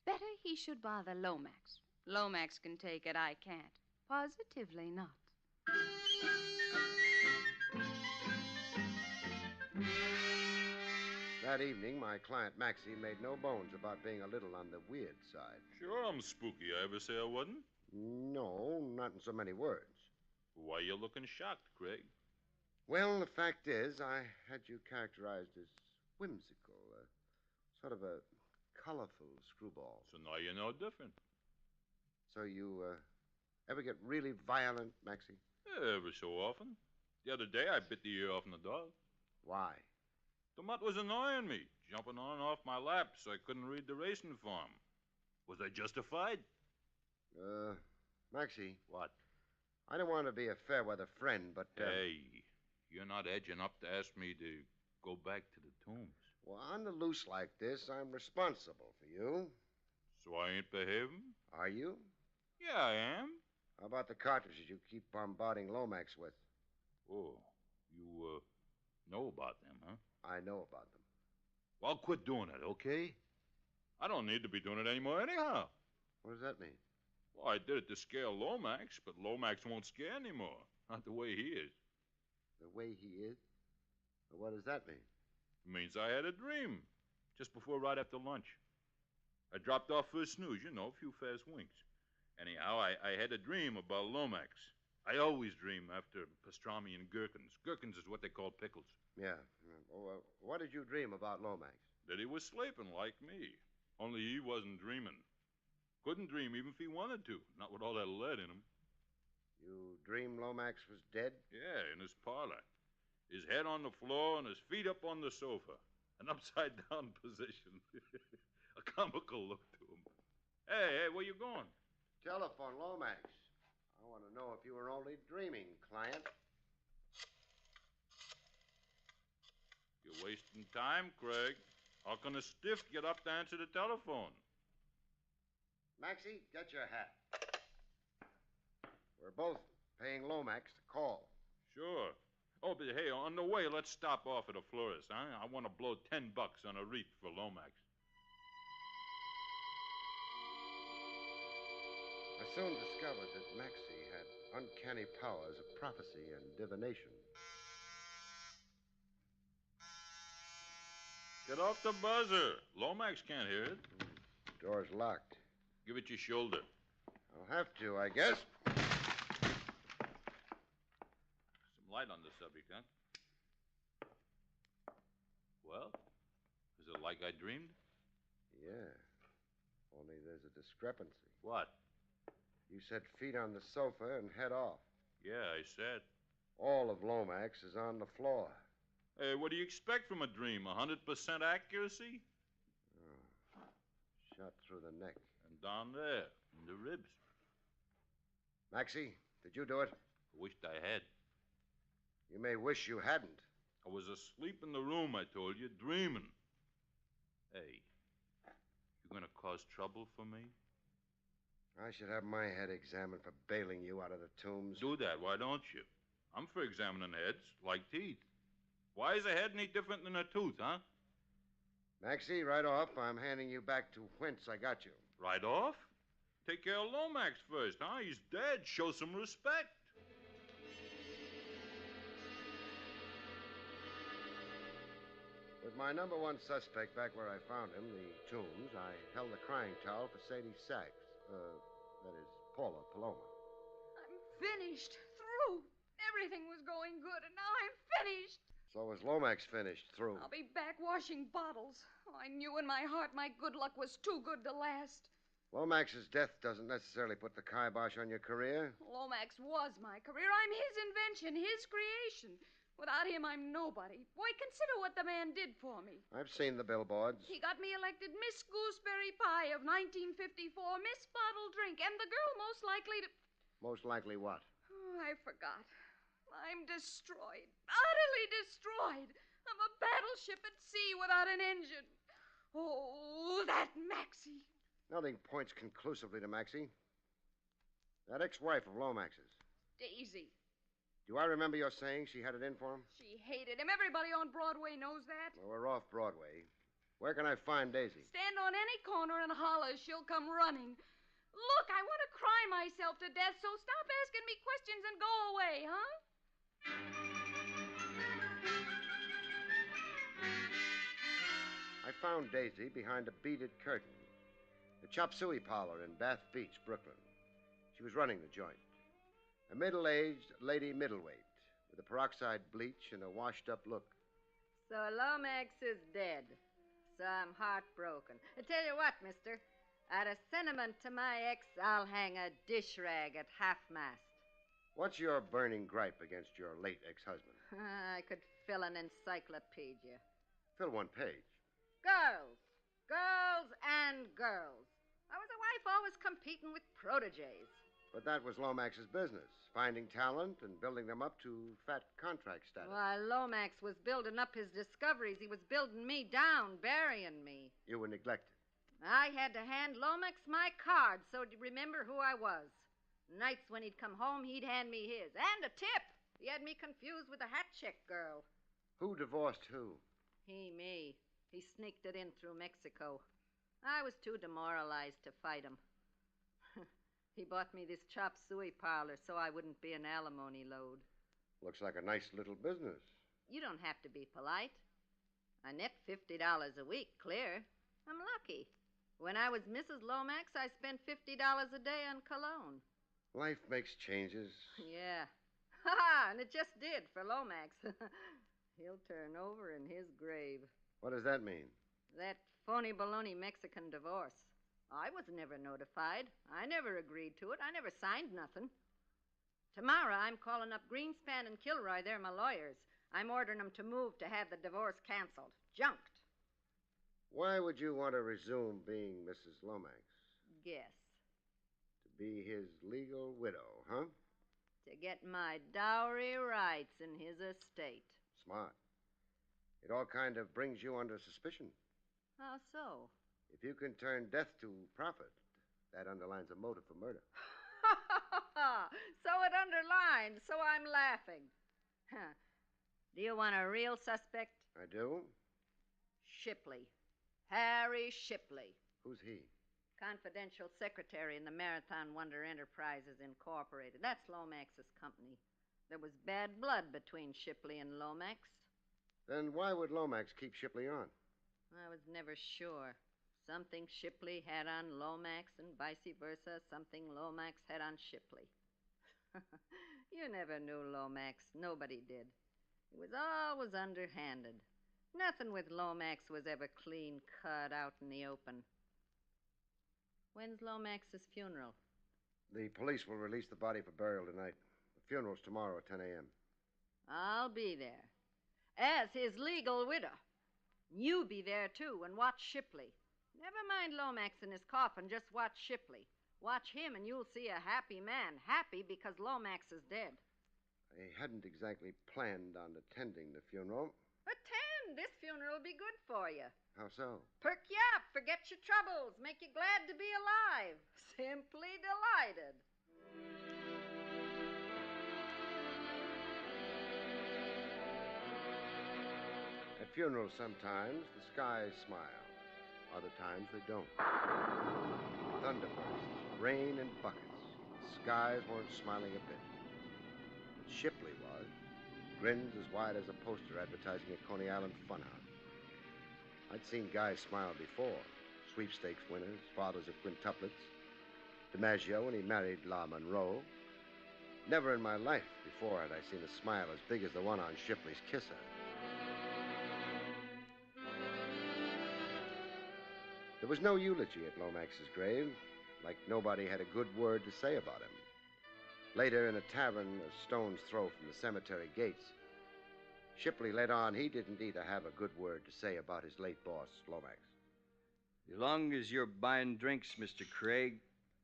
Better he should bother Lomax. Lomax can take it, I can't. Positively not.
That evening, my client Maxie made no bones about being a little on the weird side.
Sure, I'm spooky. I ever say I wasn't?
No, not in so many words.
Why you looking shocked, Craig?
Well, the fact is, I had you characterized as whimsical, sort of a colorful screwball.
So now you know different.
So you ever get really violent, Maxie?
Every so often. The other day, I bit the ear off the dog.
Why?
The mutt was annoying me, jumping on and off my lap so I couldn't read the racing form. Was I justified?
Maxie.
What?
I don't want to be a fair-weather friend, but...
Hey, you're not edging up to ask me to go back to the tombs.
Well, on the loose like this, I'm responsible for you.
So I ain't behaving?
Are you?
Yeah, I am.
How about the cartridges you keep bombarding Lomax with?
Oh, you, know about them, huh?
I know about them.
Well, quit doing it, okay? I don't need to be doing it anymore anyhow.
What does that mean?
Well, I did it to scare Lomax, but Lomax won't scare anymore. Not the way he is.
The way he is? Well, what does that mean?
It means I had a dream just before right after lunch. I dropped off for a snooze, you know, a few fast winks. Anyhow, I had a dream about Lomax. I always dream after pastrami and gherkins. Gherkins is what they call pickles.
Yeah. Well, what did you dream about Lomax?
That he was sleeping like me. Only he wasn't dreaming. Couldn't dream even if he wanted to. Not with all that lead in him.
You dreamed Lomax was dead?
Yeah, in his parlor. His head on the floor and his feet up on the sofa. An upside-down position. A comical look to him. Hey, where you going?
Telephone, Lomax. I want to know if you were only dreaming, client.
You're wasting time, Craig. How can a stiff get up to answer the telephone?
Maxie, get your hat. We're both paying Lomax to call.
Sure. Oh, but hey, on the way, let's stop off at a florist, huh? I want to blow $10 on a wreath for Lomax.
I soon discovered that Maxie had uncanny powers of prophecy and divination.
Get off the buzzer. Lomax can't hear it.
Door's locked.
Give it your shoulder.
I'll have to, I guess.
Some light on the subject, huh? Well, is it like I dreamed?
Yeah. Only there's a discrepancy.
What?
You said feet on the sofa and head off.
Yeah, I said.
All of Lomax is on the floor.
Hey, what do you expect from a dream? 100% accuracy?
Oh. Shot through the neck.
And down there, in the ribs.
Maxie, did you do it?
I wished I had.
You may wish you hadn't.
I was asleep in the room, I told you, dreaming. Hey, you gonna cause trouble for me?
I should have my head examined for bailing you out of the tombs.
Do that, why don't you? I'm for examining heads, like teeth. Why is a head any different than a tooth, huh?
Maxie, right off, I'm handing you back to whence I got you.
Right off? Take care of Lomax first, huh? He's dead. Show some respect.
With my number one suspect back where I found him, the tombs, I held the crying towel for Sadie Sachs. That is, Paula Paloma.
I'm finished. Through. Everything was going good, and now I'm finished.
So was Lomax finished, through.
I'll be back washing bottles. Oh, I knew in my heart my good luck was too good to last.
Lomax's death doesn't necessarily put the kibosh on your career.
Lomax was my career. I'm his invention, his creation. Without him, I'm nobody. Boy, consider what the man did for me.
I've seen the billboards.
He got me elected Miss Gooseberry Pie of 1954, Miss Bottle Drink, and the girl most likely to...
Most likely what?
Oh, I forgot. I'm destroyed. Utterly destroyed. I'm a battleship at sea without an engine. Oh, that Maxie.
Nothing points conclusively to Maxie. That ex-wife of Lomax's.
Daisy.
Do I remember your saying she had it in for him?
She hated him. Everybody on Broadway knows that.
Well, we're off Broadway. Where can I find Daisy?
Stand on any corner and holler. She'll come running. Look, I want to cry myself to death, so stop asking me questions and go away, huh?
I found Daisy behind a beaded curtain. The Chop Suey parlor in Bath Beach, Brooklyn. She was running the joint. A middle-aged lady middleweight with a peroxide bleach and a washed-up look.
So Lomax is dead. So I'm heartbroken. I tell you what, mister. Out of sentiment to my ex, I'll hang a dish rag at half-mast.
What's your burning gripe against your late ex-husband?
I could fill an encyclopedia.
Fill one page.
Girls. Girls and girls. I was a wife always competing with proteges.
But that was Lomax's business, finding talent and building them up to fat contract status.
While Lomax was building up his discoveries, he was building me down, burying me.
You were neglected.
I had to hand Lomax my card so he'd remember who I was. Nights when he'd come home, he'd hand me his. And a tip. He had me confused with a hat check girl.
Who divorced who?
Me. He sneaked it in through Mexico. I was too demoralized to fight him. He bought me this chop suey parlor so I wouldn't be an alimony load.
Looks like a nice little business.
You don't have to be polite. I net $50 a week, clear. I'm lucky. When I was Mrs. Lomax, I spent $50 a day on cologne.
Life makes changes.
Yeah. Ha! And it just did for Lomax. He'll turn over in his grave.
What does that mean?
That phony baloney Mexican divorce. I was never notified. I never agreed to it. I never signed nothing. Tomorrow, I'm calling up Greenspan and Kilroy. They're my lawyers. I'm ordering them to move to have the divorce canceled. Junked.
Why would you want to resume being Mrs. Lomax?
Guess.
To be his legal widow, huh?
To get my dowry rights in his estate.
Smart. It all kind of brings you under suspicion.
How so?
If you can turn death to profit, that underlines a motive for murder.
So it underlines, so I'm laughing. Huh. Do you want a real suspect?
I do?
Shipley. Harry Shipley.
Who's he?
Confidential secretary in the Marathon Wonder Enterprises, Incorporated. That's Lomax's company. There was bad blood between Shipley and Lomax.
Then why would Lomax keep Shipley on?
I was never sure. Something Shipley had on Lomax and vice versa. Something Lomax had on Shipley. You never knew Lomax. Nobody did. He was always underhanded. Nothing with Lomax was ever clean cut out in the open. When's Lomax's funeral?
The police will release the body for burial tonight. The funeral's tomorrow at 10 a.m.
I'll be there. As his legal widow. You be there, too, and watch Shipley. Never mind Lomax in his coffin, just watch Shipley. Watch him, and you'll see a happy man. Happy because Lomax is dead.
I hadn't exactly planned on attending the funeral.
Attend. This funeral will be good for you.
How so?
Perk you up, forget your troubles, make you glad to be alive. Simply delighted.
At funerals, sometimes the skies smile. Other times they don't. Thunderbursts, rain in buckets. The skies weren't smiling a bit. But Shipley was. Grins as wide as a poster advertising a Coney Island funhouse. I'd seen guys smile before. Sweepstakes winners, fathers of quintuplets. DiMaggio when he married La Monroe. Never in my life before had I seen a smile as big as the one on Shipley's kisser. There was no eulogy at Lomax's grave, like nobody had a good word to say about him. Later, in a tavern a stone's throw from the cemetery gates, Shipley let on he didn't either have a good word to say about his late boss, Lomax.
As long as you're buying drinks, Mr. Craig.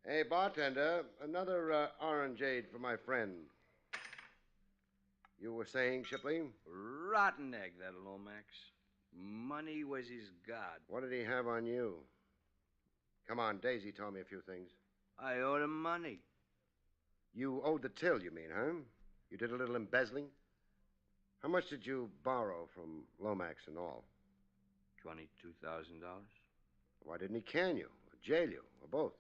Hey, bartender, another orangeade for my friend. You were saying, Shipley?
Rotten egg, that Lomax. Money was his god.
What did he have on you? Come on, Daisy told me a few things.
I owed him money.
You owed the till, you mean, huh? You did a little embezzling? How much did you borrow from Lomax and all?
$22,000.
Why didn't he can you, or jail you, or both?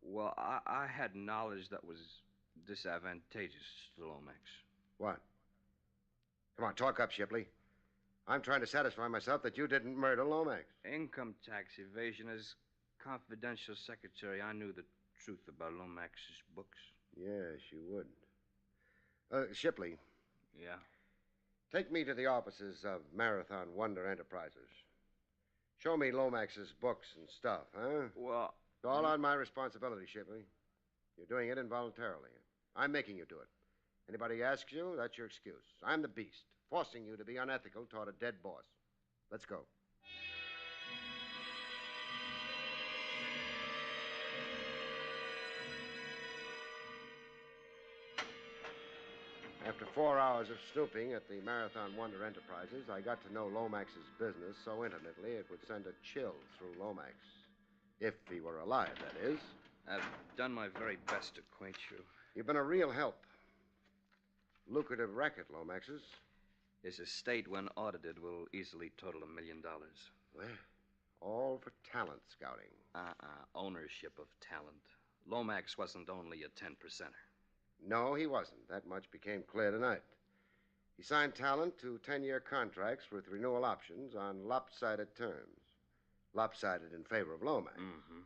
Well, I had knowledge that was disadvantageous to Lomax.
What? Come on, talk up, Shipley. I'm trying to satisfy myself that you didn't murder Lomax.
Income tax evasion. As confidential secretary, I knew the truth about Lomax's books.
Yes, you would. Shipley.
Yeah?
Take me to the offices of Marathon Wonder Enterprises. Show me Lomax's books and stuff, huh?
Well...
It's all on my responsibility, Shipley. You're doing it involuntarily. I'm making you do it. Anybody asks you, that's your excuse. I'm the beast, forcing you to be unethical toward a dead boss. Let's go. After 4 hours of snooping at the Marathon Wonder Enterprises, I got to know Lomax's business so intimately it would send a chill through Lomax. If he were alive, that is.
I've done my very best to acquaint you.
You've been a real help. Lucrative racket, Lomax's.
His estate, when audited, will easily total $1 million.
Well, all for talent scouting.
Ownership of talent. Lomax wasn't only a 10%er.
No, he wasn't. That much became clear tonight. He signed talent to 10-year contracts with renewal options on lopsided terms. Lopsided in favor of Lomax.
Mm-hmm.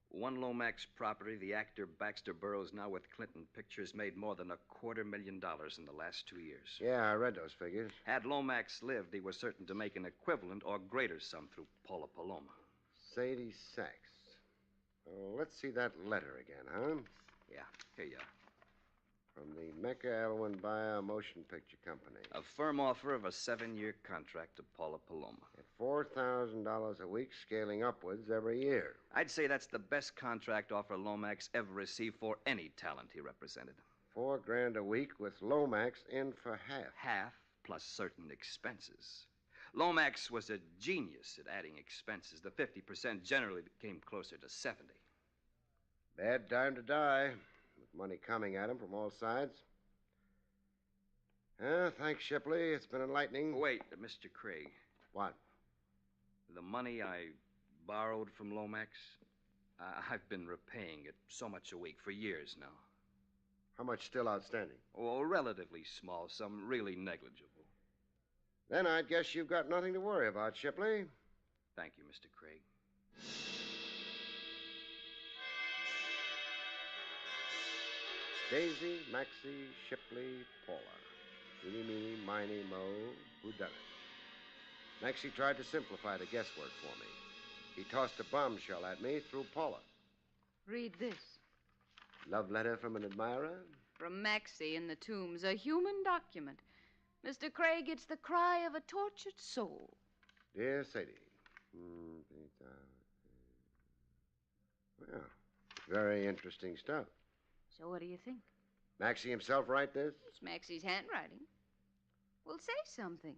One Lomax property, the actor Baxter Burroughs, now with Clinton Pictures, made more than $250,000 in the last 2 years.
Yeah, I read those figures.
Had Lomax lived, he was certain to make an equivalent or greater sum through Paula Paloma.
Sadie Sachs. Well, let's see that letter again, huh?
Yeah, here you are.
From the Mecca Elwyn Bayer Motion Picture Company.
A firm offer of a 7-year contract to Paula Paloma.
At $4,000 a week, scaling upwards every year.
I'd say that's the best contract offer Lomax ever received for any talent he represented.
$4,000 a week with Lomax in for half.
Half plus certain expenses. Lomax was a genius at adding expenses. The 50% generally came closer to 70.
Bad time to die, with money coming at him from all sides. Thanks, Shipley. It's been enlightening.
Wait, Mr. Craig.
What?
The money I borrowed from Lomax, I've been repaying it so much a week for years now.
How much still outstanding?
Oh, a relatively small sum, really negligible.
Then I'd guess you've got nothing to worry about, Shipley.
Thank you, Mr. Craig.
Daisy, Maxie, Shipley, Paula. Eeny, meeny, miny, mo, whodunit. Maxie tried to simplify the guesswork for me. He tossed a bombshell at me through Paula.
Read this.
Love letter from an admirer?
From Maxie in the Tombs, a human document. Mr. Craig, it's the cry of a tortured soul.
Dear Sadie. Well, very interesting stuff.
So what do you think?
Maxie himself write this?
It's Maxie's handwriting. Well, say something.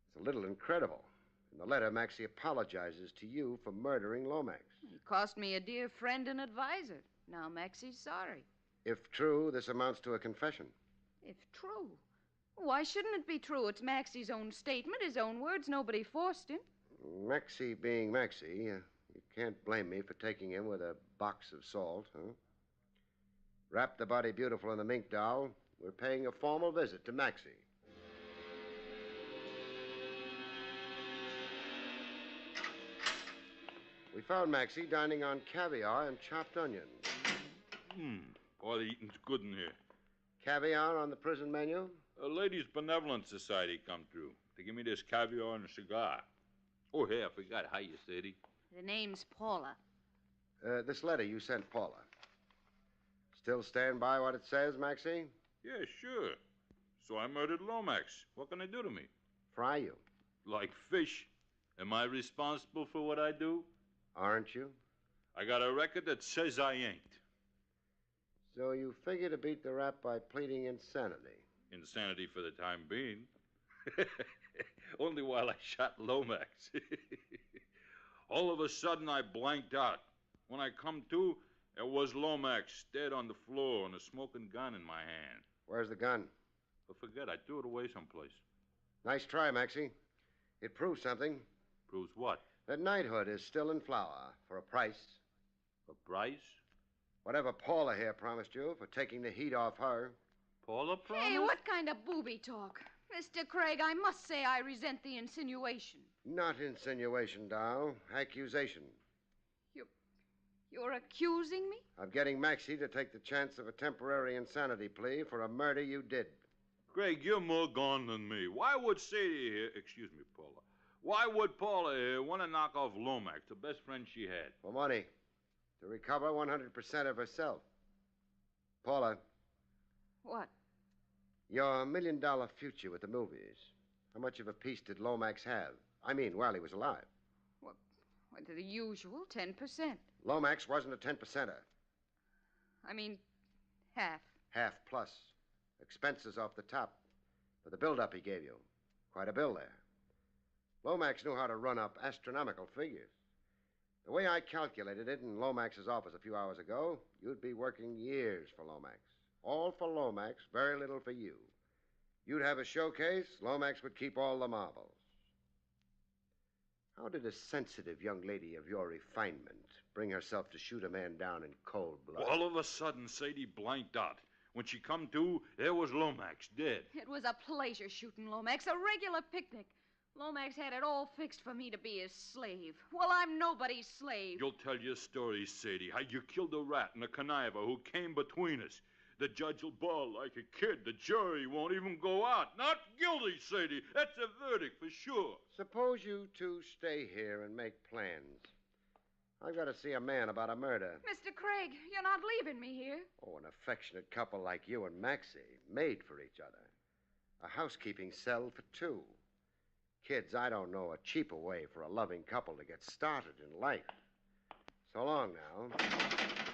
It's a little incredible. In the letter, Maxie apologizes to you for murdering Lomax.
He cost me a dear friend and advisor. Now Maxie's sorry.
If true, this amounts to a confession.
If true? Why shouldn't it be true? It's Maxie's own statement, his own words. Nobody forced him.
Maxie being Maxie, you can't blame me for taking him with a box of salt, huh? Wrap the body beautiful in the mink doll. We're paying a formal visit to Maxie. We found Maxie dining on caviar and chopped onions.
All the eating's good in here.
Caviar on the prison menu?
A ladies' benevolent society come through. They give me this caviar and a cigar. Oh, hey, I forgot. How you, Sadie?
The name's Paula.
This letter you sent Paula. Still stand by what it says, Maxie?
Yeah, sure. So I murdered Lomax. What can they do to me?
Fry you.
Like fish. Am I responsible for what I do?
Aren't you?
I got a record that says I ain't.
So you figure to beat the rap by pleading insanity?
Insanity for the time being. Only while I shot Lomax. All of a sudden, I blanked out. When I come to, there was Lomax dead on the floor and a smoking gun in my hand.
Where's the gun?
But forget, I threw it away someplace.
Nice try, Maxie. It proves something.
Proves what?
That knighthood is still in flower for a price.
A price?
Whatever Paula here promised you for taking the heat off her.
Paula promised?
Hey, what kind of booby talk? Mr. Craig, I must say I resent the insinuation.
Not insinuation, doll. Accusation.
You're accusing me?
Of getting Maxie to take the chance of a temporary insanity plea for a murder you did.
Craig, you're more gone than me. Why would Sadie here, excuse me, Paula, why would Paula here want to knock off Lomax, the best friend she had?
For money. To recover 100% of herself. Paula.
What?
Your $1 million future with the movies. How much of a piece did Lomax have? I mean, while he was alive.
What, the usual, 10%.
Lomax wasn't a 10%er.
I mean, half.
Half plus. Expenses off the top. For the build-up he gave you. Quite a bill there. Lomax knew how to run up astronomical figures. The way I calculated it in Lomax's office a few hours ago, you'd be working years for Lomax. All for Lomax, very little for you. You'd have a showcase, Lomax would keep all the marbles. How did a sensitive young lady of your refinement bring herself to shoot a man down in cold blood?
All of a sudden, Sadie blanked out. When she come to, there was Lomax dead.
It was a pleasure shooting Lomax, a regular picnic. Lomax had it all fixed for me to be his slave. Well, I'm nobody's slave.
You'll tell your story, Sadie, how you killed a rat and a conniver who came between us. The judge will bawl like a kid. The jury won't even go out. Not guilty, Sadie. That's a verdict for sure.
Suppose you two stay here and make plans. I've got to see a man about a murder.
Mr. Craig, you're not leaving me here.
Oh, an affectionate couple like you and Maxie, made for each other. A housekeeping cell for two. Kids, I don't know a cheaper way for a loving couple to get started in life. So long now.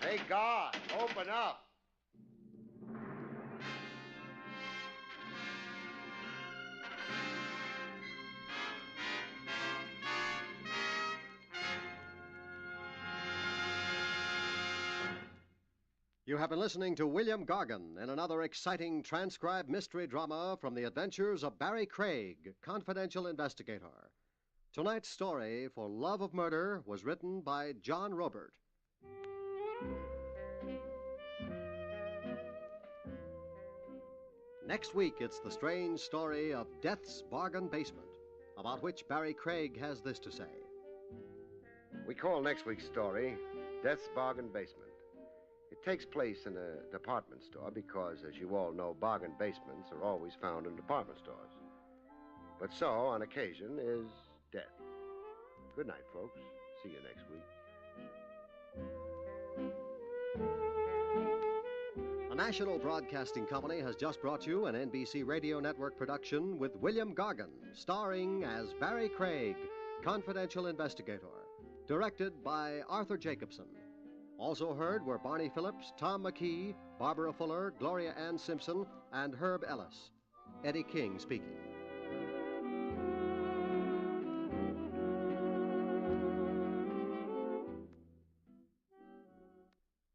Hey, guard, open up.
You have been listening to William Gargan in another exciting transcribed mystery drama from the adventures of Barrie Craig, confidential investigator. Tonight's story, For Love of Murder, was written by John Robert. Next week, it's the strange story of Death's Bargain Basement, about which Barrie Craig has this to say.
We call next week's story Death's Bargain Basement. It takes place in a department store because, as you all know, bargain basements are always found in department stores. But so, on occasion, is death. Good night, folks. See you next week.
The National Broadcasting Company has just brought you an NBC Radio Network production with William Gargan, starring as Barrie Craig, confidential investigator, directed by Arthur Jacobson. Also heard were Barney Phillips, Tom McKee, Barbara Fuller, Gloria Ann Simpson, and Herb Ellis. Eddie King speaking.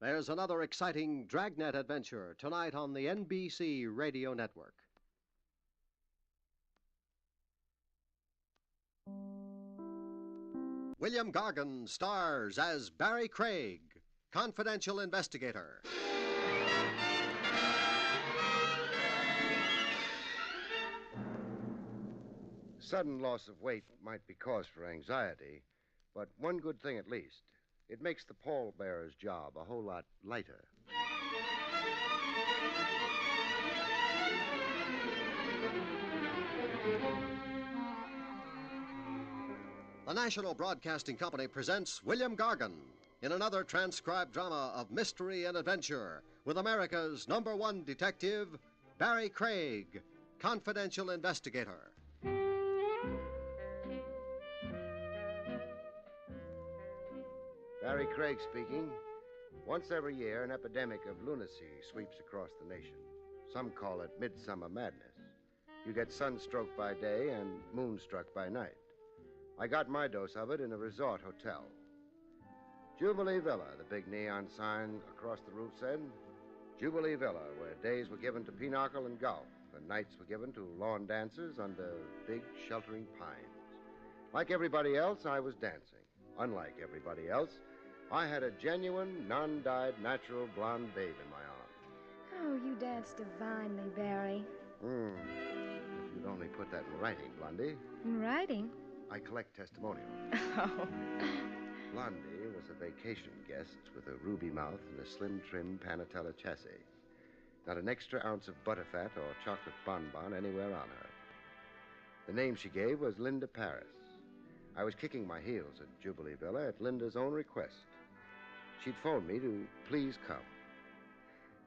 There's another exciting Dragnet adventure tonight on the NBC Radio Network. William Gargan stars as Barrie Craig, confidential investigator.
Sudden loss of weight might be cause for anxiety, but one good thing at least. It makes the pallbearer's job a whole lot lighter.
The National Broadcasting Company presents William Gargan in another transcribed drama of mystery and adventure with America's #1 detective, Barrie Craig, confidential investigator.
Barrie Craig speaking. Once every year, an epidemic of lunacy sweeps across the nation. Some call it midsummer madness. You get sunstroke by day and moonstruck by night. I got my dose of it in a resort hotel. Jubilee Villa, the big neon sign across the roof said. Jubilee Villa, where days were given to pinochle and golf, and nights were given to lawn dances under big sheltering pines. Like everybody else, I was dancing. Unlike everybody else, I had a genuine, non-dyed, natural blonde babe in my arms.
Oh, you dance divinely, Barrie.
If you'd only put that in writing, Blondie.
In writing?
I collect testimonials.
Oh.
Blondie was a vacation guest with a ruby mouth and a slim, trim Panatella chassis. Not an extra ounce of butterfat or chocolate bonbon anywhere on her. The name she gave was Linda Paris. I was kicking my heels at Jubilee Villa at Linda's own request. She'd phoned me to please come.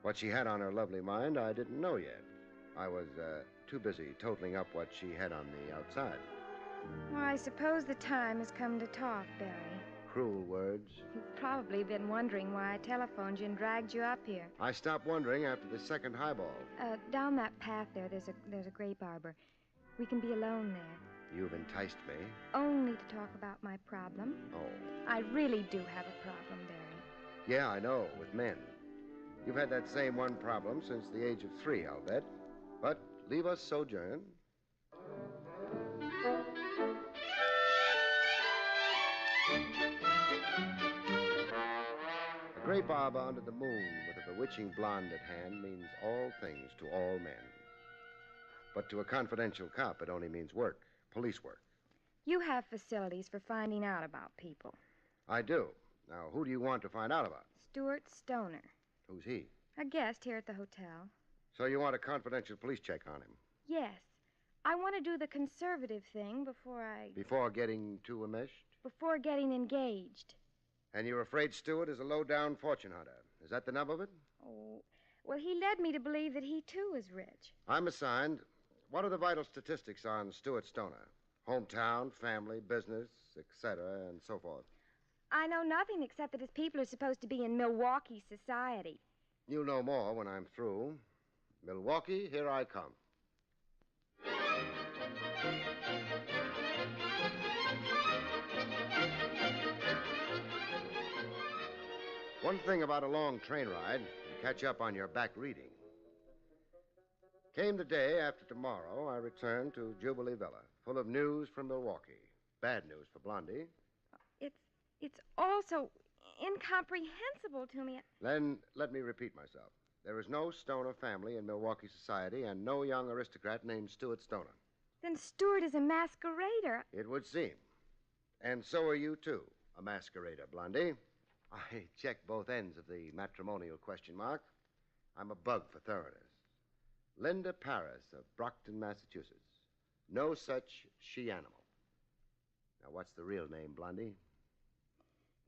What she had on her lovely mind, I didn't know yet. I was too busy totaling up what she had on the outside.
Well, I suppose the time has come to talk, Barrie.
Cruel words.
You've probably been wondering why I telephoned you and dragged you up here.
I stopped wondering after the second highball.
Down that path there's a grape arbor. We can be alone there.
You've enticed me.
Only to talk about my problem.
Oh.
I really do have a problem, Barrie.
Yeah, I know, with men. You've had that same one problem since the age of 3, I'll bet. But leave us sojourn. A grape arbor under the moon with a bewitching blonde at hand means all things to all men. But to a confidential cop, it only means work, police work.
You have facilities for finding out about people.
I do. Now, who do you want to find out about?
Stuart Stoner.
Who's he?
A guest here at the hotel.
So you want a confidential police check on him?
Yes. I want to do the conservative thing before
Before getting too enmeshed?
Before getting engaged.
And you're afraid Stewart is a low-down fortune hunter. Is that the nub of it?
Oh, well, he led me to believe that he, too, is rich.
I'm assigned. What are the vital statistics on Stuart Stoner? Hometown, family, business, etc., and so forth.
I know nothing except that his people are supposed to be in Milwaukee society.
You'll know more when I'm through. Milwaukee, here I come. One thing about a long train ride, you catch up on your back reading. Came the day after tomorrow, I returned to Jubilee Villa, full of news from Milwaukee. Bad news for Blondie.
It's all so incomprehensible to me.
Then let me repeat myself. There is no Stoner family in Milwaukee society and no young aristocrat named Stuart Stoner.
Then Stuart is a masquerader.
It would seem. And so are you, too, a masquerader, Blondie. I check both ends of the matrimonial question mark. I'm a bug for thoroughness. Linda Paris of Brockton, Massachusetts. No such she-animal. Now, what's the real name, Blondie?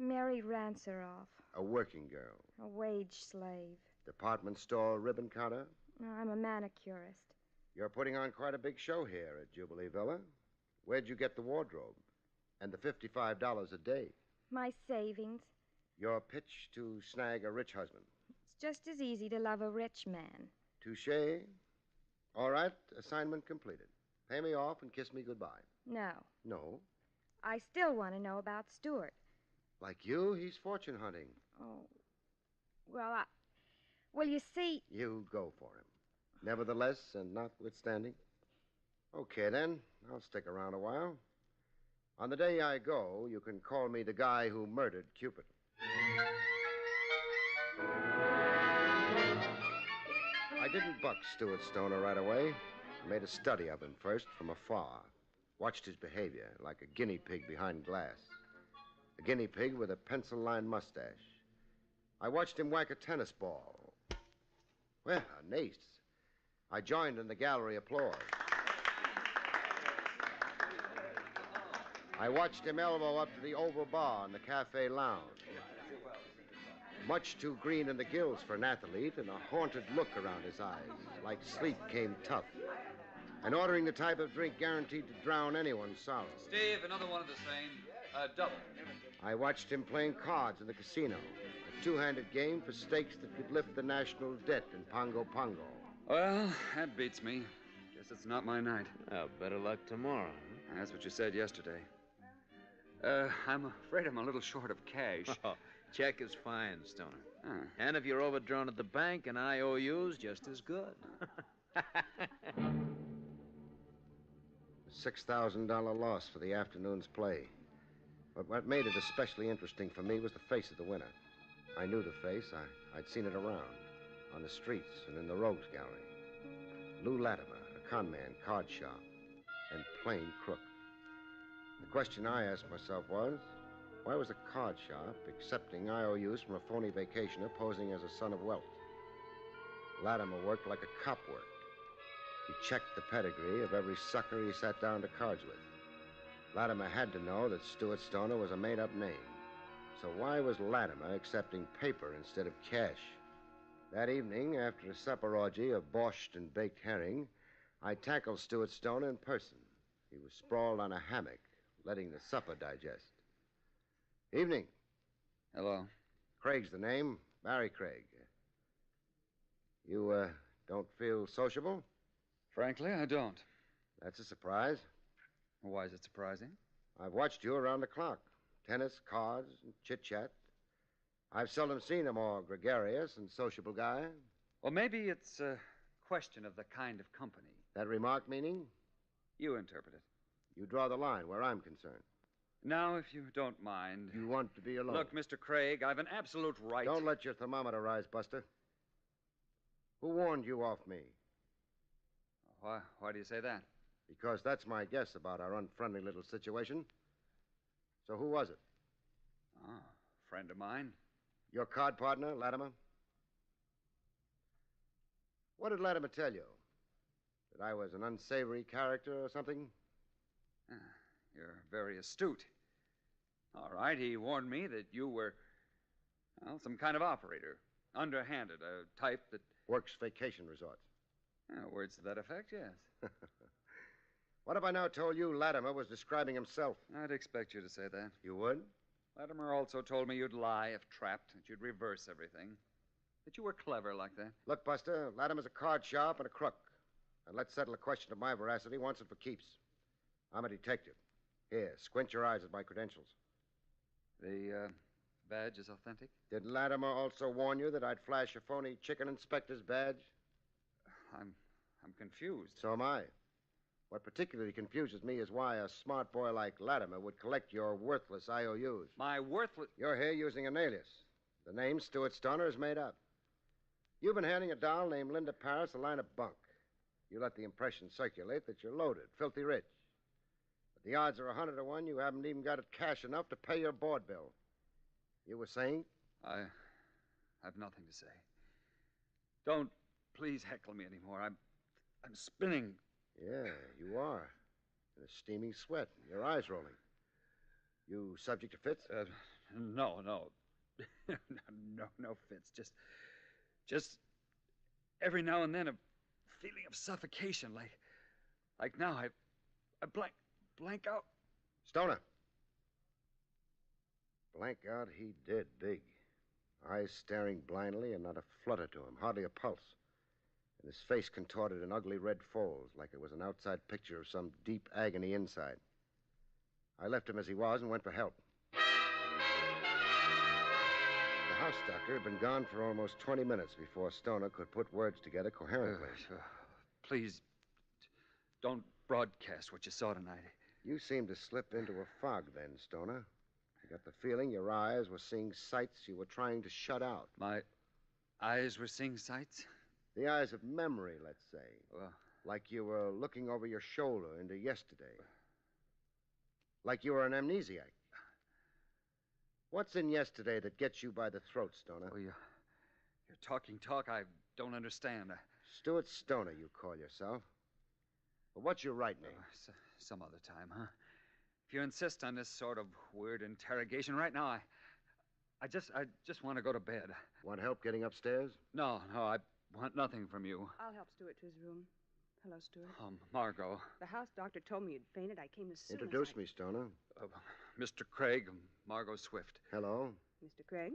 Mary Ranseroff.
A working girl.
A wage slave.
Department store ribbon counter?
No, I'm a manicurist.
You're putting on quite a big show here at Jubilee Villa. Where'd you get the wardrobe? And the $55 a day?
My savings.
Your pitch to snag a rich husband.
It's just as easy to love a rich man.
Touché. All right, assignment completed. Pay me off and kiss me goodbye.
No.
No?
I still want to know about Stuart.
Like you, he's fortune hunting.
Oh. Well, you see...
You go for him. Nevertheless, and notwithstanding. Okay, then. I'll stick around a while. On the day I go, you can call me the guy who murdered Cupid. I didn't buck Stuart Stoner right away. I made a study of him first from afar. Watched his behavior like a guinea pig behind glass. A guinea pig with a pencil-lined mustache. I watched him whack a tennis ball. Well, an ace. I joined in the gallery applause. I watched him elbow up to the oval bar in the cafe lounge. Much too green in the gills for an athlete, and a haunted look around his eyes, like sleep came tough. And ordering the type of drink guaranteed to drown anyone's sorrow.
Steve, another one of the same. Double.
I watched him playing cards in the casino. A two-handed game for stakes that could lift the national debt in Pongo Pongo.
Well, that beats me. Guess it's not my night.
Well, better luck tomorrow.
That's what you said yesterday. I'm afraid I'm a little short of cash.
Oh, check is fine, Stoner. And if you're overdrawn at the bank, an IOU's just as good.
$6,000 loss for the afternoon's play. But what made it especially interesting for me was the face of the winner. I knew the face. I'd seen it around, on the streets and in the Rogues Gallery. Lou Latimer, a con man, card sharp, and plain crook. The question I asked myself was, why was a card sharp accepting IOUs from a phony vacationer posing as a son of wealth? Latimer worked like a cop worked. He checked the pedigree of every sucker he sat down to cards with. Latimer had to know that Stuart Stoner was a made-up name. So why was Latimer accepting paper instead of cash? That evening, after a supper orgy of borscht and baked herring, I tackled Stuart Stoner in person. He was sprawled on a hammock, letting the supper digest. Evening.
Hello.
Craig's the name. Barrie Craig. You, don't feel sociable?
Frankly, I don't.
That's a surprise.
Why is it surprising?
I've watched you around the clock. Tennis, cards, and chit-chat. I've seldom seen a more gregarious and sociable guy.
Well, maybe it's a question of the kind of company.
That remark meaning?
You interpret it.
You draw the line where I'm concerned.
Now, if you don't mind...
You want to be alone?
Look, Mr. Craig, I've an absolute right...
Don't let your thermometer rise, Buster. Who warned you off me?
Why do you say that?
Because that's my guess about our unfriendly little situation. So who was it?
Ah, friend of mine.
Your card partner, Latimer? What did Latimer tell you? That I was an unsavory character or something?
Ah, you're very astute. All right, he warned me that you were, well, some kind of operator. Underhanded, a type that...
Works vacation resorts.
Words to that effect, yes.
What if I now told you Latimer was describing himself?
I'd expect you to say that.
You would?
Latimer also told me you'd lie if trapped, that you'd reverse everything. That you were clever like that.
Look, Buster, Latimer's a card sharp and a crook. And let's settle the question of my veracity once and for keeps. I'm a detective. Here, squint your eyes at my credentials.
The badge is authentic?
Did Latimer also warn you that I'd flash a phony chicken inspector's badge?
I'm confused.
So am I. What particularly confuses me is why a smart boy like Latimer would collect your worthless IOUs.
My worthless...
You're here using an alias. The name Stuart Stoner is made up. You've been handing a doll named Linda Paris a line of bunk. You let the impression circulate that you're loaded, filthy rich. But the odds are 100 to 1 you haven't even got cash enough to pay your board bill. You were saying?
I have nothing to say. Don't please heckle me anymore. I'm spinning.
Yeah, you are. In a steaming sweat, your eyes rolling. You subject to fits?
No. no fits. Just every now and then a feeling of suffocation, like now I blank out.
Stoner. Blank out he did, big. Eyes staring blindly and not a flutter to him, hardly a pulse. And his face contorted in ugly red folds, like it was an outside picture of some deep agony inside. I left him as he was and went for help. The house doctor had been gone for almost 20 minutes before Stoner could put words together coherently.
Please, don't broadcast what you saw tonight.
You seemed to slip into a fog then, Stoner. I got the feeling your eyes were seeing sights you were trying to shut out.
My eyes were seeing sights?
The eyes of memory, let's say.
Well,
like you were looking over your shoulder into yesterday. Like you were an amnesiac. What's in yesterday that gets you by the throat, Stoner?
Well, you're talking talk I don't understand.
Stuart Stoner, you call yourself. But what's your right name?
Some other time, huh? If you insist on this sort of weird interrogation right now, I just want to go to bed.
Want help getting upstairs?
No, I want nothing from you.
I'll help Stuart to his room. Hello, Stuart.
Margot.
The house doctor told me you'd fainted. I came as soon
Introduce me, Stoner.
Mr. Craig, Margot Swift.
Hello.
Mr. Craig?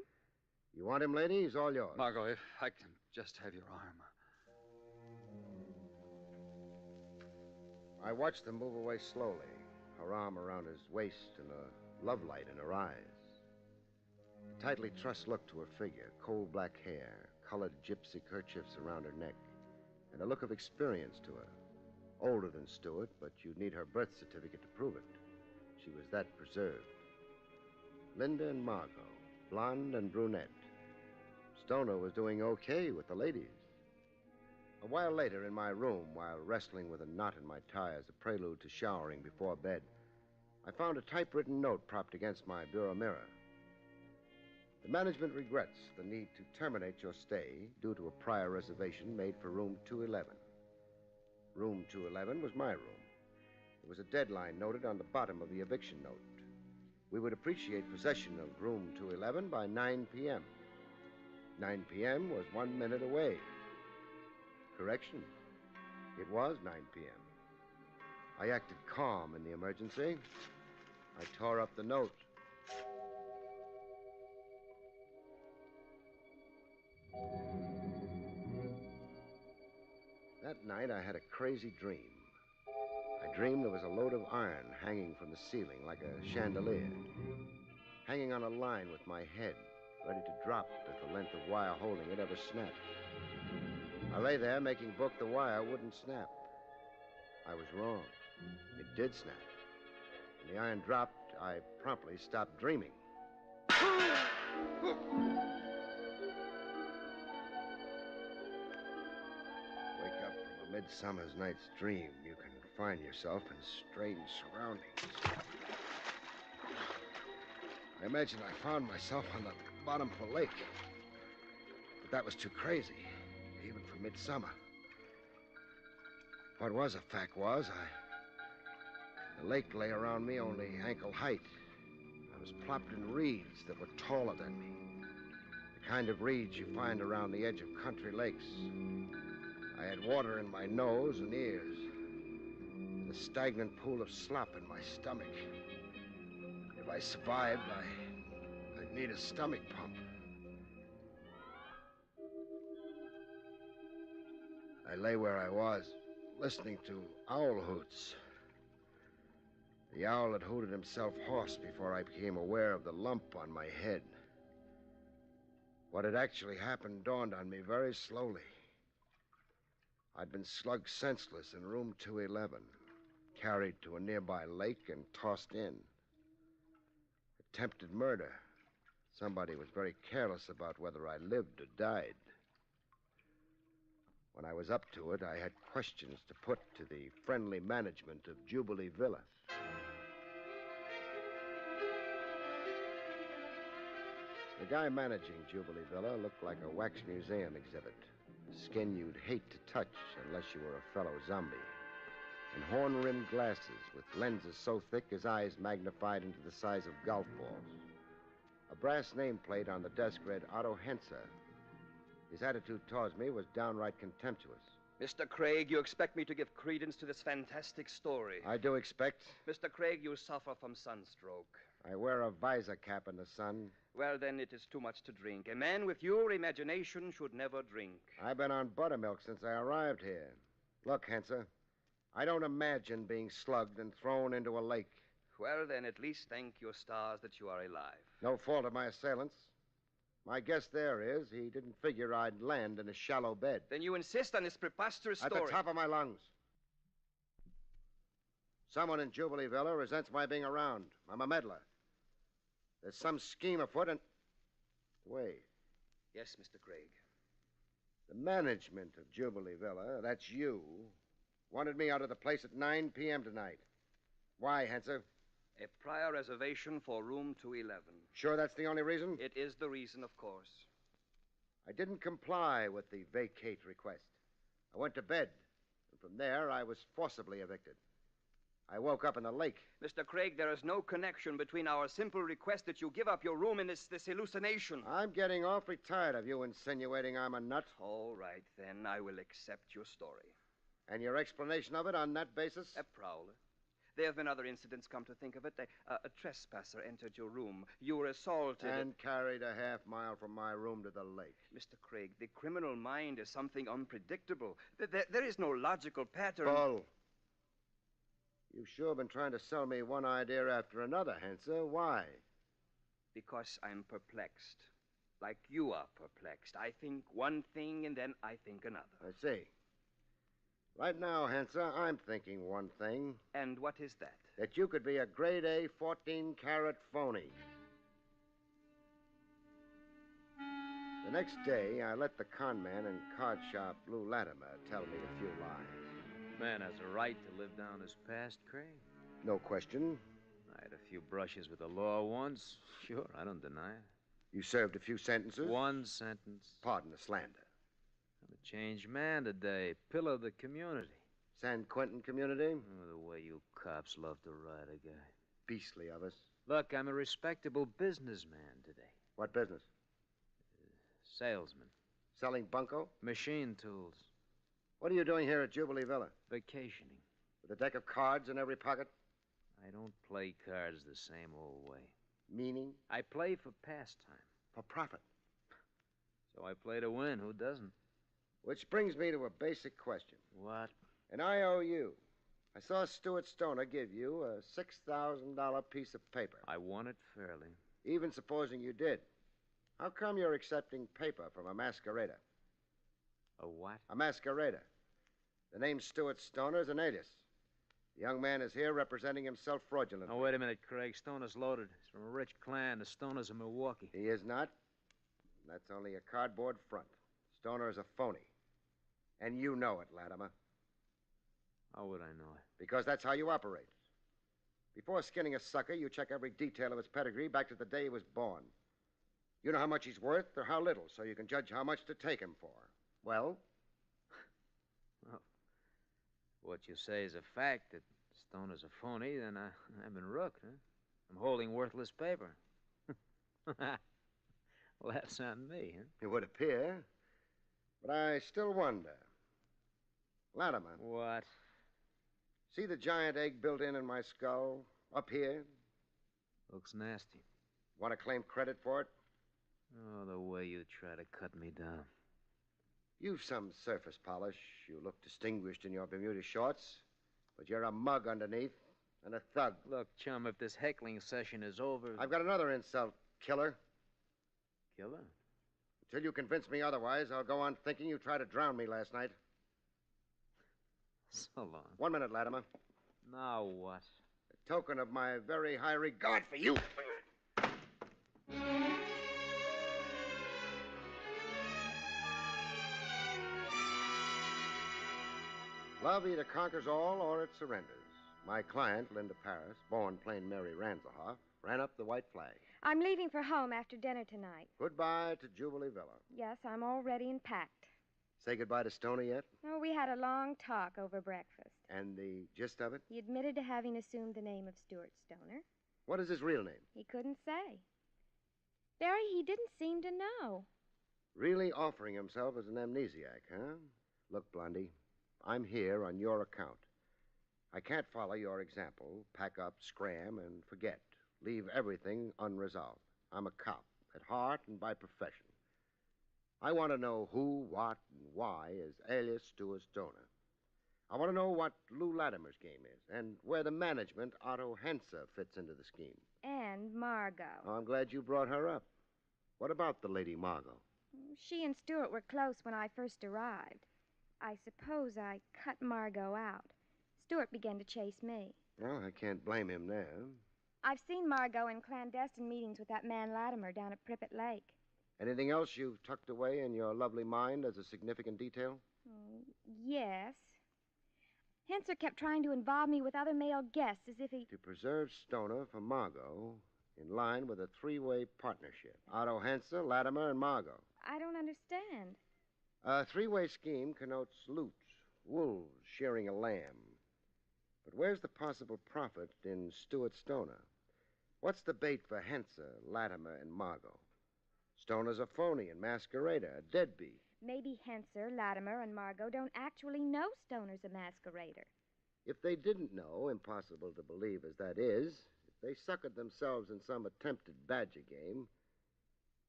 You want him, lady? He's all yours.
Margot, if I can just have your arm.
I watched them move away slowly, her arm around his waist and a love light in her eyes. A tightly trussed look to her figure, coal black hair, colored gypsy kerchiefs around her neck, and a look of experience to her. Older than Stuart, but you'd need her birth certificate to prove it. She was that preserved. Linda and Margot, blonde and brunette. Stoner was doing okay with the ladies. A while later, in my room, while wrestling with a knot in my tie as a prelude to showering before bed, I found a typewritten note propped against my bureau mirror. The management regrets the need to terminate your stay due to a prior reservation made for room 211. Room 211 was my room. There was a deadline noted on the bottom of the eviction note. We would appreciate possession of room 211 by 9 p.m. 9 p.m. was 1 minute away. Correction. It was 9 p.m. I acted calm in the emergency. I tore up the note. That night, I had a crazy dream. I dreamed there was a load of iron hanging from the ceiling like a chandelier, hanging on a line with my head, ready to drop if the length of wire holding it ever snapped. I lay there making book the wire wouldn't snap. I was wrong. It did snap. When the iron dropped, I promptly stopped dreaming. Wake up from a midsummer's night's dream. You can find yourself in strange surroundings. I imagine I found myself on the bottom of a lake. But that was too crazy, even for midsummer. What was a fact was, the lake lay around me only ankle height. I was plopped in reeds that were taller than me. The kind of reeds you find around the edge of country lakes. I had water in my nose and ears, and a stagnant pool of slop in my stomach. If I survived, I'd need a stomach pump. I lay where I was, listening to owl hoots. The owl had hooted himself hoarse before I became aware of the lump on my head. What had actually happened dawned on me very slowly. I'd been slugged senseless in room 211, carried to a nearby lake and tossed in. Attempted murder. Somebody was very careless about whether I lived or died. When I was up to it, I had questions to put to the friendly management of Jubilee Villa. The guy managing Jubilee Villa looked like a wax museum exhibit. Skin you'd hate to touch unless you were a fellow zombie. And horn-rimmed glasses with lenses so thick his eyes magnified into the size of golf balls. A brass nameplate on the desk read Otto Henser. His attitude towards me was downright contemptuous.
Mr. Craig, you expect me to give credence to this fantastic story.
I do expect.
Mr. Craig, you suffer from sunstroke.
I wear a visor cap in the sun.
Well, then it is too much to drink. A man with your imagination should never drink.
I've been on buttermilk since I arrived here. Look, Henser, I don't imagine being slugged and thrown into a lake.
Well, then at least thank your stars that you are alive.
No fault of my assailants. My guess there is he didn't figure I'd land in a shallow bed.
Then you insist on this preposterous story.
At the top of my lungs. Someone in Jubilee Villa resents my being around. I'm a meddler. There's some scheme afoot and... Wait.
Yes, Mr. Craig.
The management of Jubilee Villa, that's you, wanted me out of the place at 9 p.m. tonight. Why, Henser?
A prior reservation for room 211.
Sure that's the only reason?
It is the reason, of course.
I didn't comply with the vacate request. I went to bed, and from there I was forcibly evicted. I woke up in the lake.
Mr. Craig, there is no connection between our simple request that you give up your room and this hallucination.
I'm getting awfully tired of you insinuating I'm a nut.
All right, then. I will accept your story.
And your explanation of it on that basis?
A prowler. There have been other incidents, come to think of it. A trespasser entered your room. You were assaulted.
And carried a half mile from my room to the lake.
Mr. Craig, the criminal mind is something unpredictable. There is no logical pattern.
Bull. You've sure been trying to sell me one idea after another, Henser. Why?
Because I'm perplexed. Like you are perplexed. I think one thing and then I think another.
I see. Right now, Henser, I'm thinking one thing.
And what is that?
That you could be a grade A 14-carat phony. The next day, I let the con man and card shop Lou Latimer tell me a few lies.
Man has a right to live down his past, Craig.
No question.
I had a few brushes with the law once. Sure, I don't deny it.
You served a few sentences?
One sentence.
Pardon the slander.
I'm a changed man today. Pillar of the community.
San Quentin community?
Oh, the way you cops love to ride a guy.
Beastly of us.
Look, I'm a respectable businessman today.
What business?
Salesman.
Selling bunco?
Machine tools.
What are you doing here at Jubilee Villa?
Vacationing.
With a deck of cards in every pocket?
I don't play cards the same old way.
Meaning?
I play for pastime.
For profit.
So I play to win. Who doesn't?
Which brings me to a basic question.
What?
An IOU. I saw Stuart Stoner give you a $6,000 piece of paper.
I won it fairly.
Even supposing you did. How come you're accepting paper from a masquerader?
A what?
A masquerader. The name Stuart Stoner is an alias. The young man is here representing himself fraudulently.
Oh, wait a minute, Craig. Stoner's loaded. He's from a rich clan. The Stoners of Milwaukee.
He is not. That's only a cardboard front. Stoner is a phony. And you know it, Latimer.
How would I know it?
Because that's how you operate. Before skinning a sucker, you check every detail of his pedigree back to the day he was born. You know how much he's worth or how little, so you can judge how much to take him for. Well?
Well, what you say is a fact, that Stoner's a phony, then I've been rooked, huh? I'm holding worthless paper. Well, that's on me, huh?
It would appear. But I still wonder. Latimer.
What?
See the giant egg built in my skull? Up here?
Looks nasty.
Want to claim credit for it?
Oh, the way you try to cut me down.
You've some surface polish. You look distinguished in your Bermuda shorts. But you're a mug underneath and a thug.
Look, chum, if this heckling session is over...
I've got another insult, killer.
Killer?
Until you convince me otherwise, I'll go on thinking you tried to drown me last night.
So long.
1 minute, Latimer.
Now what?
A token of my very high regard for you. Love either conquers all or it surrenders. My client, Linda Paris, born plain Mary Ranzelhoff, ran up the white flag.
I'm leaving for home after dinner tonight.
Goodbye to Jubilee Villa.
Yes, I'm all ready and packed.
Say goodbye to Stoner yet?
Oh, we had a long talk over breakfast.
And the gist of it?
He admitted to having assumed the name of Stuart Stoner.
What is his real name?
He couldn't say. Barry, he didn't seem to know.
Really offering himself as an amnesiac, huh? Look, Blondie, I'm here on your account. I can't follow your example, pack up, scram, and forget. Leave everything unresolved. I'm a cop, at heart and by profession. I want to know who, what, and why is alias Stuart Stoner. I want to know what Lou Latimer's game is, and where the management, Otto Henser, fits into the scheme.
And Margot.
Oh, I'm glad you brought her up. What about the Lady Margot?
She and Stuart were close when I first arrived. I suppose I cut Margot out. Stuart began to chase me.
Well, I can't blame him there.
I've seen Margot in clandestine meetings with that man Latimer down at Prippet Lake.
Anything else you've tucked away in your lovely mind as a significant detail?
Yes. Henser kept trying to involve me with other male guests as if he...
To preserve Stoner for Margot in line with a three-way partnership. Otto Henser, Latimer, and Margot.
I don't understand.
A three-way scheme connotes loot, wolves shearing a lamb. But where's the possible profit in Stuart Stoner? What's the bait for Henser, Latimer, and Margot? Stoner's a phony and masquerader, a deadbeat.
Maybe Henser, Latimer, and Margot don't actually know Stoner's a masquerader.
If they didn't know, impossible to believe as that is, if they suckered themselves in some attempted badger game,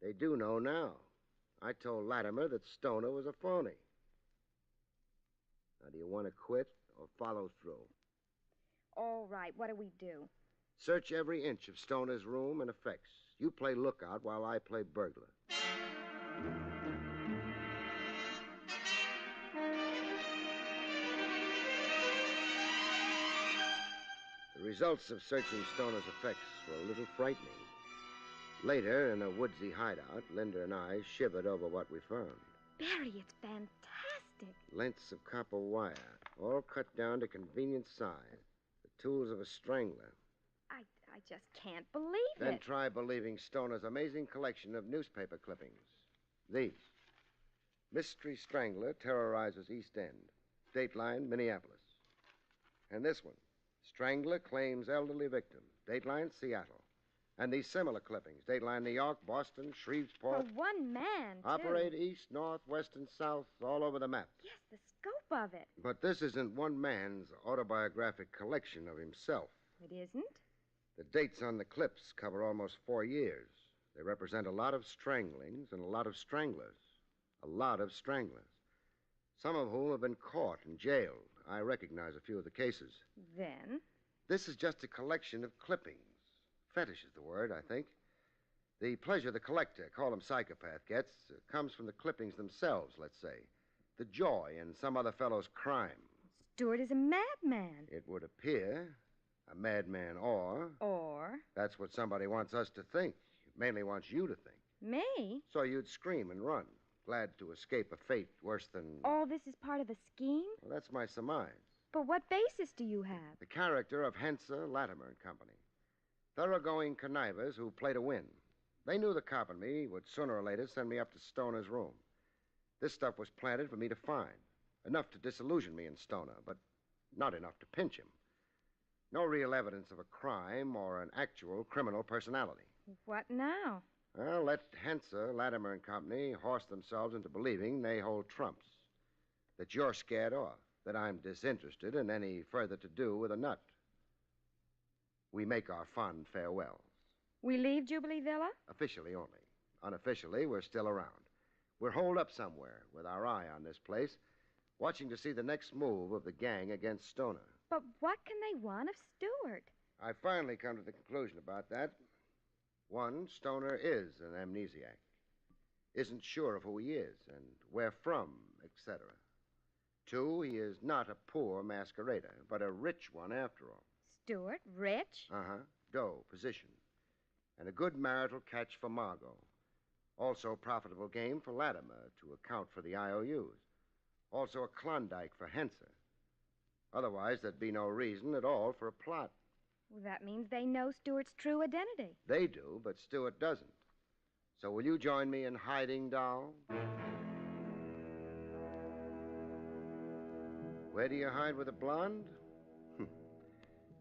they do know now. I told Latimer that Stoner was a phony. Now, do you want to quit or follow through?
All right, what do we do?
Search every inch of Stoner's room and effects. You play lookout while I play burglar. The results of searching Stoner's effects were a little frightening. Later, in a woodsy hideout, Linda and I shivered over what we found.
Barry, it's fantastic.
Lengths of copper wire, all cut down to convenient size. The tools of a strangler.
I just can't believe it.
Then try believing Stoner's amazing collection of newspaper clippings. These. Mystery Strangler terrorizes East End. Dateline, Minneapolis. And this one. Strangler claims elderly victim. Dateline, Seattle. And these similar clippings. Dateline, New York, Boston, Shreveport.
For one man, too.
Operate east, north, west, and south, all over the map.
Yes, the scope of it.
But this isn't one man's autobiographic collection of himself.
It isn't?
The dates on the clips cover almost 4 years. They represent a lot of stranglings and a lot of stranglers. A lot of stranglers. Some of whom have been caught and jailed. I recognize a few of the cases.
Then?
This is just a collection of clippings. Fetish is the word, I think. The pleasure the collector, call him psychopath, gets comes from the clippings themselves, let's say. The joy in some other fellow's crime.
Stuart is a madman.
It would appear. A madman or...
Or?
That's what somebody wants us to think. Mainly wants you to think.
Me?
So you'd scream and run, glad to escape a fate worse than...
All this is part of a scheme?
Well, that's my surmise.
But what basis do you have?
The character of Henser, Latimer and Company. Thoroughgoing connivers who play to win. They knew the cop and me would sooner or later send me up to Stoner's room. This stuff was planted for me to find. Enough to disillusion me in Stoner, but not enough to pinch him. No real evidence of a crime or an actual criminal personality.
What now?
Well, let Henser, Latimer and Company horse themselves into believing they hold trumps. That you're scared off. That I'm disinterested in any further to do with a nut. We make our fond farewells.
We leave Jubilee Villa?
Officially only. Unofficially, we're still around. We're holed up somewhere with our eye on this place, watching to see the next move of the gang against Stoner.
But what can they want of Stewart?
I finally come to the conclusion about that. One, Stoner is an amnesiac. Isn't sure of who he is and where from, etc. Two, he is not a poor masquerader, but a rich one after all.
Stewart, rich?
Uh-huh. Dough, position. And a good marital catch for Margot. Also a profitable game for Latimer to account for the IOUs. Also a Klondike for Henser. Otherwise, there'd be no reason at all for a plot.
Well, that means they know Stewart's true identity.
They do, but Stewart doesn't. So will you join me in hiding, doll? Where do you hide with a blonde?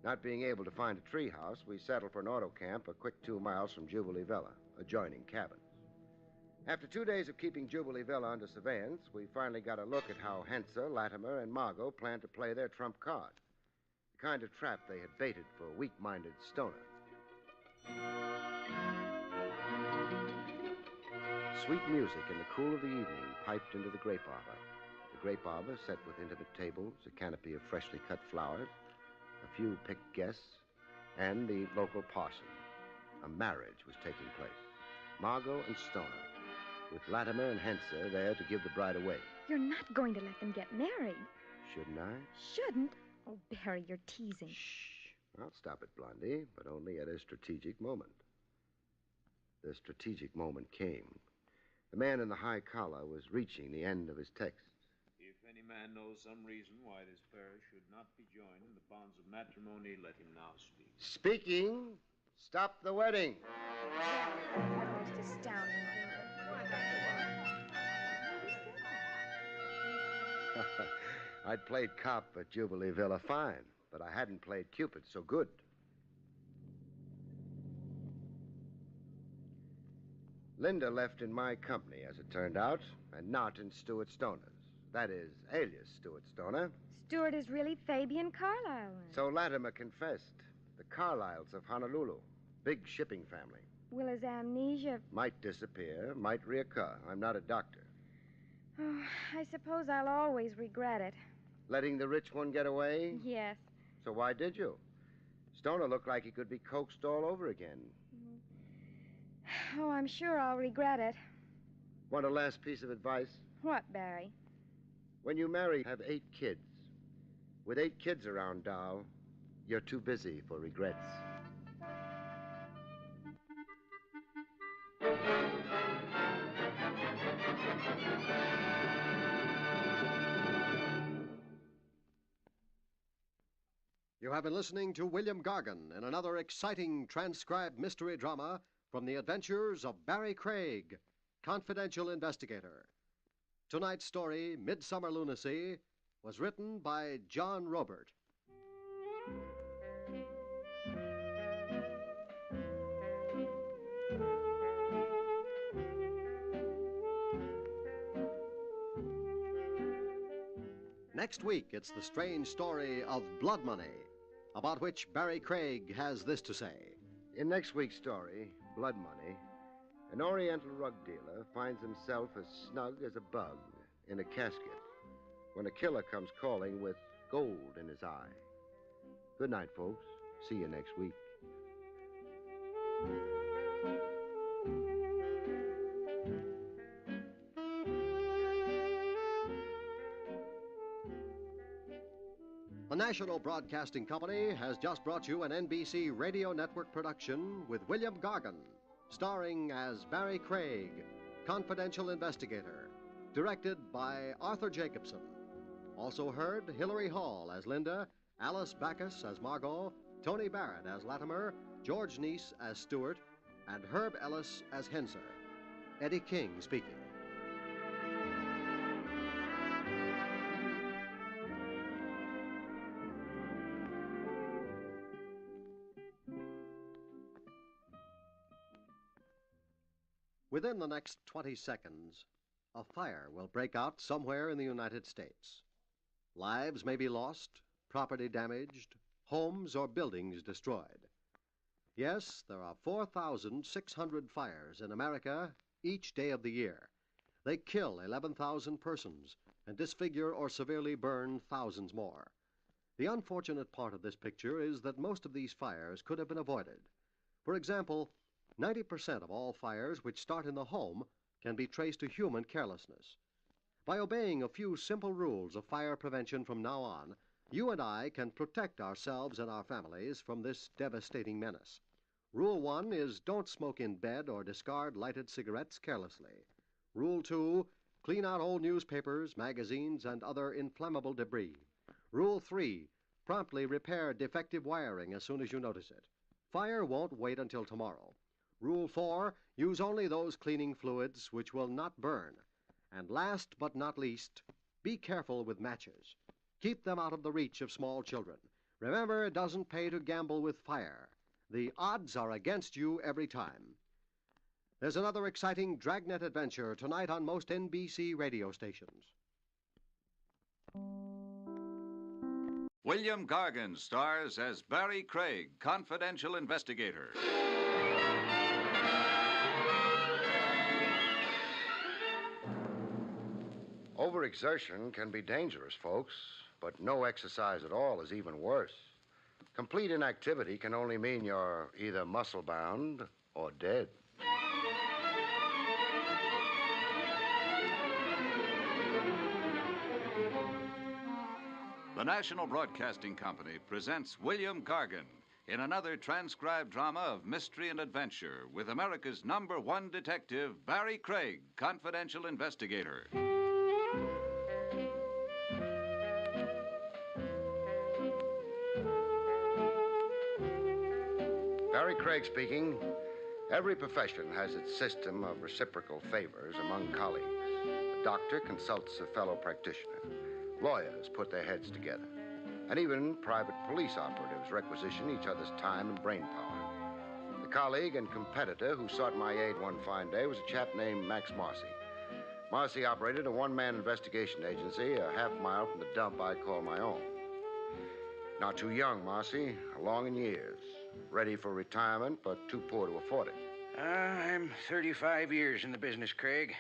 Not being able to find a treehouse, we settled for an auto camp a quick 2 miles from Jubilee Villa, adjoining cabins. After 2 days of keeping Jubilee Villa under surveillance, we finally got a look at how Henser, Latimer, and Margot planned to play their trump card. The kind of trap they had baited for a weak-minded Stoner. Sweet music in the cool of the evening piped into the grape arbor. The grape arbor set with intimate tables, a canopy of freshly cut flowers, a few picked guests, and the local parson. A marriage was taking place. Margot and Stoner, with Latimer and Henser there to give the bride away.
You're not going to let them get married.
Shouldn't I?
Shouldn't? Oh, Barry, you're teasing.
Shh. I'll stop it, Blondie, but only at a strategic moment. The strategic moment came. The man in the high collar was reaching the end of his text.
If any man knows some reason why this pair should not be joined in the bonds of matrimony, let him now speak.
Speaking. Stop the wedding.
Most astounding
I'd played cop at Jubilee Villa fine, but I hadn't played Cupid so good. Linda left in my company, as it turned out, and not in Stuart Stoner's. That is, alias Stuart Stoner.
Stewart is really Fabian Carlyle.
So Latimer confessed. The Carlyles of Honolulu. Big shipping family.
Will his amnesia...
Might disappear, might reoccur. I'm not a doctor.
Oh, I suppose I'll always regret it.
Letting the rich one get away?
Yes.
So why did you? Stoner looked like he could be coaxed all over again.
Oh, I'm sure I'll regret it.
Want a last piece of advice?
What, Barry?
When you marry, have 8 kids. With 8 kids around, doll, you're too busy for regrets.
You have been listening to William Gargan in another exciting transcribed mystery drama from the adventures of Barrie Craig, confidential investigator. Tonight's story, Midsummer Lunacy, was written by John Robert. Next week, it's the strange story of Blood Money, about which Barrie Craig has this to say.
In next week's story, Blood Money, an Oriental rug dealer finds himself as snug as a bug in a casket when a killer comes calling with gold in his eye. Good night, folks. See you next week.
The National Broadcasting Company has just brought you an NBC Radio Network production with William Gargan, starring as Barrie Craig, confidential investigator, directed by Arthur Jacobson. Also heard Hilary Hall as Linda, Alice Backus as Margot, Tony Barrett as Latimer, George Neese as Stewart, and Herb Ellis as Henser. Eddie King speaking. Within the next 20 seconds, a fire will break out somewhere in the United States. Lives may be lost, property damaged, homes or buildings destroyed. Yes, there are 4,600 fires in America each day of the year. They kill 11,000 persons and disfigure or severely burn thousands more. The unfortunate part of this picture is that most of these fires could have been avoided. For example, 90% of all fires which start in the home can be traced to human carelessness. By obeying a few simple rules of fire prevention from now on, you and I can protect ourselves and our families from this devastating menace. Rule 1 is don't smoke in bed or discard lighted cigarettes carelessly. Rule 2, clean out old newspapers, magazines, and other inflammable debris. Rule 3, promptly repair defective wiring as soon as you notice it. Fire won't wait until tomorrow. Rule 4, use only those cleaning fluids which will not burn. And last but not least, be careful with matches. Keep them out of the reach of small children. Remember, it doesn't pay to gamble with fire. The odds are against you every time. There's another exciting dragnet adventure tonight on most NBC radio stations.
William Gargan stars as Barrie Craig, confidential investigator.
Overexertion can be dangerous, folks, but no exercise at all is even worse. Complete inactivity can only mean you're either muscle-bound or dead.
The National Broadcasting Company presents William Gargan in another transcribed drama of mystery and adventure with America's #1 detective, Barrie Craig, confidential investigator.
Barrie Craig speaking. Every profession has its system of reciprocal favors among colleagues. A doctor consults a fellow practitioner. Lawyers put their heads together. And even private police operatives requisition each other's time and brainpower. The colleague and competitor who sought my aid one fine day was a chap named Max Marcy. Marcy operated a one-man investigation agency a half-mile from the dump I call my own. Not too young, Marcy, along in years. Ready for retirement, but too poor to afford it.
I'm 35 years in the business, Craig.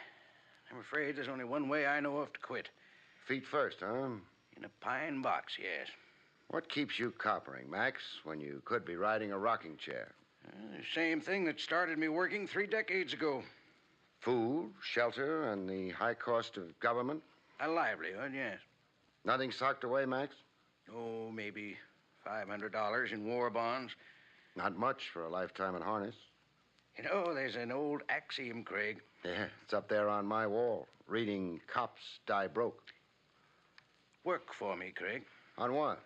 I'm afraid there's only one way I know of to quit.
Feet first, huh?
In a pine box, yes.
What keeps you coppering, Max, when you could be riding a rocking chair?
The same thing that started me working 3 decades ago.
Food, shelter, and the high cost of government?
A livelihood, yes.
Nothing socked away, Max?
Oh, maybe $500 in war bonds.
Not much for a lifetime in harness.
You know, there's an old axiom, Craig.
Yeah, it's up there on my wall, reading Cops Die Broke.
Work for me, Craig.
On what?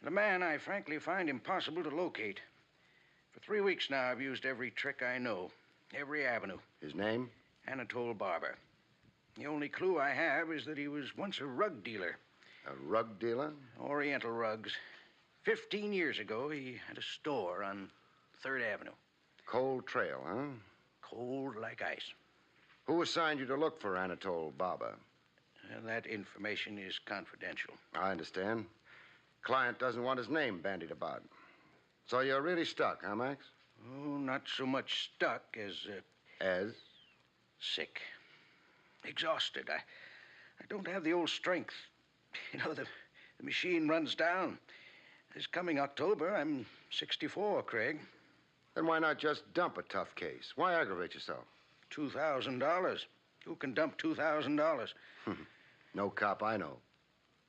The man I frankly find impossible to locate. For 3 weeks now, I've used every trick I know, every avenue.
His name?
Anatole Barber. The only clue I have is that he was once a rug dealer.
A rug dealer?
Oriental rugs. 15 years ago, he had a store on 3rd Avenue.
Cold trail, huh?
Cold like ice.
Who assigned you to look for Anatole Barber?
That information is confidential.
I understand. Client doesn't want his name bandied about. So you're really stuck, huh, Max?
Oh, not so much stuck as...
As?
Sick. Exhausted. I don't have the old strength. You know, the machine runs down. This coming October, I'm 64, Craig.
Then why not just dump a tough case? Why aggravate yourself?
$2,000. Who can dump $2,000?
No cop I know.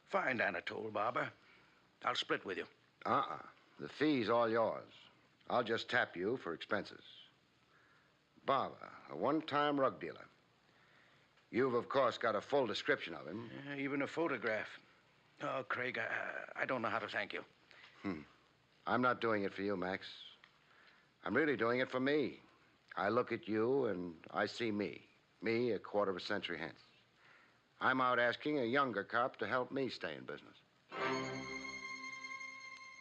Find Anatole Barber. I'll split with you.
The fee's all yours. I'll just tap you for expenses. Barber, a one-time rug dealer.
You've, of course, got a full description of him.
Even a photograph. Oh, Craig, I don't know how to thank you.
I'm not doing it for you, Max. I'm really doing it for me. I look at you and I see me. Me a quarter of a century hence. I'm out asking a younger cop to help me stay in business.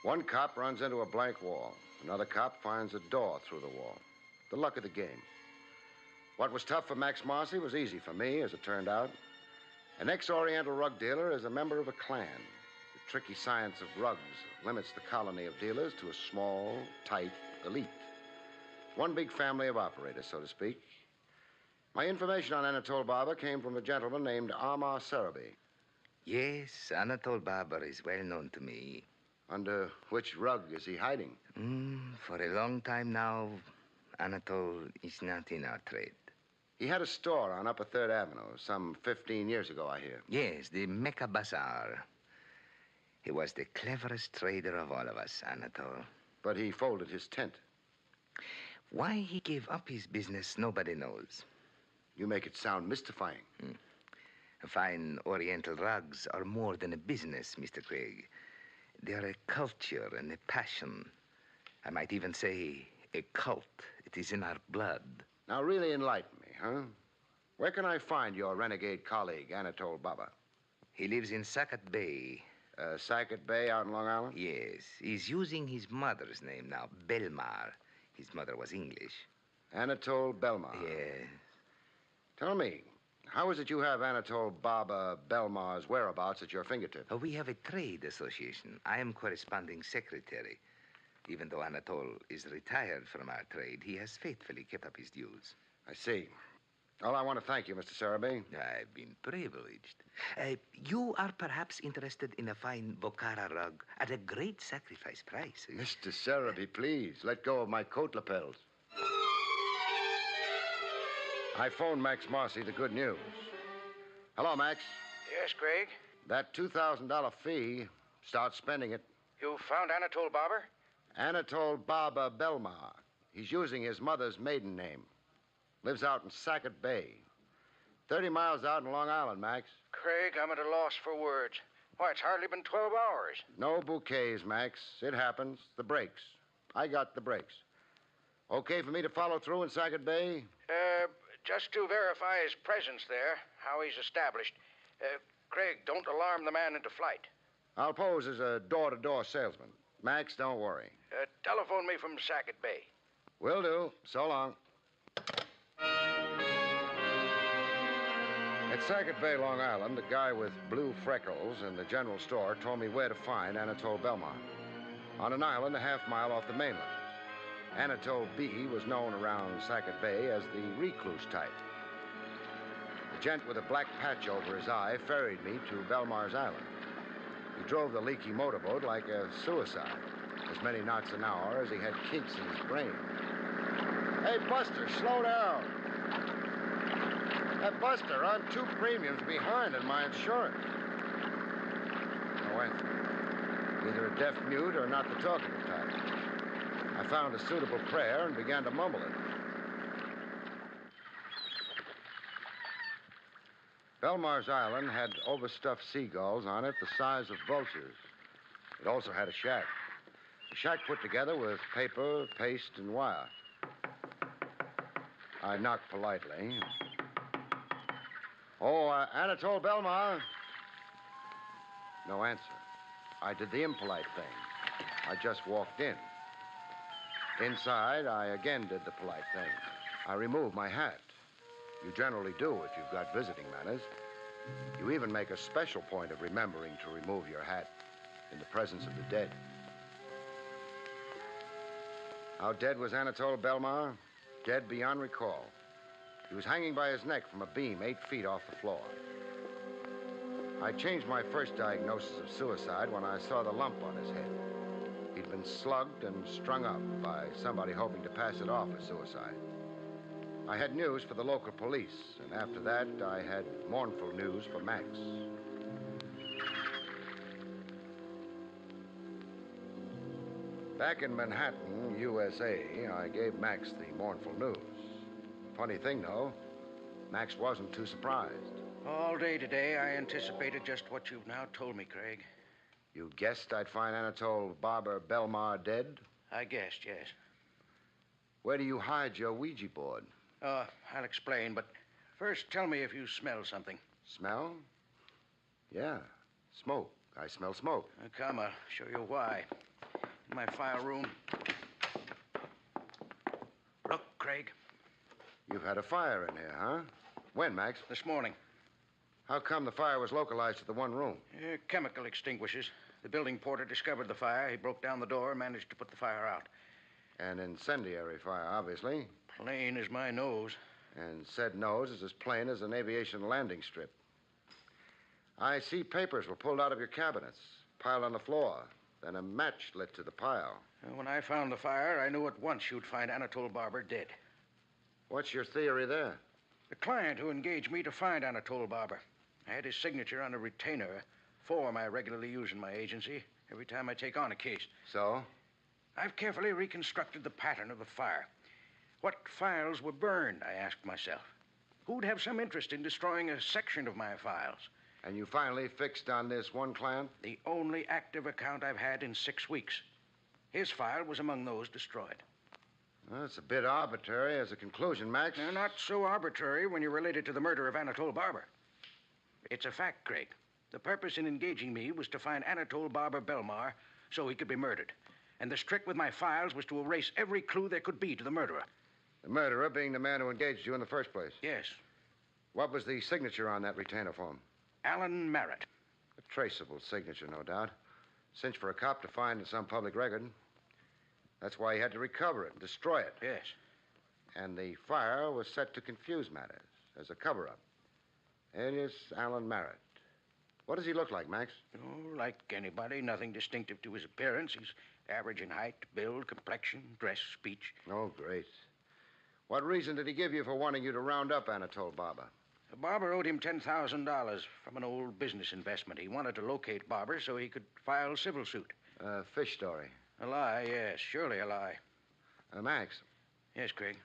One cop runs into a blank wall. Another cop finds a door through the wall. The luck of the game. What was tough for Max Marcy was easy for me, as it turned out. An ex-Oriental rug dealer is a member of a clan. The tricky science of rugs limits the colony of dealers to a small, tight elite. One big family of operators, so to speak. My information on Anatole Barber came from a gentleman named Amar Sarabi.
Yes, Anatole Barber is well known to me.
Under which rug is he hiding?
For a long time now, Anatole is not in our trade.
He had a store on Upper 3rd Avenue some 15 years ago, I hear.
Yes, the Mecca Bazaar. He was the cleverest trader of all of us, Anatole.
But he folded his tent.
Why he gave up his business, nobody knows.
You make it sound mystifying.
Fine Oriental rugs are more than a business, Mr. Craig. They are a culture and a passion. I might even say a cult. It is in our blood.
Now, really enlighten me, huh? Where can I find your renegade colleague, Anatole Barber?
He lives in Sackett Bay.
Sackett Bay out in Long Island?
Yes. He's using his mother's name now, Belmar. His mother was English.
Anatole Belmar?
Yes.
Tell me, how is it you have Anatole Barber Belmar's whereabouts at your fingertips?
Oh, we have a trade association. I am corresponding secretary. Even though Anatole is retired from our trade, he has faithfully kept up his dues.
I see. Well, I want to thank you, Mr. Sarabi.
I've been privileged. You are perhaps interested in a fine Bokhara rug at a great sacrifice price.
Mr. Sarabi, please, let go of my coat lapels. I phoned Max Marcy the good news. Hello, Max.
Yes, Craig?
That $2,000 fee, start spending it.
You found Anatole Barber?
Anatole Barber Belmar. He's using his mother's maiden name. Lives out in Sackett Bay. 30 miles out in Long Island, Max.
Craig, I'm at a loss for words. Why, it's hardly been 12 hours.
No bouquets, Max. It happens. The breaks. I got the breaks. Okay for me to follow through in Sackett Bay?
Just to verify his presence there, how he's established. Craig, don't alarm the man into flight.
I'll pose as a door-to-door salesman. Max, don't worry.
Telephone me from Sackett Bay.
Will do. So long. At Sackett Bay, Long Island, the guy with blue freckles in the general store told me where to find Anatole Belmar. On an island a half-mile off the mainland. Anatole B. was known around Sackett Bay as the recluse type. The gent with a black patch over his eye ferried me to Belmar's Island. He drove the leaky motorboat like a suicide, as many knots an hour as he had kinks in his brain. Hey, Buster, slow down. Hey, Buster, I'm 2 premiums behind in my insurance. No answer. Either a deaf mute or not the talkative type. I found a suitable prayer and began to mumble it. Belmar's Island had overstuffed seagulls on it the size of vultures. It also had a shack. A shack put together with paper, paste, and wire. I knocked politely. Oh, Anatole Belmar. No answer. I did the impolite thing. I just walked in. Inside, I again did the polite thing. I removed my hat. You generally do if you've got visiting manners. You even make a special point of remembering to remove your hat in the presence of the dead. How dead was Anatole Belmar? Dead beyond recall. He was hanging by his neck from a beam 8 feet off the floor. I changed my first diagnosis of suicide when I saw the lump on his head. He'd been slugged and strung up by somebody hoping to pass it off as suicide. I had news for the local police, and after that, I had mournful news for Max. Back in Manhattan, USA, I gave Max the mournful news. Funny thing, though, Max wasn't too surprised.
All day today, I anticipated just what you've now told me, Craig.
You guessed I'd find Anatole Barber Belmar dead?
I guessed, yes.
Where do you hide your Ouija board?
I'll explain, but first tell me if you smell something.
Smell? Yeah, smoke. I smell smoke.
Come, I'll show you why. In my file room. Look, Craig.
You've had a fire in here, huh? When, Max?
This morning.
How come the fire was localized to the one room?
Chemical extinguishers. The building porter discovered the fire. He broke down the door and managed to put the fire out.
An incendiary fire, obviously.
Plain as my nose.
And said nose is as plain as an aviation landing strip. I see papers were pulled out of your cabinets, piled on the floor, then a match lit to the pile.
When I found the fire, I knew at once you'd find Anatole Barber dead.
What's your theory there?
The client who engaged me to find Anatole Barber. I had his signature on a retainer, a form I regularly use in my agency every time I take on a case.
So?
I've carefully reconstructed the pattern of the fire. What files were burned, I asked myself. Who'd have some interest in destroying a section of my files?
And you finally fixed on this one client?
The only active account I've had in 6 weeks. His file was among those destroyed.
Well, it's a bit arbitrary as a conclusion, Max.
Not so arbitrary when you're related to the murder of Anatole Barber. It's a fact, Craig. The purpose in engaging me was to find Anatole Barber Belmar so he could be murdered. And the trick with my files was to erase every clue there could be to the murderer.
The murderer being the man who engaged you in the first place?
Yes.
What was the signature on that retainer form?
Alan Merritt.
A traceable signature, no doubt. Cinch for a cop to find in some public record. That's why he had to recover it and destroy it.
Yes.
And the fire was set to confuse matters as a cover-up. Alias Alan Merritt. What does he look like, Max?
Oh, like anybody. Nothing distinctive to his appearance. He's average in height, build, complexion, dress, speech.
Oh, great. What reason did he give you for wanting you to round up Anatole Barber?
Barber owed him $10,000 from an old business investment. He wanted to locate Barber so he could file civil suit.
Fish story.
A lie, yes. Surely a lie.
Max.
Yes, Craig.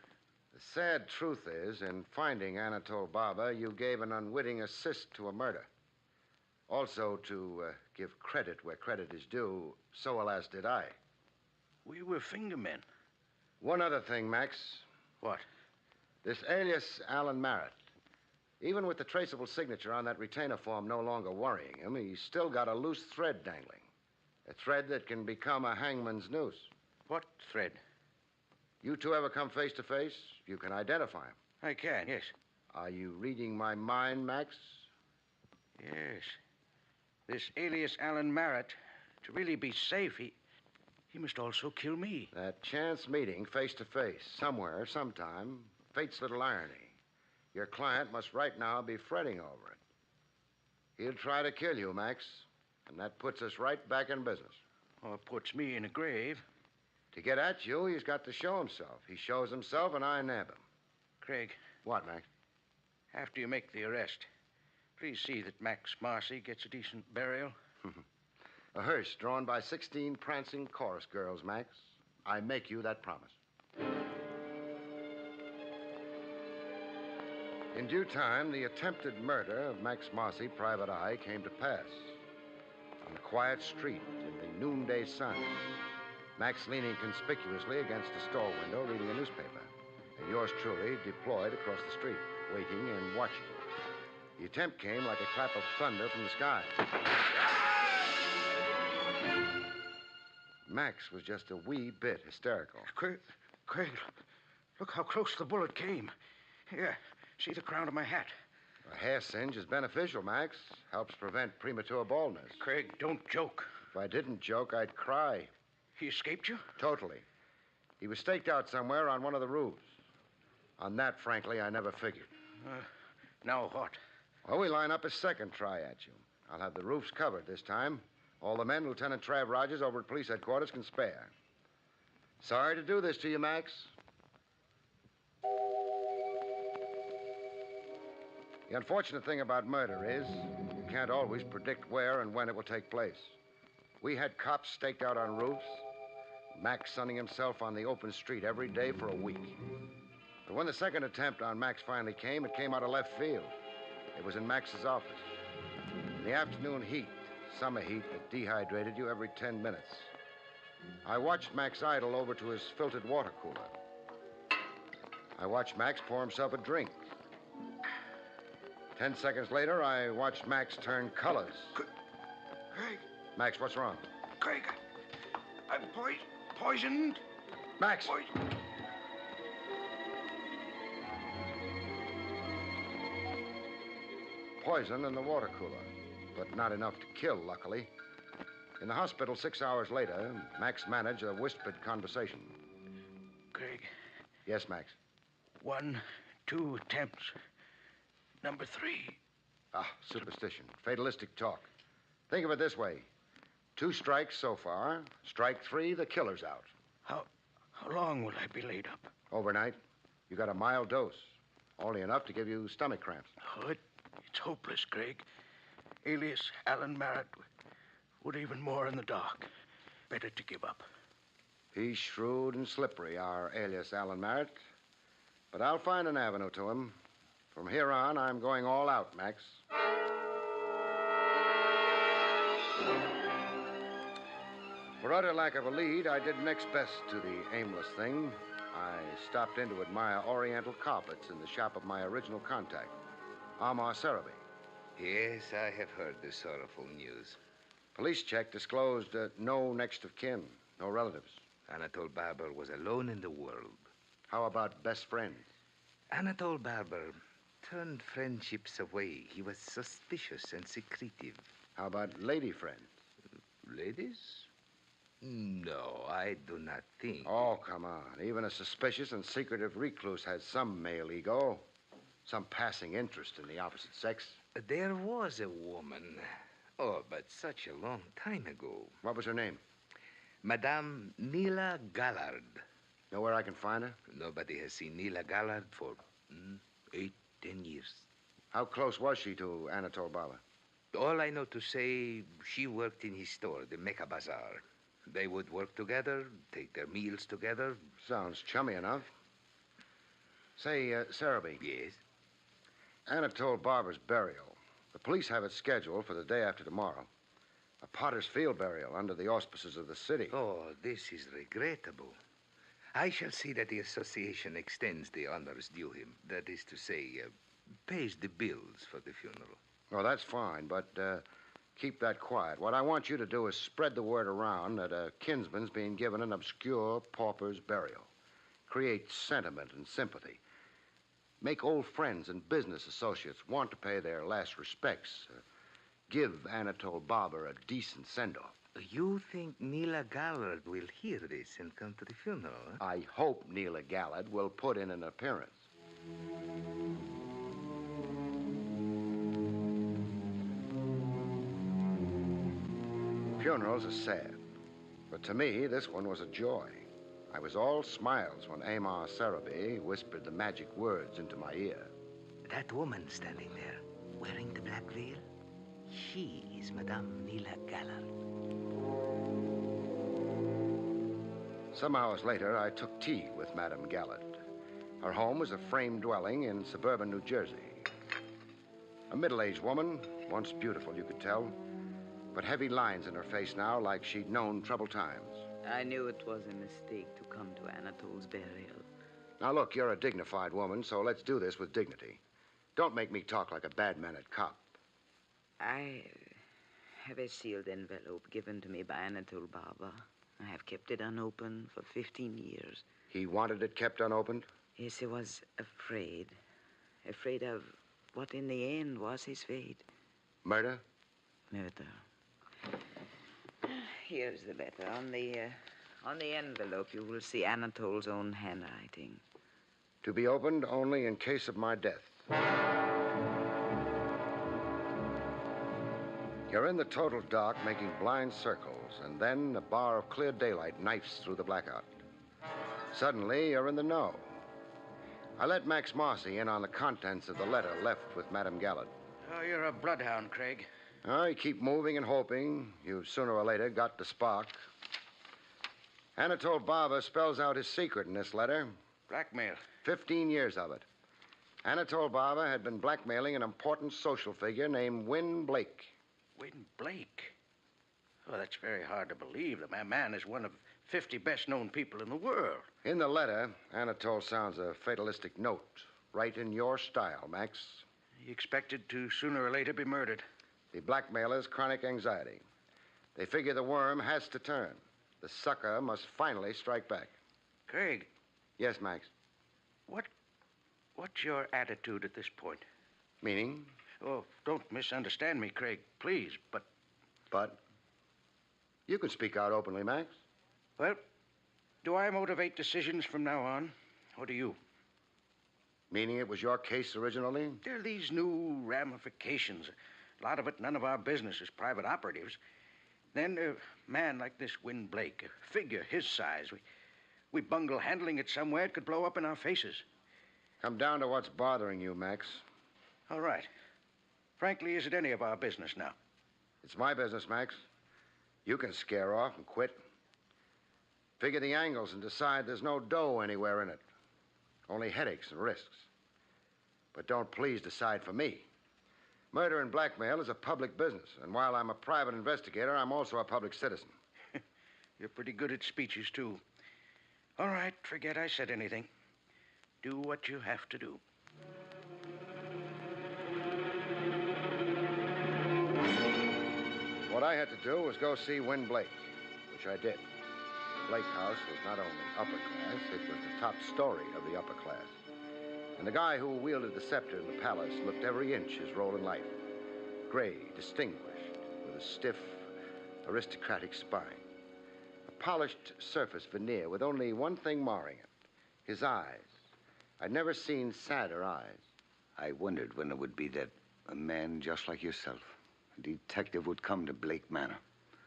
The sad truth is, in finding Anatole Barber, you gave an unwitting assist to a murder. Also, to give credit where credit is due, so alas did I.
We were fingermen.
One other thing, Max.
What?
This alias Alan Merritt. Even with the traceable signature on that retainer form no longer worrying him, he's still got a loose thread dangling. A thread that can become a hangman's noose.
What thread?
You two ever come face to face? You can identify him.
I can, yes.
Are you reading my mind, Max?
Yes. This alias Alan Merritt, to really be safe, he must also kill me.
That chance meeting face to face, somewhere, sometime, fate's little irony. Your client must right now be fretting over it. He'll try to kill you, Max, and that puts us right back in business.
Or puts me in a grave.
To get at you, he's got to show himself. He shows himself, and I nab him.
Craig.
What, Max?
After you make the arrest, please see that Max Marcy gets a decent burial.
A hearse drawn by 16 prancing chorus girls, Max. I make you that promise. In due time, the attempted murder of Max Marcy, Private Eye, came to pass. On the quiet street in the noonday sun, Max leaning conspicuously against a store window reading a newspaper, and yours truly deployed across the street, waiting and watching. The attempt came like a clap of thunder from the sky. Max was just a wee bit hysterical.
Craig, look how close the bullet came. Here, see the crown of my hat.
A hair singe is beneficial, Max. Helps prevent premature baldness.
Craig, don't joke.
If I didn't joke, I'd cry.
He escaped you?
Totally. He was staked out somewhere on one of the roofs. On that, frankly, I never figured.
Now what?
Well, we line up a second try at you. I'll have the roofs covered this time. All the men Lieutenant Trav Rogers over at police headquarters can spare. Sorry to do this to you, Max. The unfortunate thing about murder is you can't always predict where and when it will take place. We had cops staked out on roofs, Max sunning himself on the open street every day for a week. But when the second attempt on Max finally came, it came out of left field. It was in Max's office. In the afternoon heat, summer heat that dehydrated you every 10 minutes. I watched Max idle over to his filtered water cooler. I watched Max pour himself a drink. 10 seconds later, I watched Max turn colors.
Craig.
Max, what's wrong?
Craig, I'm poisoned.
Max! Poison in the water cooler, but not enough to kill, luckily. In the hospital 6 hours later, Max managed a whispered conversation.
Craig.
Yes, Max.
1, 2 attempts. Number 3.
Ah, superstition. Fatalistic talk. Think of it this way. 2 strikes so far. Strike 3, the killer's out.
How long will I be laid up?
Overnight. You got a mild dose. Only enough to give you stomach cramps.
Oh, it's hopeless, Craig. Alias Alan Merritt would even more in the dark. Better to give up.
He's shrewd and slippery, our alias Alan Merritt. But I'll find an avenue to him. From here on, I'm going all out, Max. For utter lack of a lead, I did next best to the aimless thing. I stopped in to admire Oriental carpets in the shop of my original contact, Amar Sarabi.
Yes, I have heard the sorrowful news.
Police check disclosed no next of kin, no relatives.
Anatole Barber was alone in the world.
How about best friends?
Anatole Barber turned friendships away. He was suspicious and secretive.
How about lady friends?
Ladies? No, I do not think.
Oh, come on. Even a suspicious and secretive recluse has some male ego, some passing interest in the opposite sex.
There was a woman. Oh, but such a long time ago.
What was her name?
Madame Nila Gallard.
Know where I can find her?
Nobody has seen Nila Gallard for 8, 10 years.
How close was she to Anatole Barber?
All I know to say, she worked in his store, the Mecca Bazaar. They would work together, take their meals together.
Sounds chummy enough. Say, Sarabi.
Yes?
Anatole Barber's burial. The police have it scheduled for the day after tomorrow. A Potter's Field burial under the auspices of the city.
Oh, this is regrettable. I shall see that the association extends the honors due him. That is to say, pays the bills for the funeral.
Oh, that's fine, but keep that quiet. What I want you to do is spread the word around that a kinsman's being given an obscure pauper's burial. Create sentiment and sympathy. Make old friends and business associates want to pay their last respects. Give Anatole Barber a decent send-off.
You think Nila Gallard will hear this and come to the funeral, huh?
I hope Nila Gallard will put in an appearance. Funerals are sad, but to me, this one was a joy. I was all smiles when Amar Sarabi whispered the magic words into my ear.
That woman standing there, wearing the black veil, she is Madame Nila Gallard.
Some hours later, I took tea with Madame Gallard. Her home was a frame dwelling in suburban New Jersey. A middle-aged woman, once beautiful, you could tell, but heavy lines in her face now like she'd known troubled times.
I knew it was a mistake to come to Anatole's burial.
Now, look, you're a dignified woman, so let's do this with dignity. Don't make me talk like a bad-mannered cop.
I have a sealed envelope given to me by Anatole Barber. I have kept it unopened for 15 years.
He wanted it kept unopened?
Yes, he was afraid. Afraid of what in the end was his fate.
Murder?
Murder. Here's the letter. On the envelope, you will see Anatole's own handwriting.
To be opened only in case of my death. You're in the total dark, making blind circles, and then a bar of clear daylight knifes through the blackout. Suddenly, you're in the know. I let Max Marcy in on the contents of the letter left with Madame Gallard.
Oh, you're a bloodhound, Craig.
I keep moving and hoping you've sooner or later got the spark. Anatole Barber spells out his secret in this letter.
Blackmail?
15 years of it. Anatole Barber had been blackmailing an important social figure named Win Blake.
Win Blake? Oh, that's very hard to believe. The man is one of 50 best-known people in the world.
In the letter, Anatole sounds a fatalistic note. Right in your style, Max.
He expected to sooner or later be murdered.
The blackmailer's chronic anxiety. They figure the worm has to turn. The sucker must finally strike back.
Craig.
Yes, Max.
What's your attitude at this point?
Meaning?
Oh, don't misunderstand me, Craig, please, but...
But? You can speak out openly, Max.
Well, do I motivate decisions from now on, or do you?
Meaning it was your case originally?
There are these new ramifications. A lot of it none of our business as private operatives. Then a man like this Win Blake, a figure his size, we bungle handling it somewhere, it could blow up in our faces.
Come down to what's bothering you, Max.
All right. Frankly, is it any of our business now?
It's my business, Max. You can scare off and quit. Figure the angles and decide there's no dough anywhere in it. Only headaches and risks. But don't please decide for me. Murder and blackmail is a public business, and while I'm a private investigator, I'm also a public citizen.
You're pretty good at speeches, too. All right, forget I said anything. Do what you have to do.
What I had to do was go see Win Blake, which I did. Blake House was not only upper class, it was the top story of the upper class. And the guy who wielded the scepter in the palace looked every inch his role in life. Gray, distinguished, with a stiff, aristocratic spine. A polished surface veneer with only one thing marring it. His eyes. I'd never seen sadder eyes.
I wondered when it would be that a man just like yourself, a detective, would come to Blake Manor.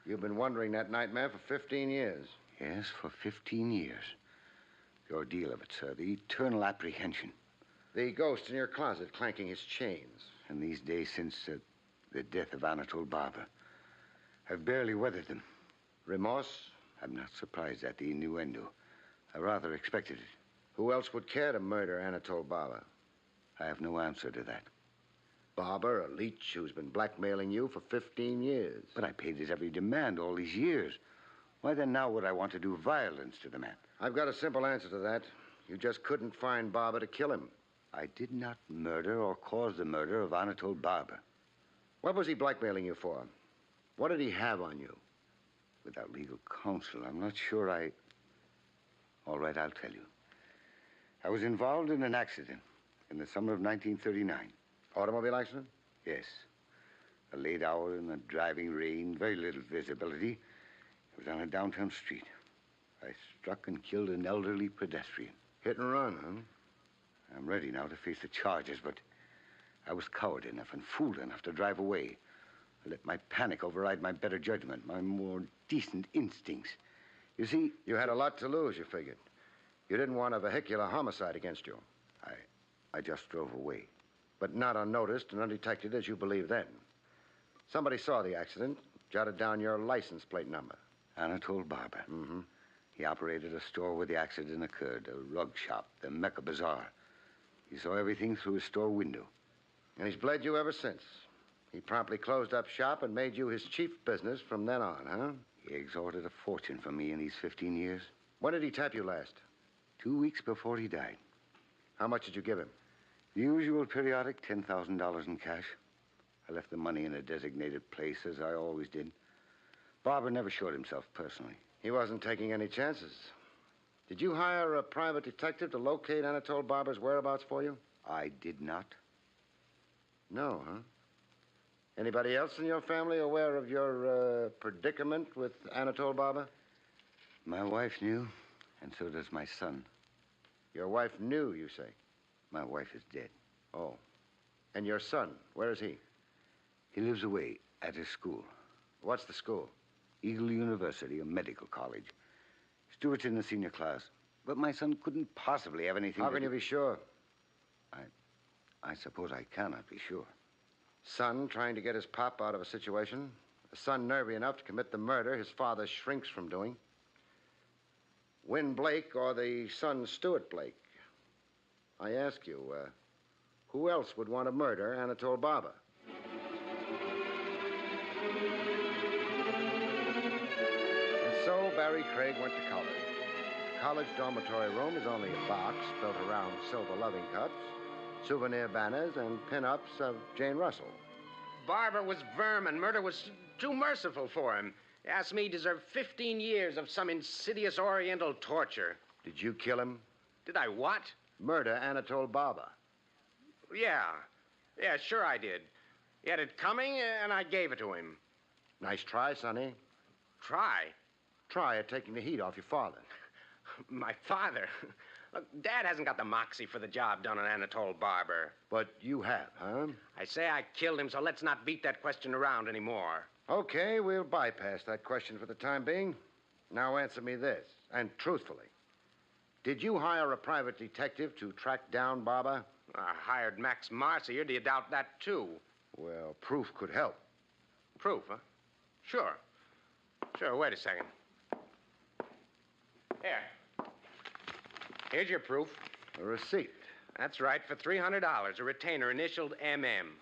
You've been wondering that nightmare for 15 years.
Yes, for 15 years. The ordeal of it, sir. The eternal apprehension.
The ghost in your closet clanking his chains.
And these days since the death of Anatole Barber, I've barely weathered them.
Remorse?
I'm not surprised at the innuendo. I rather expected it.
Who else would care to murder Anatole Barber?
I have no answer to that.
Barber, a leech who's been blackmailing you for 15 years.
But I paid his every demand all these years. Why then now would I want to do violence to the man?
I've got a simple answer to that. You just couldn't find Barber to kill him.
I did not murder or cause the murder of Anatole Barber.
What was he blackmailing you for? What did he have on you?
Without legal counsel, I'm not sure I... All right, I'll tell you. I was involved in an accident in the summer of 1939.
Automobile accident?
Yes. A late hour in the driving rain, very little visibility. It was on a downtown street. I struck and killed an elderly pedestrian.
Hit and run, huh?
I'm ready now to face the charges, but I was coward enough and fool enough to drive away. I let my panic override my better judgment, my more decent instincts. You see...
You had a lot to lose, you figured. You didn't want a vehicular homicide against you.
I just drove away.
But not unnoticed and undetected as you believed then. Somebody saw the accident, jotted down your license plate number.
Anatole Barber.
Mm-hmm.
He operated a store where the accident occurred, a rug shop, the Mecca Bazaar. He saw everything through his store window.
And he's bled you ever since. He promptly closed up shop and made you his chief business from then on, huh?
He extorted a fortune from me in these 15 years.
When did he tap you last?
2 weeks before he died.
How much did you give him?
The usual periodic $10,000 in cash. I left the money in a designated place, as I always did. Barber never showed himself personally.
He wasn't taking any chances. Did you hire a private detective to locate Anatole Barber's whereabouts for you?
I did not.
No, huh? Anybody else in your family aware of your predicament with Anatole Barber?
My wife knew, and so does my son.
Your wife knew, you say?
My wife is dead.
Oh. And your son, where is he?
He lives away at his school.
What's the school?
Eagle University, a medical college. Stuart's in the senior class. But my son couldn't possibly have anything
How can you be sure?
I suppose I cannot be sure.
Son trying to get his pop out of a situation. A son nervy enough to commit the murder his father shrinks from doing. Win Blake or the son Stuart Blake. I ask you, who else would want to murder Anatole Barber? And so Barrie Craig went to college. The college dormitory room is only a box built around silver loving cups, souvenir banners, and pin-ups of Jane Russell.
Barber was vermin. Murder was too merciful for him. He asked me he deserved 15 years of some insidious Oriental torture.
Did you kill him?
Did I what?
Murder Anatole Barber.
Yeah. Yeah, sure I did. He had it coming, and I gave it to him.
Nice try, Sonny.
Try?
Try at taking the heat off your father.
My father? Look, Dad hasn't got the moxie for the job done on Anatole Barber.
But you have, huh?
I say I killed him, so let's not beat that question around anymore.
Okay, we'll bypass that question for the time being. Now answer me this, and truthfully. Did you hire a private detective to track down Barber?
I hired Max Marcy. Do you doubt that, too?
Well, proof could help.
Proof, huh? Sure. Sure, wait a second. Here. Here's your proof.
A receipt.
That's right, for $300, a retainer initialed MM.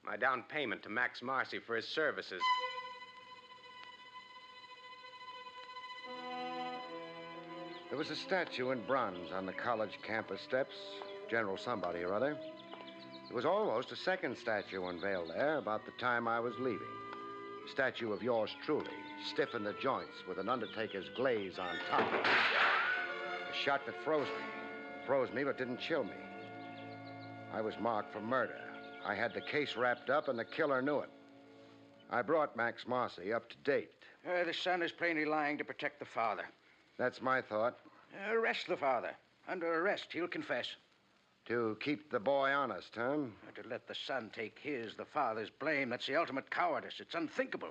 My down payment to Max Marcy for his services.
There was a statue in bronze on the college campus steps. General somebody or other. There was almost a second statue unveiled there about the time I was leaving. A statue of yours truly, stiff in the joints with an undertaker's glaze on top. A shot that froze me. Froze me but didn't chill me. I was marked for murder. I had the case wrapped up and the killer knew it. I brought Max Marcy up to date.
The son is plainly lying to protect the father.
That's my thought.
Arrest the father. Under arrest, he'll confess.
To keep the boy honest, huh?
To let the son take the father's blame, that's the ultimate cowardice. It's unthinkable.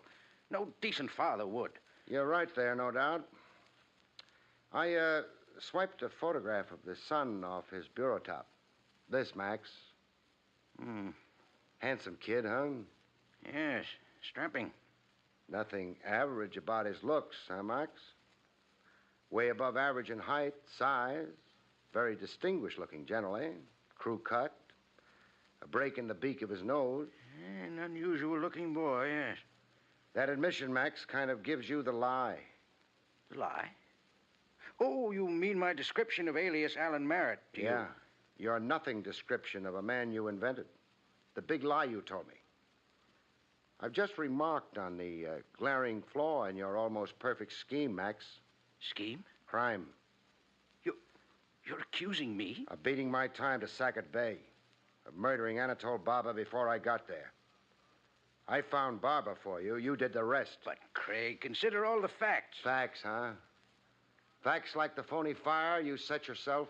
No decent father would.
You're right there, no doubt. I swiped a photograph of the son off his bureau top. This, Max. Handsome kid, huh?
Yes, strapping.
Nothing average about his looks, huh, Max? Way above average in height, size. Very distinguished looking generally. Crew cut. A break in the beak of his nose.
An unusual looking boy, yes.
That admission, Max, kind of gives you the lie.
The lie? Oh, you mean my description of alias Alan Merritt, do you?
Yeah. Your nothing description of a man you invented. The big lie you told me. I've just remarked on the glaring flaw in your almost perfect scheme, Max.
Scheme?
Crime.
You're accusing me?
Of beating my time to Sackett Bay. Of murdering Anatole Barber before I got there. I found Barber for you. You did the rest.
But, Craig, consider all the facts.
Facts, huh? Facts like the phony fire you set yourself?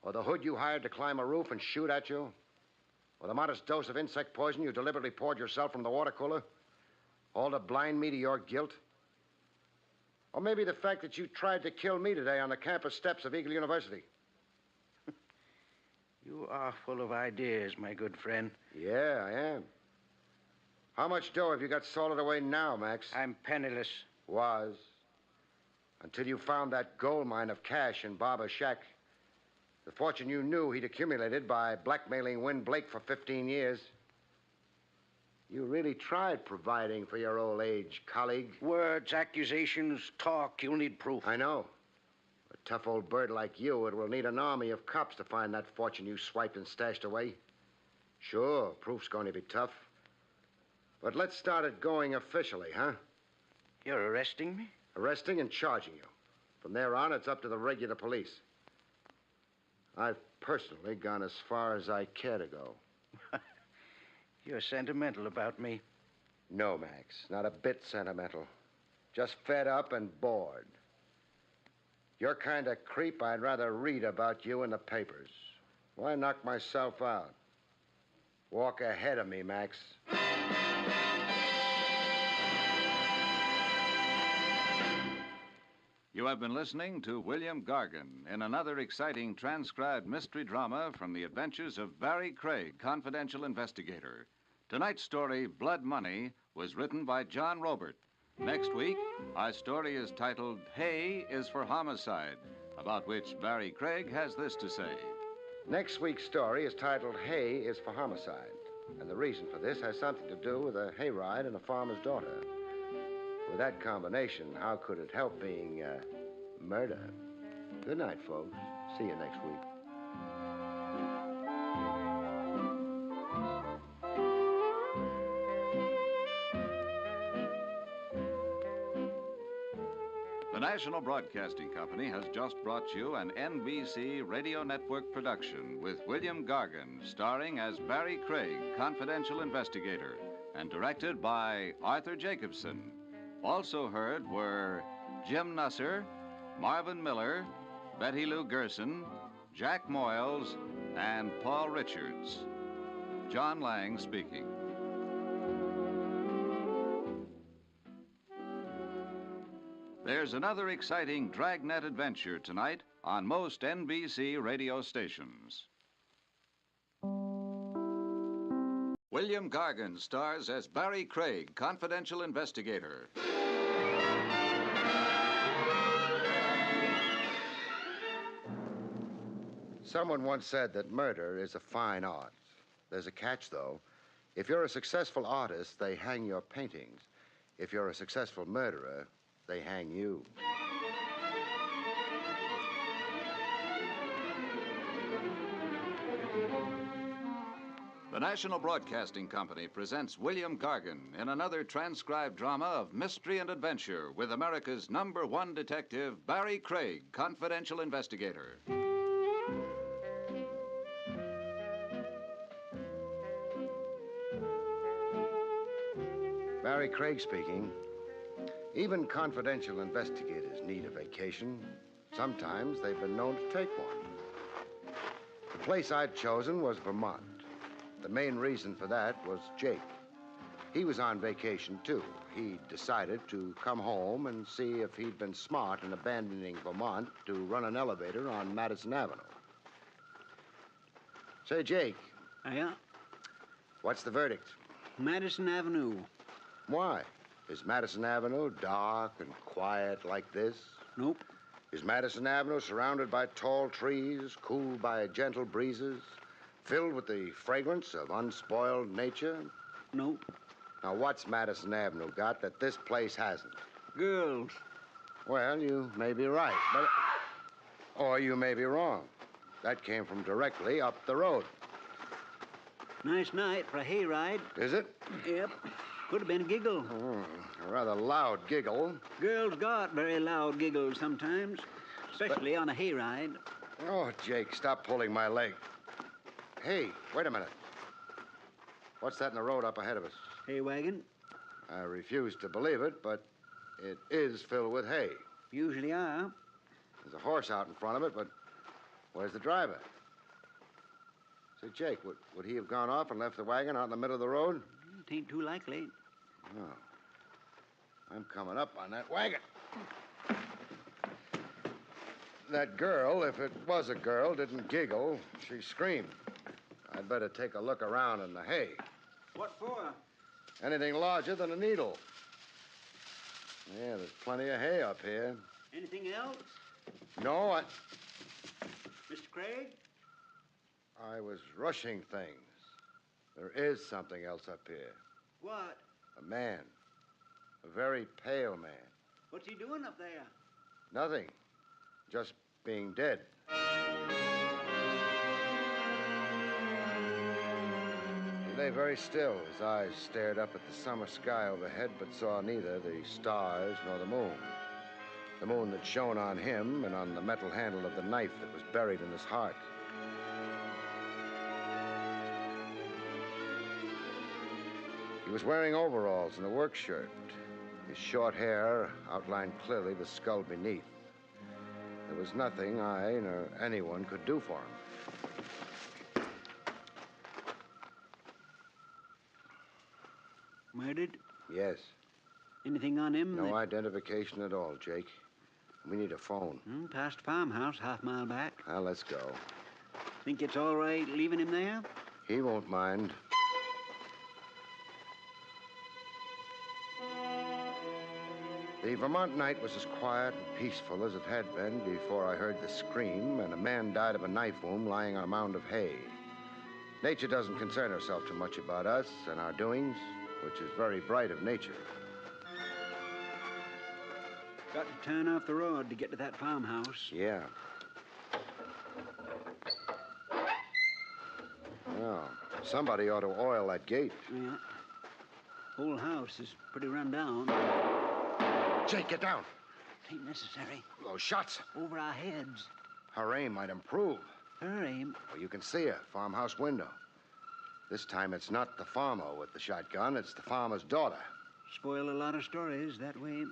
Or the hood you hired to climb a roof and shoot at you? Or the modest dose of insect poison you deliberately poured yourself from the water cooler? All to blind me to your guilt? Or maybe the fact that you tried to kill me today on the campus steps of Eagle University?
You are full of ideas, my good friend.
Yeah, I am. How much dough have you got salted away now, Max?
I'm penniless.
Was. Until you found that gold mine of cash in Barber's shack. The fortune you knew he'd accumulated by blackmailing Win Blake for 15 years. You really tried providing for your old age, colleague.
Words, accusations, talk. You'll need proof.
I know. A tough old bird like you, it will need an army of cops to find that fortune you swiped and stashed away. Sure, proof's going to be tough. But let's start it going officially, huh?
You're arresting me?
Arresting and charging you. From there on, it's up to the regular police. I've personally gone as far as I care to go.
You're sentimental about me.
No, Max, not a bit sentimental. Just fed up and bored. Your kind of creep, I'd rather read about you in the papers. Why knock myself out? Walk ahead of me, Max.
You have been listening to William Gargan in another exciting transcribed mystery drama from the adventures of Barrie Craig, confidential investigator. Tonight's story, Blood Money, was written by John Robert. Next week, our story is titled Hay is for Homicide, about which Barrie Craig has this to say.
Next week's story is titled Hay is for Homicide. And the reason for this has something to do with a hayride and a farmer's daughter. With that combination, how could it help being murder? Good night, folks. See you next week.
The National Broadcasting Company has just brought you an NBC Radio Network production with William Gargan, starring as Barrie Craig, confidential investigator, and directed by Arthur Jacobson. Also heard were Jim Nusser, Marvin Miller, Betty Lou Gerson, Jack Moyles, and Paul Richards. John Lang speaking. There's another exciting dragnet adventure tonight on most NBC radio stations. William Gargan stars as Barrie Craig, confidential investigator.
Someone once said that murder is a fine art. There's a catch, though. If you're a successful artist, they hang your paintings. If you're a successful murderer, they hang you.
The National Broadcasting Company presents William Gargan in another transcribed drama of mystery and adventure with America's #1 detective, Barrie Craig, confidential investigator.
Barrie Craig speaking. Even confidential investigators need a vacation. Sometimes they've been known to take one. The place I'd chosen was Vermont. The main reason for that was Jake. He was on vacation, too. He decided to come home and see if he'd been smart in abandoning Vermont to run an elevator on Madison Avenue. Say, Jake.
Yeah?
What's the verdict?
Madison Avenue.
Why? Is Madison Avenue dark and quiet like this?
Nope.
Is Madison Avenue surrounded by tall trees, cooled by gentle breezes, filled with the fragrance of unspoiled nature?
Nope.
Now, what's Madison Avenue got that this place hasn't?
Girls.
Well, you may be right, but... Or you may be wrong. That came from directly up the road.
Nice night for a hayride.
Is it?
Yep. Could have been a giggle.
A rather loud giggle.
Girls got very loud giggles sometimes, especially on a hayride.
Oh, Jake, stop pulling my leg. Hey, wait a minute. What's that in the road up ahead of us?
Hay wagon.
I refuse to believe it, but it is filled with hay.
Usually are.
There's a horse out in front of it, but where's the driver? Say, Jake, would he have gone off and left the wagon out in the middle of the road?
It ain't too likely.
Oh. I'm coming up on that wagon. That girl, if it was a girl, didn't giggle. She screamed. I'd better take a look around in the hay.
What for?
Anything larger than a needle. Yeah, there's plenty of hay up here.
Anything else?
No,
Mr. Craig?
I was rushing things. There is something else up here.
What?
A man. A very pale man.
What's he doing up there?
Nothing. Just being dead. He lay very still. His eyes stared up at the summer sky overhead, but saw neither the stars nor the moon. The moon that shone on him and on the metal handle of the knife that was buried in his heart. He was wearing overalls and a work shirt. His short hair outlined clearly the skull beneath. There was nothing I nor anyone could do for him.
Murdered?
Yes.
Anything on him?
No identification at all, Jake. We need a phone.
Past farmhouse, half-mile back.
Well, let's go.
Think it's all right leaving him there?
He won't mind. The Vermont night was as quiet and peaceful as it had been before I heard the scream and a man died of a knife wound lying on a mound of hay. Nature doesn't concern herself too much about us and our doings, which is very bright of nature.
Got to turn off the road to get to that farmhouse.
Yeah. Well, somebody ought to oil that gate.
Yeah. Whole house is pretty run down.
Jake, get down.
Ain't necessary.
Those shots.
Over our heads.
Her aim might improve.
Her aim?
Well, you can see her, farmhouse window. This time it's not the farmer with the shotgun, it's the farmer's daughter.
Spoil a lot of stories that way.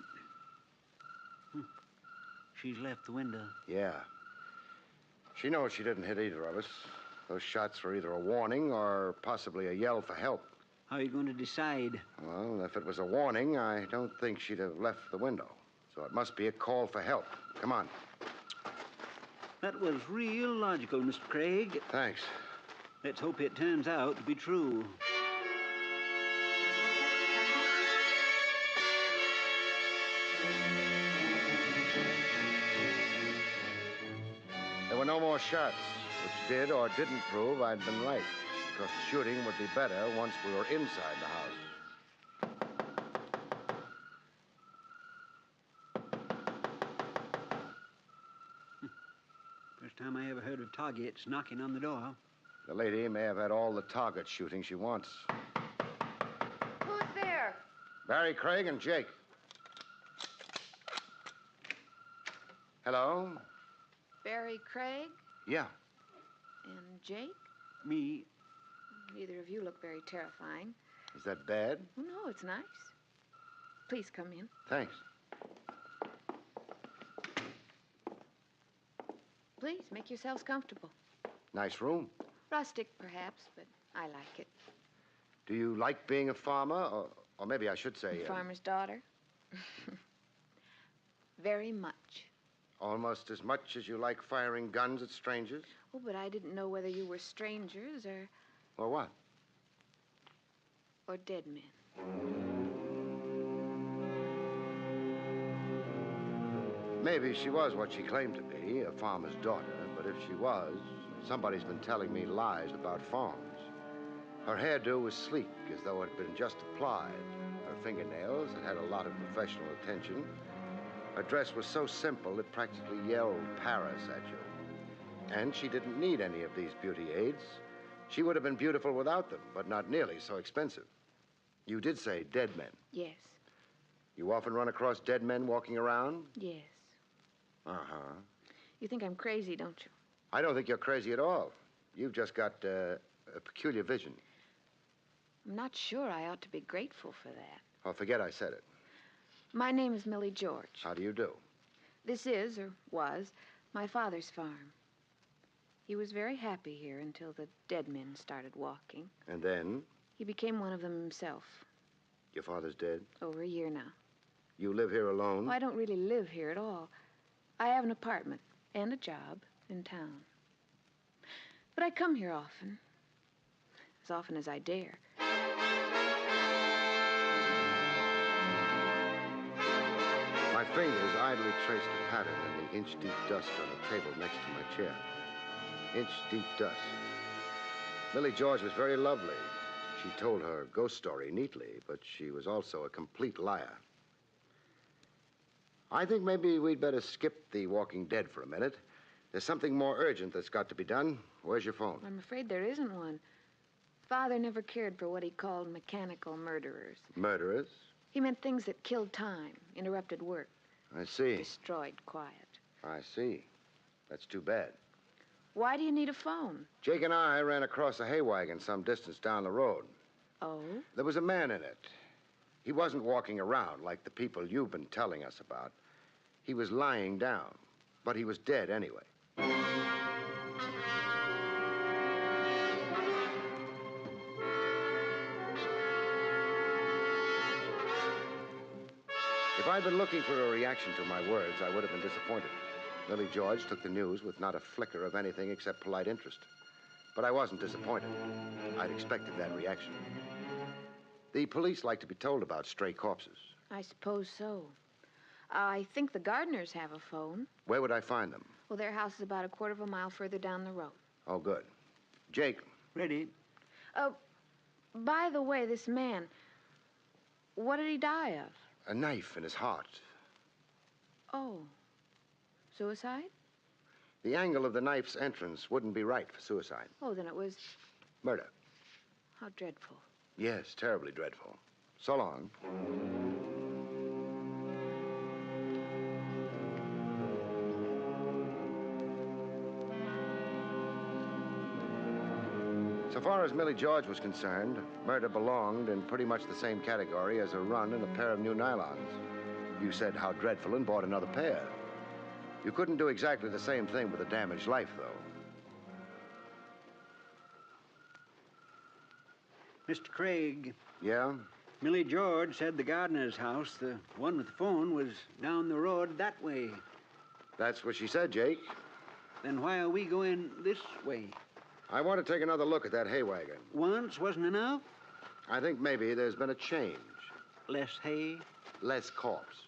She's left the window.
Yeah. She knows she didn't hit either of us. Those shots were either a warning or possibly a yell for help.
How are you going to decide?
Well, if it was a warning, I don't think she'd have left the window. So it must be a call for help. Come on.
That was real logical, Mr. Craig.
Thanks.
Let's hope it turns out to be true.
There were no more shots, which did or didn't prove I'd been right, because the shooting would be better once we were inside the house.
First time I ever heard of targets knocking on the door.
The lady may have had all the target shooting she wants.
Who's there?
Barrie Craig and Jake. Hello?
Barrie Craig
Yeah.
and Jake?
Me.
Neither of you look very terrifying.
Is that bad?
Oh, no, it's nice. Please come in.
Thanks.
Please, make yourselves comfortable.
Nice room.
Rustic, perhaps, but I like it.
Do you like being a farmer? Or maybe I should say...
Farmer's daughter? Very much.
Almost as much as you like firing guns at strangers?
Oh, but I didn't know whether you were strangers or...
Or what?
Or dead men.
Maybe she was what she claimed to be, a farmer's daughter. But if she was, somebody's been telling me lies about farms. Her hairdo was sleek, as though it had been just applied. Her fingernails had had a lot of professional attention. Her dress was so simple it practically yelled Paris at you. And she didn't need any of these beauty aids. She would have been beautiful without them, but not nearly so expensive. You did say dead men.
Yes.
You often run across dead men walking around?
Yes.
Uh-huh.
You think I'm crazy, don't you?
I don't think you're crazy at all. You've just got a peculiar vision.
I'm not sure I ought to be grateful for that.
Oh, forget I said it.
My name is Millie George.
How do you do?
This is, or was, my father's farm. He was very happy here until the dead men started walking.
And then?
He became one of them himself.
Your father's dead?
Over a year now.
You live here alone?
Oh, I don't really live here at all. I have an apartment and a job in town. But I come here often as I dare.
My fingers idly traced a pattern in the inch-deep dust on the table next to my chair. Inch-deep dust. Millie George was very lovely. She told her ghost story neatly, but she was also a complete liar. I think maybe we'd better skip the Walking Dead for a minute. There's something more urgent that's got to be done. Where's your phone?
I'm afraid there isn't one. Father never cared for what he called mechanical murderers.
Murderers?
He meant things that killed time, interrupted work.
I see.
Destroyed quiet.
I see. That's too bad.
Why do you need a phone?
Jake and I ran across a hay wagon some distance down the road.
Oh?
There was a man in it. He wasn't walking around like the people you've been telling us about. He was lying down, but he was dead anyway. If I'd been looking for a reaction to my words, I would have been disappointed. Millie George took the news with not a flicker of anything except polite interest. But I wasn't disappointed. I'd expected that reaction. The police like to be told about stray corpses.
I suppose so.
I think the gardeners have a phone.
Where would I find them?
Well, their house is about a quarter of a mile further down the road.
Oh, good. Jake.
Ready.
By the way, this man, what did he die of?
A knife in his heart.
Oh. Suicide?
The angle of the knife's entrance wouldn't be right for suicide.
Oh, then it was...
Murder.
How dreadful.
Yes, terribly dreadful. So long. So far as Millie George was concerned, murder belonged in pretty much the same category as a run and a pair of new nylons. You said how dreadful and bought another pair. You couldn't do exactly the same thing with a damaged life, though.
Mr. Craig.
Yeah?
Millie George said the gardener's house, the one with the phone, was down the road that way.
That's what she said, Jake.
Then why are we going this way?
I want to take another look at that hay wagon.
Once wasn't enough?
I think maybe there's been a change.
Less hay?
Less corpse.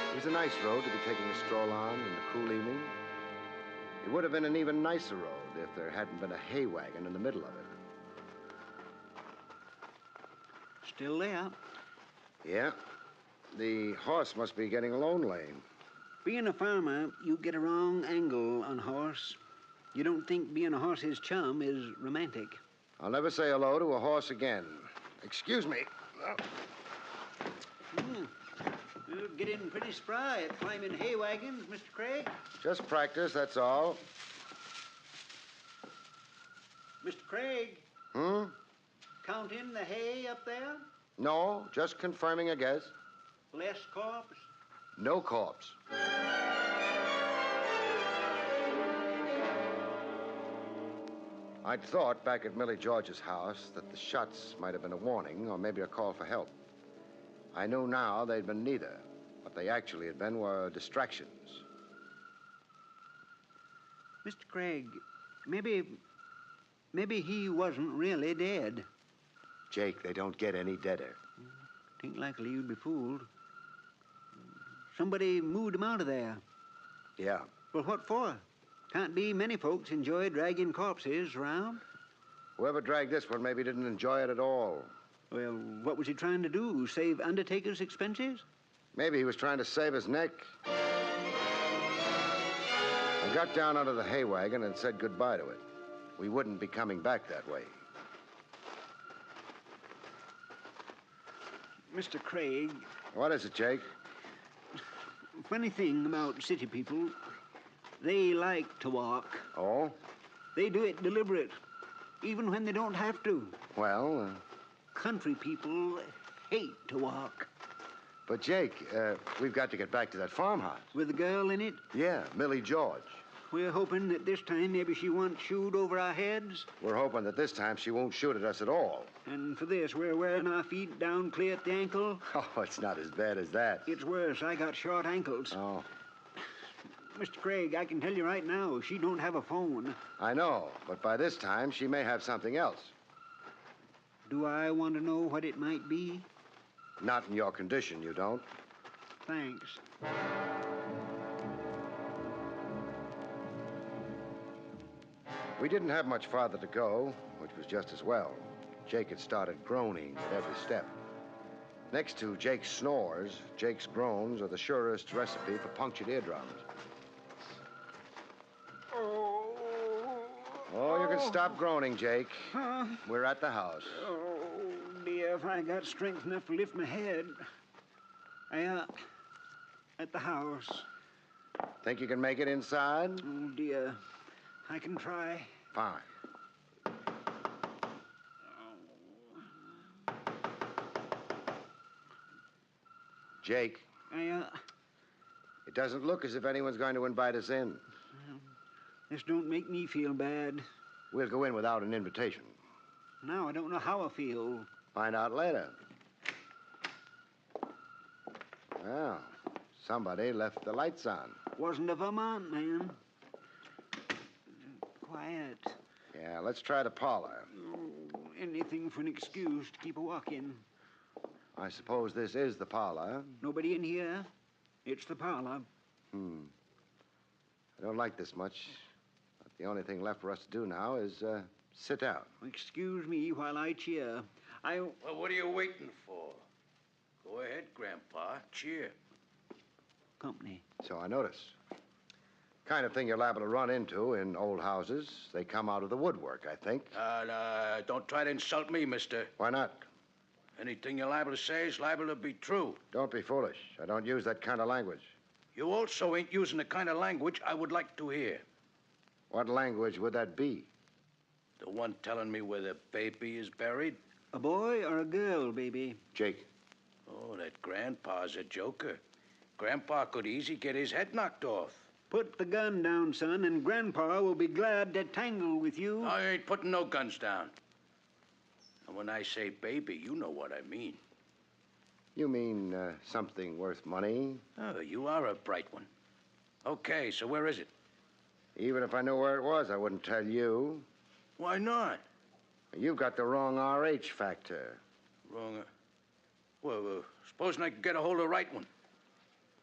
It was a nice road to be taking a stroll on in the cool evening. It would have been an even nicer road if there hadn't been a hay wagon in the middle of it.
Still there?
Yeah. The horse must be getting lonely.
Being a farmer, you get a wrong angle on horse. You don't think being a horse's chum is romantic.
I'll never say hello to a horse again. Excuse me.
You're getting pretty spry at climbing hay wagons, Mr. Craig.
Just practice, that's all.
Mr. Craig. Counting the hay up there?
No, just confirming a guess.
Less corpse?
No corpse. I'd thought back at Millie George's house that the shots might have been a warning or maybe a call for help. I knew now they'd been neither. What they actually had been were distractions.
Mr. Craig, maybe he wasn't really dead.
Jake, they don't get any deader.
Ain't likely you'd be fooled. Somebody moved him out of there.
Yeah.
Well, what for? Can't be many folks enjoy dragging corpses around.
Whoever dragged this one maybe didn't enjoy it at all.
Well, what was he trying to do? Save undertaker's expenses?
Maybe he was trying to save his neck. I got down under the hay wagon and said goodbye to it. We wouldn't be coming back that way.
Mr. Craig.
What is it, Jake?
Funny thing about city people, they like to walk.
Oh?
They do it deliberate, even when they don't have to.
Well,
Country people hate to walk.
But, Jake, we've got to get back to that farmhouse.
With a girl in it?
Yeah, Millie George.
We're hoping that this time maybe she won't shoot over our heads.
We're hoping that this time she won't shoot at us at all.
And for this, we're wearing our feet down clear at the ankle.
Oh, it's not as bad as that.
It's worse. I got short ankles.
Oh.
Mr. Craig, I can tell you right now, she don't have a phone.
I know, but by this time, she may have something else.
Do I want to know what it might be?
Not in your condition, you don't.
Thanks.
We didn't have much farther to go, which was just as well. Jake had started groaning at every step. Next to Jake's snores, Jake's groans are the surest recipe for punctured eardrums. Oh, you can stop groaning, Jake. We're at the house.
Oh, dear, if I got strength enough to lift my head. At the house.
Think you can make it inside?
Oh, dear. I can try.
Fine. Jake. It doesn't look as if anyone's going to invite us in.
This don't make me feel bad.
We'll go in without an invitation.
Now I don't know how I feel.
Find out later. Well, somebody left the lights on.
Wasn't a Vermont man. Quiet.
Yeah, let's try the parlor.
Anything for an excuse to keep a walk-in.
I suppose this is the parlor.
Nobody in here. It's the parlor.
I don't like this much. But the only thing left for us to do now is sit down.
Excuse me while I cheer.
Well, what are you waiting for? Go ahead, Grandpa. Cheer.
Company.
So I notice. Kind of thing you're liable to run into in old houses. They come out of the woodwork, I think.
Don't try to insult me, mister.
Why not?
Anything you're liable to say is liable to be true.
Don't be foolish. I don't use that kind of language.
You also ain't using the kind of language I would like to hear.
What language would that be?
The one telling me where the baby is buried?
A boy or a girl, baby?
Jake.
Oh, that Grandpa's a joker. Grandpa could easy get his head knocked off.
Put the gun down, son, and Grandpa will be glad to tangle with you.
I ain't putting no guns down. And when I say baby, you know what I mean.
You mean something worth money?
Oh, you are a bright one. Okay, so where is it?
Even if I knew where it was, I wouldn't tell you.
Why not?
You've got the wrong RH factor.
Wrong. Well, supposing I could get a hold of the right one.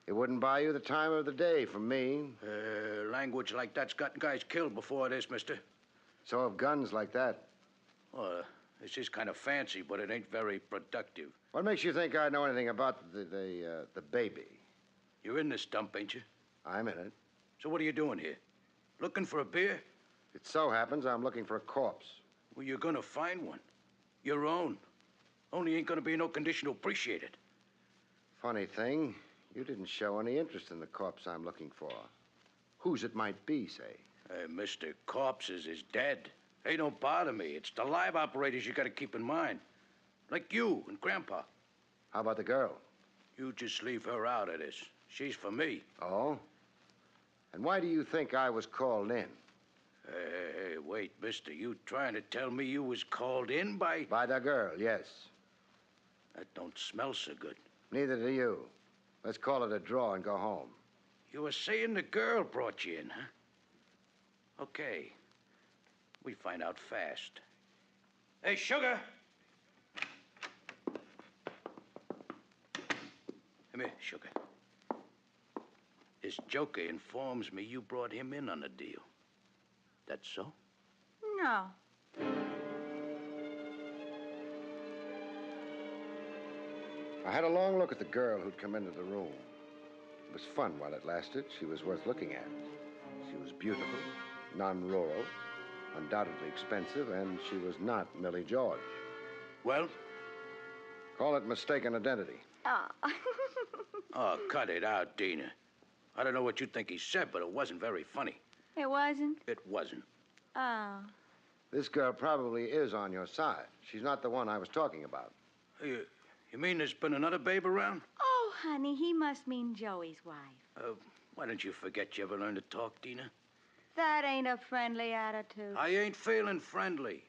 It wouldn't buy you the time of the day from me.
Language like that's gotten guys killed before this, mister.
So have guns like that.
Well, this is kind of fancy, but it ain't very productive.
What makes you think I know anything about the baby?
You're in this dump, ain't you?
I'm in it.
So what are you doing here? Looking for a beer?
It so happens I'm looking for a corpse.
Well, you're gonna find one. Your own. Only ain't gonna be in no condition to appreciate it.
Funny thing, you didn't show any interest in the corpse I'm looking for. Whose it might be, say.
Mr. Corpses is dead. They don't bother me. It's the live operators you gotta keep in mind. Like you and Grandpa.
How about the girl?
You just leave her out of this. She's for me.
Oh? And why do you think I was called in?
Hey, wait, mister. You trying to tell me you was called in by...
By the girl, yes.
That don't smell so good.
Neither do you. Let's call it a draw and go home.
You were saying the girl brought you in, huh? Okay. We find out fast. Hey, Sugar! Come here, Sugar. This joker informs me you brought him in on the deal. That's so?
No.
I had a long look at the girl who'd come into the room. It was fun while it lasted. She was worth looking at. She was beautiful, non-rural, undoubtedly expensive, and she was not Millie George.
Well?
Call it mistaken identity.
Oh.
Oh, cut it out, Dina. I don't know what you think he said, but it wasn't very funny.
It wasn't?
It wasn't.
Oh.
This girl probably is on your side. She's not the one I was talking about.
You mean there's been another babe around?
Oh, honey, he must mean Joey's wife.
Why don't you forget you ever learned to talk, Dina?
That ain't a friendly attitude.
I ain't feeling friendly.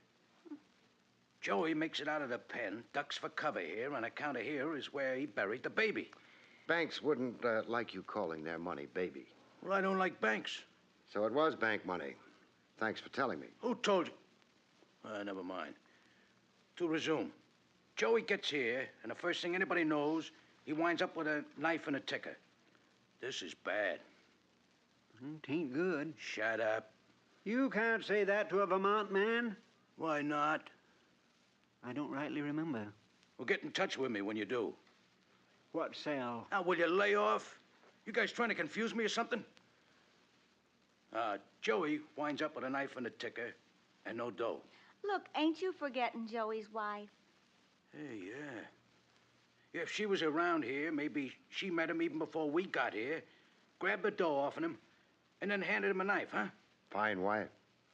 Joey makes it out of the pen, ducks for cover here, and account of here is where he buried the baby.
Banks wouldn't like you calling their money baby.
Well, I don't like banks.
So it was bank money. Thanks for telling me.
Who told you? Never mind. To resume. Joey gets here, and the first thing anybody knows, he winds up with a knife and a ticker. This is bad.
Tain't good.
Shut up.
You can't say that to a Vermont man.
Why not?
I don't rightly remember.
Well, get in touch with me when you do.
What cell?
Now, will you lay off? You guys trying to confuse me or something? Joey winds up with a knife and a ticker and no dough.
Look, ain't you forgetting Joey's wife?
Hey, yeah. If she was around here, maybe she met him even before we got here, grabbed the dough off of him, and then handed him a knife, huh?
Fine wife.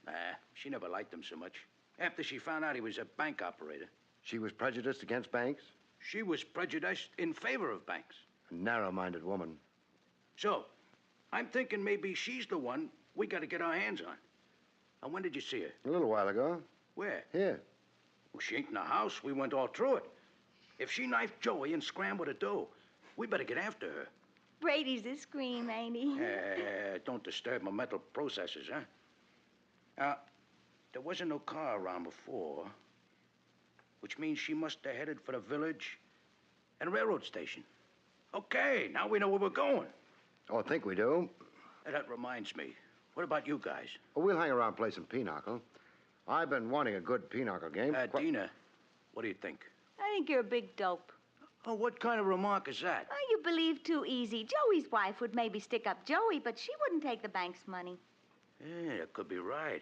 Nah, she never liked him so much. After she found out he was a bank operator.
She was prejudiced against banks?
She was prejudiced in favor of banks.
A narrow-minded woman.
So, I'm thinking maybe she's the one we got to get our hands on. Now, when did you see her?
A little while ago.
Where?
Here.
Well, she ain't in the house. We went all through it. If she knifed Joey and scrambled the dough, we better get after her.
Brady's a scream, ain't he?
Don't disturb my mental processes, huh? Now, there wasn't no car around before. which means she must have headed for the village and railroad station. Okay, now we know where we're going.
Oh, I think we do.
That reminds me. What about you guys?
Well, we'll hang around play some pinochle. I've been wanting a good pinochle game.
Dina, what do you think?
I think you're a big dope.
Oh, what kind of remark is that?
Oh, you believe too easy. Joey's wife would maybe stick up Joey, but she wouldn't take the bank's money.
Yeah, that could be right.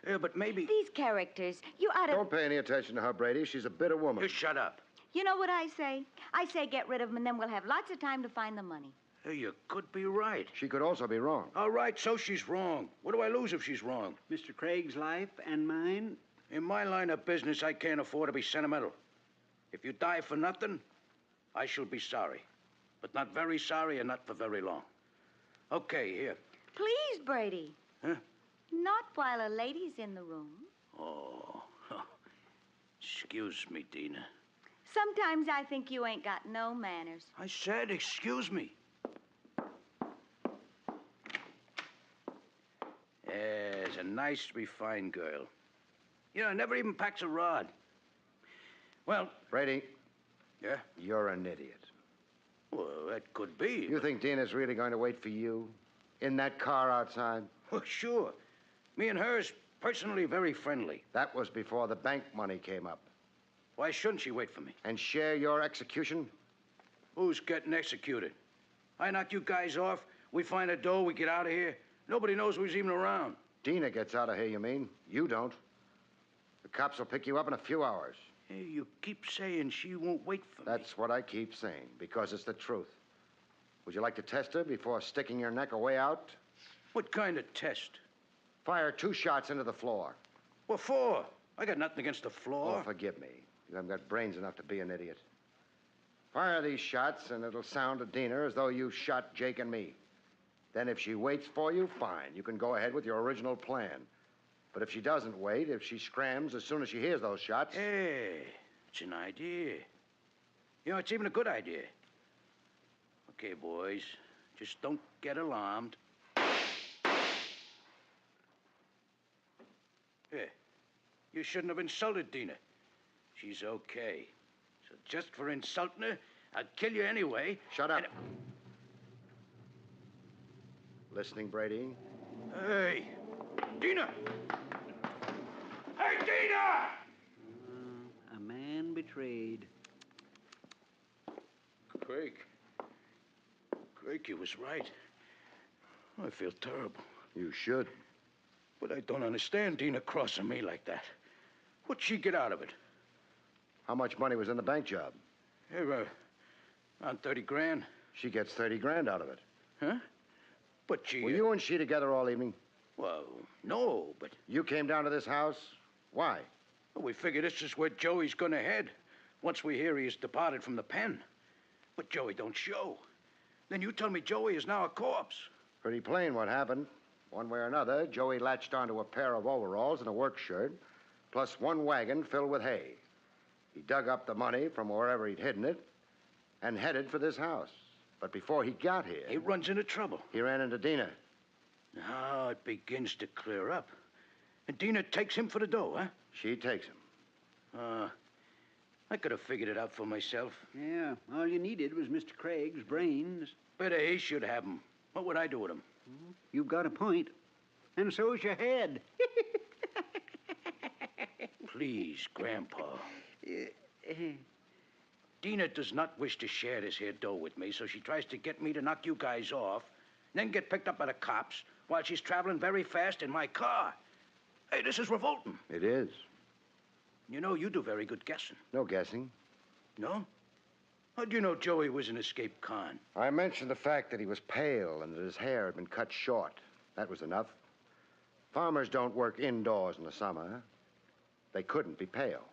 Yeah, but maybe...
These characters, you ought to...
Don't pay any attention to her, Brady. She's a bitter woman.
You shut up.
You know what I say? I say get rid of them, and then we'll have lots of time to find the money.
Hey, you could be right.
She could also be wrong.
All right, so she's wrong. What do I lose if she's wrong?
Mr. Craig's life and mine?
In my line of business, I can't afford to be sentimental. If you die for nothing, I shall be sorry. But not very sorry and not for very long. Okay, here.
Please, Brady.
Huh?
Not while a lady's in the room.
Oh. Excuse me, Dina.
Sometimes I think you ain't got no manners.
I said, excuse me. There's a nice, refined girl. You know, never even packs a rod. Well...
Brady.
Yeah?
You're an idiot.
Well, that could be.
You think Dina's really going to wait for you? In that car outside?
Well, sure. Me and her's personally very friendly.
That was before the bank money came up.
Why shouldn't she wait for me?
And share your execution?
Who's getting executed? I knock you guys off, we find a dough, we get out of here. Nobody knows who's even around.
Dina gets out of here, you mean? You don't. The cops will pick you up in a few hours.
Hey, you keep saying she won't wait for me.
That's what I keep saying, because it's the truth. Would you like to test her before sticking your neck away out?
What kind of test?
Fire 2 shots into the floor.
What for? I got nothing against the floor.
Oh, forgive me. You haven't got brains enough to be an idiot. Fire these shots, and it'll sound to Dina as though you shot Jake and me. Then if she waits for you, fine. You can go ahead with your original plan. But if she doesn't wait, if she scrams as soon as she hears those shots...
Hey, it's an idea. You know, it's even a good idea. Okay, boys, just don't get alarmed. Yeah, you shouldn't have insulted Dina. She's okay. So just for insulting her, I'd kill you anyway.
Shut up. Listening, Brady?
Hey, Dina! Hey, Dina!
A man betrayed.
Craig, you was right. I feel terrible.
You should.
But I don't understand Dina crossing me like that. What'd she get out of it?
How much money was in the bank job?
Hey, around 30 grand.
She gets 30 grand out of it.
Huh? But she...
Were you and she together all evening?
Well, no, but...
You came down to this house? Why?
Well, we figure this is where Joey's gonna head, once we hear he has departed from the pen. But Joey don't show. Then you tell me Joey is now a corpse.
Pretty plain what happened. One way or another, Joey latched onto a pair of overalls and a work shirt, plus 1 wagon filled with hay. He dug up the money from wherever he'd hidden it and headed for this house. But before he got here...
He runs into trouble.
He ran into Dina.
Now it begins to clear up. And Dina takes him for the dough, huh?
She takes him.
I could have figured it out for myself.
Yeah, all you needed was Mr. Craig's brains.
Better he should have them. What would I do with them?
You've got a point. And so's your head.
Please, Grandpa. Dina does not wish to share this here dough with me, so she tries to get me to knock you guys off, then get picked up by the cops while she's traveling very fast in my car. Hey, this is revolting.
It is.
You know, you do very good guessing.
No guessing.
No? How'd you know Joey was an escaped con?
I mentioned the fact that he was pale and that his hair had been cut short. That was enough. Farmers don't work indoors in the summer. They couldn't be pale.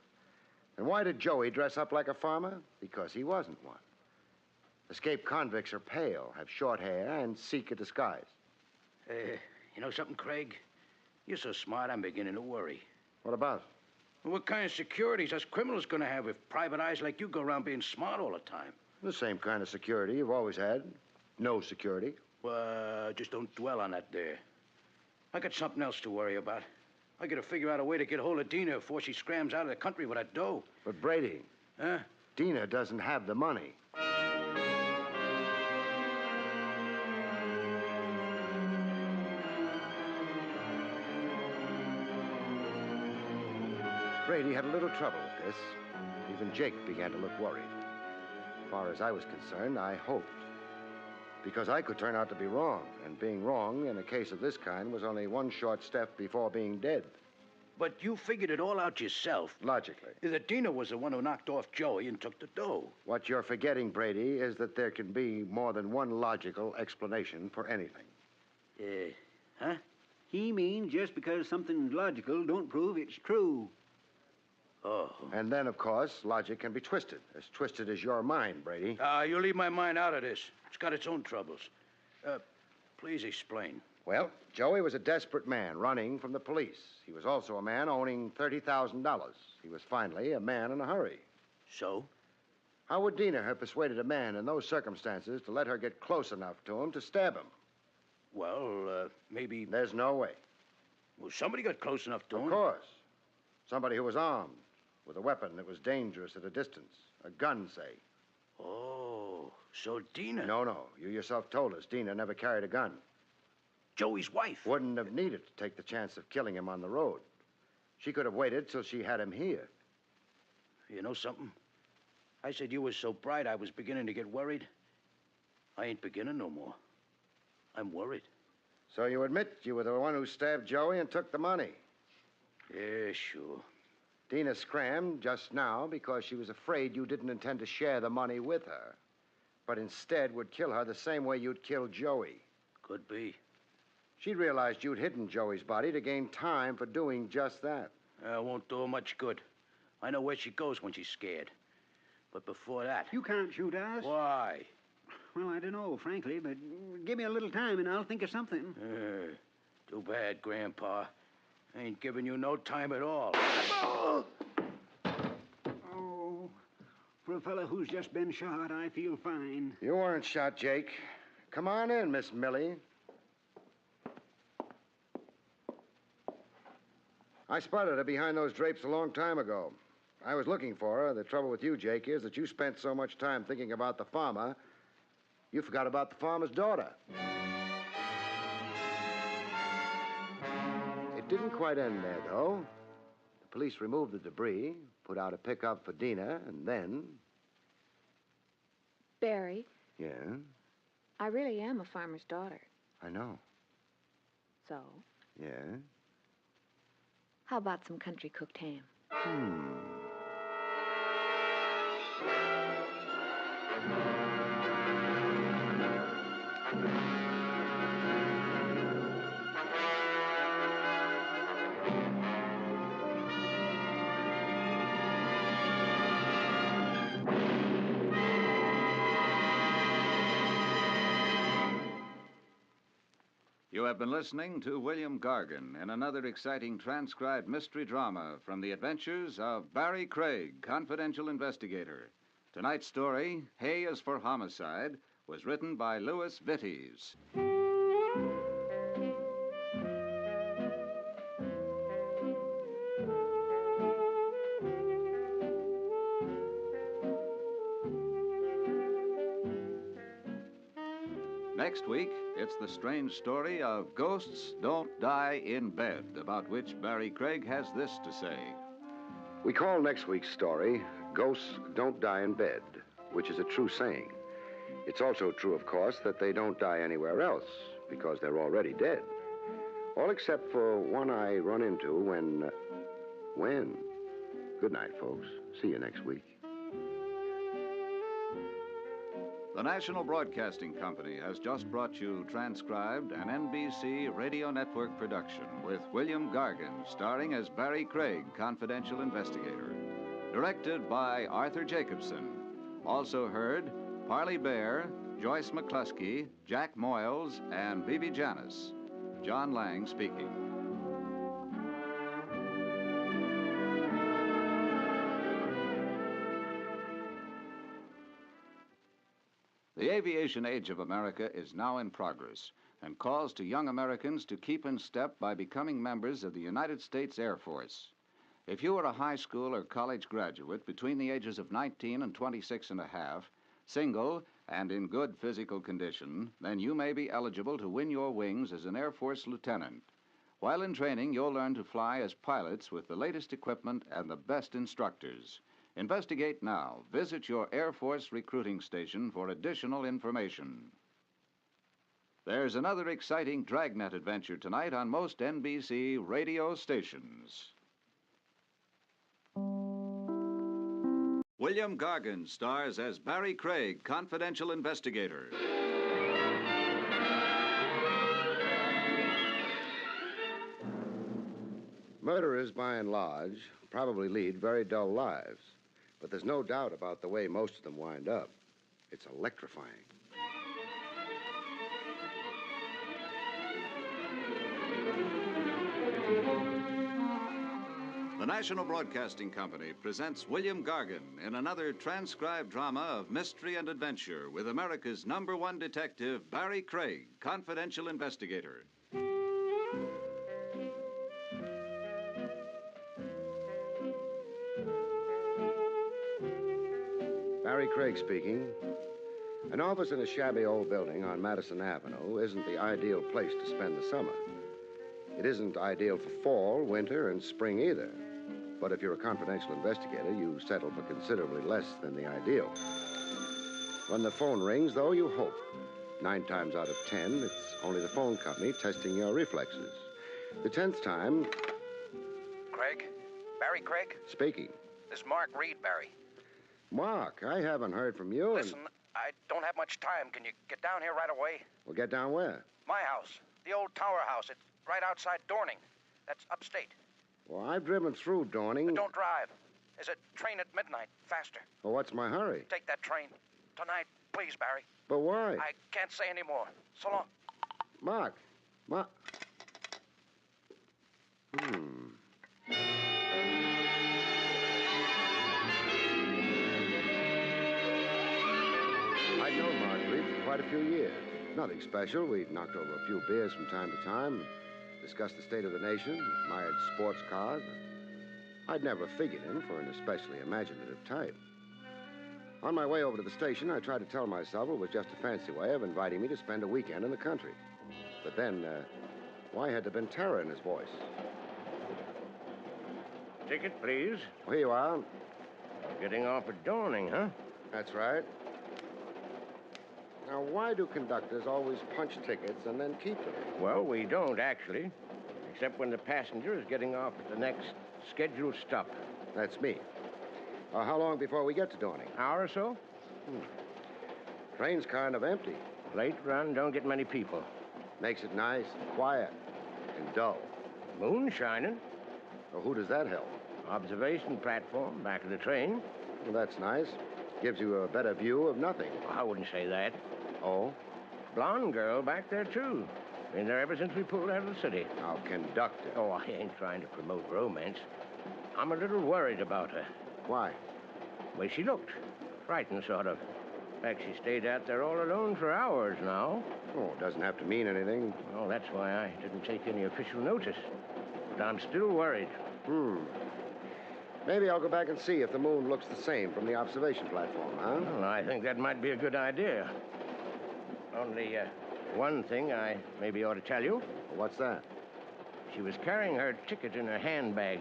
And why did Joey dress up like a farmer? Because he wasn't one. Escaped convicts are pale, have short hair, and seek a disguise.
You know something, Craig? You're so smart, I'm beginning to worry.
What about?
What kind of securities us criminals gonna have if private eyes like you go around being smart all the time?
The same kind of security you've always had. No security.
Well, just don't dwell on that there. I got something else to worry about. I gotta figure out a way to get hold of Dina before she scrams out of the country with that dough.
But Brady,
Huh?
Dina doesn't have the money. Brady had a little trouble with this. Even Jake began to look worried. As far as I was concerned, I hoped. Because I could turn out to be wrong, and being wrong in a case of this kind was only one short step before being dead.
But you figured it all out yourself.
Logically.
That Dina was the one who knocked off Joey and took the dough.
What you're forgetting, Brady, is that there can be more than one logical explanation for anything.
Huh?
He means just because something's logical don't prove it's true.
Oh.
And then, of course, logic can be twisted as your mind, Brady.
You leave my mind out of this. It's got its own troubles. Please explain.
Well, Joey was a desperate man running from the police. He was also a man owning $30,000. He was finally a man in a hurry.
So?
How would Dina have persuaded a man in those circumstances to let her get close enough to him to stab him?
Well, maybe...
There's no way.
Well, somebody got close enough to him.
Of course. Somebody who was armed, with a weapon that was dangerous at a distance. A gun, say.
Oh, so Dina...
No. You yourself told us Dina never carried a gun.
Joey's wife.
Wouldn't have needed to take the chance of killing him on the road. She could have waited till she had him here.
You know something? I said you were so bright I was beginning to get worried. I ain't beginning no more. I'm worried.
So you admit you were the one who stabbed Joey and took the money?
Yeah, sure.
Dina scrammed just now because she was afraid you didn't intend to share the money with her, but instead would kill her the same way you'd killed Joey.
Could be.
She realized you'd hidden Joey's body to gain time for doing just that.
It won't do her much good. I know where she goes when she's scared. But before that...
You can't shoot us.
Why?
Well, I don't know, frankly, but give me a little time and I'll think of something.
Too bad, Grandpa. I ain't giving you no time at all.
Oh, for a fellow who's just been shot, I feel fine.
You weren't shot, Jake. Come on in, Miss Millie. I spotted her behind those drapes a long time ago. I was looking for her. The trouble with you, Jake, is that you spent so much time thinking about the farmer, you forgot about the farmer's daughter. It didn't quite end there, though. The police removed the debris, put out a pickup for Dina, and then...
Barrie,
Yeah?
I really am a farmer's daughter.
I know.
So,
Yeah?
how about some country cooked ham?
You have been listening to William Gargan in another exciting transcribed mystery drama from the adventures of Barrie Craig, confidential investigator. Tonight's story, Hay is for Homicide, was written by Louis Vittes. Next week, it's the strange story of Ghosts Don't Die in Bed, about which Barrie Craig has this to say.
We call next week's story Ghosts Don't Die in Bed, which is a true saying. It's also true, of course, that they don't die anywhere else, because they're already dead. All except for one I run into when? Good night, folks. See you next week.
The National Broadcasting Company has just brought you transcribed an NBC Radio Network production with William Gargan starring as Barrie Craig, confidential investigator. Directed by Arthur Jacobson. Also heard Parley Bear, Joyce McCluskey, Jack Moyles, and Bibi Janis. John Lang speaking. The aviation age of America is now in progress. and calls to young Americans to keep in step by becoming members of the United States Air Force. If you are a high school or college graduate between the ages of 19 and 26 and a half, single, and in good physical condition, then you may be eligible to win your wings as an Air Force lieutenant. While in training, you'll learn to fly as pilots with the latest equipment and the best instructors. Investigate now. Visit your Air Force recruiting station for additional information. There's another exciting dragnet adventure tonight on most NBC radio stations. William Gargan stars as Barrie Craig, confidential investigator.
Murderers, by and large, probably lead very dull lives. But there's no doubt about the way most of them wind up. It's electrifying.
The National Broadcasting Company presents William Gargan in another transcribed drama of mystery and adventure with America's #1 detective, Barrie Craig, confidential investigator.
Barrie Craig speaking. An office in a shabby old building on Madison Avenue isn't the ideal place to spend the summer. It isn't ideal for fall, winter, and spring either. But if you're a confidential investigator, you settle for considerably less than the ideal. When the phone rings, though, you hope. 9 times out of 10, it's only the phone company testing your reflexes. The 10th time...
Craig? Barrie Craig?
Speaking.
This is Mark Reed, Barrie.
Mark, I haven't heard from you.
Listen, I don't have much time. Can you get down here right away?
Well, get down where?
My house. The old tower house. It's right outside Dorning. That's upstate.
Well, I've driven through Dorning.
But don't drive. There's a train at midnight. Faster.
Well, what's my hurry?
Take that train. Tonight, please, Barrie.
But why?
I can't say any more. So long.
Mark. I'd known Marjorie for quite a few years. Nothing special. We'd knocked over a few beers from time to time, discussed the state of the nation, admired sports cars. I'd never figured him for an especially imaginative type. On my way over to the station, I tried to tell myself it was just a fancy way of inviting me to spend a weekend in the country. But then, why had there been terror in his voice?
Ticket, please.
Well, here you are.
Getting off at Dorning, huh?
That's right. Now, why do conductors always punch tickets and then keep them?
Well, we don't, actually. Except when the passenger is getting off at the next scheduled stop.
That's me. How long before we get to Dorning?
Hour or so?
Train's kind of empty.
Late run, don't get many people.
Makes it nice, quiet, and dull.
Moon shining.
Well, who does that help?
Observation platform, back of the train.
Well, that's nice. Gives you a better view of nothing.
I wouldn't say that.
Oh?
Blonde girl back there, too. Been there ever since we pulled out of the city.
Now, conductor.
Oh, I ain't trying to promote romance. I'm a little worried about her.
Why?
The way she looked. Frightened, sort of. In fact, she stayed out there all alone for hours now.
Oh, it doesn't have to mean anything.
Well, that's why I didn't take any official notice. But I'm still worried.
Maybe I'll go back and see if the moon looks the same from the observation platform, huh?
Well, I think that might be a good idea. Only, one thing I maybe ought to tell you.
What's that?
She was carrying her ticket in her handbag.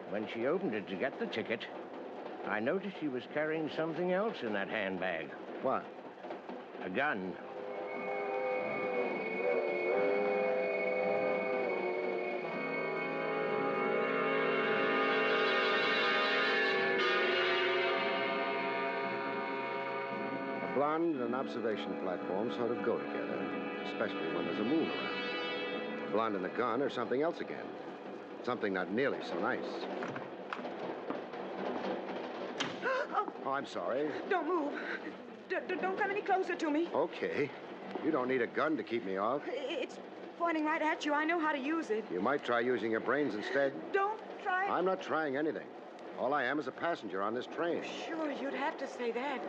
When she opened it to get the ticket, I noticed she was carrying something else in that handbag.
What?
A gun.
A blonde and an observation platform sort of go together, especially when there's a moon around. A blonde and a gun or something else again. Something not nearly so nice. Oh, I'm sorry.
Don't move. Don't come any closer to me.
Okay. You don't need a gun to keep me off.
It's pointing right at you. I know how to use it.
You might try using your brains instead.
Don't try.
I'm not trying anything. All I am is a passenger on this train.
Sure, you'd have to say that.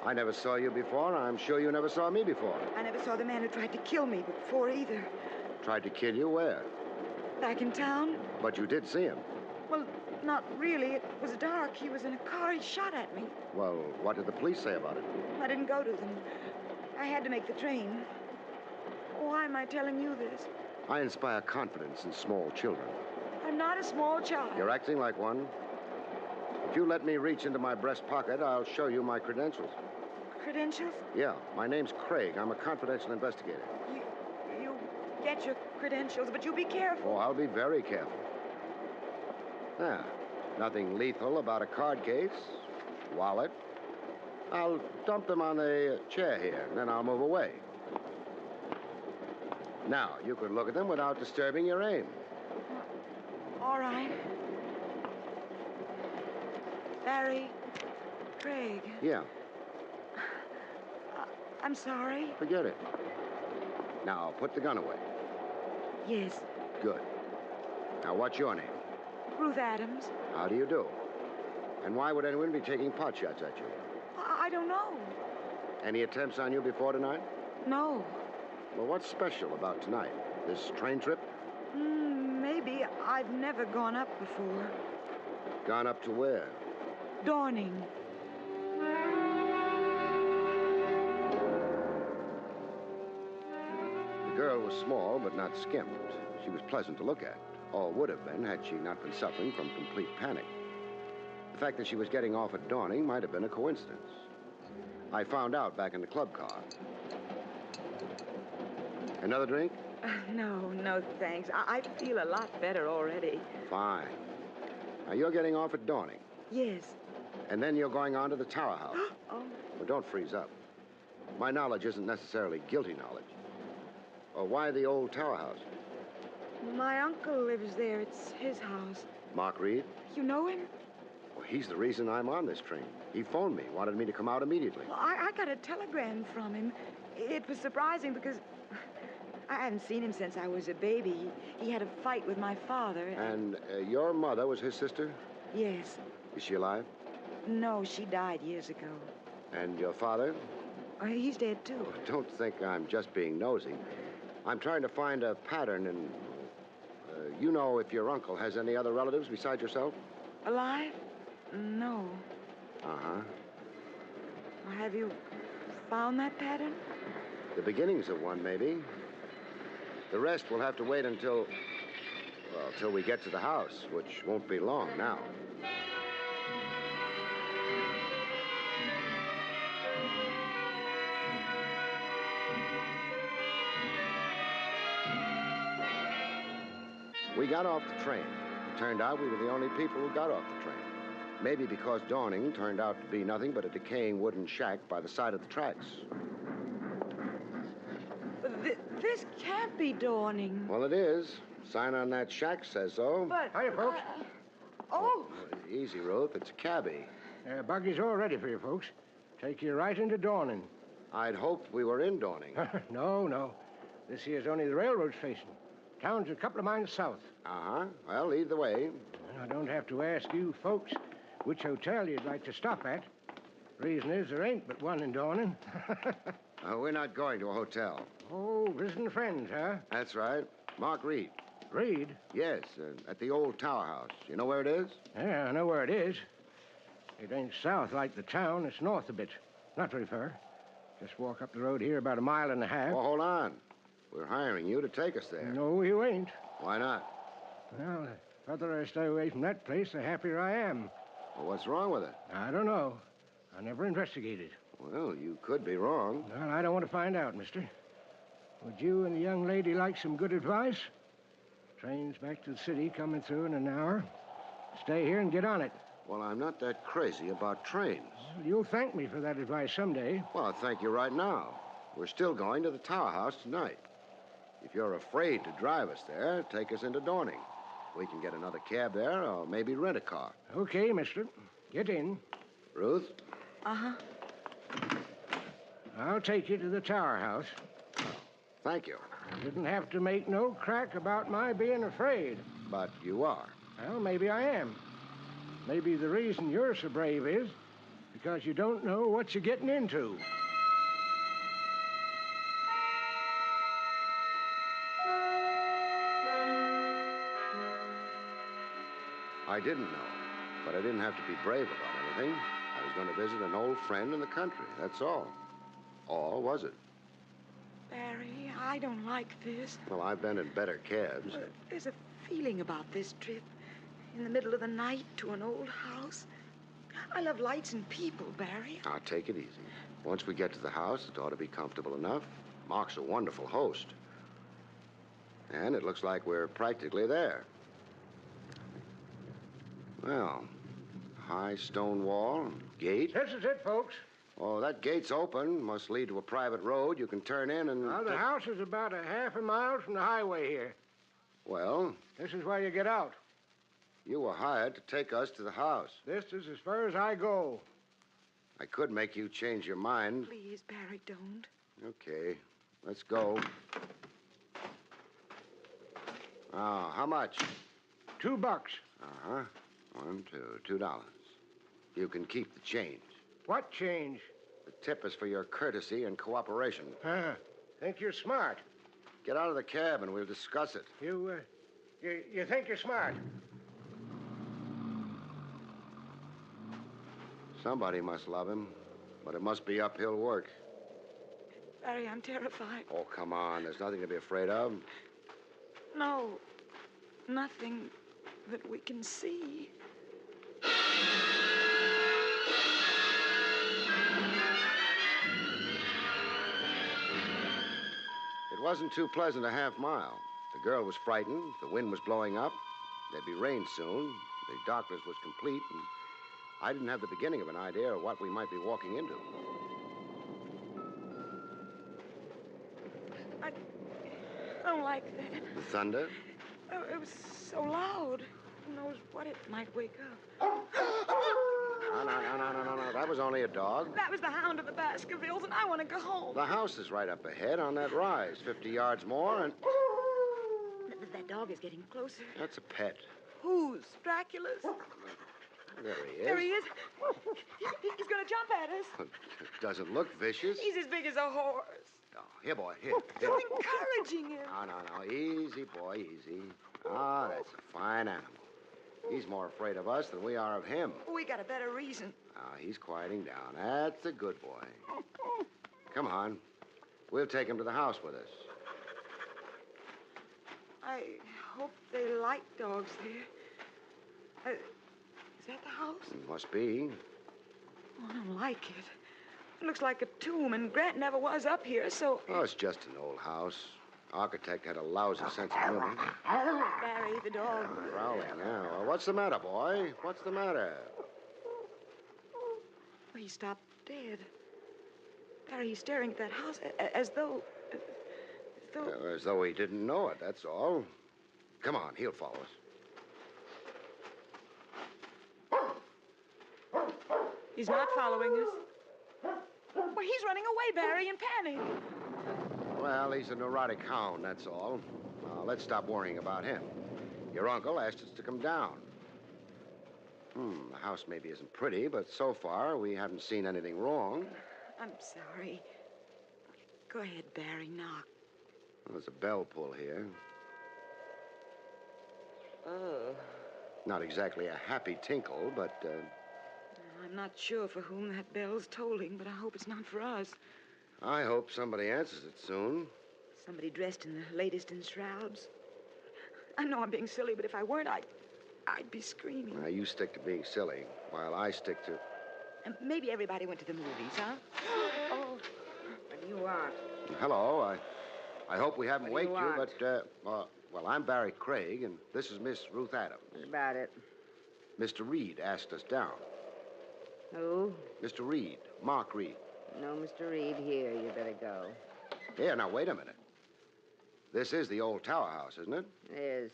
I never saw you before. I'm sure you never saw me before.
I never saw the man who tried to kill me before either.
Tried to kill you where?
Back in town?
But you did see him.
Well, not really. It was dark. He was in a car. He shot at me.
Well, what did the police say about it?
I didn't go to them. I had to make the train. Why am I telling you this?
I inspire confidence in small children.
I'm not a small child.
You're acting like one. If you let me reach into my breast pocket, I'll show you my credentials.
Credentials?
Yeah, my name's Craig. I'm a confidential investigator.
You get your credentials, but you be careful.
Oh, I'll be very careful. Now, nothing lethal about a card case, wallet. I'll dump them on the chair here, and then I'll move away. Now, you could look at them without disturbing your aim.
All right. Barrie Craig.
Yeah,
I'm sorry.
forget it. Now, put the gun away.
Yes.
Good. Now, what's your name?
Ruth Adams.
How do you do? And why would anyone be taking pot shots at you?
I don't know.
Any attempts on you before tonight?
No.
Well, what's special about tonight? This train trip?
Maybe. I've never gone up before.
Gone up to where?
Dawning.
The girl was small, but not skimped. She was pleasant to look at, or would have been had she not been suffering from complete panic. The fact that she was getting off at Dawning might have been a coincidence. I found out back in the club car. Another drink?
No, thanks. I feel a lot better already.
Fine. Now, you're getting off at Dawning,
Yes.
and then you're going on to the Tower House.
Oh.
Well, don't freeze up. My knowledge isn't necessarily guilty knowledge. Or why the old Tower House?
My uncle lives there. It's his house.
Mark Reed?
You know him?
Well, he's the reason I'm on this train. He phoned me, wanted me to come out immediately.
Well, I got a telegram from him. It was surprising because I haven't seen him since I was a baby. He had a fight with my father.
And your mother was his sister?
Yes.
Is she alive?
No, she died years ago.
And your father?
He's dead, too.
Don't think I'm just being nosy. I'm trying to find a pattern in... you know if your uncle has any other relatives besides yourself?
Alive? No.
Uh-huh.
Have you found that pattern?
The beginnings of one, maybe. The rest will have to wait until we get to the house, which won't be long now. We got off the train. It turned out we were the only people who got off the train. Maybe because Dawning turned out to be nothing but a decaying wooden shack by the side of the tracks.
This can't be Dawning.
Well, it is. Sign on that shack says so.
But...
Hiya, folks.
Oh!
Easy, Ruth. It's a cabbie.
Buggy's all ready for you, folks. Take you right into Dawning.
I'd hoped we were in Dawning.
No. This here's only the railroad station. Town's a couple of miles south.
Uh-huh. Well, lead the way.
I don't have to ask you folks which hotel you'd like to stop at. Reason is there ain't but one in Dawning.
We're not going to a hotel.
Oh, visiting friends, huh?
That's right. Mark Reed.
Reed?
Yes, at the old Tower House. You know where it is?
Yeah, I know where it is. It ain't south like the town. It's north a bit. Not very far. Just walk up the road here about a mile and a half.
Oh, hold on. We're hiring you to take us there.
No, you ain't.
Why not?
Well, the further I stay away from that place, the happier I am.
Well, what's wrong with it?
I don't know. I never investigated.
Well, you could be wrong.
Well, I don't want to find out, mister. Would you and the young lady like some good advice? Train's back to the city coming through in an hour. Stay here and get on it.
Well, I'm not that crazy about trains.
Well, you'll thank me for that advice someday.
Well, I'll thank you right now. We're still going to the Tower House tonight. If you're afraid to drive us there, take us into Dawning. We can get another cab there or maybe rent a car.
Okay, mister. Get in.
Ruth?
Uh-huh.
I'll take you to the Tower House.
Thank you.
You didn't have to make no crack about my being afraid.
But you are.
Well, maybe I am. Maybe the reason you're so brave is Because you don't know what you're getting into.
I didn't know, but I didn't have to be brave about anything. I was going to visit an old friend in the country, that's all. Or was it?
Barry, I don't like this.
Well, I've been in better cabs.
There's a feeling about this trip. In the middle of the night to an old house. I love lights and people, Barry.
Now, take it easy. Once we get to the house, it ought to be comfortable enough. Mark's a wonderful host. And it looks like we're practically there. Well, high stone wall, gate.
This is it, folks.
Oh, that gate's open. Must lead to a private road. You can turn in and...
Well, the house is about a half a mile from the highway here.
Well?
This is where you get out.
You were hired to take us to the house.
This is as far as I go.
I could make you change your mind.
Please, Barry, don't.
Okay, let's go. Ah, how much?
$2.
Uh-huh. $1, $2, $2. You can keep the change.
What change?
The tip is for your courtesy and cooperation.
Think you're smart.
Get out of the cab and we'll discuss it.
You think you're smart?
Somebody must love him, but it must be uphill work.
Barry, I'm terrified.
Oh, come on. There's nothing to be afraid of.
No, nothing that we can see.
It wasn't too pleasant a half mile. The girl was frightened. The wind was blowing up. There'd be rain soon. The darkness was complete, and I didn't have the beginning of an idea of what we might be walking into.
I don't like that.
The thunder?
Oh, it was so loud. Who knows what it might wake up.
No. That was only a dog.
That was the hound of the Baskervilles, and I want to go home.
The house is right up ahead on that rise. 50 yards more, and...
That dog is getting closer.
That's a pet.
Whose? Dracula's?
There he is.
There he is. He's going to jump at us.
Doesn't look vicious.
He's as big as a horse.
Oh, here, boy, here.
You're encouraging him.
No. Easy, boy, easy. Ah, that's a fine animal. He's more afraid of us than we are of him.
We got a better reason.
He's quieting down. That's a good boy. Come on. We'll take him to the house with us.
I hope they like dogs there. Is that the house?
Must be.
Oh, I don't like it. It looks like a tomb, and Grant never was up here, so...
Oh, it's just an old house. Architect had a lousy sense of humor.
Barry, the dog.
Growling now. Well, what's the matter, boy? What's the matter?
He stopped dead. Barry, he's staring at that house as though...
As though he didn't know it, that's all. Come on, he'll follow us.
He's not following us. Well, he's running away, Barry, in panic.
Well, he's a neurotic hound, that's all. Let's stop worrying about him. Your uncle asked us to come down. The house maybe isn't pretty, but so far we haven't seen anything wrong.
I'm sorry. Go ahead, Barry, knock.
Well, there's a bell pull here.
Oh.
Not exactly a happy tinkle, but...
I'm not sure for whom that bell's tolling, but I hope it's not for us.
I hope somebody answers it soon.
Somebody dressed in the latest in shrouds. I know I'm being silly, but if I weren't, I'd be screaming.
Now, you stick to being silly, while I stick to...
And maybe everybody went to the movies, huh? Oh,
what do you want?
Hello, I hope we haven't
What do
waked
you
you, but, well, I'm Barrie Craig, and this is Miss Ruth Adams.
What about it?
Mr. Reed asked us down.
Who?
Mr. Reed, Mark Reed.
No, Mr. Reed here. You better go.
Here, now, wait a minute. This is the old tower house, isn't it?
It is.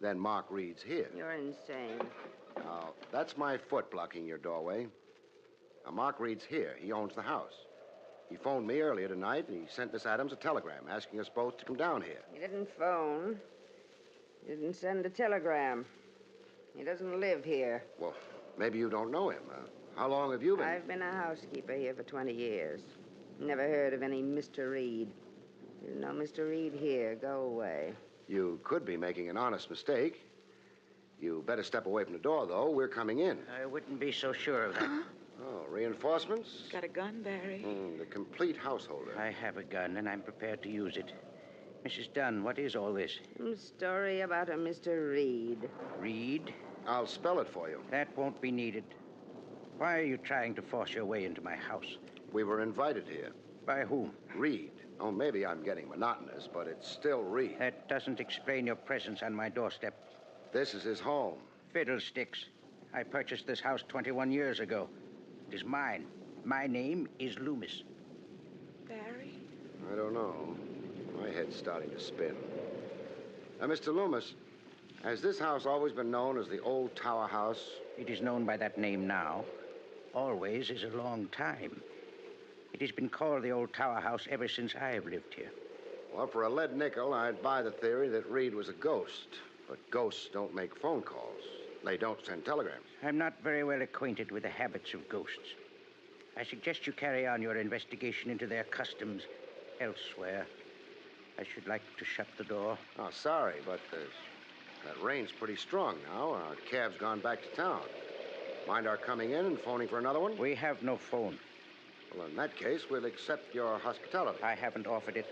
Then Mark Reed's here.
You're insane.
Now, that's my foot blocking your doorway. Now, Mark Reed's here. He owns the house. He phoned me earlier tonight, and he sent Miss Adams a telegram asking us both to come down here.
He didn't phone. He didn't send a telegram. He doesn't live here.
Well, maybe you don't know him. How long have you been?
I've been a housekeeper here for 20 years. Never heard of any Mr. Reed. There's no Mr. Reed here. Go away.
You could be making an honest mistake. You better step away from the door, though. We're coming in.
I wouldn't be so sure of that.
Oh, reinforcements?
Got a gun, Barry?
The complete householder.
I have a gun, and I'm prepared to use it. Mrs. Dunn, what is all this?
Some story about a Mr. Reed.
Reed?
I'll spell it for you.
That won't be needed. Why are you trying to force your way into my house?
We were invited here.
By whom?
Reed. Oh, maybe I'm getting monotonous, but it's still Reed.
That doesn't explain your presence on my doorstep.
This is his home.
Fiddlesticks. I purchased this house 21 years ago. It is mine. My name is Loomis.
Barry?
I don't know. My head's starting to spin. Now, Mr. Loomis, has this house always been known as the Old Tower House?
It is known by that name now. Always is a long time. It has been called the Old Tower House ever since I have lived here.
Well, for a lead nickel, I'd buy the theory that Reed was a ghost. But ghosts don't make phone calls. They don't send telegrams.
I'm not very well acquainted with the habits of ghosts. I suggest you carry on your investigation into their customs elsewhere. I should like to shut the door.
Oh, sorry, but that rain's pretty strong now. Our cab's gone back to town. Mind our coming in and phoning for another one?
We have no phone.
Well, in that case, we'll accept your hospitality.
I haven't offered it.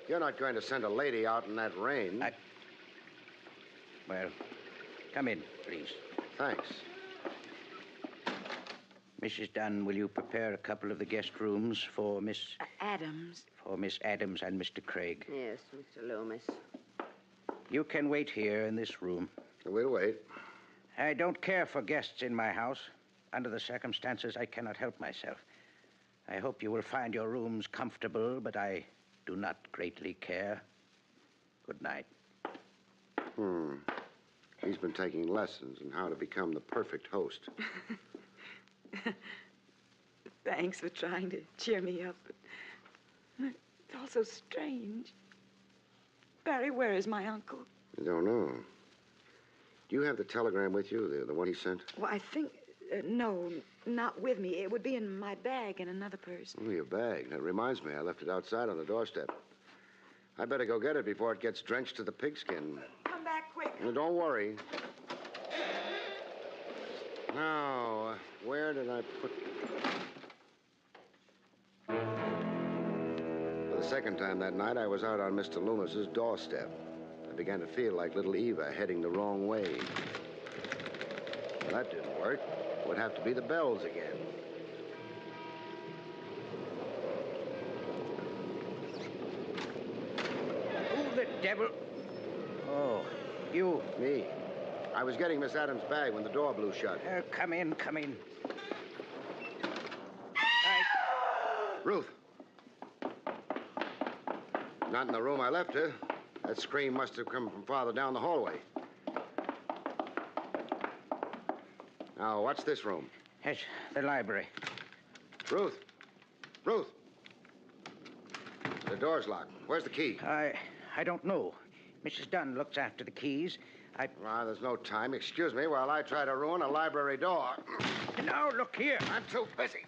You're not going to send a lady out in that rain.
Well, come in, please.
Thanks.
Mrs. Dunn, will you prepare a couple of the guest rooms for Miss...
Adams.
For Miss Adams and Mr. Craig.
Yes, Mr. Loomis.
You can wait here in this room.
We'll wait.
I don't care for guests in my house. Under the circumstances, I cannot help myself. I hope you will find your rooms comfortable, but I do not greatly care. Good night.
He's been taking lessons in how to become the perfect host.
Thanks for trying to cheer me up. It's all so strange. Barry, where is my uncle?
I don't know. Do you have the telegram with you, the one he sent?
Well, I think... no, not with me. It would be in my bag in another purse.
Oh, your bag. That reminds me, I left it outside on the doorstep. I better go get it before it gets drenched to the pigskin.
Come back quick.
Don't worry. Now, where did I put... For the second time that night, I was out on Mr. Loomis's doorstep. I began to feel like little Eva heading the wrong way. Well, that didn't work. It would have to be the bells again.
Who the devil? Oh, you.
Me. I was getting Miss Adams' bag when the door blew shut.
Come in, come in.
Ruth. Not in the room I left her. That scream must have come from farther down the hallway. Now, what's this room?
Yes, the library.
Ruth. Ruth. The door's locked. Where's the key?
I don't know. Mrs. Dunn looks after the keys.
Well, there's no time. Excuse me while I try to ruin a library door.
Now, look here.
I'm too busy.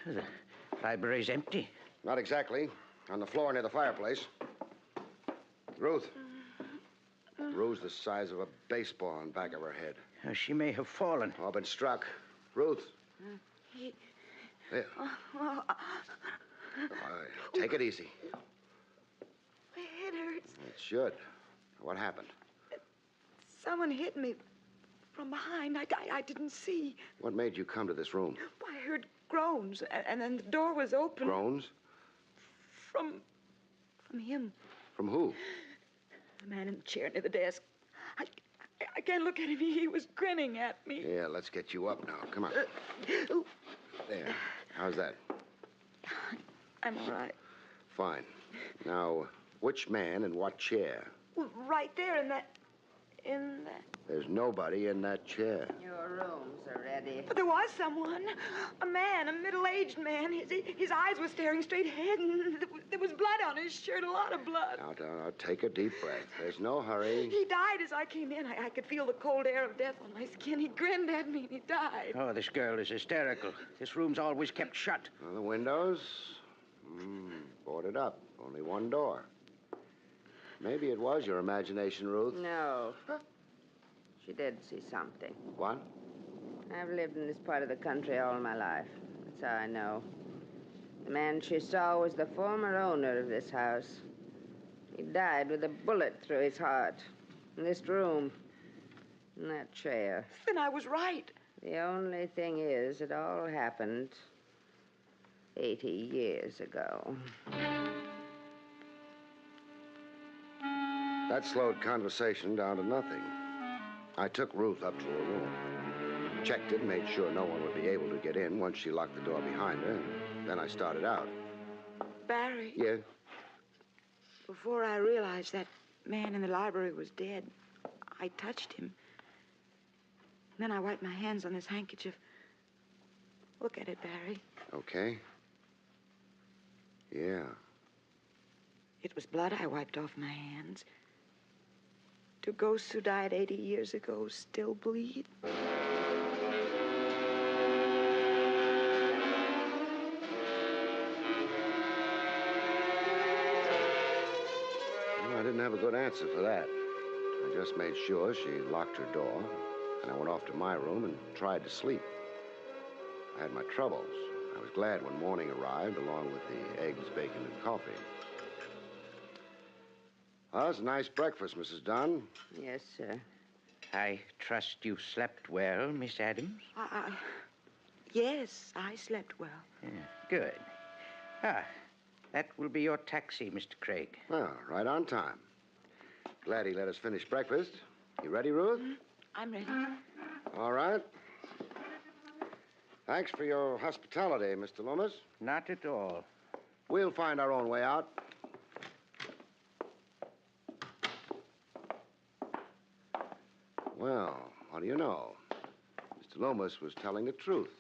The library's empty.
Not exactly. On the floor near the fireplace. Ruth. Bruise the size of a baseball on the back of her head.
She may have fallen.
Or been struck. Ruth. There. Take it easy.
My head hurts.
It should. What happened?
Someone hit me from behind. I didn't see.
What made you come to this room?
I heard groans, and then the door was open.
Groans?
From him.
From who?
The man in the chair near the desk. I can't look at him. He was grinning at me.
Yeah, let's get you up now. Come on. There. How's that?
I'm all right.
Fine. Now, which man in what chair?
Well, right there in that...
There's nobody in that chair.
Your rooms are ready.
But there was someone. A man, a middle-aged man. His eyes were staring straight ahead, and there was blood on his his shirt, a lot of blood.
Now, take a deep breath. There's no hurry.
He died as I came in. I could feel the cold air of death on my skin. He grinned at me and he died.
Oh, this girl is hysterical. This room's always kept shut.
Well, the windows? Boarded up. Only one door. Maybe it was your imagination, Ruth.
No. She did see something.
What?
I've lived in this part of the country all my life. That's how I know. The man she saw was the former owner of this house. He died with a bullet through his heart. In this room. In that chair.
Then I was right.
The only thing is, it all happened 80 years ago.
That slowed conversation down to nothing. I took Ruth up to her room. Checked it, made sure no one would be able to get in once she locked the door behind her, and then I started out.
Barrie.
Yeah?
Before I realized that man in the library was dead, I touched him. Then I wiped my hands on this handkerchief. Look at it, Barrie.
Okay. Yeah.
It was blood I wiped off my hands. Do ghosts who died 80 years ago still bleed?
Well, I didn't have a good answer for that. I just made sure she locked her door, and I went off to my room and tried to sleep. I had my troubles. I was glad when morning arrived, along with the eggs, bacon, and coffee. Well, it's a nice breakfast, Mrs. Dunn.
Yes, sir.
I trust you slept well, Miss Adams?
Yes, I slept well.
Yeah, good. That will be your taxi, Mr. Craig.
Well, right on time. Glad he let us finish breakfast. You ready, Ruth?
I'm ready.
All right. Thanks for your hospitality, Mr. Loomis.
Not at all.
We'll find our own way out. Well, what do you know? Mr. Loomis was telling the truth.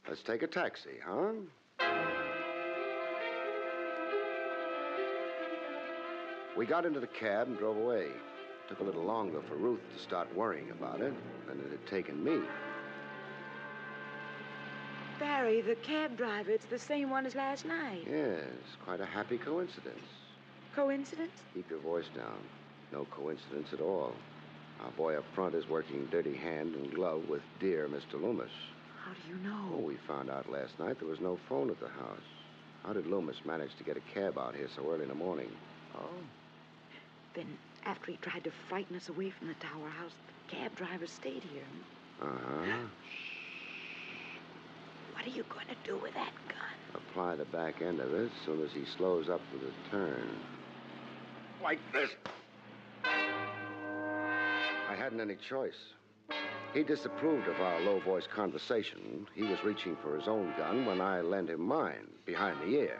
Let's take a taxi, huh? We got into the cab and drove away. It took a little longer for Ruth to start worrying about it than it had taken me.
Barrie, the cab driver, it's the same one as last night.
Yes, quite a happy coincidence.
Coincidence?
Keep your voice down. No coincidence at all. Our boy up front is working dirty hand and glove with dear Mr. Loomis.
How do you know?
Oh, we found out last night there was no phone at the house. How did Loomis manage to get a cab out here so early in the morning?
Oh. Then after he tried to frighten us away from the tower house, the cab driver stayed here.
Uh-huh.
What are you going to do with that gun?
Apply the back end of it as soon as he slows up for the turn. Like this. I hadn't any choice. He disapproved of our low-voice conversation. He was reaching for his own gun when I lent him mine, behind the ear.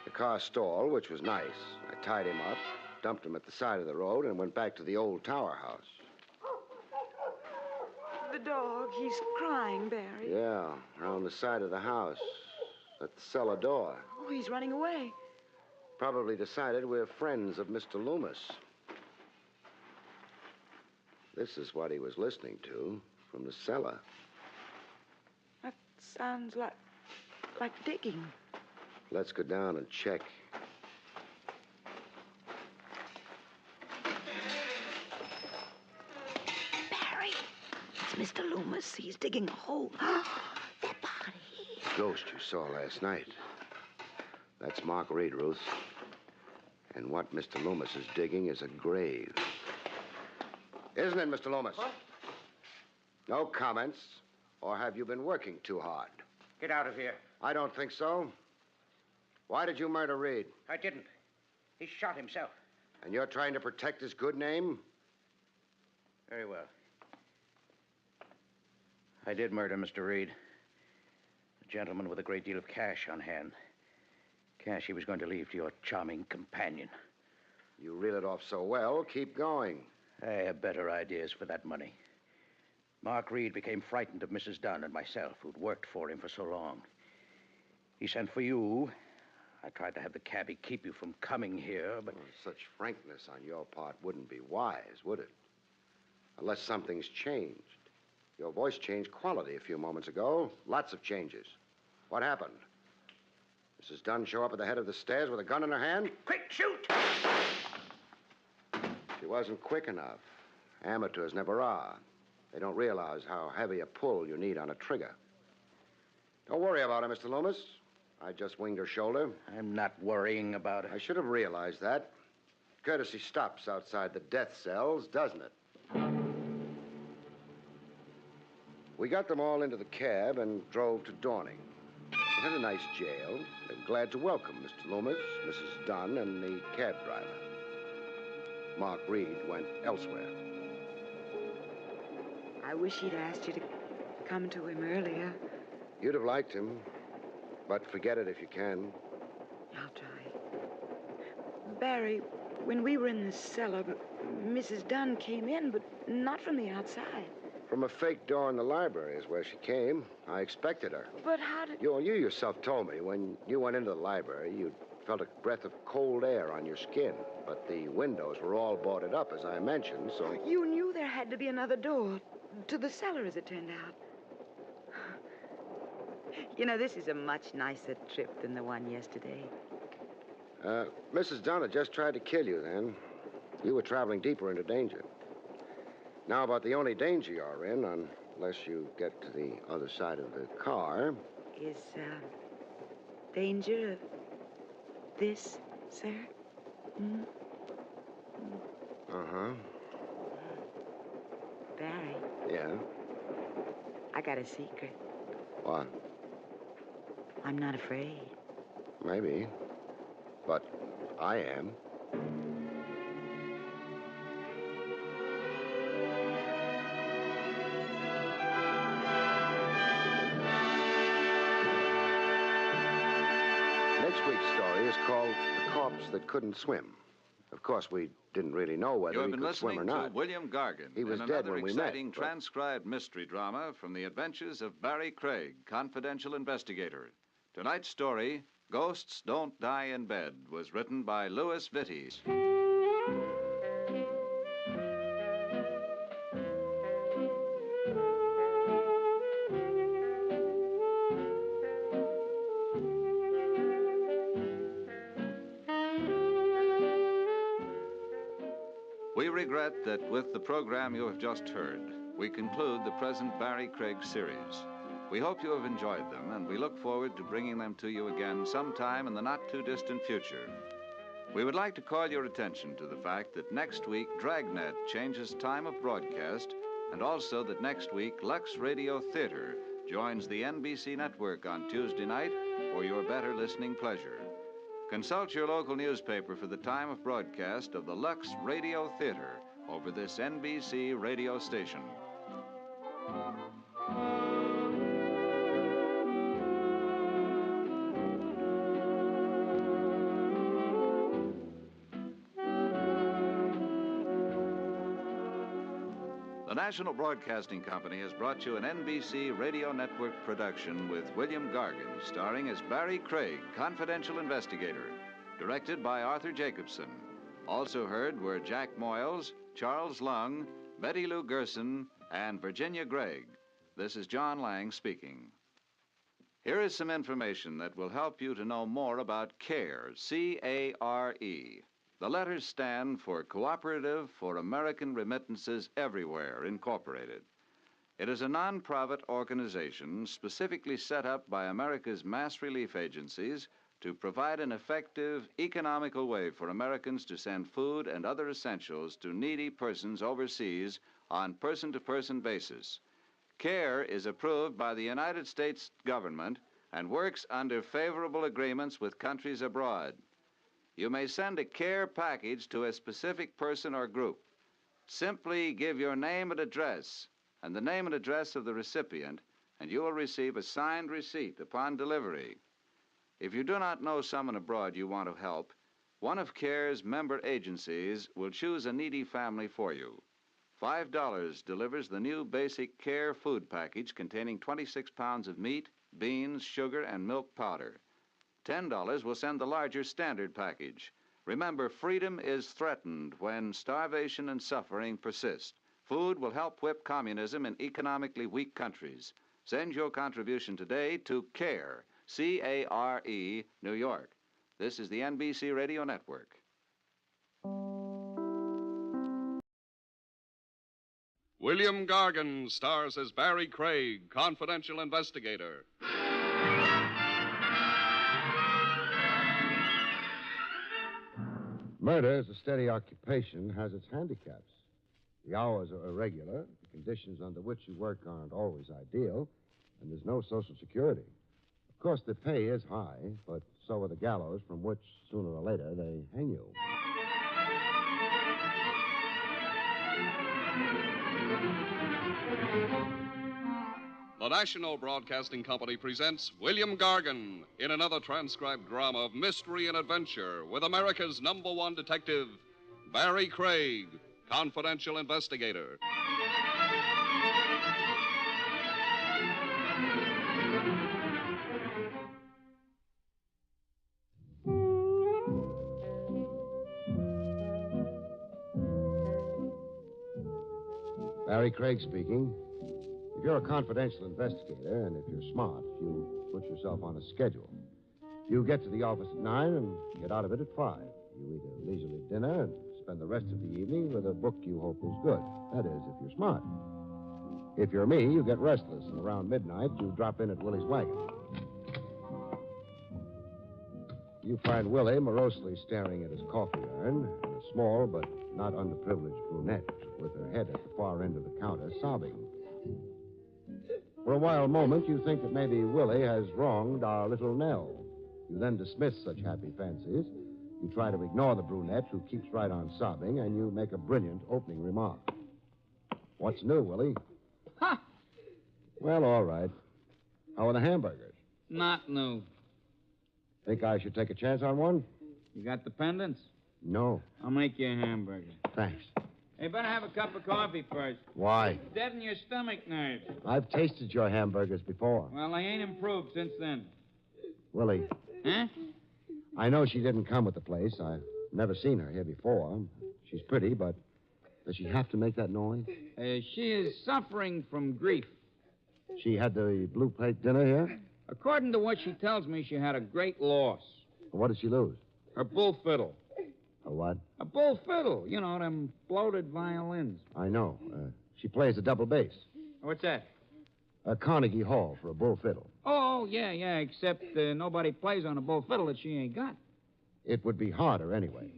The car stalled, which was nice. I tied him up, dumped him at the side of the road, and went back to the old tower house.
The dog, he's crying, Barrie.
Yeah, around the side of the house, at the cellar door.
Oh, he's running away.
Probably decided we're friends of Mr. Loomis. This is what he was listening to from the cellar.
That sounds like digging.
Let's go down and check.
Barrie, it's Mr. Loomis. He's digging a hole. That body.
The ghost you saw last night. That's Mark Reed, Ruth. And what Mr. Loomis is digging is a grave. Isn't it, Mr. Loomis?
What?
No comments. Or have you been working too hard?
Get out of here.
I don't think so. Why did you murder Reed?
I didn't. He shot himself.
And you're trying to protect his good name?
Very well. I did murder Mr. Reed. A gentleman with a great deal of cash on hand. Cash he was going to leave to your charming companion.
You reel it off so well, keep going.
I have better ideas for that money. Mark Reed became frightened of Mrs. Dunn and myself, who'd worked for him for so long. He sent for you. I tried to have the cabbie keep you from coming here, but...
Well, such frankness on your part wouldn't be wise, would it? Unless something's changed. Your voice changed quality a few moments ago. Lots of changes. What happened? Mrs. Dunn show up at the head of the stairs with a gun in her hand?
Quick, shoot!
She wasn't quick enough. Amateurs never are. They don't realize how heavy a pull you need on a trigger. Don't worry about her, Mr. Loomis. I just winged her shoulder.
I'm not worrying about it.
I should have realized that. Courtesy stops outside the death cells, doesn't it? We got them all into the cab and drove to Dorning. It had a nice jail. They were glad to welcome Mr. Loomis, Mrs. Dunn, and the cab driver. Mark Reed went elsewhere.
I wish he'd asked you to come to him earlier.
You'd have liked him, but forget it if you can.
I'll try. Barry, when we were in the cellar, Mrs. Dunn came in, but not from the outside.
From a fake door in the library is where she came. I expected her.
But how did...
You yourself told me when you went into the library, you felt a breath of cold air on your skin. But the windows were all boarded up, as I mentioned, so...
You knew there had to be another door to the cellar, as it turned out.
You know, this is a much nicer trip than the one yesterday.
Mrs. Dunn had just tried to kill you then. You were traveling deeper into danger. Now, about the only danger you're in, unless you get to the other side of the car...
Is, danger of this, sir? Hmm?
Uh-huh.
Barry.
Yeah?
I got a secret.
What?
I'm not afraid.
Maybe. But I am. Next week's story is called The Corpse That Couldn't Swim. Of course, we didn't really know whether he could swim or not.
You've been listening to William Gargan
He was
in
dead
another
when we met.
exciting transcribed mystery drama from the adventures of Barrie Craig, confidential investigator. Tonight's story, Ghosts Don't Die in Bed, was written by Louis Vitti. We regret that with the program you have just heard, we conclude the present Barrie Craig series. We hope you have enjoyed them, and we look forward to bringing them to you again sometime in the not-too-distant future. We would like to call your attention to the fact that next week Dragnet changes time of broadcast, and also that next week Lux Radio Theater joins the NBC network on Tuesday night for your better listening pleasure. Consult your local newspaper for the time of broadcast of the Lux Radio Theater over this NBC radio station. The National Broadcasting Company has brought you an NBC Radio Network production with William Gargan, starring as Barrie Craig, confidential investigator, directed by Arthur Jacobson. Also heard were Jack Moyles, Charles Lung, Betty Lou Gerson, and Virginia Gregg. This is John Lang speaking. Here is some information that will help you to know more about CARE, C-A-R-E. The letters stand for Cooperative for American Remittances Everywhere, Incorporated. It is a non-profit organization specifically set up by America's mass relief agencies to provide an effective, economical way for Americans to send food and other essentials to needy persons overseas on person-to-person basis. CARE is approved by the United States government and works under favorable agreements with countries abroad. You may send a CARE package to a specific person or group. Simply give your name and address and the name and address of the recipient, and you will receive a signed receipt upon delivery. If you do not know someone abroad you want to help, one of CARE's member agencies will choose a needy family for you. $5 delivers the new basic CARE food package containing 26 pounds of meat, beans, sugar, and milk powder. $10 will send the larger standard package. Remember, freedom is threatened when starvation and suffering persist. Food will help whip communism in economically weak countries. Send your contribution today to CARE, C-A-R-E, New York. This is the NBC Radio Network.
William Gargan stars as Barrie Craig, confidential investigator.
Murder as a steady occupation has its handicaps. The hours are irregular, the conditions under which you work aren't always ideal, and there's no Social Security. Of course, the pay is high, but so are the gallows from which, sooner or later, they hang you.
The National Broadcasting Company presents William Gargan in another transcribed drama of mystery and adventure with America's #1 detective, Barrie Craig, confidential investigator.
Barrie Craig speaking. If you're a confidential investigator, and if you're smart, you put yourself on a schedule. You get to the office at 9 and get out of it at 5. You eat a leisurely dinner and spend the rest of the evening with a book you hope is good. That is, if you're smart. If you're me, you get restless, and around midnight, you drop in at Willie's wagon. You find Willie morosely staring at his coffee urn, and a small but not underprivileged brunette with her head at the far end of the counter, sobbing. For a wild moment, you think that maybe Willie has wronged our little Nell. You then dismiss such happy fancies. You try to ignore the brunette, who keeps right on sobbing, and you make a brilliant opening remark. What's new, Willie?
Ha!
Well, all right. How are the hamburgers?
Not new.
Think I should take a chance on one?
You got the pendants?
No.
I'll make you a hamburger.
Thanks.
Hey, better have a cup of coffee first.
Why?
Deaden your stomach nerves.
I've tasted your hamburgers before.
Well, they ain't improved since then.
Willie.
Huh?
I know she didn't come with the place. I've never seen her here before. She's pretty, but does she have to make that noise?
She is suffering from grief.
She had the blue plate dinner here?
According to what she tells me, she had a great loss.
What did she lose?
Her bull fiddle.
A what?
A bull fiddle. You know, them bloated violins.
I know. She plays a double bass.
What's that?
A Carnegie Hall for a bull fiddle.
Oh, yeah, except nobody plays on a bull fiddle that she ain't got.
It would be harder anyway.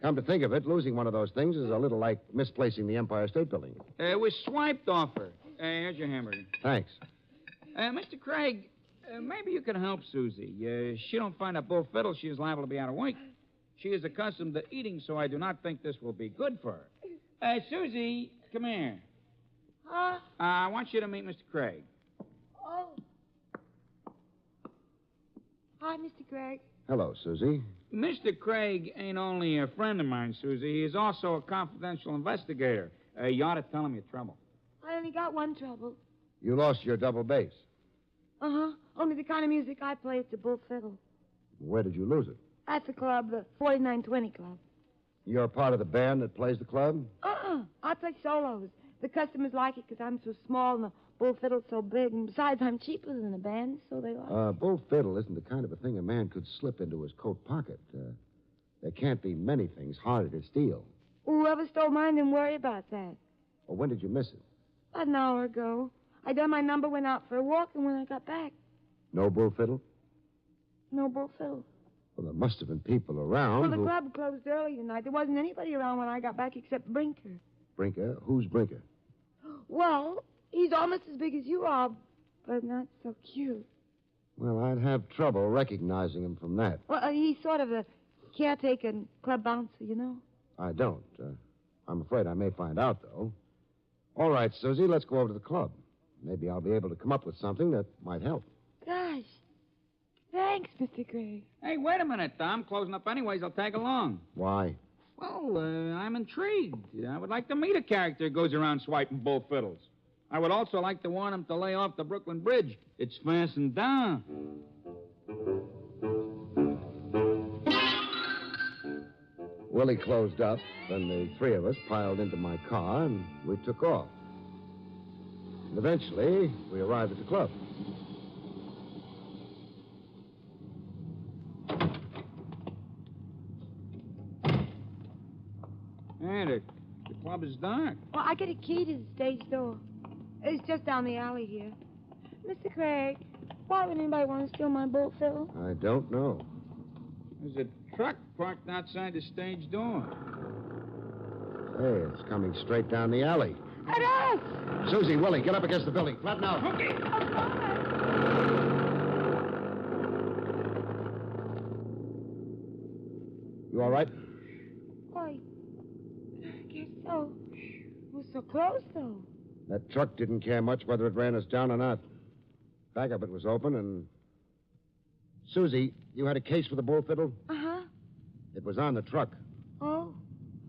Come to think of it, losing one of those things is a little like misplacing the Empire State Building.
It was swiped off her. Here's your hamburger.
Thanks.
Mr. Craig, maybe you can help Susie. She don't find a bull fiddle, she is liable to be out of whack. She is accustomed to eating, so I do not think this will be good for her. Susie, come here.
Huh?
I want you to meet Mr. Craig.
Oh. Hi, Mr. Craig.
Hello, Susie.
Mr. Craig ain't only a friend of mine, Susie. He is also a confidential investigator. You ought to tell him your trouble.
I only got one trouble.
You lost your double bass.
Uh-huh. Only the kind of music I play, it's a bull fiddle.
Where did you lose it?
At the club, the 4920 Club.
You're part of the band that plays the club?
I play solos. The customers like it because I'm so small and the bull fiddle's so big. And besides, I'm cheaper than the band, so they like
Bull fiddle isn't the kind of a thing a man could slip into his coat pocket. There can't be many things harder to steal.
Whoever stole mine didn't worry about that.
Well, when did you miss it?
About an hour ago. I done my number, went out for a walk, and when I got back,
No bull fiddle?
no bull fiddle.
Well, there must have been people around.
Well, the club closed early tonight. There wasn't anybody around when I got back except Brinker.
Brinker? Who's Brinker?
Well, he's almost as big as you are, but not so cute.
Well, I'd have trouble recognizing him from that.
Well, he's sort of a caretaker and club bouncer, you know.
I don't. I'm afraid I may find out, though. All right, Susie, let's go over to the club. Maybe I'll be able to come up with something that might help.
Gosh. Thanks, Mr. Craig.
Hey, wait a minute, Tom. Closing up anyways. I'll tag along.
Why?
Well, I'm intrigued. I would like to meet a character who goes around swiping bull fiddles. I would also like to warn him to lay off the Brooklyn Bridge. It's fastened down.
Willie closed up, then the three of us piled into my car, and we took off. And eventually, we arrived at the club.
And the club is dark.
Well, I get a key to the stage door. It's just down the alley here. Mr. Craig, why would anybody want to steal my bull fiddle?
I don't know.
There's a truck parked outside the stage door.
Hey, it's coming straight down the alley.
At us!
Susie, Willie, get up against the building. Flatten out.
Okay.
You all right?
Why, I guess so. We're so close, though.
That truck didn't care much whether it ran us down or not. Back of it was open, and... Susie, you had a case for the bull fiddle?
Uh-huh.
It was on the truck.
Oh,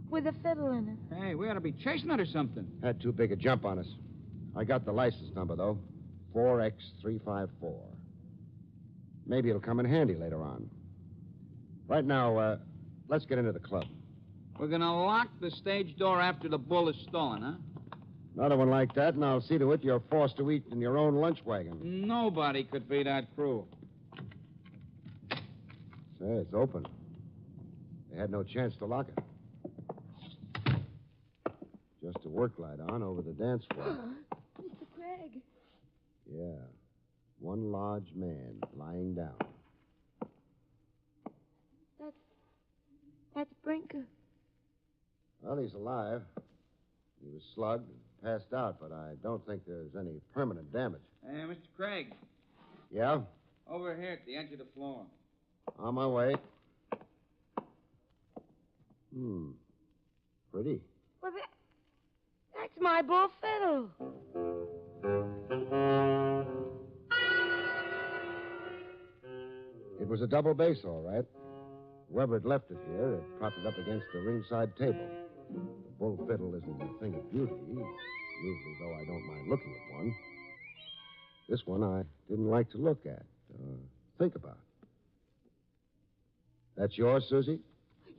with a fiddle in it.
Hey, we ought to be chasing it or something.
Had too big a jump on us. I got the license number, though. 4X354. Maybe it'll come in handy later on. Right now, let's get into the club.
We're going to lock the stage door after the bull is stolen, huh?
Another one like that, and I'll see to it you're forced to eat in your own lunch wagon.
Nobody could be that cruel.
Say, it's open. They had no chance to lock it. Just a work light on over the dance floor.
Mr. Craig.
Yeah. One large man lying down.
That's Brinker.
Well, he's alive. He was slugged and passed out, but I don't think there's any permanent damage.
Hey, Mr. Craig.
Yeah?
Over here at the edge of the floor.
On my way. Pretty.
Well, that's my bull fiddle.
It was a double bass, all right. Whoever had left it here had propped it up against the ringside table. The bull fiddle isn't a thing of beauty, usually, though I don't mind looking at one. This one I didn't like to look at, think about. That's yours, Susie?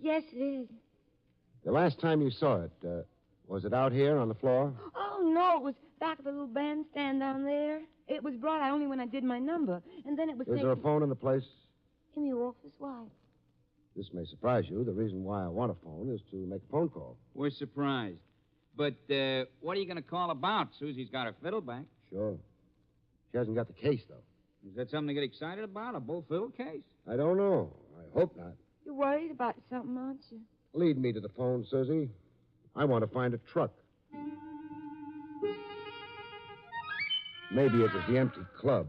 Yes, it is.
The last time you saw it, was it out here on the floor?
Oh, no, it was back of the little bandstand down there. It was brought out only when I did my number, and then it was
Is there a phone in the place?
in the office. Why?
This may surprise you. The reason why I want a phone is to make a phone call.
We're surprised. But what are you going to call about? Susie's got her fiddle back.
Sure. She hasn't got the case, though.
Is that something to get excited about, a bull fiddle case?
I don't know. I hope not.
You're worried about something, aren't you?
Lead me to the phone, Susie. I want to find a truck. Maybe it was the empty club.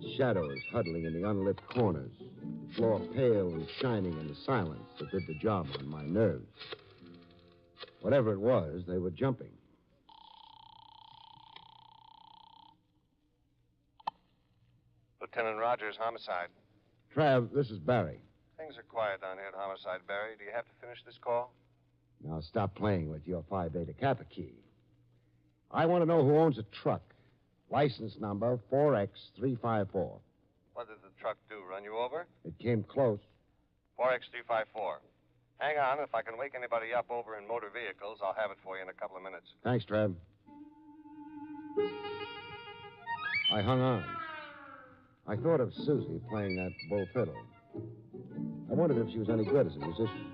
The shadows huddling in the unlit corners. The floor pale and shining in the silence that did the job on my nerves. Whatever it was, they were jumping.
Lieutenant Rogers, homicide.
Trav, this is Barrie.
Things are quiet down here at homicide, Barry. Do you have to finish this call?
Now stop playing with your Phi Beta Kappa key. I want to know who owns a truck. License number 4X354.
What did the truck do, run you over?
It came close.
4X354. Hang on. If I can wake anybody up over in motor vehicles, I'll have it for you in a couple of minutes.
Thanks, Trav. I hung on. I thought of Susie playing that bull fiddle. I wondered if she was any good as a musician.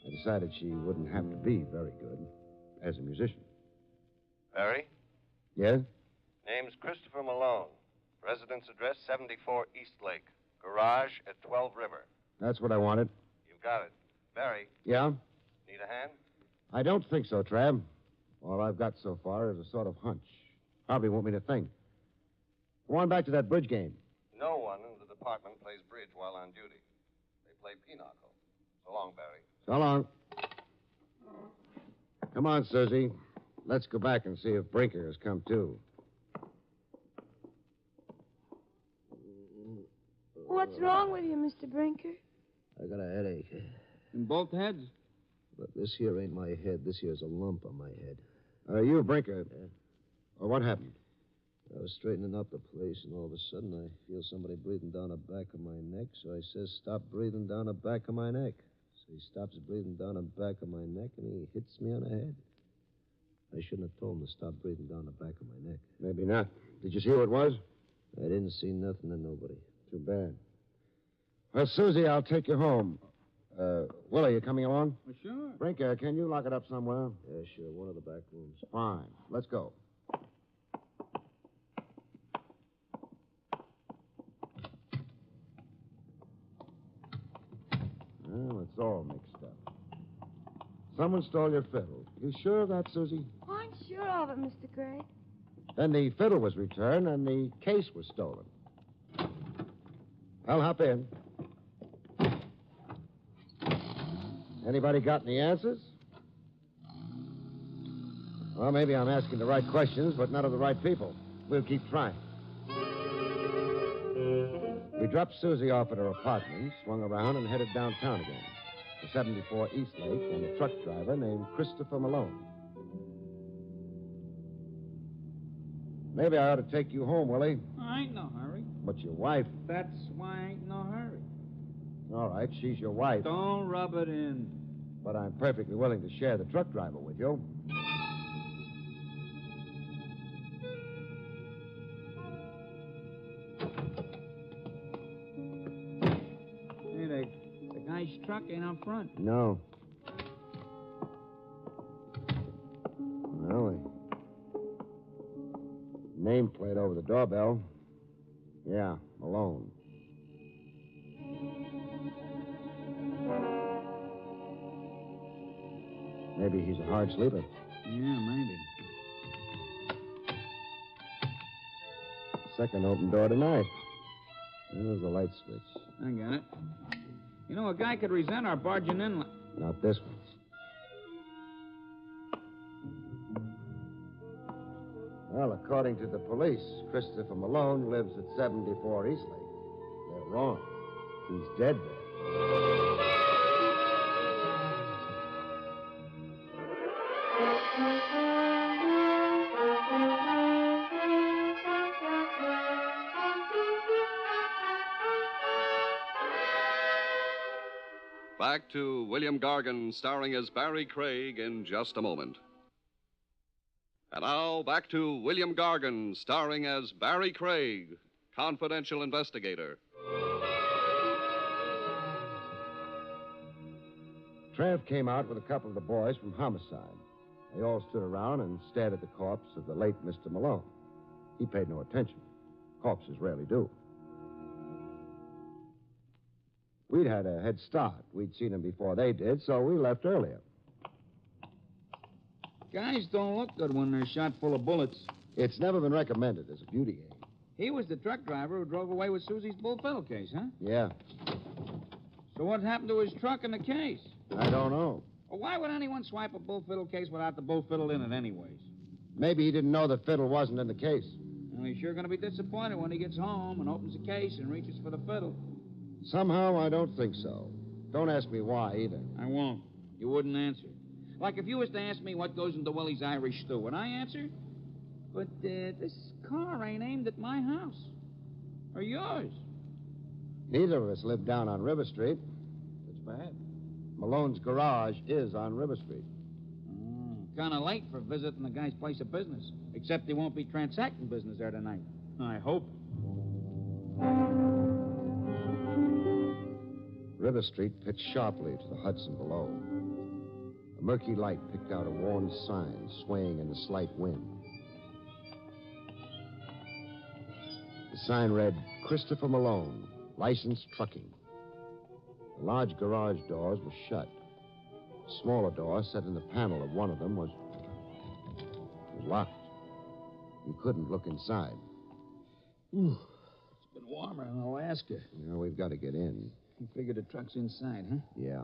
I decided she wouldn't have to be very good as a musician.
Barry?
Yes?
Name's Christopher Malone. Residence address 74 East Lake. Garage at 12 River.
That's what I wanted.
You've got it. Barry?
Yeah?
Need a hand?
I don't think so, Trav. All I've got so far is a sort of hunch. Probably want me to think. Go on back to that bridge game.
No one in the department plays bridge while on duty. They play pinochle. So long, Barry.
So long. Come on, Susie. Let's go back and see if Brinker has come too.
What's wrong with you, Mr. Brinker?
I got a headache.
In both heads?
But this here ain't my head. This here's a lump on my head.
You, Brinker.
Yeah.
Well, what happened?
I was straightening up the place, and all of a sudden I feel somebody breathing down the back of my neck, so I says, stop breathing down the back of my neck. He stops breathing down the back of my neck, and he hits me on the head. I shouldn't have told him to stop breathing down the back of my neck.
Maybe not. Did you see who it was?
I didn't see nothing and nobody.
Too bad. Well, Susie, I'll take you home. Willie, you coming along?
Well, sure.
Brinker, can you lock it up somewhere?
Yeah, sure. One of the back rooms.
Fine. Let's go. Well, it's all mixed up. Someone stole your fiddle. You sure of that, Susie?
Oh, I'm sure of it, Mr. Craig.
Then the fiddle was returned and the case was stolen. I'll hop in. Anybody got any answers? Well, maybe I'm asking the right questions, but none of the right people. We'll keep trying. We dropped Susie off at her apartment, swung around, and headed downtown again. The 74 East Lake and a truck driver named Christopher Malone. Maybe I ought to take you home, Willie.
I ain't no hurry.
But your wife...
That's why I ain't no hurry.
All right, she's your wife.
Don't rub it in.
But I'm perfectly willing to share the truck driver with you.
Hey, the guy's truck ain't out front.
No. Well, the nameplate over the doorbell. Yeah, Malone. Maybe he's a hard sleeper.
Yeah, maybe.
Second open door tonight. There's the light switch.
I got it. You know, a guy could resent our barging in.
Not this one. Well, according to the police, Christopher Malone lives at 74 East Lake. They're wrong. He's dead there.
Back to William Gargan, starring as Barrie Craig, in just a moment. And now, back to William Gargan, starring as Barrie Craig, confidential investigator.
Trev came out with a couple of the boys from homicide. They all stood around and stared at the corpse of the late Mr. Malone. He paid no attention. Corpses rarely do. We'd had a head start. We'd seen him before they did, so we left earlier.
Guys don't look good when they're shot full of bullets.
It's never been recommended as a beauty aid.
He was the truck driver who drove away with Susie's bull fiddle case, huh?
Yeah.
So what happened to his truck and the case?
I don't know.
Well, why would anyone swipe a bull fiddle case without the bull fiddle in it anyways?
Maybe he didn't know the fiddle wasn't in the case.
Well, he's sure going to be disappointed when he gets home and opens the case and reaches for the fiddle.
Somehow, I don't think so. Don't ask me why, either.
I won't. You wouldn't answer. Like if you was to ask me what goes into Willie's Irish stew, would I answer? But this car ain't aimed at my house. Or yours.
Neither of us live down on River Street.
That's bad.
Malone's garage is on River Street.
Kind of late for visiting the guy's place of business. Except he won't be transacting business there tonight. I hope.
River Street pitched sharply to the Hudson below. A murky light picked out a worn sign swaying in the slight wind. The sign read, Christopher Malone, licensed trucking. The large garage doors were shut. A smaller door set in the panel of one of them was locked. You couldn't look inside.
It's been warmer in Alaska.
Yeah, we've got to get in.
You figured the truck's inside, huh?
Yeah.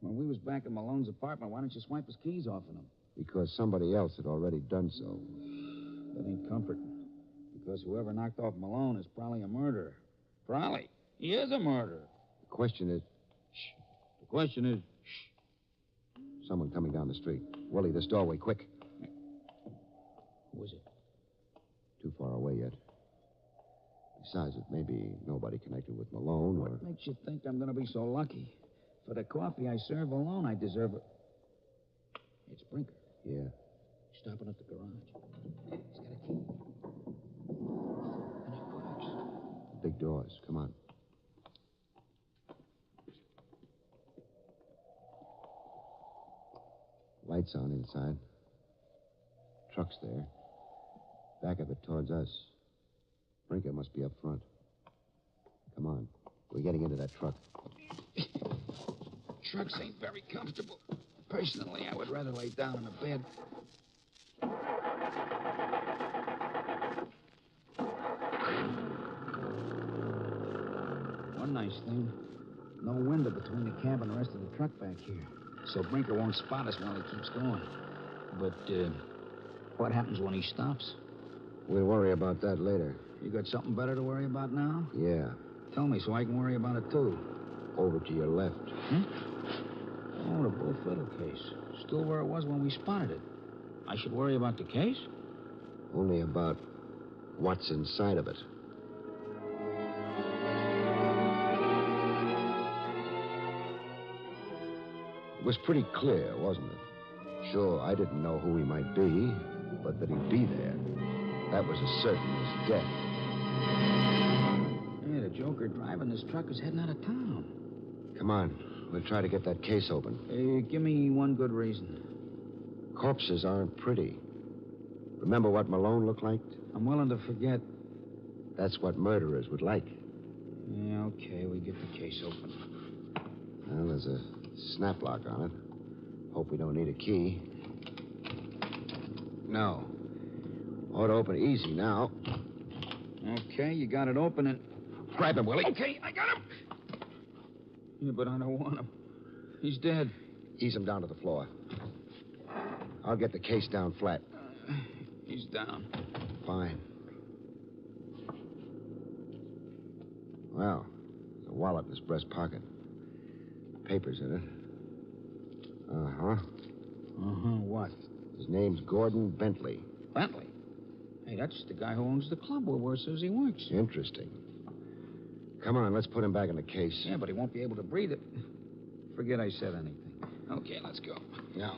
When we was back in Malone's apartment, why didn't you swipe his keys off of him?
Because somebody else had already done so.
That ain't comforting. Because whoever knocked off Malone is probably a murderer. Probably. He is a murderer.
The question is...
Shh. The question is...
Shh. Someone coming down the street. Willie, this doorway, quick.
Who is it?
Too far away yet. Besides, it may be nobody connected with Malone or...
What makes you think I'm going to be so lucky? For the coffee I serve alone, I deserve it. It's Brinker.
Yeah.
Stopping at the garage. He's got a key. And it works.
Big doors. Come on. Lights on inside. Truck's there. Back of it towards us. Brinker must be up front. Come on. We're getting into that truck.
Trucks ain't very comfortable. Personally, I would rather lay down in a bed. One nice thing, no window between the cab and the rest of the truck back here. So Brinker won't spot us while he keeps going. But, what happens when he stops?
We'll worry about that later.
You got something better to worry about now?
Yeah.
Tell me so I can worry about it, too.
Over to your left.
Oh, the bull fiddle case. Still where it was when we spotted it. I should worry about the case?
Only about what's inside of it. It was pretty clear, wasn't it? Sure, I didn't know who he might be, but that he'd be there. That was as certain as death.
Hey, the joker driving this truck is heading out of town.
Come on. We'll try to get that case open.
Give me one good reason.
Corpses aren't pretty. Remember what Malone looked like?
I'm willing to forget.
That's what murderers would like.
Yeah, okay, we get the case open.
Well, there's a snap lock on it. Hope we don't need a key. No. Ought to open easy now.
Okay, you got it open and...
Grab him, Willie.
Okay, I got him. Yeah, but I don't want him. He's dead.
Ease him down to the floor. I'll get the case down flat.
He's down.
Fine. Well, there's a wallet in his breast pocket. Papers in it. Uh-huh.
Uh-huh, what?
His name's Gordon Bentley.
Bentley? Hey, that's the guy who owns the club where Susie works.
Interesting. Come on, let's put him back in the case.
Yeah, but he won't be able to breathe it. Forget I said anything. Okay, let's go.
Now,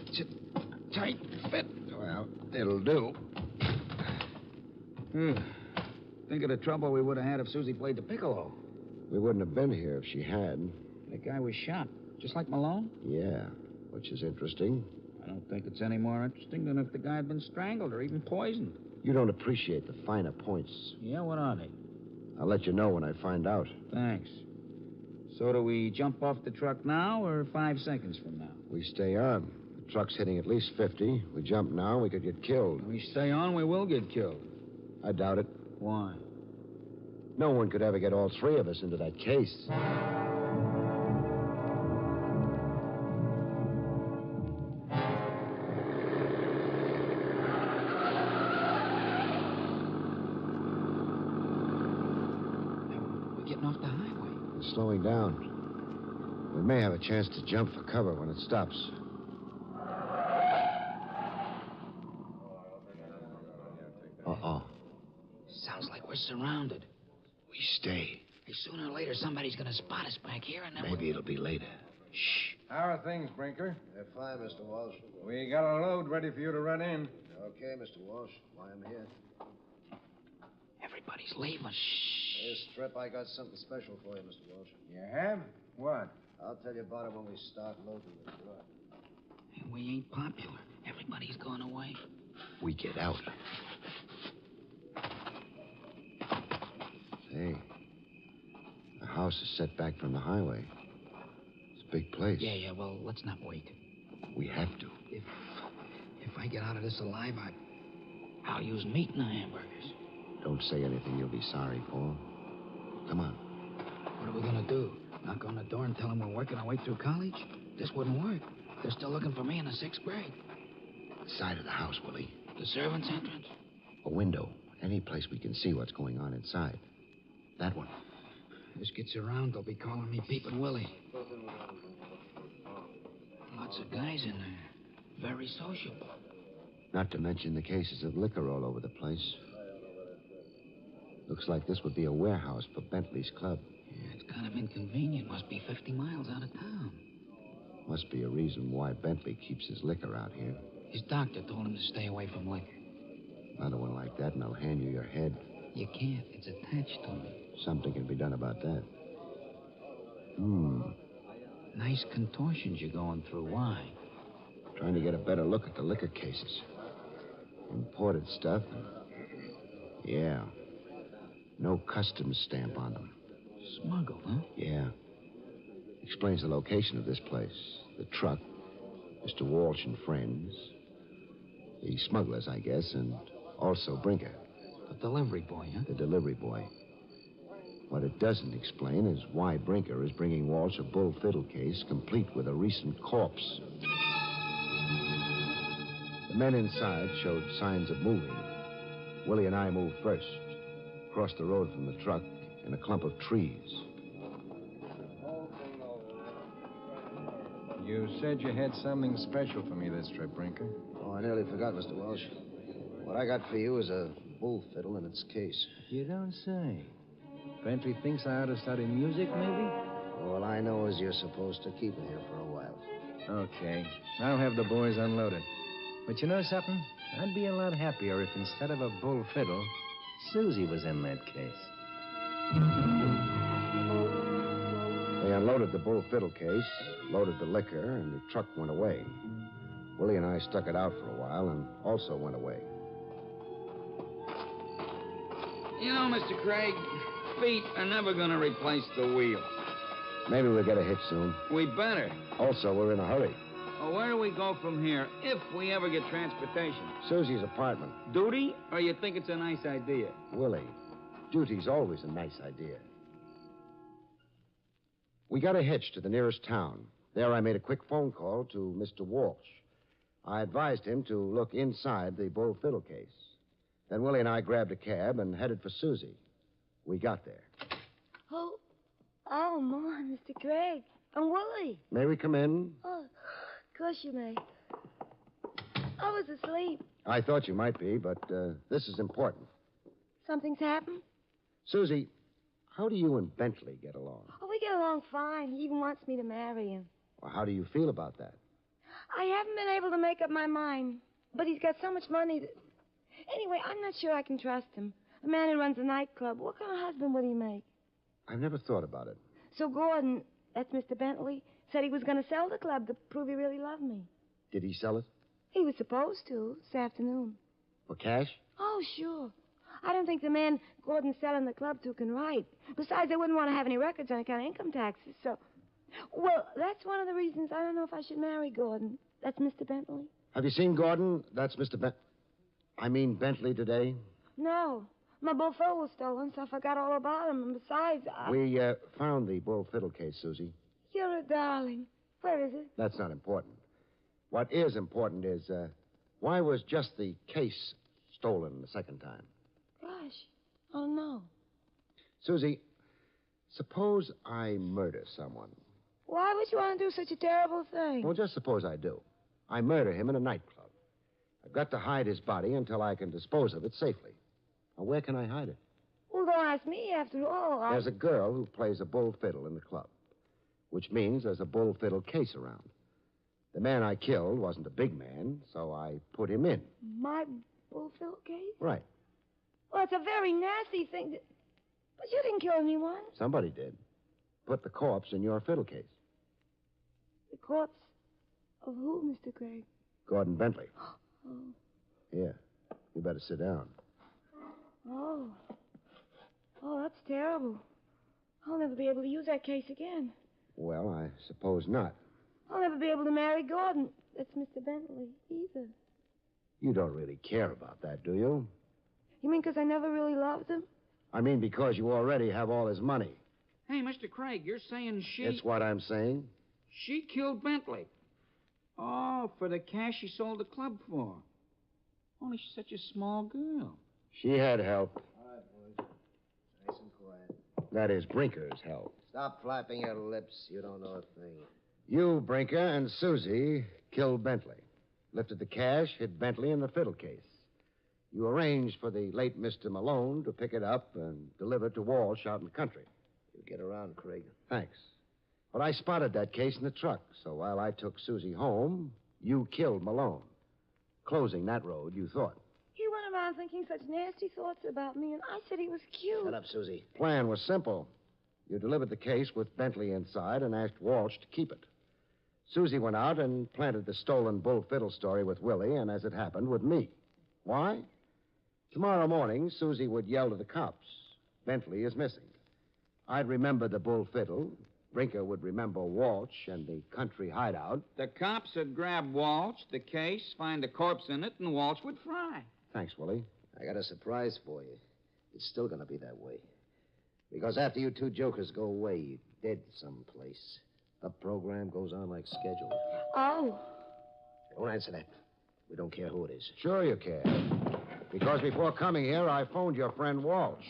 it's a tight fit.
Well, it'll do.
Think of the trouble we would have had if Susie played the piccolo.
We wouldn't have been here if she had.
The guy was shot, just like Malone?
Yeah, which is interesting.
I don't think it's any more interesting than if the guy had been strangled or even poisoned.
You don't appreciate the finer points.
Yeah, what are they?
I'll let you know when I find out.
Thanks. So do we jump off the truck now or 5 seconds from now?
We stay on. The truck's hitting at least 50. We jump now, we could get killed.
We stay on, we will get killed.
I doubt it.
Why?
No one could ever get all three of us into that case.
Getting off the highway.
It's slowing down. We may have a chance to jump for cover when it stops. Uh-oh.
Sounds like we're surrounded.
We stay.
Hey, sooner or later, somebody's going to spot us back here, and then
Maybe it'll be later.
Shh.
How are things, Brinker?
They're fine, Mr. Walsh.
We got a load ready for you to run in.
Okay, Mr. Walsh. Why I'm here.
Everybody's leaving. Shh.
This trip, I got something special for you, Mr. Walsh.
You have? What?
I'll tell you about it when we start loading the truck.
Hey, we ain't popular. Everybody's gone away.
We get out. Hey, the house is set back from the highway. It's a big place.
Yeah, well, let's not wait.
We have to.
If I get out of this alive, I'll use meat in the hamburgers.
Don't say anything you'll be sorry for. Come on.
What are we going to do? Knock on the door and tell them we're working our way through college? This wouldn't work. They're still looking for me in the 6th grade.
The side of the house, Willie.
The servants' entrance?
A window. Any place we can see what's going on inside. That one.
This gets around, they'll be calling me Peepin' Willie. Lots of guys in there. Very sociable.
Not to mention the cases of liquor all over the place. Looks like this would be a warehouse for Bentley's club.
It's kind of inconvenient. Must be 50 miles out of town.
Must be a reason why Bentley keeps his liquor out here.
His doctor told him to stay away from liquor.
Another one like that, and I'll hand you your head.
You can't. It's attached to him.
Something can be done about that.
Nice contortions you're going through. Why?
Trying to get a better look at the liquor cases. Imported stuff. Yeah. No customs stamp on them.
Smuggled, huh?
Yeah. Explains the location of this place. The truck, Mr. Walsh and friends. The smugglers, I guess, and also Brinker.
The delivery boy, huh?
The delivery boy. What it doesn't explain is why Brinker is bringing Walsh a bull fiddle case complete with a recent corpse. The men inside showed signs of moving. Willie and I moved first. Crossed the road from the truck in a clump of trees.
You said you had something special for me this trip, Brinker.
Oh, I nearly forgot, Mr. Walsh. What I got for you is a bull fiddle in its case.
You don't say. Bentley thinks I ought to study music, maybe?
All I know is you're supposed to keep it here for a while.
Okay. I'll have the boys unload it. But you know something? I'd be a lot happier if instead of a bull fiddle, Susie was in that case.
They unloaded the bull fiddle case, loaded the liquor, and the truck went away. Willie and I stuck it out for a while and also went away.
You know, Mr. Craig, feet are never going to replace the wheel.
Maybe we'll get a hitch soon.
We better.
Also, we're in a hurry.
Well, where do we go from here if we ever get transportation?
Susie's apartment.
Duty, or you think it's a nice idea?
Willie, duty's always a nice idea. We got a hitch to the nearest town. There I made a quick phone call to Mr. Walsh. I advised him to look inside the bull fiddle case. Then Willie and I grabbed a cab and headed for Susie. We got there.
Oh, my, Mr. Craig. I'm Willie.
May we come in?
Oh, of course you may. I was asleep.
I thought you might be, but this is important.
Something's happened?
Susie, how do you and Bentley get along?
Oh, we get along fine. He even wants me to marry him.
Well, how do you feel about that?
I haven't been able to make up my mind, but he's got so much money that... Anyway, I'm not sure I can trust him. A man who runs a nightclub, what kind of husband would he make?
I've never thought about it.
So Gordon, that's Mr. Bentley, said he was going to sell the club to prove he really loved me.
Did he sell it?
He was supposed to, this afternoon.
For cash?
Oh, sure. I don't think the man Gordon's selling the club to can write. Besides, they wouldn't want to have any records on account of income taxes, so... Well, that's one of the reasons I don't know if I should marry Gordon. That's Mr. Bentley.
Have you seen Gordon? That's Mr. Bentley today?
No. My bull fiddle was stolen, so I forgot all about him. And besides,
We found the bull fiddle case, Susie.
You're a darling. Where is it?
That's not important. What is important is, why was just the case stolen the second time?
Gosh, I don't know.
Susie, suppose I murder someone.
Why would you want to do such a terrible thing?
Well, just suppose I do. I murder him in a nightclub. I've got to hide his body until I can dispose of it safely. Now, where can I hide it?
Well, don't ask me after all.
There's a girl who plays a bull fiddle in the club, which means there's a bull fiddle case around. The man I killed wasn't a big man, so I put him in.
My bull fiddle case?
Right.
Well, it's a very nasty thing to... But you didn't kill anyone.
Somebody did. Put the corpse in your fiddle case.
The corpse of who, Mr. Craig?
Gordon Bentley.
Oh.
Here. You better sit down.
Oh. Oh, that's terrible. I'll never be able to use that case again.
Well, I suppose not.
I'll never be able to marry Gordon. That's Mr. Bentley, either.
You don't really care about that, do you?
You mean because I never really loved him?
I mean because you already have all his money.
Hey, Mr. Craig, you're saying she...
It's what I'm saying.
She killed Bentley. Oh, for the cash she sold the club for. Only she's such a small girl.
She had help.
All right, boys. Nice and quiet.
That is Brinker's help.
Stop flapping your lips. You don't know a thing.
You, Brinker, and Susie killed Bentley. Lifted the cash, hid Bentley in the fiddle case. You arranged for the late Mr. Malone to pick it up and deliver it to Walsh out in the country.
You get around, Craig.
Thanks. But I spotted that case in the truck, so while I took Susie home, you killed Malone. Closing that road, you thought.
He went around thinking such nasty thoughts about me, and I said he was cute.
Shut up, Susie.
Plan was simple. You delivered the case with Bentley inside and asked Walsh to keep it. Susie went out and planted the stolen bull fiddle story with Willie, and as it happened, with me. Why? Tomorrow morning, Susie would yell to the cops, Bentley is missing. I'd remember the bull fiddle. Brinker would remember Walsh and the country hideout.
The cops would grab Walsh, the case, find a corpse in it, and Walsh would fry.
Thanks, Willie.
I got a surprise for you. It's still going to be that way. Because after you two jokers go away, you're dead someplace. The program goes on like scheduled.
Oh.
Don't answer that. We don't care who it is.
Sure you care. Because before coming here, I phoned your friend Walsh.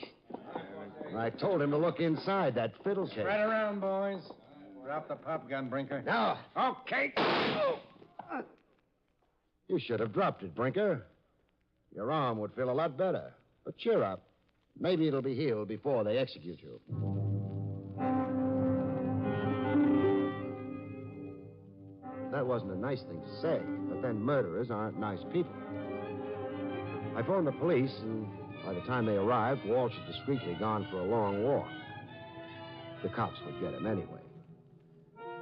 And I told him to look inside that fiddle case.
Spread around, boys. Drop the pop gun, Brinker.
No.
Okay.
You should have dropped it, Brinker. Your arm would feel a lot better. But cheer up. Maybe it'll be healed before they execute you. That wasn't a nice thing to say, but then murderers aren't nice people. I phoned the police, and by the time they arrived, Walsh had discreetly gone for a long walk. The cops would get him anyway.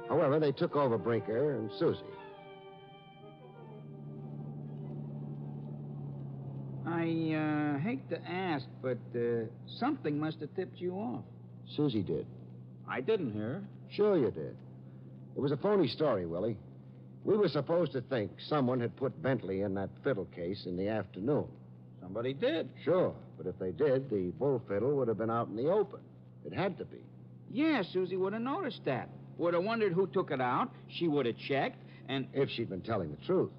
However, they took over Brinker and Susie.
I hate to ask, but something must have tipped you off.
Susie did.
I didn't hear.
Sure you did. It was a phony story, Willie. We were supposed to think someone had put Bentley in that fiddle case in the afternoon.
Somebody did.
Sure, but if they did, the bull fiddle would have been out in the open. It had to be.
Yeah, Susie would have noticed that. Would have wondered who took it out. She would have checked, and...
If she'd been telling the truth,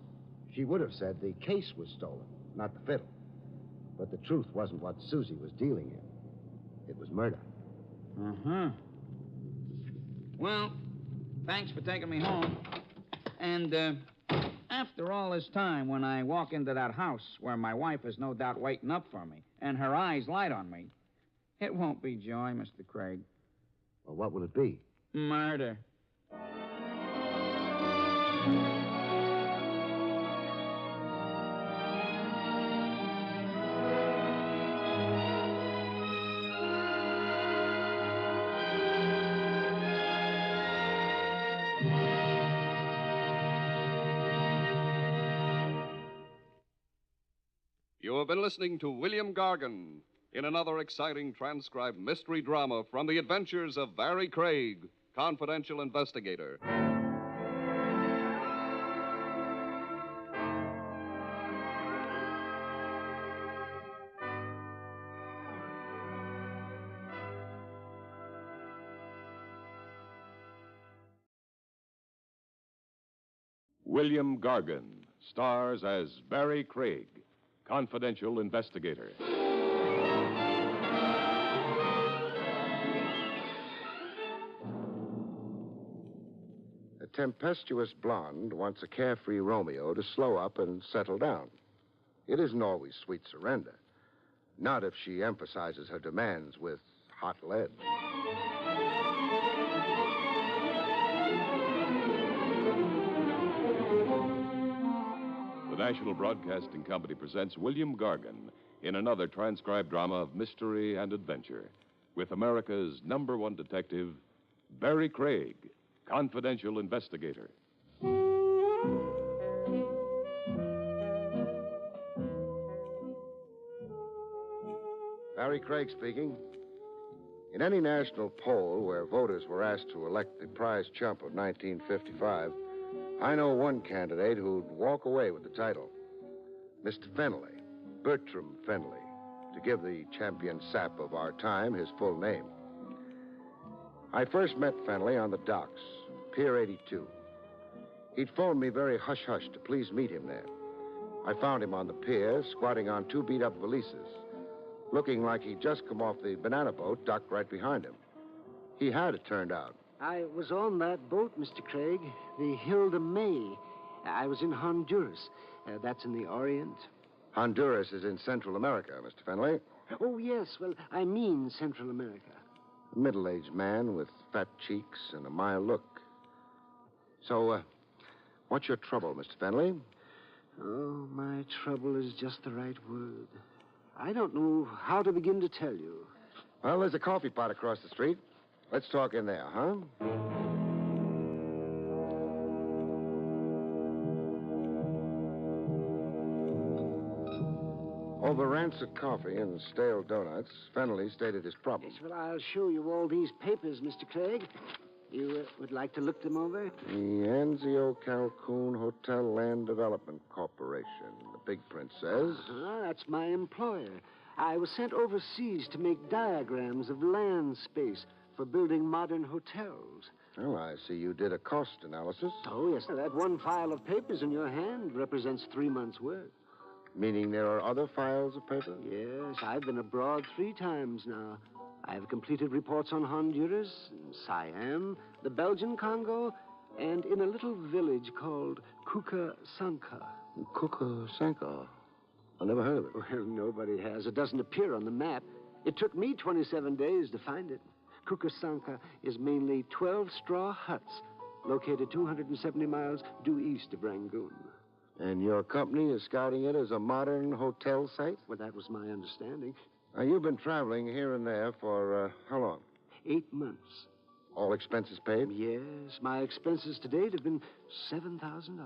she would have said the case was stolen, not the fiddle. But the truth wasn't what Susie was dealing in. It was murder.
Uh-huh. Well, thanks for taking me home. And, after all this time, when I walk into that house where my wife is no doubt waiting up for me, and her eyes light on me, it won't be joy, Mr. Craig.
Well, what will it be?
Murder.
You have been listening to William Gargan in another exciting transcribed mystery drama from the adventures of Barrie Craig, confidential investigator.
William Gargan stars as Barrie Craig, confidential investigator.
A tempestuous blonde wants a carefree Romeo to slow up and settle down. It isn't always sweet surrender. Not if she emphasizes her demands with hot lead.
The National Broadcasting Company presents William Gargan in another transcribed drama of mystery and adventure with America's #1 detective, Barrie Craig, confidential investigator.
Barrie Craig speaking. In any national poll where voters were asked to elect the prize chump of 1955, I know one candidate who'd walk away with the title. Mr. Fenley, Bertram Fenley, to give the champion sap of our time his full name. I first met Fenley on the docks, Pier 82. He'd phoned me very hush-hush to please meet him there. I found him on the pier, squatting on 2 beat-up valises, looking like he'd just come off the banana boat docked right behind him. He had, it turned out.
I was on that boat, Mr. Craig, the Hilda May. I was in Honduras. That's in the Orient.
Honduras is in Central America, Mr. Fenley.
Oh, yes. Well, I mean Central America.
A middle-aged man with fat cheeks and a mild look. So, what's your trouble, Mr. Fenley?
Oh, my trouble is just the right word. I don't know how to begin to tell you.
Well, there's a coffee pot across the street. Let's talk in there, huh? Over rancid coffee and stale donuts, Fenley stated his problem.
Yes, well, I'll show you all these papers, Mr. Craig. You would like to look them over?
The Anzio Calhoun Hotel Land Development Corporation. The big print says.
That's my employer. I was sent overseas to make diagrams of land space for building modern hotels.
Well, I see you did a cost analysis.
Oh, yes. That one file of papers in your hand represents 3 months' work.
Meaning there are other files of paper?
Yes, I've been abroad 3 times now. I've completed reports on Honduras, Siam, the Belgian Congo, and in a little village called Kukasanka.
Kukasanka? I never heard of it.
Well, nobody has. It doesn't appear on the map. It took me 27 days to find it. Kukasanka is mainly 12 straw huts located 270 miles due east of Rangoon.
And your company is scouting it as a modern hotel site?
Well, that was my understanding.
Now, you've been traveling here and there for how long?
8 months.
All expenses paid?
Yes. My expenses to date have been $7,000.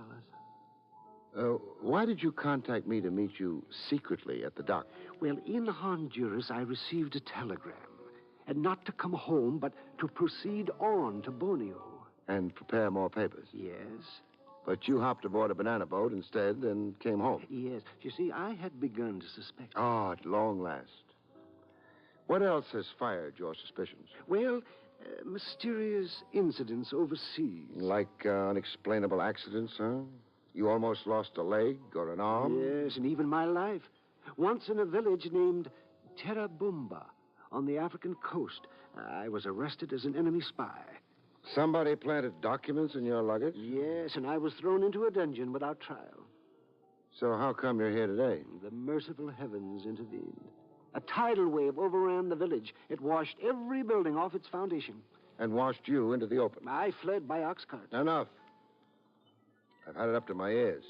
Why did you contact me to meet you secretly at the dock?
Well, in Honduras, I received a telegram. And not to come home, but to proceed on to Borneo.
And prepare more papers?
Yes.
But you hopped aboard a banana boat instead and came home?
Yes. You see, I had begun to suspect.
Oh, at long last. What else has fired your suspicions?
Well, mysterious incidents overseas.
Like unexplainable accidents, huh? You almost lost a leg or an arm?
Yes, and even my life. Once in a village named Terabumba on the African coast, I was arrested as an enemy spy.
Somebody planted documents in your luggage?
Yes, and I was thrown into a dungeon without trial.
So how come you're here today?
The merciful heavens intervened. A tidal wave overran the village. It washed every building off its foundation.
And washed you into the open?
I fled by ox cart.
Enough. I've had it up to my ears.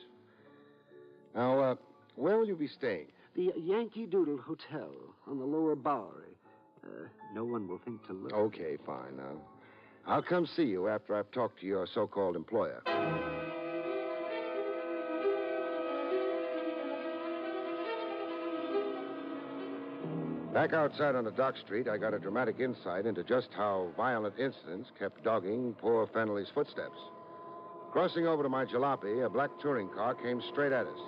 Now, where will you be staying?
The Yankee Doodle Hotel on the Lower Bowery. No one will think to look.
Okay, fine. Now, I'll come see you after I've talked to your so-called employer. Back outside on the dock street, I got a dramatic insight into just how violent incidents kept dogging poor Fenley's footsteps. Crossing over to my jalopy, a black touring car came straight at us.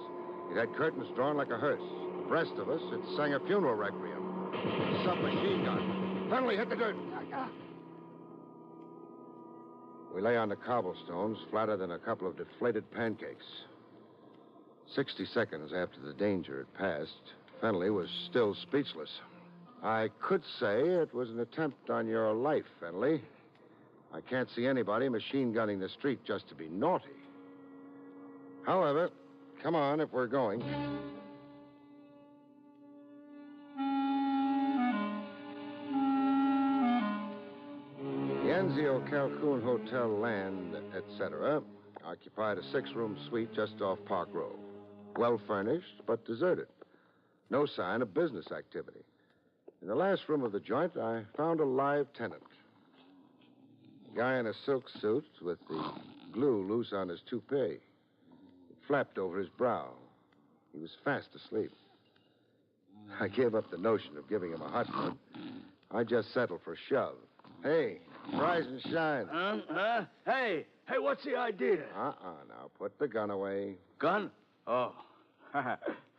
It had curtains drawn like a hearse. Abreast of us, it sang a funeral requiem. A submachine gun. Fenley, hit the dirt. We lay on the cobblestones, flatter than a couple of deflated pancakes. 60 seconds after the danger had passed, Fenley was still speechless. I could say it was an attempt on your life, Fenley. I can't see anybody machine gunning the street just to be naughty. However, come on if we're going. The Anzio Calhoun Hotel Land, etc., occupied a 6-room suite just off Park Road. Well furnished, but deserted. No sign of business activity. In the last room of the joint, I found a live tenant. A guy in a silk suit with the glue loose on his toupee. It flapped over his brow. He was fast asleep. I gave up the notion of giving him a hot one. I just settled for a shove. Hey, rise and shine.
Huh? Hey, what's the idea?
Now, put the gun away.
Gun? Oh.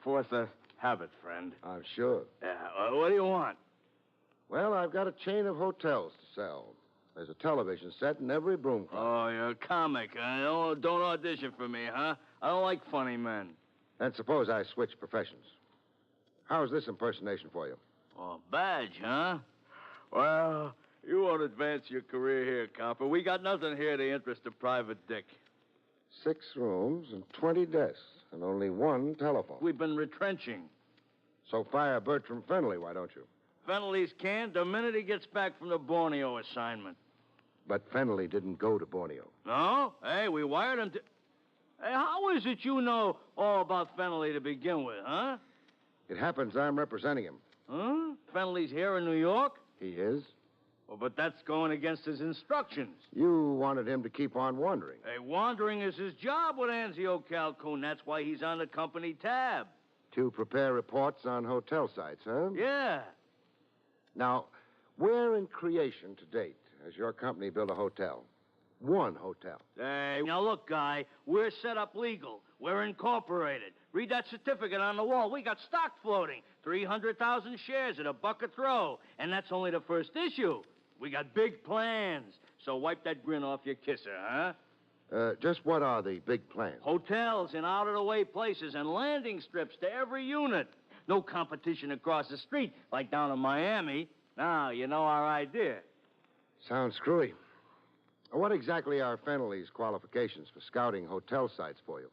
Force a habit, friend.
I'm sure.
Yeah, what do you want?
Well, I've got a chain of hotels to sell. There's a television set in every broom closet.
Oh, you're a comic. Don't audition for me, huh? I don't like funny men.
Then suppose I switch professions. How's this impersonation for you?
Oh, badge, huh? Well, you won't advance your career here, copper. We got nothing here to interest a private dick.
6 rooms and 20 desks and only 1 telephone.
We've been retrenching.
So fire Bertram Fenley, why don't you?
Fenley's canned the minute he gets back from the Borneo assignment.
But Fenley didn't go to Borneo.
No? Hey, we wired him to... Hey, how is it you know all about Fenley to begin with, huh?
It happens I'm representing him.
Huh? Fenley's here in New York?
He is?
Well, but that's going against his instructions.
You wanted him to keep on wandering.
Hey, wandering is his job with Anzio Calhoun. That's why he's on the company tab.
To prepare reports on hotel sites, huh?
Yeah.
Now, where in creation to date has your company built a hotel? One hotel.
Hey, now look, guy, we're set up legal. We're incorporated. Read that certificate on the wall. We got stock floating. 300,000 shares at $1 a throw. And that's only the first issue. We got big plans. So wipe that grin off your kisser, huh?
Just what are the big plans?
Hotels in out-of-the-way places and landing strips to every unit. No competition across the street like down in Miami. Now, you know our idea.
Sounds screwy. What exactly are Fenley's qualifications for scouting hotel sites for you?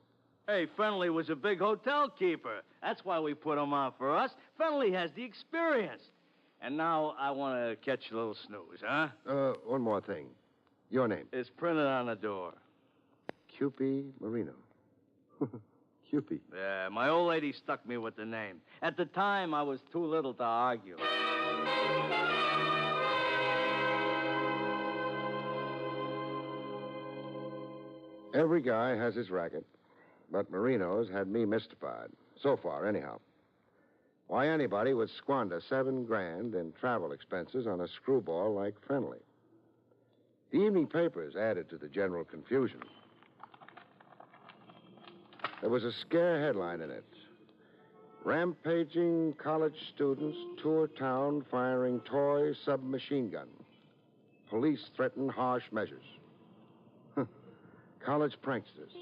Hey, Fenley was a big hotel keeper. That's why we put him on for us. Fenley has the experience. And now I want to catch a little snooze, huh?
One more thing. Your name?
It's printed on the door.
Cupie Marino. Cupie.
Yeah, my old lady stuck me with the name. At the time, I was too little to argue.
Every guy has his racket, but Marino's had me mystified. So far, anyhow. Why anybody would squander $7,000 in travel expenses on a screwball like Fenley. The evening papers added to the general confusion. There was a scare headline in it. Rampaging college students tour town firing toy submachine gun. Police threaten harsh measures. College pranksters.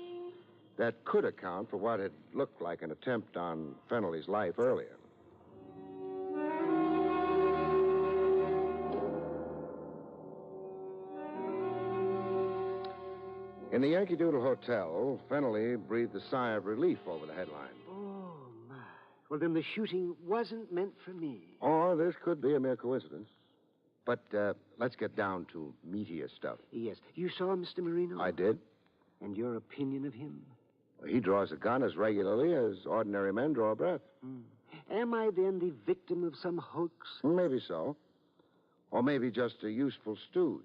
That could account for what had looked like an attempt on Fenley's life earlier. In the Yankee Doodle Hotel, Fenley breathed a sigh of relief over the headline.
Oh, my. Well, then the shooting wasn't meant for me.
Or this could be a mere coincidence. But let's get down to meatier stuff.
Yes. You saw Mr. Marino?
I did.
And your opinion of him?
Well, he draws a gun as regularly as ordinary men draw a breath.
Am I then the victim of some hoax?
Maybe so. Or maybe just a useful stooge.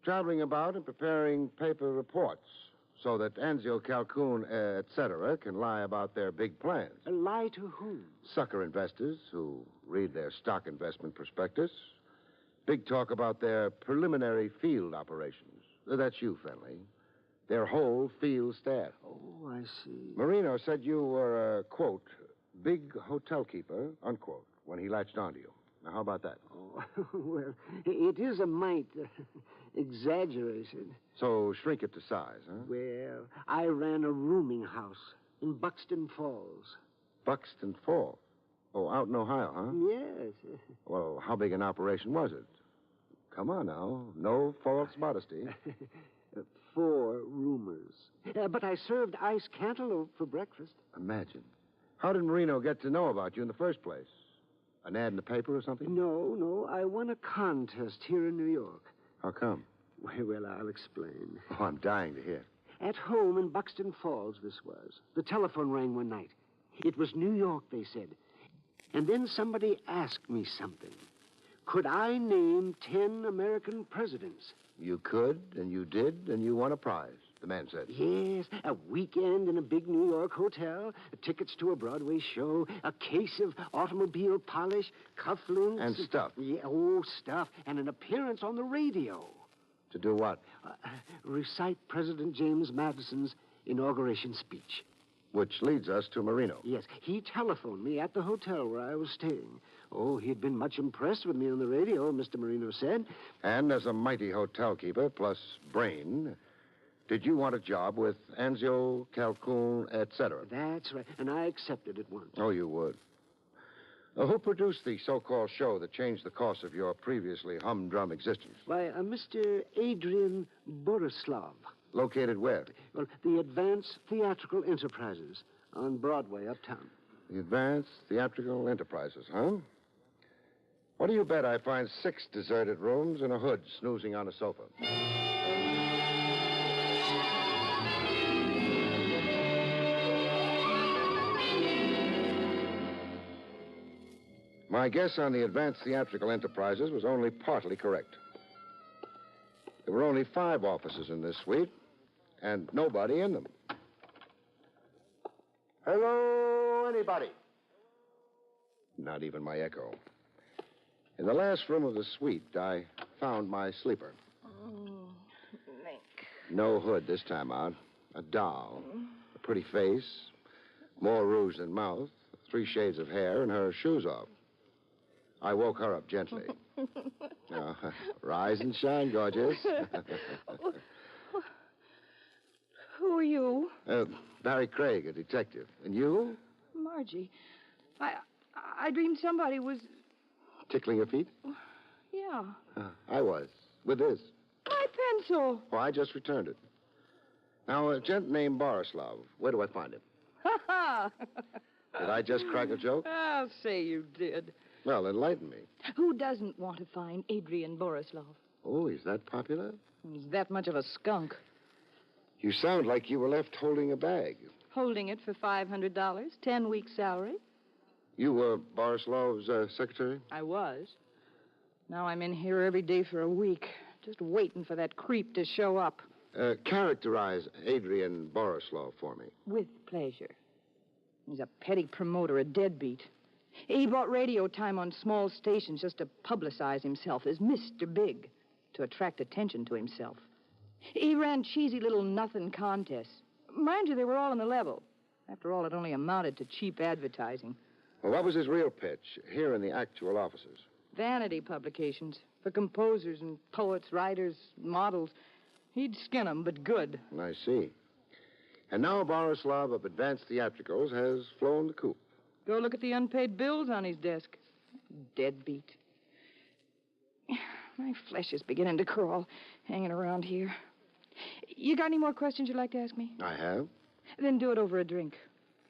Traveling about and preparing paper reports so that Anzio Calhoun, etc., can lie about their big plans.
Lie to whom?
Sucker investors who read their stock investment prospectus. Big talk about their preliminary field operations. That's you, Fenley. Their whole field staff.
Oh, I see.
Marino said you were a, quote, big hotel keeper, unquote, when he latched onto you. Now, how about that?
Oh, well, it is a mite exaggerated.
So shrink it to size, huh?
Well, I ran a rooming house in Buxton Falls.
Buxton Falls? Oh, out in Ohio, huh?
Yes.
Well, how big an operation was it? Come on now. No false modesty.
4 roomers. But I served ice cantaloupe for breakfast.
Imagine. How did Marino get to know about you in the first place? An ad in the paper or something?
No. I won a contest here in New York.
How come?
Well, I'll explain.
Oh, I'm dying to hear.
At home in Buxton Falls, this was. The telephone rang one night. It was New York, they said. And then somebody asked me something. Could I name 10 American presidents?
You could, and you did, and you won a prize, the man said.
Yes, a weekend in a big New York hotel, tickets to a Broadway show, a case of automobile polish, cufflinks.
And stuff.
Yeah, stuff, and an appearance on the radio.
To do what?
Recite President James Madison's inauguration speech.
Which leads us to Marino.
Yes, he telephoned me at the hotel where I was staying. Oh, he'd been much impressed with me on the radio, Mr. Marino said.
And as a mighty hotel keeper plus brain, did you want a job with Anzio, Calhoun, etc.?
That's right, and I accepted at once.
Oh, you would. Who produced the so-called show that changed the course of your previously humdrum existence?
Why, Mr. Adrian Borislav.
Located where?
Well, the Advanced Theatrical Enterprises on Broadway, uptown.
The Advanced Theatrical Enterprises, huh? What do you bet I find 6 deserted rooms and a hood snoozing on a sofa? My guess on the advanced theatrical enterprises was only partly correct. There were only 5 offices in this suite, and nobody in them. Hello, anybody? Not even my echo. In the last room of the suite, I found my sleeper.
Nick.
No hood this time out. A doll. A pretty face. More rouge than mouth. 3 shades of hair, and her shoes off. I woke her up gently. Rise and shine, gorgeous.
Who are you?
Barrie Craig, a detective. And you?
Margie. I dreamed somebody was...
Tickling your feet?
Yeah.
I was. With this.
My pencil.
Oh, I just returned it. Now, a gent named Borislav. Where do I find him?
Ha-ha!
Did I just crack a joke?
I'll say you did.
Well, enlighten me.
Who doesn't want to find Adrian Borislav?
Oh, he's that popular?
He's that much of a skunk.
You sound like you were left holding a bag.
Holding it for $500, 10 weeks' salary.
You were Borislav's secretary?
I was. Now I'm in here every day for a week, just waiting for that creep to show up.
Characterize Adrian Borislav for me.
With pleasure. He's a petty promoter, a deadbeat. He bought radio time on small stations just to publicize himself as Mr. Big, to attract attention to himself. He ran cheesy little nothing contests. Mind you, they were all on the level. After all, it only amounted to cheap advertising.
Well, what was his real pitch here in the actual offices?
Vanity publications for composers and poets, writers, models. He'd skin 'em, but good.
I see. And now Borislav of Advanced Theatricals has flown the coop.
Go look at the unpaid bills on his desk. Deadbeat. My flesh is beginning to crawl, hanging around here. You got any more questions you'd like to ask me?
I have.
Then do it over a drink.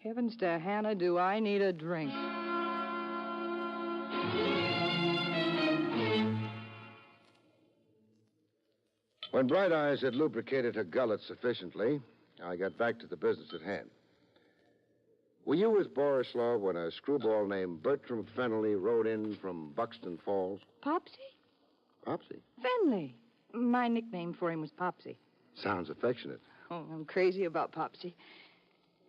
Heavens to Hannah, do I need a drink.
When Bright Eyes had lubricated her gullet sufficiently, I got back to the business at hand. Were you with Borislav when a screwball named Bertram Fennelly rode in from Buxton Falls?
Popsy?
Popsy?
Fenley. My nickname for him was Popsy.
Sounds affectionate.
Oh, I'm crazy about Popsy.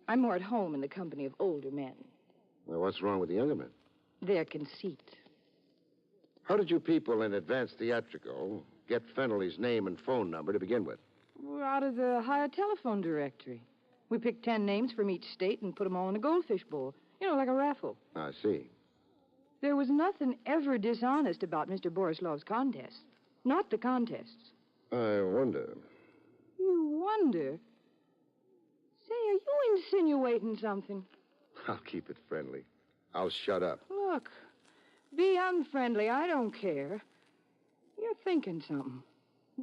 I'm more at home in the company of older men.
Well, what's wrong with the younger men?
Their conceit.
How did you people in Advanced Theatrical get Fennelly's name and phone number to begin with?
We're out of the higher telephone directory. We picked 10 names from each state and put them all in a goldfish bowl. You know, like a raffle.
I see.
There was nothing ever dishonest about Mr. Borislav's contests. Not the contests.
I wonder.
You wonder? Say, are you insinuating something?
I'll keep it friendly. I'll shut up.
Look, be unfriendly. I don't care. You're thinking something.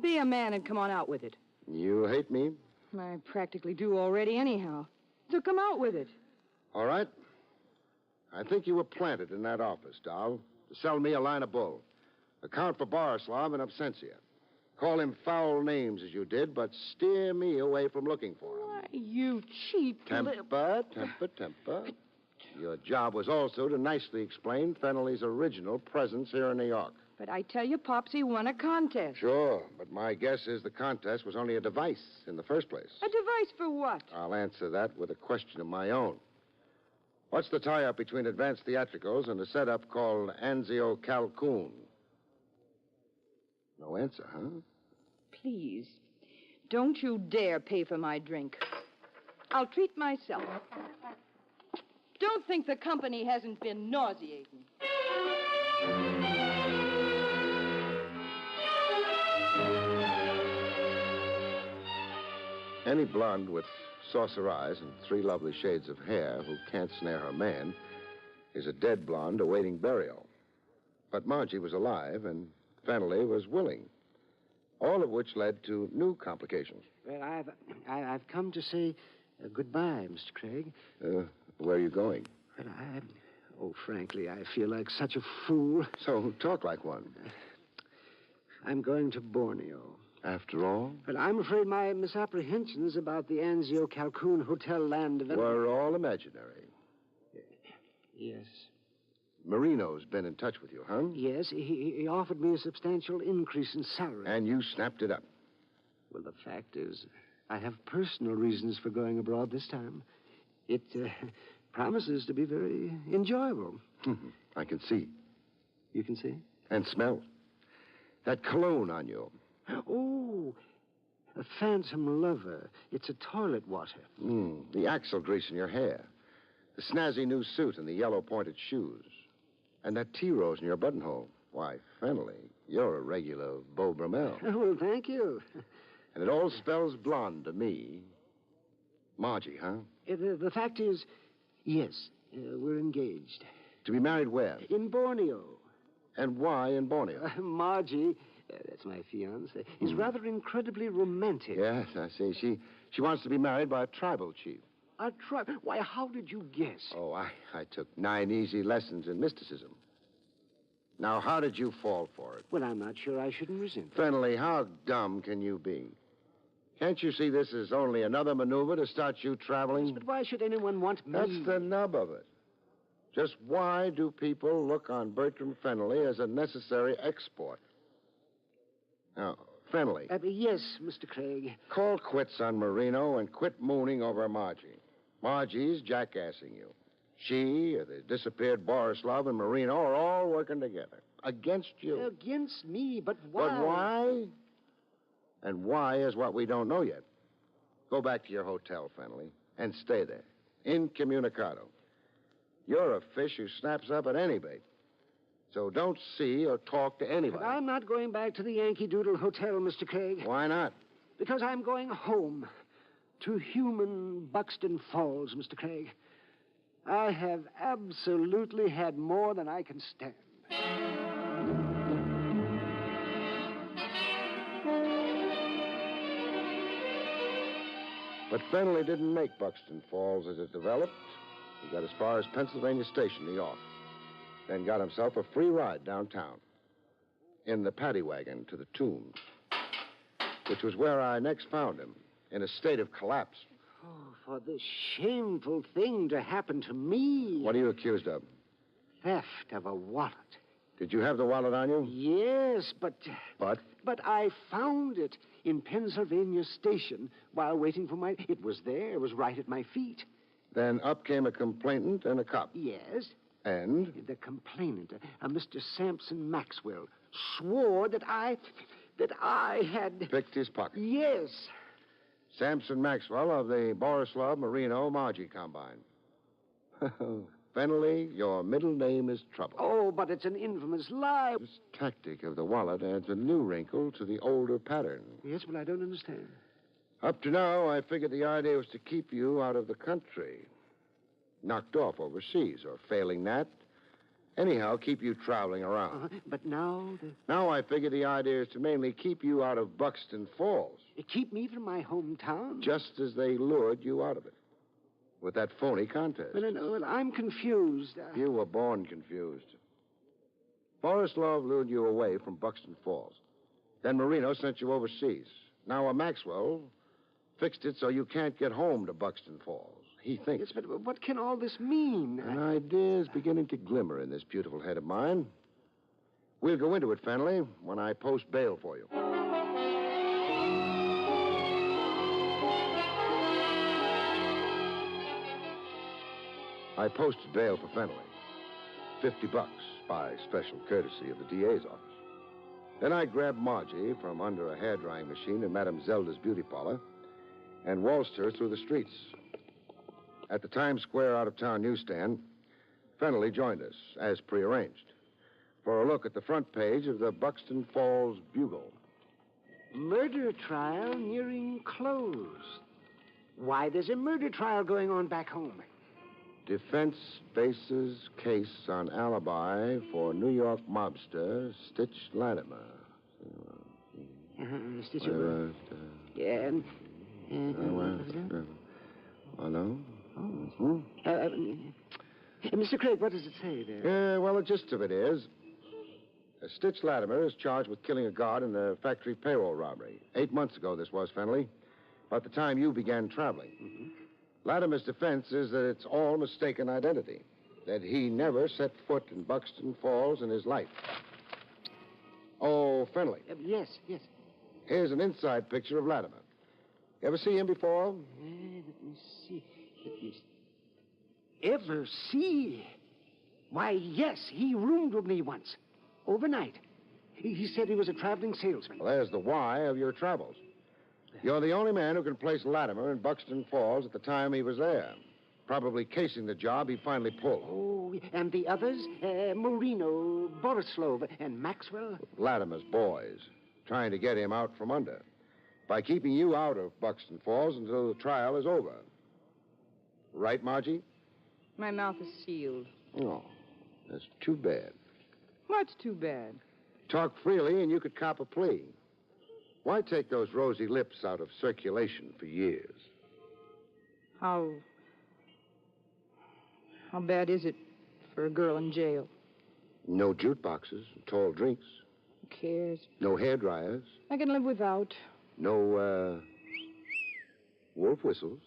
Be a man and come on out with it.
You hate me?
I practically do already anyhow. So come out with it.
All right. I think you were planted in that office, doll, to sell me a line of bull. Account for Borislav in absentia. Call him foul names as you did, but steer me away from looking for him.
Why, you cheap
Temper. Your job was also to nicely explain Fennelly's original presence here in New York.
But I tell you, Popsy won a contest.
Sure, but my guess is the contest was only a device in the first place.
A device for what?
I'll answer that with a question of my own. What's the tie-up between Advanced Theatricals and a setup called Anzio Calcoon? No answer, huh?
Please, don't you dare pay for my drink. I'll treat myself. Don't think the company hasn't been nauseating.
Any blonde with saucer eyes and 3 lovely shades of hair who can't snare her man is a dead blonde awaiting burial. But Margie was alive, and Fennelly was willing. All of which led to new complications.
Well, I've come to say goodbye, Mr. Craig.
Where are you going?
Well, Oh, frankly, I feel like such a fool.
So talk like one.
I'm going to Borneo.
After all?
But I'm afraid my misapprehensions about the Anzio Calhoun Hotel land development...
Were all imaginary.
Yes.
Marino's been in touch with you, huh?
Yes, he offered me a substantial increase in salary.
And you snapped it up.
Well, the fact is, I have personal reasons for going abroad this time. It promises to be very enjoyable.
I can see.
You can see?
And smell. That cologne on you.
Oh, a phantom lover. It's a toilet water.
The axle grease in your hair. The snazzy new suit and the yellow pointed shoes. And that tea rose in your buttonhole. Why, Fennelly, you're a regular Beau Brummel.
Well, thank you.
And it all spells blonde to me. Margie, huh?
The fact is, yes, we're engaged.
To be married where?
In Borneo.
And why in Borneo?
Margie, that's my fiancée, is rather incredibly romantic.
Yes, I see. She wants to be married by a tribal chief.
A tribe? Why, how did you guess?
Oh, I took 9 easy lessons in mysticism. Now, how did you fall for it?
Well, I'm not sure I shouldn't resent it.
Fennelly, how dumb can you be? Can't you see this is only another maneuver to start you traveling?
But why should anyone want me?
That's the nub of it. Just why do people look on Bertram Fennelly as a necessary export? Now, Fennelly.
Yes, Mr. Craig.
Call quits on Marino and quit mooning over Margie. Margie's jackassing you. She, the disappeared Borislav, and Marino are all working together. Against you.
Against me? But why?
But why? And why is what we don't know yet. Go back to your hotel, Fennelly, and stay there. Incommunicado. You're a fish who snaps up at any bait. So don't see or talk to anybody.
But I'm not going back to the Yankee Doodle Hotel, Mr. Craig.
Why not?
Because I'm going home. To human Buxton Falls, Mr. Craig. I have absolutely had more than I can stand.
But Fennelly didn't make Buxton Falls as it developed. He got as far as Pennsylvania Station, New York. Then got himself a free ride downtown. In the paddy wagon to the Tombs. Which was where I next found him, in a state of collapse.
Oh, for this shameful thing to happen to me.
What are you accused of?
Theft of a wallet.
Did you have the wallet on you?
Yes, but...
But?
But I found it in Pennsylvania Station while waiting for my... It was there. It was right at my feet.
Then up came a complainant and a cop.
Yes.
And?
The complainant, a Mr. Sampson Maxwell, swore that I had...
Picked his pocket.
Yes.
Sampson Maxwell of the Borislav Marino Margie Combine. Fennelly, your middle name is Trouble.
Oh, but it's an infamous lie.
This tactic of the wallet adds a new wrinkle to the older pattern.
Yes, but I don't understand.
Up to now, I figured the idea was to keep you out of the country. Knocked off overseas, or failing that. Anyhow, keep you traveling around.
But now...
Now I figure the idea is to mainly keep you out of Buxton Falls.
Keep me from my hometown?
Just as they lured you out of it. With that phony contest.
Well, I'm confused.
You were born confused. Borislav lured you away from Buxton Falls. Then Marino sent you overseas. Now a Maxwell fixed it so you can't get home to Buxton Falls. He thinks.
Yes, but what can all this mean?
An idea is beginning to glimmer in this beautiful head of mine. We'll go into it, Fennelly, when I post bail for you. I posted bail for Fennelly. $50 by special courtesy of the DA's office. Then I grabbed Margie from under a hair-drying machine in Madame Zelda's beauty parlor and waltzed her through the streets. At the Times Square out-of-town newsstand, Fennelly joined us, as prearranged, for a look at the front page of the Buxton Falls Bugle.
Murder trial nearing close. Why, there's a murder trial going on back home.
Defense bases case on alibi for New York mobster Stitch Latimer.
Stitch Latimer. Yeah,
Hello?
Mr. Craig, what does it say there?
Well, the gist of it is... Stitch Latimer is charged with killing a guard in the factory payroll robbery. 8 months ago, this was, Fenley. About the time you began traveling.
Mm-hmm.
Latimer's defense is that it's all mistaken identity. That he never set foot in Buxton Falls in his life. Oh, Fenley.
Yes.
Here's an inside picture of Latimer. You ever see him before?
Let me see. Ever see? Why, yes, he roomed with me once. Overnight. He said he was a traveling salesman.
Well, there's the why of your travels. You're the only man who can place Latimer in Buxton Falls at the time he was there. Probably casing the job he finally pulled.
Oh, and the others? Marino, Borislav, and Maxwell?
Latimer's boys. Trying to get him out from under. By keeping you out of Buxton Falls until the trial is over. Right, Margie?
My mouth is sealed.
Oh, that's too bad.
What's too bad?
Talk freely and you could cop a plea. Why take those rosy lips out of circulation for years?
How bad is it for a girl in jail?
No jukeboxes, tall drinks.
Who cares?
No hairdryers.
I can live without.
No, wolf whistles.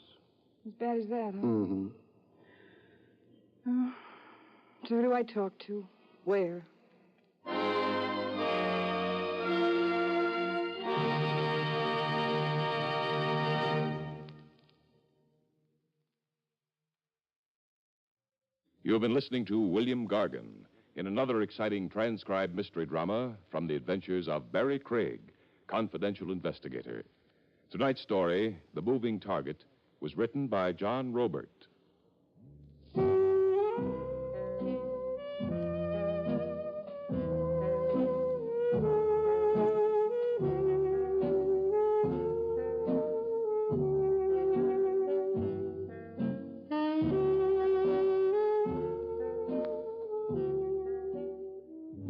As bad as that, huh?
Mm-hmm.
Oh, so who do I talk to? Where?
You have been listening to William Gargan in another exciting transcribed mystery drama from the adventures of Barrie Craig, confidential investigator. Tonight's story, The Moving Target, was written by John Robert.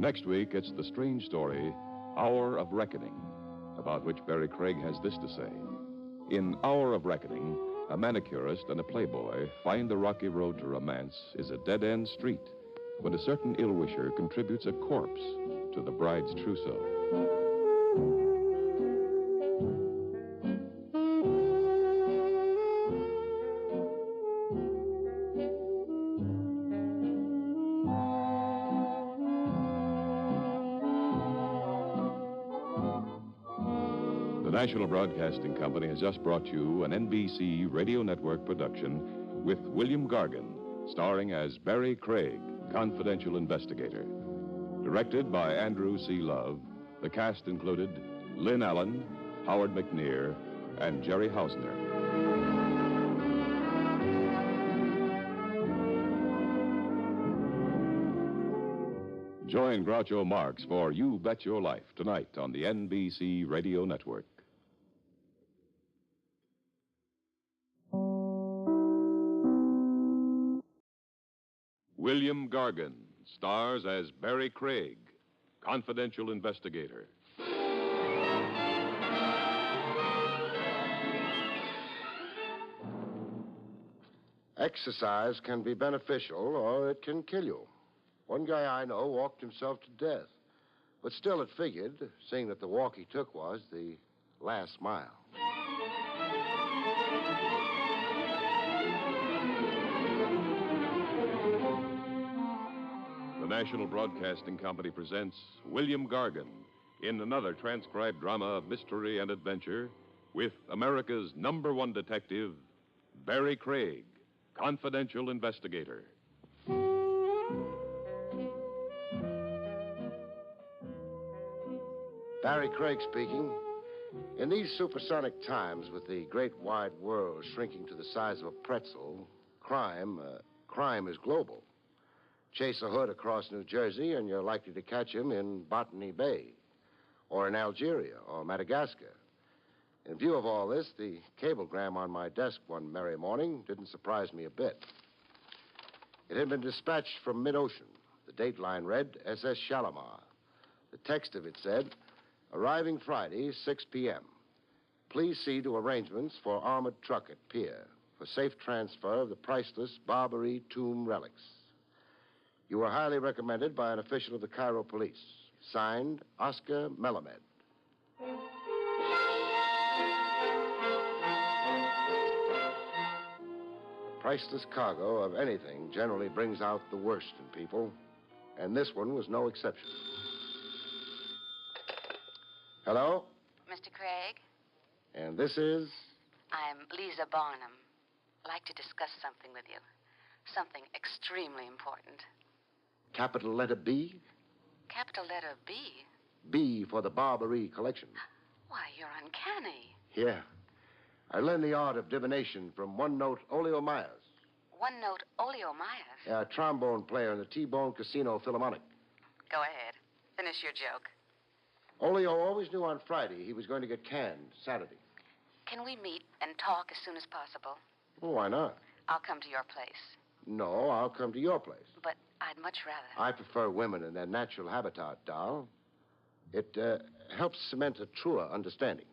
Next week, it's the strange story, Hour of Reckoning, about which Barrie Craig has this to say. In Hour of Reckoning, a manicurist and a playboy find the rocky road to romance is a dead-end street when a certain ill-wisher contributes a corpse to the bride's trousseau. The National Broadcasting Company has just brought you an NBC Radio Network production with William Gargan, starring as Barrie Craig, confidential investigator. Directed by Andrew C. Love, the cast included Lynn Allen, Howard McNear, and Jerry Hausner. Join Groucho Marx for You Bet Your Life tonight on the NBC Radio Network. William Gargan stars as Barrie Craig, confidential investigator.
Exercise can be beneficial or it can kill you. One guy I know walked himself to death. But still it figured, seeing that the walk he took was the last mile.
The National Broadcasting Company presents William Gargan in another transcribed drama of mystery and adventure with America's #1 detective, Barrie Craig, confidential investigator.
Barrie Craig speaking. In these supersonic times, with the great wide world shrinking to the size of a pretzel, crime is global. Chase a hood across New Jersey, and you're likely to catch him in Botany Bay, or in Algeria, or Madagascar. In view of all this, the cablegram on my desk one merry morning didn't surprise me a bit. It had been dispatched from mid-ocean. The date line read, SS Shalimar. The text of it said, arriving Friday, 6 p.m. Please see to arrangements for armored truck at pier for safe transfer of the priceless Barrie tomb relics. You were highly recommended by an official of the Cairo police. Signed, Oscar Melamed. The priceless cargo of anything generally brings out the worst in people, and this one was no exception. Hello?
Mr. Craig,
And this is?
I'm Lisa Barnum. I'd like to discuss something with you. Something extremely important.
Capital letter B?
Capital letter B?
B for the Barrie collection.
Why, you're uncanny.
Yeah. I learned the art of divination from one-note Olio Myers,
One note, Olio Myers.
a trombone player in the T-Bone Casino Philharmonic.
Go ahead. Finish your joke.
Olio always knew on Friday he was going to get canned Saturday.
Can we meet and talk as soon as possible?
Well, why not?
I'll come to your place.
No, I'll come to your place.
But I'd much rather.
I prefer women in their natural habitat, doll. It helps cement a truer understanding.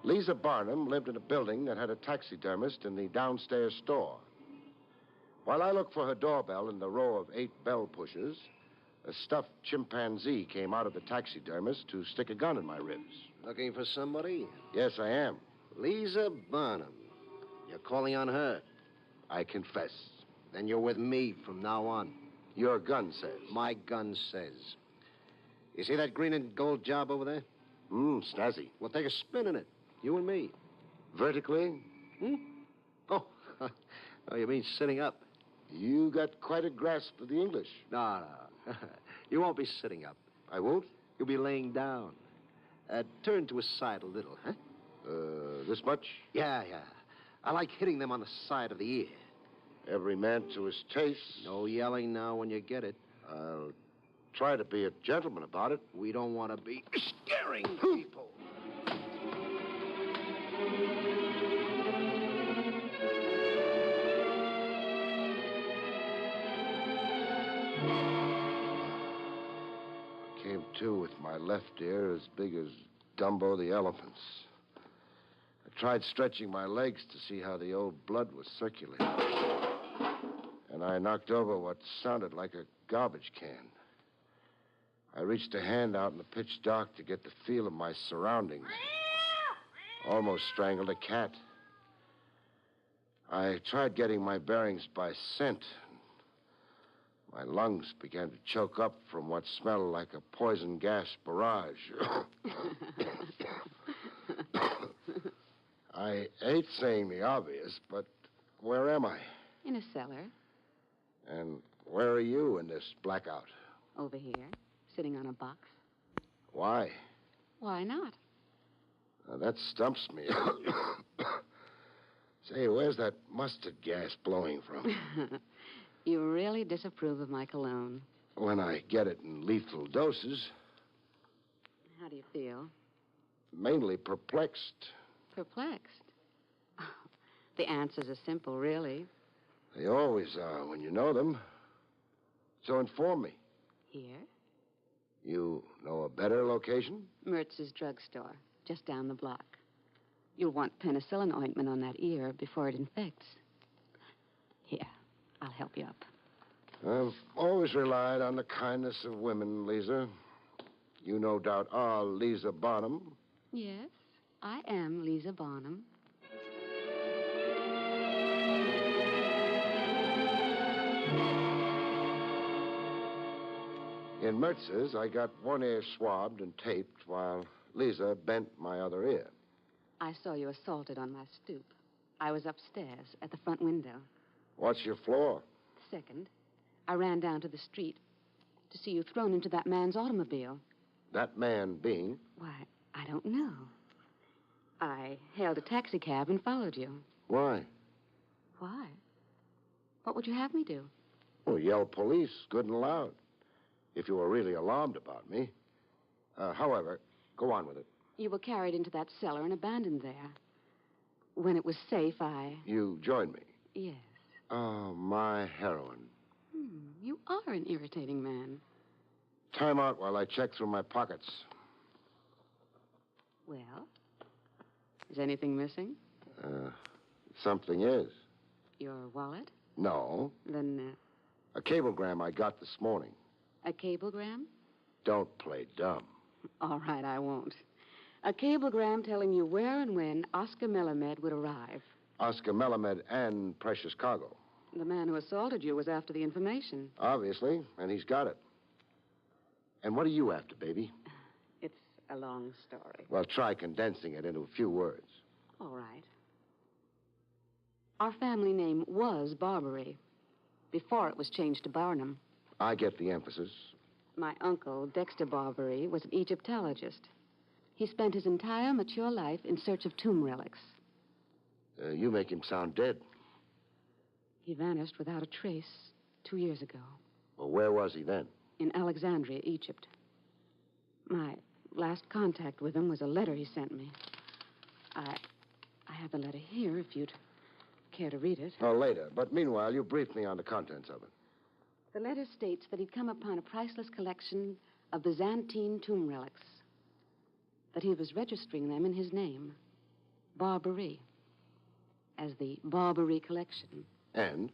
Lisa Barnum lived in a building that had a taxidermist in the downstairs store. While I looked for her doorbell in the row of 8 bell pushers, a stuffed chimpanzee came out of the taxidermist to stick a gun in my ribs.
Looking for somebody?
Yes, I am.
Lisa Barnum. You're calling on her?
I confess.
Then you're with me from now on.
Your gun says.
My gun says. You see that green and gold job over there?
Snazzy.
Well, take a spin in it. You and me.
Vertically?
Oh, oh, you mean sitting up?
You got quite a grasp of the English.
No. You won't be sitting up.
I won't?
You'll be laying down. Turn to a side a little, huh?
This much?
Yeah. I like hitting them on the side of the ear.
Every man to his taste.
No yelling now when you get it.
I'll try to be a gentleman about it.
We don't want to be scaring people.
Came to with my left ear as big as Dumbo the elephant's. I tried stretching my legs to see how the old blood was circulating. And I knocked over what sounded like a garbage can. I reached a hand out in the pitch dark to get the feel of my surroundings. Almost strangled a cat. I tried getting my bearings by scent. My lungs began to choke up from what smelled like a poison gas barrage. I hate saying the obvious, but where am I?
In a cellar.
And where are you in this blackout?
Over here, sitting on a box.
Why?
Why not?
Now, that stumps me. Say, where's that mustard gas blowing from?
You really disapprove of my cologne.
When I get it in lethal doses.
How do you feel?
Mainly perplexed.
Perplexed? Oh, the answers are simple, really.
They always are when you know them. So inform me.
Here?
You know a better location?
Mertz's drugstore, just down the block. You'll want penicillin ointment on that ear before it infects. Here, I'll help you up.
I've always relied on the kindness of women, Lisa. You no doubt are Lisa Barnum.
Yes, I am Lisa Barnum.
In Mertz's, I got one ear swabbed and taped while Lisa bent my other ear.
I saw you assaulted on my stoop. I was upstairs at the front window.
What's your floor?
Second, I ran down to the street to see you thrown into that man's automobile.
That man being?
Why, I don't know. I hailed a taxicab and followed you.
Why?
Why? What would you have me do?
Well, yell police, good and loud. If you were really alarmed about me. However, go on with it.
You were carried into that cellar and abandoned there. When it was safe,
You joined me?
Yes.
Oh, my heroine.
You are an irritating man.
Time out while I check through my pockets.
Well, is anything missing?
Something is.
Your wallet?
No.
Then,
A cablegram I got this morning.
a cablegram?
Don't play dumb.
All right, I won't. A cablegram telling you where and when Oscar Melamed would arrive.
Oscar Melamed and precious cargo.
The man who assaulted you was after the information.
Obviously, and he's got it. And what are you after, baby?
It's a long story.
Well, try condensing it into a few words.
All right. Our family name was Barbary before it was changed to Barnum.
I get the emphasis.
My uncle, Dexter Barbary, was an Egyptologist. He spent his entire mature life in search of tomb relics.
You make him sound dead.
He vanished without a trace 2 years ago
Well, where was he then?
in Alexandria, Egypt. My last contact with him was a letter he sent me. I have the letter here if you'd care to read it.
Oh, later. But meanwhile, you brief me on the contents of it.
The letter states that he'd come upon a priceless collection of Byzantine tomb relics, that he was registering them in his name, Barbary, as the Barbary collection.
And?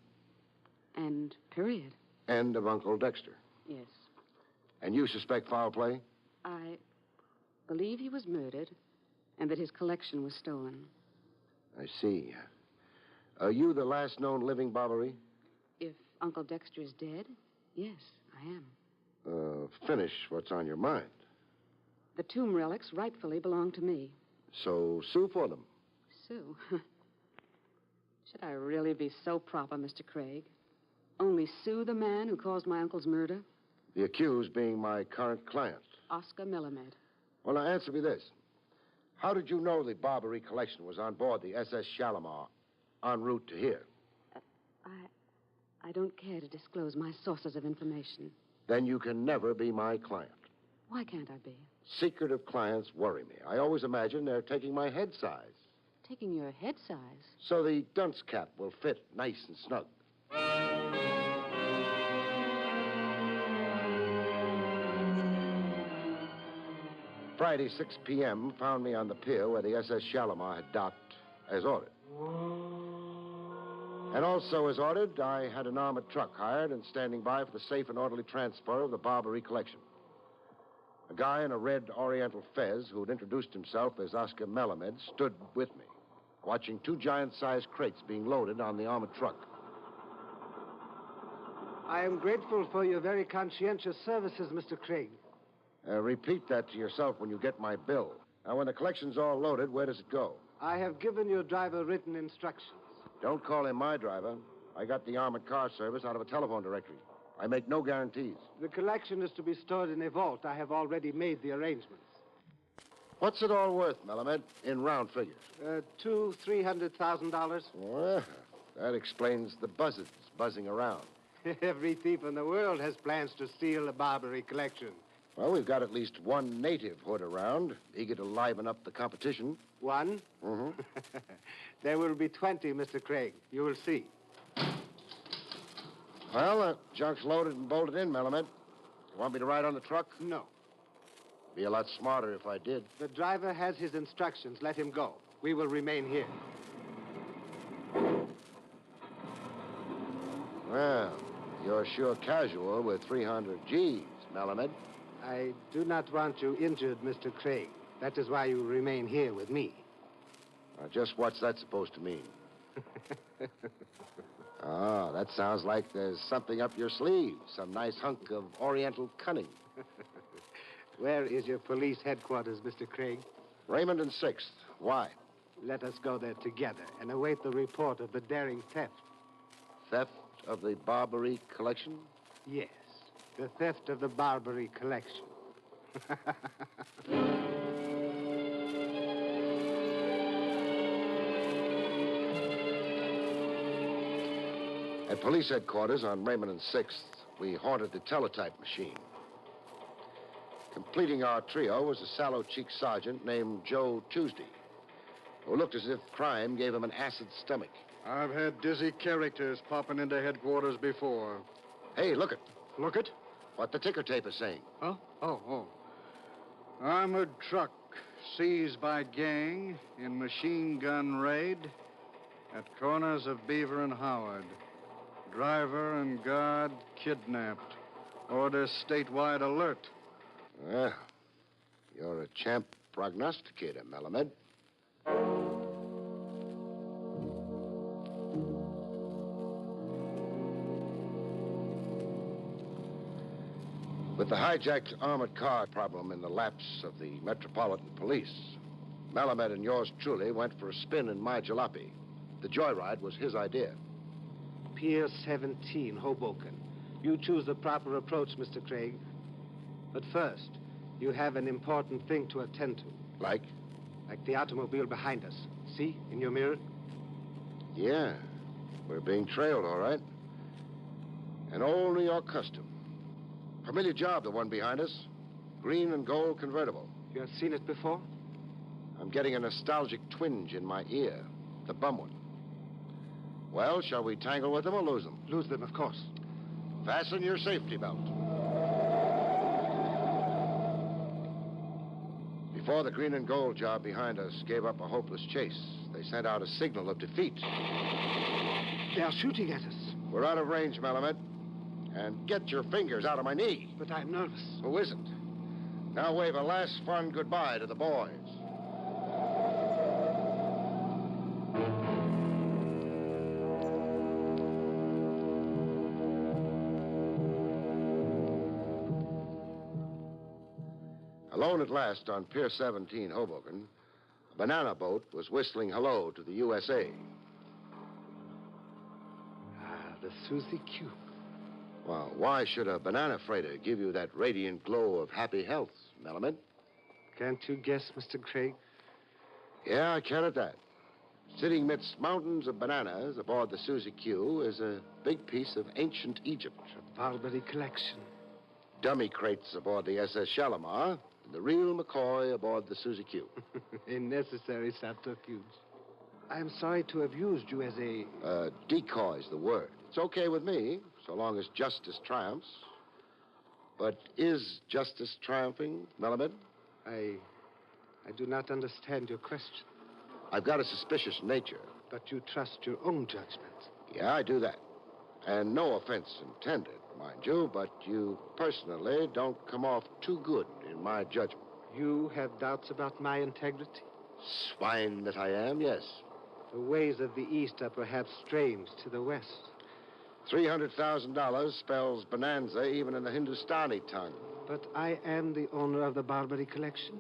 And period.
End of Uncle Dexter.
Yes.
And you suspect foul play?
I believe he was murdered and that his collection was stolen.
I see. Are you the last known living Barbary?
If Uncle Dexter is dead, yes, I am.
Finish what's on your mind.
The tomb relics rightfully belong to me.
So sue for them.
Sue? Should I really be so proper, Mr. Craig? Only sue the man who caused my uncle's murder?
The accused being my current client.
Oscar Melamed.
Well, now answer me this. How did you know the Barbary collection was on board the SS Shalimar en route to here?
I don't care to disclose my sources of information.
Then you can never be my client.
Why can't I be?
Secretive clients worry me. I always imagine they're taking my head size.
Taking your head size?
So the dunce cap will fit nice and snug. Friday, 6 p.m., found me on the pier where the SS Shalimar had docked as ordered. And also, as ordered, I had an armored truck hired and standing by for the safe and orderly transfer of the Barbary collection. A guy in a red Oriental fez who had introduced himself as Oscar Melamed stood with me, watching two giant-sized crates being loaded on the armored truck.
I am grateful for your very conscientious services, Mr. Craig.
Repeat that to yourself when you get my bill. Now, when the collection's all loaded, where does it go?
I have given your driver written instructions.
Don't call him my driver. I got the armored car service out of a telephone directory. I make no guarantees.
The collection is to be stored in a vault. I have already made the arrangements.
What's it all worth, Melamed, in round figures?
$300,000.
Well, that explains the buzzards buzzing around.
Every thief in the world has plans to steal the Barbary collection.
Well, we've got at least one native hood around, eager to liven up the competition.
One?
Mm-hmm.
There will be 20, Mr. Craig. You will see.
Well, the junk's loaded and bolted in, Melamed. You want me to ride on the truck?
No.
Be a lot smarter if I did.
The driver has his instructions. Let him go. We will remain here.
Well, you're sure casual with 300 G's, Melamed.
I do not want you injured, Mr. Craig. That is why you remain here with me.
Just what's that supposed to mean? Oh, that sounds like there's something up your sleeve. Some nice hunk of Oriental cunning.
Where is your police headquarters, Mr. Craig?
Raymond and 6th. Why?
Let us go there together and await the report of the daring theft.
Theft of the Barbary collection?
Yes, the theft of the Barbary collection.
At police headquarters on Raymond and 6th, we haunted the teletype machine. Completing our trio was a sallow-cheeked sergeant named Joe Tuesday, who looked as if crime gave him an acid stomach.
I've had dizzy characters popping into headquarters before.
Hey, look it.
Look it?
What the ticker tape is saying.
Huh? Oh. Armored truck, seized by gang in machine gun raid at corners of Beaver and Howard. Driver and guard kidnapped. Order statewide alert.
Well, you're a champ prognosticator, Melamed. With the hijacked armored car problem in the laps of the Metropolitan Police, Melamed and yours truly went for a spin in my jalopy. The joyride was his idea.
Pier 17, Hoboken. You choose the proper approach, Mr. Craig. But first, you have an important thing to attend to.
Like?
Like the automobile behind us. See, in your mirror?
Yeah, we're being trailed, all right. An old New York custom. Familiar job, the one behind us. Green and gold convertible.
You have seen it before?
I'm getting a nostalgic twinge in my ear. The bum one. Well, shall we tangle with them or lose them?
Lose them, of course.
Fasten your safety belt. Before the green and gold job behind us gave up a hopeless chase, they sent out a signal of defeat.
They are shooting at us.
We're out of range, Melamed. And get your fingers out of my knee.
But I'm nervous.
Who isn't? Now wave a last fond goodbye to the boys. Alone at last on Pier 17, Hoboken, a banana boat was whistling hello to the USA.
Ah, the Susie Q.
Well, why should a banana freighter give you that radiant glow of happy health, Melamed?
Can't you guess, Mr. Craig?
Yeah, I can at that. Sitting midst mountains of bananas aboard the Susie Q is a big piece of ancient Egypt.
A Barrie collection.
Dummy crates aboard the SS Shalimar, and the real McCoy aboard the Susie Q.
A necessary subterfuge. I'm sorry to have used you as a...
Decoy's the word. It's okay with me, so long as justice triumphs. But is justice triumphing, Melamed?
I do not understand your question.
I've got a suspicious nature.
But you trust your own judgment.
Yeah, I do that. And no offense intended, mind you, but you personally don't come off too good in my judgment.
You have doubts about my integrity?
Swine that I am, yes.
The ways of the East are perhaps strange to the West.
$300,000 spells bonanza even in the Hindustani tongue.
But I am the owner of the Barrie collection.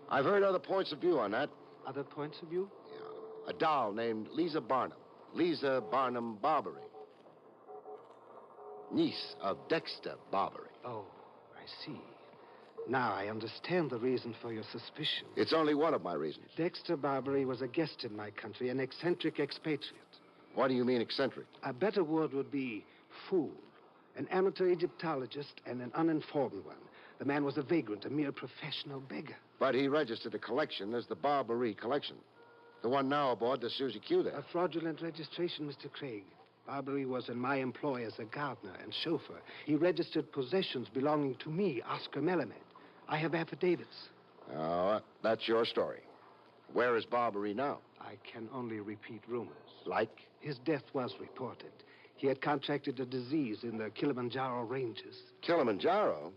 I've heard other points of view on that.
Other points of view?
Yeah. A doll named Lisa Barnum. Lisa Barnum Barbary. Niece of Dexter Barbary.
Oh, I see. Now I understand the reason for your suspicion.
It's only one of my reasons.
Dexter Barbary was a guest in my country, an eccentric expatriate.
What do you mean, eccentric?
A better word would be fool. An amateur Egyptologist and an uninformed one. The man was a vagrant, a mere professional beggar.
But he registered the collection as the Barrie collection. The one now aboard the Susie Q there.
A fraudulent registration, Mr. Craig. Barbary was in my employ as a gardener and chauffeur. He registered possessions belonging to me, Oscar Melamed. I have affidavits.
Oh, that's your story. Where is Barbary now?
I can only repeat rumors.
Like?
His death was reported. He had contracted a disease in the Kilimanjaro ranges.
Kilimanjaro?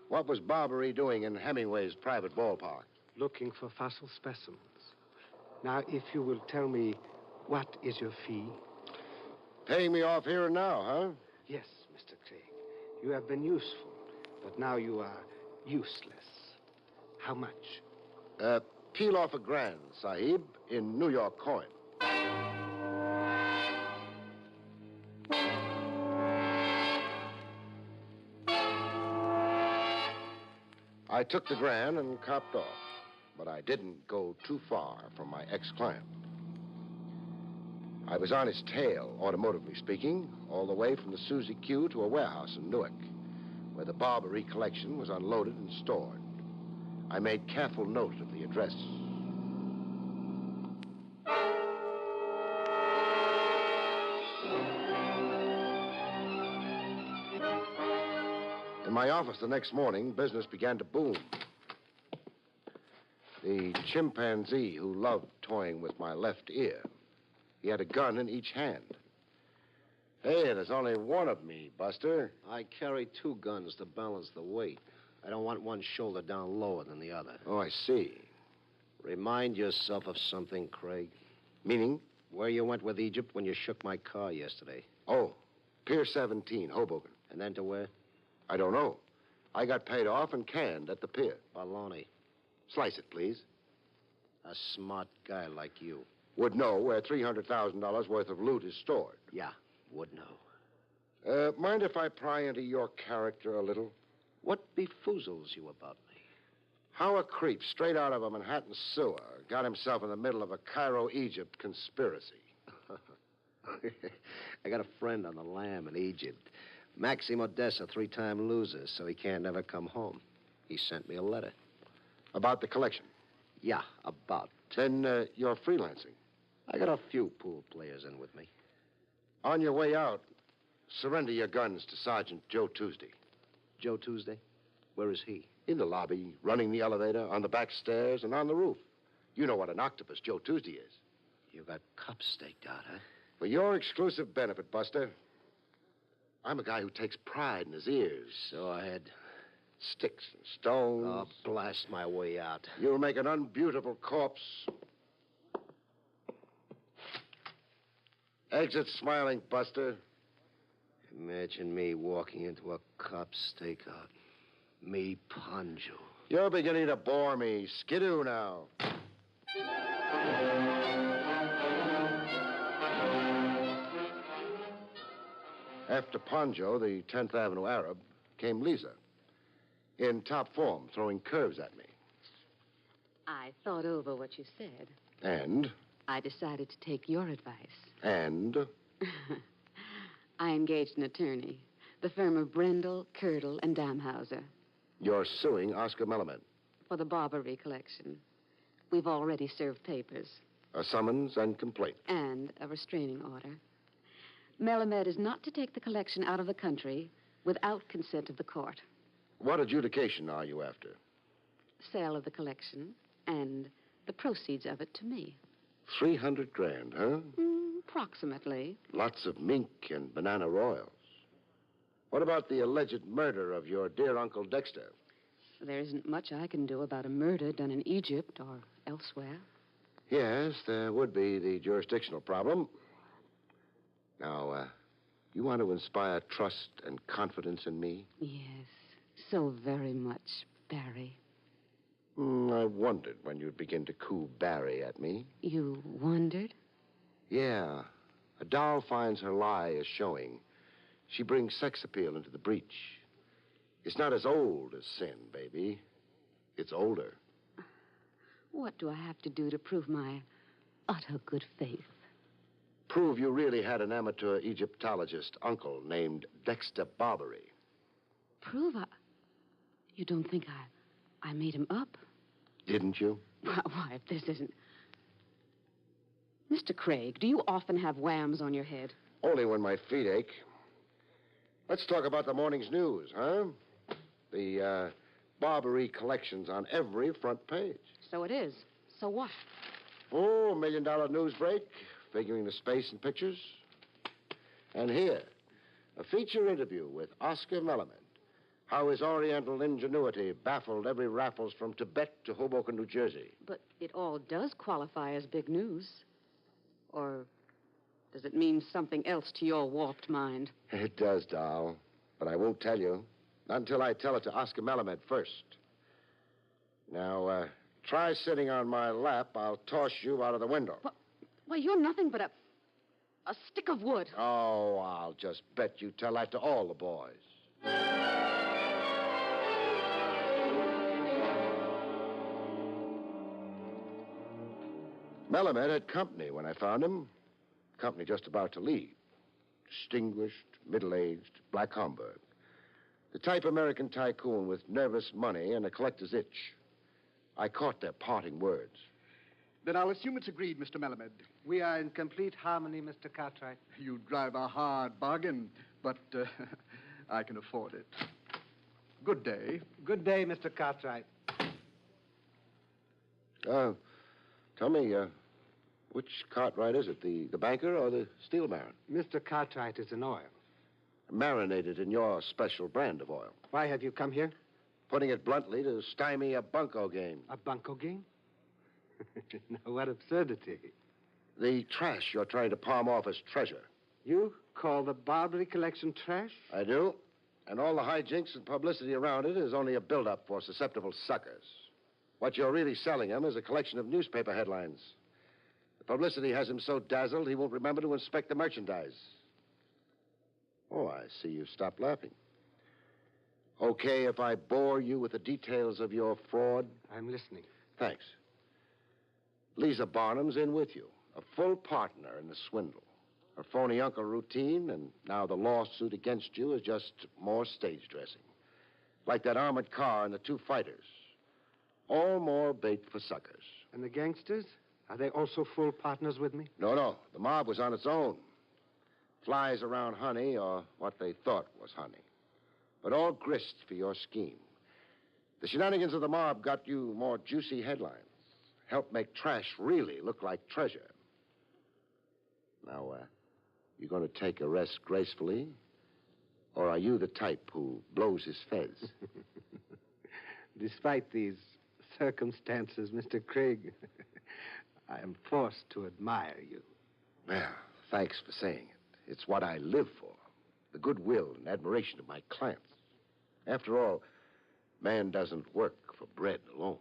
What was Barbary doing in Hemingway's private ballpark?
Looking for fossil specimens. Now, if you will tell me, what is your fee?
Paying me off here and now, huh?
Yes, Mr. Craig. You have been useful, but now you are useless. How much?
Peel off $1,000, Sahib, in New York coin. I took the $1,000 and copped off, but I didn't go too far from my ex-client. I was on his tail, automotively speaking, all the way from the Susie Q to a warehouse in Newark, where the Barrie collection was unloaded and stored. I made careful note of the address. In my office the next morning, business began to boom. The The chimpanzee who loved toying with my left ear. He had a gun in each hand. Hey, there's only one of me, Buster.
I carry 2 guns to balance the weight. I don't want one shoulder down lower than the other.
Oh, I see.
Remind yourself of something, Craig.
Meaning?
Where you went with Egypt when you shook my car yesterday.
Oh, Pier 17, Hoboken.
And then to where?
I don't know. I got paid off and canned at the pier.
Baloney.
Slice it, please.
A smart guy like you.
Would know where $300,000 worth of loot is stored.
Yeah, would know.
Mind if I pry into your character a little?
What befoozles you about me?
How a creep straight out of a Manhattan sewer got himself in the middle of a Cairo, Egypt conspiracy.
I got a friend on the lam in Egypt. Maxim Odessa, 3-time loser, so he can't never come home. He sent me a letter.
About the collection?
Yeah, about.
Then you're freelancing?
I got a few pool players in with me.
On your way out, surrender your guns to Sergeant Joe Tuesday.
Joe Tuesday? Where is he?
In the lobby, running the elevator, on the back stairs, and on the roof. You know what an octopus Joe Tuesday is.
You got cups staked out, huh?
For your exclusive benefit, Buster, I'm a guy who takes pride in his ears.
So ahead.
Sticks and stones.
Oh, blast my way out.
You'll make an unbeautiful corpse. Exit smiling, Buster.
Imagine me walking into a cop stakeout. Me, Poncho.
You're beginning to bore me. Skidoo now. After Poncho, the 10th Avenue Arab, came Lisa. In top form, throwing curves at me.
I thought over what you said.
And?
I decided to take your advice.
And?
I engaged an attorney, the firm of Brendel, Curdle, and Damhauser.
You're suing Oscar Melamed.
For the Barrie collection. We've already served papers.
A summons and complaint.
And a restraining order. Melamed is not to take the collection out of the country without consent of the court.
What adjudication are you after?
Sale of the collection and the proceeds of it to me.
$300,000, huh?
Approximately.
Lots of mink and banana royals. What about the alleged murder of your dear Uncle Dexter?
There isn't much I can do about a murder done in Egypt or elsewhere.
Yes, there would be the jurisdictional problem. Now, you want to inspire trust and confidence in me?
Yes, so very much, Barrie.
I wondered when you'd begin to coo Barrie at me.
You wondered?
Yeah. A doll finds her lie is showing. She brings sex appeal into the breach. It's not as old as sin, baby. It's older.
What do I have to do to prove my utter good faith?
Prove you really had an amateur Egyptologist uncle named Dexter Barrie.
Prove You don't think I made him up?
Didn't you?
Why, if this isn't... Mr. Craig, do you often have whams on your head?
Only when my feet ache. Let's talk about the morning's news, huh? The Barrie collection's on every front page.
So it is. So what?
Oh, $1 million news break, figuring the space and pictures. And here, a feature interview with Oscar Melamed. How his Oriental ingenuity baffled every Raffles from Tibet to Hoboken, New Jersey.
But it all does qualify as big news. Or does it mean something else to your warped mind?
It does, doll. But I won't tell you. Not until I tell it to Oscar Melamed first. Now, try sitting on my lap. I'll toss you out of the window.
Why, you're nothing but a stick of wood.
Oh, I'll just bet you tell that to all the boys. Melamed had company when I found him. Company just about to leave. Distinguished, middle-aged, black Homburg. The type American tycoon with nervous money and a collector's itch. I caught their parting words.
Then I'll assume it's agreed, Mr. Melamed.
We are in complete harmony, Mr. Cartwright.
You drive a hard bargain, but I can afford it. Good day.
Good day, Mr. Cartwright.
Tell me, which Cartwright is it? The banker or the steel baron?
Mr. Cartwright is in oil.
Marinated in your special brand of oil.
Why have you come here?
Putting it bluntly, to stymie a bunco game.
A bunco game? Now, what absurdity.
The trash you're trying to palm off as treasure.
You call the Barrie collection trash?
I do. And all the hijinks and publicity around it is only a build-up for susceptible suckers. What you're really selling him is a collection of newspaper headlines. The publicity has him so dazzled he won't remember to inspect the merchandise. Oh, I see you stopped laughing. Okay if I bore you with the details of your fraud?
I'm listening.
Thanks. Lisa Barnum's in with you, a full partner in the swindle. Her phony uncle routine, and now the lawsuit against you is just more stage dressing. Like that armored car and the two fighters. All more bait for suckers.
And the gangsters? Are they also full partners with me?
No. The mob was on its own. Flies around honey, or what they thought was honey. But all grist for your scheme. The shenanigans of the mob got you more juicy headlines. Helped make trash really look like treasure. Now, you going to take a rest gracefully? Or are you the type who blows his fez?
Despite these circumstances, Mr. Craig, I am forced to admire you.
Well, thanks for saying it. It's what I live for. The goodwill and admiration of my clients. After all, man doesn't work for bread alone.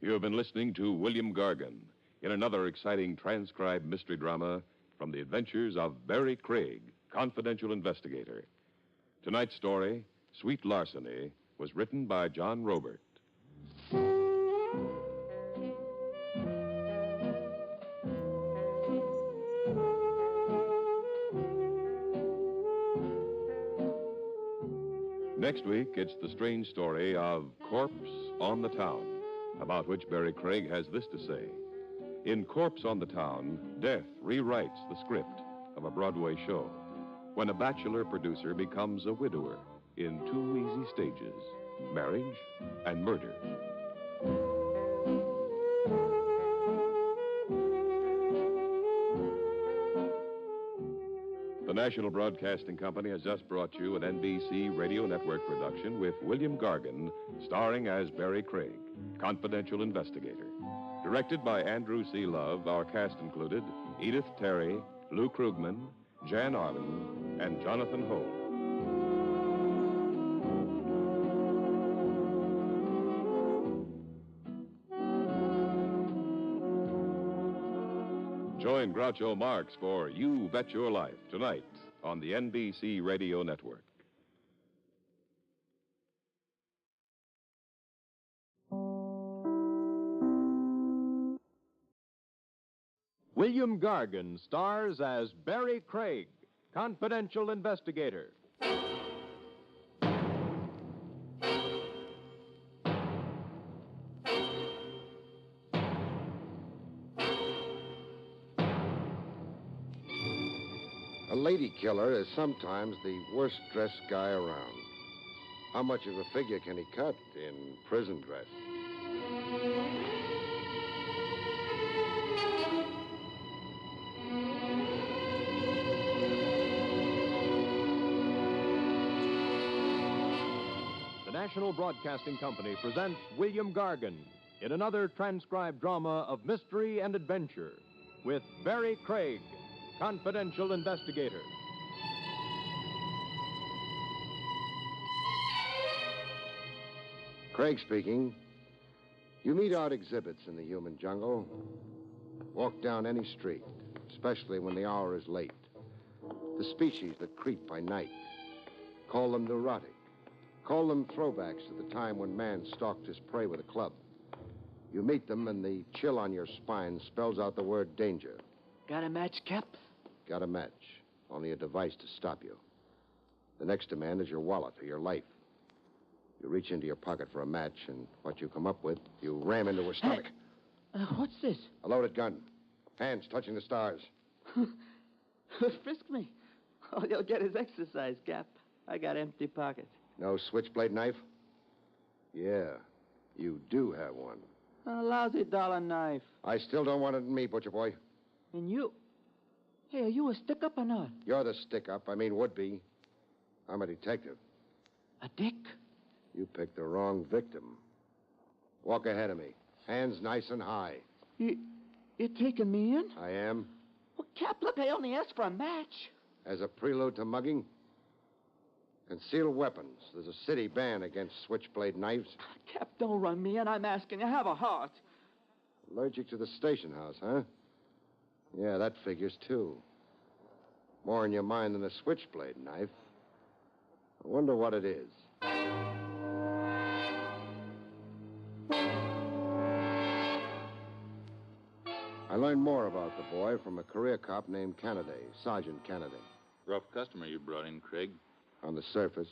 You have been listening to William Gargan in another exciting transcribed mystery drama from the adventures of Barrie Craig, confidential investigator. Tonight's story, Sweet Larceny, was written by John Robert. Next week, it's the strange story of Corpse on the Town, about which Barrie Craig has this to say. In Corpse on the Town, Death rewrites the script of a Broadway show when a bachelor producer becomes a widower in two easy stages, marriage and murder. The National Broadcasting Company has just brought you an NBC Radio Network production with William Gargan, starring as Barrie Craig, confidential investigator. Directed by Andrew C. Love, our cast included Edith Terry, Lou Krugman, Jan Arden, and Jonathan Ho. Join Groucho Marx for You Bet Your Life tonight on the NBC Radio Network.
William Gargan stars as Barrie Craig, confidential investigator.
A lady killer is sometimes the worst-dressed guy around. How much of a figure can he cut in prison dress?
The National Broadcasting Company presents William Gargan in another transcribed drama of mystery and adventure with Barrie Craig, confidential investigator.
Craig speaking. You meet odd exhibits in the human jungle. Walk down any street, especially when the hour is late. The species that creep by night. Call them neurotic. Call them throwbacks to the time when man stalked his prey with a club. You meet them, and the chill on your spine spells out the word danger.
Got a match, Cap?
Got a match. Only a device to stop you. The next demand is your wallet or your life. You reach into your pocket for a match, and what you come up with, you ram into her stomach.
What's this?
A loaded gun. Hands touching the stars.
Frisk me. All you'll get is exercise, Cap. I got empty pockets.
No switchblade knife? Yeah, you do have one.
A lousy dollar knife.
I still don't want it in me, butcher boy.
And you? Hey, are you a stick-up or not?
You're the stick-up. I mean, would-be. I'm a detective.
A dick?
You picked the wrong victim. Walk ahead of me. Hands nice and high.
You're taking me in?
I am.
Well, Cap, look, I only asked for a match.
As a prelude to mugging? Concealed weapons. There's a city ban against switchblade knives.
Cap, don't run me in. I'm asking you. Have a heart.
Allergic to the station house, huh? Yeah, that figures, too. More in your mind than a switchblade knife. I wonder what it is. I learned more about the boy from a career cop named Kennedy, Sergeant Kennedy.
Rough customer you brought in, Craig.
On the surface.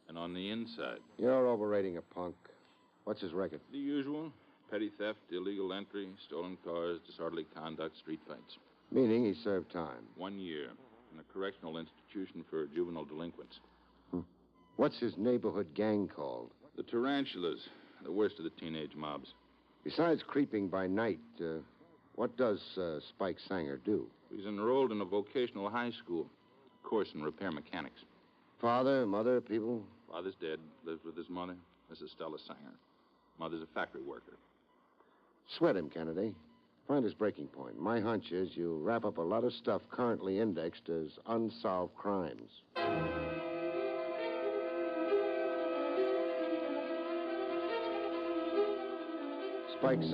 And on the inside.
You're overrating a punk. What's his record?
The usual. Petty theft, illegal entry, stolen cars, disorderly conduct, street fights.
Meaning he served time.
1 year in a correctional institution for juvenile delinquents.
What's his neighborhood gang called?
The Tarantulas, the worst of the teenage mobs.
Besides creeping by night, what does Spike Sanger do?
He's enrolled in a vocational high school, course in repair mechanics.
Father, mother, people?
Father's dead, lives with his mother, Mrs. Stella Sanger. Mother's a factory worker.
Sweat him, Kennedy. Find his breaking point. My hunch is you'll wrap up a lot of stuff currently indexed as unsolved crimes. Spike